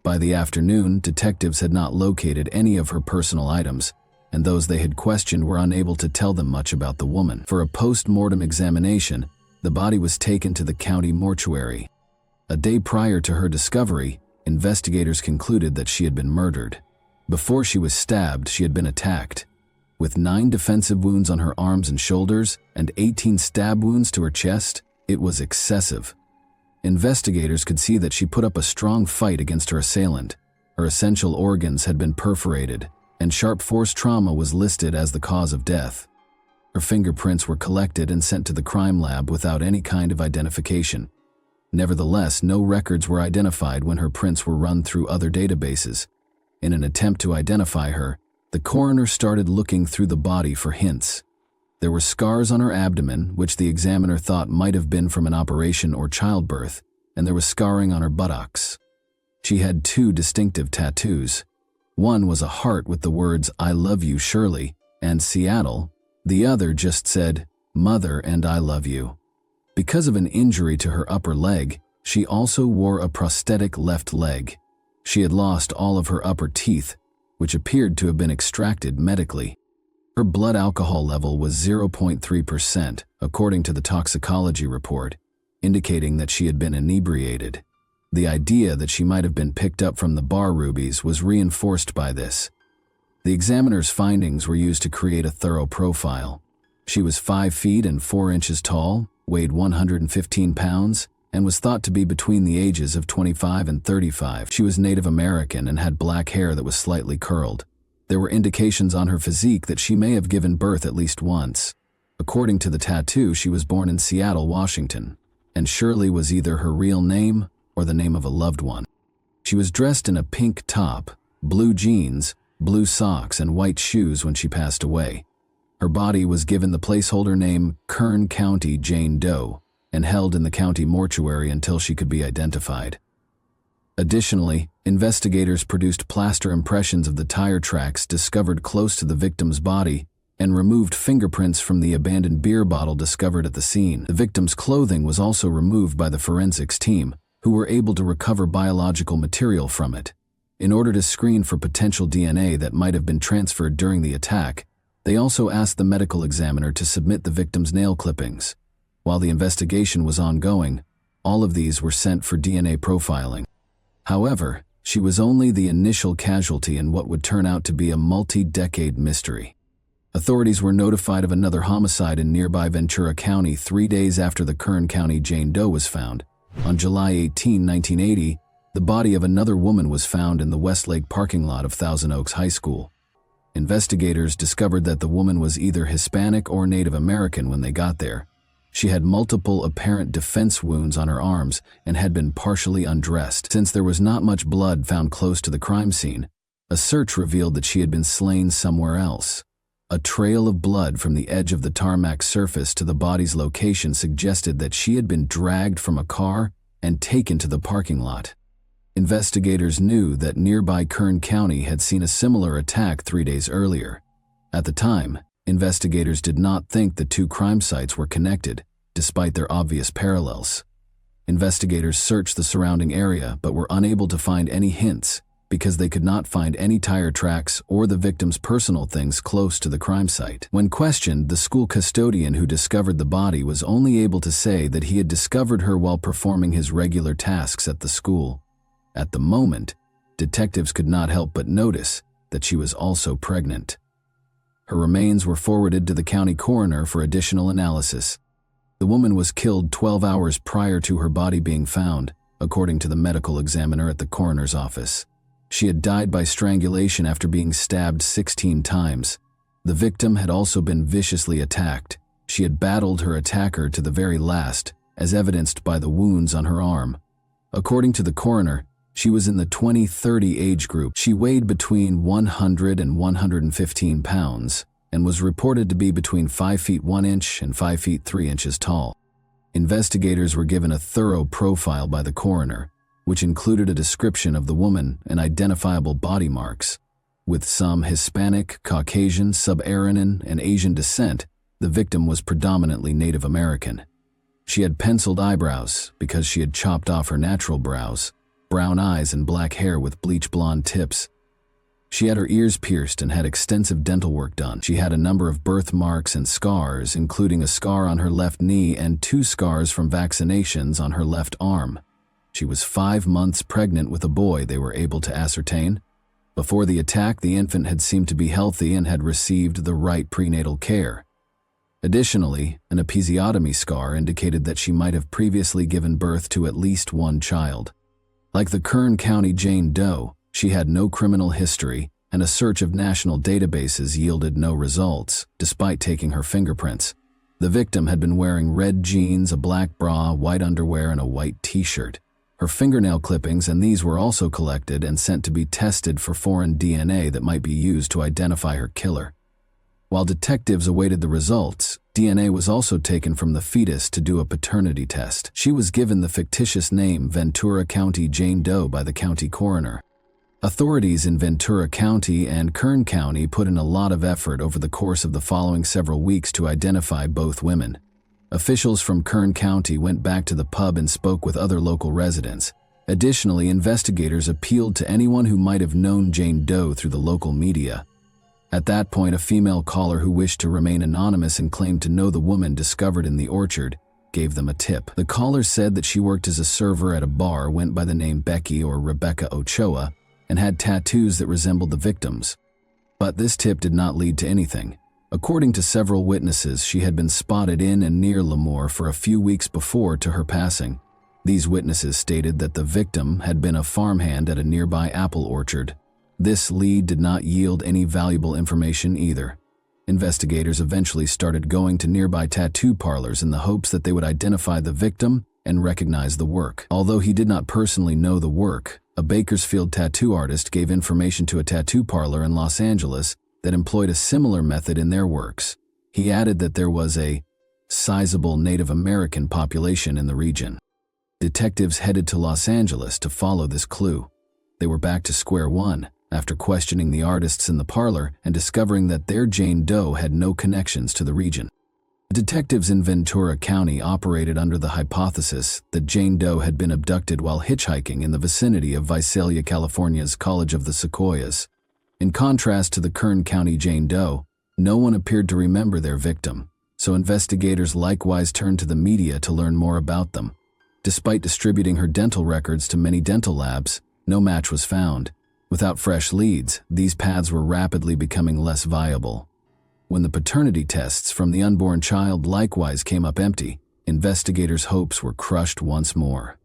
By the afternoon, detectives had not located any of her personal items, and those they had questioned were unable to tell them much about the woman. For a post-mortem examination, the body was taken to the county mortuary. A day prior to her discovery, investigators concluded that she had been murdered. Before she was stabbed, she had been attacked. With 9 defensive wounds on her arms and shoulders and 18 stab wounds to her chest, it was excessive. Investigators could see that she put up a strong fight against her assailant. Her essential organs had been perforated, and sharp force trauma was listed as the cause of death. Her fingerprints were collected and sent to the crime lab without any kind of identification. Nevertheless, no records were identified when her prints were run through other databases. In an attempt to identify her, the coroner started looking through the body for hints. There were scars on her abdomen, which the examiner thought might have been from an operation or childbirth, and there was scarring on her buttocks. She had 2 distinctive tattoos. One was a heart with the words, "I love you, Shirley," and Seattle. The other just said, "Mother and I love you." Because of an injury to her upper leg, she also wore a prosthetic left leg. She had lost all of her upper teeth, which appeared to have been extracted medically. Her blood alcohol level was 0.3%, according to the toxicology report, indicating that she had been inebriated. The idea that she might have been picked up from the bar Ruby's was reinforced by this. The examiner's findings were used to create a thorough profile. She was 5 feet and 4 inches tall, weighed 115 pounds, and was thought to be between the ages of 25 and 35. She was Native American and had black hair that was slightly curled. There were indications on her physique that she may have given birth at least once. According to the tattoo, she was born in Seattle, Washington, and Shirley was either her real name or the name of a loved one. She was dressed in a pink top, blue jeans, blue socks, and white shoes when she passed away. Her body was given the placeholder name Kern County Jane Doe and held in the county mortuary until she could be identified. Additionally, investigators produced plaster impressions of the tire tracks discovered close to the victim's body and removed fingerprints from the abandoned beer bottle discovered at the scene. The victim's clothing was also removed by the forensics team, who were able to recover biological material from it. In order to screen for potential DNA that might have been transferred during the attack, they also asked the medical examiner to submit the victim's nail clippings. While the investigation was ongoing, all of these were sent for DNA profiling. However, she was only the initial casualty in what would turn out to be a multi-decade mystery. Authorities were notified of another homicide in nearby Ventura County 3 days after the Kern County Jane Doe was found. On July 18, 1980, the body of another woman was found in the Westlake parking lot of Thousand Oaks High School. Investigators discovered that the woman was either Hispanic or Native American when they got there. She had multiple apparent defense wounds on her arms and had been partially undressed. Since there was not much blood found close to the crime scene, a search revealed that she had been slain somewhere else. A trail of blood from the edge of the tarmac surface to the body's location suggested that she had been dragged from a car and taken to the parking lot. Investigators knew that nearby Kern County had seen a similar attack 3 days earlier. At the time, investigators did not think the 2 crime sites were connected, despite their obvious parallels. Investigators searched the surrounding area but were unable to find any hints because they could not find any tire tracks or the victim's personal things close to the crime site. When questioned, the school custodian who discovered the body was only able to say that he had discovered her while performing his regular tasks at the school. At the moment, detectives could not help but notice that she was also pregnant. Her remains were forwarded to the county coroner for additional analysis. The woman was killed 12 hours prior to her body being found, according to the medical examiner at the coroner's office. She had died by strangulation after being stabbed 16 times. The victim had also been viciously attacked. She had battled her attacker to the very last, as evidenced by the wounds on her arm. According to the coroner, she was in the 20-30 age group. She weighed between 100 and 115 pounds and was reported to be between 5 feet 1 inch and 5 feet 3 inches tall. Investigators were given a thorough profile by the coroner, which included a description of the woman and identifiable body marks. With some Hispanic, Caucasian, Sub-Saharan, and Asian descent, the victim was predominantly Native American. She had penciled eyebrows because she had chopped off her natural brows, brown eyes and black hair with bleach blonde tips. She had her ears pierced and had extensive dental work done. She had a number of birthmarks and scars, including a scar on her left knee and 2 scars from vaccinations on her left arm. She was 5 months pregnant with a boy, they were able to ascertain. Before the attack, the infant had seemed to be healthy and had received the right prenatal care. Additionally, an episiotomy scar indicated that she might have previously given birth to at least 1 child. Like the Kern County Jane Doe, she had no criminal history, and a search of national databases yielded no results, despite taking her fingerprints. The victim had been wearing red jeans, a black bra, white underwear, and a white t-shirt. Her fingernail clippings and these were also collected and sent to be tested for foreign DNA that might be used to identify her killer. While detectives awaited the results, DNA was also taken from the fetus to do a paternity test. She was given the fictitious name Ventura County Jane Doe by the county coroner. Authorities in Ventura County and Kern County put in a lot of effort over the course of the following several weeks to identify both women. Officials from Kern County went back to the pub and spoke with other local residents. Additionally, investigators appealed to anyone who might have known Jane Doe through the local media. At that point, a female caller who wished to remain anonymous and claimed to know the woman discovered in the orchard gave them a tip. The caller said that she worked as a server at a bar, went by the name Becky or Rebecca Ochoa, and had tattoos that resembled the victim's. But this tip did not lead to anything. According to several witnesses, she had been spotted in and near Lemoore for a few weeks before to her passing. These witnesses stated that the victim had been a farmhand at a nearby apple orchard. This lead did not yield any valuable information either. Investigators eventually started going to nearby tattoo parlors in the hopes that they would identify the victim and recognize the work. Although he did not personally know the work, a Bakersfield tattoo artist gave information to a tattoo parlor in Los Angeles that employed a similar method in their works. He added that there was a sizable Native American population in the region. Detectives headed to Los Angeles to follow this clue. They were back to square one after questioning the artists in the parlor and discovering that their Jane Doe had no connections to the region. Detectives in Ventura County operated under the hypothesis that Jane Doe had been abducted while hitchhiking in the vicinity of Visalia, California's College of the Sequoias. In contrast to the Kern County Jane Doe, no one appeared to remember their victim, so investigators likewise turned to the media to learn more about them. Despite distributing her dental records to many dental labs, no match was found. Without fresh leads, these paths were rapidly becoming less viable. When the paternity tests from the unborn child likewise came up empty, investigators' hopes were crushed once more.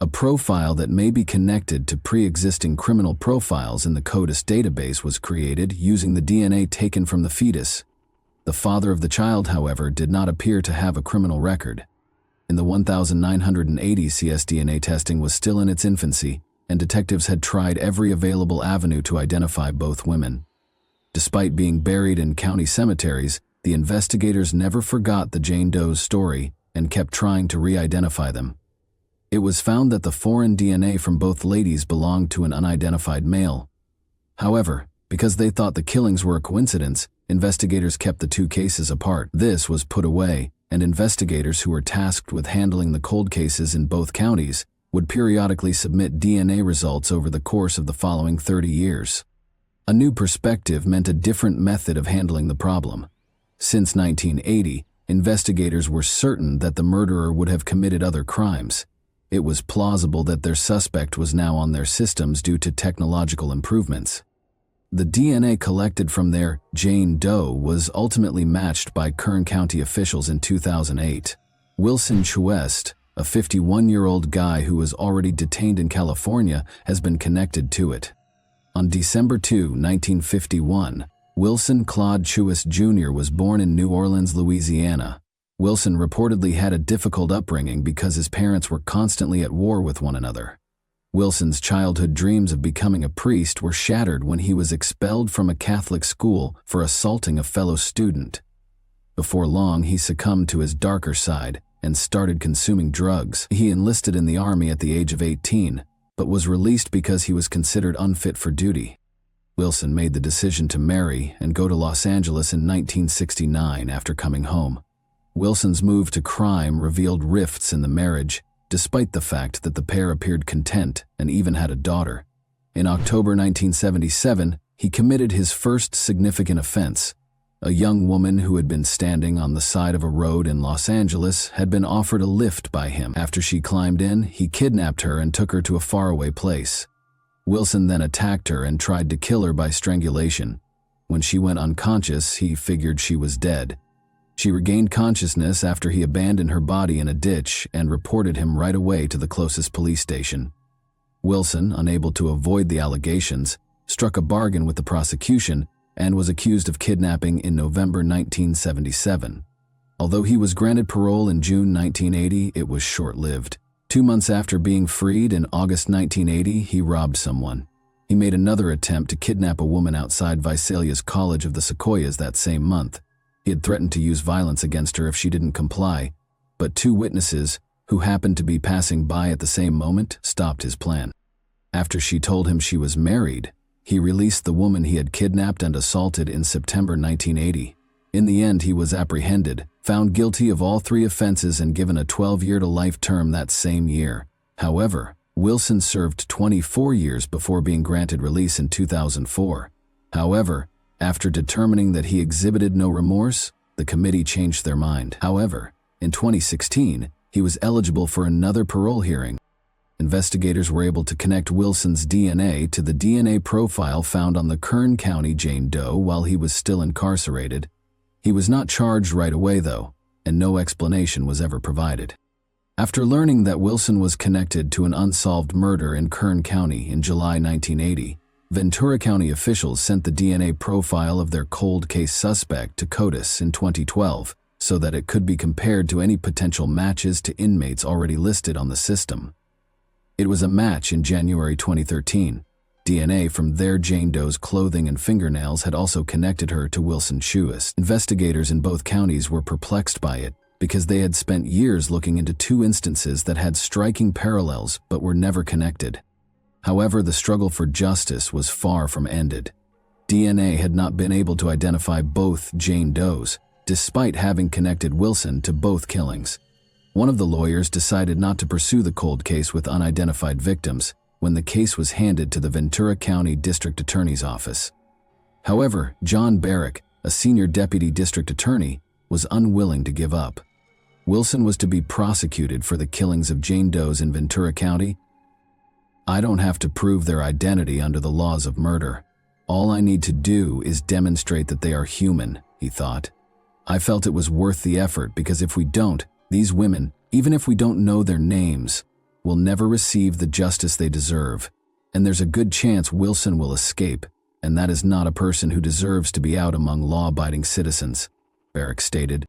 A profile that may be connected to pre-existing criminal profiles in the CODIS database was created using the DNA taken from the fetus. The father of the child, however, did not appear to have a criminal record. In the 1980s, cSDNA testing was still in its infancy, and detectives had tried every available avenue to identify both women. Despite being buried in county cemeteries, the investigators never forgot the Jane Doe's story and kept trying to re-identify them. It was found that the foreign DNA from both ladies belonged to an unidentified male. However, because they thought the killings were a coincidence, investigators kept the two cases apart. This was put away, and investigators who were tasked with handling the cold cases in both counties would periodically submit DNA results over the course of the following 30 years. A new perspective meant a different method of handling the problem. Since 1980, investigators were certain that the murderer would have committed other crimes. It was plausible that their suspect was now on their systems due to technological improvements. The DNA collected from their Jane Doe was ultimately matched by Kern County officials in 2008. Wilson Chuest, A 51-year-old guy who was already detained in California has been connected to it. On December 2, 1951, Wilson Claude Chewis Jr. was born in New Orleans, Louisiana. Wilson reportedly had a difficult upbringing because his parents were constantly at war with one another. Wilson's childhood dreams of becoming a priest were shattered when he was expelled from a Catholic school for assaulting a fellow student. Before long, he succumbed to his darker side and started consuming drugs. He enlisted in the army at the age of 18, but was released because he was considered unfit for duty. Wilson made the decision to marry and go to Los Angeles in 1969 after coming home. Wilson's move to crime revealed rifts in the marriage, despite the fact that the pair appeared content and even had a daughter. In October 1977, he committed his first significant offense. A young woman who had been standing on the side of a road in Los Angeles had been offered a lift by him. After she climbed in, he kidnapped her and took her to a faraway place. Wilson then attacked her and tried to kill her by strangulation. When she went unconscious, he figured she was dead. She regained consciousness after he abandoned her body in a ditch and reported him right away to the closest police station. Wilson, unable to avoid the allegations, struck a bargain with the prosecution and was accused of kidnapping in November 1977. Although he was granted parole in June 1980, it was short-lived. 2 months after being freed in August 1980, he robbed someone. He made another attempt to kidnap a woman outside Visalia's College of the Sequoias that same month. He had threatened to use violence against her if she didn't comply, but 2 witnesses, who happened to be passing by at the same moment, stopped his plan. After she told him she was married, he released the woman he had kidnapped and assaulted in September 1980. In the end, he was apprehended, found guilty of all 3 offenses and given a 12-year-to-life term that same year. However, Wilson served 24 years before being granted release in 2004. However, after determining that he exhibited no remorse, the committee changed their mind. However, in 2016, he was eligible for another parole hearing. Investigators were able to connect Wilson's DNA to the DNA profile found on the Kern County Jane Doe while he was still incarcerated. He was not charged right away, though, and no explanation was ever provided. After learning that Wilson was connected to an unsolved murder in Kern County in July 1980, Ventura County officials sent the DNA profile of their cold case suspect to CODIS in 2012 so that it could be compared to any potential matches to inmates already listed on the system. It was a match in January 2013. DNA from their Jane Doe's clothing and fingernails had also connected her to Wilson Chewis. Investigators in both counties were perplexed by it because they had spent years looking into 2 instances that had striking parallels but were never connected. However, the struggle for justice was far from ended. DNA had not been able to identify both Jane Does, despite having connected Wilson to both killings. One of the lawyers decided not to pursue the cold case with unidentified victims when the case was handed to the Ventura County District Attorney's Office. However, John Barrick, a senior deputy district attorney, was unwilling to give up. Wilson was to be prosecuted for the killings of Jane Does in Ventura County. "I don't have to prove their identity under the laws of murder. All I need to do is demonstrate that they are human," he thought. "I felt it was worth the effort because if we don't, these women, even if we don't know their names, will never receive the justice they deserve, and there's a good chance Wilson will escape, and that is not a person who deserves to be out among law-abiding citizens," Barrick stated.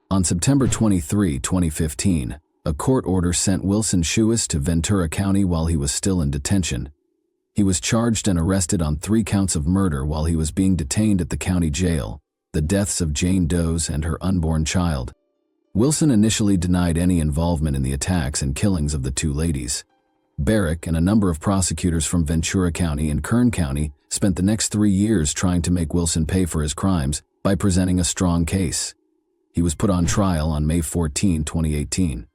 On September 23, 2015, a court order sent Wilson Chewis to Ventura County while he was still in detention. He was charged and arrested on 3 counts of murder while he was being detained at the county jail, the deaths of Jane Does and her unborn child. Wilson initially denied any involvement in the attacks and killings of the 2 ladies. Barrick and a number of prosecutors from Ventura County and Kern County spent the next 3 years trying to make Wilson pay for his crimes by presenting a strong case. He was put on trial on May 14, 2018.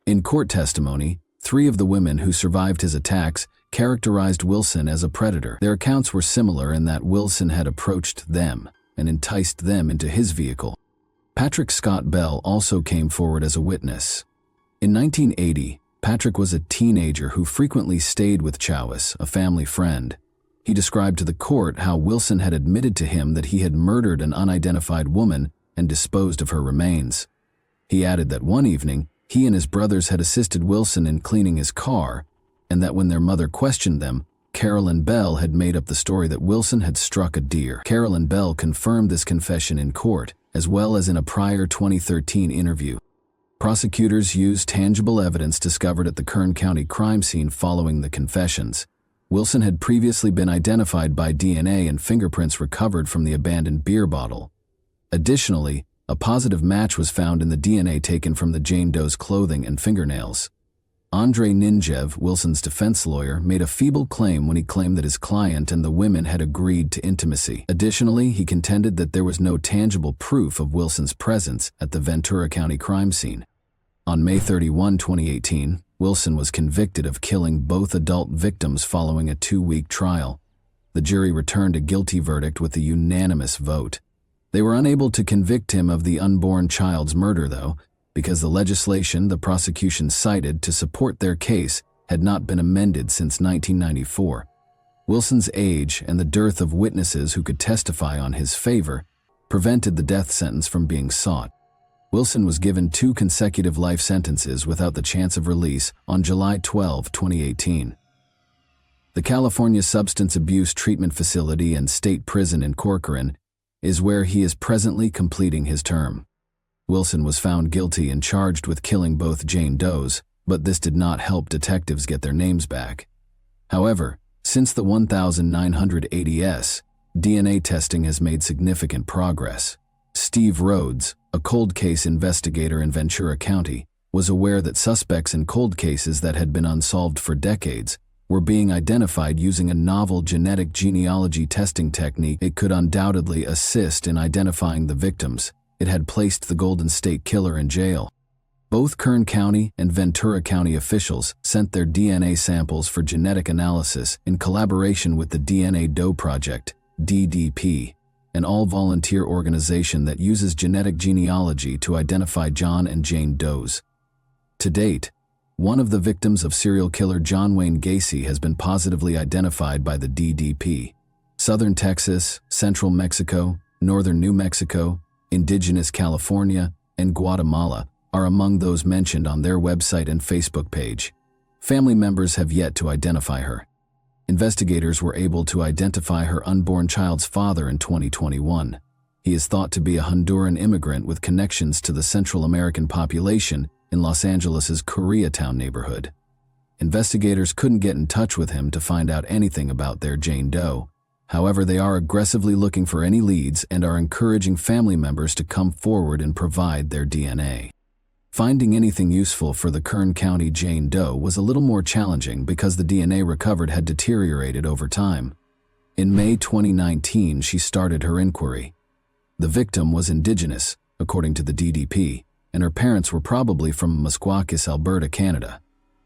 In court testimony, 3 of the women who survived his attacks characterized Wilson as a predator. Their accounts were similar in that Wilson had approached them and enticed them into his vehicle. Patrick Scott Bell also came forward as a witness. In 1980, Patrick was a teenager who frequently stayed with Chewis, a family friend. He described to the court how Wilson had admitted to him that he had murdered an unidentified woman and disposed of her remains. He added that one evening, he and his brothers had assisted Wilson in cleaning his car, and that when their mother questioned them, Carolyn Bell had made up the story that Wilson had struck a deer. Carolyn Bell confirmed this confession in court, as well as in a prior 2013 interview. Prosecutors used tangible evidence discovered at the Kern County crime scene following the confessions. Wilson had previously been identified by DNA and fingerprints recovered from the abandoned beer bottle. Additionally, a positive match was found in the DNA taken from the Jane Doe's clothing and fingernails. Andrei Ninjev, Wilson's defense lawyer, made a feeble claim when he claimed that his client and the women had agreed to intimacy. Additionally, he contended that there was no tangible proof of Wilson's presence at the Ventura County crime scene. On May 31, 2018, Wilson was convicted of killing both adult victims following a 2-week trial. The jury returned a guilty verdict with a unanimous vote. They were unable to convict him of the unborn child's murder, though, because the legislation the prosecution cited to support their case had not been amended since 1994. Wilson's age and the dearth of witnesses who could testify on his favor prevented the death sentence from being sought. Wilson was given 2 consecutive life sentences without the chance of release on July 12, 2018. The California Substance Abuse Treatment Facility and State Prison in Corcoran is where he is presently completing his term. Wilson was found guilty and charged with killing both Jane Does, but this did not help detectives get their names back. However, since the 1980s, DNA testing has made significant progress. Steve Rhodes, a cold case investigator in Ventura County, was aware that suspects in cold cases that had been unsolved for decades were being identified using a novel genetic genealogy testing technique. It could undoubtedly assist in identifying the victims. It had placed the Golden State Killer in jail. Both Kern County and Ventura County officials sent their DNA samples for genetic analysis in collaboration with the DNA Doe Project, DDP, an all-volunteer organization that uses genetic genealogy to identify John and Jane Does. To date, one of the victims of serial killer John Wayne Gacy has been positively identified by the DDP. Southern Texas, Central Mexico, Northern New Mexico, Indigenous California, and Guatemala are among those mentioned on their website and Facebook page. Family members have yet to identify her. Investigators were able to identify her unborn child's father in 2021. He is thought to be a Honduran immigrant with connections to the Central American population in Los Angeles' Koreatown neighborhood. Investigators couldn't get in touch with him to find out anything about their Jane Doe. However, they are aggressively looking for any leads and are encouraging family members to come forward and provide their DNA. Finding anything useful for the Kern County Jane Doe was a little more challenging because the DNA recovered had deteriorated over time. In May 2019, she started her inquiry. The victim was indigenous, according to the DDP, and her parents were probably from Mesquakis, Alberta, Canada.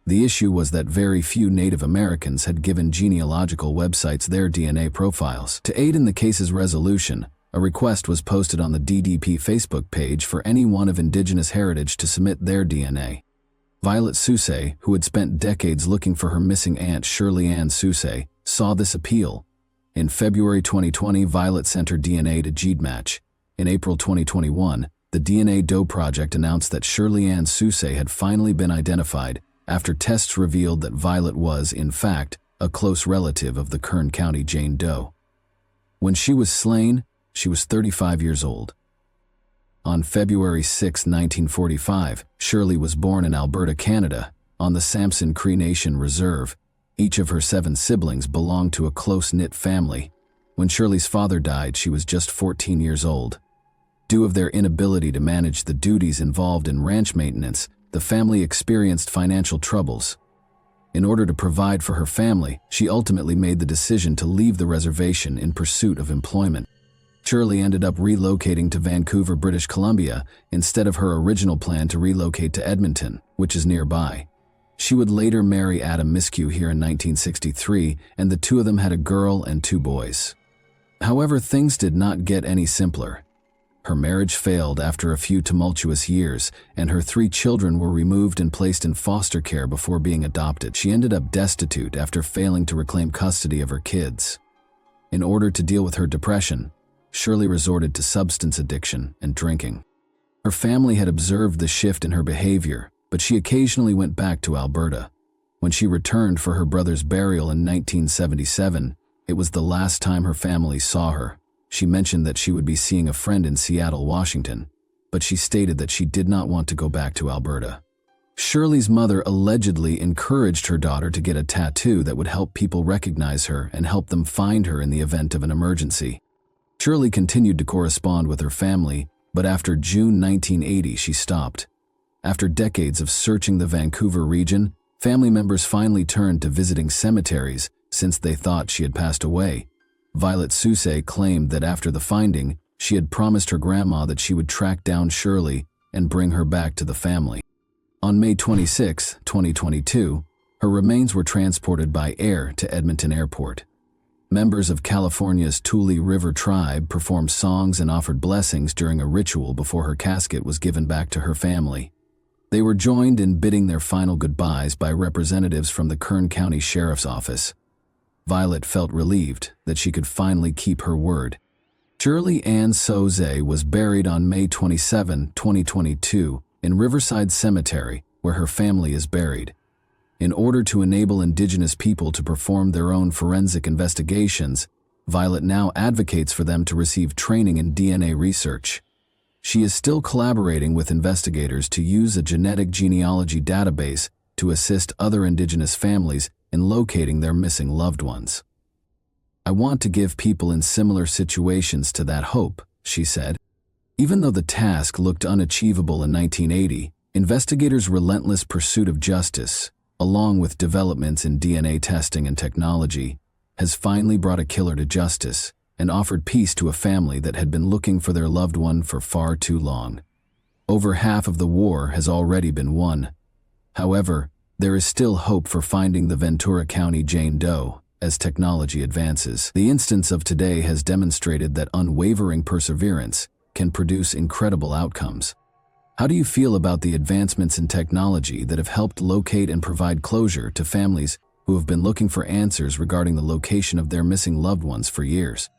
The issue was that very few Native Americans had given genealogical websites their DNA profiles. To aid in the case's resolution, a request was posted on the DDP Facebook page for anyone of indigenous heritage to submit their DNA. Violet Sousay, who had spent decades looking for her missing aunt Shirley Ann Sousay, saw this appeal. In February 2020, Violet sent her DNA to GeneMatch. In April 2021, the DNA Doe Project announced that Shirley Ann Sousay had finally been identified after tests revealed that Violet was, in fact, a close relative of the Kern County Jane Doe. When she was slain, she was 35 years old. On February 6, 1945, Shirley was born in Alberta, Canada, on the Samson Cree Nation Reserve. Each of her 7 siblings belonged to a close-knit family. When Shirley's father died, she was just 14 years old. Due to their inability to manage the duties involved in ranch maintenance, the family experienced financial troubles. In order to provide for her family, she ultimately made the decision to leave the reservation in pursuit of employment. Shirley ended up relocating to Vancouver, British Columbia, instead of her original plan to relocate to Edmonton, which is nearby. She would later marry Adam Miskew here in 1963, and the two of them had a girl and 2 boys. However, things did not get any simpler. Her marriage failed after a few tumultuous years, and her 3 children were removed and placed in foster care before being adopted. She ended up destitute after failing to reclaim custody of her kids. In order to deal with her depression, Shirley resorted to substance addiction and drinking. Her family had observed the shift in her behavior, but she occasionally went back to Alberta. When she returned for her brother's burial in 1977, it was the last time her family saw her. She mentioned that she would be seeing a friend in Seattle, Washington, but she stated that she did not want to go back to Alberta. Shirley's mother allegedly encouraged her daughter to get a tattoo that would help people recognize her and help them find her in the event of an emergency. Shirley continued to correspond with her family, but after June 1980 she stopped. After decades of searching the Vancouver region, family members finally turned to visiting cemeteries since they thought she had passed away. Violet Sousa claimed that after the finding, she had promised her grandma that she would track down Shirley and bring her back to the family. On May 26, 2022, her remains were transported by air to Edmonton Airport. Members of California's Tule River tribe performed songs and offered blessings during a ritual before her casket was given back to her family. They were joined in bidding their final goodbyes by representatives from the Kern County Sheriff's Office. Violet felt relieved that she could finally keep her word. Shirley Ann Sousa was buried on May 27, 2022, in Riverside Cemetery, where her family is buried. In order to enable Indigenous people to perform their own forensic investigations, Violet now advocates for them to receive training in DNA research. She is still collaborating with investigators to use a genetic genealogy database to assist other Indigenous families in locating their missing loved ones. "I want to give people in similar situations to that hope," she said. Even though the task looked unachievable in 1980, investigators' relentless pursuit of justice, along with developments in DNA testing and technology, has finally brought a killer to justice and offered peace to a family that had been looking for their loved one for far too long. Over half of the war has already been won. However, there is still hope for finding the Ventura County Jane Doe as technology advances. The instance of today has demonstrated that unwavering perseverance can produce incredible outcomes. How do you feel about the advancements in technology that have helped locate and provide closure to families who have been looking for answers regarding the location of their missing loved ones for years?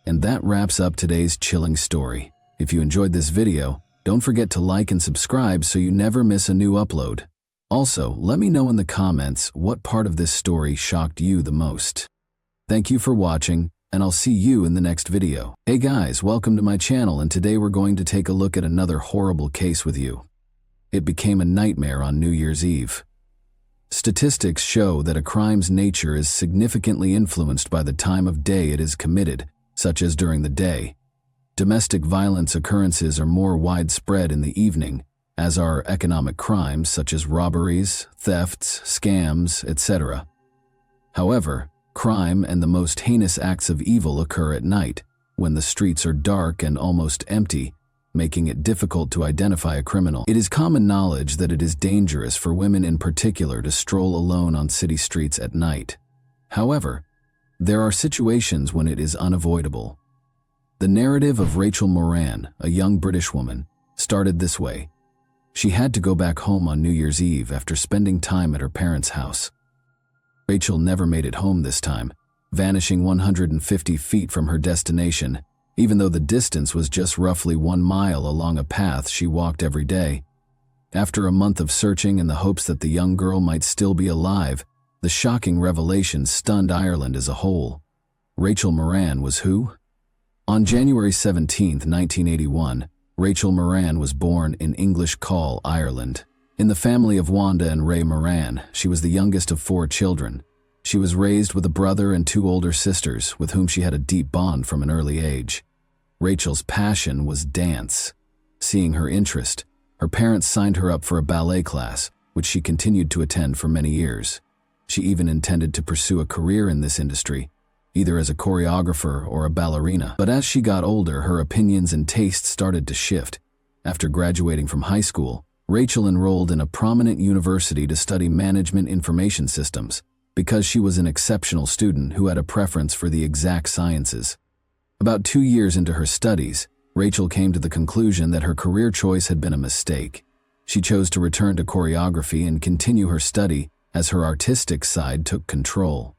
And that wraps up today's chilling story. If you enjoyed this video, don't forget to like and subscribe so you never miss a new upload. Also, let me know in the comments what part of this story shocked you the most. Thank you for watching, and I'll see you in the next video. Hey guys, welcome to my channel, and today we're going to take a look at another horrible case with you. It became a nightmare on New Year's Eve. Statistics show that a crime's nature is significantly influenced by the time of day it is committed, such as during the day. Domestic violence occurrences are more widespread in the evening, as are economic crimes such as robberies, thefts, scams, etc. However, crime and the most heinous acts of evil occur at night, when the streets are dark and almost empty, making it difficult to identify a criminal. It is common knowledge that it is dangerous for women in particular to stroll alone on city streets at night. However, there are situations when it is unavoidable. The narrative of Rachel Moran, a young British woman, started this way. She had to go back home on New Year's Eve after spending time at her parents' house. Rachel never made it home this time, vanishing 150 feet from her destination, even though the distance was just roughly 1 mile along a path she walked every day. After a month of searching in the hopes that the young girl might still be alive, the shocking revelation stunned Ireland as a whole. Rachel Moran was who? On January 17, 1981, Rachel Moran was born in English Call, Ireland. In the family of Wanda and Ray Moran, she was the youngest of 4 children. She was raised with a brother and 2 older sisters with whom she had a deep bond from an early age. Rachel's passion was dance. Seeing her interest, her parents signed her up for a ballet class, which she continued to attend for many years. She even intended to pursue a career in this industry, either as a choreographer or a ballerina. But as she got older, her opinions and tastes started to shift. After graduating from high school, Rachel enrolled in a prominent university to study management information systems because she was an exceptional student who had a preference for the exact sciences. About 2 years into her studies, Rachel came to the conclusion that her career choice had been a mistake. She chose to return to choreography and continue her study as her artistic side took control.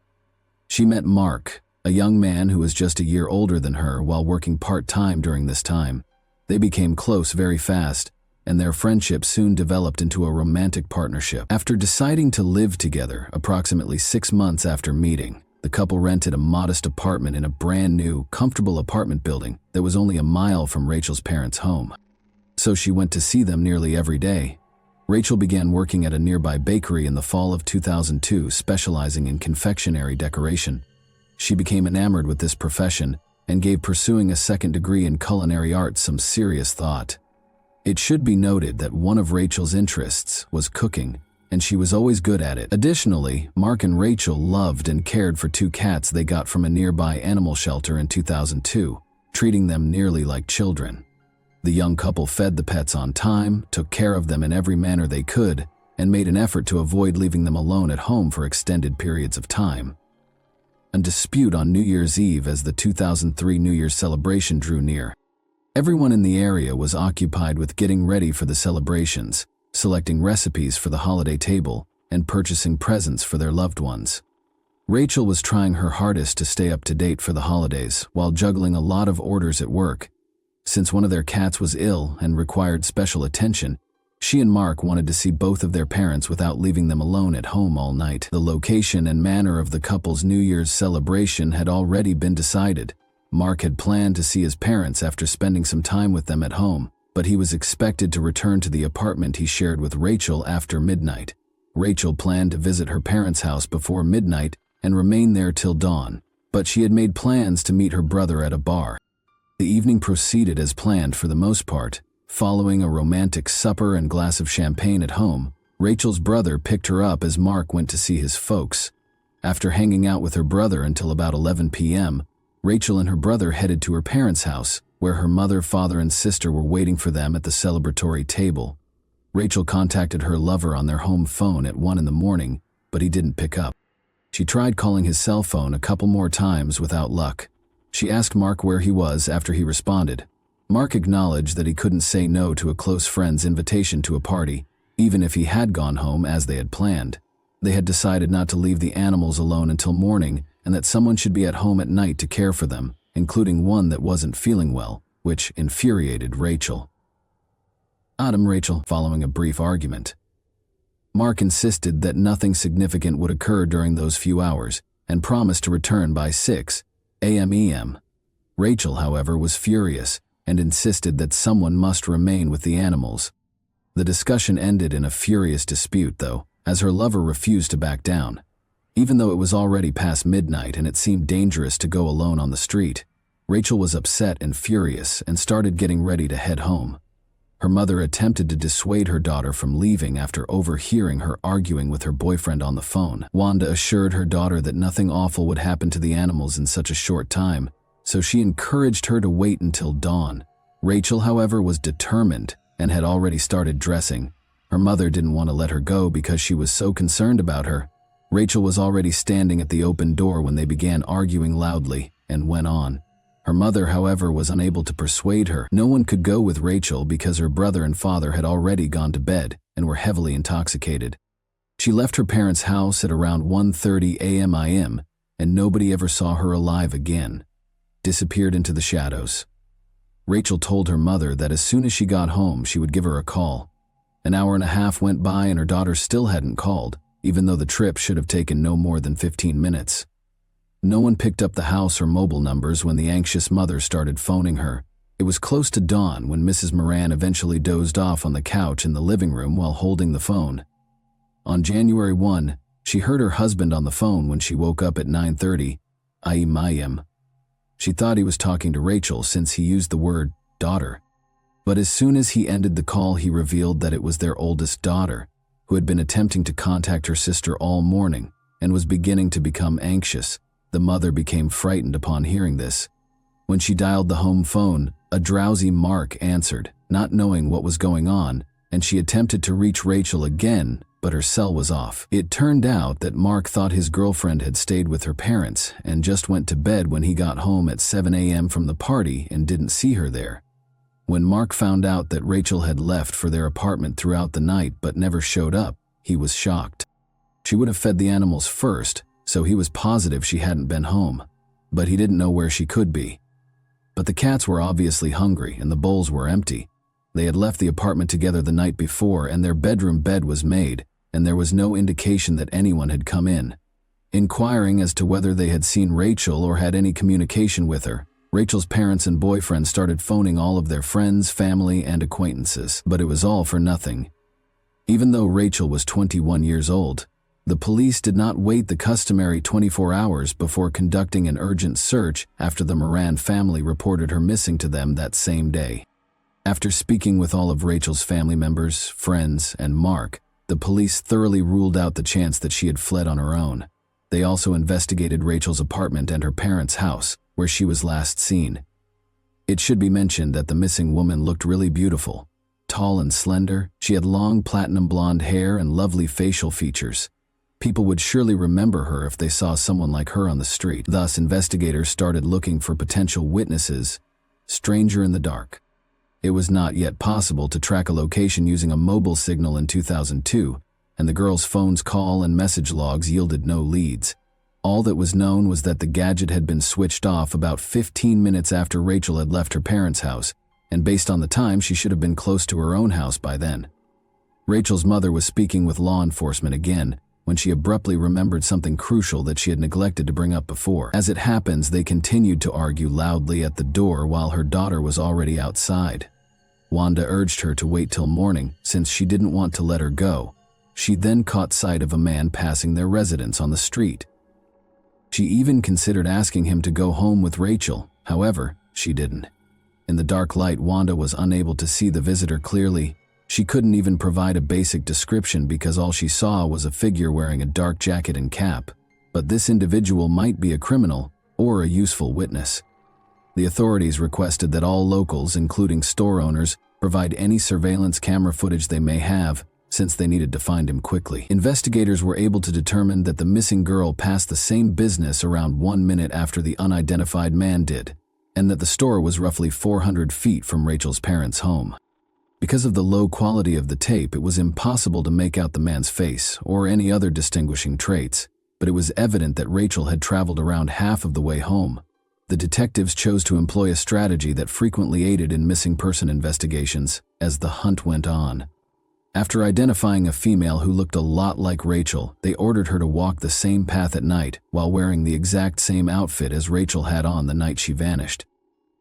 She met Mark, a young man who was just a year older than her while working part-time during this time. They became close very fast, and their friendship soon developed into a romantic partnership. After deciding to live together approximately 6 months after meeting, the couple rented a modest apartment in a brand new, comfortable apartment building that was only a mile from Rachel's parents' home. So she went to see them nearly every day. Rachel began working at a nearby bakery in the fall of 2002, specializing in confectionery decoration. She became enamored with this profession and gave pursuing a second degree in culinary arts some serious thought. It should be noted that one of Rachel's interests was cooking, and she was always good at it. Additionally, Mark and Rachel loved and cared for 2 cats they got from a nearby animal shelter in 2002, treating them nearly like children. The young couple fed the pets on time, took care of them in every manner they could, and made an effort to avoid leaving them alone at home for extended periods of time. A dispute on New Year's Eve as the 2003 New Year's celebration drew near. Everyone in the area was occupied with getting ready for the celebrations, selecting recipes for the holiday table, and purchasing presents for their loved ones. Rachel was trying her hardest to stay up to date for the holidays while juggling a lot of orders at work. Since one of their cats was ill and required special attention, she and Mark wanted to see both of their parents without leaving them alone at home all night. The location and manner of the couple's New Year's celebration had already been decided. Mark had planned to see his parents after spending some time with them at home, but he was expected to return to the apartment he shared with Rachel after midnight. Rachel planned to visit her parents' house before midnight and remain there till dawn, but she had made plans to meet her brother at a bar. The evening proceeded as planned for the most part. Following a romantic supper and glass of champagne at home, Rachel's brother picked her up as Mark went to see his folks. After hanging out with her brother until about 11 p.m., Rachel and her brother headed to her parents' house, where her mother, father, and sister were waiting for them at the celebratory table. Rachel contacted her lover on their home phone at 1 in the morning, but he didn't pick up. She tried calling his cell phone a couple more times without luck. She asked Mark where he was after he responded. Mark acknowledged that he couldn't say no to a close friend's invitation to a party, even if he had gone home as they had planned. They had decided not to leave the animals alone until morning, and that someone should be at home at night to care for them, including one that wasn't feeling well, which infuriated Rachel. Rachel, following a brief argument. Mark insisted that nothing significant would occur during those few hours, and promised to return by 6 a.m. Rachel, however, was furious, and insisted that someone must remain with the animals. The discussion ended in a furious dispute, though, as her lover refused to back down. Even though it was already past midnight and it seemed dangerous to go alone on the street, Rachel was upset and furious and started getting ready to head home. Her mother attempted to dissuade her daughter from leaving after overhearing her arguing with her boyfriend on the phone. Wanda assured her daughter that nothing awful would happen to the animals in such a short time, so she encouraged her to wait until dawn. Rachel, however, was determined and had already started dressing. Her mother didn't want to let her go because she was so concerned about her. Rachel was already standing at the open door when they began arguing loudly and went on. Her mother, however, was unable to persuade her. No one could go with Rachel because her brother and father had already gone to bed and were heavily intoxicated. She left her parents' house at around 1:30 a.m. and nobody ever saw her alive again. Disappeared into the shadows. Rachel told her mother that as soon as she got home, she would give her a call. An hour and a half went by and her daughter still hadn't called, even though the trip should have taken no more than 15 minutes. No one picked up the house or mobile numbers when the anxious mother started phoning her. It was close to dawn when Mrs. Moran eventually dozed off on the couch in the living room while holding the phone. On January 1, she heard her husband on the phone when she woke up at 9:30 a.m. She thought he was talking to Rachel since he used the word daughter. But as soon as he ended the call, he revealed that it was their oldest daughter, who had been attempting to contact her sister all morning and was beginning to become anxious. The mother became frightened upon hearing this. When she dialed the home phone, a drowsy Mark answered, not knowing what was going on, and she attempted to reach Rachel again, but her cell was off. It turned out that Mark thought his girlfriend had stayed with her parents and just went to bed when he got home at 7 a.m. from the party and didn't see her there. When Mark found out that Rachel had left for their apartment throughout the night but never showed up, he was shocked. She would have fed the animals first, so he was positive she hadn't been home, but he didn't know where she could be. But the cats were obviously hungry and the bowls were empty. They had left the apartment together the night before, and their bedroom bed was made, and there was no indication that anyone had come in. Inquiring as to whether they had seen Rachel or had any communication with her, Rachel's parents and boyfriend started phoning all of their friends, family, and acquaintances, but it was all for nothing. Even though Rachel was 21 years old, the police did not wait the customary 24 hours before conducting an urgent search after the Moran family reported her missing to them that same day. After speaking with all of Rachel's family members, friends, and Mark, the police thoroughly ruled out the chance that she had fled on her own. They also investigated Rachel's apartment and her parents' house, where she was last seen. It should be mentioned that the missing woman looked really beautiful. Tall and slender, she had long platinum blonde hair and lovely facial features. People would surely remember her if they saw someone like her on the street. Thus, investigators started looking for potential witnesses. Stranger in the dark. It was not yet possible to track a location using a mobile signal in 2002, and the girl's phone's call and message logs yielded no leads. All that was known was that the gadget had been switched off about 15 minutes after Rachel had left her parents' house, and based on the time, she should have been close to her own house by then. Rachel's mother was speaking with law enforcement again when she abruptly remembered something crucial that she had neglected to bring up before. As it happens, they continued to argue loudly at the door while her daughter was already outside. Wanda urged her to wait till morning since she didn't want to let her go. She then caught sight of a man passing their residence on the street. She even considered asking him to go home with Rachel, however, she didn't. In the dark light, Wanda was unable to see the visitor clearly. She couldn't even provide a basic description because all she saw was a figure wearing a dark jacket and cap. But this individual might be a criminal or a useful witness. The authorities requested that all locals, including store owners, provide any surveillance camera footage they may have, since they needed to find him quickly. Investigators were able to determine that the missing girl passed the same business around 1 minute after the unidentified man did, and that the store was roughly 400 feet from Rachel's parents' home. Because of the low quality of the tape, it was impossible to make out the man's face or any other distinguishing traits, but it was evident that Rachel had traveled around half of the way home. The detectives chose to employ a strategy that frequently aided in missing person investigations as the hunt went on. After identifying a female who looked a lot like Rachel, they ordered her to walk the same path at night while wearing the exact same outfit as Rachel had on the night she vanished.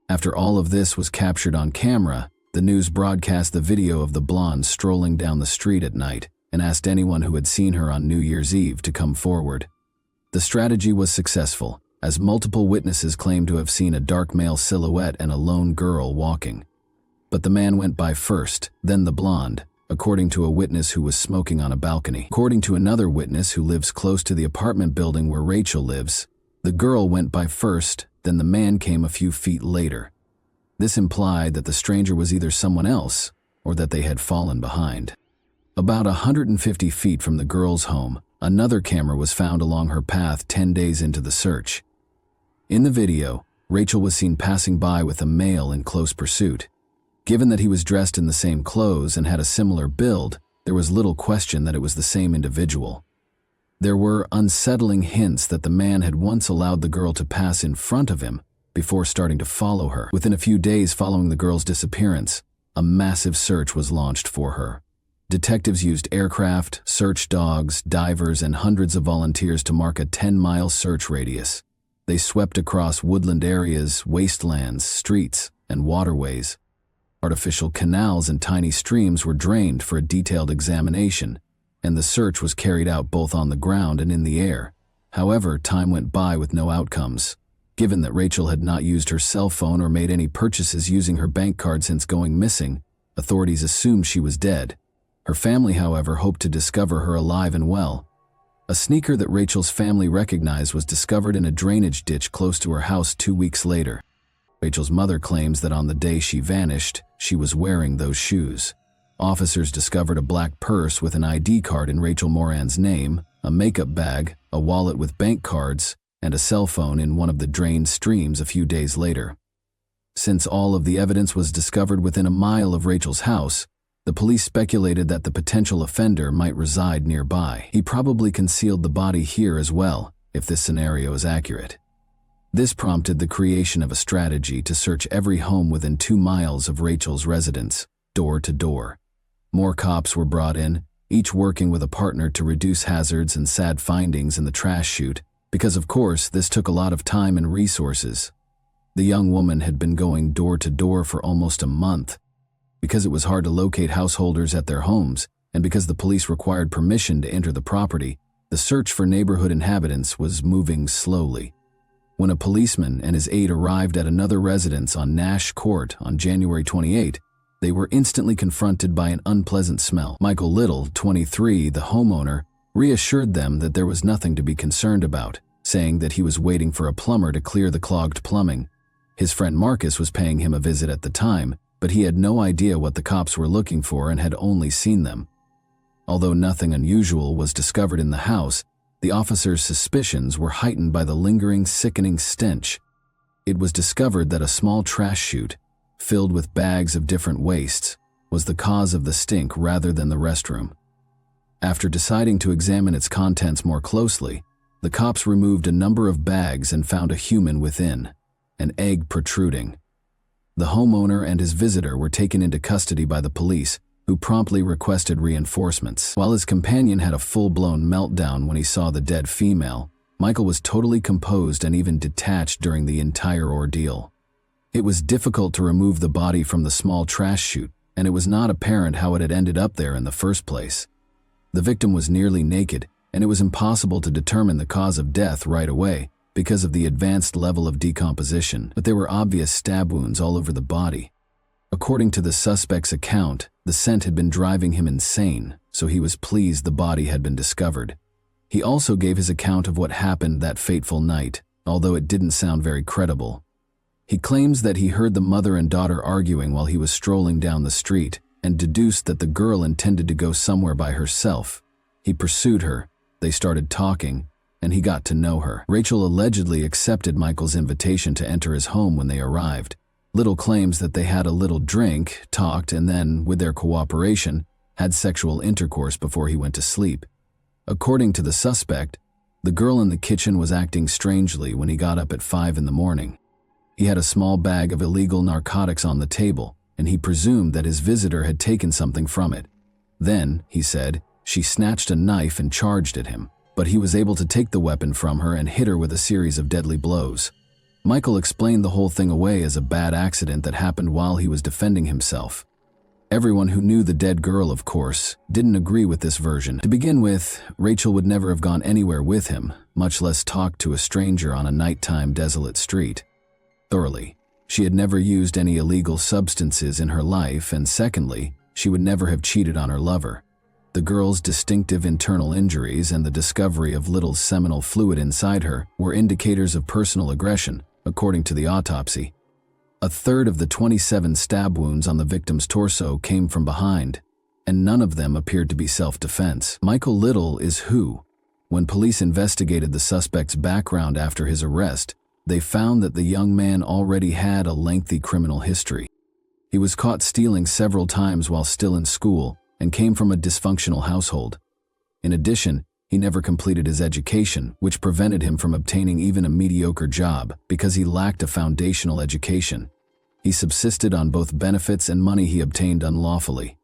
After all of this was captured on camera, the news broadcast the video of the blonde strolling down the street at night and asked anyone who had seen her on New Year's Eve to come forward. The strategy was successful, as multiple witnesses claimed to have seen a dark male silhouette and a lone girl walking. But the man went by first, then the blonde, according to a witness who was smoking on a balcony. According to another witness who lives close to the apartment building where Rachel lives, the girl went by first, then the man came a few feet later. This implied that the stranger was either someone else or that they had fallen behind. About 150 feet from the girl's home, another camera was found along her path 10 days into the search. In the video, Rachel was seen passing by with a male in close pursuit. Given that he was dressed in the same clothes and had a similar build, there was little question that it was the same individual. There were unsettling hints that the man had once allowed the girl to pass in front of him before starting to follow her. Within a few days following the girl's disappearance, a massive search was launched for her. Detectives used aircraft, search dogs, divers, and hundreds of volunteers to mark a 10-mile search radius. They swept across woodland areas, wastelands, streets, and waterways. Artificial canals and tiny streams were drained for a detailed examination, and the search was carried out both on the ground and in the air. However, time went by with no outcomes. Given that Rachel had not used her cell phone or made any purchases using her bank card since going missing, authorities assumed she was dead. Her family, however, hoped to discover her alive and well. A sneaker that Rachel's family recognized was discovered in a drainage ditch close to her house 2 weeks later. Rachel's mother claims that on the day she vanished, she was wearing those shoes. Officers discovered a black purse with an ID card in Rachel Moran's name, a makeup bag, a wallet with bank cards, and a cell phone in one of the drained streams a few days later. Since all of the evidence was discovered within a mile of Rachel's house, the police speculated that the potential offender might reside nearby. He probably concealed the body here as well, if this scenario is accurate. This prompted the creation of a strategy to search every home within 2 miles of Rachel's residence. door to door. More cops were brought in, each working with a partner to reduce hazards and sad findings in the trash chute, because of course this took a lot of time and resources. The young woman had been going door to door for almost a month. Because it was hard to locate householders at their homes, and because the police required permission to enter the property, the search for neighborhood inhabitants was moving slowly. When a policeman and his aide arrived at another residence on Nash Court on January 28, they were instantly confronted by an unpleasant smell. Michael Little, 23, the homeowner, reassured them that there was nothing to be concerned about, saying that he was waiting for a plumber to clear the clogged plumbing. His friend Marcus was paying him a visit at the time, but he had no idea what the cops were looking for and had only seen them. Although nothing unusual was discovered in the house, the officers' suspicions were heightened by the lingering, sickening stench. It was discovered that a small trash chute, filled with bags of different wastes, was the cause of the stink rather than the restroom. After deciding to examine its contents more closely, the cops removed a number of bags and found a human within, an egg protruding. The homeowner and his visitor were taken into custody by the police, who promptly requested reinforcements. While his companion had a full-blown meltdown when he saw the dead female, Michael was totally composed and even detached during the entire ordeal. It was difficult to remove the body from the small trash chute, and it was not apparent how it had ended up there in the first place. The victim was nearly naked, and it was impossible to determine the cause of death right away because of the advanced level of decomposition, but there were obvious stab wounds all over the body. According to the suspect's account, the scent had been driving him insane, so he was pleased the body had been discovered. He also gave his account of what happened that fateful night, although it didn't sound very credible. He claims that he heard the mother and daughter arguing while he was strolling down the street and deduced that the girl intended to go somewhere by herself. He pursued her, they started talking, and he got to know her. Rachel allegedly accepted Michael's invitation to enter his home when they arrived. Little claims that they had a little drink, talked, and then, with their cooperation, had sexual intercourse before he went to sleep. According to the suspect, the girl in the kitchen was acting strangely when he got up at 5 in the morning. He had a small bag of illegal narcotics on the table, and he presumed that his visitor had taken something from it. Then, he said, she snatched a knife and charged at him, but he was able to take the weapon from her and hit her with a series of deadly blows. Michael explained the whole thing away as a bad accident that happened while he was defending himself. Everyone who knew the dead girl, of course, didn't agree with this version. To begin with, Rachel would never have gone anywhere with him, much less talked to a stranger on a nighttime desolate street. Thoroughly, she had never used any illegal substances in her life, and secondly, she would never have cheated on her lover. The girl's distinctive internal injuries and the discovery of little seminal fluid inside her were indicators of personal aggression, according to the autopsy. A third of the 27 stab wounds on the victim's torso came from behind, and none of them appeared to be self-defense. Michael Little is who? When police investigated the suspect's background after his arrest, they found that the young man already had a lengthy criminal history. He was caught stealing several times while still in school and came from a dysfunctional household. In addition, he never completed his education, which prevented him from obtaining even a mediocre job because he lacked a foundational education. He subsisted on both benefits and money he obtained unlawfully.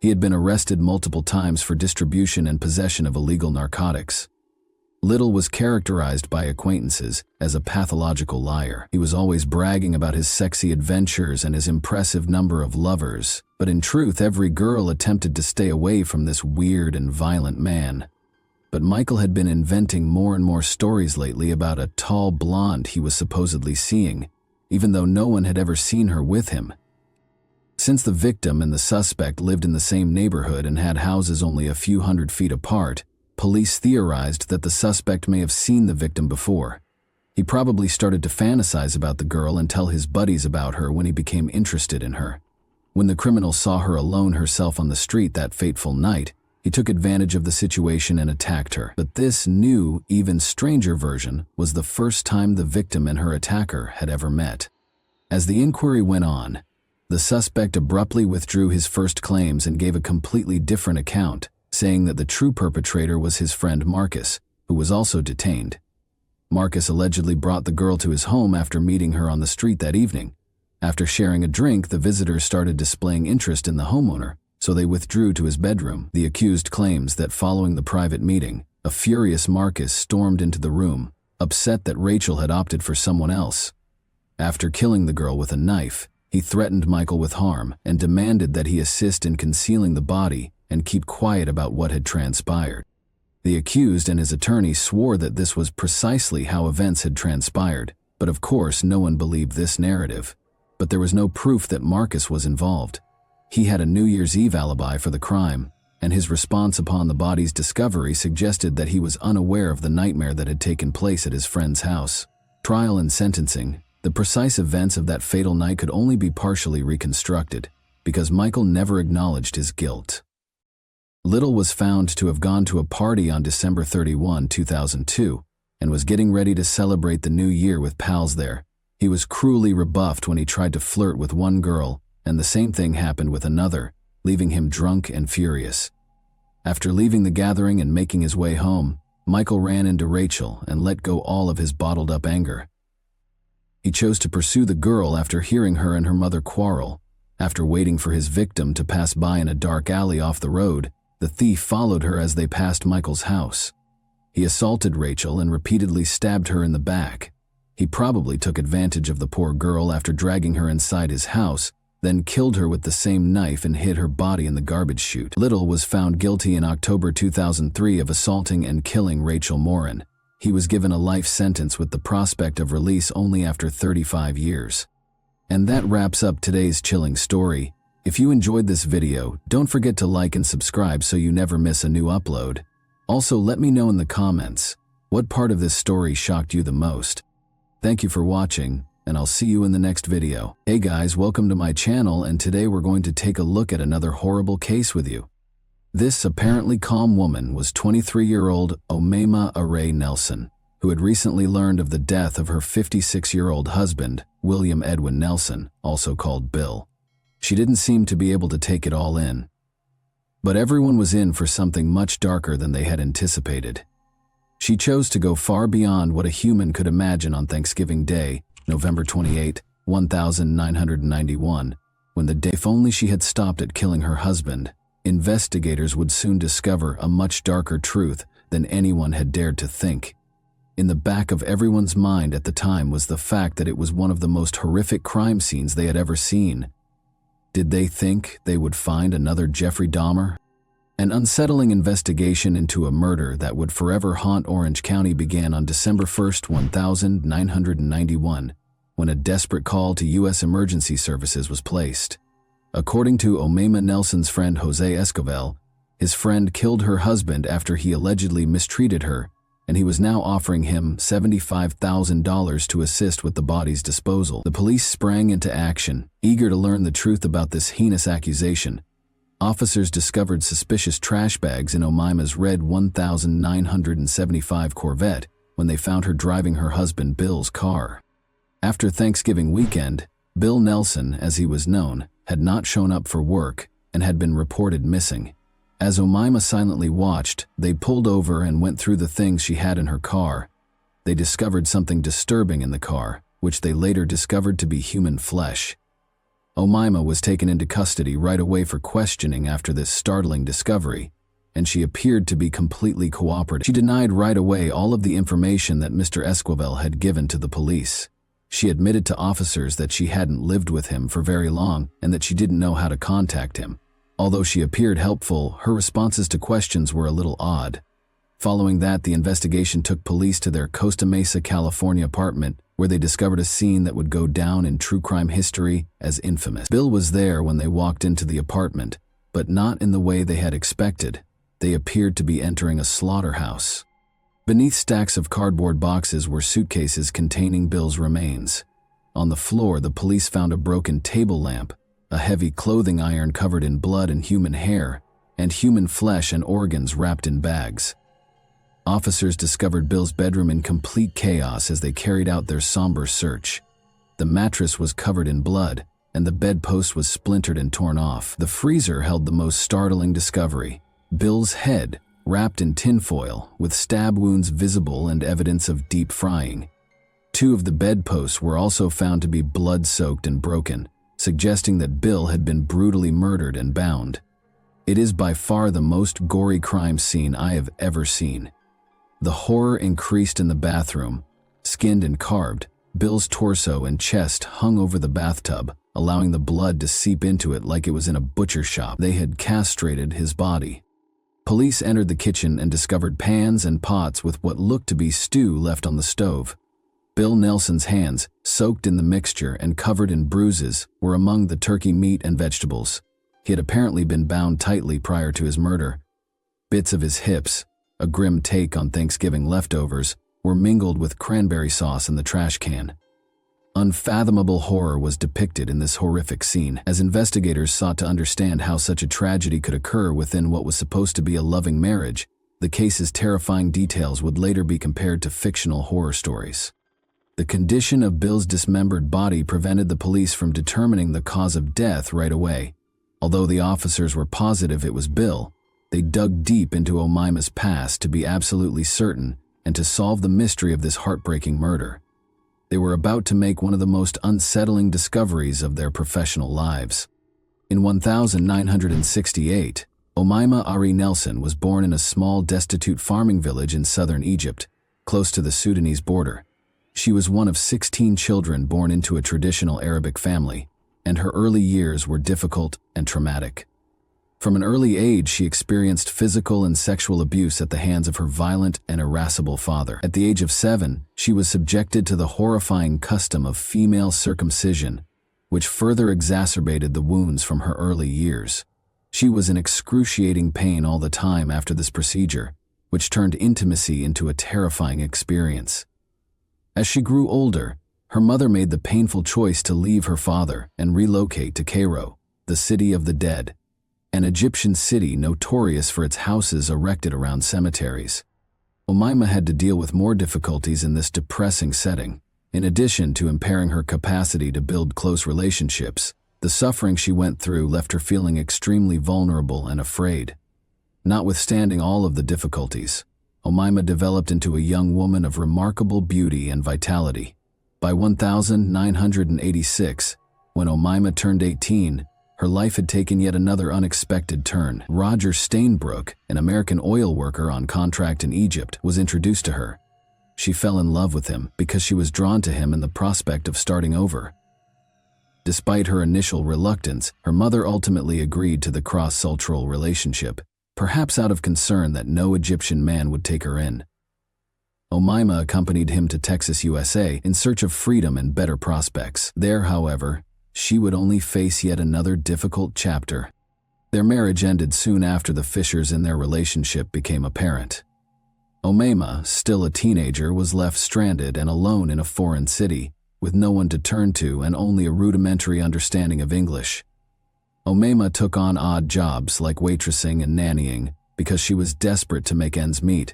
He had been arrested multiple times for distribution and possession of illegal narcotics. Little was characterized by acquaintances as a pathological liar. He was always bragging about his sexy adventures and his impressive number of lovers, but in truth, every girl attempted to stay away from this weird and violent man. But Michael had been inventing more and more stories lately about a tall blonde he was supposedly seeing, even though no one had ever seen her with him. Since the victim and the suspect lived in the same neighborhood and had houses only a few hundred feet apart, police theorized that the suspect may have seen the victim before. He probably started to fantasize about the girl and tell his buddies about her when he became interested in her. When the criminal saw her alone herself on the street that fateful night, he took advantage of the situation and attacked her. But this new, even stranger version was the first time the victim and her attacker had ever met. As the inquiry went on, the suspect abruptly withdrew his first claims and gave a completely different account, saying that the true perpetrator was his friend Marcus, who was also detained. Marcus allegedly brought the girl to his home after meeting her on the street that evening. After sharing a drink, the visitors started displaying interest in the homeowner, so they withdrew to his bedroom. The accused claims that following the private meeting, a furious Marcus stormed into the room, upset that Rachel had opted for someone else. After killing the girl with a knife, he threatened Michael with harm and demanded that he assist in concealing the body and keep quiet about what had transpired. The accused and his attorney swore that this was precisely how events had transpired, but of course no one believed this narrative. But there was no proof that Marcus was involved. He had a New Year's Eve alibi for the crime, and his response upon the body's discovery suggested that he was unaware of the nightmare that had taken place at his friend's house. Trial and sentencing. The precise events of that fatal night could only be partially reconstructed, because Michael never acknowledged his guilt. Little was found to have gone to a party on December 31, 2002, and was getting ready to celebrate the new year with pals there. He was cruelly rebuffed when he tried to flirt with one girl, and the same thing happened with another, leaving him drunk and furious. After leaving the gathering and making his way home, Michael ran into Rachel and let go all of his bottled-up anger. He chose to pursue the girl after hearing her and her mother quarrel. After waiting for his victim to pass by in a dark alley off the road, the thief followed her as they passed Michael's house. He assaulted Rachel and repeatedly stabbed her in the back. He probably took advantage of the poor girl after dragging her inside his house, then killed her with the same knife and hid her body in the garbage chute. Little was found guilty in October 2003 of assaulting and killing Rachel Morin. He was given a life sentence with the prospect of release only after 35 years. And that wraps up today's chilling story. If you enjoyed this video, don't forget to like and subscribe so you never miss a new upload. Also, let me know in the comments, what part of this story shocked you the most? Thank you for watching, and I'll see you in the next video. Hey guys, welcome to my channel, and today we're going to take a look at another horrible case with you. This apparently calm woman was 23-year-old Omaima Array Nelson, who had recently learned of the death of her 56-year-old husband, William Edwin Nelson, also called Bill. She didn't seem to be able to take it all in. But everyone was in for something much darker than they had anticipated. She chose to go far beyond what a human could imagine on Thanksgiving Day, November 28, 1991, when the day, if only she had stopped at killing her husband, investigators would soon discover a much darker truth than anyone had dared to think. In the back of everyone's mind at the time was the fact that it was one of the most horrific crime scenes they had ever seen. Did they think they would find another Jeffrey Dahmer? An unsettling investigation into a murder that would forever haunt Orange County began on December 1, 1991, when a desperate call to U.S. Emergency Services was placed. According to Omaima Nelson's friend Jose Escovel, his friend killed her husband after he allegedly mistreated her, and he was now offering him $75,000 to assist with the body's disposal. The police sprang into action, eager to learn the truth about this heinous accusation. Officers discovered suspicious trash bags in Omaima's red 1975 Corvette when they found her driving her husband Bill's car. After Thanksgiving weekend, Bill Nelson, as he was known, had not shown up for work and had been reported missing. As Omaima silently watched, they pulled over and went through the things she had in her car. They discovered something disturbing in the car, which they later discovered to be human flesh. Omaima was taken into custody right away for questioning after this startling discovery, and she appeared to be completely cooperative. She denied right away all of the information that Mr. Esquivel had given to the police. She admitted to officers that she hadn't lived with him for very long and that she didn't know how to contact him. Although she appeared helpful, her responses to questions were a little odd. Following that, the investigation took police to their Costa Mesa, California apartment, where they discovered a scene that would go down in true crime history as infamous. Bill was there when they walked into the apartment, but not in the way they had expected. They appeared to be entering a slaughterhouse. Beneath stacks of cardboard boxes were suitcases containing Bill's remains. On the floor, the police found a broken table lamp, a heavy clothing iron covered in blood and human hair, and human flesh and organs wrapped in bags. Officers discovered Bill's bedroom in complete chaos as they carried out their somber search. The mattress was covered in blood, and the bedpost was splintered and torn off. The freezer held the most startling discovery: Bill's head, wrapped in tinfoil, with stab wounds visible and evidence of deep frying. 2 of the bedposts were also found to be blood-soaked and broken, suggesting that Bill had been brutally murdered and bound. It is by far the most gory crime scene I have ever seen. The horror increased in the bathroom. Skinned and carved, Bill's torso and chest hung over the bathtub, allowing the blood to seep into it like it was in a butcher shop. They had castrated his body. Police entered the kitchen and discovered pans and pots with what looked to be stew left on the stove. Bill Nelson's hands, soaked in the mixture and covered in bruises, were among the turkey meat and vegetables. He had apparently been bound tightly prior to his murder. Bits of his hips, a grim take on Thanksgiving leftovers, were mingled with cranberry sauce in the trash can. Unfathomable horror was depicted in this horrific scene as investigators sought to understand how such a tragedy could occur within what was supposed to be a loving marriage. The case's terrifying details would later be compared to fictional horror stories. The condition of Bill's dismembered body prevented the police from determining the cause of death right away. Although the officers were positive it was Bill, they dug deep into Omaima's past to be absolutely certain and to solve the mystery of this heartbreaking murder. They were about to make one of the most unsettling discoveries of their professional lives. In 1968, Omaima Ari Nelson was born in a small, destitute farming village in southern Egypt, close to the Sudanese border. She was one of 16 children born into a traditional Arabic family, and her early years were difficult and traumatic. From an early age, she experienced physical and sexual abuse at the hands of her violent and irascible father. At the age of 7, she was subjected to the horrifying custom of female circumcision, which further exacerbated the wounds from her early years. She was in excruciating pain all the time after this procedure, which turned intimacy into a terrifying experience. As she grew older, her mother made the painful choice to leave her father and relocate to Cairo, the city of the dead, an Egyptian city notorious for its houses erected around cemeteries. Omaima had to deal with more difficulties in this depressing setting. In addition to impairing her capacity to build close relationships, the suffering she went through left her feeling extremely vulnerable and afraid. Notwithstanding all of the difficulties, Omaima developed into a young woman of remarkable beauty and vitality. By 1986, when Omaima turned 18, her life had taken yet another unexpected turn. Roger Stainbrook, an American oil worker on contract in Egypt, was introduced to her. She fell in love with him because she was drawn to him in the prospect of starting over. Despite her initial reluctance, her mother ultimately agreed to the cross-cultural relationship, perhaps out of concern that no Egyptian man would take her in. Omaima accompanied him to Texas, USA, in search of freedom and better prospects. There, however, she would only face yet another difficult chapter. Their marriage ended soon after the fissures in their relationship became apparent. Omaima, still a teenager, was left stranded and alone in a foreign city, with no one to turn to and only a rudimentary understanding of English. Omaima took on odd jobs like waitressing and nannying because she was desperate to make ends meet.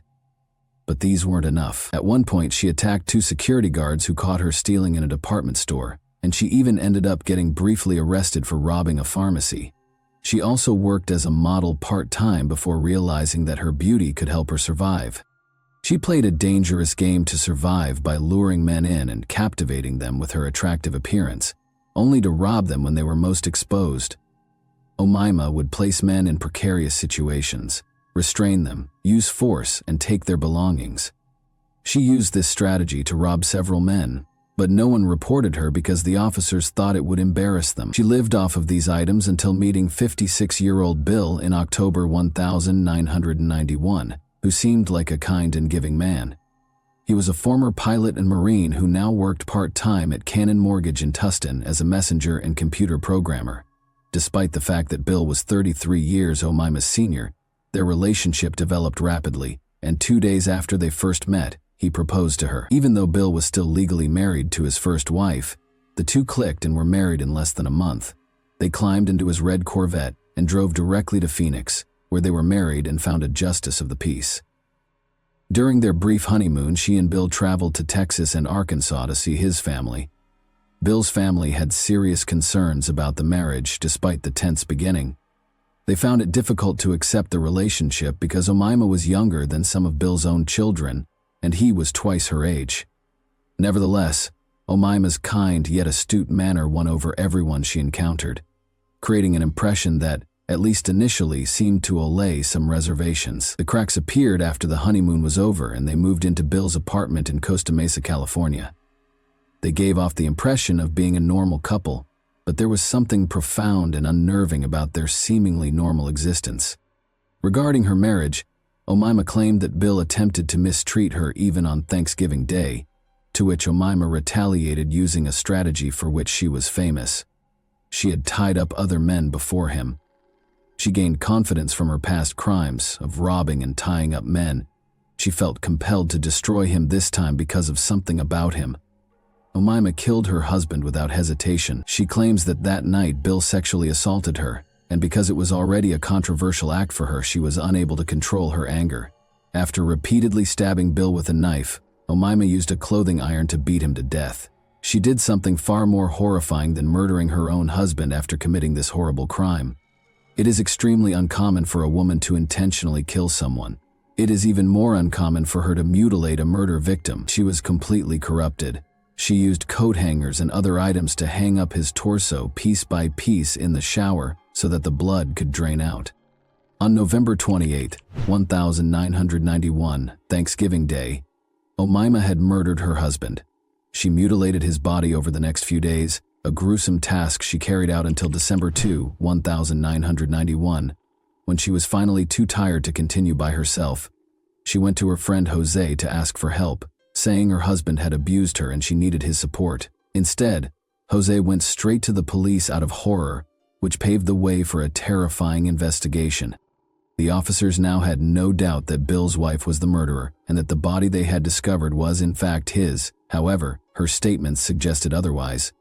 But these weren't enough. At one point, she attacked 2 security guards who caught her stealing in a department store, and she even ended up getting briefly arrested for robbing a pharmacy. She also worked as a model part-time before realizing that her beauty could help her survive. She played a dangerous game to survive by luring men in and captivating them with her attractive appearance, only to rob them when they were most exposed. Omaima would place men in precarious situations, restrain them, use force, and take their belongings. She used this strategy to rob several men, but no one reported her because the officers thought it would embarrass them. She lived off of these items until meeting 56-year-old Bill in October 1991, who seemed like a kind and giving man. He was a former pilot and Marine who now worked part-time at Cannon Mortgage in Tustin as a messenger and computer programmer. Despite the fact that Bill was 33 years Omaima's senior, their relationship developed rapidly, and 2 days after they first met, he proposed to her. Even though Bill was still legally married to his first wife, the two clicked and were married in less than a month. They climbed into his red Corvette and drove directly to Phoenix, where they were married and found a justice of the peace. During their brief honeymoon, she and Bill traveled to Texas and Arkansas to see his family. Bill's family had serious concerns about the marriage despite the tense beginning. They found it difficult to accept the relationship because Omaima was younger than some of Bill's own children, and he was twice her age. Nevertheless, Omima's kind yet astute manner won over everyone she encountered, creating an impression that, at least initially, seemed to allay some reservations. The cracks appeared after the honeymoon was over and they moved into Bill's apartment in Costa Mesa, California. They gave off the impression of being a normal couple, but there was something profound and unnerving about their seemingly normal existence. Regarding her marriage, Omima claimed that Bill attempted to mistreat her even on Thanksgiving Day, to which Omima retaliated using a strategy for which she was famous. She had tied up other men before him. She gained confidence from her past crimes of robbing and tying up men. She felt compelled to destroy him this time because of something about him. Omima killed her husband without hesitation. She claims that that night Bill sexually assaulted her, and because it was already a controversial act for her, she was unable to control her anger. After repeatedly stabbing Bill with a knife, Omima used a clothing iron to beat him to death. She did something far more horrifying than murdering her own husband after committing this horrible crime. It is extremely uncommon for a woman to intentionally kill someone. It is even more uncommon for her to mutilate a murder victim. She was completely corrupted. She used coat hangers and other items to hang up his torso piece by piece in the shower so that the blood could drain out. On November 28, 1991, Thanksgiving Day, Omima had murdered her husband. She mutilated his body over the next few days, a gruesome task she carried out until December 2, 1991, when she was finally too tired to continue by herself. She went to her friend Jose to ask for help, saying her husband had abused her and she needed his support. Instead, Jose went straight to the police out of horror, which paved the way for a terrifying investigation. The officers now had no doubt that Bill's wife was the murderer and that the body they had discovered was in fact his. However, her statements suggested otherwise.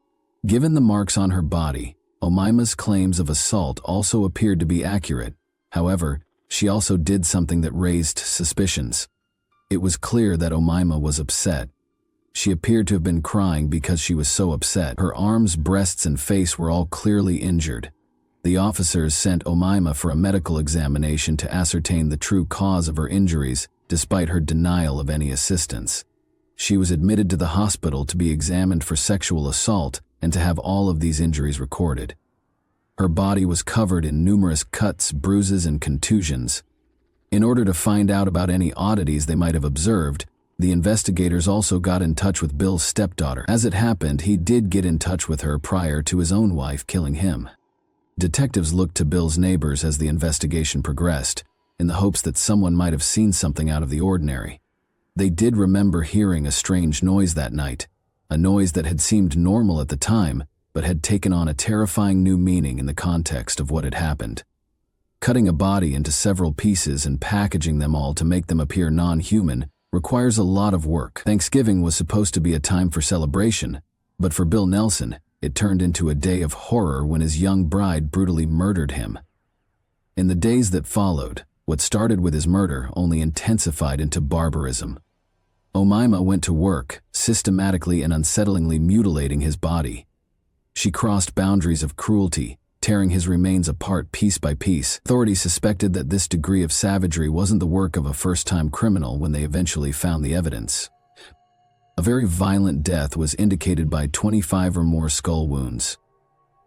Given the marks on her body, Omima's claims of assault also appeared to be accurate. However, she also did something that raised suspicions. It was clear that Omima was upset. She appeared to have been crying because she was so upset. Her arms, breasts, and face were all clearly injured. The officers sent Omima for a medical examination to ascertain the true cause of her injuries, despite her denial of any assistance. She was admitted to the hospital to be examined for sexual assault and to have all of these injuries recorded. Her body was covered in numerous cuts, bruises, and contusions. In order to find out about any oddities they might have observed, the investigators also got in touch with Bill's stepdaughter. As it happened, he did get in touch with her prior to his own wife killing him. Detectives looked to Bill's neighbors as the investigation progressed, in the hopes that someone might have seen something out of the ordinary. They did remember hearing a strange noise that night, a noise that had seemed normal at the time, but had taken on a terrifying new meaning in the context of what had happened. Cutting a body into several pieces and packaging them all to make them appear non-human requires a lot of work. Thanksgiving was supposed to be a time for celebration, but for Bill Nelson, it turned into a day of horror when his young bride brutally murdered him. In the days that followed, what started with his murder only intensified into barbarism. Omima went to work, systematically and unsettlingly mutilating his body. She crossed boundaries of cruelty, tearing his remains apart piece by piece. Authorities suspected that this degree of savagery wasn't the work of a first-time criminal when they eventually found the evidence. A very violent death was indicated by 25 or more skull wounds.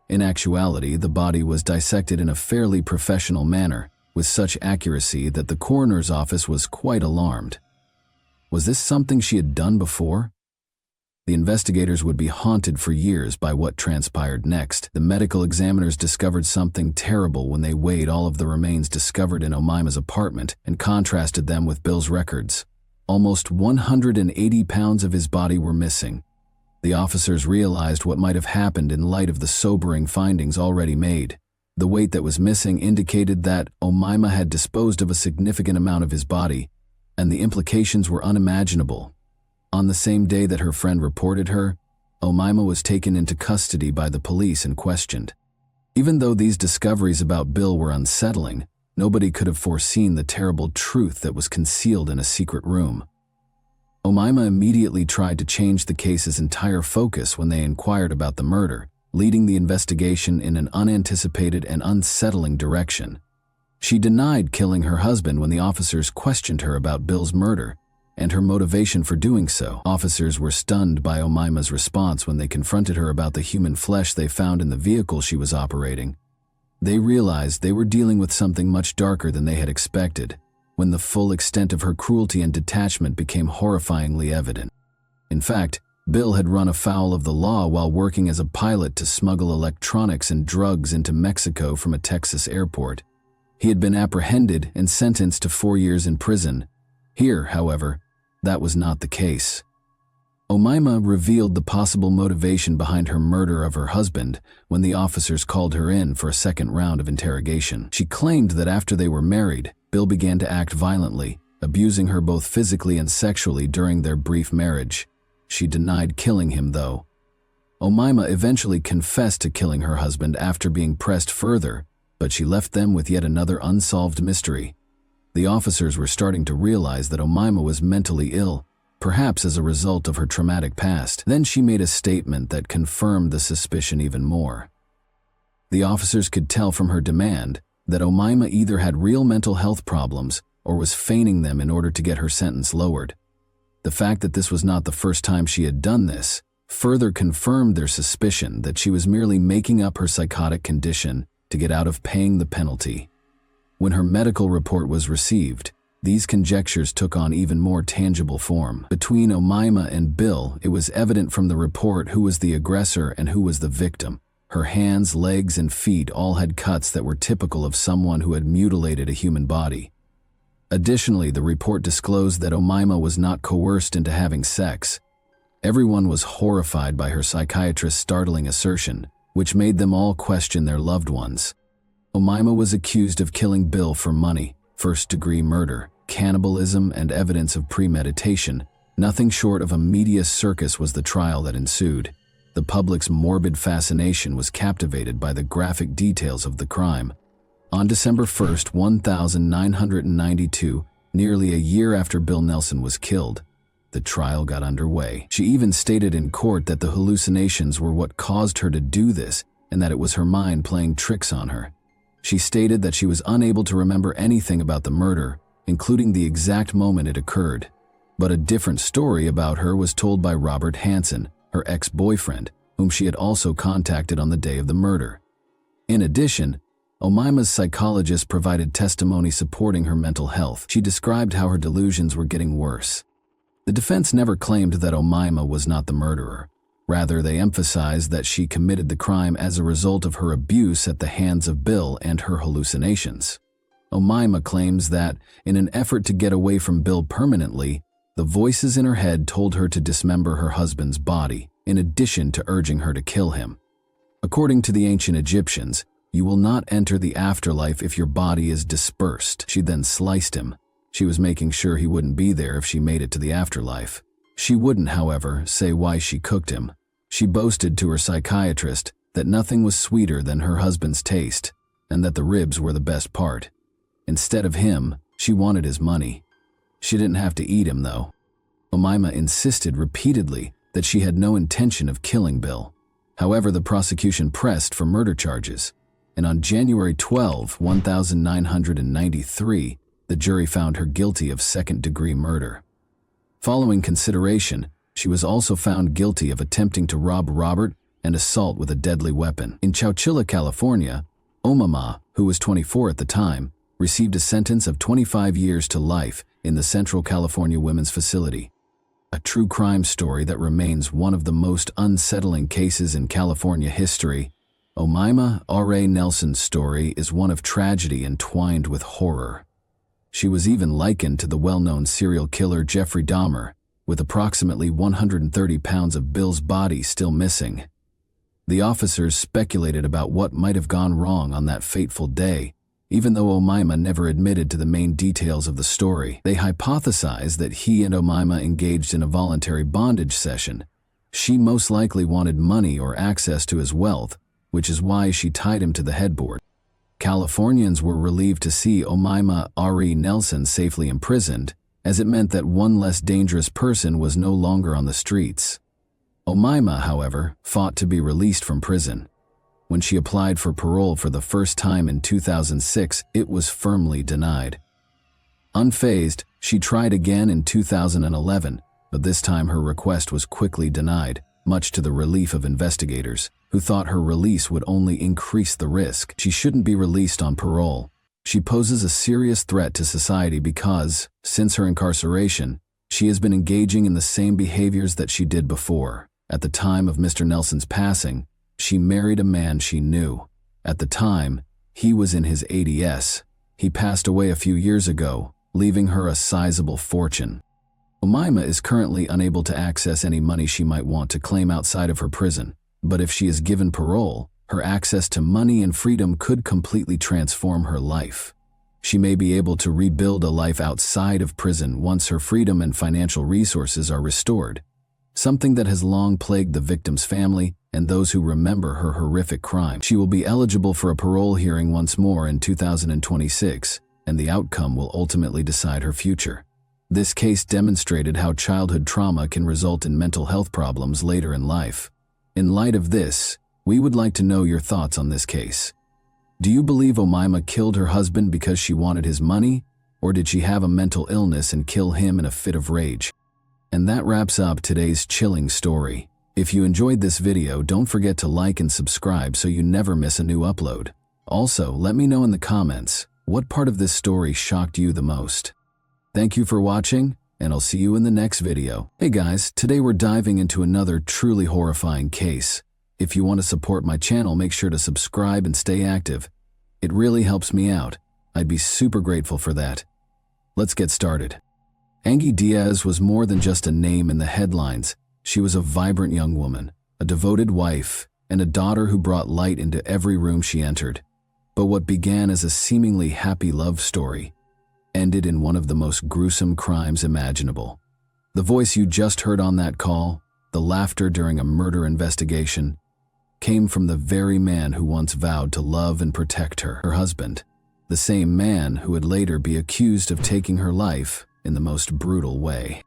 In actuality, the body was dissected in a fairly professional manner, with such accuracy that the coroner's office was quite alarmed. Was this something she had done before? The investigators would be haunted for years by what transpired next. The medical examiners discovered something terrible when they weighed all of the remains discovered in Omima's apartment and contrasted them with Bill's records. Almost 180 pounds of his body were missing. The officers realized what might have happened in light of the sobering findings already made. The weight that was missing indicated that Omima had disposed of a significant amount of his body, and the implications were unimaginable. On the same day that her friend reported her, Omima was taken into custody by the police and questioned. Even though these discoveries about Bill were unsettling, nobody could have foreseen the terrible truth that was concealed in a secret room. Omima immediately tried to change the case's entire focus when they inquired about the murder, leading the investigation in an unanticipated and unsettling direction. She denied killing her husband when the officers questioned her about Bill's murder. and her motivation for doing so. Officers were stunned by Omima's response when they confronted her about the human flesh they found in the vehicle she was operating. They realized they were dealing with something much darker than they had expected, when the full extent of her cruelty and detachment became horrifyingly evident. In fact, Bill had run afoul of the law while working as a pilot to smuggle electronics and drugs into Mexico from a Texas airport. He had been apprehended and sentenced to 4 years in prison. Here, however, that was not the case. Omima revealed the possible motivation behind her murder of her husband when the officers called her in for a second round of interrogation. She claimed that after they were married, Bill began to act violently, abusing her both physically and sexually during their brief marriage. She denied killing him, though. Omima eventually confessed to killing her husband after being pressed further, but she left them with yet another unsolved mystery. The officers were starting to realize that Omima was mentally ill, perhaps as a result of her traumatic past. Then she made a statement that confirmed the suspicion even more. The officers could tell from her demand that Omima either had real mental health problems or was feigning them in order to get her sentence lowered. The fact that this was not the first time she had done this further confirmed their suspicion that she was merely making up her psychotic condition to get out of paying the penalty. When her medical report was received, these conjectures took on even more tangible form. Between Omima and Bill, it was evident from the report who was the aggressor and who was the victim. Her hands, legs, and feet all had cuts that were typical of someone who had mutilated a human body. Additionally, the report disclosed that Omima was not coerced into having sex. Everyone was horrified by her psychiatrist's startling assertion, which made them all question their loved ones. Omima was accused of killing Bill for money, first-degree murder, cannibalism, and evidence of premeditation. Nothing short of a media circus was the trial that ensued. The public's morbid fascination was captivated by the graphic details of the crime. On December 1st, 1992, nearly a year after Bill Nelson was killed, the trial got underway. She even stated in court that the hallucinations were what caused her to do this and that it was her mind playing tricks on her. She stated that she was unable to remember anything about the murder, including the exact moment it occurred. But a different story about her was told by Robert Hansen, her ex-boyfriend, whom she had also contacted on the day of the murder. In addition, Omima's psychologist provided testimony supporting her mental health. She described how her delusions were getting worse. The defense never claimed that Omima was not the murderer. Rather, they emphasized that she committed the crime as a result of her abuse at the hands of Bill and her hallucinations. Omima claims that, in an effort to get away from Bill permanently, the voices in her head told her to dismember her husband's body, in addition to urging her to kill him. According to the ancient Egyptians, you will not enter the afterlife if your body is dispersed. She then sliced him. She was making sure he wouldn't be there if she made it to the afterlife. She wouldn't, however, say why she cooked him. She boasted to her psychiatrist that nothing was sweeter than her husband's taste, and that the ribs were the best part. Instead of him, she wanted his money. She didn't have to eat him, though. Omima insisted repeatedly that she had no intention of killing Bill. However, the prosecution pressed for murder charges, and on January 12, 1993, the jury found her guilty of second-degree murder. Following consideration, she was also found guilty of attempting to rob Robert and assault with a deadly weapon. In Chowchilla, California, Omima, who was 24 at the time, received a sentence of 25 years to life in the Central California Women's Facility. A true crime story that remains one of the most unsettling cases in California history. Omima R.A. Nelson's story is one of tragedy entwined with horror. She was even likened to the well-known serial killer Jeffrey Dahmer, with approximately 130 pounds of Bill's body still missing. The officers speculated about what might have gone wrong on that fateful day, even though Omima never admitted to the main details of the story. They hypothesized that he and Omima engaged in a voluntary bondage session. She most likely wanted money or access to his wealth, which is why she tied him to the headboard. Californians were relieved to see Omima R.E. Nelson safely imprisoned, as it meant that one less dangerous person was no longer on the streets. Omima, however, fought to be released from prison. When she applied for parole for the first time in 2006, it was firmly denied. Unfazed, she tried again in 2011, but this time her request was quickly denied, much to the relief of investigators, who thought her release would only increase the risk. She shouldn't be released on parole. She poses a serious threat to society because, since her incarceration, she has been engaging in the same behaviors that she did before. At the time of Mr. Nelson's passing, she married a man she knew. At the time, he was in his 80s. He passed away a few years ago, leaving her a sizable fortune. Omaima is currently unable to access any money she might want to claim outside of her prison, but if she is given parole, her access to money and freedom could completely transform her life. She may be able to rebuild a life outside of prison once her freedom and financial resources are restored, something that has long plagued the victim's family and those who remember her horrific crime. She will be eligible for a parole hearing once more in 2026, and the outcome will ultimately decide her future. This case demonstrated how childhood trauma can result in mental health problems later in life. In light of this, we would like to know your thoughts on this case. Do you believe Omaima killed her husband because she wanted his money, or did she have a mental illness and kill him in a fit of rage? And that wraps up today's chilling story. If you enjoyed this video, don't forget to like and subscribe so you never miss a new upload. Also, let me know in the comments, what part of this story shocked you the most? Thank you for watching, and I'll see you in the next video. Hey guys, today we're diving into another truly horrifying case. If you want to support my channel, make sure to subscribe and stay active. It really helps me out. I'd be super grateful for that. Let's get started. Angie Diaz was more than just a name in the headlines. She was a vibrant young woman, a devoted wife, and a daughter who brought light into every room she entered. But what began as a seemingly happy love story ended in one of the most gruesome crimes imaginable. The voice you just heard on that call, the laughter during a murder investigation, came from the very man who once vowed to love and protect her husband, the same man who would later be accused of taking her life in the most brutal way.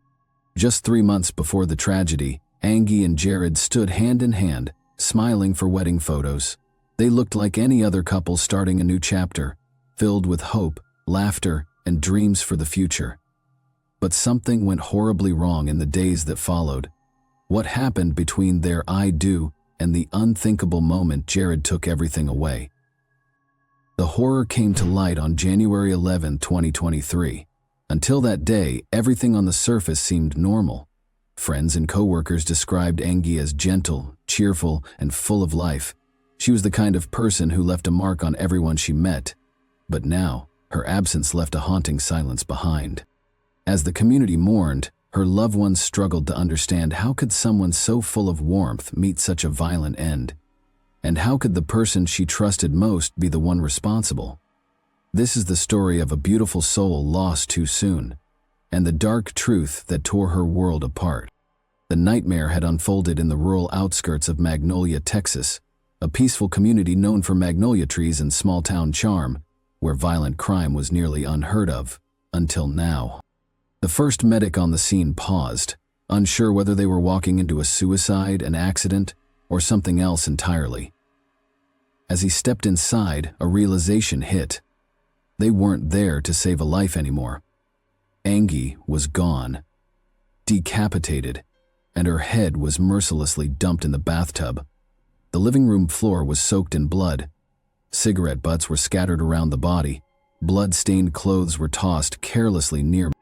Just 3 months before the tragedy, Angie and Jared stood hand in hand, smiling for wedding photos. They looked like any other couple starting a new chapter, filled with hope, laughter, and dreams for the future. But something went horribly wrong in the days that followed. What happened between their "I do" and the unthinkable moment Jared took everything away? The horror came to light on January 11, 2023. Until that day, everything on the surface seemed normal. Friends and coworkers described Angie as gentle, cheerful, and full of life. She was the kind of person who left a mark on everyone she met. But now, her absence left a haunting silence behind. As the community mourned, her loved ones struggled to understand how could someone so full of warmth meet such a violent end? And how could the person she trusted most be the one responsible? This is the story of a beautiful soul lost too soon, and the dark truth that tore her world apart. The nightmare had unfolded in the rural outskirts of Magnolia, Texas, a peaceful community known for magnolia trees and small-town charm, where violent crime was nearly unheard of, until now. The first medic on the scene paused, unsure whether they were walking into a suicide, an accident, or something else entirely. As he stepped inside, a realization hit. They weren't there to save a life anymore. Angie was gone, decapitated, and her head was mercilessly dumped in the bathtub. The living room floor was soaked in blood. Cigarette butts were scattered around the body. Blood-stained clothes were tossed carelessly near.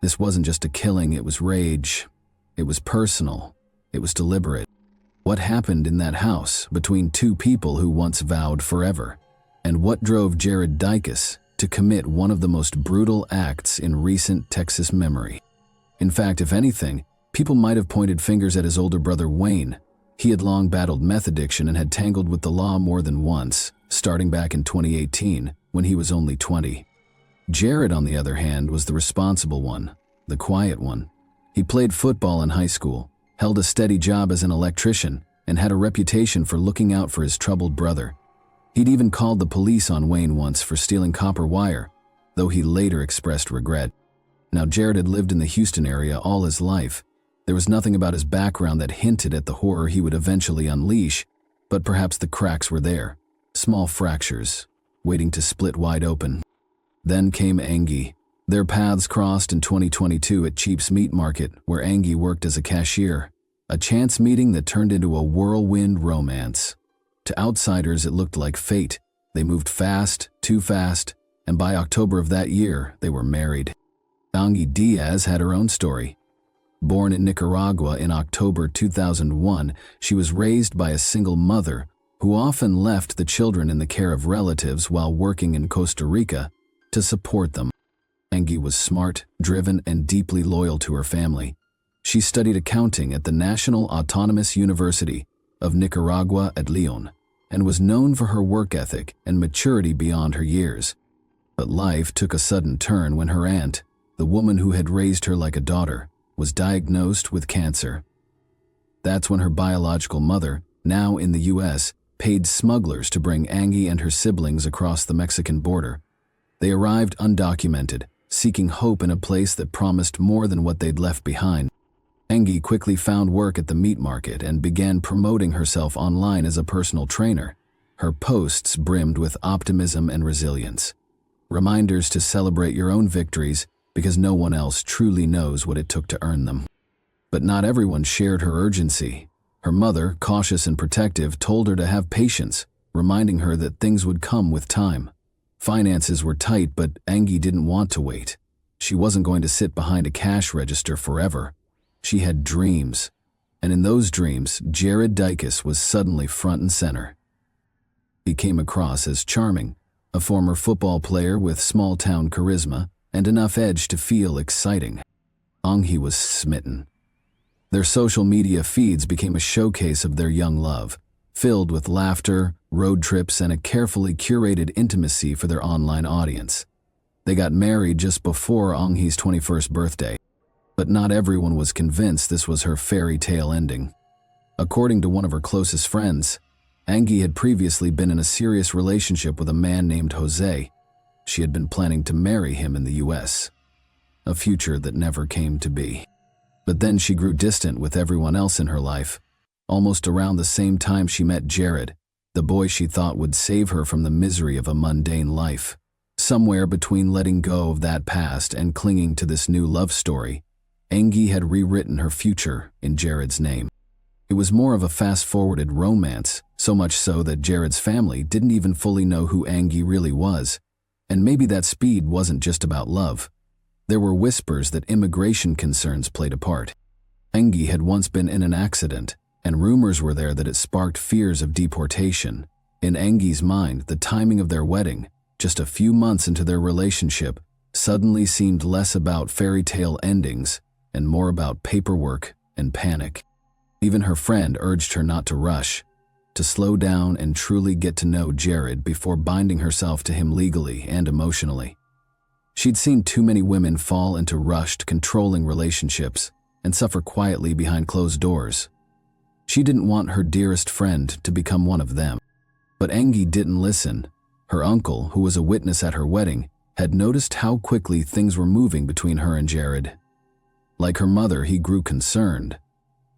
This wasn't just a killing, it was rage. It was personal. It was deliberate. What happened in that house between two people who once vowed forever? And what drove Jared Dicus to commit one of the most brutal acts in recent Texas memory? In fact, if anything, people might have pointed fingers at his older brother Wayne. He had long battled meth addiction and had tangled with the law more than once, starting back in 2018 when he was only 20. Jared, on the other hand, was the responsible one, the quiet one. He played football in high school, held a steady job as an electrician, and had a reputation for looking out for his troubled brother. He'd even called the police on Wayne once for stealing copper wire, though he later expressed regret. Now, Jared had lived in the Houston area all his life. There was nothing about his background that hinted at the horror he would eventually unleash, but perhaps the cracks were there, small fractures, waiting to split wide open. Then came Angie, Their paths crossed in 2022 at Cheap's Meat Market, where Angie worked as a cashier, a chance meeting that turned into a whirlwind romance. To outsiders, it looked like fate. They moved fast, too fast, and by October of that year, they were married. Angie Diaz had her own story. Born in Nicaragua in October 2001, she was raised by a single mother who often left the children in the care of relatives while working in Costa Rica to support them. Angie was smart, driven, and deeply loyal to her family. She studied accounting at the National Autonomous University of Nicaragua at León and was known for her work ethic and maturity beyond her years. But life took a sudden turn when her aunt, the woman who had raised her like a daughter, was diagnosed with cancer. That's when her biological mother, now in the U.S., paid smugglers to bring Angie and her siblings across the Mexican border. They arrived undocumented, seeking hope in a place that promised more than what they'd left behind. Angie quickly found work at the meat market and began promoting herself online as a personal trainer. Her posts brimmed with optimism and resilience. Reminders to celebrate your own victories because no one else truly knows what it took to earn them. But not everyone shared her urgency. Her mother, cautious and protective, told her to have patience, reminding her that things would come with time. Finances were tight, but Angie didn't want to wait. She wasn't going to sit behind a cash register forever. She had dreams, and in those dreams, Jared Dykes was suddenly front and center. He came across as charming, a former football player with small-town charisma and enough edge to feel exciting. Angie was smitten. Their social media feeds became a showcase of their young love, filled with laughter, road trips, and a carefully curated intimacy for their online audience. They got married just before Angie's 21st birthday, but not everyone was convinced this was her fairy tale ending. According to one of her closest friends, Angie had previously been in a serious relationship with a man named Jose. She had been planning to marry him in the U.S., a future that never came to be. But then she grew distant with everyone else in her life. Almost around the same time she met Jared, the boy she thought would save her from the misery of a mundane life. Somewhere between letting go of that past and clinging to this new love story, Angie had rewritten her future in Jared's name. It was more of a fast-forwarded romance, so much so that Jared's family didn't even fully know who Angie really was. And maybe that speed wasn't just about love. There were whispers that immigration concerns played a part. Angie had once been in an accident, and rumors were there that it sparked fears of deportation. In Angie's mind, the timing of their wedding, just a few months into their relationship, suddenly seemed less about fairy tale endings and more about paperwork and panic. Even her friend urged her not to rush, to slow down and truly get to know Jared before binding herself to him legally and emotionally. She'd seen too many women fall into rushed, controlling relationships and suffer quietly behind closed doors. She didn't want her dearest friend to become one of them. But Angie didn't listen. Her uncle, who was a witness at her wedding, had noticed how quickly things were moving between her and Jared. Like her mother, he grew concerned.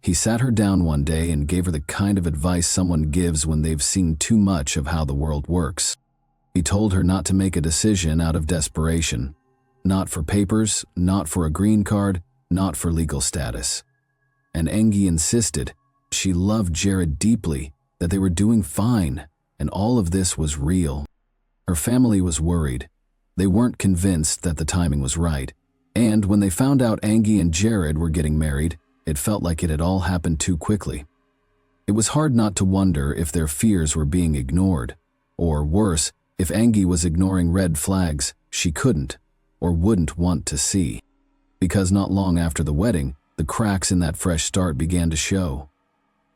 He sat her down one day and gave her the kind of advice someone gives when they've seen too much of how the world works. He told her not to make a decision out of desperation. Not for papers, not for a green card, not for legal status. And Angie insisted. She loved Jared deeply, that they were doing fine, and all of this was real. Her family was worried. They weren't convinced that the timing was right. And when they found out Angie and Jared were getting married, it felt like it had all happened too quickly. It was hard not to wonder if their fears were being ignored, or worse, if Angie was ignoring red flags she couldn't or wouldn't want to see. Because not long after the wedding, the cracks in that fresh start began to show.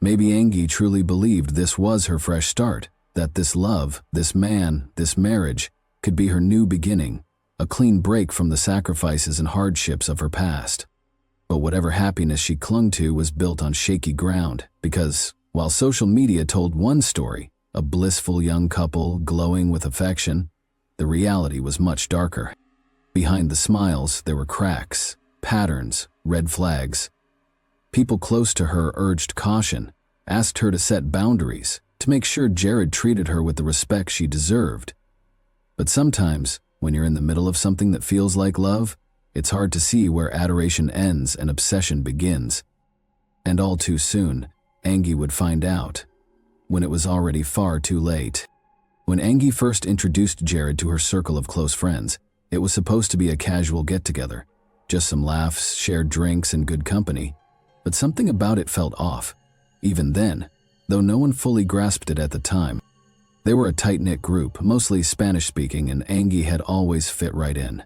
Maybe Angie truly believed this was her fresh start, that this love, this man, this marriage could be her new beginning, a clean break from the sacrifices and hardships of her past. But whatever happiness she clung to was built on shaky ground, because while social media told one story, a blissful young couple glowing with affection, the reality was much darker. Behind the smiles, there were cracks, patterns, red flags. People close to her urged caution, asked her to set boundaries, to make sure Jared treated her with the respect she deserved. But sometimes, When you're in the middle of something that feels like love, it's hard to see where adoration ends and obsession begins. And all too soon, Angie would find out, when it was already far too late. When Angie first introduced Jared to her circle of close friends, it was supposed to be a casual get-together, just some laughs, shared drinks, and good company. But something about it felt off, even then, though no one fully grasped it at the time. They were a tight-knit group, mostly Spanish-speaking, and Angie had always fit right in.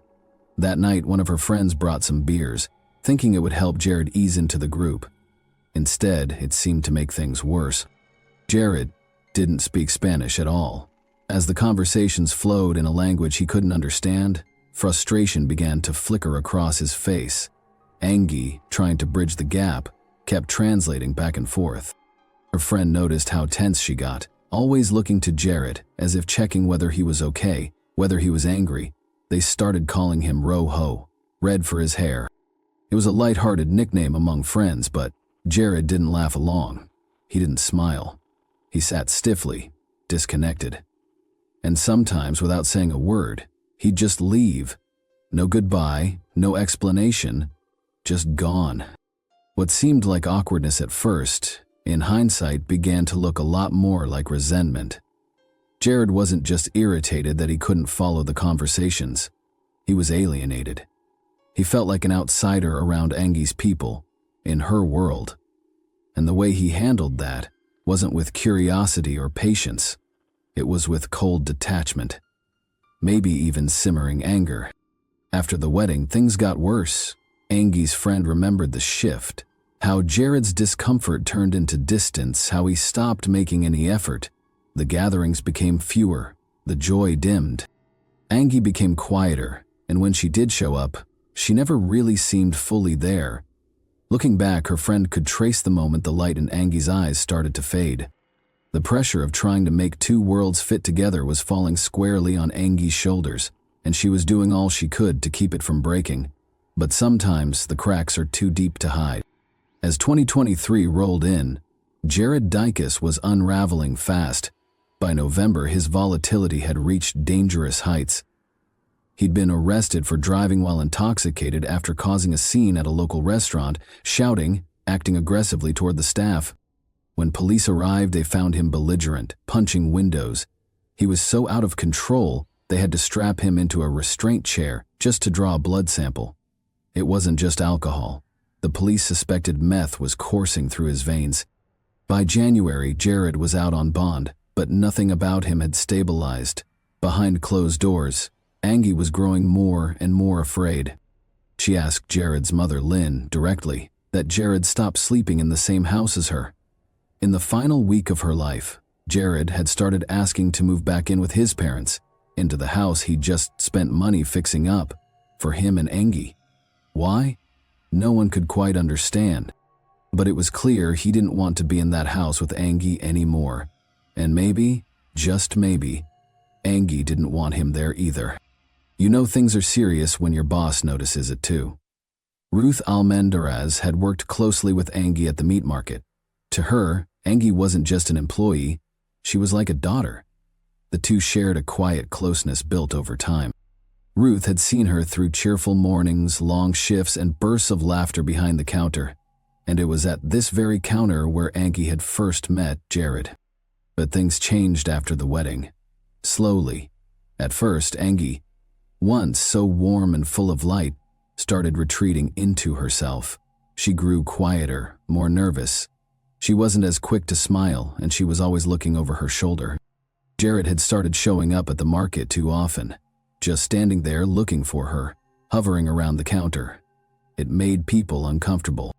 That night, one of her friends brought some beers, thinking it would help Jared ease into the group. Instead, it seemed to make things worse. Jared didn't speak Spanish at all. As the conversations flowed in a language he couldn't understand, frustration began to flicker across his face. Angie, trying to bridge the gap, kept translating back and forth. Her friend noticed how tense she got, always looking to Jared as if checking whether he was okay, whether he was angry. They started calling him Rojo, red for his hair. It was a light-hearted nickname among friends, but Jared didn't laugh along. He didn't smile. He sat stiffly, disconnected. And sometimes, without saying a word, he'd just leave. No goodbye, no explanation, just gone. What seemed like awkwardness at first, in hindsight, began to look a lot more like resentment. Jared wasn't just irritated that he couldn't follow the conversations. He was alienated. He felt like an outsider around Angie's people, in her world. And the way he handled that wasn't with curiosity or patience. It was with cold detachment, maybe even simmering anger. After the wedding, things got worse. Angie's friend remembered the shift, how Jared's discomfort turned into distance, how he stopped making any effort. The gatherings became fewer, the joy dimmed. Angie became quieter, and when she did show up, she never really seemed fully there. Looking back, her friend could trace the moment the light in Angie's eyes started to fade. The pressure of trying to make two worlds fit together was falling squarely on Angie's shoulders, and she was doing all she could to keep it from breaking. But sometimes the cracks are too deep to hide. As 2023 rolled in, Jared Dicus was unraveling fast. By November, his volatility had reached dangerous heights. He'd been arrested for driving while intoxicated after causing a scene at a local restaurant, shouting, acting aggressively toward the staff. When police arrived, they found him belligerent, punching windows. He was so out of control, they had to strap him into a restraint chair just to draw a blood sample. It wasn't just alcohol. The police suspected meth was coursing through his veins. By January, Jared was out on bond, but nothing about him had stabilized. Behind closed doors, Angie was growing more and more afraid. She asked Jared's mother, Lynn, directly, that Jared stop sleeping in the same house as her. In the final week of her life, Jared had started asking to move back in with his parents, into the house he'd just spent money fixing up, for him and Angie. Why? No one could quite understand. But it was clear he didn't want to be in that house with Angie anymore. And maybe, just maybe, Angie didn't want him there either. You know things are serious when your boss notices it too. Ruth Almendaraz had worked closely with Angie at the meat market. To her, Angie wasn't just an employee, she was like a daughter. The two shared a quiet closeness built over time. Ruth had seen her through cheerful mornings, long shifts, and bursts of laughter behind the counter, and it was at this very counter where Angie had first met Jared. But things changed after the wedding. Slowly. At first, Angie, once so warm and full of light, started retreating into herself. She grew quieter, more nervous. She wasn't as quick to smile, and she was always looking over her shoulder. Jared had started showing up at the market too often, just standing there looking for her, hovering around the counter. It made people uncomfortable.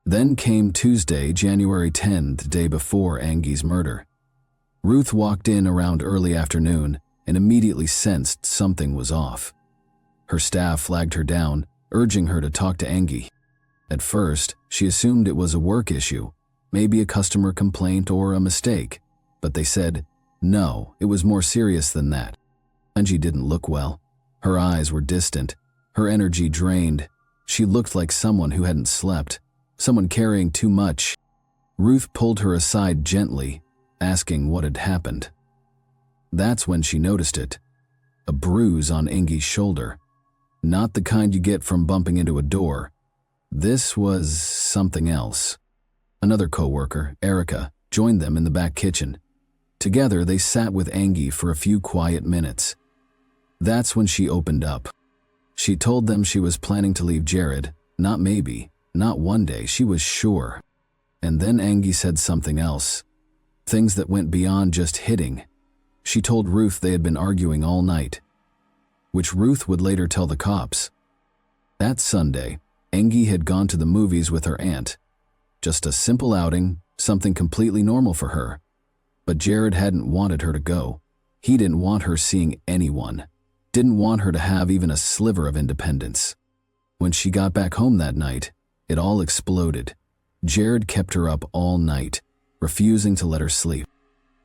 Then came Tuesday, January 10th, the day before Angie's murder. Ruth walked in around early afternoon and immediately sensed something was off. Her staff flagged her down, urging her to talk to Angie. At first, she assumed it was a work issue, maybe a customer complaint or a mistake, but they said, no, it was more serious than that. Angie didn't look well. Her eyes were distant, her energy drained. She looked like someone who hadn't slept, someone carrying too much. Ruth pulled her aside gently, asking what had happened. That's when she noticed it. a bruise on Angi's shoulder. Not the kind you get from bumping into a door. This was something else. Another coworker, Erica, joined them in the back kitchen. Together, they sat with Angi for a few quiet minutes. That's when she opened up. She told them she was planning to leave Jared, not maybe, not one day, she was sure. And then Angi said something else. Things that went beyond just hitting. She told Ruth they had been arguing all night, which Ruth would later tell the cops. That Sunday, Angi had gone to the movies with her aunt. Just a simple outing, something completely normal for her. But Jared hadn't wanted her to go. He didn't want her seeing anyone. Didn't want her to have even a sliver of independence. When she got back home that night, it all exploded. Jared kept her up all night, refusing to let her sleep.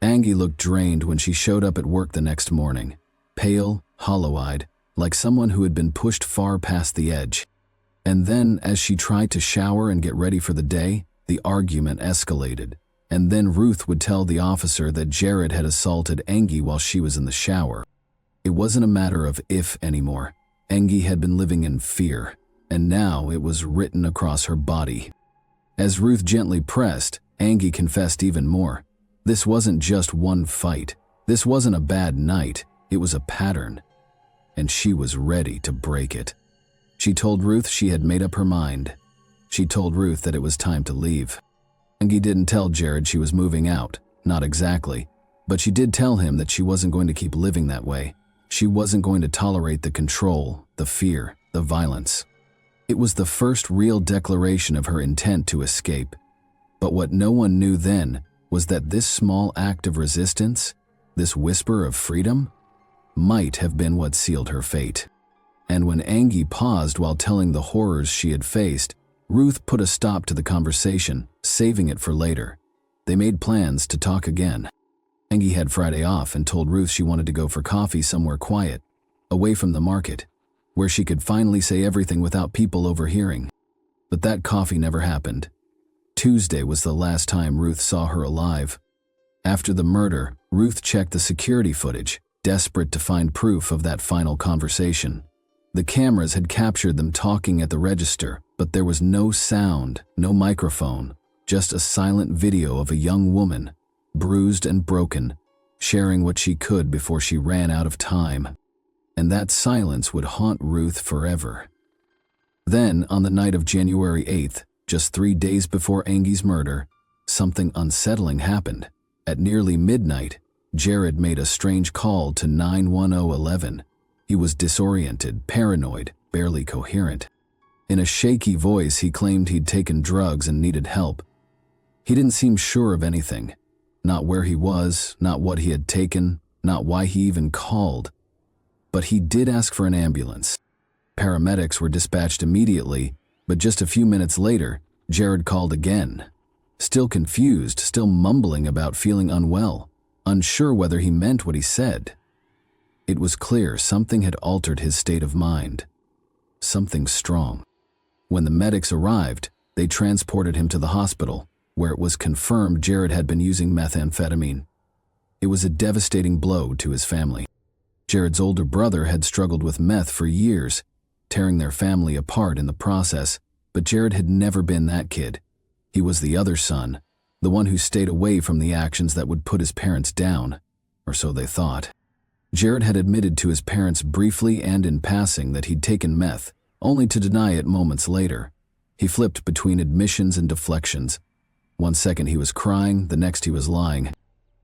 Angi looked drained when she showed up at work the next morning, pale, hollow-eyed, like someone who had been pushed far past the edge. And then, as she tried to shower and get ready for the day, the argument escalated. And then Ruth would tell the officer that Jared had assaulted Angi while she was in the shower. It wasn't a matter of if anymore. Angi had been living in fear, and now it was written across her body. As Ruth gently pressed, Angi confessed even more. This wasn't just one fight. This wasn't a bad night. It was a pattern. And she was ready to break it. She told Ruth she had made up her mind. She told Ruth that it was time to leave. Angi didn't tell Jared she was moving out, not exactly, but she did tell him that she wasn't going to keep living that way. She wasn't going to tolerate the control, the fear, the violence. It was the first real declaration of her intent to escape. But what no one knew then was that this small act of resistance, this whisper of freedom, might have been what sealed her fate. And when Angi paused while telling the horrors she had faced, Ruth put a stop to the conversation, saving it for later. They made plans to talk again. Angi had Friday off and told Ruth she wanted to go for coffee somewhere quiet, away from the market, where she could finally say everything without people overhearing. But that coffee never happened. Tuesday was the last time Ruth saw her alive. After the murder, Ruth checked the security footage, desperate to find proof of that final conversation. The cameras had captured them talking at the register, but there was no sound, no microphone, just a silent video of a young woman, bruised and broken, sharing what she could before she ran out of time. And that silence would haunt Ruth forever. Then, on the night of January 8th, just 3 days before Angi's murder, something unsettling happened. At nearly midnight, Jared made a strange call to 91011. He was disoriented, paranoid, barely coherent. In a shaky voice, he claimed he'd taken drugs and needed help. He didn't seem sure of anything. Not where he was, not what he had taken, not why he even called. But he did ask for an ambulance. Paramedics were dispatched immediately, but just a few minutes later, Jared called again. Still confused, still mumbling about feeling unwell, unsure whether he meant what he said. It was clear something had altered his state of mind. Something strong. When the medics arrived, they transported him to the hospital, where it was confirmed Jared had been using methamphetamine. It was a devastating blow to his family. Jared's older brother had struggled with meth for years, tearing their family apart in the process, but Jared had never been that kid. He was the other son, the one who stayed away from the actions that would put his parents down, or so they thought. Jared had admitted to his parents briefly and in passing that he'd taken meth, only to deny it moments later. He flipped between admissions and deflections. One second he was crying, the next he was lying.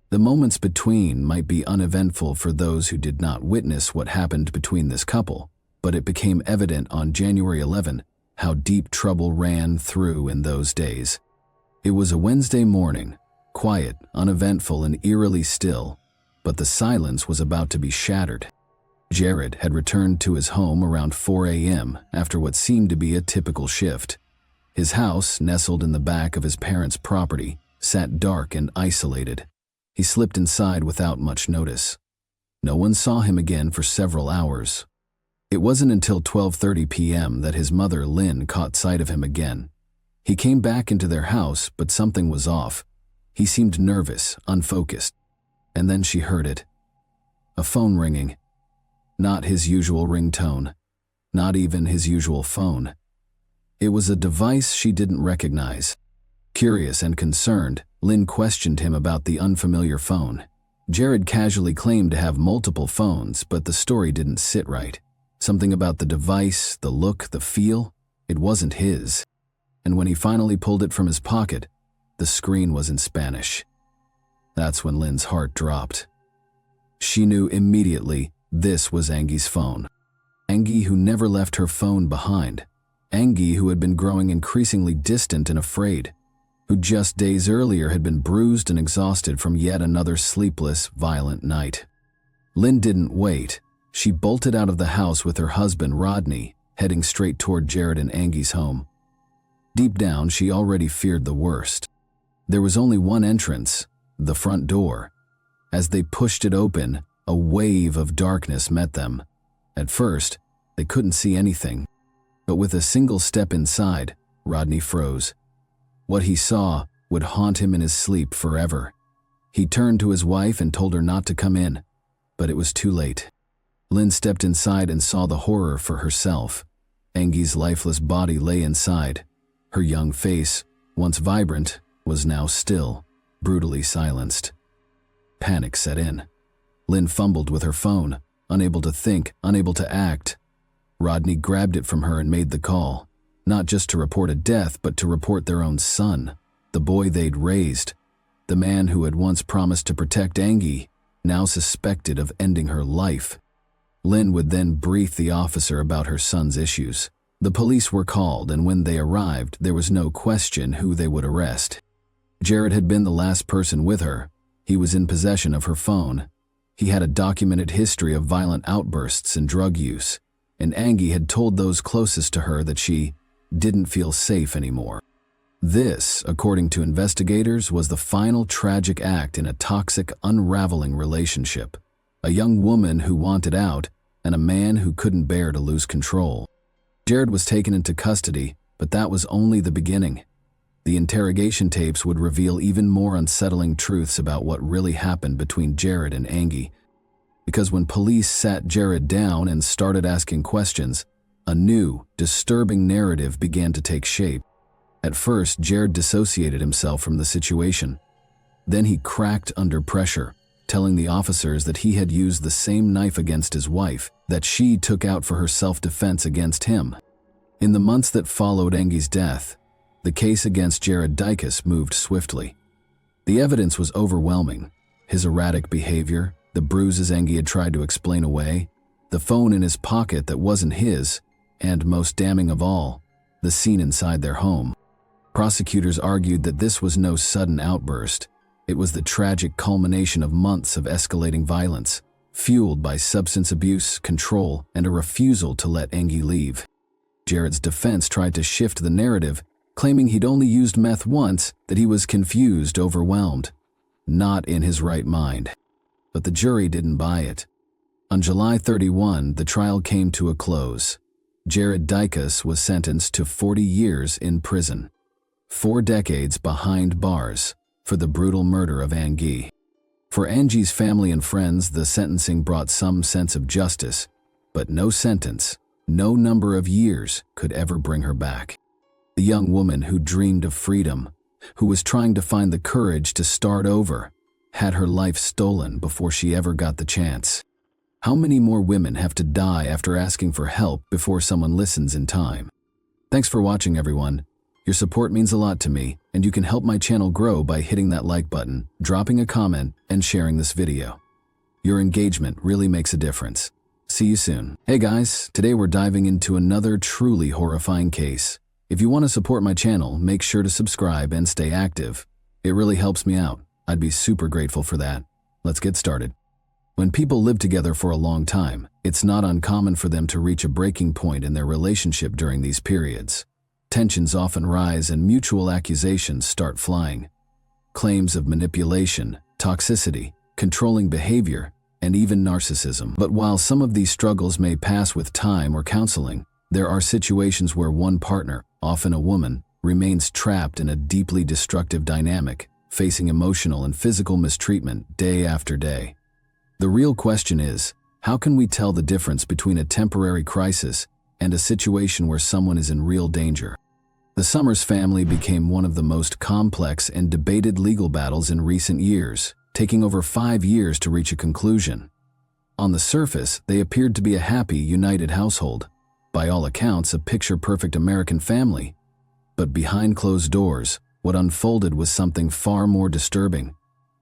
The moments between might be uneventful for those who did not witness what happened between this couple, but it became evident on January 11 how deep trouble ran through in those days. It was a Wednesday morning, quiet, uneventful, and eerily still, but the silence was about to be shattered. Jared had returned to his home around 4 a.m. after what seemed to be a typical shift. His house, nestled in the back of his parents' property, sat dark and isolated. He slipped inside without much notice. No one saw him again for several hours. It wasn't until 12:30 p.m. that his mother, Lynn, caught sight of him again. He came back into their house, but something was off. He seemed nervous, unfocused. And then she heard it. A phone ringing. Not his usual ringtone. Not even his usual phone. It was a device she didn't recognize. Curious and concerned, Lynn questioned him about the unfamiliar phone. Jared casually claimed to have multiple phones, but the story didn't sit right. Something about the device, the look, the feel, it wasn't his. And when he finally pulled it from his pocket, the screen was in Spanish. That's when Lynn's heart dropped. She knew immediately this was Angie's phone. Angie, who never left her phone behind. Angie, who had been growing increasingly distant and afraid. Who just days earlier had been bruised and exhausted from yet another sleepless, violent night. Lynn didn't wait. She bolted out of the house with her husband, Rodney, heading straight toward Jared and Angie's home. Deep down, she already feared the worst. There was only one entrance, the front door. As they pushed it open, a wave of darkness met them. At first, they couldn't see anything. But with a single step inside, Rodney froze. What he saw would haunt him in his sleep forever. He turned to his wife and told her not to come in, but it was too late. Lynn stepped inside and saw the horror for herself. Angie's lifeless body lay inside. Her young face, once vibrant, was now still, brutally silenced. Panic set in. Lynn fumbled with her phone, unable to think, unable to act. Rodney grabbed it from her and made the call, not just to report a death, but to report their own son, the boy they'd raised, the man who had once promised to protect Angie, now suspected of ending her life. Lynn would then brief the officer about her son's issues. The police were called, and when they arrived, there was no question who they would arrest. Jared had been the last person with her. He was in possession of her phone. He had a documented history of violent outbursts and drug use, and Angie had told those closest to her that she didn't feel safe anymore. This, according to investigators, was the final tragic act in a toxic, unraveling relationship. A young woman who wanted out, and a man who couldn't bear to lose control. Jared was taken into custody, but that was only the beginning. The interrogation tapes would reveal even more unsettling truths about what really happened between Jared and Angie. Because when police sat Jared down and started asking questions, a new, disturbing narrative began to take shape. At first, Jared dissociated himself from the situation. Then he cracked under pressure, telling the officers that he had used the same knife against his wife that she took out for her self-defense against him. In the months that followed Angie's death, the case against Jared Dicus moved swiftly. The evidence was overwhelming. His erratic behavior, the bruises Angie had tried to explain away, the phone in his pocket that wasn't his, and most damning of all, the scene inside their home. Prosecutors argued that this was no sudden outburst. It was the tragic culmination of months of escalating violence, fueled by substance abuse, control, and a refusal to let Angie leave. Jared's defense tried to shift the narrative, claiming he'd only used meth once, that he was confused, overwhelmed, not in his right mind. But the jury didn't buy it. On July 31, the trial came to a close. Jared Dicus was sentenced to 40 years in prison, 4 decades behind bars, for the brutal murder of Angie. For Angie's family and friends, the sentencing brought some sense of justice, but no sentence, no number of years could ever bring her back. The young woman who dreamed of freedom, who was trying to find the courage to start over, had her life stolen before she ever got the chance. How many more women have to die after asking for help before someone listens in time? Thanks for watching, everyone. Your support means a lot to me, and you can help my channel grow by hitting that like button, dropping a comment, and sharing this video. Your engagement really makes a difference. See you soon. Hey guys, today we're diving into another truly horrifying case. If you want to support my channel, make sure to subscribe and stay active. It really helps me out. I'd be super grateful for that. Let's get started. When people live together for a long time, it's not uncommon for them to reach a breaking point in their relationship during these periods. Tensions often rise and mutual accusations start flying. Claims of manipulation, toxicity, controlling behavior, and even narcissism. But while some of these struggles may pass with time or counseling, there are situations where one partner, often a woman, remains trapped in a deeply destructive dynamic, facing emotional and physical mistreatment day after day. The real question is, How can we tell the difference between a temporary crisis and a situation where someone is in real danger? The Summers family became one of the most complex and debated legal battles in recent years, taking over 5 years to reach a conclusion. On the surface, they appeared to be a happy, united household, by all accounts a picture-perfect American family. But behind closed doors, what unfolded was something far more disturbing.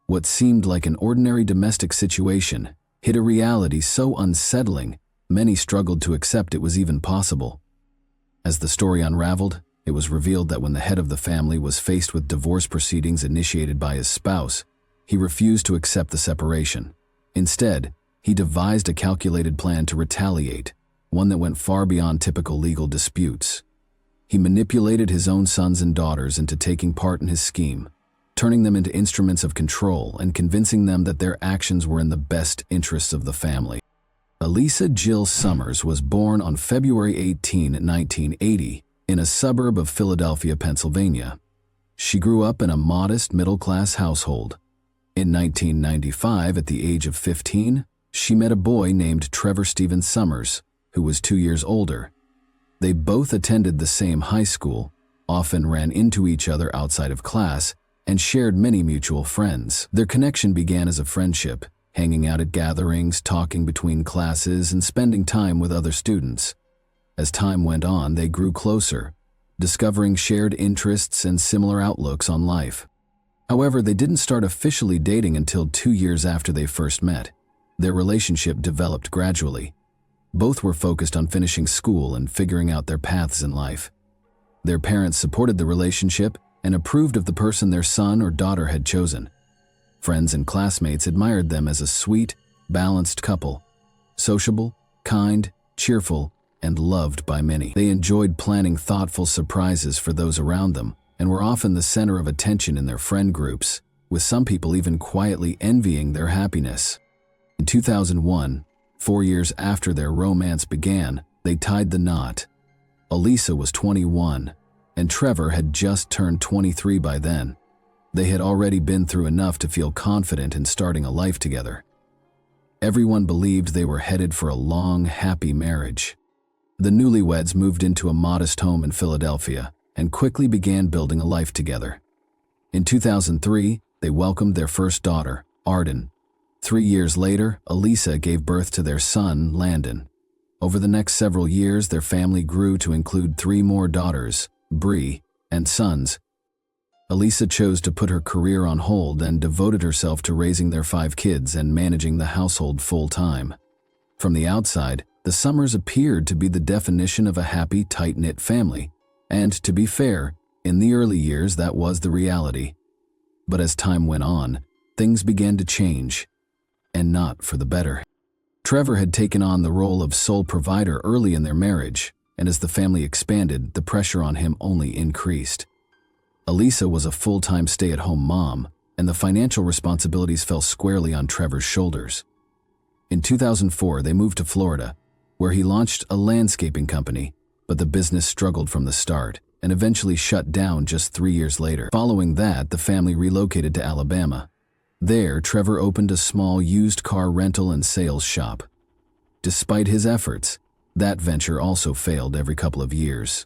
What seemed like an ordinary domestic situation hid a reality so unsettling, many struggled to accept it was even possible. As the story unraveled, it was revealed that when the head of the family was faced with divorce proceedings initiated by his spouse, he refused to accept the separation. Instead, he devised a calculated plan to retaliate, one that went far beyond typical legal disputes. He manipulated his own sons and daughters into taking part in his scheme, turning them into instruments of control and convincing them that their actions were in the best interests of the family. Elisa Jill Summers was born on February 18, 1980, in a suburb of Philadelphia, Pennsylvania. She grew up in a modest middle-class household. In 1995, at the age of 15, she met a boy named Trevor Stephen Summers, who was 2 years older. They both attended the same high school, often ran into each other outside of class, and shared many mutual friends. Their connection began as a friendship, hanging out at gatherings, talking between classes, and spending time with other students. As time went on, they grew closer, discovering shared interests and similar outlooks on life. However, they didn't start officially dating until 2 years after they first met. Their relationship developed gradually. Both were focused on finishing school and figuring out their paths in life. Their parents supported the relationship and approved of the person their son or daughter had chosen. Friends and classmates admired them as a sweet, balanced couple, sociable, kind, cheerful, and loved by many. They enjoyed planning thoughtful surprises for those around them and were often the center of attention in their friend groups, with some people even quietly envying their happiness. In 2001, 4 years after their romance began, they tied the knot. Elisa was 21, and Trevor had just turned 23 by then. They had already been through enough to feel confident in starting a life together. Everyone believed they were headed for a long, happy marriage. The newlyweds moved into a modest home in Philadelphia and quickly began building a life together. In 2003, they welcomed their first daughter, Arden. 3 years later, Elisa gave birth to their son, Landon. Over the next several years, their family grew to include 3 more daughters, Bree, and sons. Elisa chose to put her career on hold and devoted herself to raising their 5 kids and managing the household full-time. From the outside, the Summers appeared to be the definition of a happy, tight-knit family. And to be fair, in the early years that was the reality. But as time went on, things began to change, and not for the better. Trevor had taken on the role of sole provider early in their marriage, and as the family expanded, the pressure on him only increased. Elisa was a full-time stay-at-home mom, and the financial responsibilities fell squarely on Trevor's shoulders. In 2004, they moved to Florida, where he launched a landscaping company, but the business struggled from the start and eventually shut down just 3 years later. Following that, the family relocated to Alabama. There, Trevor opened a small used car rental and sales shop. Despite his efforts, that venture also failed every couple of years.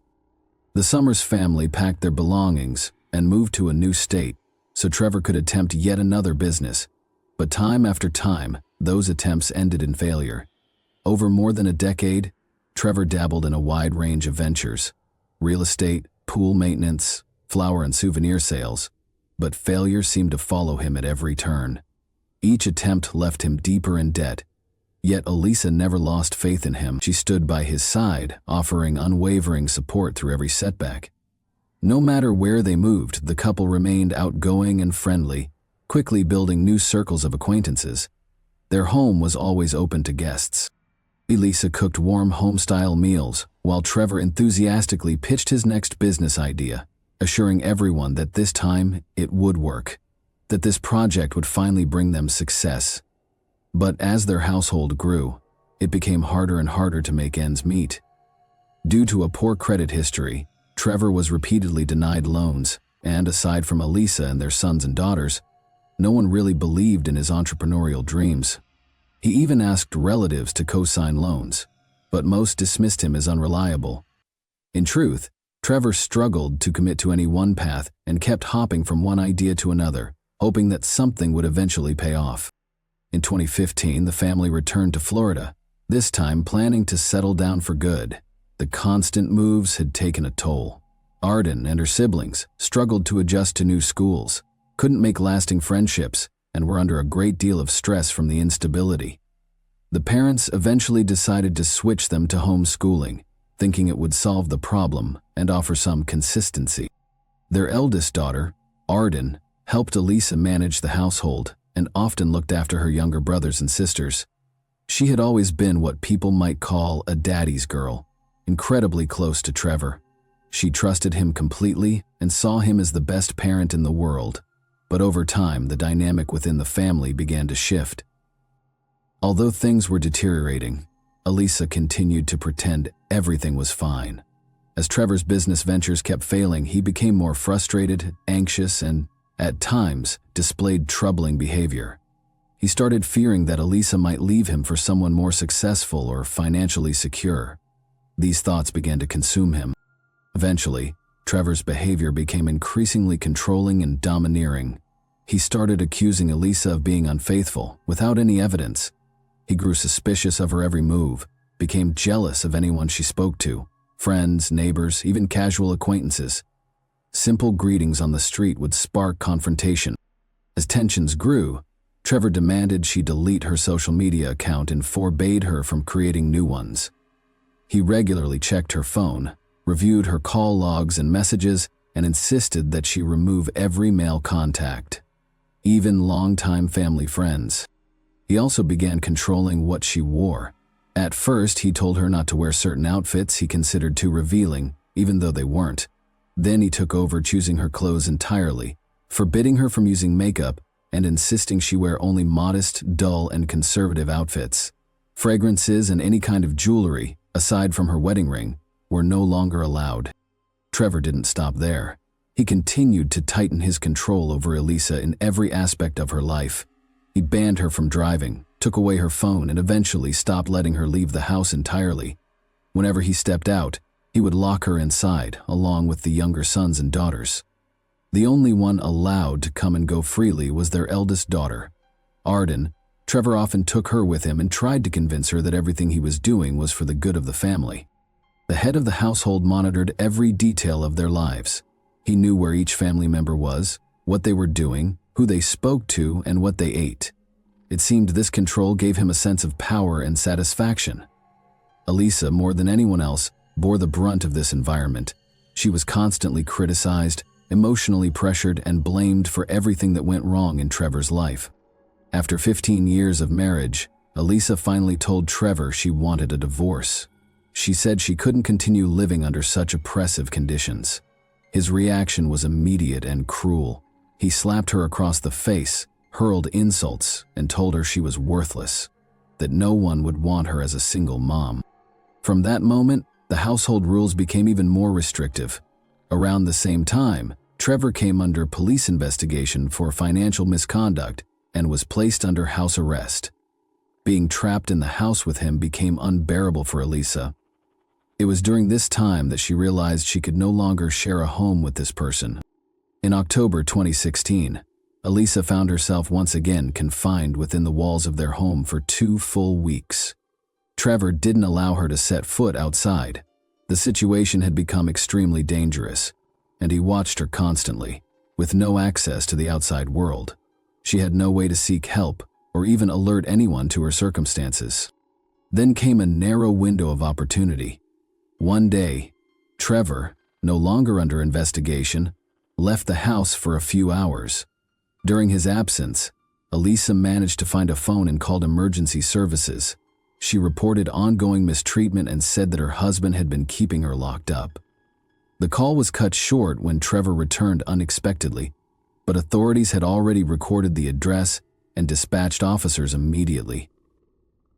The Summers family packed their belongings and moved to a new state so Trevor could attempt yet another business. But time after time, those attempts ended in failure. Over more than a decade, Trevor dabbled in a wide range of ventures: real estate, pool maintenance, flower and souvenir sales, but failure seemed to follow him at every turn. Each attempt left him deeper in debt, yet Elisa never lost faith in him. She stood by his side, offering unwavering support through every setback. No matter where they moved, the couple remained outgoing and friendly, quickly building new circles of acquaintances. Their home was always open to guests. Elisa cooked warm home-style meals, while Trevor enthusiastically pitched his next business idea, assuring everyone that this time it would work, that this project would finally bring them success. But as their household grew, it became harder and harder to make ends meet. Due to a poor credit history, Trevor was repeatedly denied loans, and aside from Elisa and their sons and daughters, no one really believed in his entrepreneurial dreams. He even asked relatives to co-sign loans, but most dismissed him as unreliable. In truth, Trevor struggled to commit to any one path and kept hopping from one idea to another, hoping that something would eventually pay off. In 2015, the family returned to Florida, this time planning to settle down for good. The constant moves had taken a toll. Arden and her siblings struggled to adjust to new schools, couldn't make lasting friendships, and were under a great deal of stress from the instability. The parents eventually decided to switch them to homeschooling, thinking it would solve the problem and offer some consistency. Their eldest daughter, Arden, helped Elisa manage the household and often looked after her younger brothers and sisters. She had always been what people might call a daddy's girl, incredibly close to Trevor. She trusted him completely and saw him as the best parent in the world, but over time the dynamic within the family began to shift. Although things were deteriorating, Elisa continued to pretend everything was fine. As Trevor's business ventures kept failing, he became more frustrated, anxious, and, at times, displayed troubling behavior. He started fearing that Elisa might leave him for someone more successful or financially secure. These thoughts began to consume him. Eventually, Trevor's behavior became increasingly controlling and domineering. He started accusing Elisa of being unfaithful without any evidence. He grew suspicious of her every move, became jealous of anyone she spoke to, friends, neighbors, even casual acquaintances. Simple greetings on the street would spark confrontation. As tensions grew, Trevor demanded she delete her social media account and forbade her from creating new ones. He regularly checked her phone, reviewed her call logs and messages, and insisted that she remove every male contact, even longtime family friends. He also began controlling what she wore. At first, he told her not to wear certain outfits he considered too revealing, even though they weren't. Then he took over choosing her clothes entirely, forbidding her from using makeup and insisting she wear only modest, dull, and conservative outfits. Fragrances and any kind of jewelry, aside from her wedding ring, were no longer allowed. Trevor didn't stop there. He continued to tighten his control over Elisa in every aspect of her life. He banned her from driving, took away her phone, and eventually stopped letting her leave the house entirely. Whenever he stepped out, he would lock her inside, along with the younger sons and daughters. The only one allowed to come and go freely was their eldest daughter, Arden. Trevor often took her with him and tried to convince her that everything he was doing was for the good of the family. The head of the household monitored every detail of their lives. He knew where each family member was, what they were doing, who they spoke to, and what they ate. It seemed this control gave him a sense of power and satisfaction. Elisa, more than anyone else, bore the brunt of this environment. She was constantly criticized, emotionally pressured, and blamed for everything that went wrong in Trevor's life. After 15 years of marriage, Elisa finally told Trevor she wanted a divorce. She said she couldn't continue living under such oppressive conditions. His reaction was immediate and cruel. He slapped her across the face, hurled insults, and told her she was worthless, that no one would want her as a single mom. From that moment, the household rules became even more restrictive. Around the same time, Trevor came under police investigation for financial misconduct and was placed under house arrest. Being trapped in the house with him became unbearable for Elisa. It was during this time that she realized she could no longer share a home with this person. In October 2016, Elisa found herself once again confined within the walls of their home for 2 full weeks. Trevor didn't allow her to set foot outside. The situation had become extremely dangerous, and he watched her constantly, with no access to the outside world. She had no way to seek help or even alert anyone to her circumstances. Then came a narrow window of opportunity. One day, Trevor, no longer under investigation, left the house for a few hours. During his absence, Elisa managed to find a phone and called emergency services. She reported ongoing mistreatment and said that her husband had been keeping her locked up. The call was cut short when Trevor returned unexpectedly, but authorities had already recorded the address and dispatched officers immediately.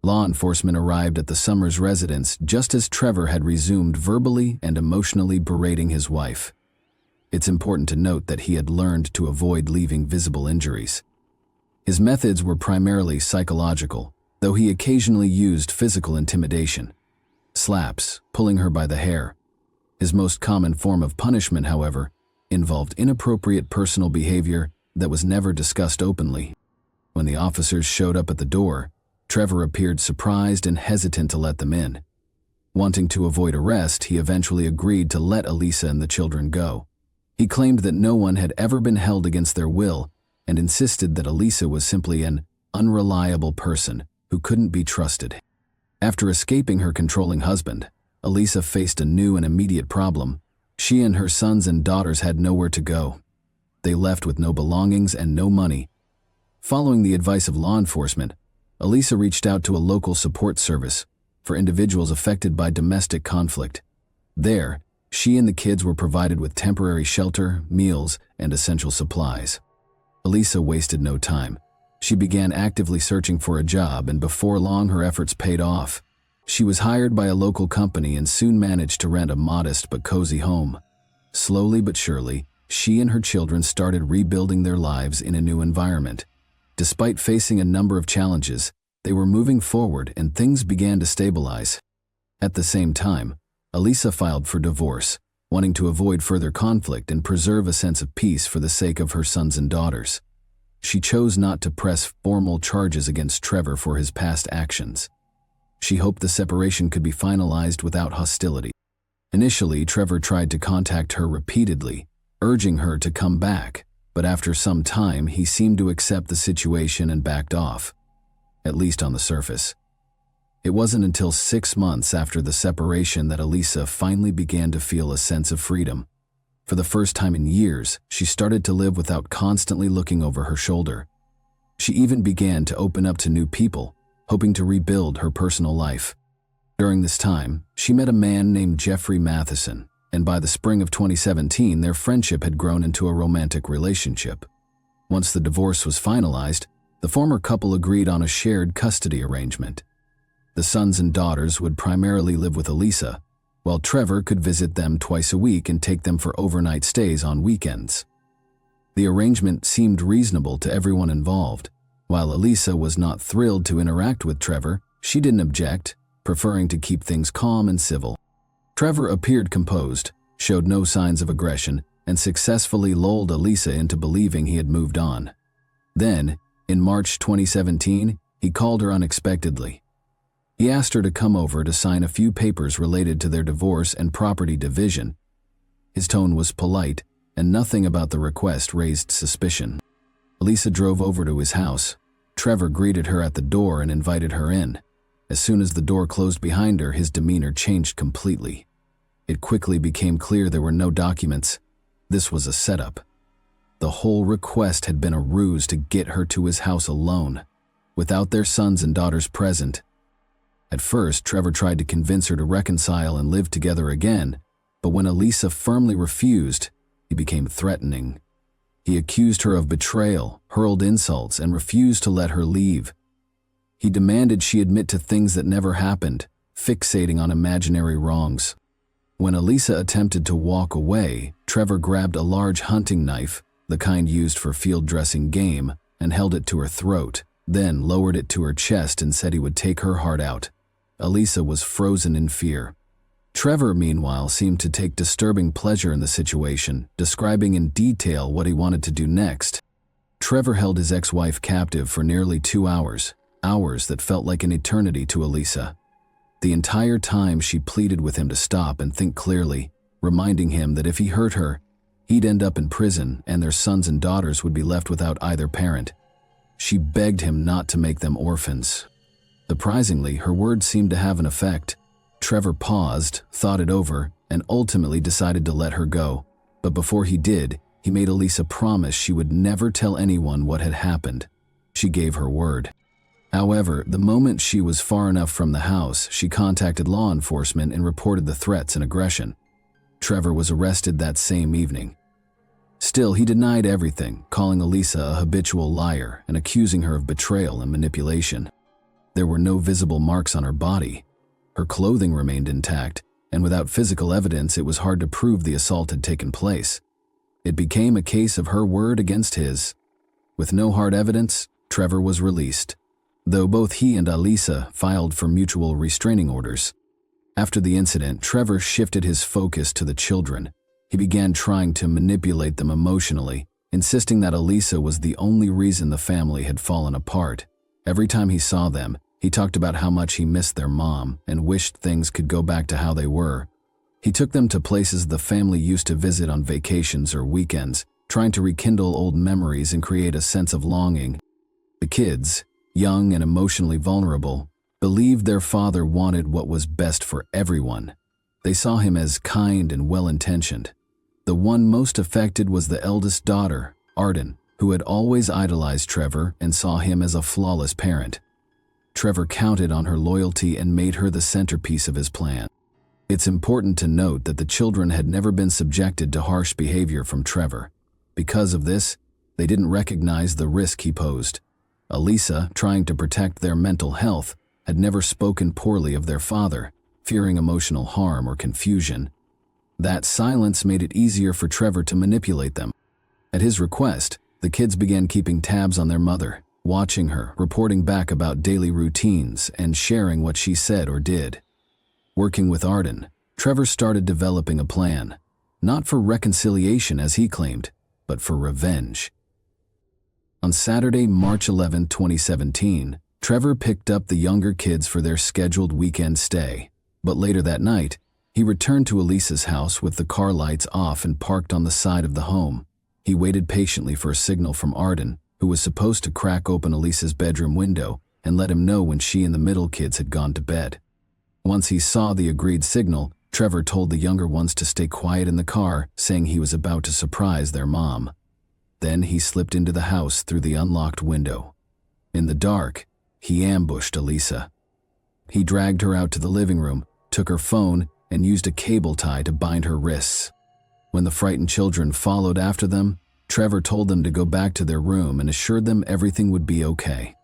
Law enforcement arrived at the Summers residence just as Trevor had resumed verbally and emotionally berating his wife. It's important to note that he had learned to avoid leaving visible injuries. His methods were primarily psychological, though he occasionally used physical intimidation. Slaps, pulling her by the hair. His most common form of punishment, however, involved inappropriate personal behavior that was never discussed openly. When the officers showed up at the door, Trevor appeared surprised and hesitant to let them in. Wanting to avoid arrest, he eventually agreed to let Elisa and the children go. He claimed that no one had ever been held against their will and insisted that Elisa was simply an unreliable person who couldn't be trusted. After escaping her controlling husband, Elisa faced a new and immediate problem. She and her sons and daughters had nowhere to go. They left with no belongings and no money. Following the advice of law enforcement, Elisa reached out to a local support service for individuals affected by domestic conflict. There, she and the kids were provided with temporary shelter, meals, and essential supplies. Elisa wasted no time. She began actively searching for a job, and before long her efforts paid off. She was hired by a local company and soon managed to rent a modest but cozy home. Slowly but surely, she and her children started rebuilding their lives in a new environment. Despite facing a number of challenges, they were moving forward and things began to stabilize. At the same time, Elisa filed for divorce, wanting to avoid further conflict and preserve a sense of peace for the sake of her sons and daughters. She chose not to press formal charges against Trevor for his past actions. She hoped the separation could be finalized without hostility. Initially, Trevor tried to contact her repeatedly, urging her to come back, but after some time he seemed to accept the situation and backed off, at least on the surface. It wasn't until 6 months after the separation that Elisa finally began to feel a sense of freedom. For the first time in years, she started to live without constantly looking over her shoulder. She even began to open up to new people, hoping to rebuild her personal life. During this time, she met a man named Jeffrey Matheson, and by the spring of 2017, their friendship had grown into a romantic relationship. Once the divorce was finalized, the former couple agreed on a shared custody arrangement. The sons and daughters would primarily live with Elisa, while Trevor could visit them twice a week and take them for overnight stays on weekends. The arrangement seemed reasonable to everyone involved. While Elisa was not thrilled to interact with Trevor, she didn't object, preferring to keep things calm and civil. Trevor appeared composed, showed no signs of aggression, and successfully lulled Elisa into believing he had moved on. Then, in March 2017, he called her unexpectedly. He asked her to come over to sign a few papers related to their divorce and property division. His tone was polite, and nothing about the request raised suspicion. Elisa drove over to his house. Trevor greeted her at the door and invited her in. As soon as the door closed behind her, his demeanor changed completely. It quickly became clear there were no documents. This was a setup. The whole request had been a ruse to get her to his house alone, without their sons and daughters present. At first, Trevor tried to convince her to reconcile and live together again, but when Elisa firmly refused, he became threatening. He accused her of betrayal, hurled insults, and refused to let her leave. He demanded she admit to things that never happened, fixating on imaginary wrongs. When Elisa attempted to walk away, Trevor grabbed a large hunting knife, the kind used for field dressing game, and held it to her throat, then lowered it to her chest and said he would take her heart out. Elisa was frozen in fear. Trevor, meanwhile, seemed to take disturbing pleasure in the situation, describing in detail what he wanted to do next. Trevor held his ex-wife captive for nearly 2 hours, hours that felt like an eternity to Elisa. The entire time she pleaded with him to stop and think clearly, reminding him that if he hurt her, he'd end up in prison and their sons and daughters would be left without either parent. She begged him not to make them orphans. Surprisingly, her words seemed to have an effect. Trevor paused, thought it over, and ultimately decided to let her go. But before he did, he made Elisa promise she would never tell anyone what had happened. She gave her word. However, the moment she was far enough from the house, she contacted law enforcement and reported the threats and aggression. Trevor was arrested that same evening. Still, he denied everything, calling Elisa a habitual liar and accusing her of betrayal and manipulation. There were no visible marks on her body. Her clothing remained intact, and without physical evidence, it was hard to prove the assault had taken place. It became a case of her word against his. With no hard evidence, Trevor was released. though both he and Alisa filed for mutual restraining orders. After the incident, Trevor shifted his focus to the children. He began trying to manipulate them emotionally, insisting that Alisa was the only reason the family had fallen apart. Every time he saw them, he talked about how much he missed their mom and wished things could go back to how they were. He took them to places the family used to visit on vacations or weekends, trying to rekindle old memories and create a sense of longing. The kids, young and emotionally vulnerable, believed their father wanted what was best for everyone. They saw him as kind and well-intentioned. The one most affected was the eldest daughter, Arden, who had always idolized Trevor and saw him as a flawless parent. Trevor counted on her loyalty and made her the centerpiece of his plan. It's important to note that the children had never been subjected to harsh behavior from Trevor. Because of this, they didn't recognize the risk he posed. Alisa, trying to protect their mental health, had never spoken poorly of their father, fearing emotional harm or confusion. That silence made it easier for Trevor to manipulate them. At his request, the kids began keeping tabs on their mother, watching her, reporting back about daily routines, and sharing what she said or did. Working with Arden, Trevor started developing a plan, not for reconciliation as he claimed, but for revenge. On Saturday, March 11, 2017, Trevor picked up the younger kids for their scheduled weekend stay, but later that night, he returned to Alisa's house with the car lights off and parked on the side of the home. He waited patiently for a signal from Arden, who was supposed to crack open Alisa's bedroom window and let him know when she and the middle kids had gone to bed. Once he saw the agreed signal, Trevor told the younger ones to stay quiet in the car, saying he was about to surprise their mom. Then he slipped into the house through the unlocked window. In the dark, he ambushed Alisa. He dragged her out to the living room, took her phone, and used a cable tie to bind her wrists. When the frightened children followed after them, Trevor told them to go back to their room and assured them everything would be okay.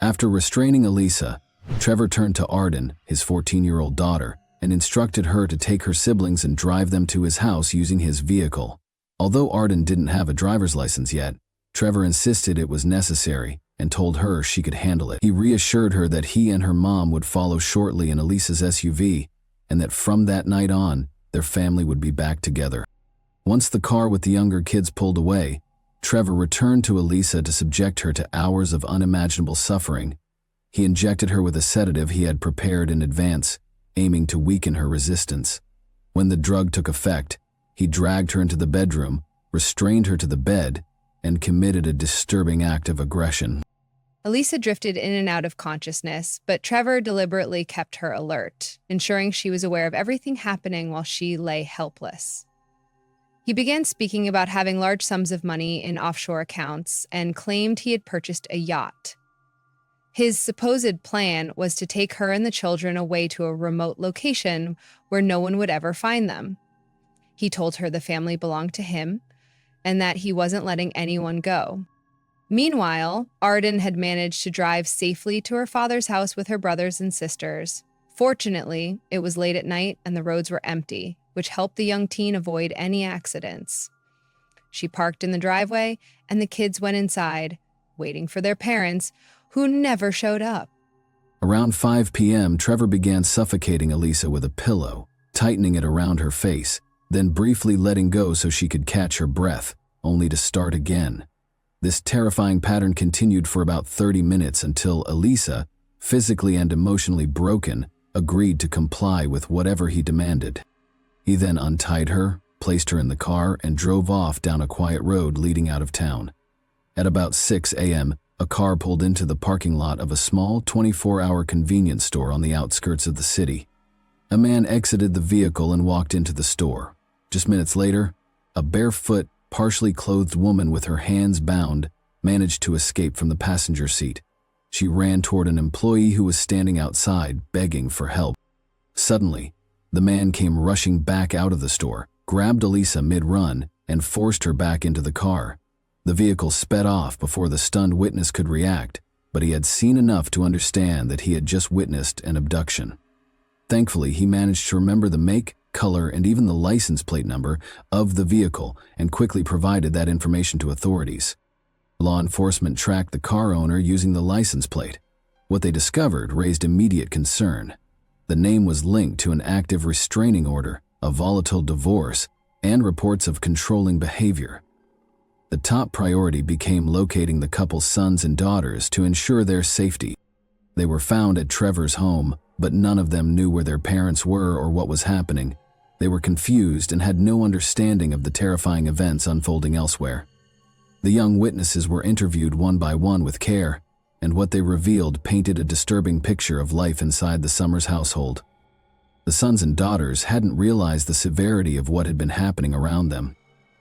After restraining Alisa, Trevor turned to Arden, his 14-year-old daughter, and instructed her to take her siblings and drive them to his house using his vehicle. Although Arden didn't have a driver's license yet, Trevor insisted it was necessary and told her she could handle it. He reassured her that he and her mom would follow shortly in Alisa's SUV, and that from that night on, their family would be back together. Once the car with the younger kids pulled away, Trevor returned to Alisa to subject her to hours of unimaginable suffering. He injected her with a sedative he had prepared in advance, aiming to weaken her resistance. When the drug took effect, he dragged her into the bedroom, restrained her to the bed, and committed a disturbing act of aggression. Alisa drifted in and out of consciousness, but Trevor deliberately kept her alert, ensuring she was aware of everything happening while she lay helpless. He began speaking about having large sums of money in offshore accounts and claimed he had purchased a yacht. His supposed plan was to take her and the children away to a remote location where no one would ever find them. He told her the family belonged to him and that he wasn't letting anyone go. Meanwhile, Arden had managed to drive safely to her father's house with her brothers and sisters. Fortunately, it was late at night and the roads were empty, which helped the young teen avoid any accidents. She parked in the driveway and the kids went inside, waiting for their parents, who never showed up. Around 5 p.m., Trevor began suffocating Alisa with a pillow, tightening it around her face, then briefly letting go so she could catch her breath, only to start again. This terrifying pattern continued for about 30 minutes until Alisa, physically and emotionally broken, agreed to comply with whatever he demanded. He then untied her, placed her in the car, and drove off down a quiet road leading out of town. At about 6 a.m., a car pulled into the parking lot of a small 24-hour convenience store on the outskirts of the city. A man exited the vehicle and walked into the store. Just minutes later, a barefoot, partially clothed woman with her hands bound managed to escape from the passenger seat. She ran toward an employee who was standing outside, begging for help. Suddenly, the man came rushing back out of the store, grabbed Alisa mid-run, and forced her back into the car. The vehicle sped off before the stunned witness could react, but he had seen enough to understand that he had just witnessed an abduction. Thankfully, he managed to remember the make, color, and even the license plate number of the vehicle and quickly provided that information to authorities. Law enforcement tracked the car owner using the license plate. What they discovered raised immediate concern. The name was linked to an active restraining order, a volatile divorce, and reports of controlling behavior. The top priority became locating the couple's sons and daughters to ensure their safety. They were found at Trevor's home, but none of them knew where their parents were or what was happening. They were confused and had no understanding of the terrifying events unfolding elsewhere. The young witnesses were interviewed one by one with care, and what they revealed painted a disturbing picture of life inside the Summers household. The sons and daughters hadn't realized the severity of what had been happening around them.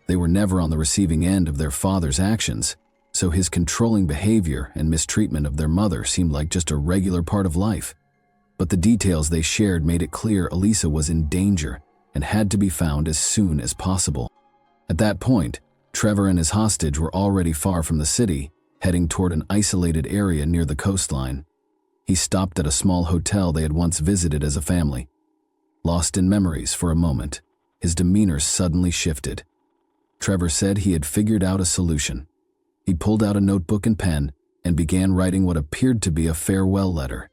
They were never on the receiving end of their father's actions, so his controlling behavior and mistreatment of their mother seemed like just a regular part of life. But the details they shared made it clear Elisa was in danger and had to be found as soon as possible. At that point, Trevor and his hostage were already far from the city, heading toward an isolated area near the coastline. He stopped at a small hotel they had once visited as a family. Lost in memories for a moment, his demeanor suddenly shifted. Trevor said he had figured out a solution. He pulled out a notebook and pen and began writing what appeared to be a farewell letter.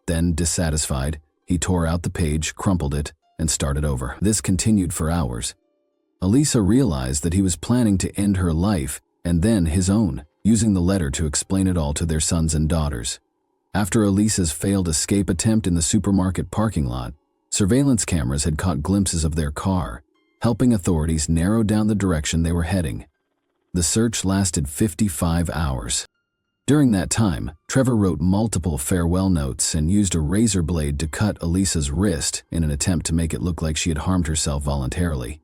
Then, dissatisfied, he tore out the page, crumpled it, and started over. This continued for hours. Elisa realized that he was planning to end her life and then his own, using the letter to explain it all to their sons and daughters. After Elisa's failed escape attempt in the supermarket parking lot, surveillance cameras had caught glimpses of their car, helping authorities narrow down the direction they were heading. The search lasted 55 hours. During that time, Trevor wrote multiple farewell notes and used a razor blade to cut Elisa's wrist in an attempt to make it look like she had harmed herself voluntarily.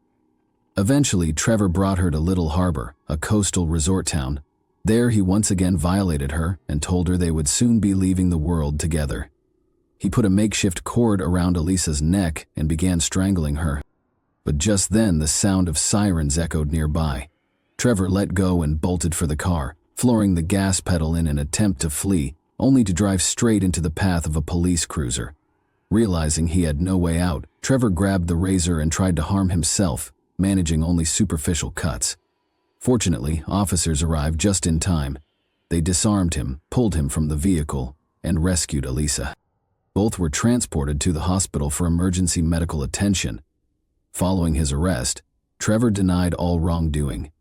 Eventually, Trevor brought her to Little Harbor, a coastal resort town. There, he once again violated her and told her they would soon be leaving the world together. He put a makeshift cord around Elisa's neck and began strangling her. But just then, the sound of sirens echoed nearby. Trevor let go and bolted for the car, flooring the gas pedal in an attempt to flee, only to drive straight into the path of a police cruiser. Realizing he had no way out, Trevor grabbed the razor and tried to harm himself, managing only superficial cuts. Fortunately, officers arrived just in time. They disarmed him, pulled him from the vehicle, and rescued Elisa. Both were transported to the hospital for emergency medical attention. Following his arrest, Trevor denied all wrongdoing.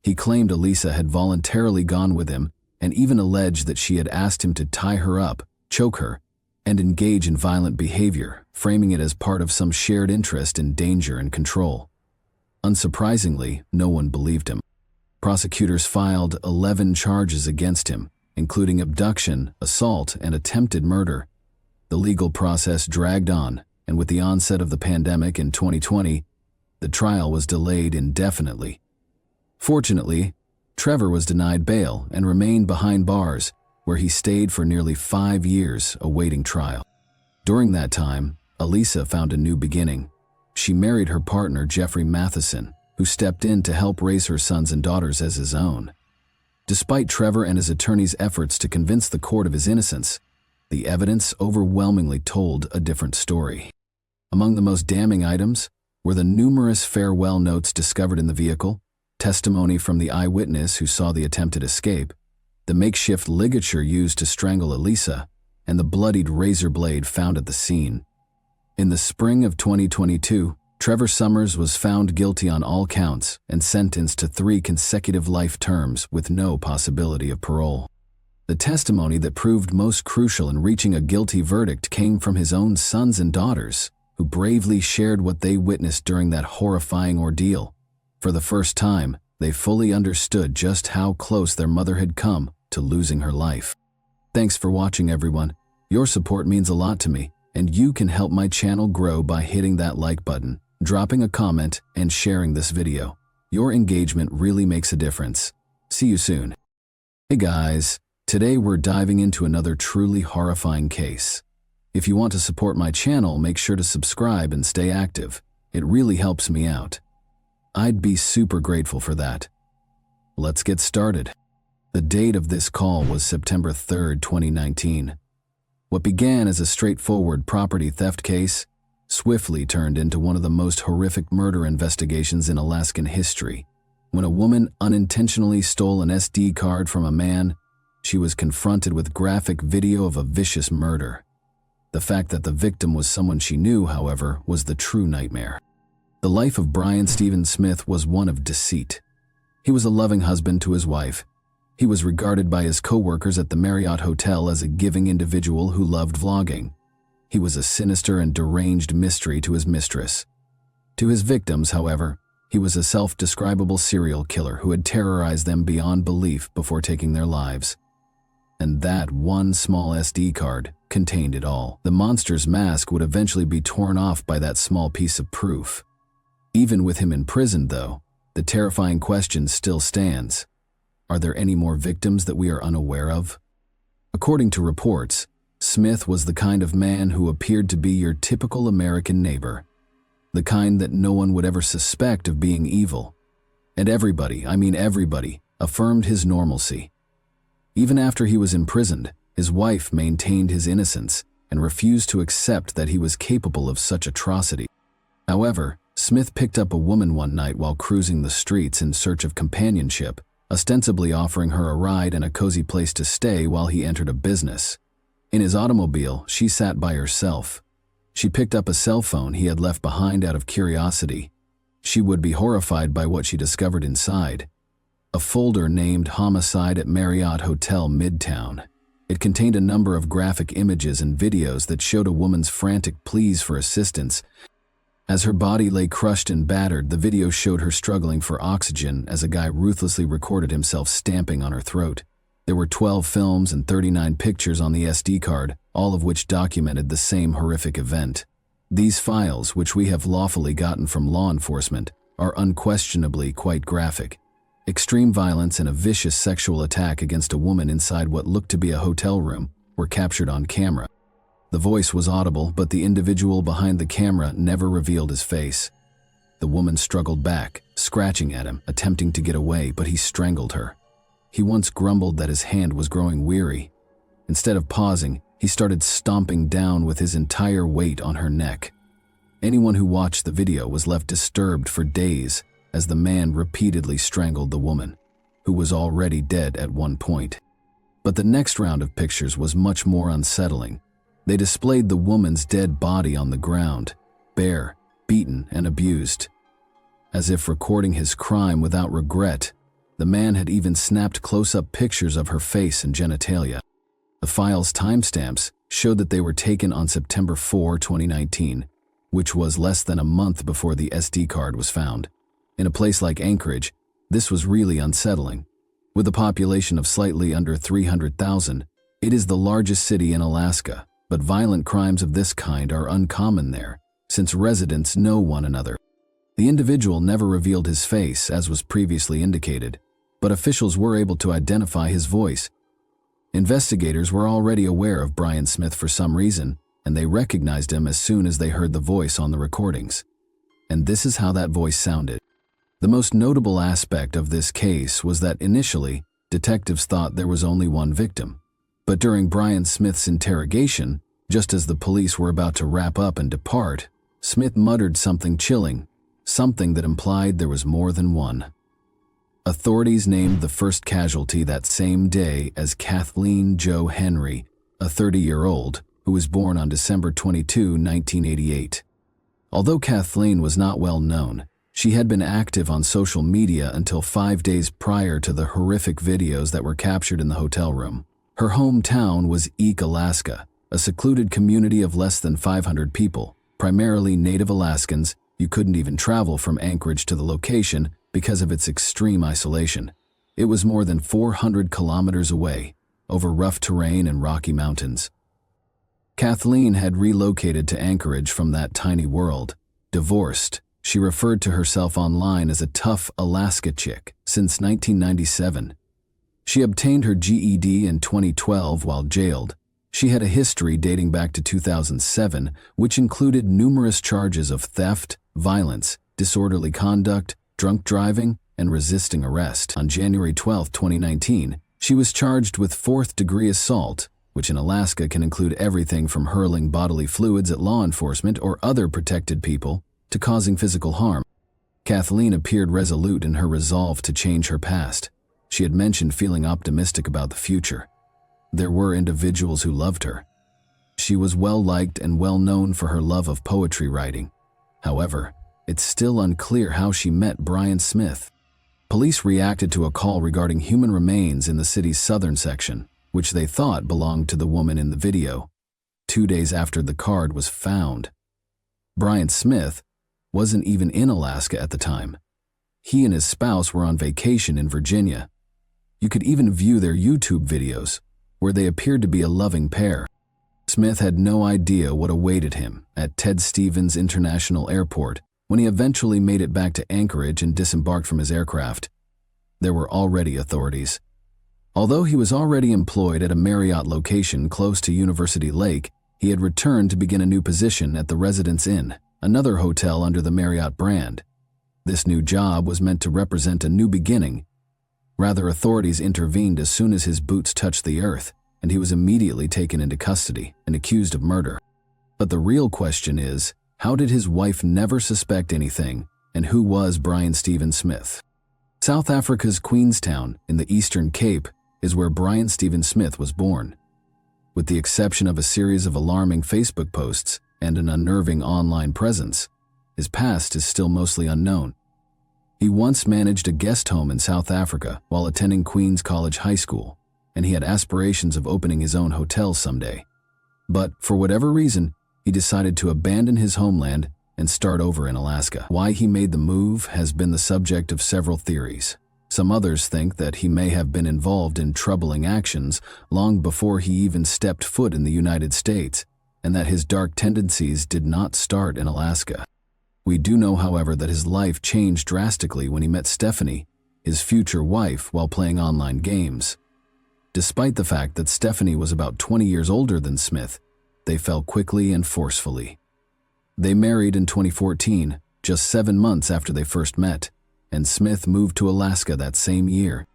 He claimed Elisa had voluntarily gone with him and even alleged that she had asked him to tie her up, choke her, and engage in violent behavior, framing it as part of some shared interest in danger and control. Unsurprisingly, no one believed him. Prosecutors filed 11 charges against him, including abduction, assault, and attempted murder. The legal process dragged on, and with the onset of the pandemic in 2020, the trial was delayed indefinitely. Fortunately, Trevor was denied bail and remained behind bars, where he stayed for nearly 5 years awaiting trial. During that time, Elisa found a new beginning. She married her partner, Jeffrey Matheson, who stepped in to help raise her sons and daughters as his own. Despite Trevor and his attorney's efforts to convince the court of his innocence, the evidence overwhelmingly told a different story. Among the most damning items were the numerous farewell notes discovered in the vehicle, testimony from the eyewitness who saw the attempted escape, the makeshift ligature used to strangle Elisa, and the bloodied razor blade found at the scene. In the spring of 2022, Trevor Summers was found guilty on all counts and sentenced to 3 consecutive life terms with no possibility of parole. The testimony that proved most crucial in reaching a guilty verdict came from his own sons and daughters, who bravely shared what they witnessed during that horrifying ordeal. For the first time, they fully understood just how close their mother had come to losing her life. Thanks for watching, everyone. Your support means a lot to me, and you can help my channel grow by hitting that like button, dropping a comment, and sharing this video. Your engagement really makes a difference. See you soon. Hey guys, today we're diving into another truly horrifying case. If you want to support my channel, make sure to subscribe and stay active. It really helps me out. I'd be super grateful for that. Let's get started. The date of this call was September 3rd, 2019. What began as a straightforward property theft case swiftly turned into one of the most horrific murder investigations in Alaskan history, when a woman unintentionally stole an SD card from a man she was confronted with graphic video of a vicious murder. The fact that the victim was someone she knew, however, was the true nightmare. The life of Brian Stephen Smith was one of deceit. He was a loving husband to his wife. He was regarded by his co-workers at the Marriott Hotel as a giving individual who loved vlogging. He was a sinister and deranged mystery to his mistress. To his victims, however, he was a self-describable serial killer who had terrorized them beyond belief before taking their lives. And that one small SD card contained it all. The monster's mask would eventually be torn off by that small piece of proof. Even with him imprisoned, though, the terrifying question still stands. Are there any more victims that we are unaware of? According to reports, Smith was the kind of man who appeared to be your typical American neighbor, the kind that no one would ever suspect of being evil. And everybody, I mean everybody, affirmed his normalcy. Even after he was imprisoned, his wife maintained his innocence and refused to accept that he was capable of such atrocity. However, Smith picked up a woman one night while cruising the streets in search of companionship, ostensibly offering her a ride and a cozy place to stay while he entered a business. In his automobile, she sat by herself. She picked up a cell phone he had left behind out of curiosity. She would be horrified by what she discovered inside. A folder named Homicide at Marriott Hotel Midtown. It contained a number of graphic images and videos that showed a woman's frantic pleas for assistance. As her body lay crushed and battered, the video showed her struggling for oxygen as a guy ruthlessly recorded himself stamping on her throat. There were 12 films and 39 pictures on the SD card, all of which documented the same horrific event. These files, which we have lawfully gotten from law enforcement, are unquestionably quite graphic. Extreme violence and a vicious sexual attack against a woman inside what looked to be a hotel room were captured on camera. The voice was audible, but the individual behind the camera never revealed his face. The woman struggled back, scratching at him, attempting to get away, but he strangled her. He once grumbled that his hand was growing weary. Instead of pausing, he started stomping down with his entire weight on her neck. Anyone who watched the video was left disturbed for days as the man repeatedly strangled the woman, who was already dead at one point. But the next round of pictures was much more unsettling. They displayed the woman's dead body on the ground, bare, beaten, and abused. As if recording his crime without regret, the man had even snapped close-up pictures of her face and genitalia. The file's timestamps showed that they were taken on September 4, 2019, which was less than a month before the SD card was found. In a place like Anchorage, this was really unsettling. With a population of slightly under 300,000, it is the largest city in Alaska, but violent crimes of this kind are uncommon there, since residents know one another. The individual never revealed his face, as was previously indicated, but officials were able to identify his voice. Investigators were already aware of Brian Smith for some reason, and they recognized him as soon as they heard the voice on the recordings. And this is how that voice sounded. The most notable aspect of this case was that initially, detectives thought there was only one victim. But during Brian Smith's interrogation, just as the police were about to wrap up and depart, Smith muttered something chilling, something that implied there was more than one. Authorities named the first casualty that same day as Kathleen Jo Henry, a 30-year-old, who was born on December 22, 1988. Although Kathleen was not well known, she had been active on social media until 5 days prior to the horrific videos that were captured in the hotel room. Her hometown was Eek, Alaska, a secluded community of less than 500 people, primarily Native Alaskans. You couldn't even travel from Anchorage to the location because of its extreme isolation. It was more than 400 kilometers away, over rough terrain and rocky mountains. Kathleen had relocated to Anchorage from that tiny world. Divorced, she referred to herself online as a tough Alaska chick since 1997. She obtained her GED in 2012 while jailed. She had a history dating back to 2007, which included numerous charges of theft, violence, disorderly conduct, drunk driving, and resisting arrest. On January 12, 2019, she was charged with fourth-degree assault, which in Alaska can include everything from hurling bodily fluids at law enforcement or other protected people to causing physical harm. Kathleen appeared resolute in her resolve to change her past. She had mentioned feeling optimistic about the future, there were individuals who loved her. She was well-liked and well-known for her love of poetry writing. However, it's still unclear how she met Brian Smith. Police reacted to a call regarding human remains in the city's southern section, which they thought belonged to the woman in the video. 2 days after the card was found. Brian Smith wasn't even in Alaska at the time. He and his spouse were on vacation in Virginia. You could even view their YouTube videos, where they appeared to be a loving pair. Smith had no idea what awaited him at Ted Stevens International Airport when he eventually made it back to Anchorage and disembarked from his aircraft. There were already authorities. Although he was already employed at a Marriott location close to University Lake, he had returned to begin a new position at the Residence Inn, another hotel under the Marriott brand. This new job was meant to represent a new beginning. Rather, authorities intervened as soon as his boots touched the earth, and he was immediately taken into custody and accused of murder. But the real question is, how did his wife never suspect anything, and who was Brian Stephen Smith? South Africa's Queenstown, in the Eastern Cape, is where Brian Stephen Smith was born. With the exception of a series of alarming Facebook posts and an unnerving online presence, his past is still mostly unknown. He once managed a guest home in South Africa while attending Queen's College High School, and he had aspirations of opening his own hotel someday. But for whatever reason, he decided to abandon his homeland and start over in Alaska. Why he made the move has been the subject of several theories. Some others think that he may have been involved in troubling actions long before he even stepped foot in the United States, and that his dark tendencies did not start in Alaska. We do know, however, that his life changed drastically when he met Stephanie, his future wife, while playing online games. Despite the fact that Stephanie was about 20 years older than Smith, they fell quickly and forcefully. They married in 2014, just 7 months after they first met, and Smith moved to Alaska that same year.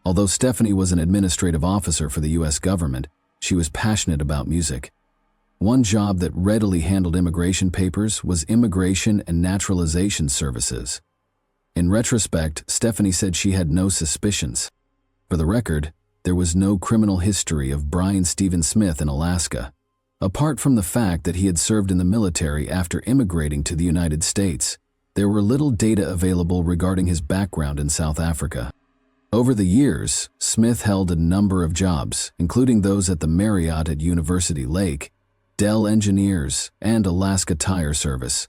Although Stephanie was an administrative officer for the U.S. government, she was passionate about music. One job that readily handled immigration papers was Immigration and Naturalization Services. In retrospect, Stephanie said she had no suspicions. For the record, there was no criminal history of Brian Stephen Smith in Alaska, apart from the fact that he had served in the military after immigrating to the United States. There were little data available regarding his background in South Africa. Over the years, Smith held a number of jobs, including those at the Marriott at University Lake, Dell Engineers, and Alaska Tire Service.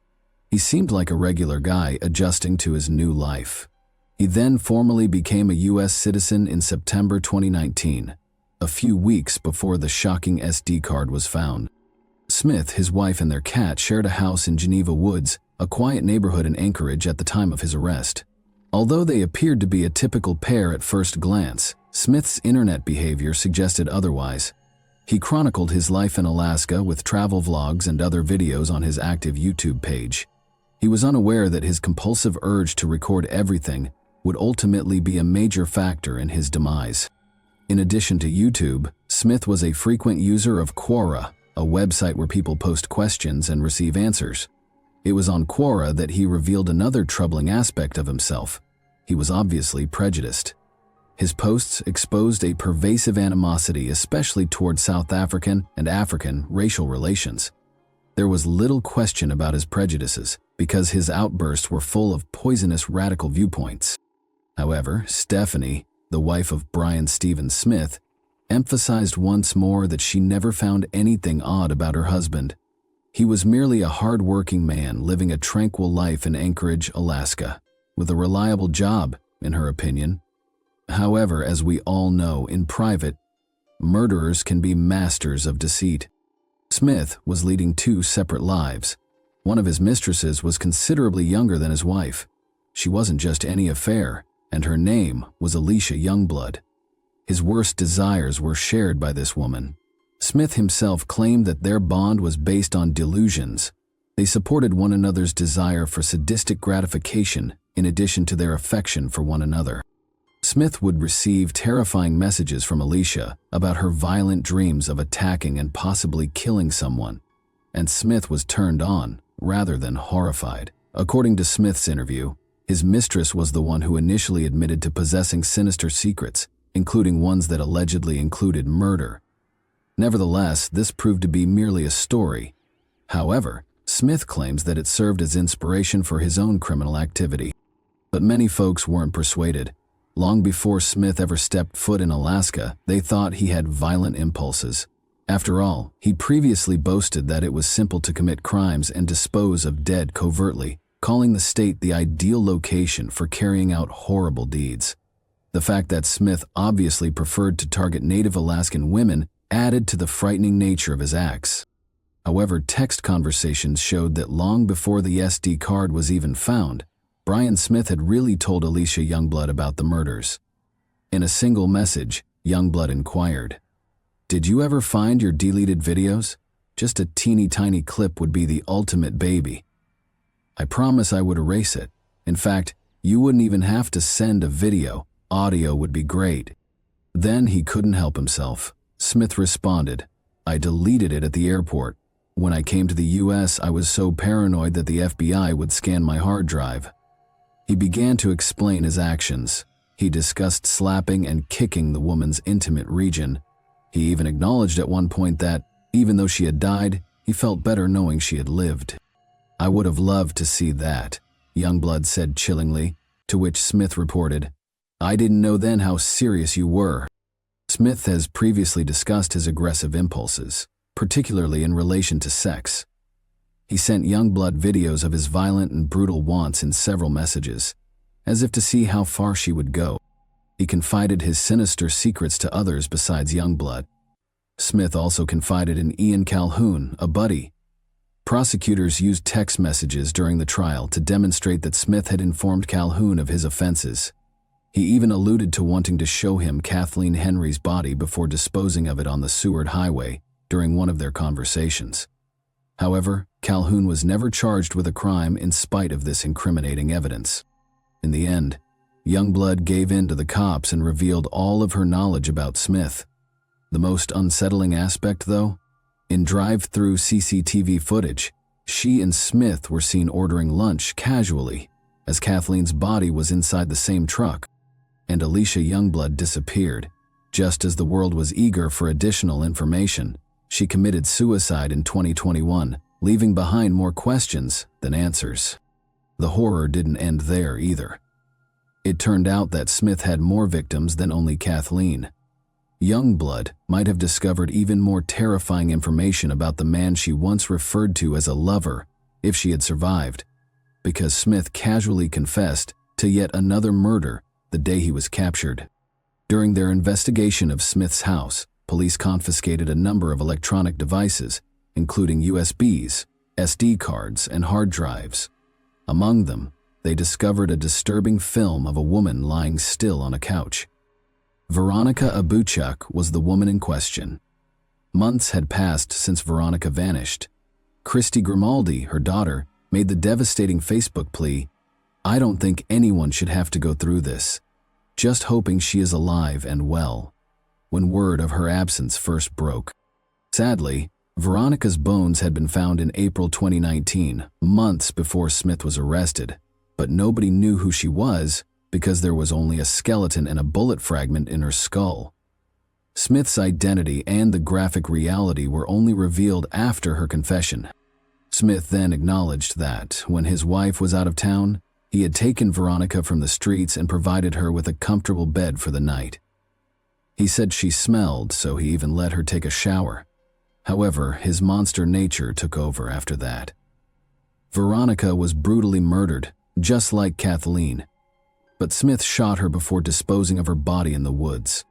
He seemed like a regular guy adjusting to his new life. He then formally became a U.S. citizen in September 2019, a few weeks before the shocking SD card was found. Smith, his wife, and their cat shared a house in Geneva Woods, a quiet neighborhood in Anchorage at the time of his arrest. Although they appeared to be a typical pair at first glance, Smith's internet behavior suggested otherwise. He chronicled his life in Alaska with travel vlogs and other videos on his active YouTube page. He was unaware that his compulsive urge to record everything would ultimately be a major factor in his demise. In addition to YouTube, Smith was a frequent user of Quora, a website where people post questions and receive answers. It was on Quora that he revealed another troubling aspect of himself. He was obviously prejudiced. His posts exposed a pervasive animosity, especially toward South African and African racial relations. There was little question about his prejudices, because his outbursts were full of poisonous radical viewpoints. However, Stephanie, the wife of Brian Stephen Smith, emphasized once more that she never found anything odd about her husband. He was merely a hard-working man living a tranquil life in Anchorage, Alaska, with a reliable job, in her opinion. However, as we all know, in private, murderers can be masters of deceit. Smith was leading 2 separate lives. One of his mistresses was considerably younger than his wife. She wasn't just any affair, and her name was Alicia Youngblood. His worst desires were shared by this woman. Smith himself claimed that their bond was based on delusions. They supported one another's desire for sadistic gratification in addition to their affection for one another. Smith would receive terrifying messages from Alicia about her violent dreams of attacking and possibly killing someone, and Smith was turned on rather than horrified. According to Smith's interview, his mistress was the one who initially admitted to possessing sinister secrets, including ones that allegedly included murder, Nevertheless, this proved to be merely a story. However, Smith claims that it served as inspiration for his own criminal activity. But many folks weren't persuaded. Long before Smith ever stepped foot in Alaska, they thought he had violent impulses. After all, he previously boasted that it was simple to commit crimes and dispose of dead covertly, calling the state the ideal location for carrying out horrible deeds. The fact that Smith obviously preferred to target Native Alaskan women added to the frightening nature of his acts. However, text conversations showed that long before the SD card was even found, Brian Smith had really told Alicia Youngblood about the murders. In a single message, Youngblood inquired, "Did you ever find your deleted videos? Just a teeny tiny clip would be the ultimate baby. I promise I would erase it. In fact, you wouldn't even have to send a video. Audio would be great." Then he couldn't help himself. Smith responded, "I deleted it at the airport. When I came to the US, I was so paranoid that the FBI would scan my hard drive." He began to explain his actions. He discussed slapping and kicking the woman's intimate region. He even acknowledged at one point that, even though she had died, he felt better knowing she had lived. "I would have loved to see that," Youngblood said chillingly, to which Smith reported, "I didn't know then how serious you were." Smith has previously discussed his aggressive impulses, particularly in relation to sex. He sent Youngblood videos of his violent and brutal wants in several messages, as if to see how far she would go. He confided his sinister secrets to others besides Youngblood. Smith also confided in Ian Calhoun, a buddy. Prosecutors used text messages during the trial to demonstrate that Smith had informed Calhoun of his offenses. He even alluded to wanting to show him Kathleen Henry's body before disposing of it on the Seward Highway during one of their conversations. However, Calhoun was never charged with a crime in spite of this incriminating evidence. In the end, Youngblood gave in to the cops and revealed all of her knowledge about Smith. The most unsettling aspect, though? In drive-through CCTV footage, she and Smith were seen ordering lunch casually, as Kathleen's body was inside the same truck, and Alicia Youngblood disappeared. Just as the world was eager for additional information, she committed suicide in 2021, leaving behind more questions than answers. The horror didn't end there either. It turned out that Smith had more victims than only Kathleen. Youngblood might have discovered even more terrifying information about the man she once referred to as a lover if she had survived, because Smith casually confessed to yet another murder the day he was captured. During their investigation of Smith's house, police confiscated a number of electronic devices, including USBs, SD cards, and hard drives. Among them, they discovered a disturbing film of a woman lying still on a couch. Veronica Abuchuk was the woman in question. Months had passed since Veronica vanished. Christy Grimaldi, her daughter, made the devastating Facebook plea, "I don't think anyone should have to go through this. Just hoping she is alive and well," when word of her absence first broke. Sadly, Veronica's bones had been found in April 2019, months before Smith was arrested, but nobody knew who she was because there was only a skeleton and a bullet fragment in her skull. Smith's identity and the graphic reality were only revealed after her confession. Smith then acknowledged that, when his wife was out of town, he had taken Veronica from the streets and provided her with a comfortable bed for the night. He said she smelled, so he even let her take a shower. However, his monster nature took over after that. Veronica was brutally murdered, just like Kathleen, but Smith shot her before disposing of her body in the woods.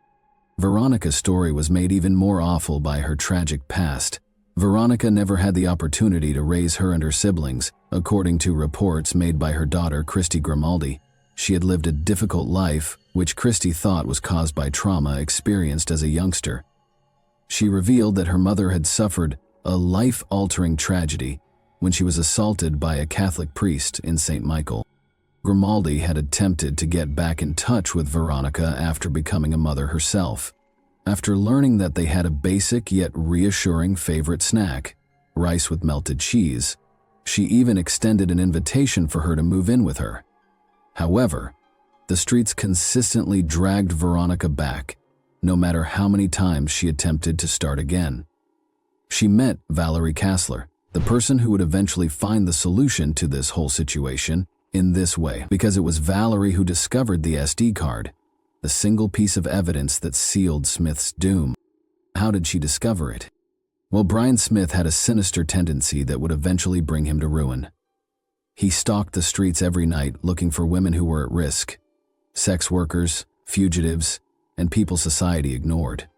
Veronica's story was made even more awful by her tragic past. Veronica never had the opportunity to raise her and her siblings, according to reports made by her daughter Christy Grimaldi. She had lived a difficult life, which Christy thought was caused by trauma experienced as a youngster. She revealed that her mother had suffered a life-altering tragedy when she was assaulted by a Catholic priest in St. Michael. Grimaldi had attempted to get back in touch with Veronica after becoming a mother herself. After learning that they had a basic yet reassuring favorite snack, rice with melted cheese, she even extended an invitation for her to move in with her. However, the streets consistently dragged Veronica back, no matter how many times she attempted to start again. She met Valerie Kassler, the person who would eventually find the solution to this whole situation in this way, because it was Valerie who discovered the SD card, the single piece of evidence that sealed Smith's doom. How did she discover it? Well, Brian Smith had a sinister tendency that would eventually bring him to ruin. He stalked the streets every night looking for women who were at risk, sex workers, fugitives, and people society ignored.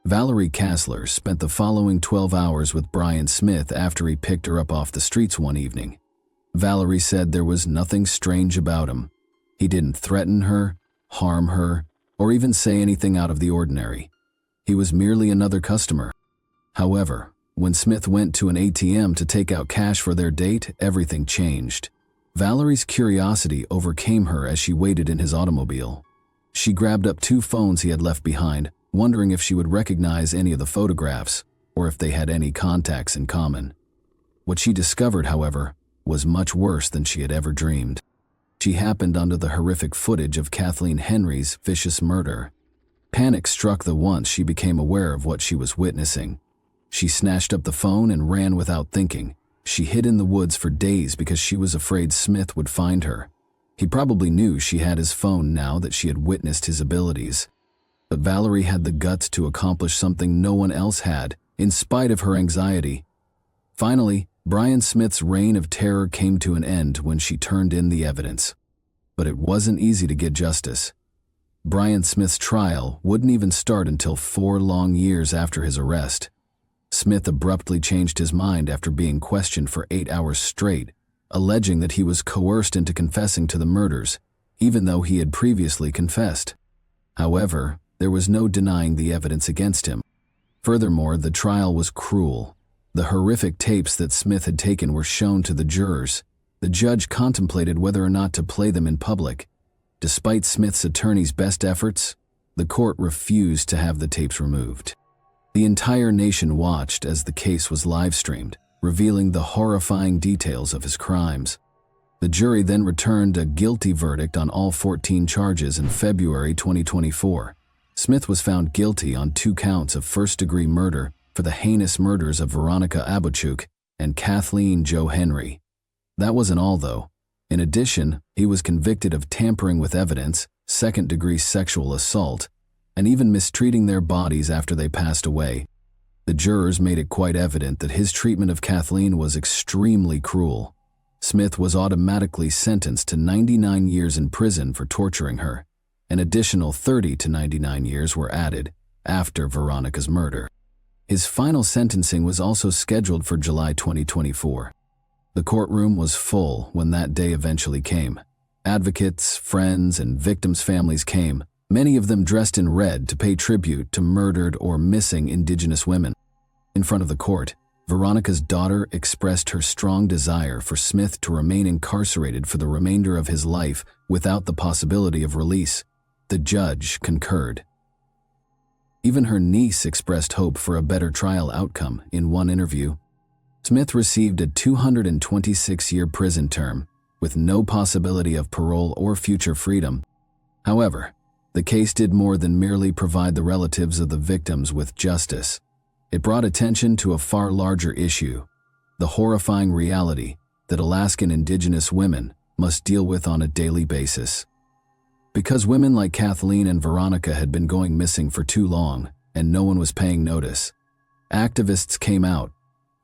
Valerie Kassler spent the following 12 hours with Brian Smith after he picked her up off the streets one evening. Valerie said there was nothing strange about him. He didn't threaten her, harm her, or even say anything out of the ordinary. He was merely another customer. However, when Smith went to an ATM to take out cash for their date, everything changed. Valerie's curiosity overcame her as she waited in his automobile. She grabbed up 2 phones he had left behind, wondering if she would recognize any of the photographs or if they had any contacts in common. What she discovered, however, was much worse than she had ever dreamed. She happened onto the horrific footage of Kathleen Henry's vicious murder. Panic struck the once she became aware of what she was witnessing. She snatched up the phone and ran without thinking. She hid in the woods for days because she was afraid Smith would find her. He probably knew she had his phone now that she had witnessed his abilities. But Valerie had the guts to accomplish something no one else had, in spite of her anxiety. Finally, Brian Smith's reign of terror came to an end when she turned in the evidence. But it wasn't easy to get justice. Brian Smith's trial wouldn't even start until 4 long years after his arrest. Smith abruptly changed his mind after being questioned for 8 hours straight, alleging that he was coerced into confessing to the murders, even though he had previously confessed. However, there was no denying the evidence against him. Furthermore, the trial was cruel. The horrific tapes that Smith had taken were shown to the jurors. The judge contemplated whether or not to play them in public. Despite Smith's attorney's best efforts, the court refused to have the tapes removed. The entire nation watched as the case was live-streamed, revealing the horrifying details of his crimes. The jury then returned a guilty verdict on all 14 charges in February 2024. Smith was found guilty on 2 counts of first-degree murder for the heinous murders of Veronica Abachuk and Kathleen Jo Henry. That wasn't all, though. In addition, he was convicted of tampering with evidence, second-degree sexual assault, and even mistreating their bodies after they passed away. The jurors made it quite evident that his treatment of Kathleen was extremely cruel. Smith was automatically sentenced to 99 years in prison for torturing her. An additional 30 to 99 years were added after Veronica's murder. His final sentencing was also scheduled for July 2024. The courtroom was full when that day eventually came. Advocates, friends, and victims' families came, many of them dressed in red to pay tribute to murdered or missing Indigenous women. In front of the court, Veronica's daughter expressed her strong desire for Smith to remain incarcerated for the remainder of his life without the possibility of release. The judge concurred. Even her niece expressed hope for a better trial outcome in one interview. Smith received a 226-year prison term with no possibility of parole or future freedom. However, the case did more than merely provide the relatives of the victims with justice. It brought attention to a far larger issue, the horrifying reality that Alaskan Indigenous women must deal with on a daily basis. Because women like Kathleen and Veronica had been going missing for too long and no one was paying notice, activists came out,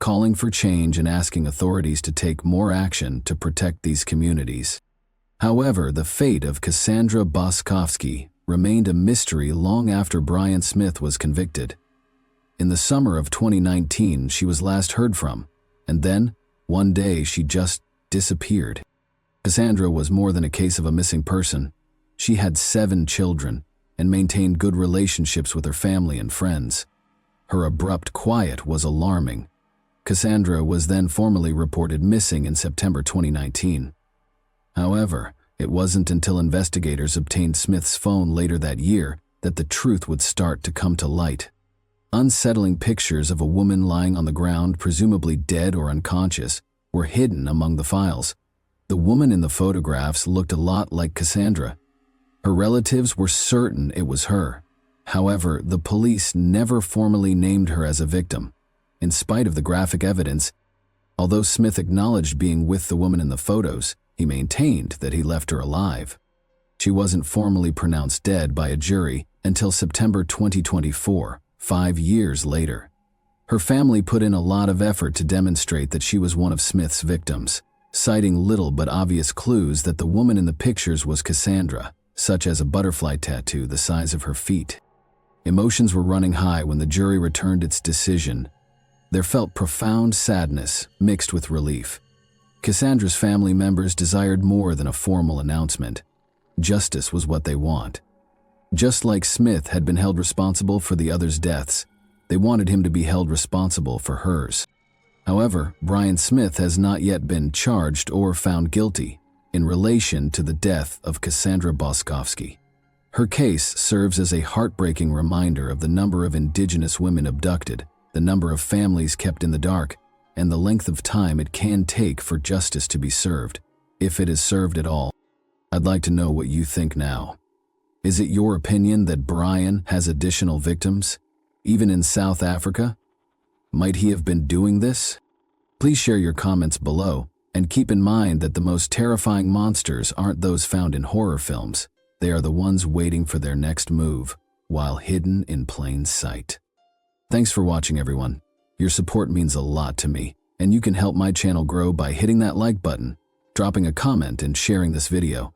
calling for change and asking authorities to take more action to protect these communities. However, the fate of Cassandra Boskovsky remained a mystery long after Brian Smith was convicted. In the summer of 2019, she was last heard from, and then, one day, she just disappeared. Cassandra was more than a case of a missing person. She had 7 children and maintained good relationships with her family and friends. Her abrupt quiet was alarming. Cassandra was then formally reported missing in September 2019. However, it wasn't until investigators obtained Smith's phone later that year that the truth would start to come to light. Unsettling pictures of a woman lying on the ground, presumably dead or unconscious, were hidden among the files. The woman in the photographs looked a lot like Cassandra. Her relatives were certain it was her. However, the police never formally named her as a victim. In spite of the graphic evidence, although Smith acknowledged being with the woman in the photos, he maintained that he left her alive. She wasn't formally pronounced dead by a jury until September 2024, 5 years later. Her family put in a lot of effort to demonstrate that she was one of Smith's victims, citing little but obvious clues that the woman in the pictures was Cassandra, such as a butterfly tattoo the size of her feet. Emotions were running high when the jury returned its decision. There felt profound sadness mixed with relief. Cassandra's family members desired more than a formal announcement. Justice was what they want. Just like Smith had been held responsible for the others' deaths, they wanted him to be held responsible for hers. However, Brian Smith has not yet been charged or found guilty in relation to the death of Cassandra Boskovsky. Her case serves as a heartbreaking reminder of the number of Indigenous women abducted, the number of families kept in the dark, and the length of time it can take for justice to be served, if it is served at all. I'd like to know what you think now. Is it your opinion that Brian has additional victims, even in South Africa? Might he have been doing this? Please share your comments below, and keep in mind that the most terrifying monsters aren't those found in horror films. They are the ones waiting for their next move, while hidden in plain sight. Thanks for watching, everyone. Your support means a lot to me, and you can help my channel grow by hitting that like button, dropping a comment, and sharing this video.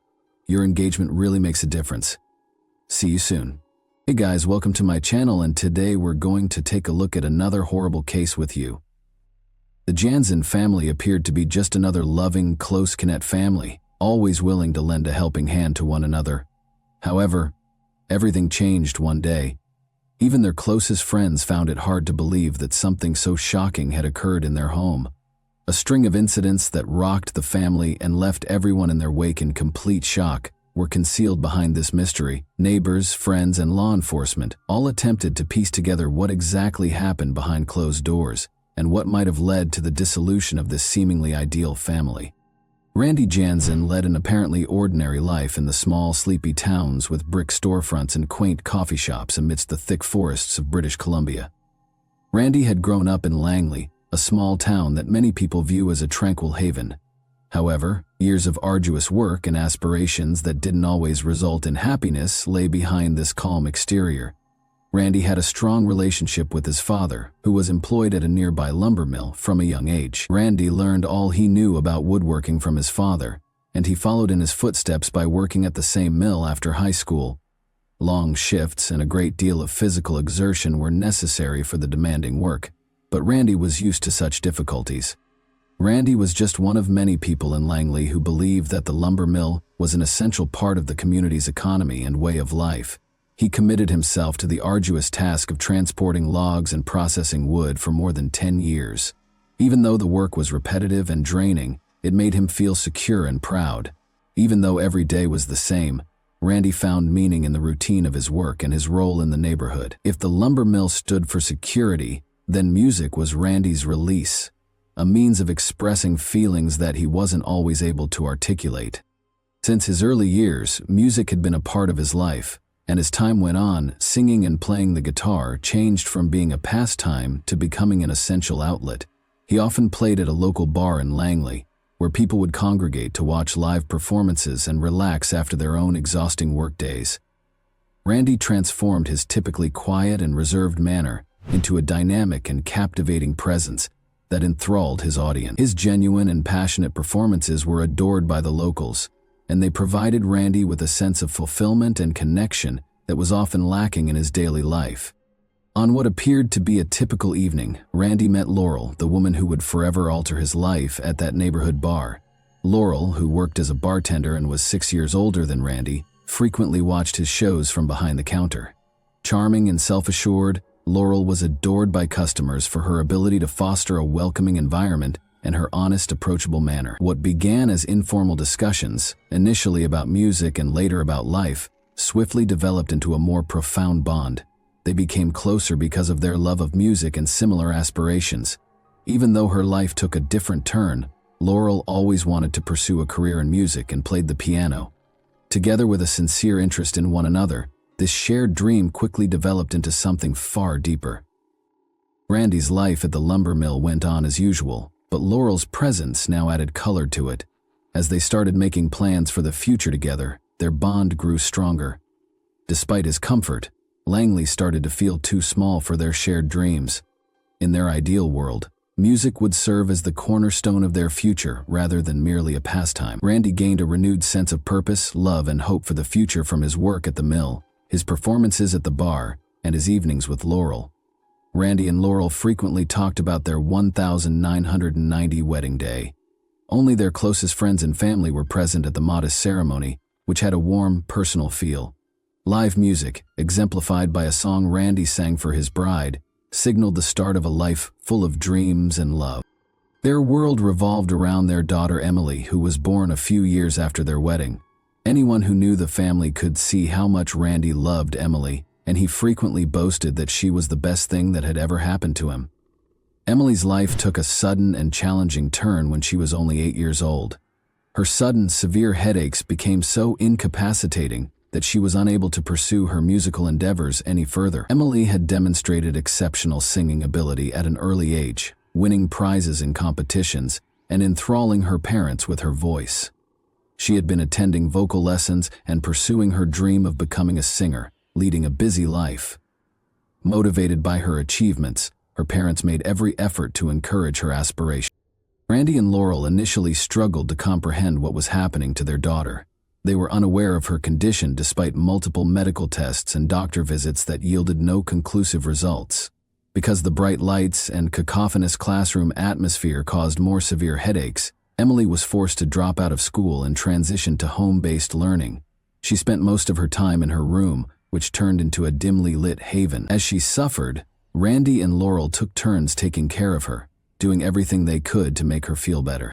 Your engagement really makes a difference. See you soon. Hey guys, welcome to my channel, and today we're going to take a look at another horrible case with you. The Jansen family appeared to be just another loving, close-knit family, always willing to lend a helping hand to one another. However, everything changed one day. Even their closest friends found it hard to believe that something so shocking had occurred in their home. A string of incidents that rocked the family and left everyone in their wake in complete shock were concealed behind this mystery. Neighbors, friends, and law enforcement all attempted to piece together what exactly happened behind closed doors and what might have led to the dissolution of this seemingly ideal family. Randy Jansen led an apparently ordinary life in the small, sleepy towns with brick storefronts and quaint coffee shops amidst the thick forests of British Columbia. Randy had grown up in Langley, a small town that many people view as a tranquil haven. However, years of arduous work and aspirations that didn't always result in happiness lay behind this calm exterior. Randy had a strong relationship with his father, who was employed at a nearby lumber mill from a young age. Randy learned all he knew about woodworking from his father, and he followed in his footsteps by working at the same mill after high school. Long shifts and a great deal of physical exertion were necessary for the demanding work, but Randy was used to such difficulties. Randy was just one of many people in Langley who believed that the lumber mill was an essential part of the community's economy and way of life. He committed himself to the arduous task of transporting logs and processing wood for more than 10 years. Even though the work was repetitive and draining, it made him feel secure and proud. Even though every day was the same, Randy found meaning in the routine of his work and his role in the neighborhood. If the lumber mill stood for security, then music was Randy's release, a means of expressing feelings that he wasn't always able to articulate. Since his early years, music had been a part of his life. And as time went on, singing and playing the guitar changed from being a pastime to becoming an essential outlet. He often played at a local bar in Langley, where people would congregate to watch live performances and relax after their own exhausting workdays. Randy transformed his typically quiet and reserved manner into a dynamic and captivating presence that enthralled his audience. His genuine and passionate performances were adored by the locals, and they provided Randy with a sense of fulfillment and connection that was often lacking in his daily life. On what appeared to be a typical evening, Randy met Laurel, the woman who would forever alter his life, at that neighborhood bar. Laurel, who worked as a bartender and was 6 years older than Randy, frequently watched his shows from behind the counter. Charming and self-assured, Laurel was adored by customers for her ability to foster a welcoming environment and her honest, approachable manner. What began as informal discussions, initially about music and later about life, swiftly developed into a more profound bond. They became closer because of their love of music and similar aspirations. Even though her life took a different turn, Laurel always wanted to pursue a career in music and played the piano. Together with a sincere interest in one another, This shared dream quickly developed into something far deeper. Randy's life at the lumber mill went on as usual, but Laurel's presence now added color to it. As they started making plans for the future together, their bond grew stronger. Despite his comfort, Langley started to feel too small for their shared dreams. In their ideal world, music would serve as the cornerstone of their future rather than merely a pastime. Randy gained a renewed sense of purpose, love, and hope for the future from his work at the mill, his performances at the bar, and his evenings with Laurel. Randy and Laurel frequently talked about their 1990 wedding day. Only their closest friends and family were present at the modest ceremony, which had a warm, personal feel. Live music, exemplified by a song Randy sang for his bride, signaled the start of a life full of dreams and love. Their world revolved around their daughter Emily, who was born a few years after their wedding. Anyone who knew the family could see how much Randy loved Emily, and he frequently boasted that she was the best thing that had ever happened to him. Emily's life took a sudden and challenging turn when she was only 8 years old. Her sudden, severe headaches became so incapacitating that she was unable to pursue her musical endeavors any further. Emily had demonstrated exceptional singing ability at an early age, winning prizes in competitions and enthralling her parents with her voice. She had been attending vocal lessons and pursuing her dream of becoming a singer, leading a busy life. Motivated by her achievements, her parents made every effort to encourage her aspiration. Randy and Laurel initially struggled to comprehend what was happening to their daughter. They were unaware of her condition despite multiple medical tests and doctor visits that yielded no conclusive results. Because the bright lights and cacophonous classroom atmosphere caused more severe headaches, Emily was forced to drop out of school and transition to home-based learning. She spent most of her time in her room, which turned into a dimly lit haven. As she suffered, Randy and Laurel took turns taking care of her, doing everything they could to make her feel better.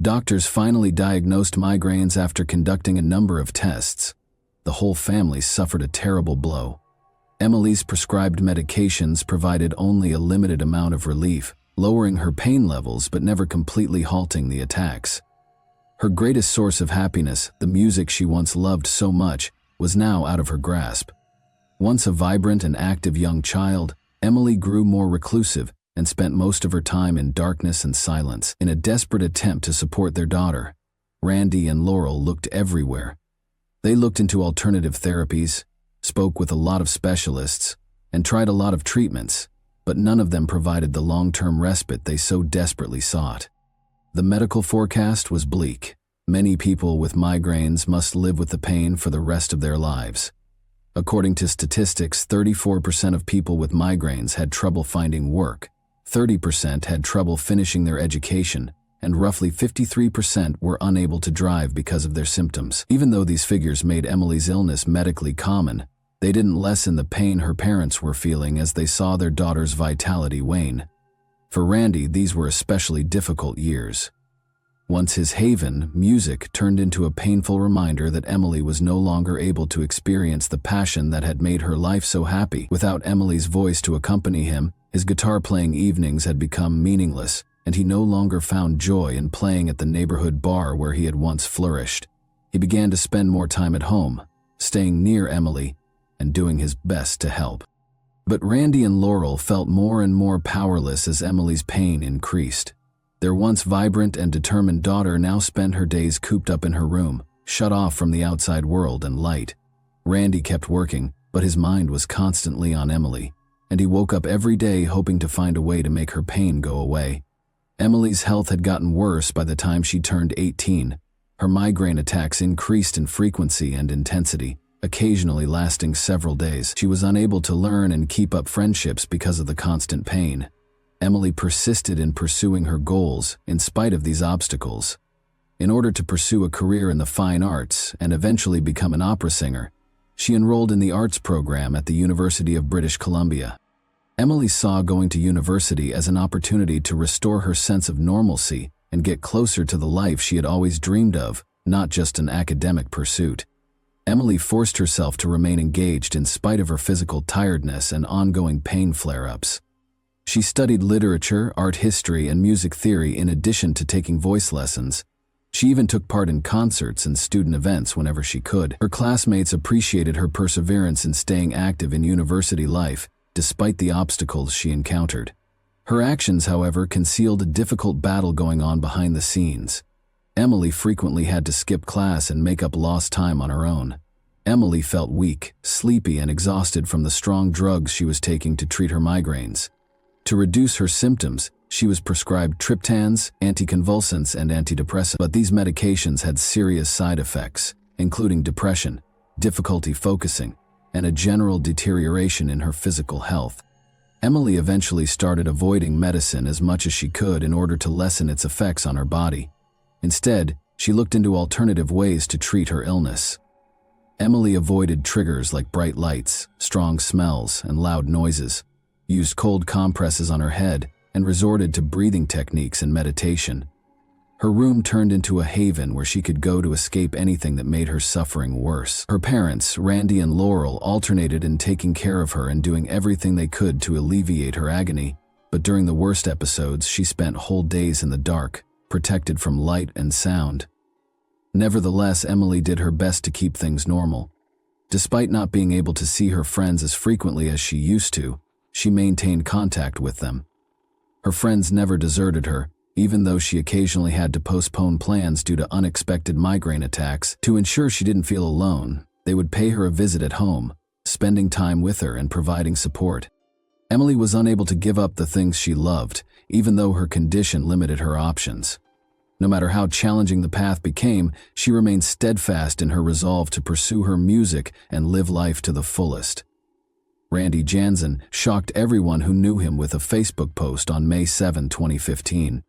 Doctors finally diagnosed migraines after conducting a number of tests. The whole family suffered a terrible blow. Emily's prescribed medications provided only a limited amount of relief, lowering her pain levels but never completely halting the attacks. Her greatest source of happiness, the music she once loved so much, was now out of her grasp. Once a vibrant and active young child, Emily grew more reclusive and spent most of her time in darkness and silence. In a desperate attempt to support their daughter, Randy and Laurel looked everywhere. They looked into alternative therapies, spoke with a lot of specialists, and tried a lot of treatments, but none of them provided the long-term respite they so desperately sought. The medical forecast was bleak. Many people with migraines must live with the pain for the rest of their lives. According to statistics, 34% of people with migraines had trouble finding work, 30% had trouble finishing their education, and roughly 53% were unable to drive because of their symptoms. Even though these figures made Emily's illness medically common, they didn't lessen the pain her parents were feeling as they saw their daughter's vitality wane. For Randy, these were especially difficult years. Once his haven, music, turned into a painful reminder that Emily was no longer able to experience the passion that had made her life so happy. Without Emily's voice to accompany him, his guitar-playing evenings had become meaningless, and he no longer found joy in playing at the neighborhood bar where he had once flourished. He began to spend more time at home, staying near Emily, and doing his best to help. But Randy and Laurel felt more and more powerless as Emily's pain increased. Their once vibrant and determined daughter now spent her days cooped up in her room, shut off from the outside world and light. Randy kept working, but his mind was constantly on Emily, and he woke up every day hoping to find a way to make her pain go away. Emily's health had gotten worse by the time she turned 18. Her migraine attacks increased in frequency and intensity, occasionally lasting several days. She was unable to learn and keep up friendships because of the constant pain. Emily persisted in pursuing her goals in spite of these obstacles. In order to pursue a career in the fine arts and eventually become an opera singer, she enrolled in the arts program at the University of British Columbia. Emily saw going to university as an opportunity to restore her sense of normalcy and get closer to the life she had always dreamed of, not just an academic pursuit. Emily forced herself to remain engaged in spite of her physical tiredness and ongoing pain flare-ups. She studied literature, art history, and music theory in addition to taking voice lessons. She even took part in concerts and student events whenever she could. Her classmates appreciated her perseverance in staying active in university life, despite the obstacles she encountered. Her actions, however, concealed a difficult battle going on behind the scenes. Emily frequently had to skip class and make up lost time on her own. Emily felt weak, sleepy, and exhausted from the strong drugs she was taking to treat her migraines. To reduce her symptoms, she was prescribed triptans, anticonvulsants, and antidepressants, but these medications had serious side effects, including depression, difficulty focusing, and a general deterioration in her physical health. Emily eventually started avoiding medicine as much as she could in order to lessen its effects on her body. Instead, she looked into alternative ways to treat her illness. Emily avoided triggers like bright lights, strong smells, and loud noises, used cold compresses on her head, and resorted to breathing techniques and meditation. Her room turned into a haven where she could go to escape anything that made her suffering worse. Her parents, Randy and Laurel, alternated in taking care of her and doing everything they could to alleviate her agony, but during the worst episodes, she spent whole days in the dark, protected from light and sound. Nevertheless, Emily did her best to keep things normal. Despite not being able to see her friends as frequently as she used to, she maintained contact with them. Her friends never deserted her, even though she occasionally had to postpone plans due to unexpected migraine attacks. To ensure she didn't feel alone, they would pay her a visit at home, spending time with her and providing support. Emily was unable to give up the things she loved, even though her condition limited her options. No matter how challenging the path became, she remained steadfast in her resolve to pursue her music and live life to the fullest. Randy Jansen shocked everyone who knew him with a Facebook post on May 7, 2015.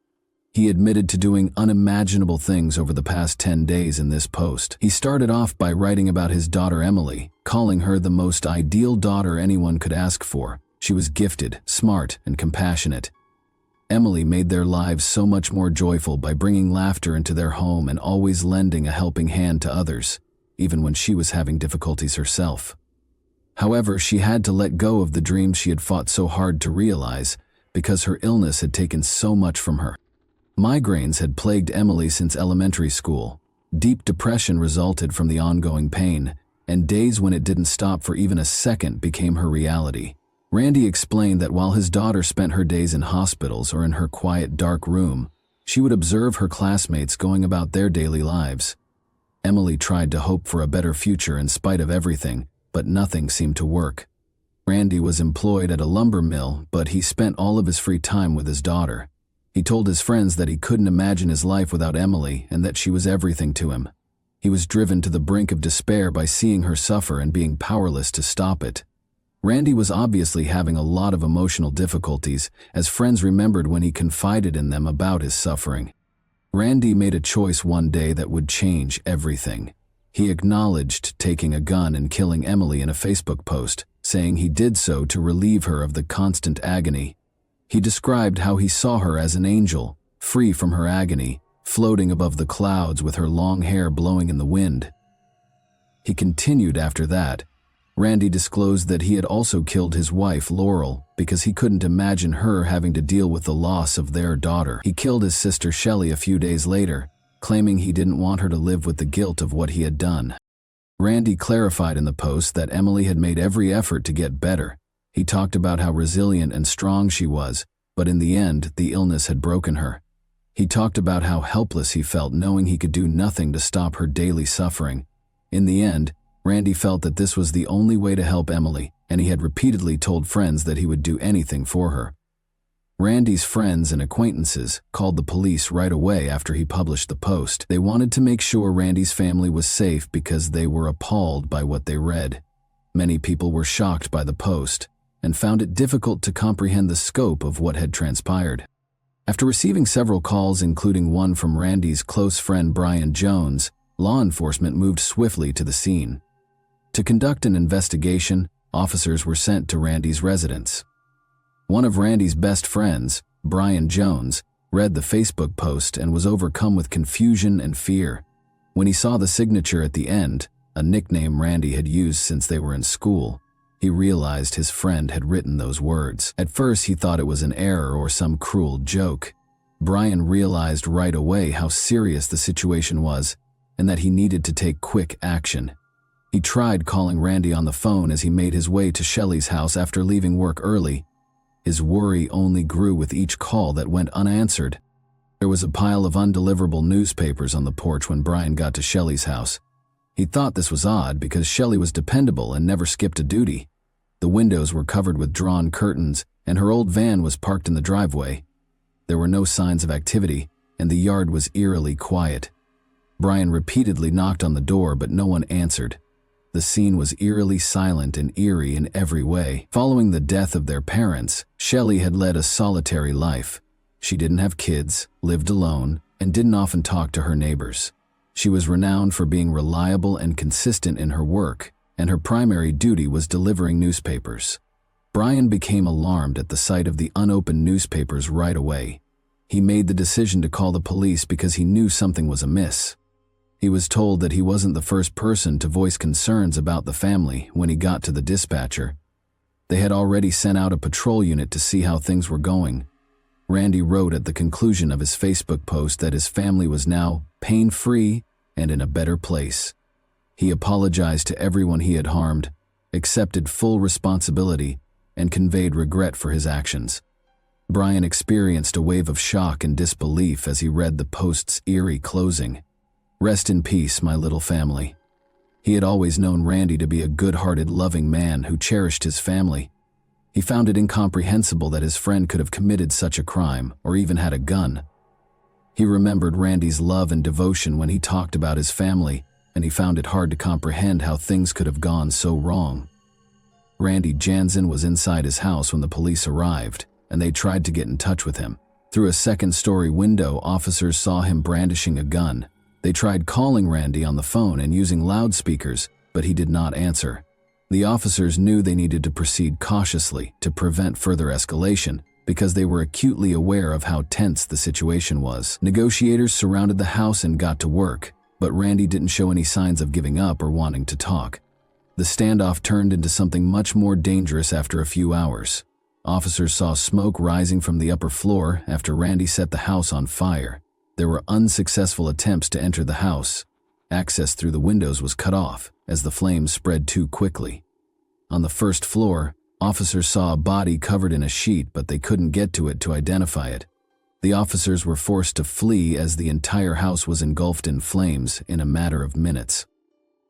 He admitted to doing unimaginable things over the past 10 days in this post. He started off by writing about his daughter Emily, calling her the most ideal daughter anyone could ask for. She was gifted, smart, and compassionate. Emily made their lives so much more joyful by bringing laughter into their home and always lending a helping hand to others, even when she was having difficulties herself. However, she had to let go of the dreams she had fought so hard to realize because her illness had taken so much from her. Migraines had plagued Emily since elementary school. Deep depression resulted from the ongoing pain, and days when it didn't stop for even a second became her reality. Randy explained that while his daughter spent her days in hospitals or in her quiet, dark room, she would observe her classmates going about their daily lives. Emily tried to hope for a better future in spite of everything, but nothing seemed to work. Randy was employed at a lumber mill, but he spent all of his free time with his daughter. He told his friends that he couldn't imagine his life without Emily and that she was everything to him. He was driven to the brink of despair by seeing her suffer and being powerless to stop it. Randy was obviously having a lot of emotional difficulties, as friends remembered when he confided in them about his suffering. Randy made a choice one day that would change everything. He acknowledged taking a gun and killing Emily in a Facebook post, saying he did so to relieve her of the constant agony. He described how he saw her as an angel, free from her agony, floating above the clouds with her long hair blowing in the wind. He continued after that. Randy disclosed that he had also killed his wife, Laurel, because he couldn't imagine her having to deal with the loss of their daughter. He killed his sister Shelley a few days later, claiming he didn't want her to live with the guilt of what he had done. Randy clarified in the post that Emily had made every effort to get better. He talked about how resilient and strong she was, but in the end, the illness had broken her. He talked about how helpless he felt knowing he could do nothing to stop her daily suffering. In the end, Randy felt that this was the only way to help Emily, and he had repeatedly told friends that he would do anything for her. Randy's friends and acquaintances called the police right away after he published the post. They wanted to make sure Randy's family was safe because they were appalled by what they read. Many people were shocked by the post and found it difficult to comprehend the scope of what had transpired. After receiving several calls, including one from Randy's close friend Brian Jones, law enforcement moved swiftly to the scene. To conduct an investigation, officers were sent to Randy's residence. One of Randy's best friends, Brian Jones, read the Facebook post and was overcome with confusion and fear. When he saw the signature at the end, a nickname Randy had used since they were in school, he realized his friend had written those words. At first, he thought it was an error or some cruel joke. Brian realized right away how serious the situation was and that he needed to take quick action. He tried calling Randy on the phone as he made his way to Shelley's house after leaving work early. His worry only grew with each call that went unanswered. There was a pile of undeliverable newspapers on the porch when Brian got to Shelley's house. He thought this was odd because Shelley was dependable and never skipped a duty. The windows were covered with drawn curtains, and her old van was parked in the driveway. There were no signs of activity, and the yard was eerily quiet. Brian repeatedly knocked on the door, but no one answered. The scene was eerily silent and eerie in every way. Following the death of their parents, Shelley had led a solitary life. She didn't have kids, lived alone, and didn't often talk to her neighbors. She was renowned for being reliable and consistent in her work, and her primary duty was delivering newspapers. Brian became alarmed at the sight of the unopened newspapers right away. He made the decision to call the police because he knew something was amiss. He was told that he wasn't the first person to voice concerns about the family when he got to the dispatcher. They had already sent out a patrol unit to see how things were going. Randy wrote at the conclusion of his Facebook post that his family was now pain-free and in a better place. He apologized to everyone he had harmed, accepted full responsibility, and conveyed regret for his actions. Brian experienced a wave of shock and disbelief as he read the post's eerie closing. "Rest in peace, my little family." He had always known Randy to be a good-hearted, loving man who cherished his family. He found it incomprehensible that his friend could have committed such a crime or even had a gun. He remembered Randy's love and devotion when he talked about his family, and he found it hard to comprehend how things could have gone so wrong. Randy Jansen was inside his house when the police arrived, and they tried to get in touch with him. Through a second-story window, officers saw him brandishing a gun. They tried calling Randy on the phone and using loudspeakers, but he did not answer. The officers knew they needed to proceed cautiously to prevent further escalation because they were acutely aware of how tense the situation was. Negotiators surrounded the house and got to work, but Randy didn't show any signs of giving up or wanting to talk. The standoff turned into something much more dangerous after a few hours. Officers saw smoke rising from the upper floor after Randy set the house on fire. There were unsuccessful attempts to enter the house. Access through the windows was cut off as the flames spread too quickly. On the first floor, officers saw a body covered in a sheet, but they couldn't get to it to identify it. The officers were forced to flee as the entire house was engulfed in flames in a matter of minutes.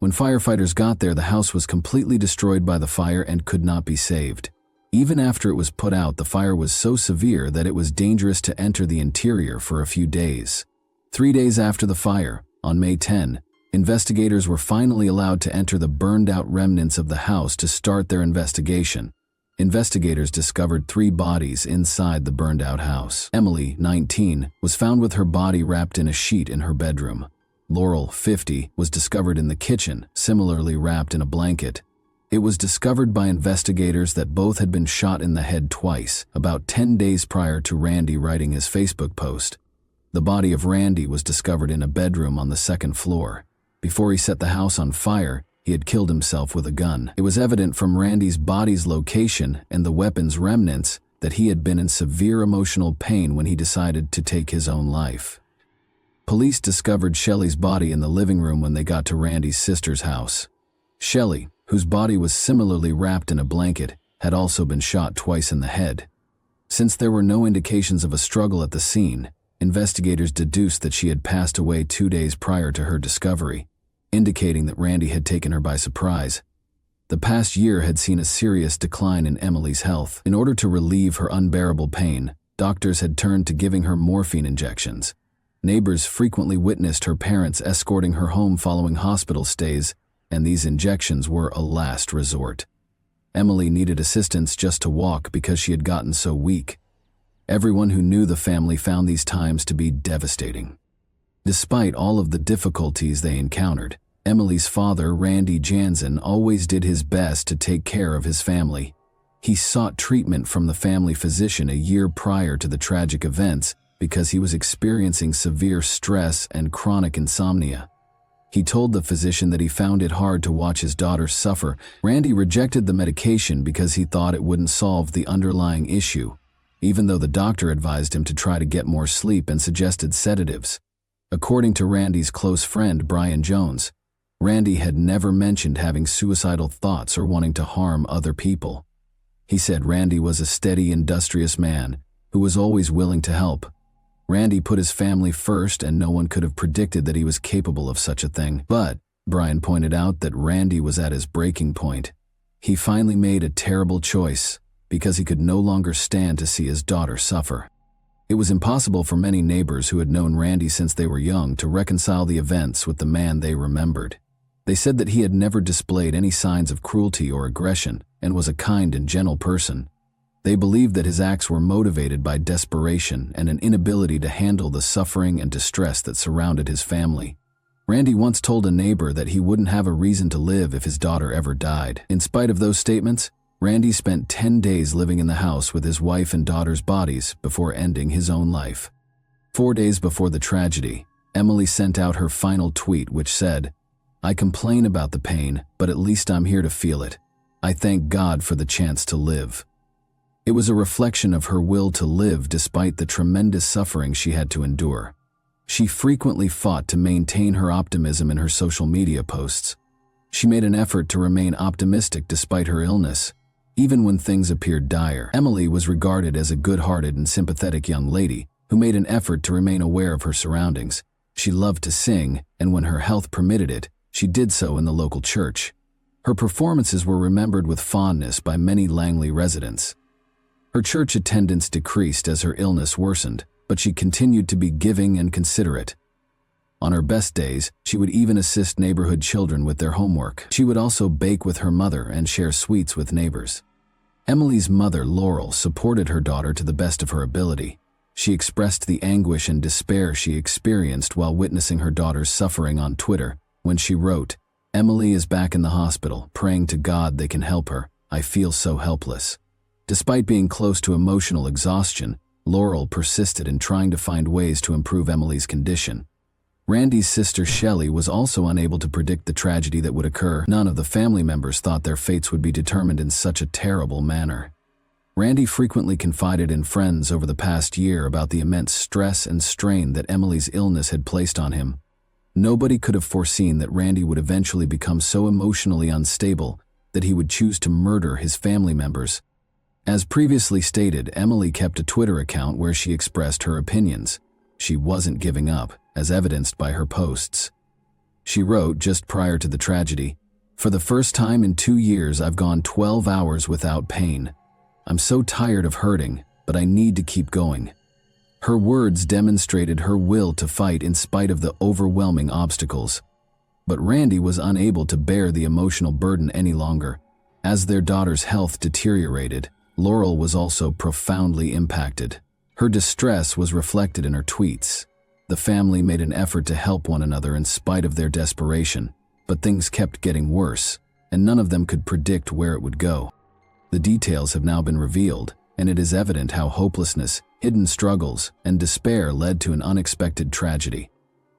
When firefighters got there, the house was completely destroyed by the fire and could not be saved. Even after it was put out, the fire was so severe that it was dangerous to enter the interior for a few days. 3 days after the fire, on May 10, investigators were finally allowed to enter the burned-out remnants of the house to start their investigation. Investigators discovered 3 bodies inside the burned-out house. Emily, 19, was found with her body wrapped in a sheet in her bedroom. Laurel, 50, was discovered in the kitchen, similarly wrapped in a blanket. It was discovered by investigators that both had been shot in the head twice, about 10 days prior to Randy writing his Facebook post. The body of Randy was discovered in a bedroom on the 2nd floor. Before he set the house on fire, he had killed himself with a gun. It was evident from Randy's body's location and the weapon's remnants that he had been in severe emotional pain when he decided to take his own life. Police discovered Shelley's body in the living room when they got to Randy's sister's house. Shelley, whose body was similarly wrapped in a blanket, had also been shot twice in the head. Since there were no indications of a struggle at the scene, investigators deduced that she had passed away 2 days prior to her discovery, indicating that Randy had taken her by surprise. The past year had seen a serious decline in Emily's health. In order to relieve her unbearable pain, doctors had turned to giving her morphine injections. Neighbors frequently witnessed her parents escorting her home following hospital stays, and these injections were a last resort. Emily needed assistance just to walk because she had gotten so weak. Everyone who knew the family found these times to be devastating. Despite all of the difficulties they encountered, Emily's father, Randy Jansen, always did his best to take care of his family. He sought treatment from the family physician a year prior to the tragic events because he was experiencing severe stress and chronic insomnia. He told the physician that he found it hard to watch his daughter suffer. Randy rejected the medication because he thought it wouldn't solve the underlying issue. even though the doctor advised him to try to get more sleep and suggested sedatives. According to Randy's close friend Brian Jones, Randy had never mentioned having suicidal thoughts or wanting to harm other people. He said Randy was a steady, industrious man who was always willing to help. Randy put his family first, and no one could have predicted that he was capable of such a thing. But Brian pointed out that Randy was at his breaking point. He finally made a terrible choice because he could no longer stand to see his daughter suffer. It was impossible for many neighbors who had known Randy since they were young to reconcile the events with the man they remembered. They said that he had never displayed any signs of cruelty or aggression and was a kind and gentle person. They believed that his acts were motivated by desperation and an inability to handle the suffering and distress that surrounded his family. Randy once told a neighbor that he wouldn't have a reason to live if his daughter ever died. In spite of those statements, Randy spent 10 days living in the house with his wife and daughter's bodies before ending his own life. 4 days before the tragedy, Emily sent out her final tweet, which said, "I complain about the pain, but at least I'm here to feel it. I thank God for the chance to live." It was a reflection of her will to live despite the tremendous suffering she had to endure. She frequently fought to maintain her optimism in her social media posts. She made an effort to remain optimistic despite her illness, even when things appeared dire. Emily was regarded as a good-hearted and sympathetic young lady who made an effort to remain aware of her surroundings. She loved to sing, and when her health permitted it, she did so in the local church. Her performances were remembered with fondness by many Langley residents. Her church attendance decreased as her illness worsened, but she continued to be giving and considerate. On her best days, she would even assist neighborhood children with their homework. She would also bake with her mother and share sweets with neighbors. Emily's mother, Laurel, supported her daughter to the best of her ability. She expressed the anguish and despair she experienced while witnessing her daughter's suffering on Twitter when she wrote, "Emily is back in the hospital, praying to God they can help her. I feel so helpless." Despite being close to emotional exhaustion, Laurel persisted in trying to find ways to improve Emily's condition. Randy's sister Shelley was also unable to predict the tragedy that would occur. None of the family members thought their fates would be determined in such a terrible manner. Randy frequently confided in friends over the past year about the immense stress and strain that Emily's illness had placed on him. Nobody could have foreseen that Randy would eventually become so emotionally unstable that he would choose to murder his family members. As previously stated, Emily kept a Twitter account where she expressed her opinions. She wasn't giving up, as evidenced by her posts. She wrote just prior to the tragedy, "For the first time in 2 years, I've gone 12 hours without pain. I'm so tired of hurting, but I need to keep going." Her words demonstrated her will to fight in spite of the overwhelming obstacles. But Randy was unable to bear the emotional burden any longer. As their daughter's health deteriorated, Laurel was also profoundly impacted. Her distress was reflected in her tweets. The family made an effort to help one another in spite of their desperation, but things kept getting worse, and none of them could predict where it would go. The details have now been revealed, and it is evident how hopelessness, hidden struggles, and despair led to an unexpected tragedy.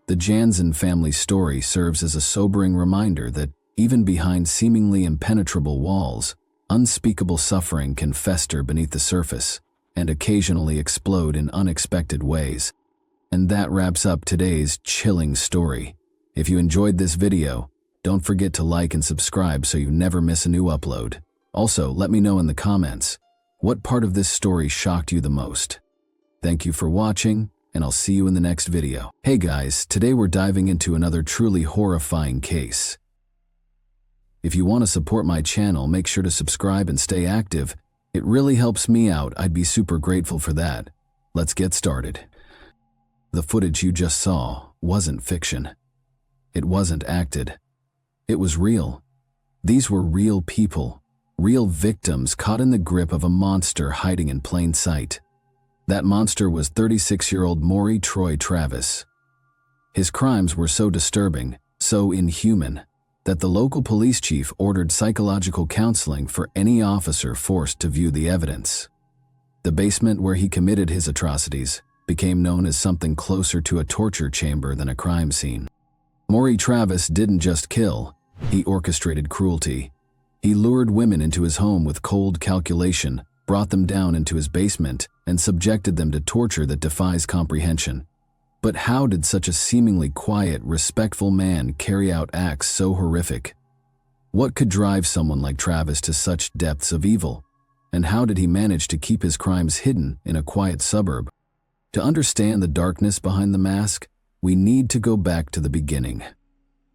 The Jansen family's story serves as a sobering reminder that, even behind seemingly impenetrable walls, unspeakable suffering can fester beneath the surface and occasionally explode in unexpected ways. And that wraps up today's chilling story. If you enjoyed this video, don't forget to like and subscribe so you never miss a new upload. Also, let me know in the comments, what part of this story shocked you the most? Thank you for watching, and I'll see you in the next video. Hey guys, today we're diving into another truly horrifying case. If you want to support my channel, make sure to subscribe and stay active. It really helps me out. I'd be super grateful for that. Let's get started. The footage you just saw wasn't fiction. It wasn't acted. It was real. These were real people, real victims caught in the grip of a monster hiding in plain sight. That monster was 36-year-old Maury Troy Travis. His crimes were so disturbing, so inhuman, that the local police chief ordered psychological counseling for any officer forced to view the evidence. The basement where he committed his atrocities became known as something closer to a torture chamber than a crime scene. Maury Travis didn't just kill, he orchestrated cruelty. He lured women into his home with cold calculation, brought them down into his basement, and subjected them to torture that defies comprehension. But how did such a seemingly quiet, respectful man carry out acts so horrific? What could drive someone like Travis to such depths of evil? And how did he manage to keep his crimes hidden in a quiet suburb? To understand the darkness behind the mask, we need to go back to the beginning.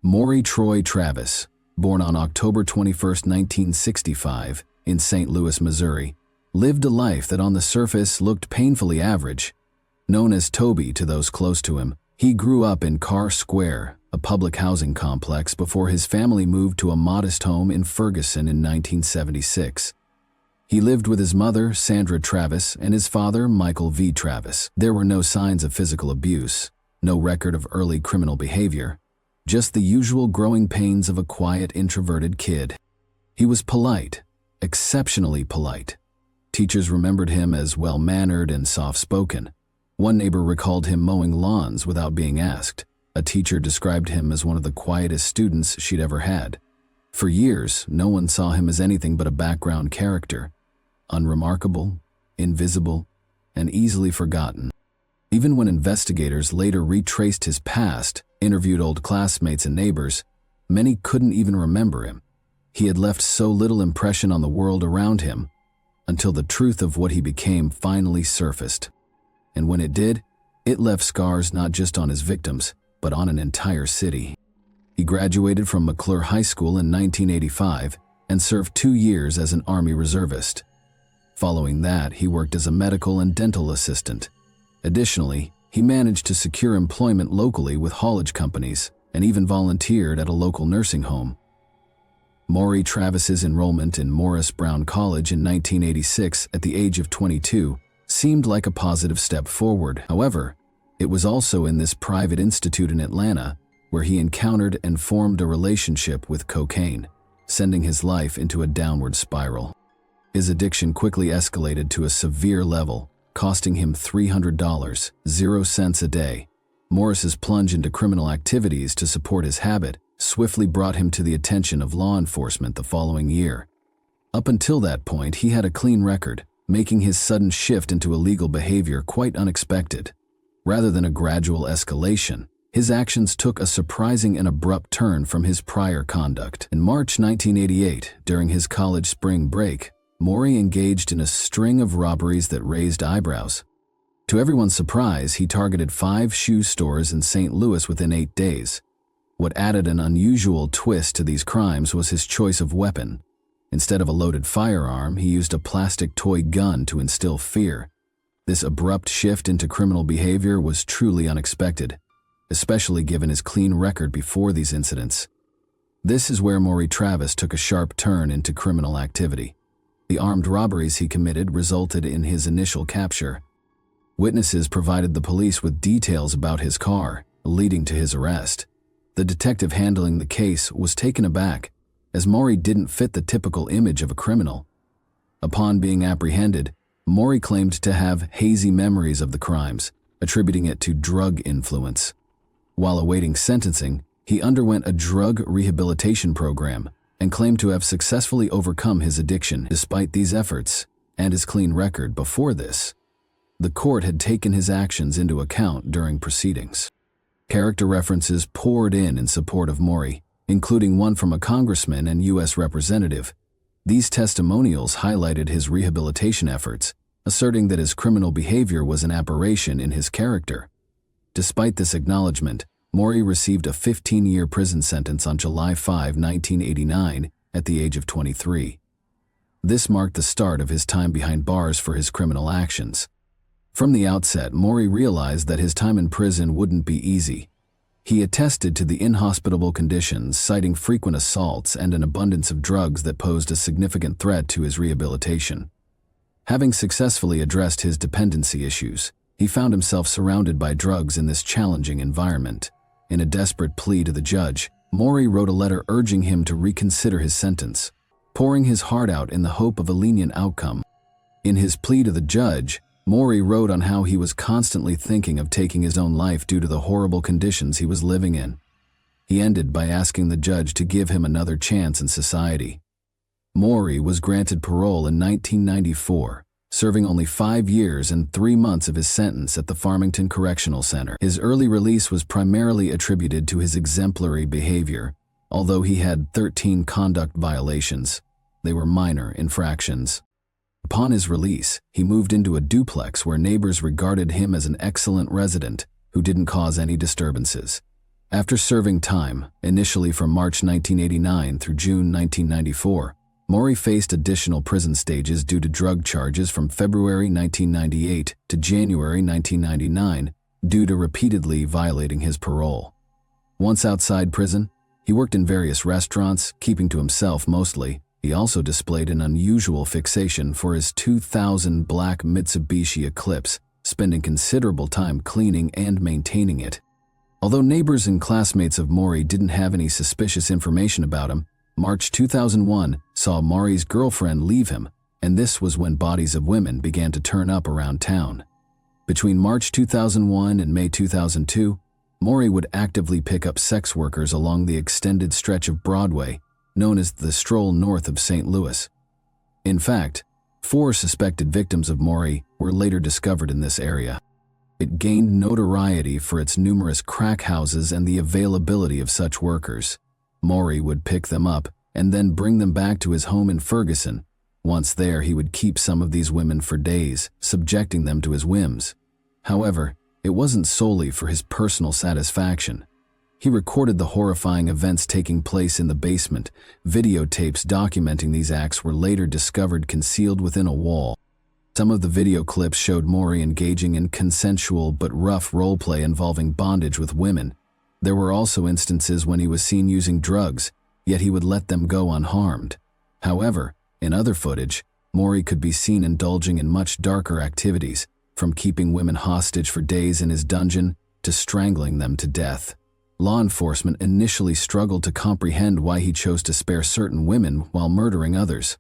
Maury Troy Travis, born on October 21, 1965, in St. Louis, Missouri, lived a life that on the surface looked painfully average. Known as Toby to those close to him, he grew up in Carr Square, a public housing complex, before his family moved to a modest home in Ferguson in 1976. He lived with his mother, Sandra Travis, and his father, Michael V. Travis. There were no signs of physical abuse, no record of early criminal behavior, just the usual growing pains of a quiet, introverted kid. He was polite, exceptionally polite. Teachers remembered him as well-mannered and soft-spoken. One neighbor recalled him mowing lawns without being asked. A teacher described him as one of the quietest students she'd ever had. For years, no one saw him as anything but a background character, unremarkable, invisible, and easily forgotten. Even when investigators later retraced his past, interviewed old classmates and neighbors, many couldn't even remember him. He had left so little impression on the world around him, until the truth of what he became finally surfaced. And when it did, it left scars not just on his victims, but on an entire city. He graduated from McClure High School in 1985 and served 2 years as an Army reservist. Following that, he worked as a medical and dental assistant. Additionally, he managed to secure employment locally with haulage companies and even volunteered at a local nursing home. Maury Travis's enrollment in Morris Brown College in 1986 at the age of 22 seemed like a positive step forward. However, it was also in this private institute in Atlanta where he encountered and formed a relationship with cocaine, sending his life into a downward spiral. His addiction quickly escalated to a severe level, costing him $300, 0 cents a day. Morris's plunge into criminal activities to support his habit swiftly brought him to the attention of law enforcement the following year. Up until that point, he had a clean record, making his sudden shift into illegal behavior quite unexpected. Rather than a gradual escalation, his actions took a surprising and abrupt turn from his prior conduct. In March 1988, during his college spring break, Maury engaged in a string of robberies that raised eyebrows. To everyone's surprise, he targeted 5 shoe stores in St. Louis within 8 days. What added an unusual twist to these crimes was his choice of weapon. Instead of a loaded firearm, he used a plastic toy gun to instill fear. This abrupt shift into criminal behavior was truly unexpected, especially given his clean record before these incidents. This is where Maury Travis took a sharp turn into criminal activity. The armed robberies he committed resulted in his initial capture. Witnesses provided the police with details about his car, leading to his arrest. The detective handling the case was taken aback, as Maury didn't fit the typical image of a criminal. Upon being apprehended, Maury claimed to have hazy memories of the crimes, attributing it to drug influence. While awaiting sentencing, he underwent a drug rehabilitation program and claimed to have successfully overcome his addiction. Despite these efforts and his clean record before this, the court had taken his actions into account during proceedings. Character references poured in support of Maury, including one from a congressman and U.S. representative. These testimonials highlighted his rehabilitation efforts, asserting that his criminal behavior was an aberration in his character. Despite this acknowledgement, Maury received a 15-year prison sentence on July 5, 1989, at the age of 23. This marked the start of his time behind bars for his criminal actions. From the outset, Maury realized that his time in prison wouldn't be easy. He attested to the inhospitable conditions, citing frequent assaults and an abundance of drugs that posed a significant threat to his rehabilitation. Having successfully addressed his dependency issues, he found himself surrounded by drugs in this challenging environment. In a desperate plea to the judge, Maury wrote a letter urging him to reconsider his sentence, pouring his heart out in the hope of a lenient outcome. In his plea to the judge, Maury wrote on how he was constantly thinking of taking his own life due to the horrible conditions he was living in. He ended by asking the judge to give him another chance in society. Maury was granted parole in 1994, serving only 5 years and 3 months of his sentence at the Farmington Correctional Center. His early release was primarily attributed to his exemplary behavior, although he had 13 conduct violations. They were minor infractions. Upon his release, he moved into a duplex where neighbors regarded him as an excellent resident who didn't cause any disturbances. After serving time, initially from March 1989 through June 1994, Maury faced additional prison stages due to drug charges from February 1998 to January 1999 due to repeatedly violating his parole. Once outside prison, he worked in various restaurants, keeping to himself mostly. He also displayed an unusual fixation for his 2000 black Mitsubishi Eclipse, spending considerable time cleaning and maintaining it. Although neighbors and classmates of Maury didn't have any suspicious information about him, March 2001 saw Maury's girlfriend leave him, and this was when bodies of women began to turn up around town. Between March 2001 and May 2002, Maury would actively pick up sex workers along the extended stretch of Broadway, known as the Stroll north of St. Louis. In fact, 4 suspected victims of Maury were later discovered in this area. It gained notoriety for its numerous crack houses and the availability of such workers. Maury would pick them up and then bring them back to his home in Ferguson. Once there, he would keep some of these women for days, subjecting them to his whims. However, it wasn't solely for his personal satisfaction. He recorded the horrifying events taking place in the basement. Videotapes documenting these acts were later discovered concealed within a wall. Some of the video clips showed Maury engaging in consensual but rough roleplay involving bondage with women. There were also instances when he was seen using drugs, yet he would let them go unharmed. However, in other footage, Maury could be seen indulging in much darker activities, from keeping women hostage for days in his dungeon to strangling them to death. Law enforcement initially struggled to comprehend why he chose to spare certain women while murdering others.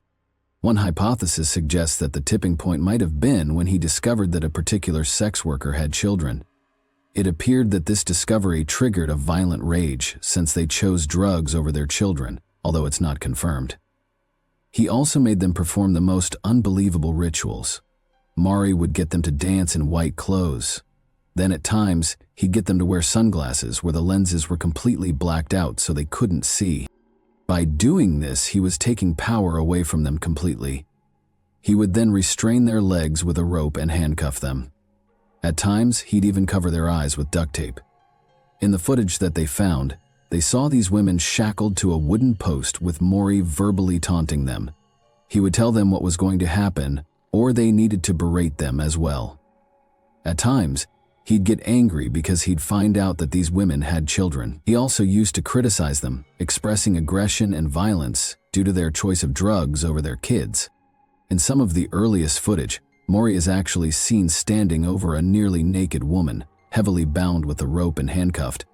One hypothesis suggests that the tipping point might have been when he discovered that a particular sex worker had children. It appeared that this discovery triggered a violent rage since they chose drugs over their children, although it's not confirmed. He also made them perform the most unbelievable rituals. Maury would get them to dance in white clothes. Then at times, he'd get them to wear sunglasses where the lenses were completely blacked out so they couldn't see. By doing this, he was taking power away from them completely. He would then restrain their legs with a rope and handcuff them. At times, he'd even cover their eyes with duct tape. In the footage that they found, they saw these women shackled to a wooden post with Maury verbally taunting them. He would tell them what was going to happen, or they needed to berate them as well. At times, he'd get angry because he'd find out that these women had children. He also used to criticize them, expressing aggression and violence due to their choice of drugs over their kids. In some of the earliest footage, Maury is actually seen standing over a nearly naked woman, heavily bound with a rope and handcuffed.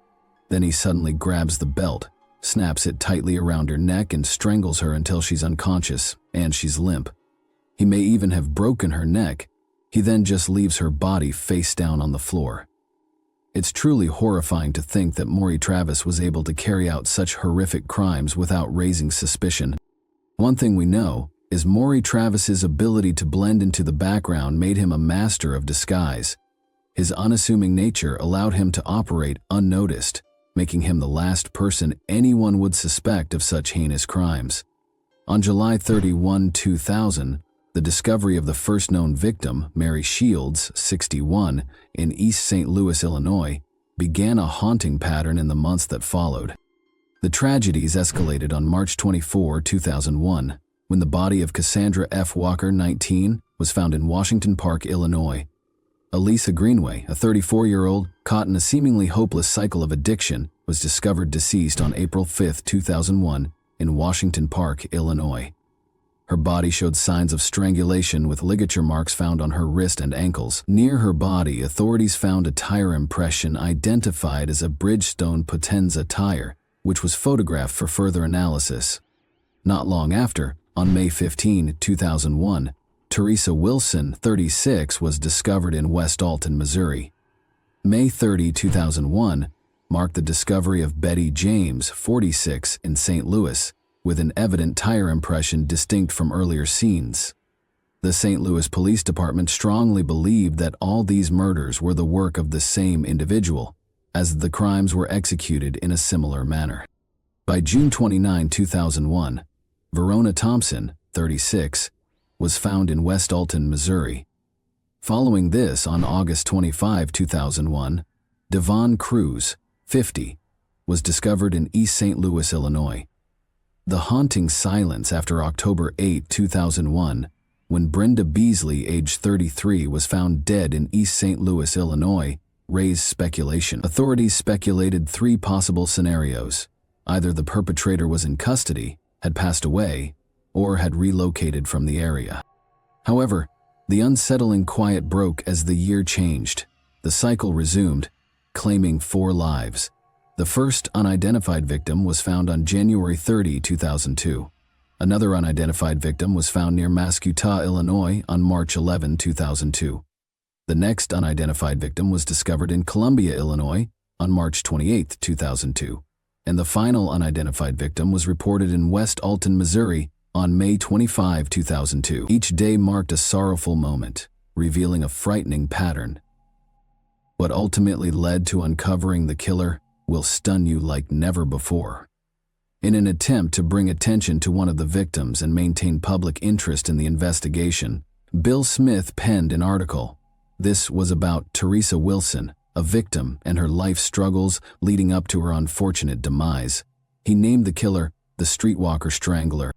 Then he suddenly grabs the belt, snaps it tightly around her neck and strangles her until she's unconscious and she's limp. He may even have broken her neck. He then just leaves her body face down on the floor. It's truly horrifying to think that Maury Travis was able to carry out such horrific crimes without raising suspicion. One thing we know is Maury Travis's ability to blend into the background made him a master of disguise. His unassuming nature allowed him to operate unnoticed, making him the last person anyone would suspect of such heinous crimes. On July 31, 2000, the discovery of the first known victim, Mary Shields, 61, in East St. Louis, Illinois, began a haunting pattern in the months that followed. The tragedies escalated on March 24, 2001, when the body of Cassandra F. Walker, 19, was found in Washington Park, Illinois. Elisa Greenway, a 34-year-old, caught in a seemingly hopeless cycle of addiction, was discovered deceased on April 5, 2001, in Washington Park, Illinois. Her body showed signs of strangulation with ligature marks found on her wrist and ankles. Near her body, authorities found a tire impression identified as a Bridgestone Potenza tire, which was photographed for further analysis. Not long after, on May 15, 2001, Teresa Wilson, 36, was discovered in West Alton, Missouri. May 30, 2001, marked the discovery of Betty James, 46, in St. Louis, with an evident tire impression distinct from earlier scenes. The St. Louis Police Department strongly believed that all these murders were the work of the same individual, as the crimes were executed in a similar manner. By June 29, 2001, Verona Thompson, 36, was found in West Alton, Missouri. Following this, on August 25, 2001, Devon Cruz, 50, was discovered in East St. Louis, Illinois. The haunting silence after October 8, 2001, when Brenda Beasley, age 33, was found dead in East St. Louis, Illinois, raised speculation. Authorities speculated three possible scenarios. Either the perpetrator was in custody, had passed away, or had relocated from the area. However, the unsettling quiet broke as the year changed. The cycle resumed, claiming 4 lives. The first unidentified victim was found on January 30, 2002. Another unidentified victim was found near Mascoutah, Illinois on March 11, 2002. The next unidentified victim was discovered in Columbia, Illinois on March 28, 2002. And the final unidentified victim was reported in West Alton, Missouri on May 25, 2002. Each day marked a sorrowful moment, revealing a frightening pattern. What ultimately led to uncovering the killer will stun you like never before. In an attempt to bring attention to one of the victims and maintain public interest in the investigation, Bill Smith penned an article. This was about Teresa Wilson, a victim and her life struggles leading up to her unfortunate demise. He named the killer the Streetwalker Strangler.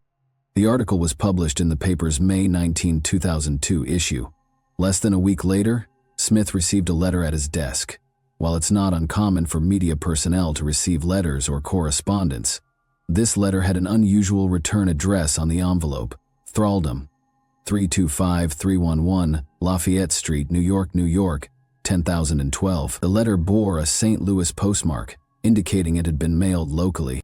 The article was published in the paper's May 19, 2002 issue. Less than a week later, Smith received a letter at his desk. While it's not uncommon for media personnel to receive letters or correspondence, this letter had an unusual return address on the envelope: Thraldom, 325311 Lafayette Street, New York, New York, 10,012. The letter bore a St. Louis postmark, indicating it had been mailed locally.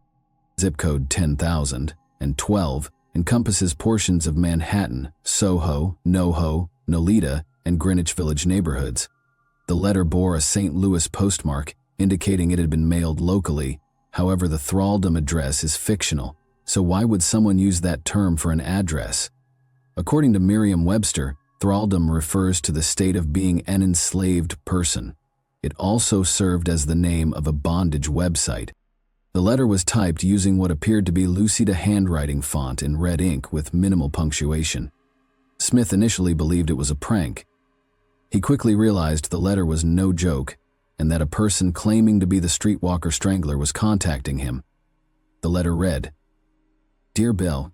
Zip code 10,012 encompasses portions of Manhattan, Soho, NoHo, Nolita, and Greenwich Village neighborhoods. The letter bore a St. Louis postmark, indicating it had been mailed locally. However, the thraldom address is fictional, so why would someone use that term for an address? According to Merriam-Webster, thraldom refers to the state of being an enslaved person. It also served as the name of a bondage website. The letter was typed using what appeared to be Lucida handwriting font in red ink with minimal punctuation. Smith initially believed it was a prank. He quickly realized the letter was no joke and that a person claiming to be the Streetwalker Strangler was contacting him. The letter read, "Dear Bill,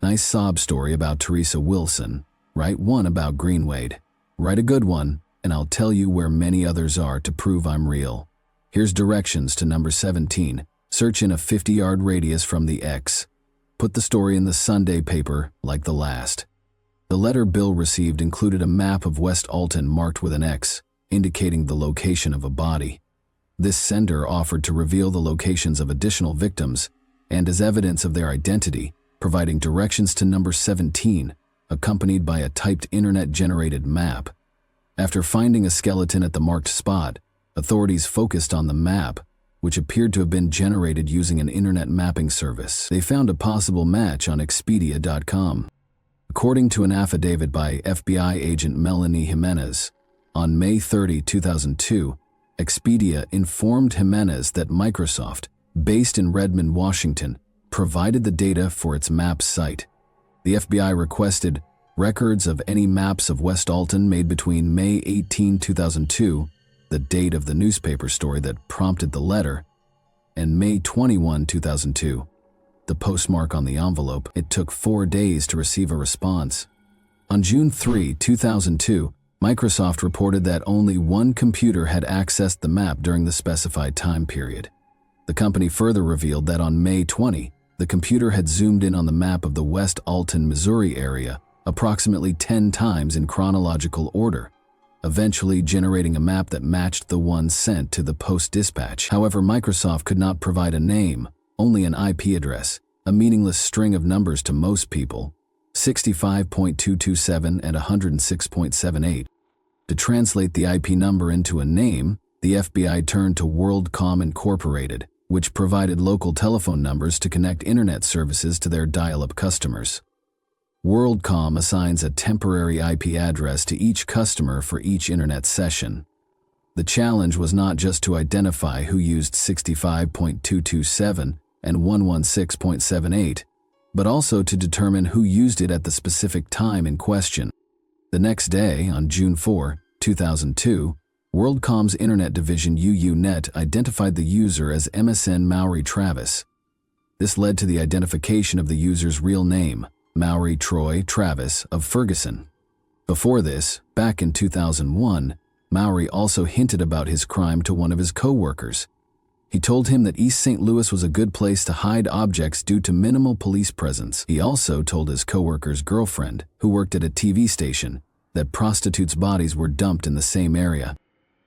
nice sob story about Teresa Wilson. Write one about Greenwade. Write a good one, and I'll tell you where many others are to prove I'm real. Here's directions to number 17. Search in a 50-yard radius from the X. Put the story in the Sunday paper like the last." The letter Bill received included a map of West Alton marked with an X, indicating the location of a body. This sender offered to reveal the locations of additional victims, and as evidence of their identity, providing directions to number 17, accompanied by a typed internet-generated map. After finding a skeleton at the marked spot, authorities focused on the map, which appeared to have been generated using an internet mapping service. They found a possible match on Expedia.com. According to an affidavit by FBI agent Melanie Jimenez, on May 30, 2002, Expedia informed Jimenez that Microsoft, based in Redmond, Washington, provided the data for its maps site. The FBI requested records of any maps of West Alton made between May 18, 2002, the date of the newspaper story that prompted the letter, and May 21, 2002, the postmark on the envelope. It took 4 days to receive a response. On June 3, 2002, Microsoft reported that only one computer had accessed the map during the specified time period. The company further revealed that on May 20, the computer had zoomed in on the map of the West Alton, Missouri area approximately 10 times in chronological order, eventually generating a map that matched the one sent to the Post-Dispatch. However, Microsoft could not provide a name, only an IP address, a meaningless string of numbers to most people, 65.227 and 106.78. To translate the IP number into a name, the FBI turned to WorldCom Incorporated, which provided local telephone numbers to connect internet services to their dial-up customers. WorldCom assigns a temporary IP address to each customer for each internet session. The challenge was not just to identify who used 65.227 and 116.78, but also to determine who used it at the specific time in question. The next day, on June 4, 2002, WorldCom's internet division UUNet identified the user as MSN Maury Travis. This led to the identification of the user's real name, Maury Troy Travis of Ferguson. Before this, back in 2001, Maury also hinted about his crime to one of his co-workers. He told him that East St. Louis was a good place to hide objects due to minimal police presence. He also told his co-worker's girlfriend, who worked at a TV station, that prostitutes' bodies were dumped in the same area.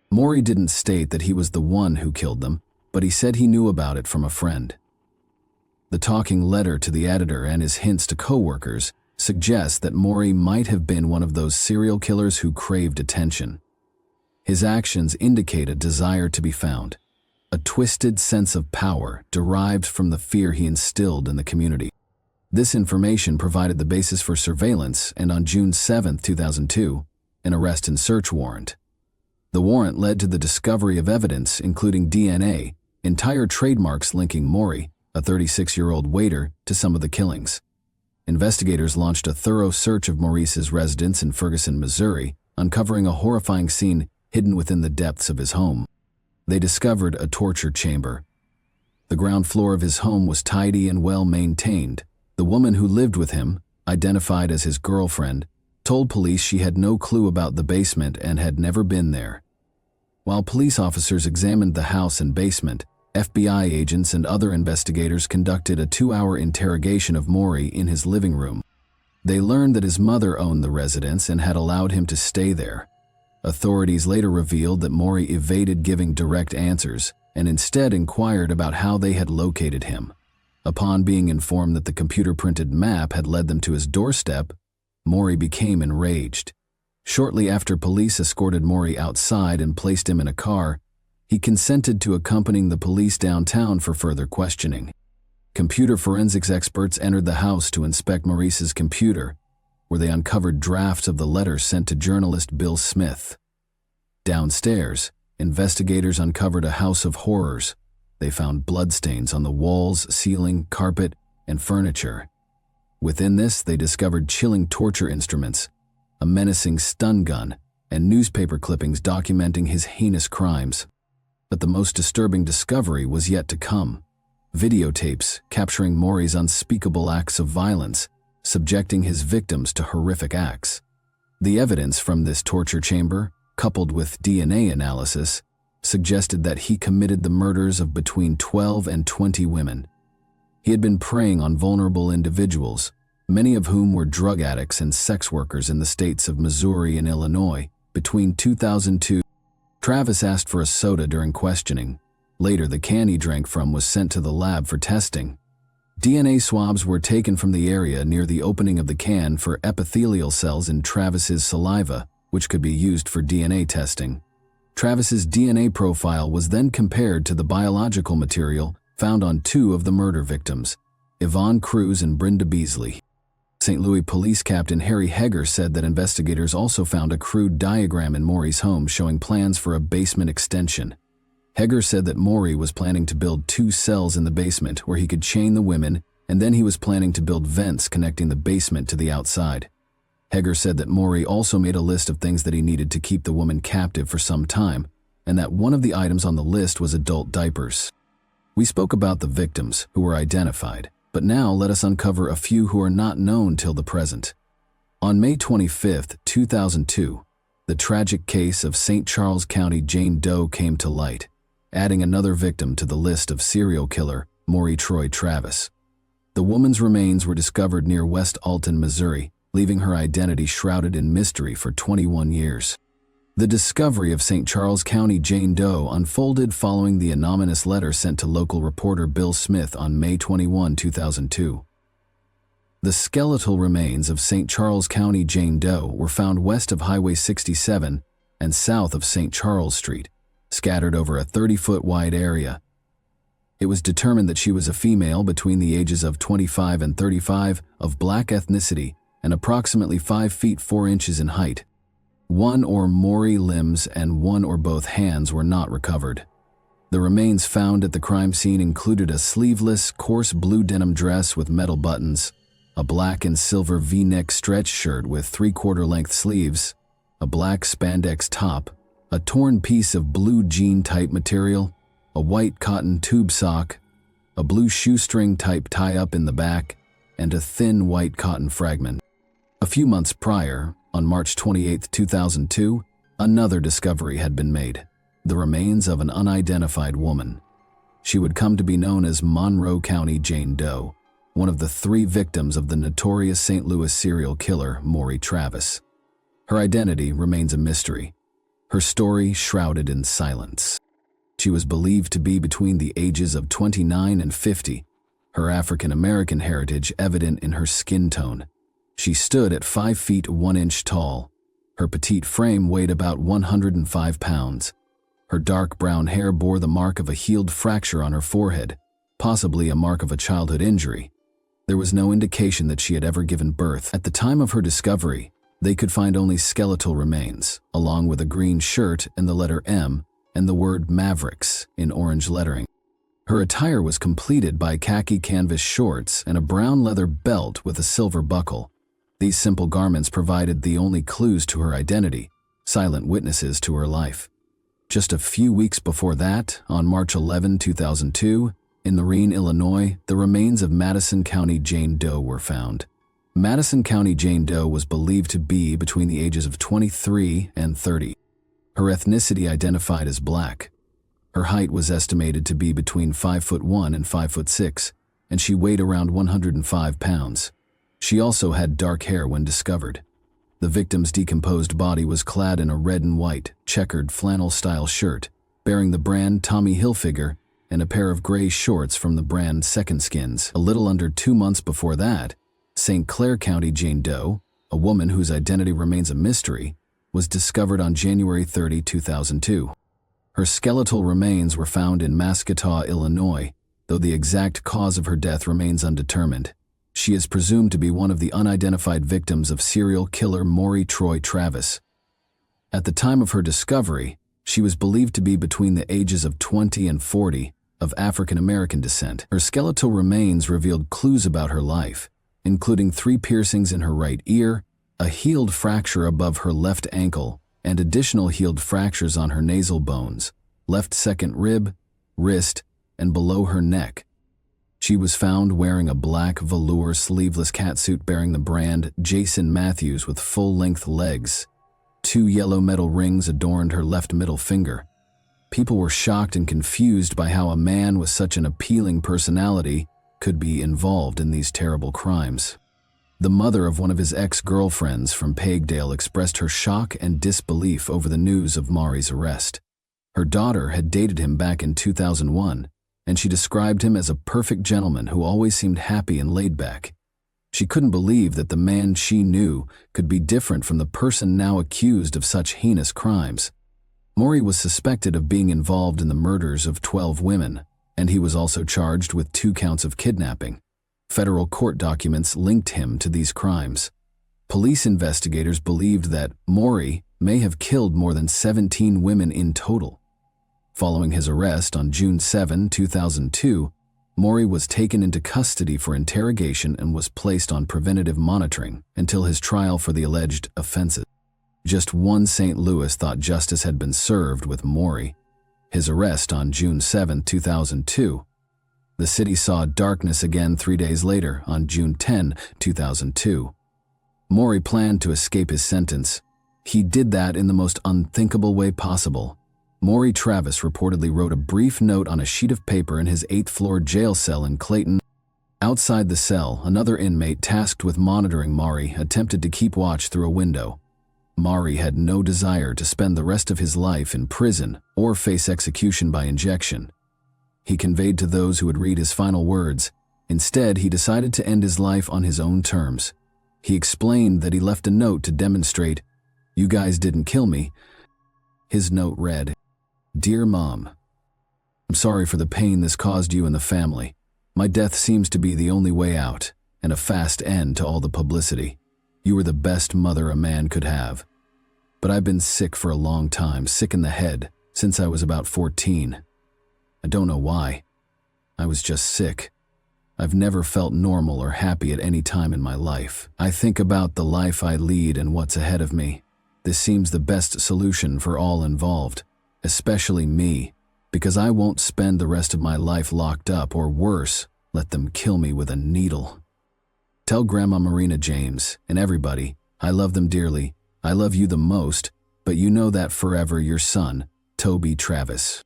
Maury didn't state that he was the one who killed them, but he said he knew about it from a friend. The talking letter to the editor and his hints to co-workers suggest that Maury might have been one of those serial killers who craved attention. His actions indicate a desire to be found, a twisted sense of power derived from the fear he instilled in the community. This information provided the basis for surveillance and on June 7, 2002, an arrest and search warrant. The warrant led to the discovery of evidence including DNA, entire trademarks linking Maury, a 36-year-old waiter, to some of the killings. Investigators launched a thorough search of Maurice's residence in Ferguson, Missouri, uncovering a horrifying scene hidden within the depths of his home. They discovered a torture chamber. The ground floor of his home was tidy and well maintained. The woman who lived with him, identified as his girlfriend, told police she had no clue about the basement and had never been there. While police officers examined the house and basement, FBI agents and other investigators conducted a 2-hour interrogation of Maury in his living room. They learned that his mother owned the residence and had allowed him to stay there. Authorities later revealed that Maury evaded giving direct answers and instead inquired about how they had located him. Upon being informed that the computer-printed map had led them to his doorstep, Maury became enraged. Shortly after police escorted Maury outside and placed him in a car, he consented to accompanying the police downtown for further questioning. Computer forensics experts entered the house to inspect Maurice's computer, where they uncovered drafts of the letters sent to journalist Bill Smith. Downstairs, investigators uncovered a house of horrors. They found bloodstains on the walls, ceiling, carpet, and furniture. Within this, they discovered chilling torture instruments, a menacing stun gun, and newspaper clippings documenting his heinous crimes. But the most disturbing discovery was yet to come. Videotapes capturing Maury's unspeakable acts of violence, subjecting his victims to horrific acts. The evidence from this torture chamber, coupled with DNA analysis, suggested that he committed the murders of between 12 and 20 women. He had been preying on vulnerable individuals, many of whom were drug addicts and sex workers in the states of Missouri and Illinois. Between 2002, Travis asked for a soda during questioning. Later, the can he drank from was sent to the lab for testing. DNA swabs were taken from the area near the opening of the can for epithelial cells in Travis's saliva, which could be used for DNA testing. Travis's DNA profile was then compared to the biological material found on 2 of the murder victims, Yvonne Cruz and Brenda Beasley. St. Louis Police Captain Harry Heger said that investigators also found a crude diagram in Maury's home showing plans for a basement extension. Heger said that Maury was planning to build 2 cells in the basement where he could chain the women, and then he was planning to build vents connecting the basement to the outside. Heger said that Maury also made a list of things that he needed to keep the woman captive for some time, and that one of the items on the list was adult diapers. We spoke about the victims, who were identified, but now let us uncover a few who are not known till the present. On May 25, 2002, the tragic case of St. Charles County Jane Doe came to light, adding another victim to the list of serial killer Maury Troy Travis. The woman's remains were discovered near West Alton, Missouri, leaving her identity shrouded in mystery for 21 years. The discovery of St. Charles County Jane Doe unfolded following the anonymous letter sent to local reporter Bill Smith on May 21, 2002. The skeletal remains of St. Charles County Jane Doe were found west of Highway 67 and south of St. Charles Street, scattered over a 30-foot wide area. It was determined that she was a female between the ages of 25 and 35, of black ethnicity, and approximately 5 feet 4 inches in height. One or more limbs and one or both hands were not recovered. The remains found at the crime scene included a sleeveless, coarse blue denim dress with metal buttons, a black and silver V-neck stretch shirt with 3/4-length sleeves, a black spandex top, a torn piece of blue jean-type material, a white cotton tube sock, a blue shoestring-type tie-up in the back, and a thin white cotton fragment. A few months prior, on March 28, 2002, another discovery had been made: the remains of an unidentified woman. She would come to be known as Monroe County Jane Doe, one of the 3 victims of the notorious St. Louis serial killer Maury Travis. Her identity remains a mystery, her story shrouded in silence. She was believed to be between the ages of 29 and 50, her African-American heritage evident in her skin tone. She stood at 5 feet 1 inch tall. Her petite frame weighed about 105 pounds. Her dark brown hair bore the mark of a healed fracture on her forehead, possibly a mark of a childhood injury. There was no indication that she had ever given birth. At the time of her discovery, they could find only skeletal remains, along with a green shirt and the letter M and the word Mavericks in orange lettering. Her attire was completed by khaki canvas shorts and a brown leather belt with a silver buckle. These simple garments provided the only clues to her identity, silent witnesses to her life. Just a few weeks before that, on March 11, 2002, in Lorain, Illinois, the remains of Madison County Jane Doe were found. Madison County Jane Doe was believed to be between the ages of 23 and 30. Her ethnicity identified as black. Her height was estimated to be between 5'1" and 5'6", and she weighed around 105 pounds. She also had dark hair when discovered. The victim's decomposed body was clad in a red and white, checkered flannel-style shirt, bearing the brand Tommy Hilfiger, and a pair of gray shorts from the brand Second Skins. A little under 2 months before that, St. Clair County Jane Doe, a woman whose identity remains a mystery, was discovered on January 30, 2002. Her skeletal remains were found in Mascataw, Illinois, though the exact cause of her death remains undetermined. She is presumed to be one of the unidentified victims of serial killer Maury Troy Travis. At the time of her discovery, she was believed to be between the ages of 20 and 40, of African American descent. Her skeletal remains revealed clues about her life, including 3 piercings in her right ear, a healed fracture above her left ankle, and additional healed fractures on her nasal bones, left second rib, wrist, and below her neck. She was found wearing a black velour sleeveless catsuit bearing the brand Jason Matthews with full-length legs. 2 yellow metal rings adorned her left middle finger. People were shocked and confused by how a man with such an appealing personality could be involved in these terrible crimes. The mother of one of his ex-girlfriends from Pagedale expressed her shock and disbelief over the news of Maury's arrest. Her daughter had dated him back in 2001, and she described him as a perfect gentleman who always seemed happy and laid back. She couldn't believe that the man she knew could be different from the person now accused of such heinous crimes. Maury was suspected of being involved in the murders of 12 women, and he was also charged with 2 counts of kidnapping. Federal court documents linked him to these crimes. Police investigators believed that Maury may have killed more than 17 women in total. Following his arrest on June 7, 2002, Maury was taken into custody for interrogation and was placed on preventative monitoring until his trial for the alleged offenses. Just one St. Louis thought justice had been served with Maury. His arrest on June 7, 2002. The city saw darkness again 3 days later, on June 10, 2002. Maury planned to escape his sentence. He did that in the most unthinkable way possible. Maury Travis reportedly wrote a brief note on a sheet of paper in his 8th-floor jail cell in Clayton. Outside the cell, another inmate tasked with monitoring Maury attempted to keep watch through a window. Maury had no desire to spend the rest of his life in prison or face execution by injection. He conveyed to those who would read his final words. Instead, he decided to end his life on his own terms. He explained that he left a note to demonstrate, "You guys didn't kill me." His note read, "Dear Mom, I'm sorry for the pain this caused you and the family. My death seems to be the only way out, and a fast end to all the publicity. You were the best mother a man could have. But I've been sick for a long time, sick in the head, since I was about 14. I don't know why. I was just sick. I've never felt normal or happy at any time in my life. I think about the life I lead and what's ahead of me. This seems the best solution for all involved, especially me, because I won't spend the rest of my life locked up, or worse, let them kill me with a needle. Tell Grandma Marina James and everybody, I love them dearly. I love you the most, but you know that forever. Your son, Toby Travis.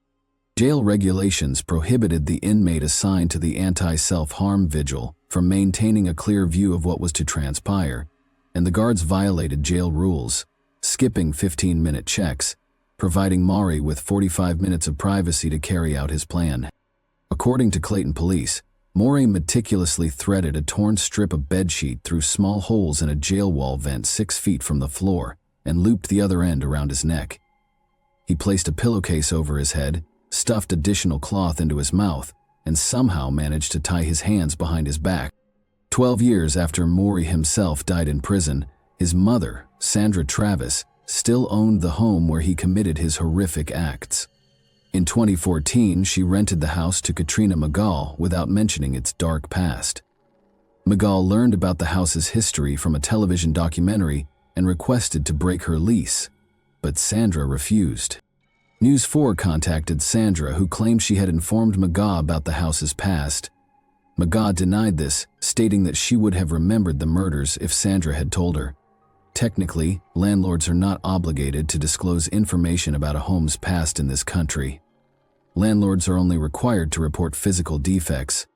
Jail regulations prohibited the inmate assigned to the anti-self-harm vigil from maintaining a clear view of what was to transpire, and the guards violated jail rules, skipping 15-minute checks, providing Maury with 45 minutes of privacy to carry out his plan. According to Clayton police, Maury meticulously threaded a torn strip of bedsheet through small holes in a jail wall vent 6 feet from the floor and looped the other end around his neck. He placed a pillowcase over his head, stuffed additional cloth into his mouth, and somehow managed to tie his hands behind his back. 12 years after Maury himself died in prison, his mother, Sandra Travis, still owned the home where he committed his horrific acts. In 2014, she rented the house to Katrina McGaw without mentioning its dark past. McGaw learned about the house's history from a television documentary and requested to break her lease, but Sandra refused. News 4 contacted Sandra, who claimed she had informed McGaw about the house's past. McGaw denied this, stating that she would have remembered the murders if Sandra had told her. Technically, landlords are not obligated to disclose information about a home's past in this country. Landlords are only required to report physical defects.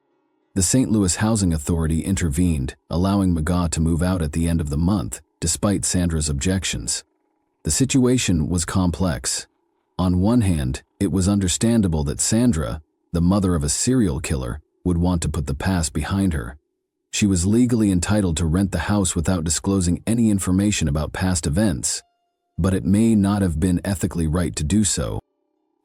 The St. Louis Housing Authority intervened, allowing McGaw to move out at the end of the month, despite Sandra's objections. The situation was complex. On one hand, it was understandable that Sandra, the mother of a serial killer, would want to put the past behind her. She was legally entitled to rent the house without disclosing any information about past events, but it may not have been ethically right to do so.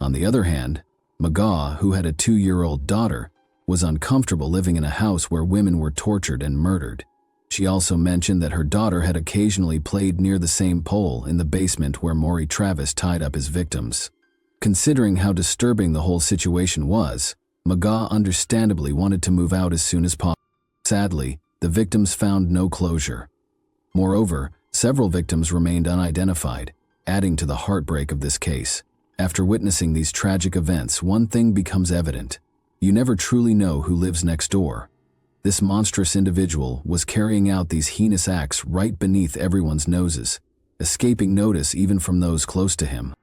On the other hand, McGaw, who had a 2-year-old daughter, was uncomfortable living in a house where women were tortured and murdered. She also mentioned that her daughter had occasionally played near the same pole in the basement where Maury Travis tied up his victims. Considering how disturbing the whole situation was, McGaw understandably wanted to move out as soon as possible. Sadly, the victims found no closure. Moreover, several victims remained unidentified, adding to the heartbreak of this case. After witnessing these tragic events, one thing becomes evident. You never truly know who lives next door. This monstrous individual was carrying out these heinous acts right beneath everyone's noses, escaping notice even from those close to him.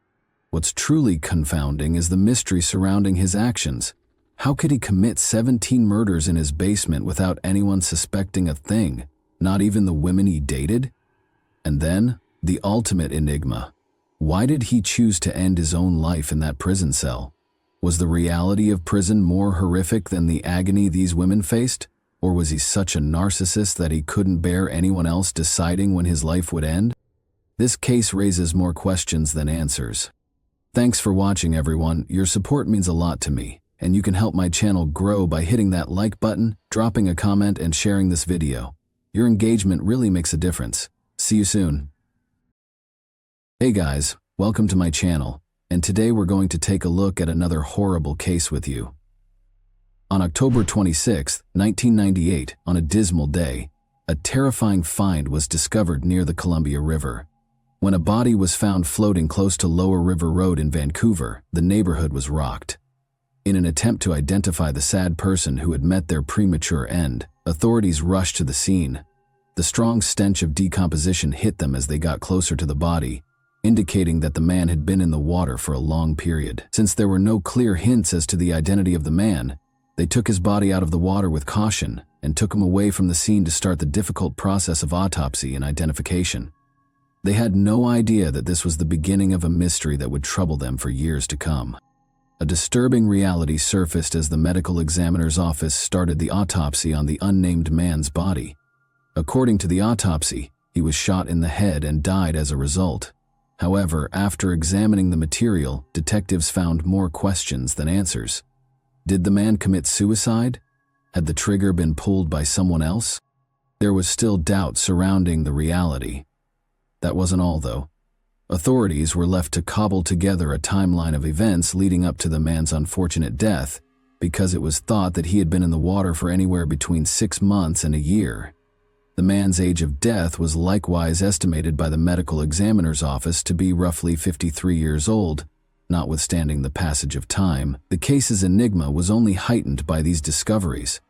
What's truly confounding is the mystery surrounding his actions. How could he commit 17 murders in his basement without anyone suspecting a thing, not even the women he dated? And then, the ultimate enigma. Why did he choose to end his own life in that prison cell? Was the reality of prison more horrific than the agony these women faced? Or was he such a narcissist that he couldn't bear anyone else deciding when his life would end? This case raises more questions than answers. Thanks for watching, everyone. Your support means a lot to me, and you can help my channel grow by hitting that like button, dropping a comment, and sharing this video. Your engagement really makes a difference. See you soon. Hey guys, welcome to my channel, and today we're going to take a look at another horrible case with you. On October 26, 1998, on a dismal day, a terrifying find was discovered near the Columbia River. When a body was found floating close to Lower River Road in Vancouver, the neighborhood was rocked. In an attempt to identify the sad person who had met their premature end, authorities rushed to the scene. The strong stench of decomposition hit them as they got closer to the body, indicating that the man had been in the water for a long period. Since there were no clear hints as to the identity of the man, they took his body out of the water with caution and took him away from the scene to start the difficult process of autopsy and identification. They had no idea that this was the beginning of a mystery that would trouble them for years to come. A disturbing reality surfaced as the medical examiner's office started the autopsy on the unnamed man's body. According to the autopsy, he was shot in the head and died as a result. However, after examining the material, detectives found more questions than answers. Did the man commit suicide? Had the trigger been pulled by someone else? There was still doubt surrounding the reality. That wasn't all, though. Authorities were left to cobble together a timeline of events leading up to the man's unfortunate death, because it was thought that he had been in the water for anywhere between 6 months and a year. The man's age of death was likewise estimated by the medical examiner's office to be roughly 53 years old. Notwithstanding the passage of time, the case's enigma was only heightened by these discoveries.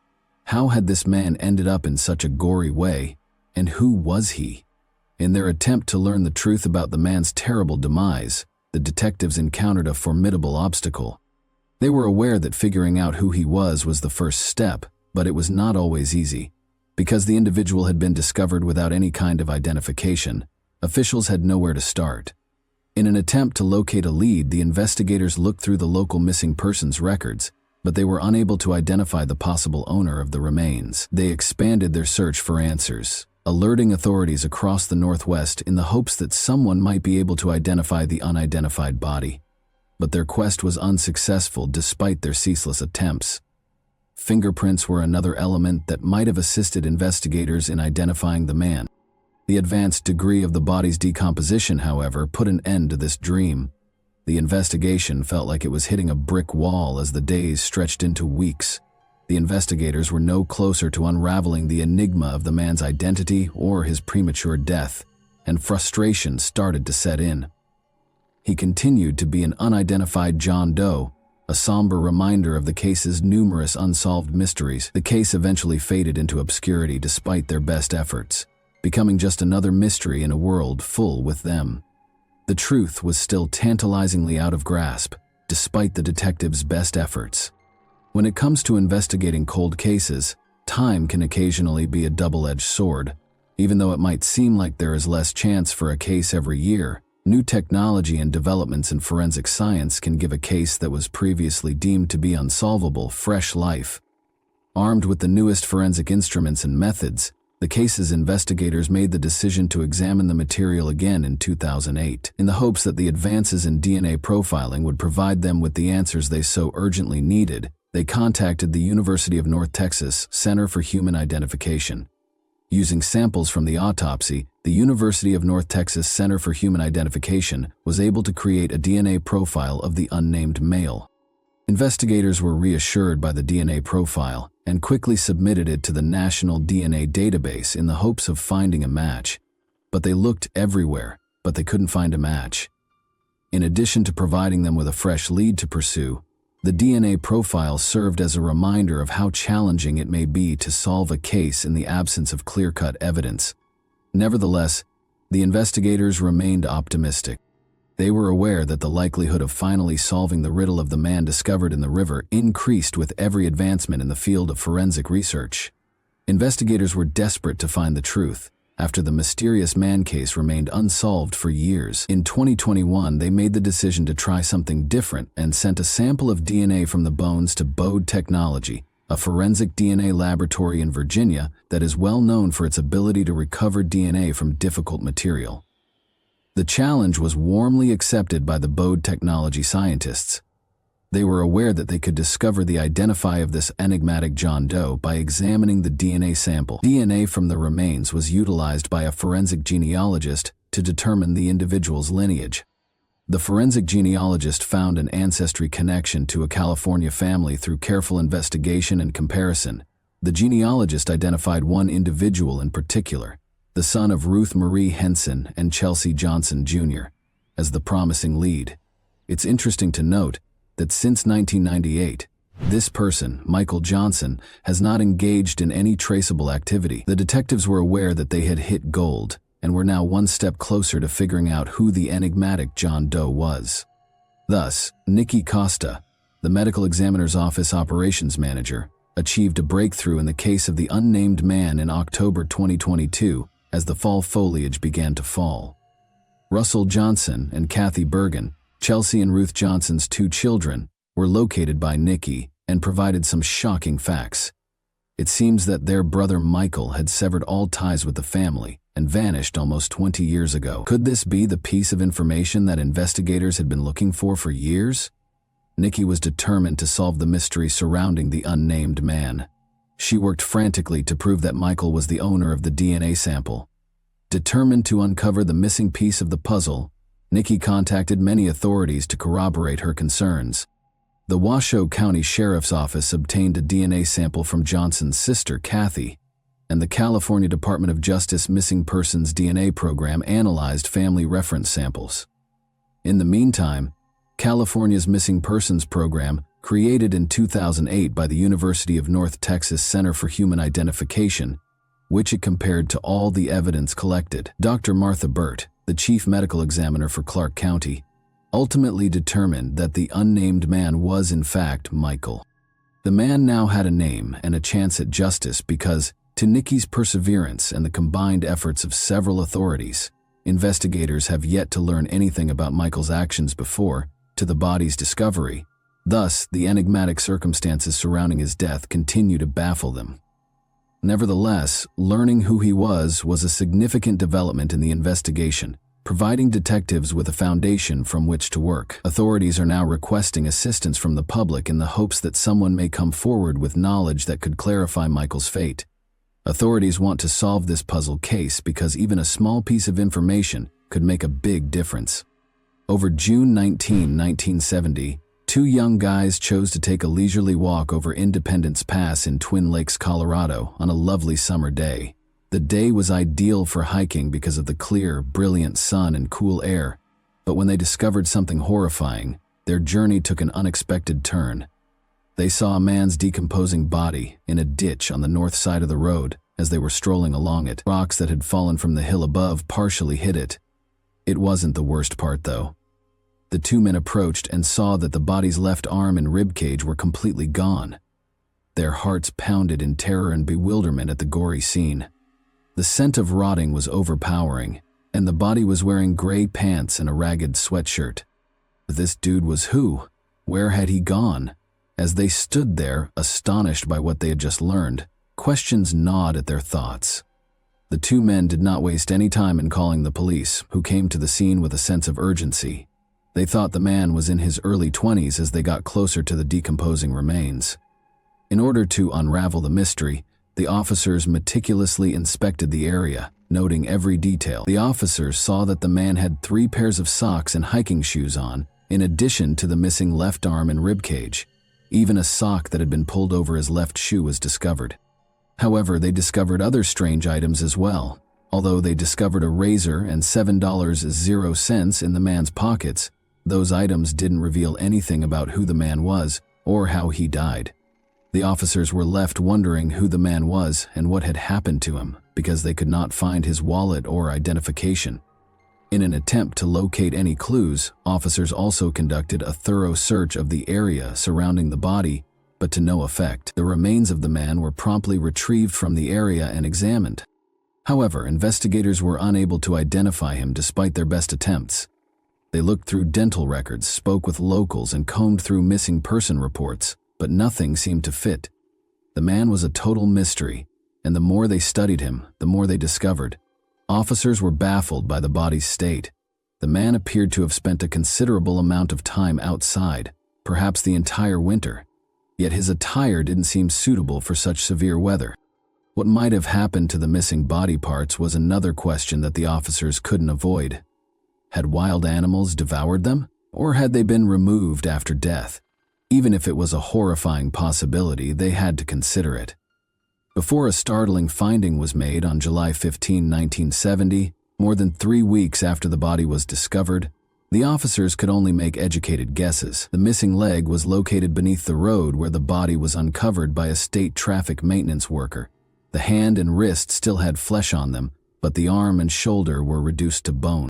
How had this man ended up in such a gory way, and who was he? In their attempt to learn the truth about the man's terrible demise, the detectives encountered a formidable obstacle. They were aware that figuring out who he was the first step, but it was not always easy. Because the individual had been discovered without any kind of identification, officials had nowhere to start. In an attempt to locate a lead, the investigators looked through the local missing persons records, but they were unable to identify the possible owner of the remains. They expanded their search for answers, alerting authorities across the Northwest in the hopes that someone might be able to identify the unidentified body. But their quest was unsuccessful despite their ceaseless attempts. Fingerprints were another element that might have assisted investigators in identifying the man. The advanced degree of the body's decomposition, however, put an end to this dream. The investigation felt like it was hitting a brick wall as the days stretched into weeks. The investigators were no closer to unraveling the enigma of the man's identity or his premature death, and frustration started to set in. He continued to be an unidentified John Doe, a somber reminder of the case's numerous unsolved mysteries. The case eventually faded into obscurity despite their best efforts, becoming just another mystery in a world full with them. The truth was still tantalizingly out of grasp, despite the detectives' best efforts. When it comes to investigating cold cases, time can occasionally be a double-edged sword. Even though it might seem like there is less chance for a case every year, new technology and developments in forensic science can give a case that was previously deemed to be unsolvable fresh life. Armed with the newest forensic instruments and methods, the case's investigators made the decision to examine the material again in 2008, in the hopes that the advances in DNA profiling would provide them with the answers they so urgently needed. They contacted the University of North Texas Center for Human Identification. Using samples from the autopsy, the University of North Texas Center for Human Identification was able to create a DNA profile of the unnamed male. Investigators were reassured by the DNA profile and quickly submitted it to the National DNA Database in the hopes of finding a match. But they looked everywhere, but they couldn't find a match. In addition to providing them with a fresh lead to pursue, the DNA profile served as a reminder of how challenging it may be to solve a case in the absence of clear-cut evidence. Nevertheless, the investigators remained optimistic. They were aware that the likelihood of finally solving the riddle of the man discovered in the river increased with every advancement in the field of forensic research. Investigators were desperate to find the truth, after the mysterious man case remained unsolved for years. In 2021, they made the decision to try something different and sent a sample of DNA from the bones to Bode Technology, a forensic DNA laboratory in Virginia that is well known for its ability to recover DNA from difficult material. The challenge was warmly accepted by the Bode Technology scientists. They were aware that they could discover the identity of this enigmatic John Doe by examining the DNA sample. DNA from the remains was utilized by a forensic genealogist to determine the individual's lineage. The forensic genealogist found an ancestry connection to a California family through careful investigation and comparison. The genealogist identified one individual in particular, the son of Ruth Marie Henson and Chelsea Johnson Jr., as the promising lead. It's interesting to note that since 1998, this person, Michael Johnson, has not engaged in any traceable activity. The detectives were aware that they had hit gold and were now one step closer to figuring out who the enigmatic John Doe was. Thus, Nikki Costa, the medical examiner's office operations manager, achieved a breakthrough in the case of the unnamed man in October 2022 as the fall foliage began to fall. Russell Johnson and Kathy Bergen, Chelsea and Ruth Johnson's 2 children, were located by Nikki and provided some shocking facts. It seems that their brother Michael had severed all ties with the family and vanished almost 20 years ago. Could this be the piece of information that investigators had been looking for years? Nikki was determined to solve the mystery surrounding the unnamed man. She worked frantically to prove that Michael was the owner of the DNA sample. Determined to uncover the missing piece of the puzzle, Nikki contacted many authorities to corroborate her concerns. The Washoe County Sheriff's Office obtained a DNA sample from Johnson's sister, Kathy, and the California Department of Justice Missing Persons DNA program analyzed family reference samples. In the meantime, California's Missing Persons program, created in 2008 by the University of North Texas Center for Human Identification, which it compared to all the evidence collected. Dr. Martha Burt, the chief medical examiner for Clark County, ultimately determined that the unnamed man was in fact Michael. The man now had a name and a chance at justice because, to Nikki's perseverance and the combined efforts of several authorities, investigators have yet to learn anything about Michael's actions before, to the body's discovery. Thus, the enigmatic circumstances surrounding his death continue to baffle them. Nevertheless, learning who he was a significant development in the investigation, providing detectives with a foundation from which to work. Authorities are now requesting assistance from the public in the hopes that someone may come forward with knowledge that could clarify Michael's fate. Authorities want to solve this puzzle case because even a small piece of information could make a big difference. Over June 19, 1970, two young guys chose to take a leisurely walk over Independence Pass in Twin Lakes, Colorado, on a lovely summer day. The day was ideal for hiking because of the clear, brilliant sun and cool air, but when they discovered something horrifying, their journey took an unexpected turn. They saw a man's decomposing body in a ditch on the north side of the road as they were strolling along it. Rocks that had fallen from the hill above partially hid it. It wasn't the worst part, though. The two men approached and saw that the body's left arm and rib cage were completely gone. Their hearts pounded in terror and bewilderment at the gory scene. The scent of rotting was overpowering, and the body was wearing gray pants and a ragged sweatshirt. This dude was who? Where had he gone? As they stood there, astonished by what they had just learned, questions gnawed at their thoughts. The two men did not waste any time in calling the police, who came to the scene with a sense of urgency. They thought the man was in his early 20s as they got closer to the decomposing remains. In order to unravel the mystery, the officers meticulously inspected the area, noting every detail. The officers saw that the man had 3 pairs of socks and hiking shoes on, in addition to the missing left arm and rib cage. Even a sock that had been pulled over his left shoe was discovered. However, they discovered other strange items as well. Although they discovered a razor and $7.00 in the man's pockets, those items didn't reveal anything about who the man was or how he died. The officers were left wondering who the man was and what had happened to him because they could not find his wallet or identification. In an attempt to locate any clues, officers also conducted a thorough search of the area surrounding the body, but to no effect. The remains of the man were promptly retrieved from the area and examined. However, investigators were unable to identify him despite their best attempts. They looked through dental records, spoke with locals, and combed through missing person reports, but nothing seemed to fit. The man was a total mystery, and the more they studied him, the more they discovered. Officers were baffled by the body's state. The man appeared to have spent a considerable amount of time outside, perhaps the entire winter, yet his attire didn't seem suitable for such severe weather. What might have happened to the missing body parts was another question that the officers couldn't avoid. Had wild animals devoured them, or had they been removed after death? Even if it was a horrifying possibility, they had to consider it. Before a startling finding was made on July 15, 1970, more than 3 weeks after the body was discovered, the officers could only make educated guesses. The missing leg was located beneath the road where the body was uncovered by a state traffic maintenance worker. The hand and wrist still had flesh on them, but the arm and shoulder were reduced to bone.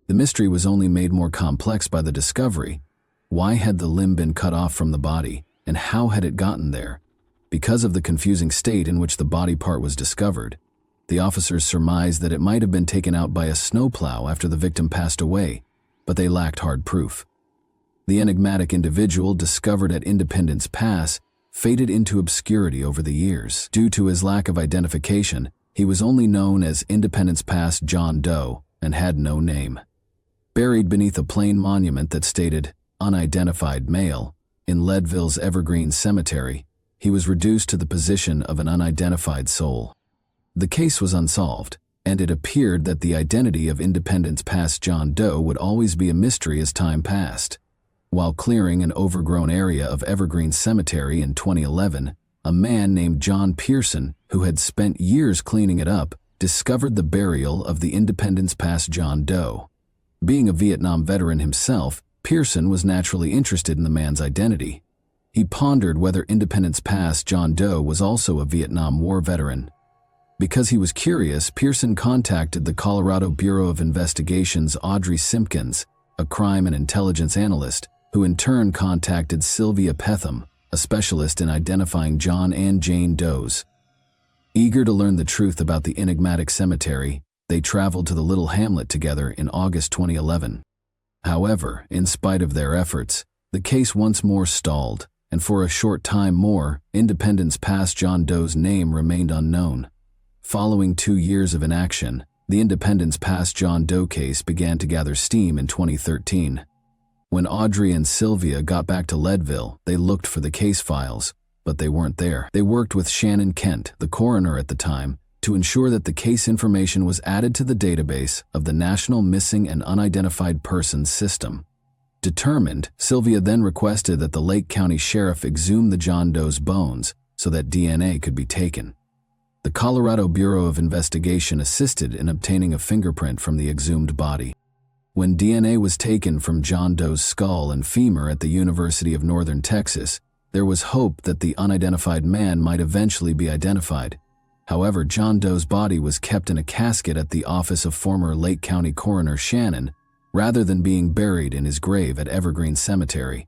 The mystery was only made more complex by the discovery. Why had the limb been cut off from the body, and how had it gotten there? Because of the confusing state in which the body part was discovered, the officers surmised that it might have been taken out by a snowplow after the victim passed away, but they lacked hard proof. The enigmatic individual discovered at Independence Pass faded into obscurity over the years. Due to his lack of identification, he was only known as Independence Pass John Doe and had no name. Buried beneath a plain monument that stated, "Unidentified male," In Leadville's Evergreen Cemetery, he was reduced to the position of an unidentified soul. The case was unsolved, and it appeared that the identity of Independence Pass John Doe would always be a mystery as time passed. While clearing an overgrown area of Evergreen Cemetery in 2011, a man named John Pearson, who had spent years cleaning it up, discovered the burial of the Independence Pass John Doe. Being a Vietnam veteran himself, Pearson was naturally interested in the man's identity. He pondered whether Independence Pass John Doe was also a Vietnam War veteran. Because he was curious, Pearson contacted the Colorado Bureau of Investigation's Audrey Simpkins, a crime and intelligence analyst, who in turn contacted Sylvia Petham, a specialist in identifying John and Jane Does. Eager to learn the truth about the enigmatic cemetery, they traveled to the little hamlet together in August 2011. However, in spite of their efforts, the case once more stalled, and for a short time more, Independence Pass John Doe's name remained unknown. Following 2 years of inaction, the Independence Pass John Doe case began to gather steam in 2013. When Audrey and Sylvia got back to Leadville, they looked for the case files, but they weren't there. They worked with Shannon Kent, the coroner at the time, to ensure that the case information was added to the database of the National Missing and Unidentified Persons System. Determined, Sylvia then requested that the Lake County Sheriff exhume the John Doe's bones so that DNA could be taken. The Colorado Bureau of Investigation assisted in obtaining a fingerprint from the exhumed body. When DNA was taken from John Doe's skull and femur at the University of Northern Texas, there was hope that the unidentified man might eventually be identified. However, John Doe's body was kept in a casket at the office of former Lake County Coroner Shannon, rather than being buried in his grave at Evergreen Cemetery.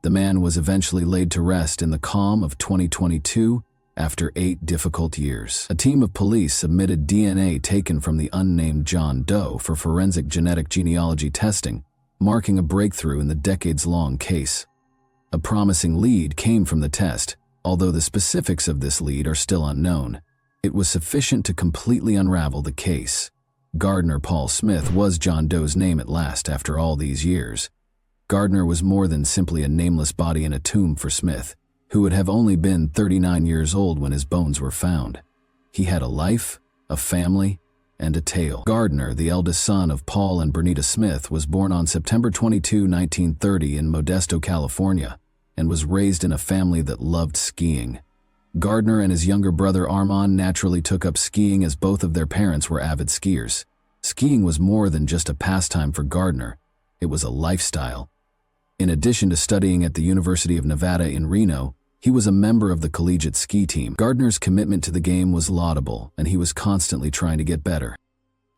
The man was eventually laid to rest in the calm of 2022 after 8 difficult years. A team of police submitted DNA taken from the unnamed John Doe for forensic genetic genealogy testing, marking a breakthrough in the decades-long case. A promising lead came from the test, although the specifics of this lead are still unknown. It was sufficient to completely unravel the case. Gardner Paul Smith was John Doe's name at last after all these years. Gardner was more than simply a nameless body in a tomb for Smith, who would have only been 39 years old when his bones were found. He had a life, a family, and a tale. Gardner, the eldest son of Paul and Bernita Smith, was born on September 22, 1930 in Modesto, California, and was raised in a family that loved skiing. Gardner and his younger brother Armand naturally took up skiing as both of their parents were avid skiers. Skiing was more than just a pastime for Gardner, it was a lifestyle. In addition to studying at the University of Nevada in Reno, he was a member of the collegiate ski team. Gardner's commitment to the game was laudable, and he was constantly trying to get better.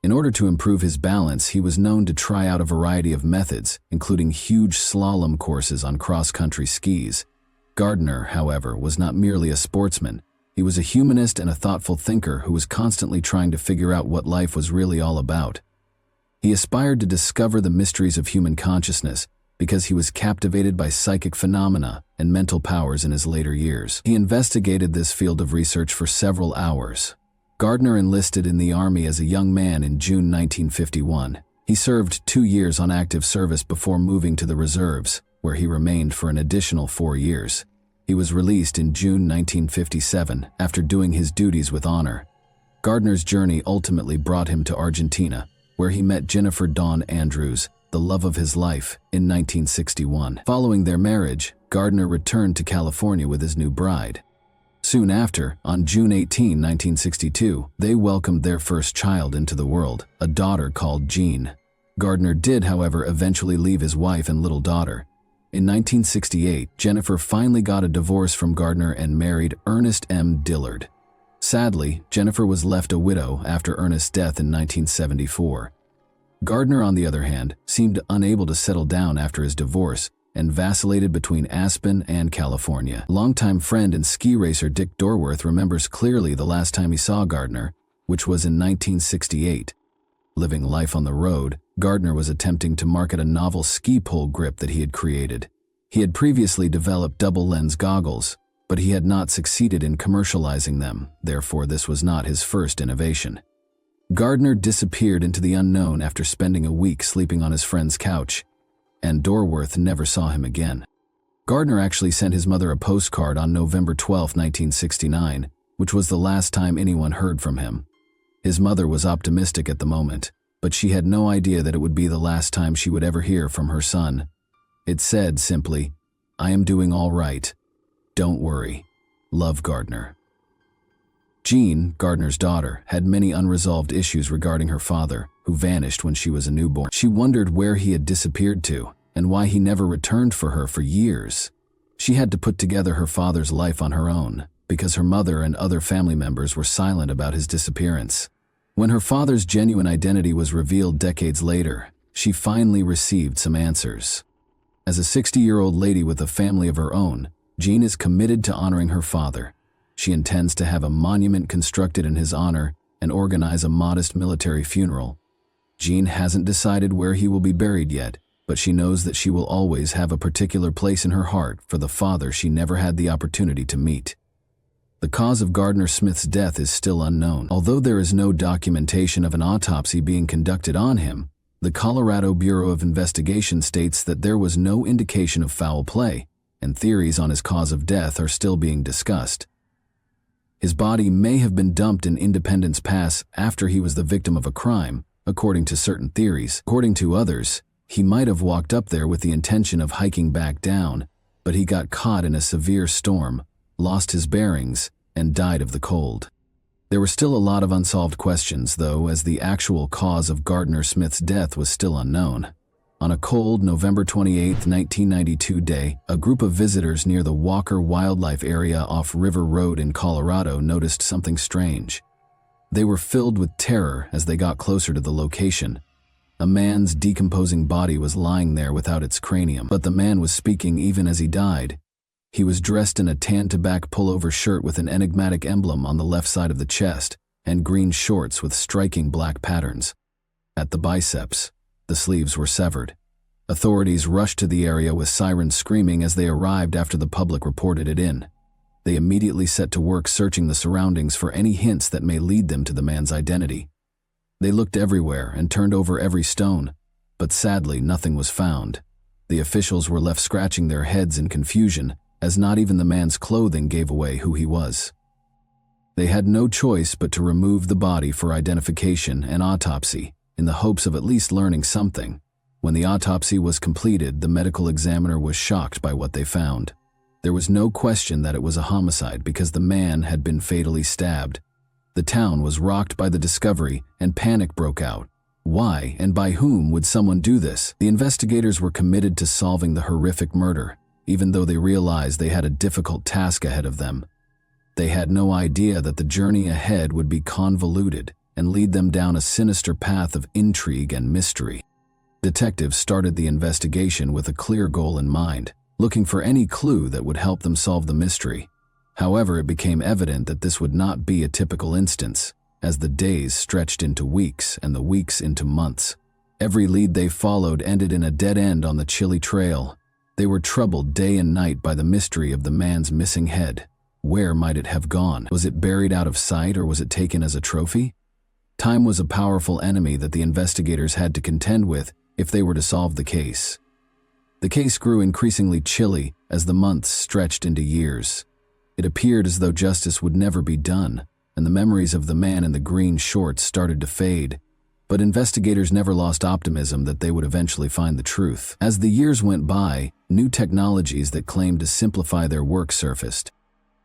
In order to improve his balance, he was known to try out a variety of methods, including huge slalom courses on cross-country skis. Gardner, however, was not merely a sportsman. He was a humanist and a thoughtful thinker who was constantly trying to figure out what life was really all about. He aspired to discover the mysteries of human consciousness because he was captivated by psychic phenomena and mental powers in his later years. He investigated this field of research for several hours. Gardner enlisted in the Army as a young man in June 1951. He served 2 years on active service before moving to the reserves, where he remained for an additional 4 years. He was released in June 1957 after doing his duties with honor. Gardner's journey ultimately brought him to Argentina, where he met Jennifer Dawn Andrews, the love of his life, in 1961. Following their marriage, Gardner returned to California with his new bride. Soon after, on June 18, 1962, they welcomed their first child into the world, a daughter called Jean. Gardner did, however, eventually leave his wife and little daughter. In 1968, Jennifer finally got a divorce from Gardner and married Ernest M. Dillard. Sadly, Jennifer was left a widow after Ernest's death in 1974. Gardner, on the other hand, seemed unable to settle down after his divorce and vacillated between Aspen and California. Longtime friend and ski racer Dick Dorworth remembers clearly the last time he saw Gardner, which was in 1968. Living life on the road, Gardner was attempting to market a novel ski pole grip that he had created. He had previously developed double-lens goggles, but he had not succeeded in commercializing them, therefore this was not his first innovation. Gardner disappeared into the unknown after spending a week sleeping on his friend's couch, and Dorworth never saw him again. Gardner actually sent his mother a postcard on November 12, 1969, which was the last time anyone heard from him. His mother was optimistic at the moment, but she had no idea that it would be the last time she would ever hear from her son. It said simply, "I am doing all right. Don't worry. Love, Gardner." Jean, Gardner's daughter, had many unresolved issues regarding her father, who vanished when she was a newborn. She wondered where he had disappeared to, and why he never returned for her for years. She had to put together her father's life on her own, because her mother and other family members were silent about his disappearance. When her father's genuine identity was revealed decades later, she finally received some answers. As a 60-year-old lady with a family of her own, Jean is committed to honoring her father. She intends to have a monument constructed in his honor and organize a modest military funeral. Jean hasn't decided where he will be buried yet, but she knows that she will always have a particular place in her heart for the father she never had the opportunity to meet. The cause of Gardner Smith's death is still unknown. Although there is no documentation of an autopsy being conducted on him, the Colorado Bureau of Investigation states that there was no indication of foul play, and theories on his cause of death are still being discussed. His body may have been dumped in Independence Pass after he was the victim of a crime, according to certain theories. According to others, he might have walked up there with the intention of hiking back down, but he got caught in a severe storm, lost his bearings, and died of the cold. There were still a lot of unsolved questions, though, as the actual cause of Gardner Smith's death was still unknown. On a cold November 28, 1992 day, a group of visitors near the Walker Wildlife Area off River Road in Colorado noticed something strange. They were filled with terror as they got closer to the location. A man's decomposing body was lying there without its cranium, but the man was speaking even as he died. He was dressed in a tan tobacco pullover shirt with an enigmatic emblem on the left side of the chest, and green shorts with striking black patterns. At the biceps, the sleeves were severed. Authorities rushed to the area with sirens screaming as they arrived after the public reported it in. They immediately set to work searching the surroundings for any hints that may lead them to the man's identity. They looked everywhere and turned over every stone, but sadly nothing was found. The officials were left scratching their heads in confusion, as not even the man's clothing gave away who he was. They had no choice but to remove the body for identification and autopsy, in the hopes of at least learning something. When the autopsy was completed, the medical examiner was shocked by what they found. There was no question that it was a homicide because the man had been fatally stabbed. The town was rocked by the discovery, and panic broke out. Why and by whom would someone do this? The investigators were committed to solving the horrific murder, even though they realized they had a difficult task ahead of them. They had no idea that the journey ahead would be convoluted and lead them down a sinister path of intrigue and mystery. Detectives started the investigation with a clear goal in mind, looking for any clue that would help them solve the mystery. However, it became evident that this would not be a typical instance, as the days stretched into weeks and the weeks into months. Every lead they followed ended in a dead end on the chilly trail. They were troubled day and night by the mystery of the man's missing head. Where might it have gone? Was it buried out of sight, or was it taken as a trophy? Time was a powerful enemy that the investigators had to contend with if they were to solve the case. The case grew increasingly chilly as the months stretched into years. It appeared as though justice would never be done, and the memories of the man in the green shorts started to fade. But investigators never lost optimism that they would eventually find the truth. As the years went by, new technologies that claimed to simplify their work surfaced.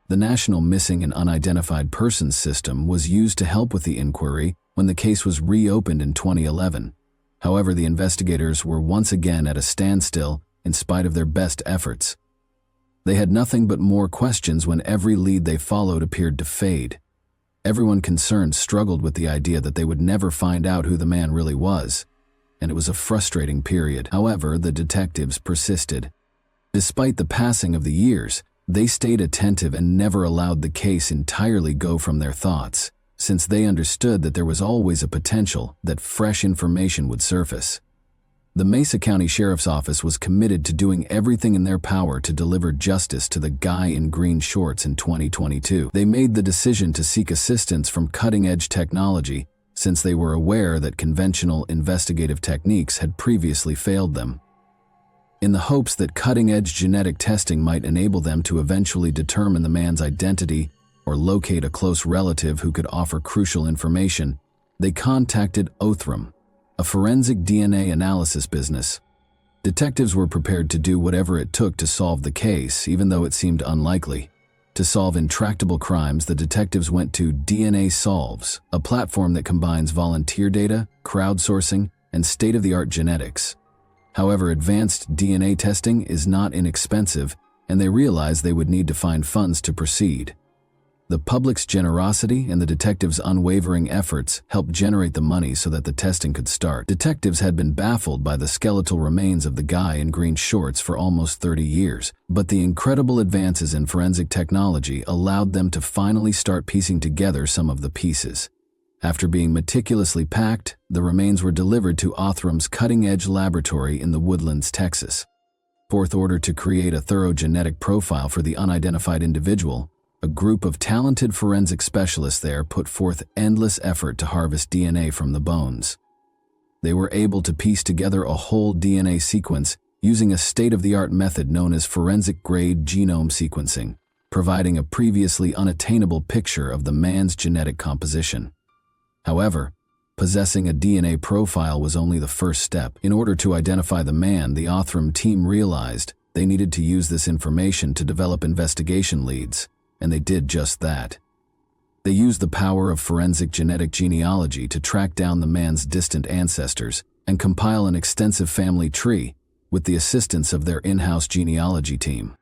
The National Missing and Unidentified Persons System was used to help with the inquiry when the case was reopened in 2011. However, the investigators were once again at a standstill in spite of their best efforts. They had nothing but more questions when every lead they followed appeared to fade. Everyone concerned struggled with the idea that they would never find out who the man really was, and it was a frustrating period. However, the detectives persisted. Despite the passing of the years, they stayed attentive and never allowed the case entirely go from their thoughts, since they understood that there was always a potential that fresh information would surface. The Mesa County Sheriff's Office was committed to doing everything in their power to deliver justice to the guy in green shorts in 2022. They made the decision to seek assistance from cutting-edge technology, since they were aware that conventional investigative techniques had previously failed them. in the hopes that cutting-edge genetic testing might enable them to eventually determine the man's identity or locate a close relative who could offer crucial information. They contacted Othram, a forensic DNA analysis business. Detectives were prepared to do whatever it took to solve the case, even though it seemed unlikely. To solve intractable crimes, the detectives went to DNA Solves, a platform that combines volunteer data, crowdsourcing, and state-of-the-art genetics. However, advanced DNA testing is not inexpensive, and they realized they would need to find funds to proceed. The public's generosity and the detectives' unwavering efforts helped generate the money so that the testing could start. Detectives had been baffled by the skeletal remains of the guy in green shorts for almost 30 years, but the incredible advances in forensic technology allowed them to finally start piecing together some of the pieces. After being meticulously packed, the remains were delivered to Othram's cutting-edge laboratory in the Woodlands, Texas. Fourth, order to create a thorough genetic profile for the unidentified individual, a group of talented forensic specialists there put forth endless effort to harvest DNA from the bones. They were able to piece together a whole DNA sequence using a state-of-the-art method known as forensic-grade genome sequencing, providing a previously unattainable picture of the man's genetic composition. However, possessing a DNA profile was only the first step. In order to identify the man, the Othram team realized they needed to use this information to develop investigation leads. And they did just that. They used the power of forensic genetic genealogy to track down the man's distant ancestors and compile an extensive family tree with the assistance of their in-house genealogy team.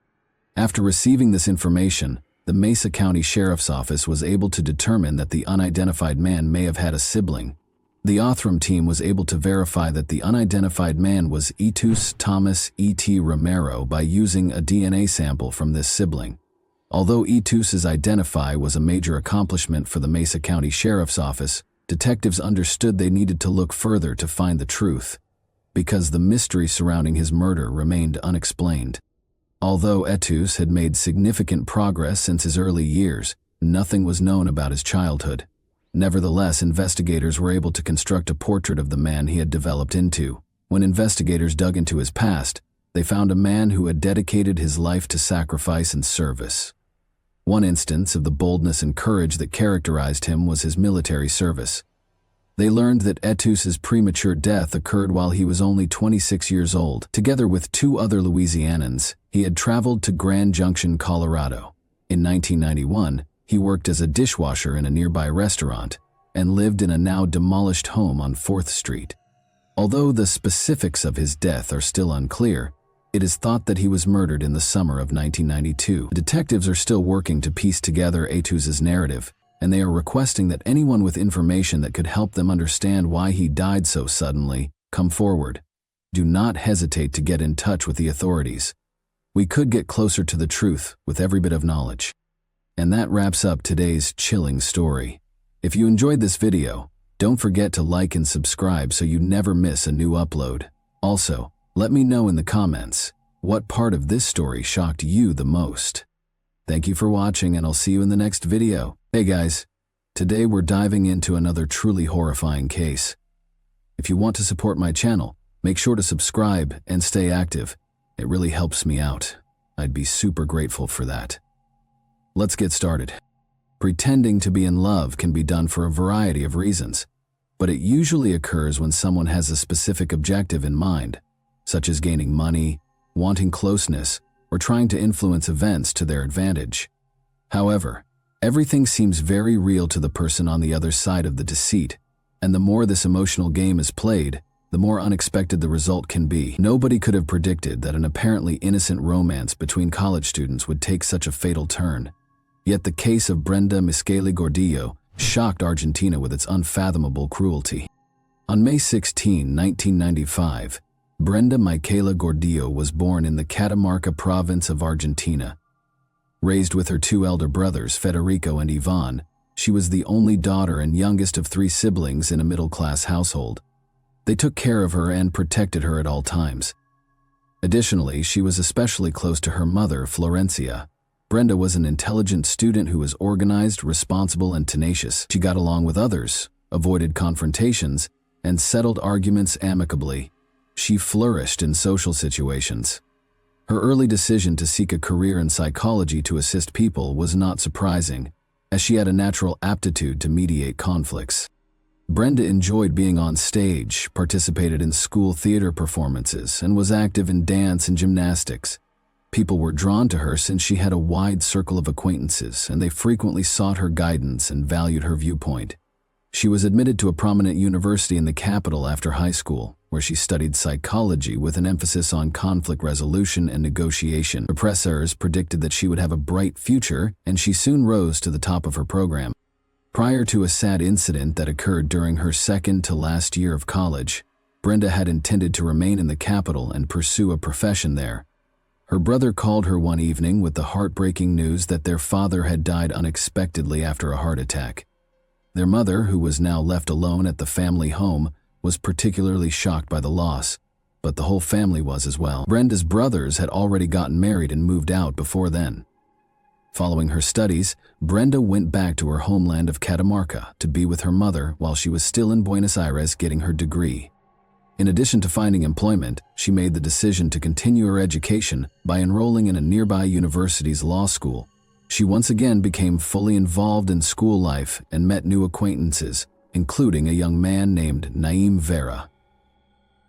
After receiving this information, the Mesa County Sheriff's Office was able to determine that the unidentified man may have had a sibling. The Othram team was able to verify that the unidentified man was Etus Thomas E.T. Romero by using a DNA sample from this sibling. Although Etus's identify was a major accomplishment for the Mesa County Sheriff's Office, detectives understood they needed to look further to find the truth, because the mystery surrounding his murder remained unexplained. Although Etus had made significant progress since his early years, nothing was known about his childhood. Nevertheless, investigators were able to construct a portrait of the man he had developed into. When investigators dug into his past, they found a man who had dedicated his life to sacrifice and service. One instance of the boldness and courage that characterized him was his military service. They learned that Etus's premature death occurred while he was only 26 years old. Together with two other Louisianans, he had traveled to Grand Junction, Colorado. In 1991, he worked as a dishwasher in a nearby restaurant and lived in a now demolished home on 4th Street. Although the specifics of his death are still unclear, it is thought that he was murdered in the summer of 1992. Detectives are still working to piece together Etus's narrative, and they are requesting that anyone with information that could help them understand why he died so suddenly come forward. Do not hesitate to get in touch with the authorities. We could get closer to the truth with every bit of knowledge. And that wraps up today's chilling story. If you enjoyed this video, don't forget to like and subscribe so you never miss a new upload. Also, let me know in the comments, what part of this story shocked you the most? Thank you for watching, and I'll see you in the next video. Hey guys, today we're diving into another truly horrifying case. If you want to support my channel, make sure to subscribe and stay active. It really helps me out. I'd be super grateful for that. Let's get started. Pretending to be in love can be done for a variety of reasons, but it usually occurs when someone has a specific objective in mind, such as gaining money, wanting closeness, or trying to influence events to their advantage. However, everything seems very real to the person on the other side of the deceit, and the more this emotional game is played, the more unexpected the result can be. Nobody could have predicted that an apparently innocent romance between college students would take such a fatal turn. Yet the case of Brenda Miscali Gordillo shocked Argentina with its unfathomable cruelty. On May 16, 1995, Brenda Micaela Gordillo was born in the Catamarca province of Argentina. Raised with her two elder brothers, Federico and Ivan, she was the only daughter and youngest of 3 siblings in a middle-class household. They took care of her and protected her at all times. Additionally, she was especially close to her mother, Florencia. Brenda was an intelligent student who was organized, responsible, and tenacious. She got along with others, avoided confrontations, and settled arguments amicably. She flourished in social situations. Her early decision to seek a career in psychology to assist people was not surprising, as she had a natural aptitude to mediate conflicts. Brenda enjoyed being on stage, participated in school theater performances, and was active in dance and gymnastics. People were drawn to her since she had a wide circle of acquaintances, and they frequently sought her guidance and valued her viewpoint. She was admitted to a prominent university in the capital after high school, where she studied psychology with an emphasis on conflict resolution and negotiation. Professors predicted that she would have a bright future, and she soon rose to the top of her program. Prior to a sad incident that occurred during her second to last year of college, Brenda had intended to remain in the capital and pursue a profession there. Her brother called her one evening with the heartbreaking news that their father had died unexpectedly after a heart attack. Their mother, who was now left alone at the family home, was particularly shocked by the loss, but the whole family was as well. Brenda's brothers had already gotten married and moved out before then. Following her studies, Brenda went back to her homeland of Catamarca to be with her mother while she was still in Buenos Aires getting her degree. In addition to finding employment, she made the decision to continue her education by enrolling in a nearby university's law school. She once again became fully involved in school life and met new acquaintances, including a young man named Naim Vera.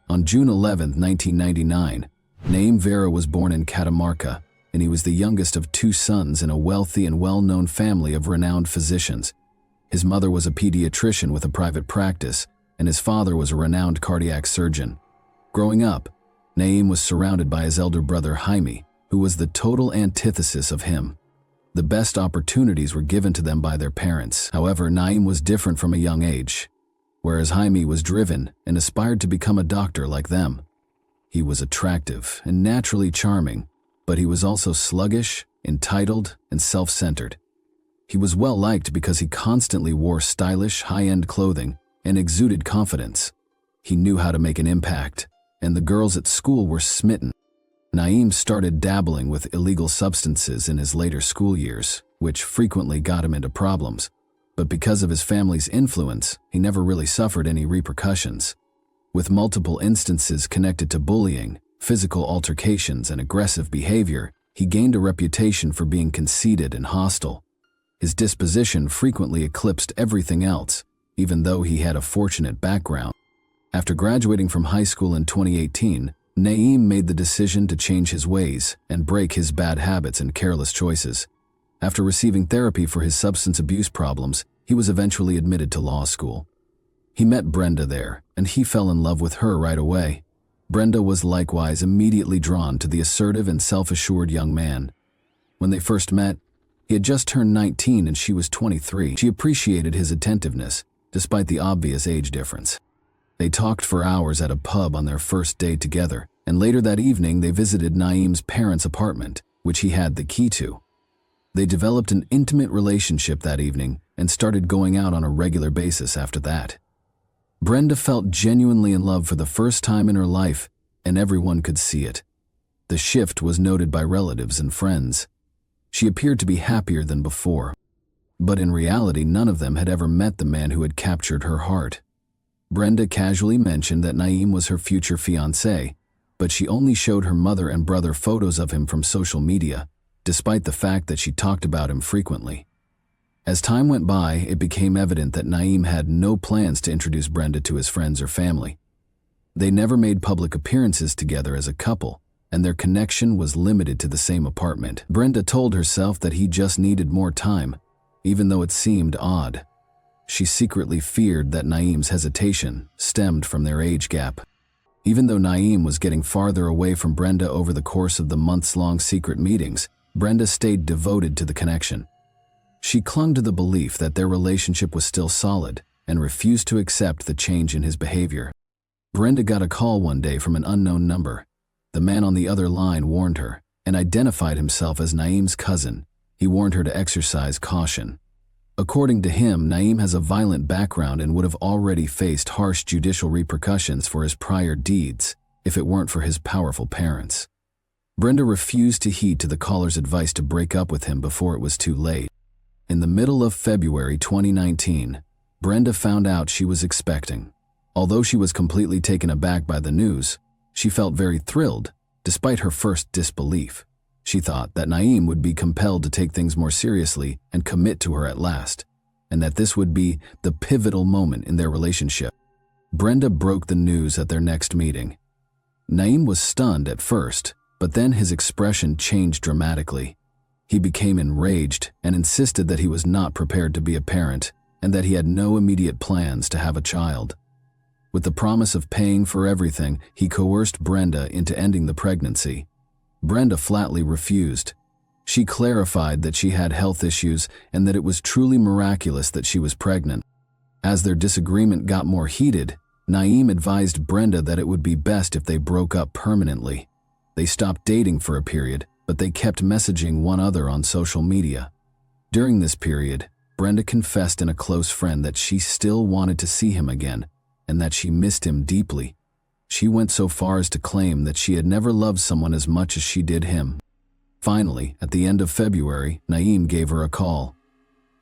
On June 11, 1999, Naim Vera was born in Catamarca, and he was the youngest of two sons in a wealthy and well-known family of renowned physicians. His mother was a pediatrician with a private practice, and his father was a renowned cardiac surgeon. Growing up, Naim was surrounded by his elder brother Jaime, who was the total antithesis of him. The best opportunities were given to them by their parents. However, Naim was different from a young age. Whereas Jaime was driven and aspired to become a doctor like them. He was attractive and naturally charming, but he was also sluggish, entitled, and self-centered. He was well-liked because he constantly wore stylish, high-end clothing and exuded confidence. He knew how to make an impact, and the girls at school were smitten. Naim started dabbling with illegal substances in his later school years, which frequently got him into problems. But because of his family's influence, he never really suffered any repercussions. With multiple instances connected to bullying, physical altercations, and aggressive behavior, he gained a reputation for being conceited and hostile. His disposition frequently eclipsed everything else, even though he had a fortunate background. After graduating from high school in 2018, Naim made the decision to change his ways and break his bad habits and careless choices. After receiving therapy for his substance abuse problems, he was eventually admitted to law school. He met Brenda there, and he fell in love with her right away. Brenda was likewise immediately drawn to the assertive and self-assured young man. When they first met, he had just turned 19 and she was 23. She appreciated his attentiveness, despite the obvious age difference. They talked for hours at a pub on their first day together, and later that evening they visited Naim's parents' apartment, which he had the key to. They developed an intimate relationship that evening and started going out on a regular basis after that. Brenda felt genuinely in love for the first time in her life, and everyone could see it. The shift was noted by relatives and friends. She appeared to be happier than before, but in reality none of them had ever met the man who had captured her heart. Brenda casually mentioned that Naim was her future fiancé, but she only showed her mother and brother photos of him from social media, despite the fact that she talked about him frequently. As time went by, it became evident that Naim had no plans to introduce Brenda to his friends or family. They never made public appearances together as a couple, and their connection was limited to the same apartment. Brenda told herself that he just needed more time, even though it seemed odd. She secretly feared that Naim's hesitation stemmed from their age gap. Even though Naim was getting farther away from Brenda over the course of the months-long secret meetings, Brenda stayed devoted to the connection. She clung to the belief that their relationship was still solid and refused to accept the change in his behavior. Brenda got a call one day from an unknown number. The man on the other line warned her and identified himself as Naim's cousin. He warned her to exercise caution. According to him, Naim has a violent background and would have already faced harsh judicial repercussions for his prior deeds if it weren't for his powerful parents. Brenda refused to heed to the caller's advice to break up with him before it was too late. In the middle of February 2019, Brenda found out she was expecting. Although she was completely taken aback by the news, She felt very thrilled, despite her first disbelief. She thought that Naeem would be compelled to take things more seriously and commit to her at last, and that this would be the pivotal moment in their relationship. Brenda broke the news at their next meeting. Naeem was stunned at first, but then his expression changed dramatically. He became enraged and insisted that he was not prepared to be a parent and that he had no immediate plans to have a child. With the promise of paying for everything, he coerced Brenda into ending the pregnancy. Brenda flatly refused. She clarified that she had health issues and that it was truly miraculous that she was pregnant. As their disagreement got more heated, Naeem advised Brenda that it would be best if they broke up permanently. They stopped dating for a period, but they kept messaging one another on social media. During this period, Brenda confessed in a close friend that she still wanted to see him again and that she missed him deeply. She went so far as to claim that she had never loved someone as much as she did him. Finally, at the end of February, Naeem gave her a call.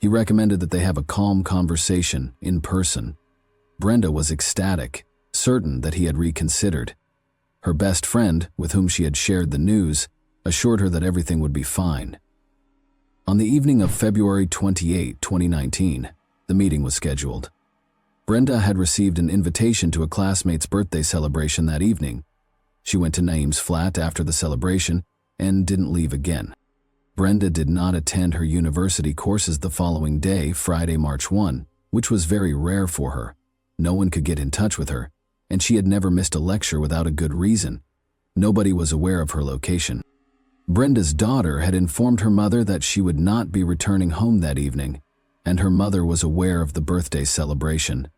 He recommended that they have a calm conversation in person. Brenda was ecstatic, certain that he had reconsidered. Her best friend, with whom she had shared the news, assured her that everything would be fine. On the evening of February 28, 2019, the meeting was scheduled. Brenda had received an invitation to a classmate's birthday celebration that evening. She went to Naeem's flat after the celebration and didn't leave again. Brenda did not attend her university courses the following day, Friday, March 1, which was very rare for her. No one could get in touch with her, and she had never missed a lecture without a good reason. Nobody was aware of her location. Brenda's daughter had informed her mother that she would not be returning home that evening, and her mother was aware of the birthday celebration.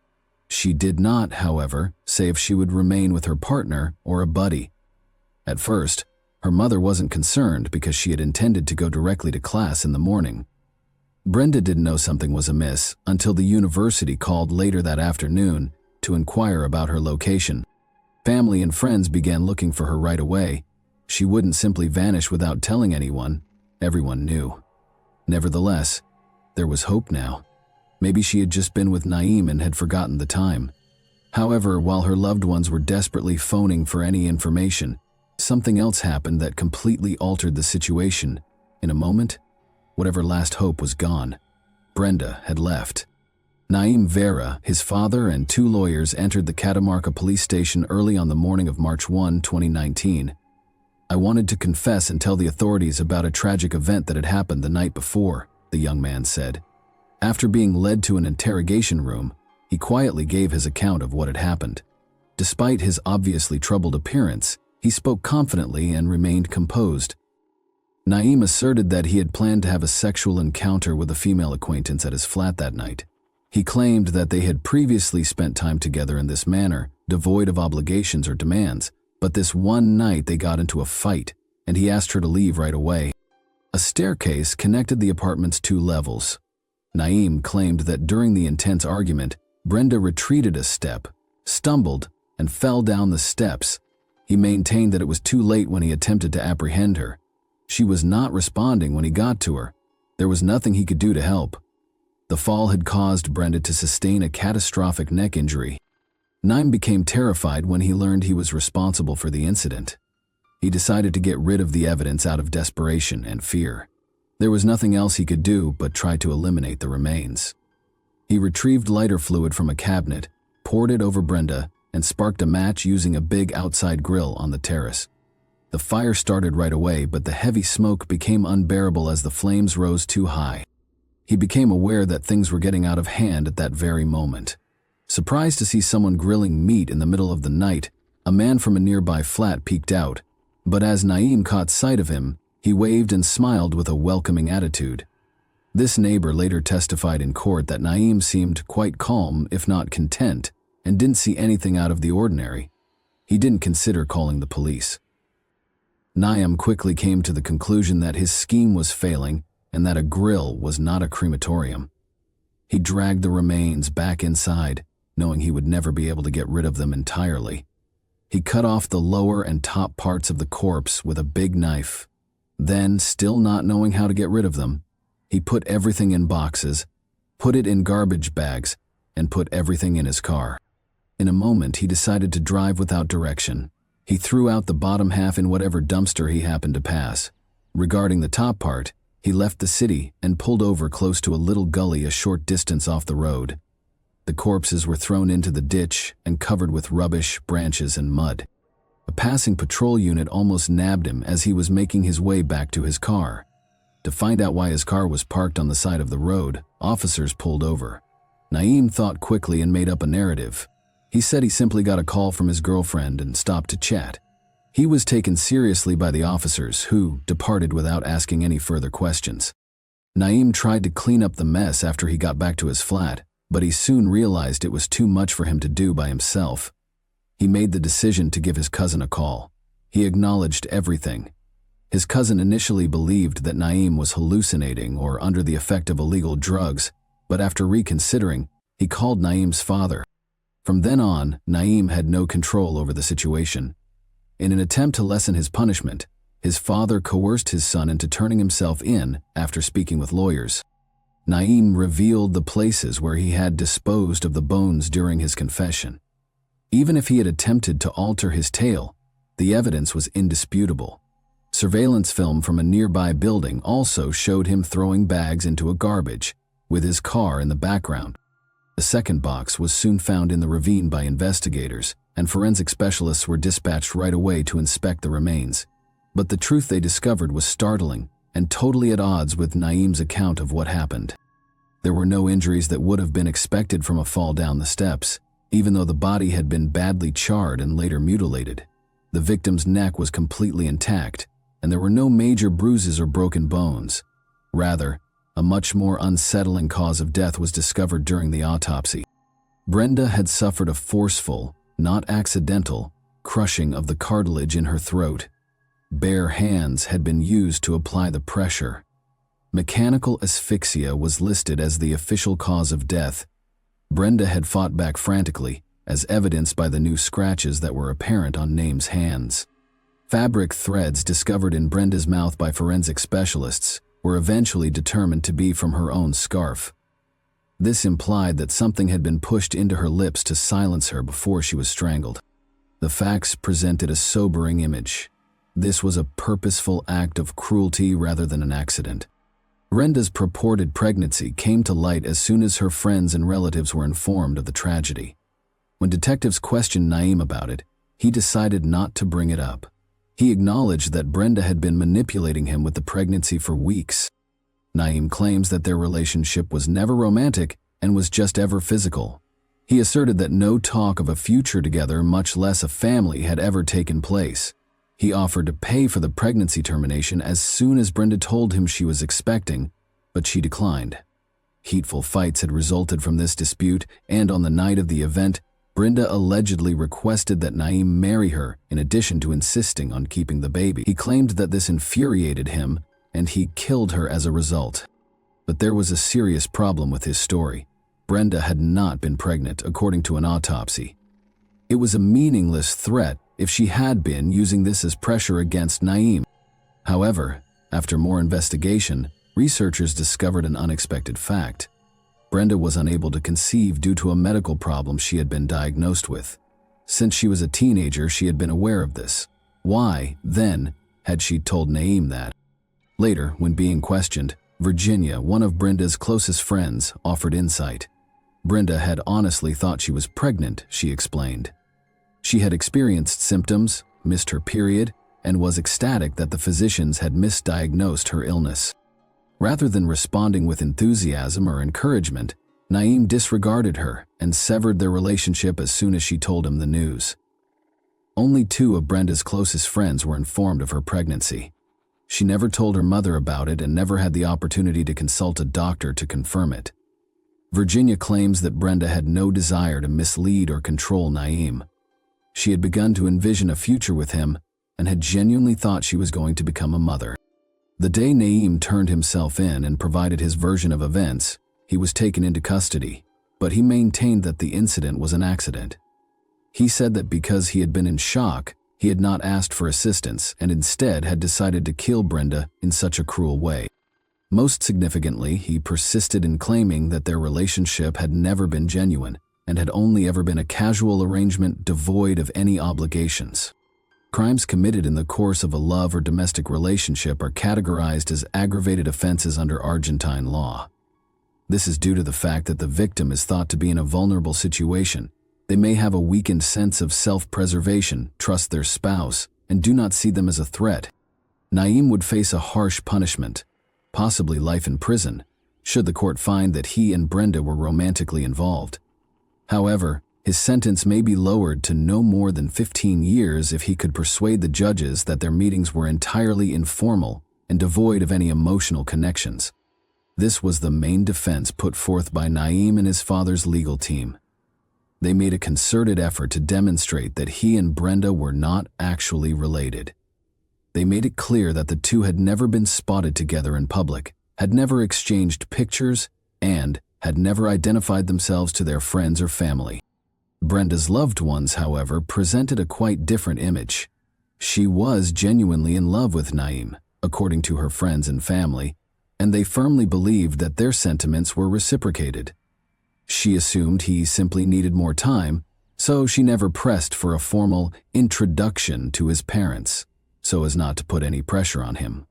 She did not, however, say if she would remain with her partner or a buddy. At first, her mother wasn't concerned because she had intended to go directly to class in the morning. Brenda didn't know something was amiss until the university called later that afternoon to inquire about her location. Family and friends began looking for her right away. She wouldn't simply vanish without telling anyone. Everyone knew. Nevertheless, there was hope now. Maybe she had just been with Naeem and had forgotten the time. However, while her loved ones were desperately phoning for any information, something else happened that completely altered the situation. In a moment, whatever last hope was gone. Brenda had left. Naeem Vera, his father, and 2 lawyers entered the Catamarca police station early on the morning of March 1, 2019. "I wanted to confess and tell the authorities about a tragic event that had happened the night before," the young man said. After being led to an interrogation room, he quietly gave his account of what had happened. Despite his obviously troubled appearance, he spoke confidently and remained composed. Naeem asserted that he had planned to have a sexual encounter with a female acquaintance at his flat that night. He claimed that they had previously spent time together in this manner, devoid of obligations or demands, but this one night they got into a fight, and he asked her to leave right away. A staircase connected the apartment's 2 levels. Naeem claimed that during the intense argument, Brenda retreated a step, stumbled, and fell down the steps. He maintained that it was too late when he attempted to apprehend her. She was not responding when he got to her. There was nothing he could do to help. The fall had caused Brenda to sustain a catastrophic neck injury. Naeem became terrified when he learned he was responsible for the incident. He decided to get rid of the evidence out of desperation and fear. There was nothing else he could do but try to eliminate the remains. He retrieved lighter fluid from a cabinet, poured it over Brenda, and sparked a match using a big outside grill on the terrace. The fire started right away, but the heavy smoke became unbearable as the flames rose too high. He became aware that things were getting out of hand at that very moment. Surprised to see someone grilling meat in the middle of the night, a man from a nearby flat peeked out, but as Naeem caught sight of him, he waved and smiled with a welcoming attitude. This neighbor later testified in court that Naeem seemed quite calm, if not content, and didn't see anything out of the ordinary. He didn't consider calling the police. Naeem quickly came to the conclusion that his scheme was failing and that a grill was not a crematorium. He dragged the remains back inside, knowing he would never be able to get rid of them entirely. He cut off the lower and top parts of the corpse with a big knife. Then, still not knowing how to get rid of them, he put everything in boxes, put it in garbage bags, and put everything in his car. In a moment, he decided to drive without direction. He threw out the bottom half in whatever dumpster he happened to pass. Regarding the top part, he left the city and pulled over close to a little gully a short distance off the road. The corpses were thrown into the ditch and covered with rubbish, branches, and mud. A passing patrol unit almost nabbed him as he was making his way back to his car. To find out why his car was parked on the side of the road, officers pulled over. Naeem thought quickly and made up a narrative. He said he simply got a call from his girlfriend and stopped to chat. He was taken seriously by the officers, who departed without asking any further questions. Naeem tried to clean up the mess after he got back to his flat, but he soon realized it was too much for him to do by himself. He made the decision to give his cousin a call. He acknowledged everything. His cousin initially believed that Naeem was hallucinating or under the effect of illegal drugs, but after reconsidering, he called Naeem's father. From then on, Naeem had no control over the situation. In an attempt to lessen his punishment, his father coerced his son into turning himself in after speaking with lawyers. Naeem revealed the places where he had disposed of the bones during his confession. Even if he had attempted to alter his tale, the evidence was indisputable. Surveillance film from a nearby building also showed him throwing bags into a garbage, with his car in the background. The second box was soon found in the ravine by investigators, and forensic specialists were dispatched right away to inspect the remains. But the truth they discovered was startling and totally at odds with Naeem's account of what happened. There were no injuries that would have been expected from a fall down the steps, even though the body had been badly charred and later mutilated. The victim's neck was completely intact, and there were no major bruises or broken bones. Rather, a much more unsettling cause of death was discovered during the autopsy. Brenda had suffered a forceful, not accidental, crushing of the cartilage in her throat. Bare hands had been used to apply the pressure. Mechanical asphyxia was listed as the official cause of death. Brenda had fought back frantically, as evidenced by the new scratches that were apparent on Naeem's hands. Fabric threads discovered in Brenda's mouth by forensic specialists were eventually determined to be from her own scarf. This implied that something had been pushed into her lips to silence her before she was strangled. The facts presented a sobering image. This was a purposeful act of cruelty rather than an accident. Brenda's purported pregnancy came to light as soon as her friends and relatives were informed of the tragedy. When detectives questioned Naeem about it, he decided not to bring it up. He acknowledged that Brenda had been manipulating him with the pregnancy for weeks. Naeem claims that their relationship was never romantic and was just ever physical. He asserted that no talk of a future together, much less a family, had ever taken place. He offered to pay for the pregnancy termination as soon as Brenda told him she was expecting, but she declined. Heatful fights had resulted from this dispute, and on the night of the event, Brenda allegedly requested that Naeem marry her in addition to insisting on keeping the baby. He claimed that this infuriated him, and he killed her as a result. But there was a serious problem with his story. Brenda had not been pregnant, according to an autopsy. It was a meaningless threat if she had been using this as pressure against Naeem. However, after more investigation, researchers discovered an unexpected fact. Brenda was unable to conceive due to a medical problem she had been diagnosed with. Since she was a teenager, she had been aware of this. Why, then, had she told Naeem that? Later, when being questioned, Virginia, one of Brenda's closest friends, offered insight. Brenda had honestly thought she was pregnant, she explained. She had experienced symptoms, missed her period, and was ecstatic that the physicians had misdiagnosed her illness. Rather than responding with enthusiasm or encouragement, Naeem disregarded her and severed their relationship as soon as she told him the news. Only 2 of Brenda's closest friends were informed of her pregnancy. She never told her mother about it and never had the opportunity to consult a doctor to confirm it. Virginia claims that Brenda had no desire to mislead or control Naeem. She had begun to envision a future with him and had genuinely thought she was going to become a mother. The day Naeem turned himself in and provided his version of events, he was taken into custody, but he maintained that the incident was an accident. He said that because he had been in shock, he had not asked for assistance and instead had decided to kill Brenda in such a cruel way. Most significantly, he persisted in claiming that their relationship had never been genuine and had only ever been a casual arrangement devoid of any obligations. Crimes committed in the course of a love or domestic relationship are categorized as aggravated offenses under Argentine law. This is due to the fact that the victim is thought to be in a vulnerable situation. They may have a weakened sense of self-preservation, trust their spouse, and do not see them as a threat. Naeem would face a harsh punishment, possibly life in prison, should the court find that he and Brenda were romantically involved. However, his sentence may be lowered to no more than 15 years if he could persuade the judges that their meetings were entirely informal and devoid of any emotional connections. This was the main defense put forth by Naeem and his father's legal team. They made a concerted effort to demonstrate that he and Brenda were not actually related. They made it clear that the two had never been spotted together in public, had never exchanged pictures, and had never identified themselves to their friends or family. Brenda's loved ones, however, presented a quite different image. She was genuinely in love with Naeem, according to her friends and family, and they firmly believed that their sentiments were reciprocated. She assumed he simply needed more time, so she never pressed for a formal introduction to his parents, so as not to put any pressure on him.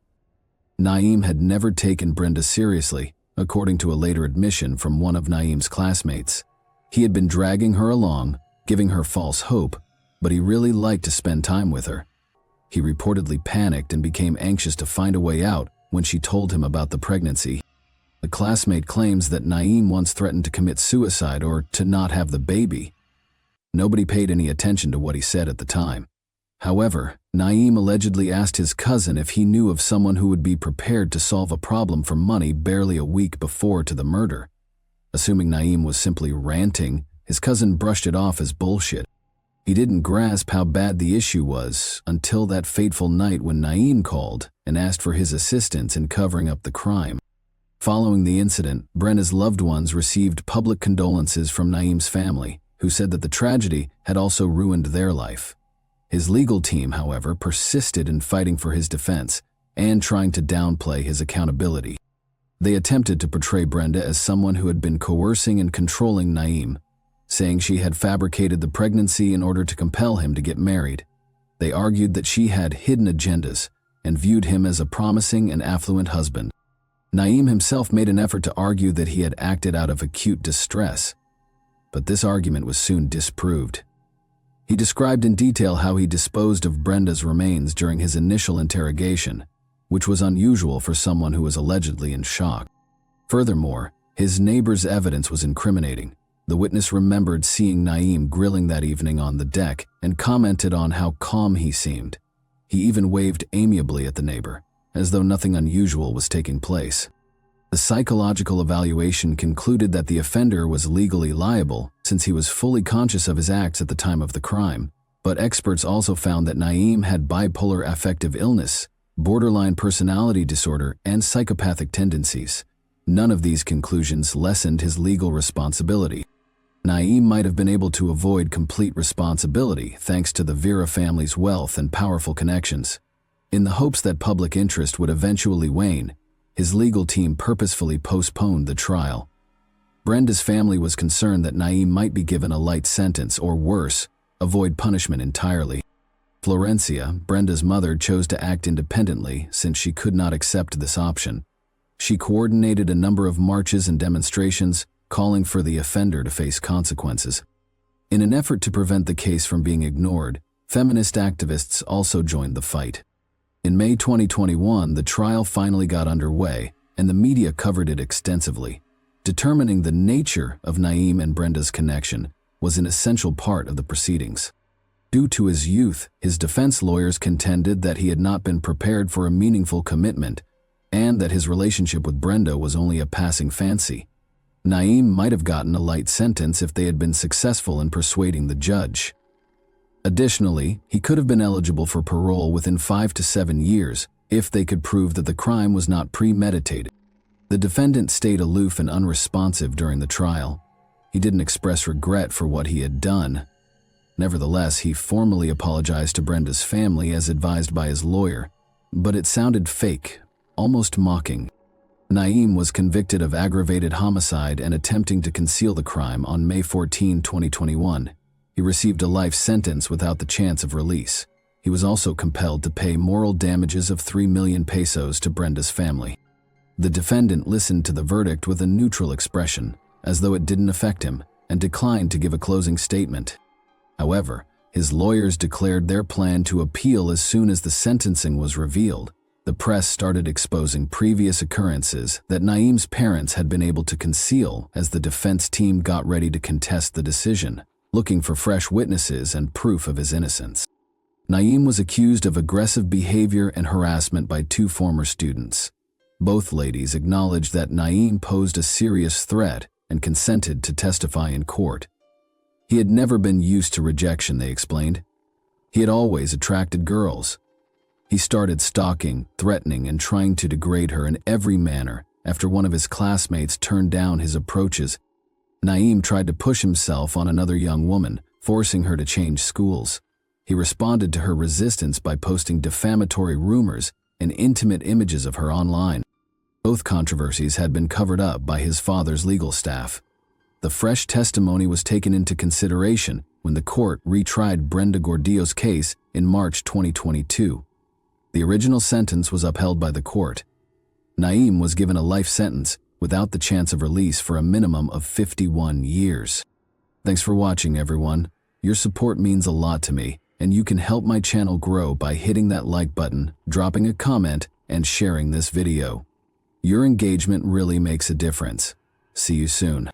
Naeem had never taken Brenda seriously, according to a later admission from one of Naeem's classmates. He had been dragging her along, giving her false hope, but he really liked to spend time with her. He reportedly panicked and became anxious to find a way out when she told him about the pregnancy. The classmate claims that Naeem once threatened to commit suicide or to not have the baby. Nobody paid any attention to what he said at the time. However, Naeem allegedly asked his cousin if he knew of someone who would be prepared to solve a problem for money barely a week before to the murder. Assuming Naeem was simply ranting, his cousin brushed it off as bullshit. He didn't grasp how bad the issue was until that fateful night when Naeem called and asked for his assistance in covering up the crime. Following the incident, Brenda's loved ones received public condolences from Naeem's family, who said that the tragedy had also ruined their life. His legal team, however, persisted in fighting for his defense and trying to downplay his accountability. They attempted to portray Brenda as someone who had been coercing and controlling Naeem, saying she had fabricated the pregnancy in order to compel him to get married. They argued that she had hidden agendas and viewed him as a promising and affluent husband. Naeem himself made an effort to argue that he had acted out of acute distress, but this argument was soon disproved. He described in detail how he disposed of Brenda's remains during his initial interrogation, which was unusual for someone who was allegedly in shock. Furthermore, his neighbor's evidence was incriminating. The witness remembered seeing Naeem grilling that evening on the deck and commented on how calm he seemed. He even waved amiably at the neighbor, as though nothing unusual was taking place. The psychological evaluation concluded that the offender was legally liable since he was fully conscious of his acts at the time of the crime, but experts also found that Naeem had bipolar affective illness, borderline personality disorder, and psychopathic tendencies. None of these conclusions lessened his legal responsibility. Naeem might have been able to avoid complete responsibility thanks to the Vera family's wealth and powerful connections. In the hopes that public interest would eventually wane, his legal team purposefully postponed the trial. Brenda's family was concerned that Naeem might be given a light sentence or worse, avoid punishment entirely. Florencia, Brenda's mother, chose to act independently since she could not accept this option. She coordinated a number of marches and demonstrations, calling for the offender to face consequences. In an effort to prevent the case from being ignored, feminist activists also joined the fight. In May 2021, the trial finally got underway, and the media covered it extensively. Determining the nature of Naeem and Brenda's connection was an essential part of the proceedings. Due to his youth, his defense lawyers contended that he had not been prepared for a meaningful commitment and that his relationship with Brenda was only a passing fancy. Naeem might have gotten a light sentence if they had been successful in persuading the judge. Additionally, he could have been eligible for parole within 5 to 7 years if they could prove that the crime was not premeditated. The defendant stayed aloof and unresponsive during the trial. He didn't express regret for what he had done. Nevertheless, he formally apologized to Brenda's family as advised by his lawyer, but it sounded fake, almost mocking. Naeem was convicted of aggravated homicide and attempting to conceal the crime on May 14, 2021. He received a life sentence without the chance of release. he was also compelled to pay moral damages of 3 million pesos to Brenda's family. The defendant listened to the verdict with a neutral expression, as though it didn't affect him, and declined to give a closing statement. However, his lawyers declared their plan to appeal as soon as the sentencing was revealed. The press started exposing previous occurrences that Naeem's parents had been able to conceal as the defense team got ready to contest the decision, looking for fresh witnesses and proof of his innocence. Naeem was accused of aggressive behavior and harassment by 2 former students. Both ladies acknowledged that Naeem posed a serious threat and consented to testify in court. He had never been used to rejection, they explained. He had always attracted girls. He started stalking, threatening, and trying to degrade her in every manner after one of his classmates turned down his approaches. Naeem tried to push himself on another young woman, forcing her to change schools. He responded to her resistance by posting defamatory rumors and intimate images of her online. Both controversies had been covered up by his father's legal staff. The fresh testimony was taken into consideration when the court retried Brenda Gordillo's case in March 2022. The original sentence was upheld by the court. Naeem was given a life sentence without the chance of release for a minimum of 51 years. Thanks for watching, everyone. Your support means a lot to me, and you can help my channel grow by hitting that like button, dropping a comment, and sharing this video. Your engagement really makes a difference. See you soon.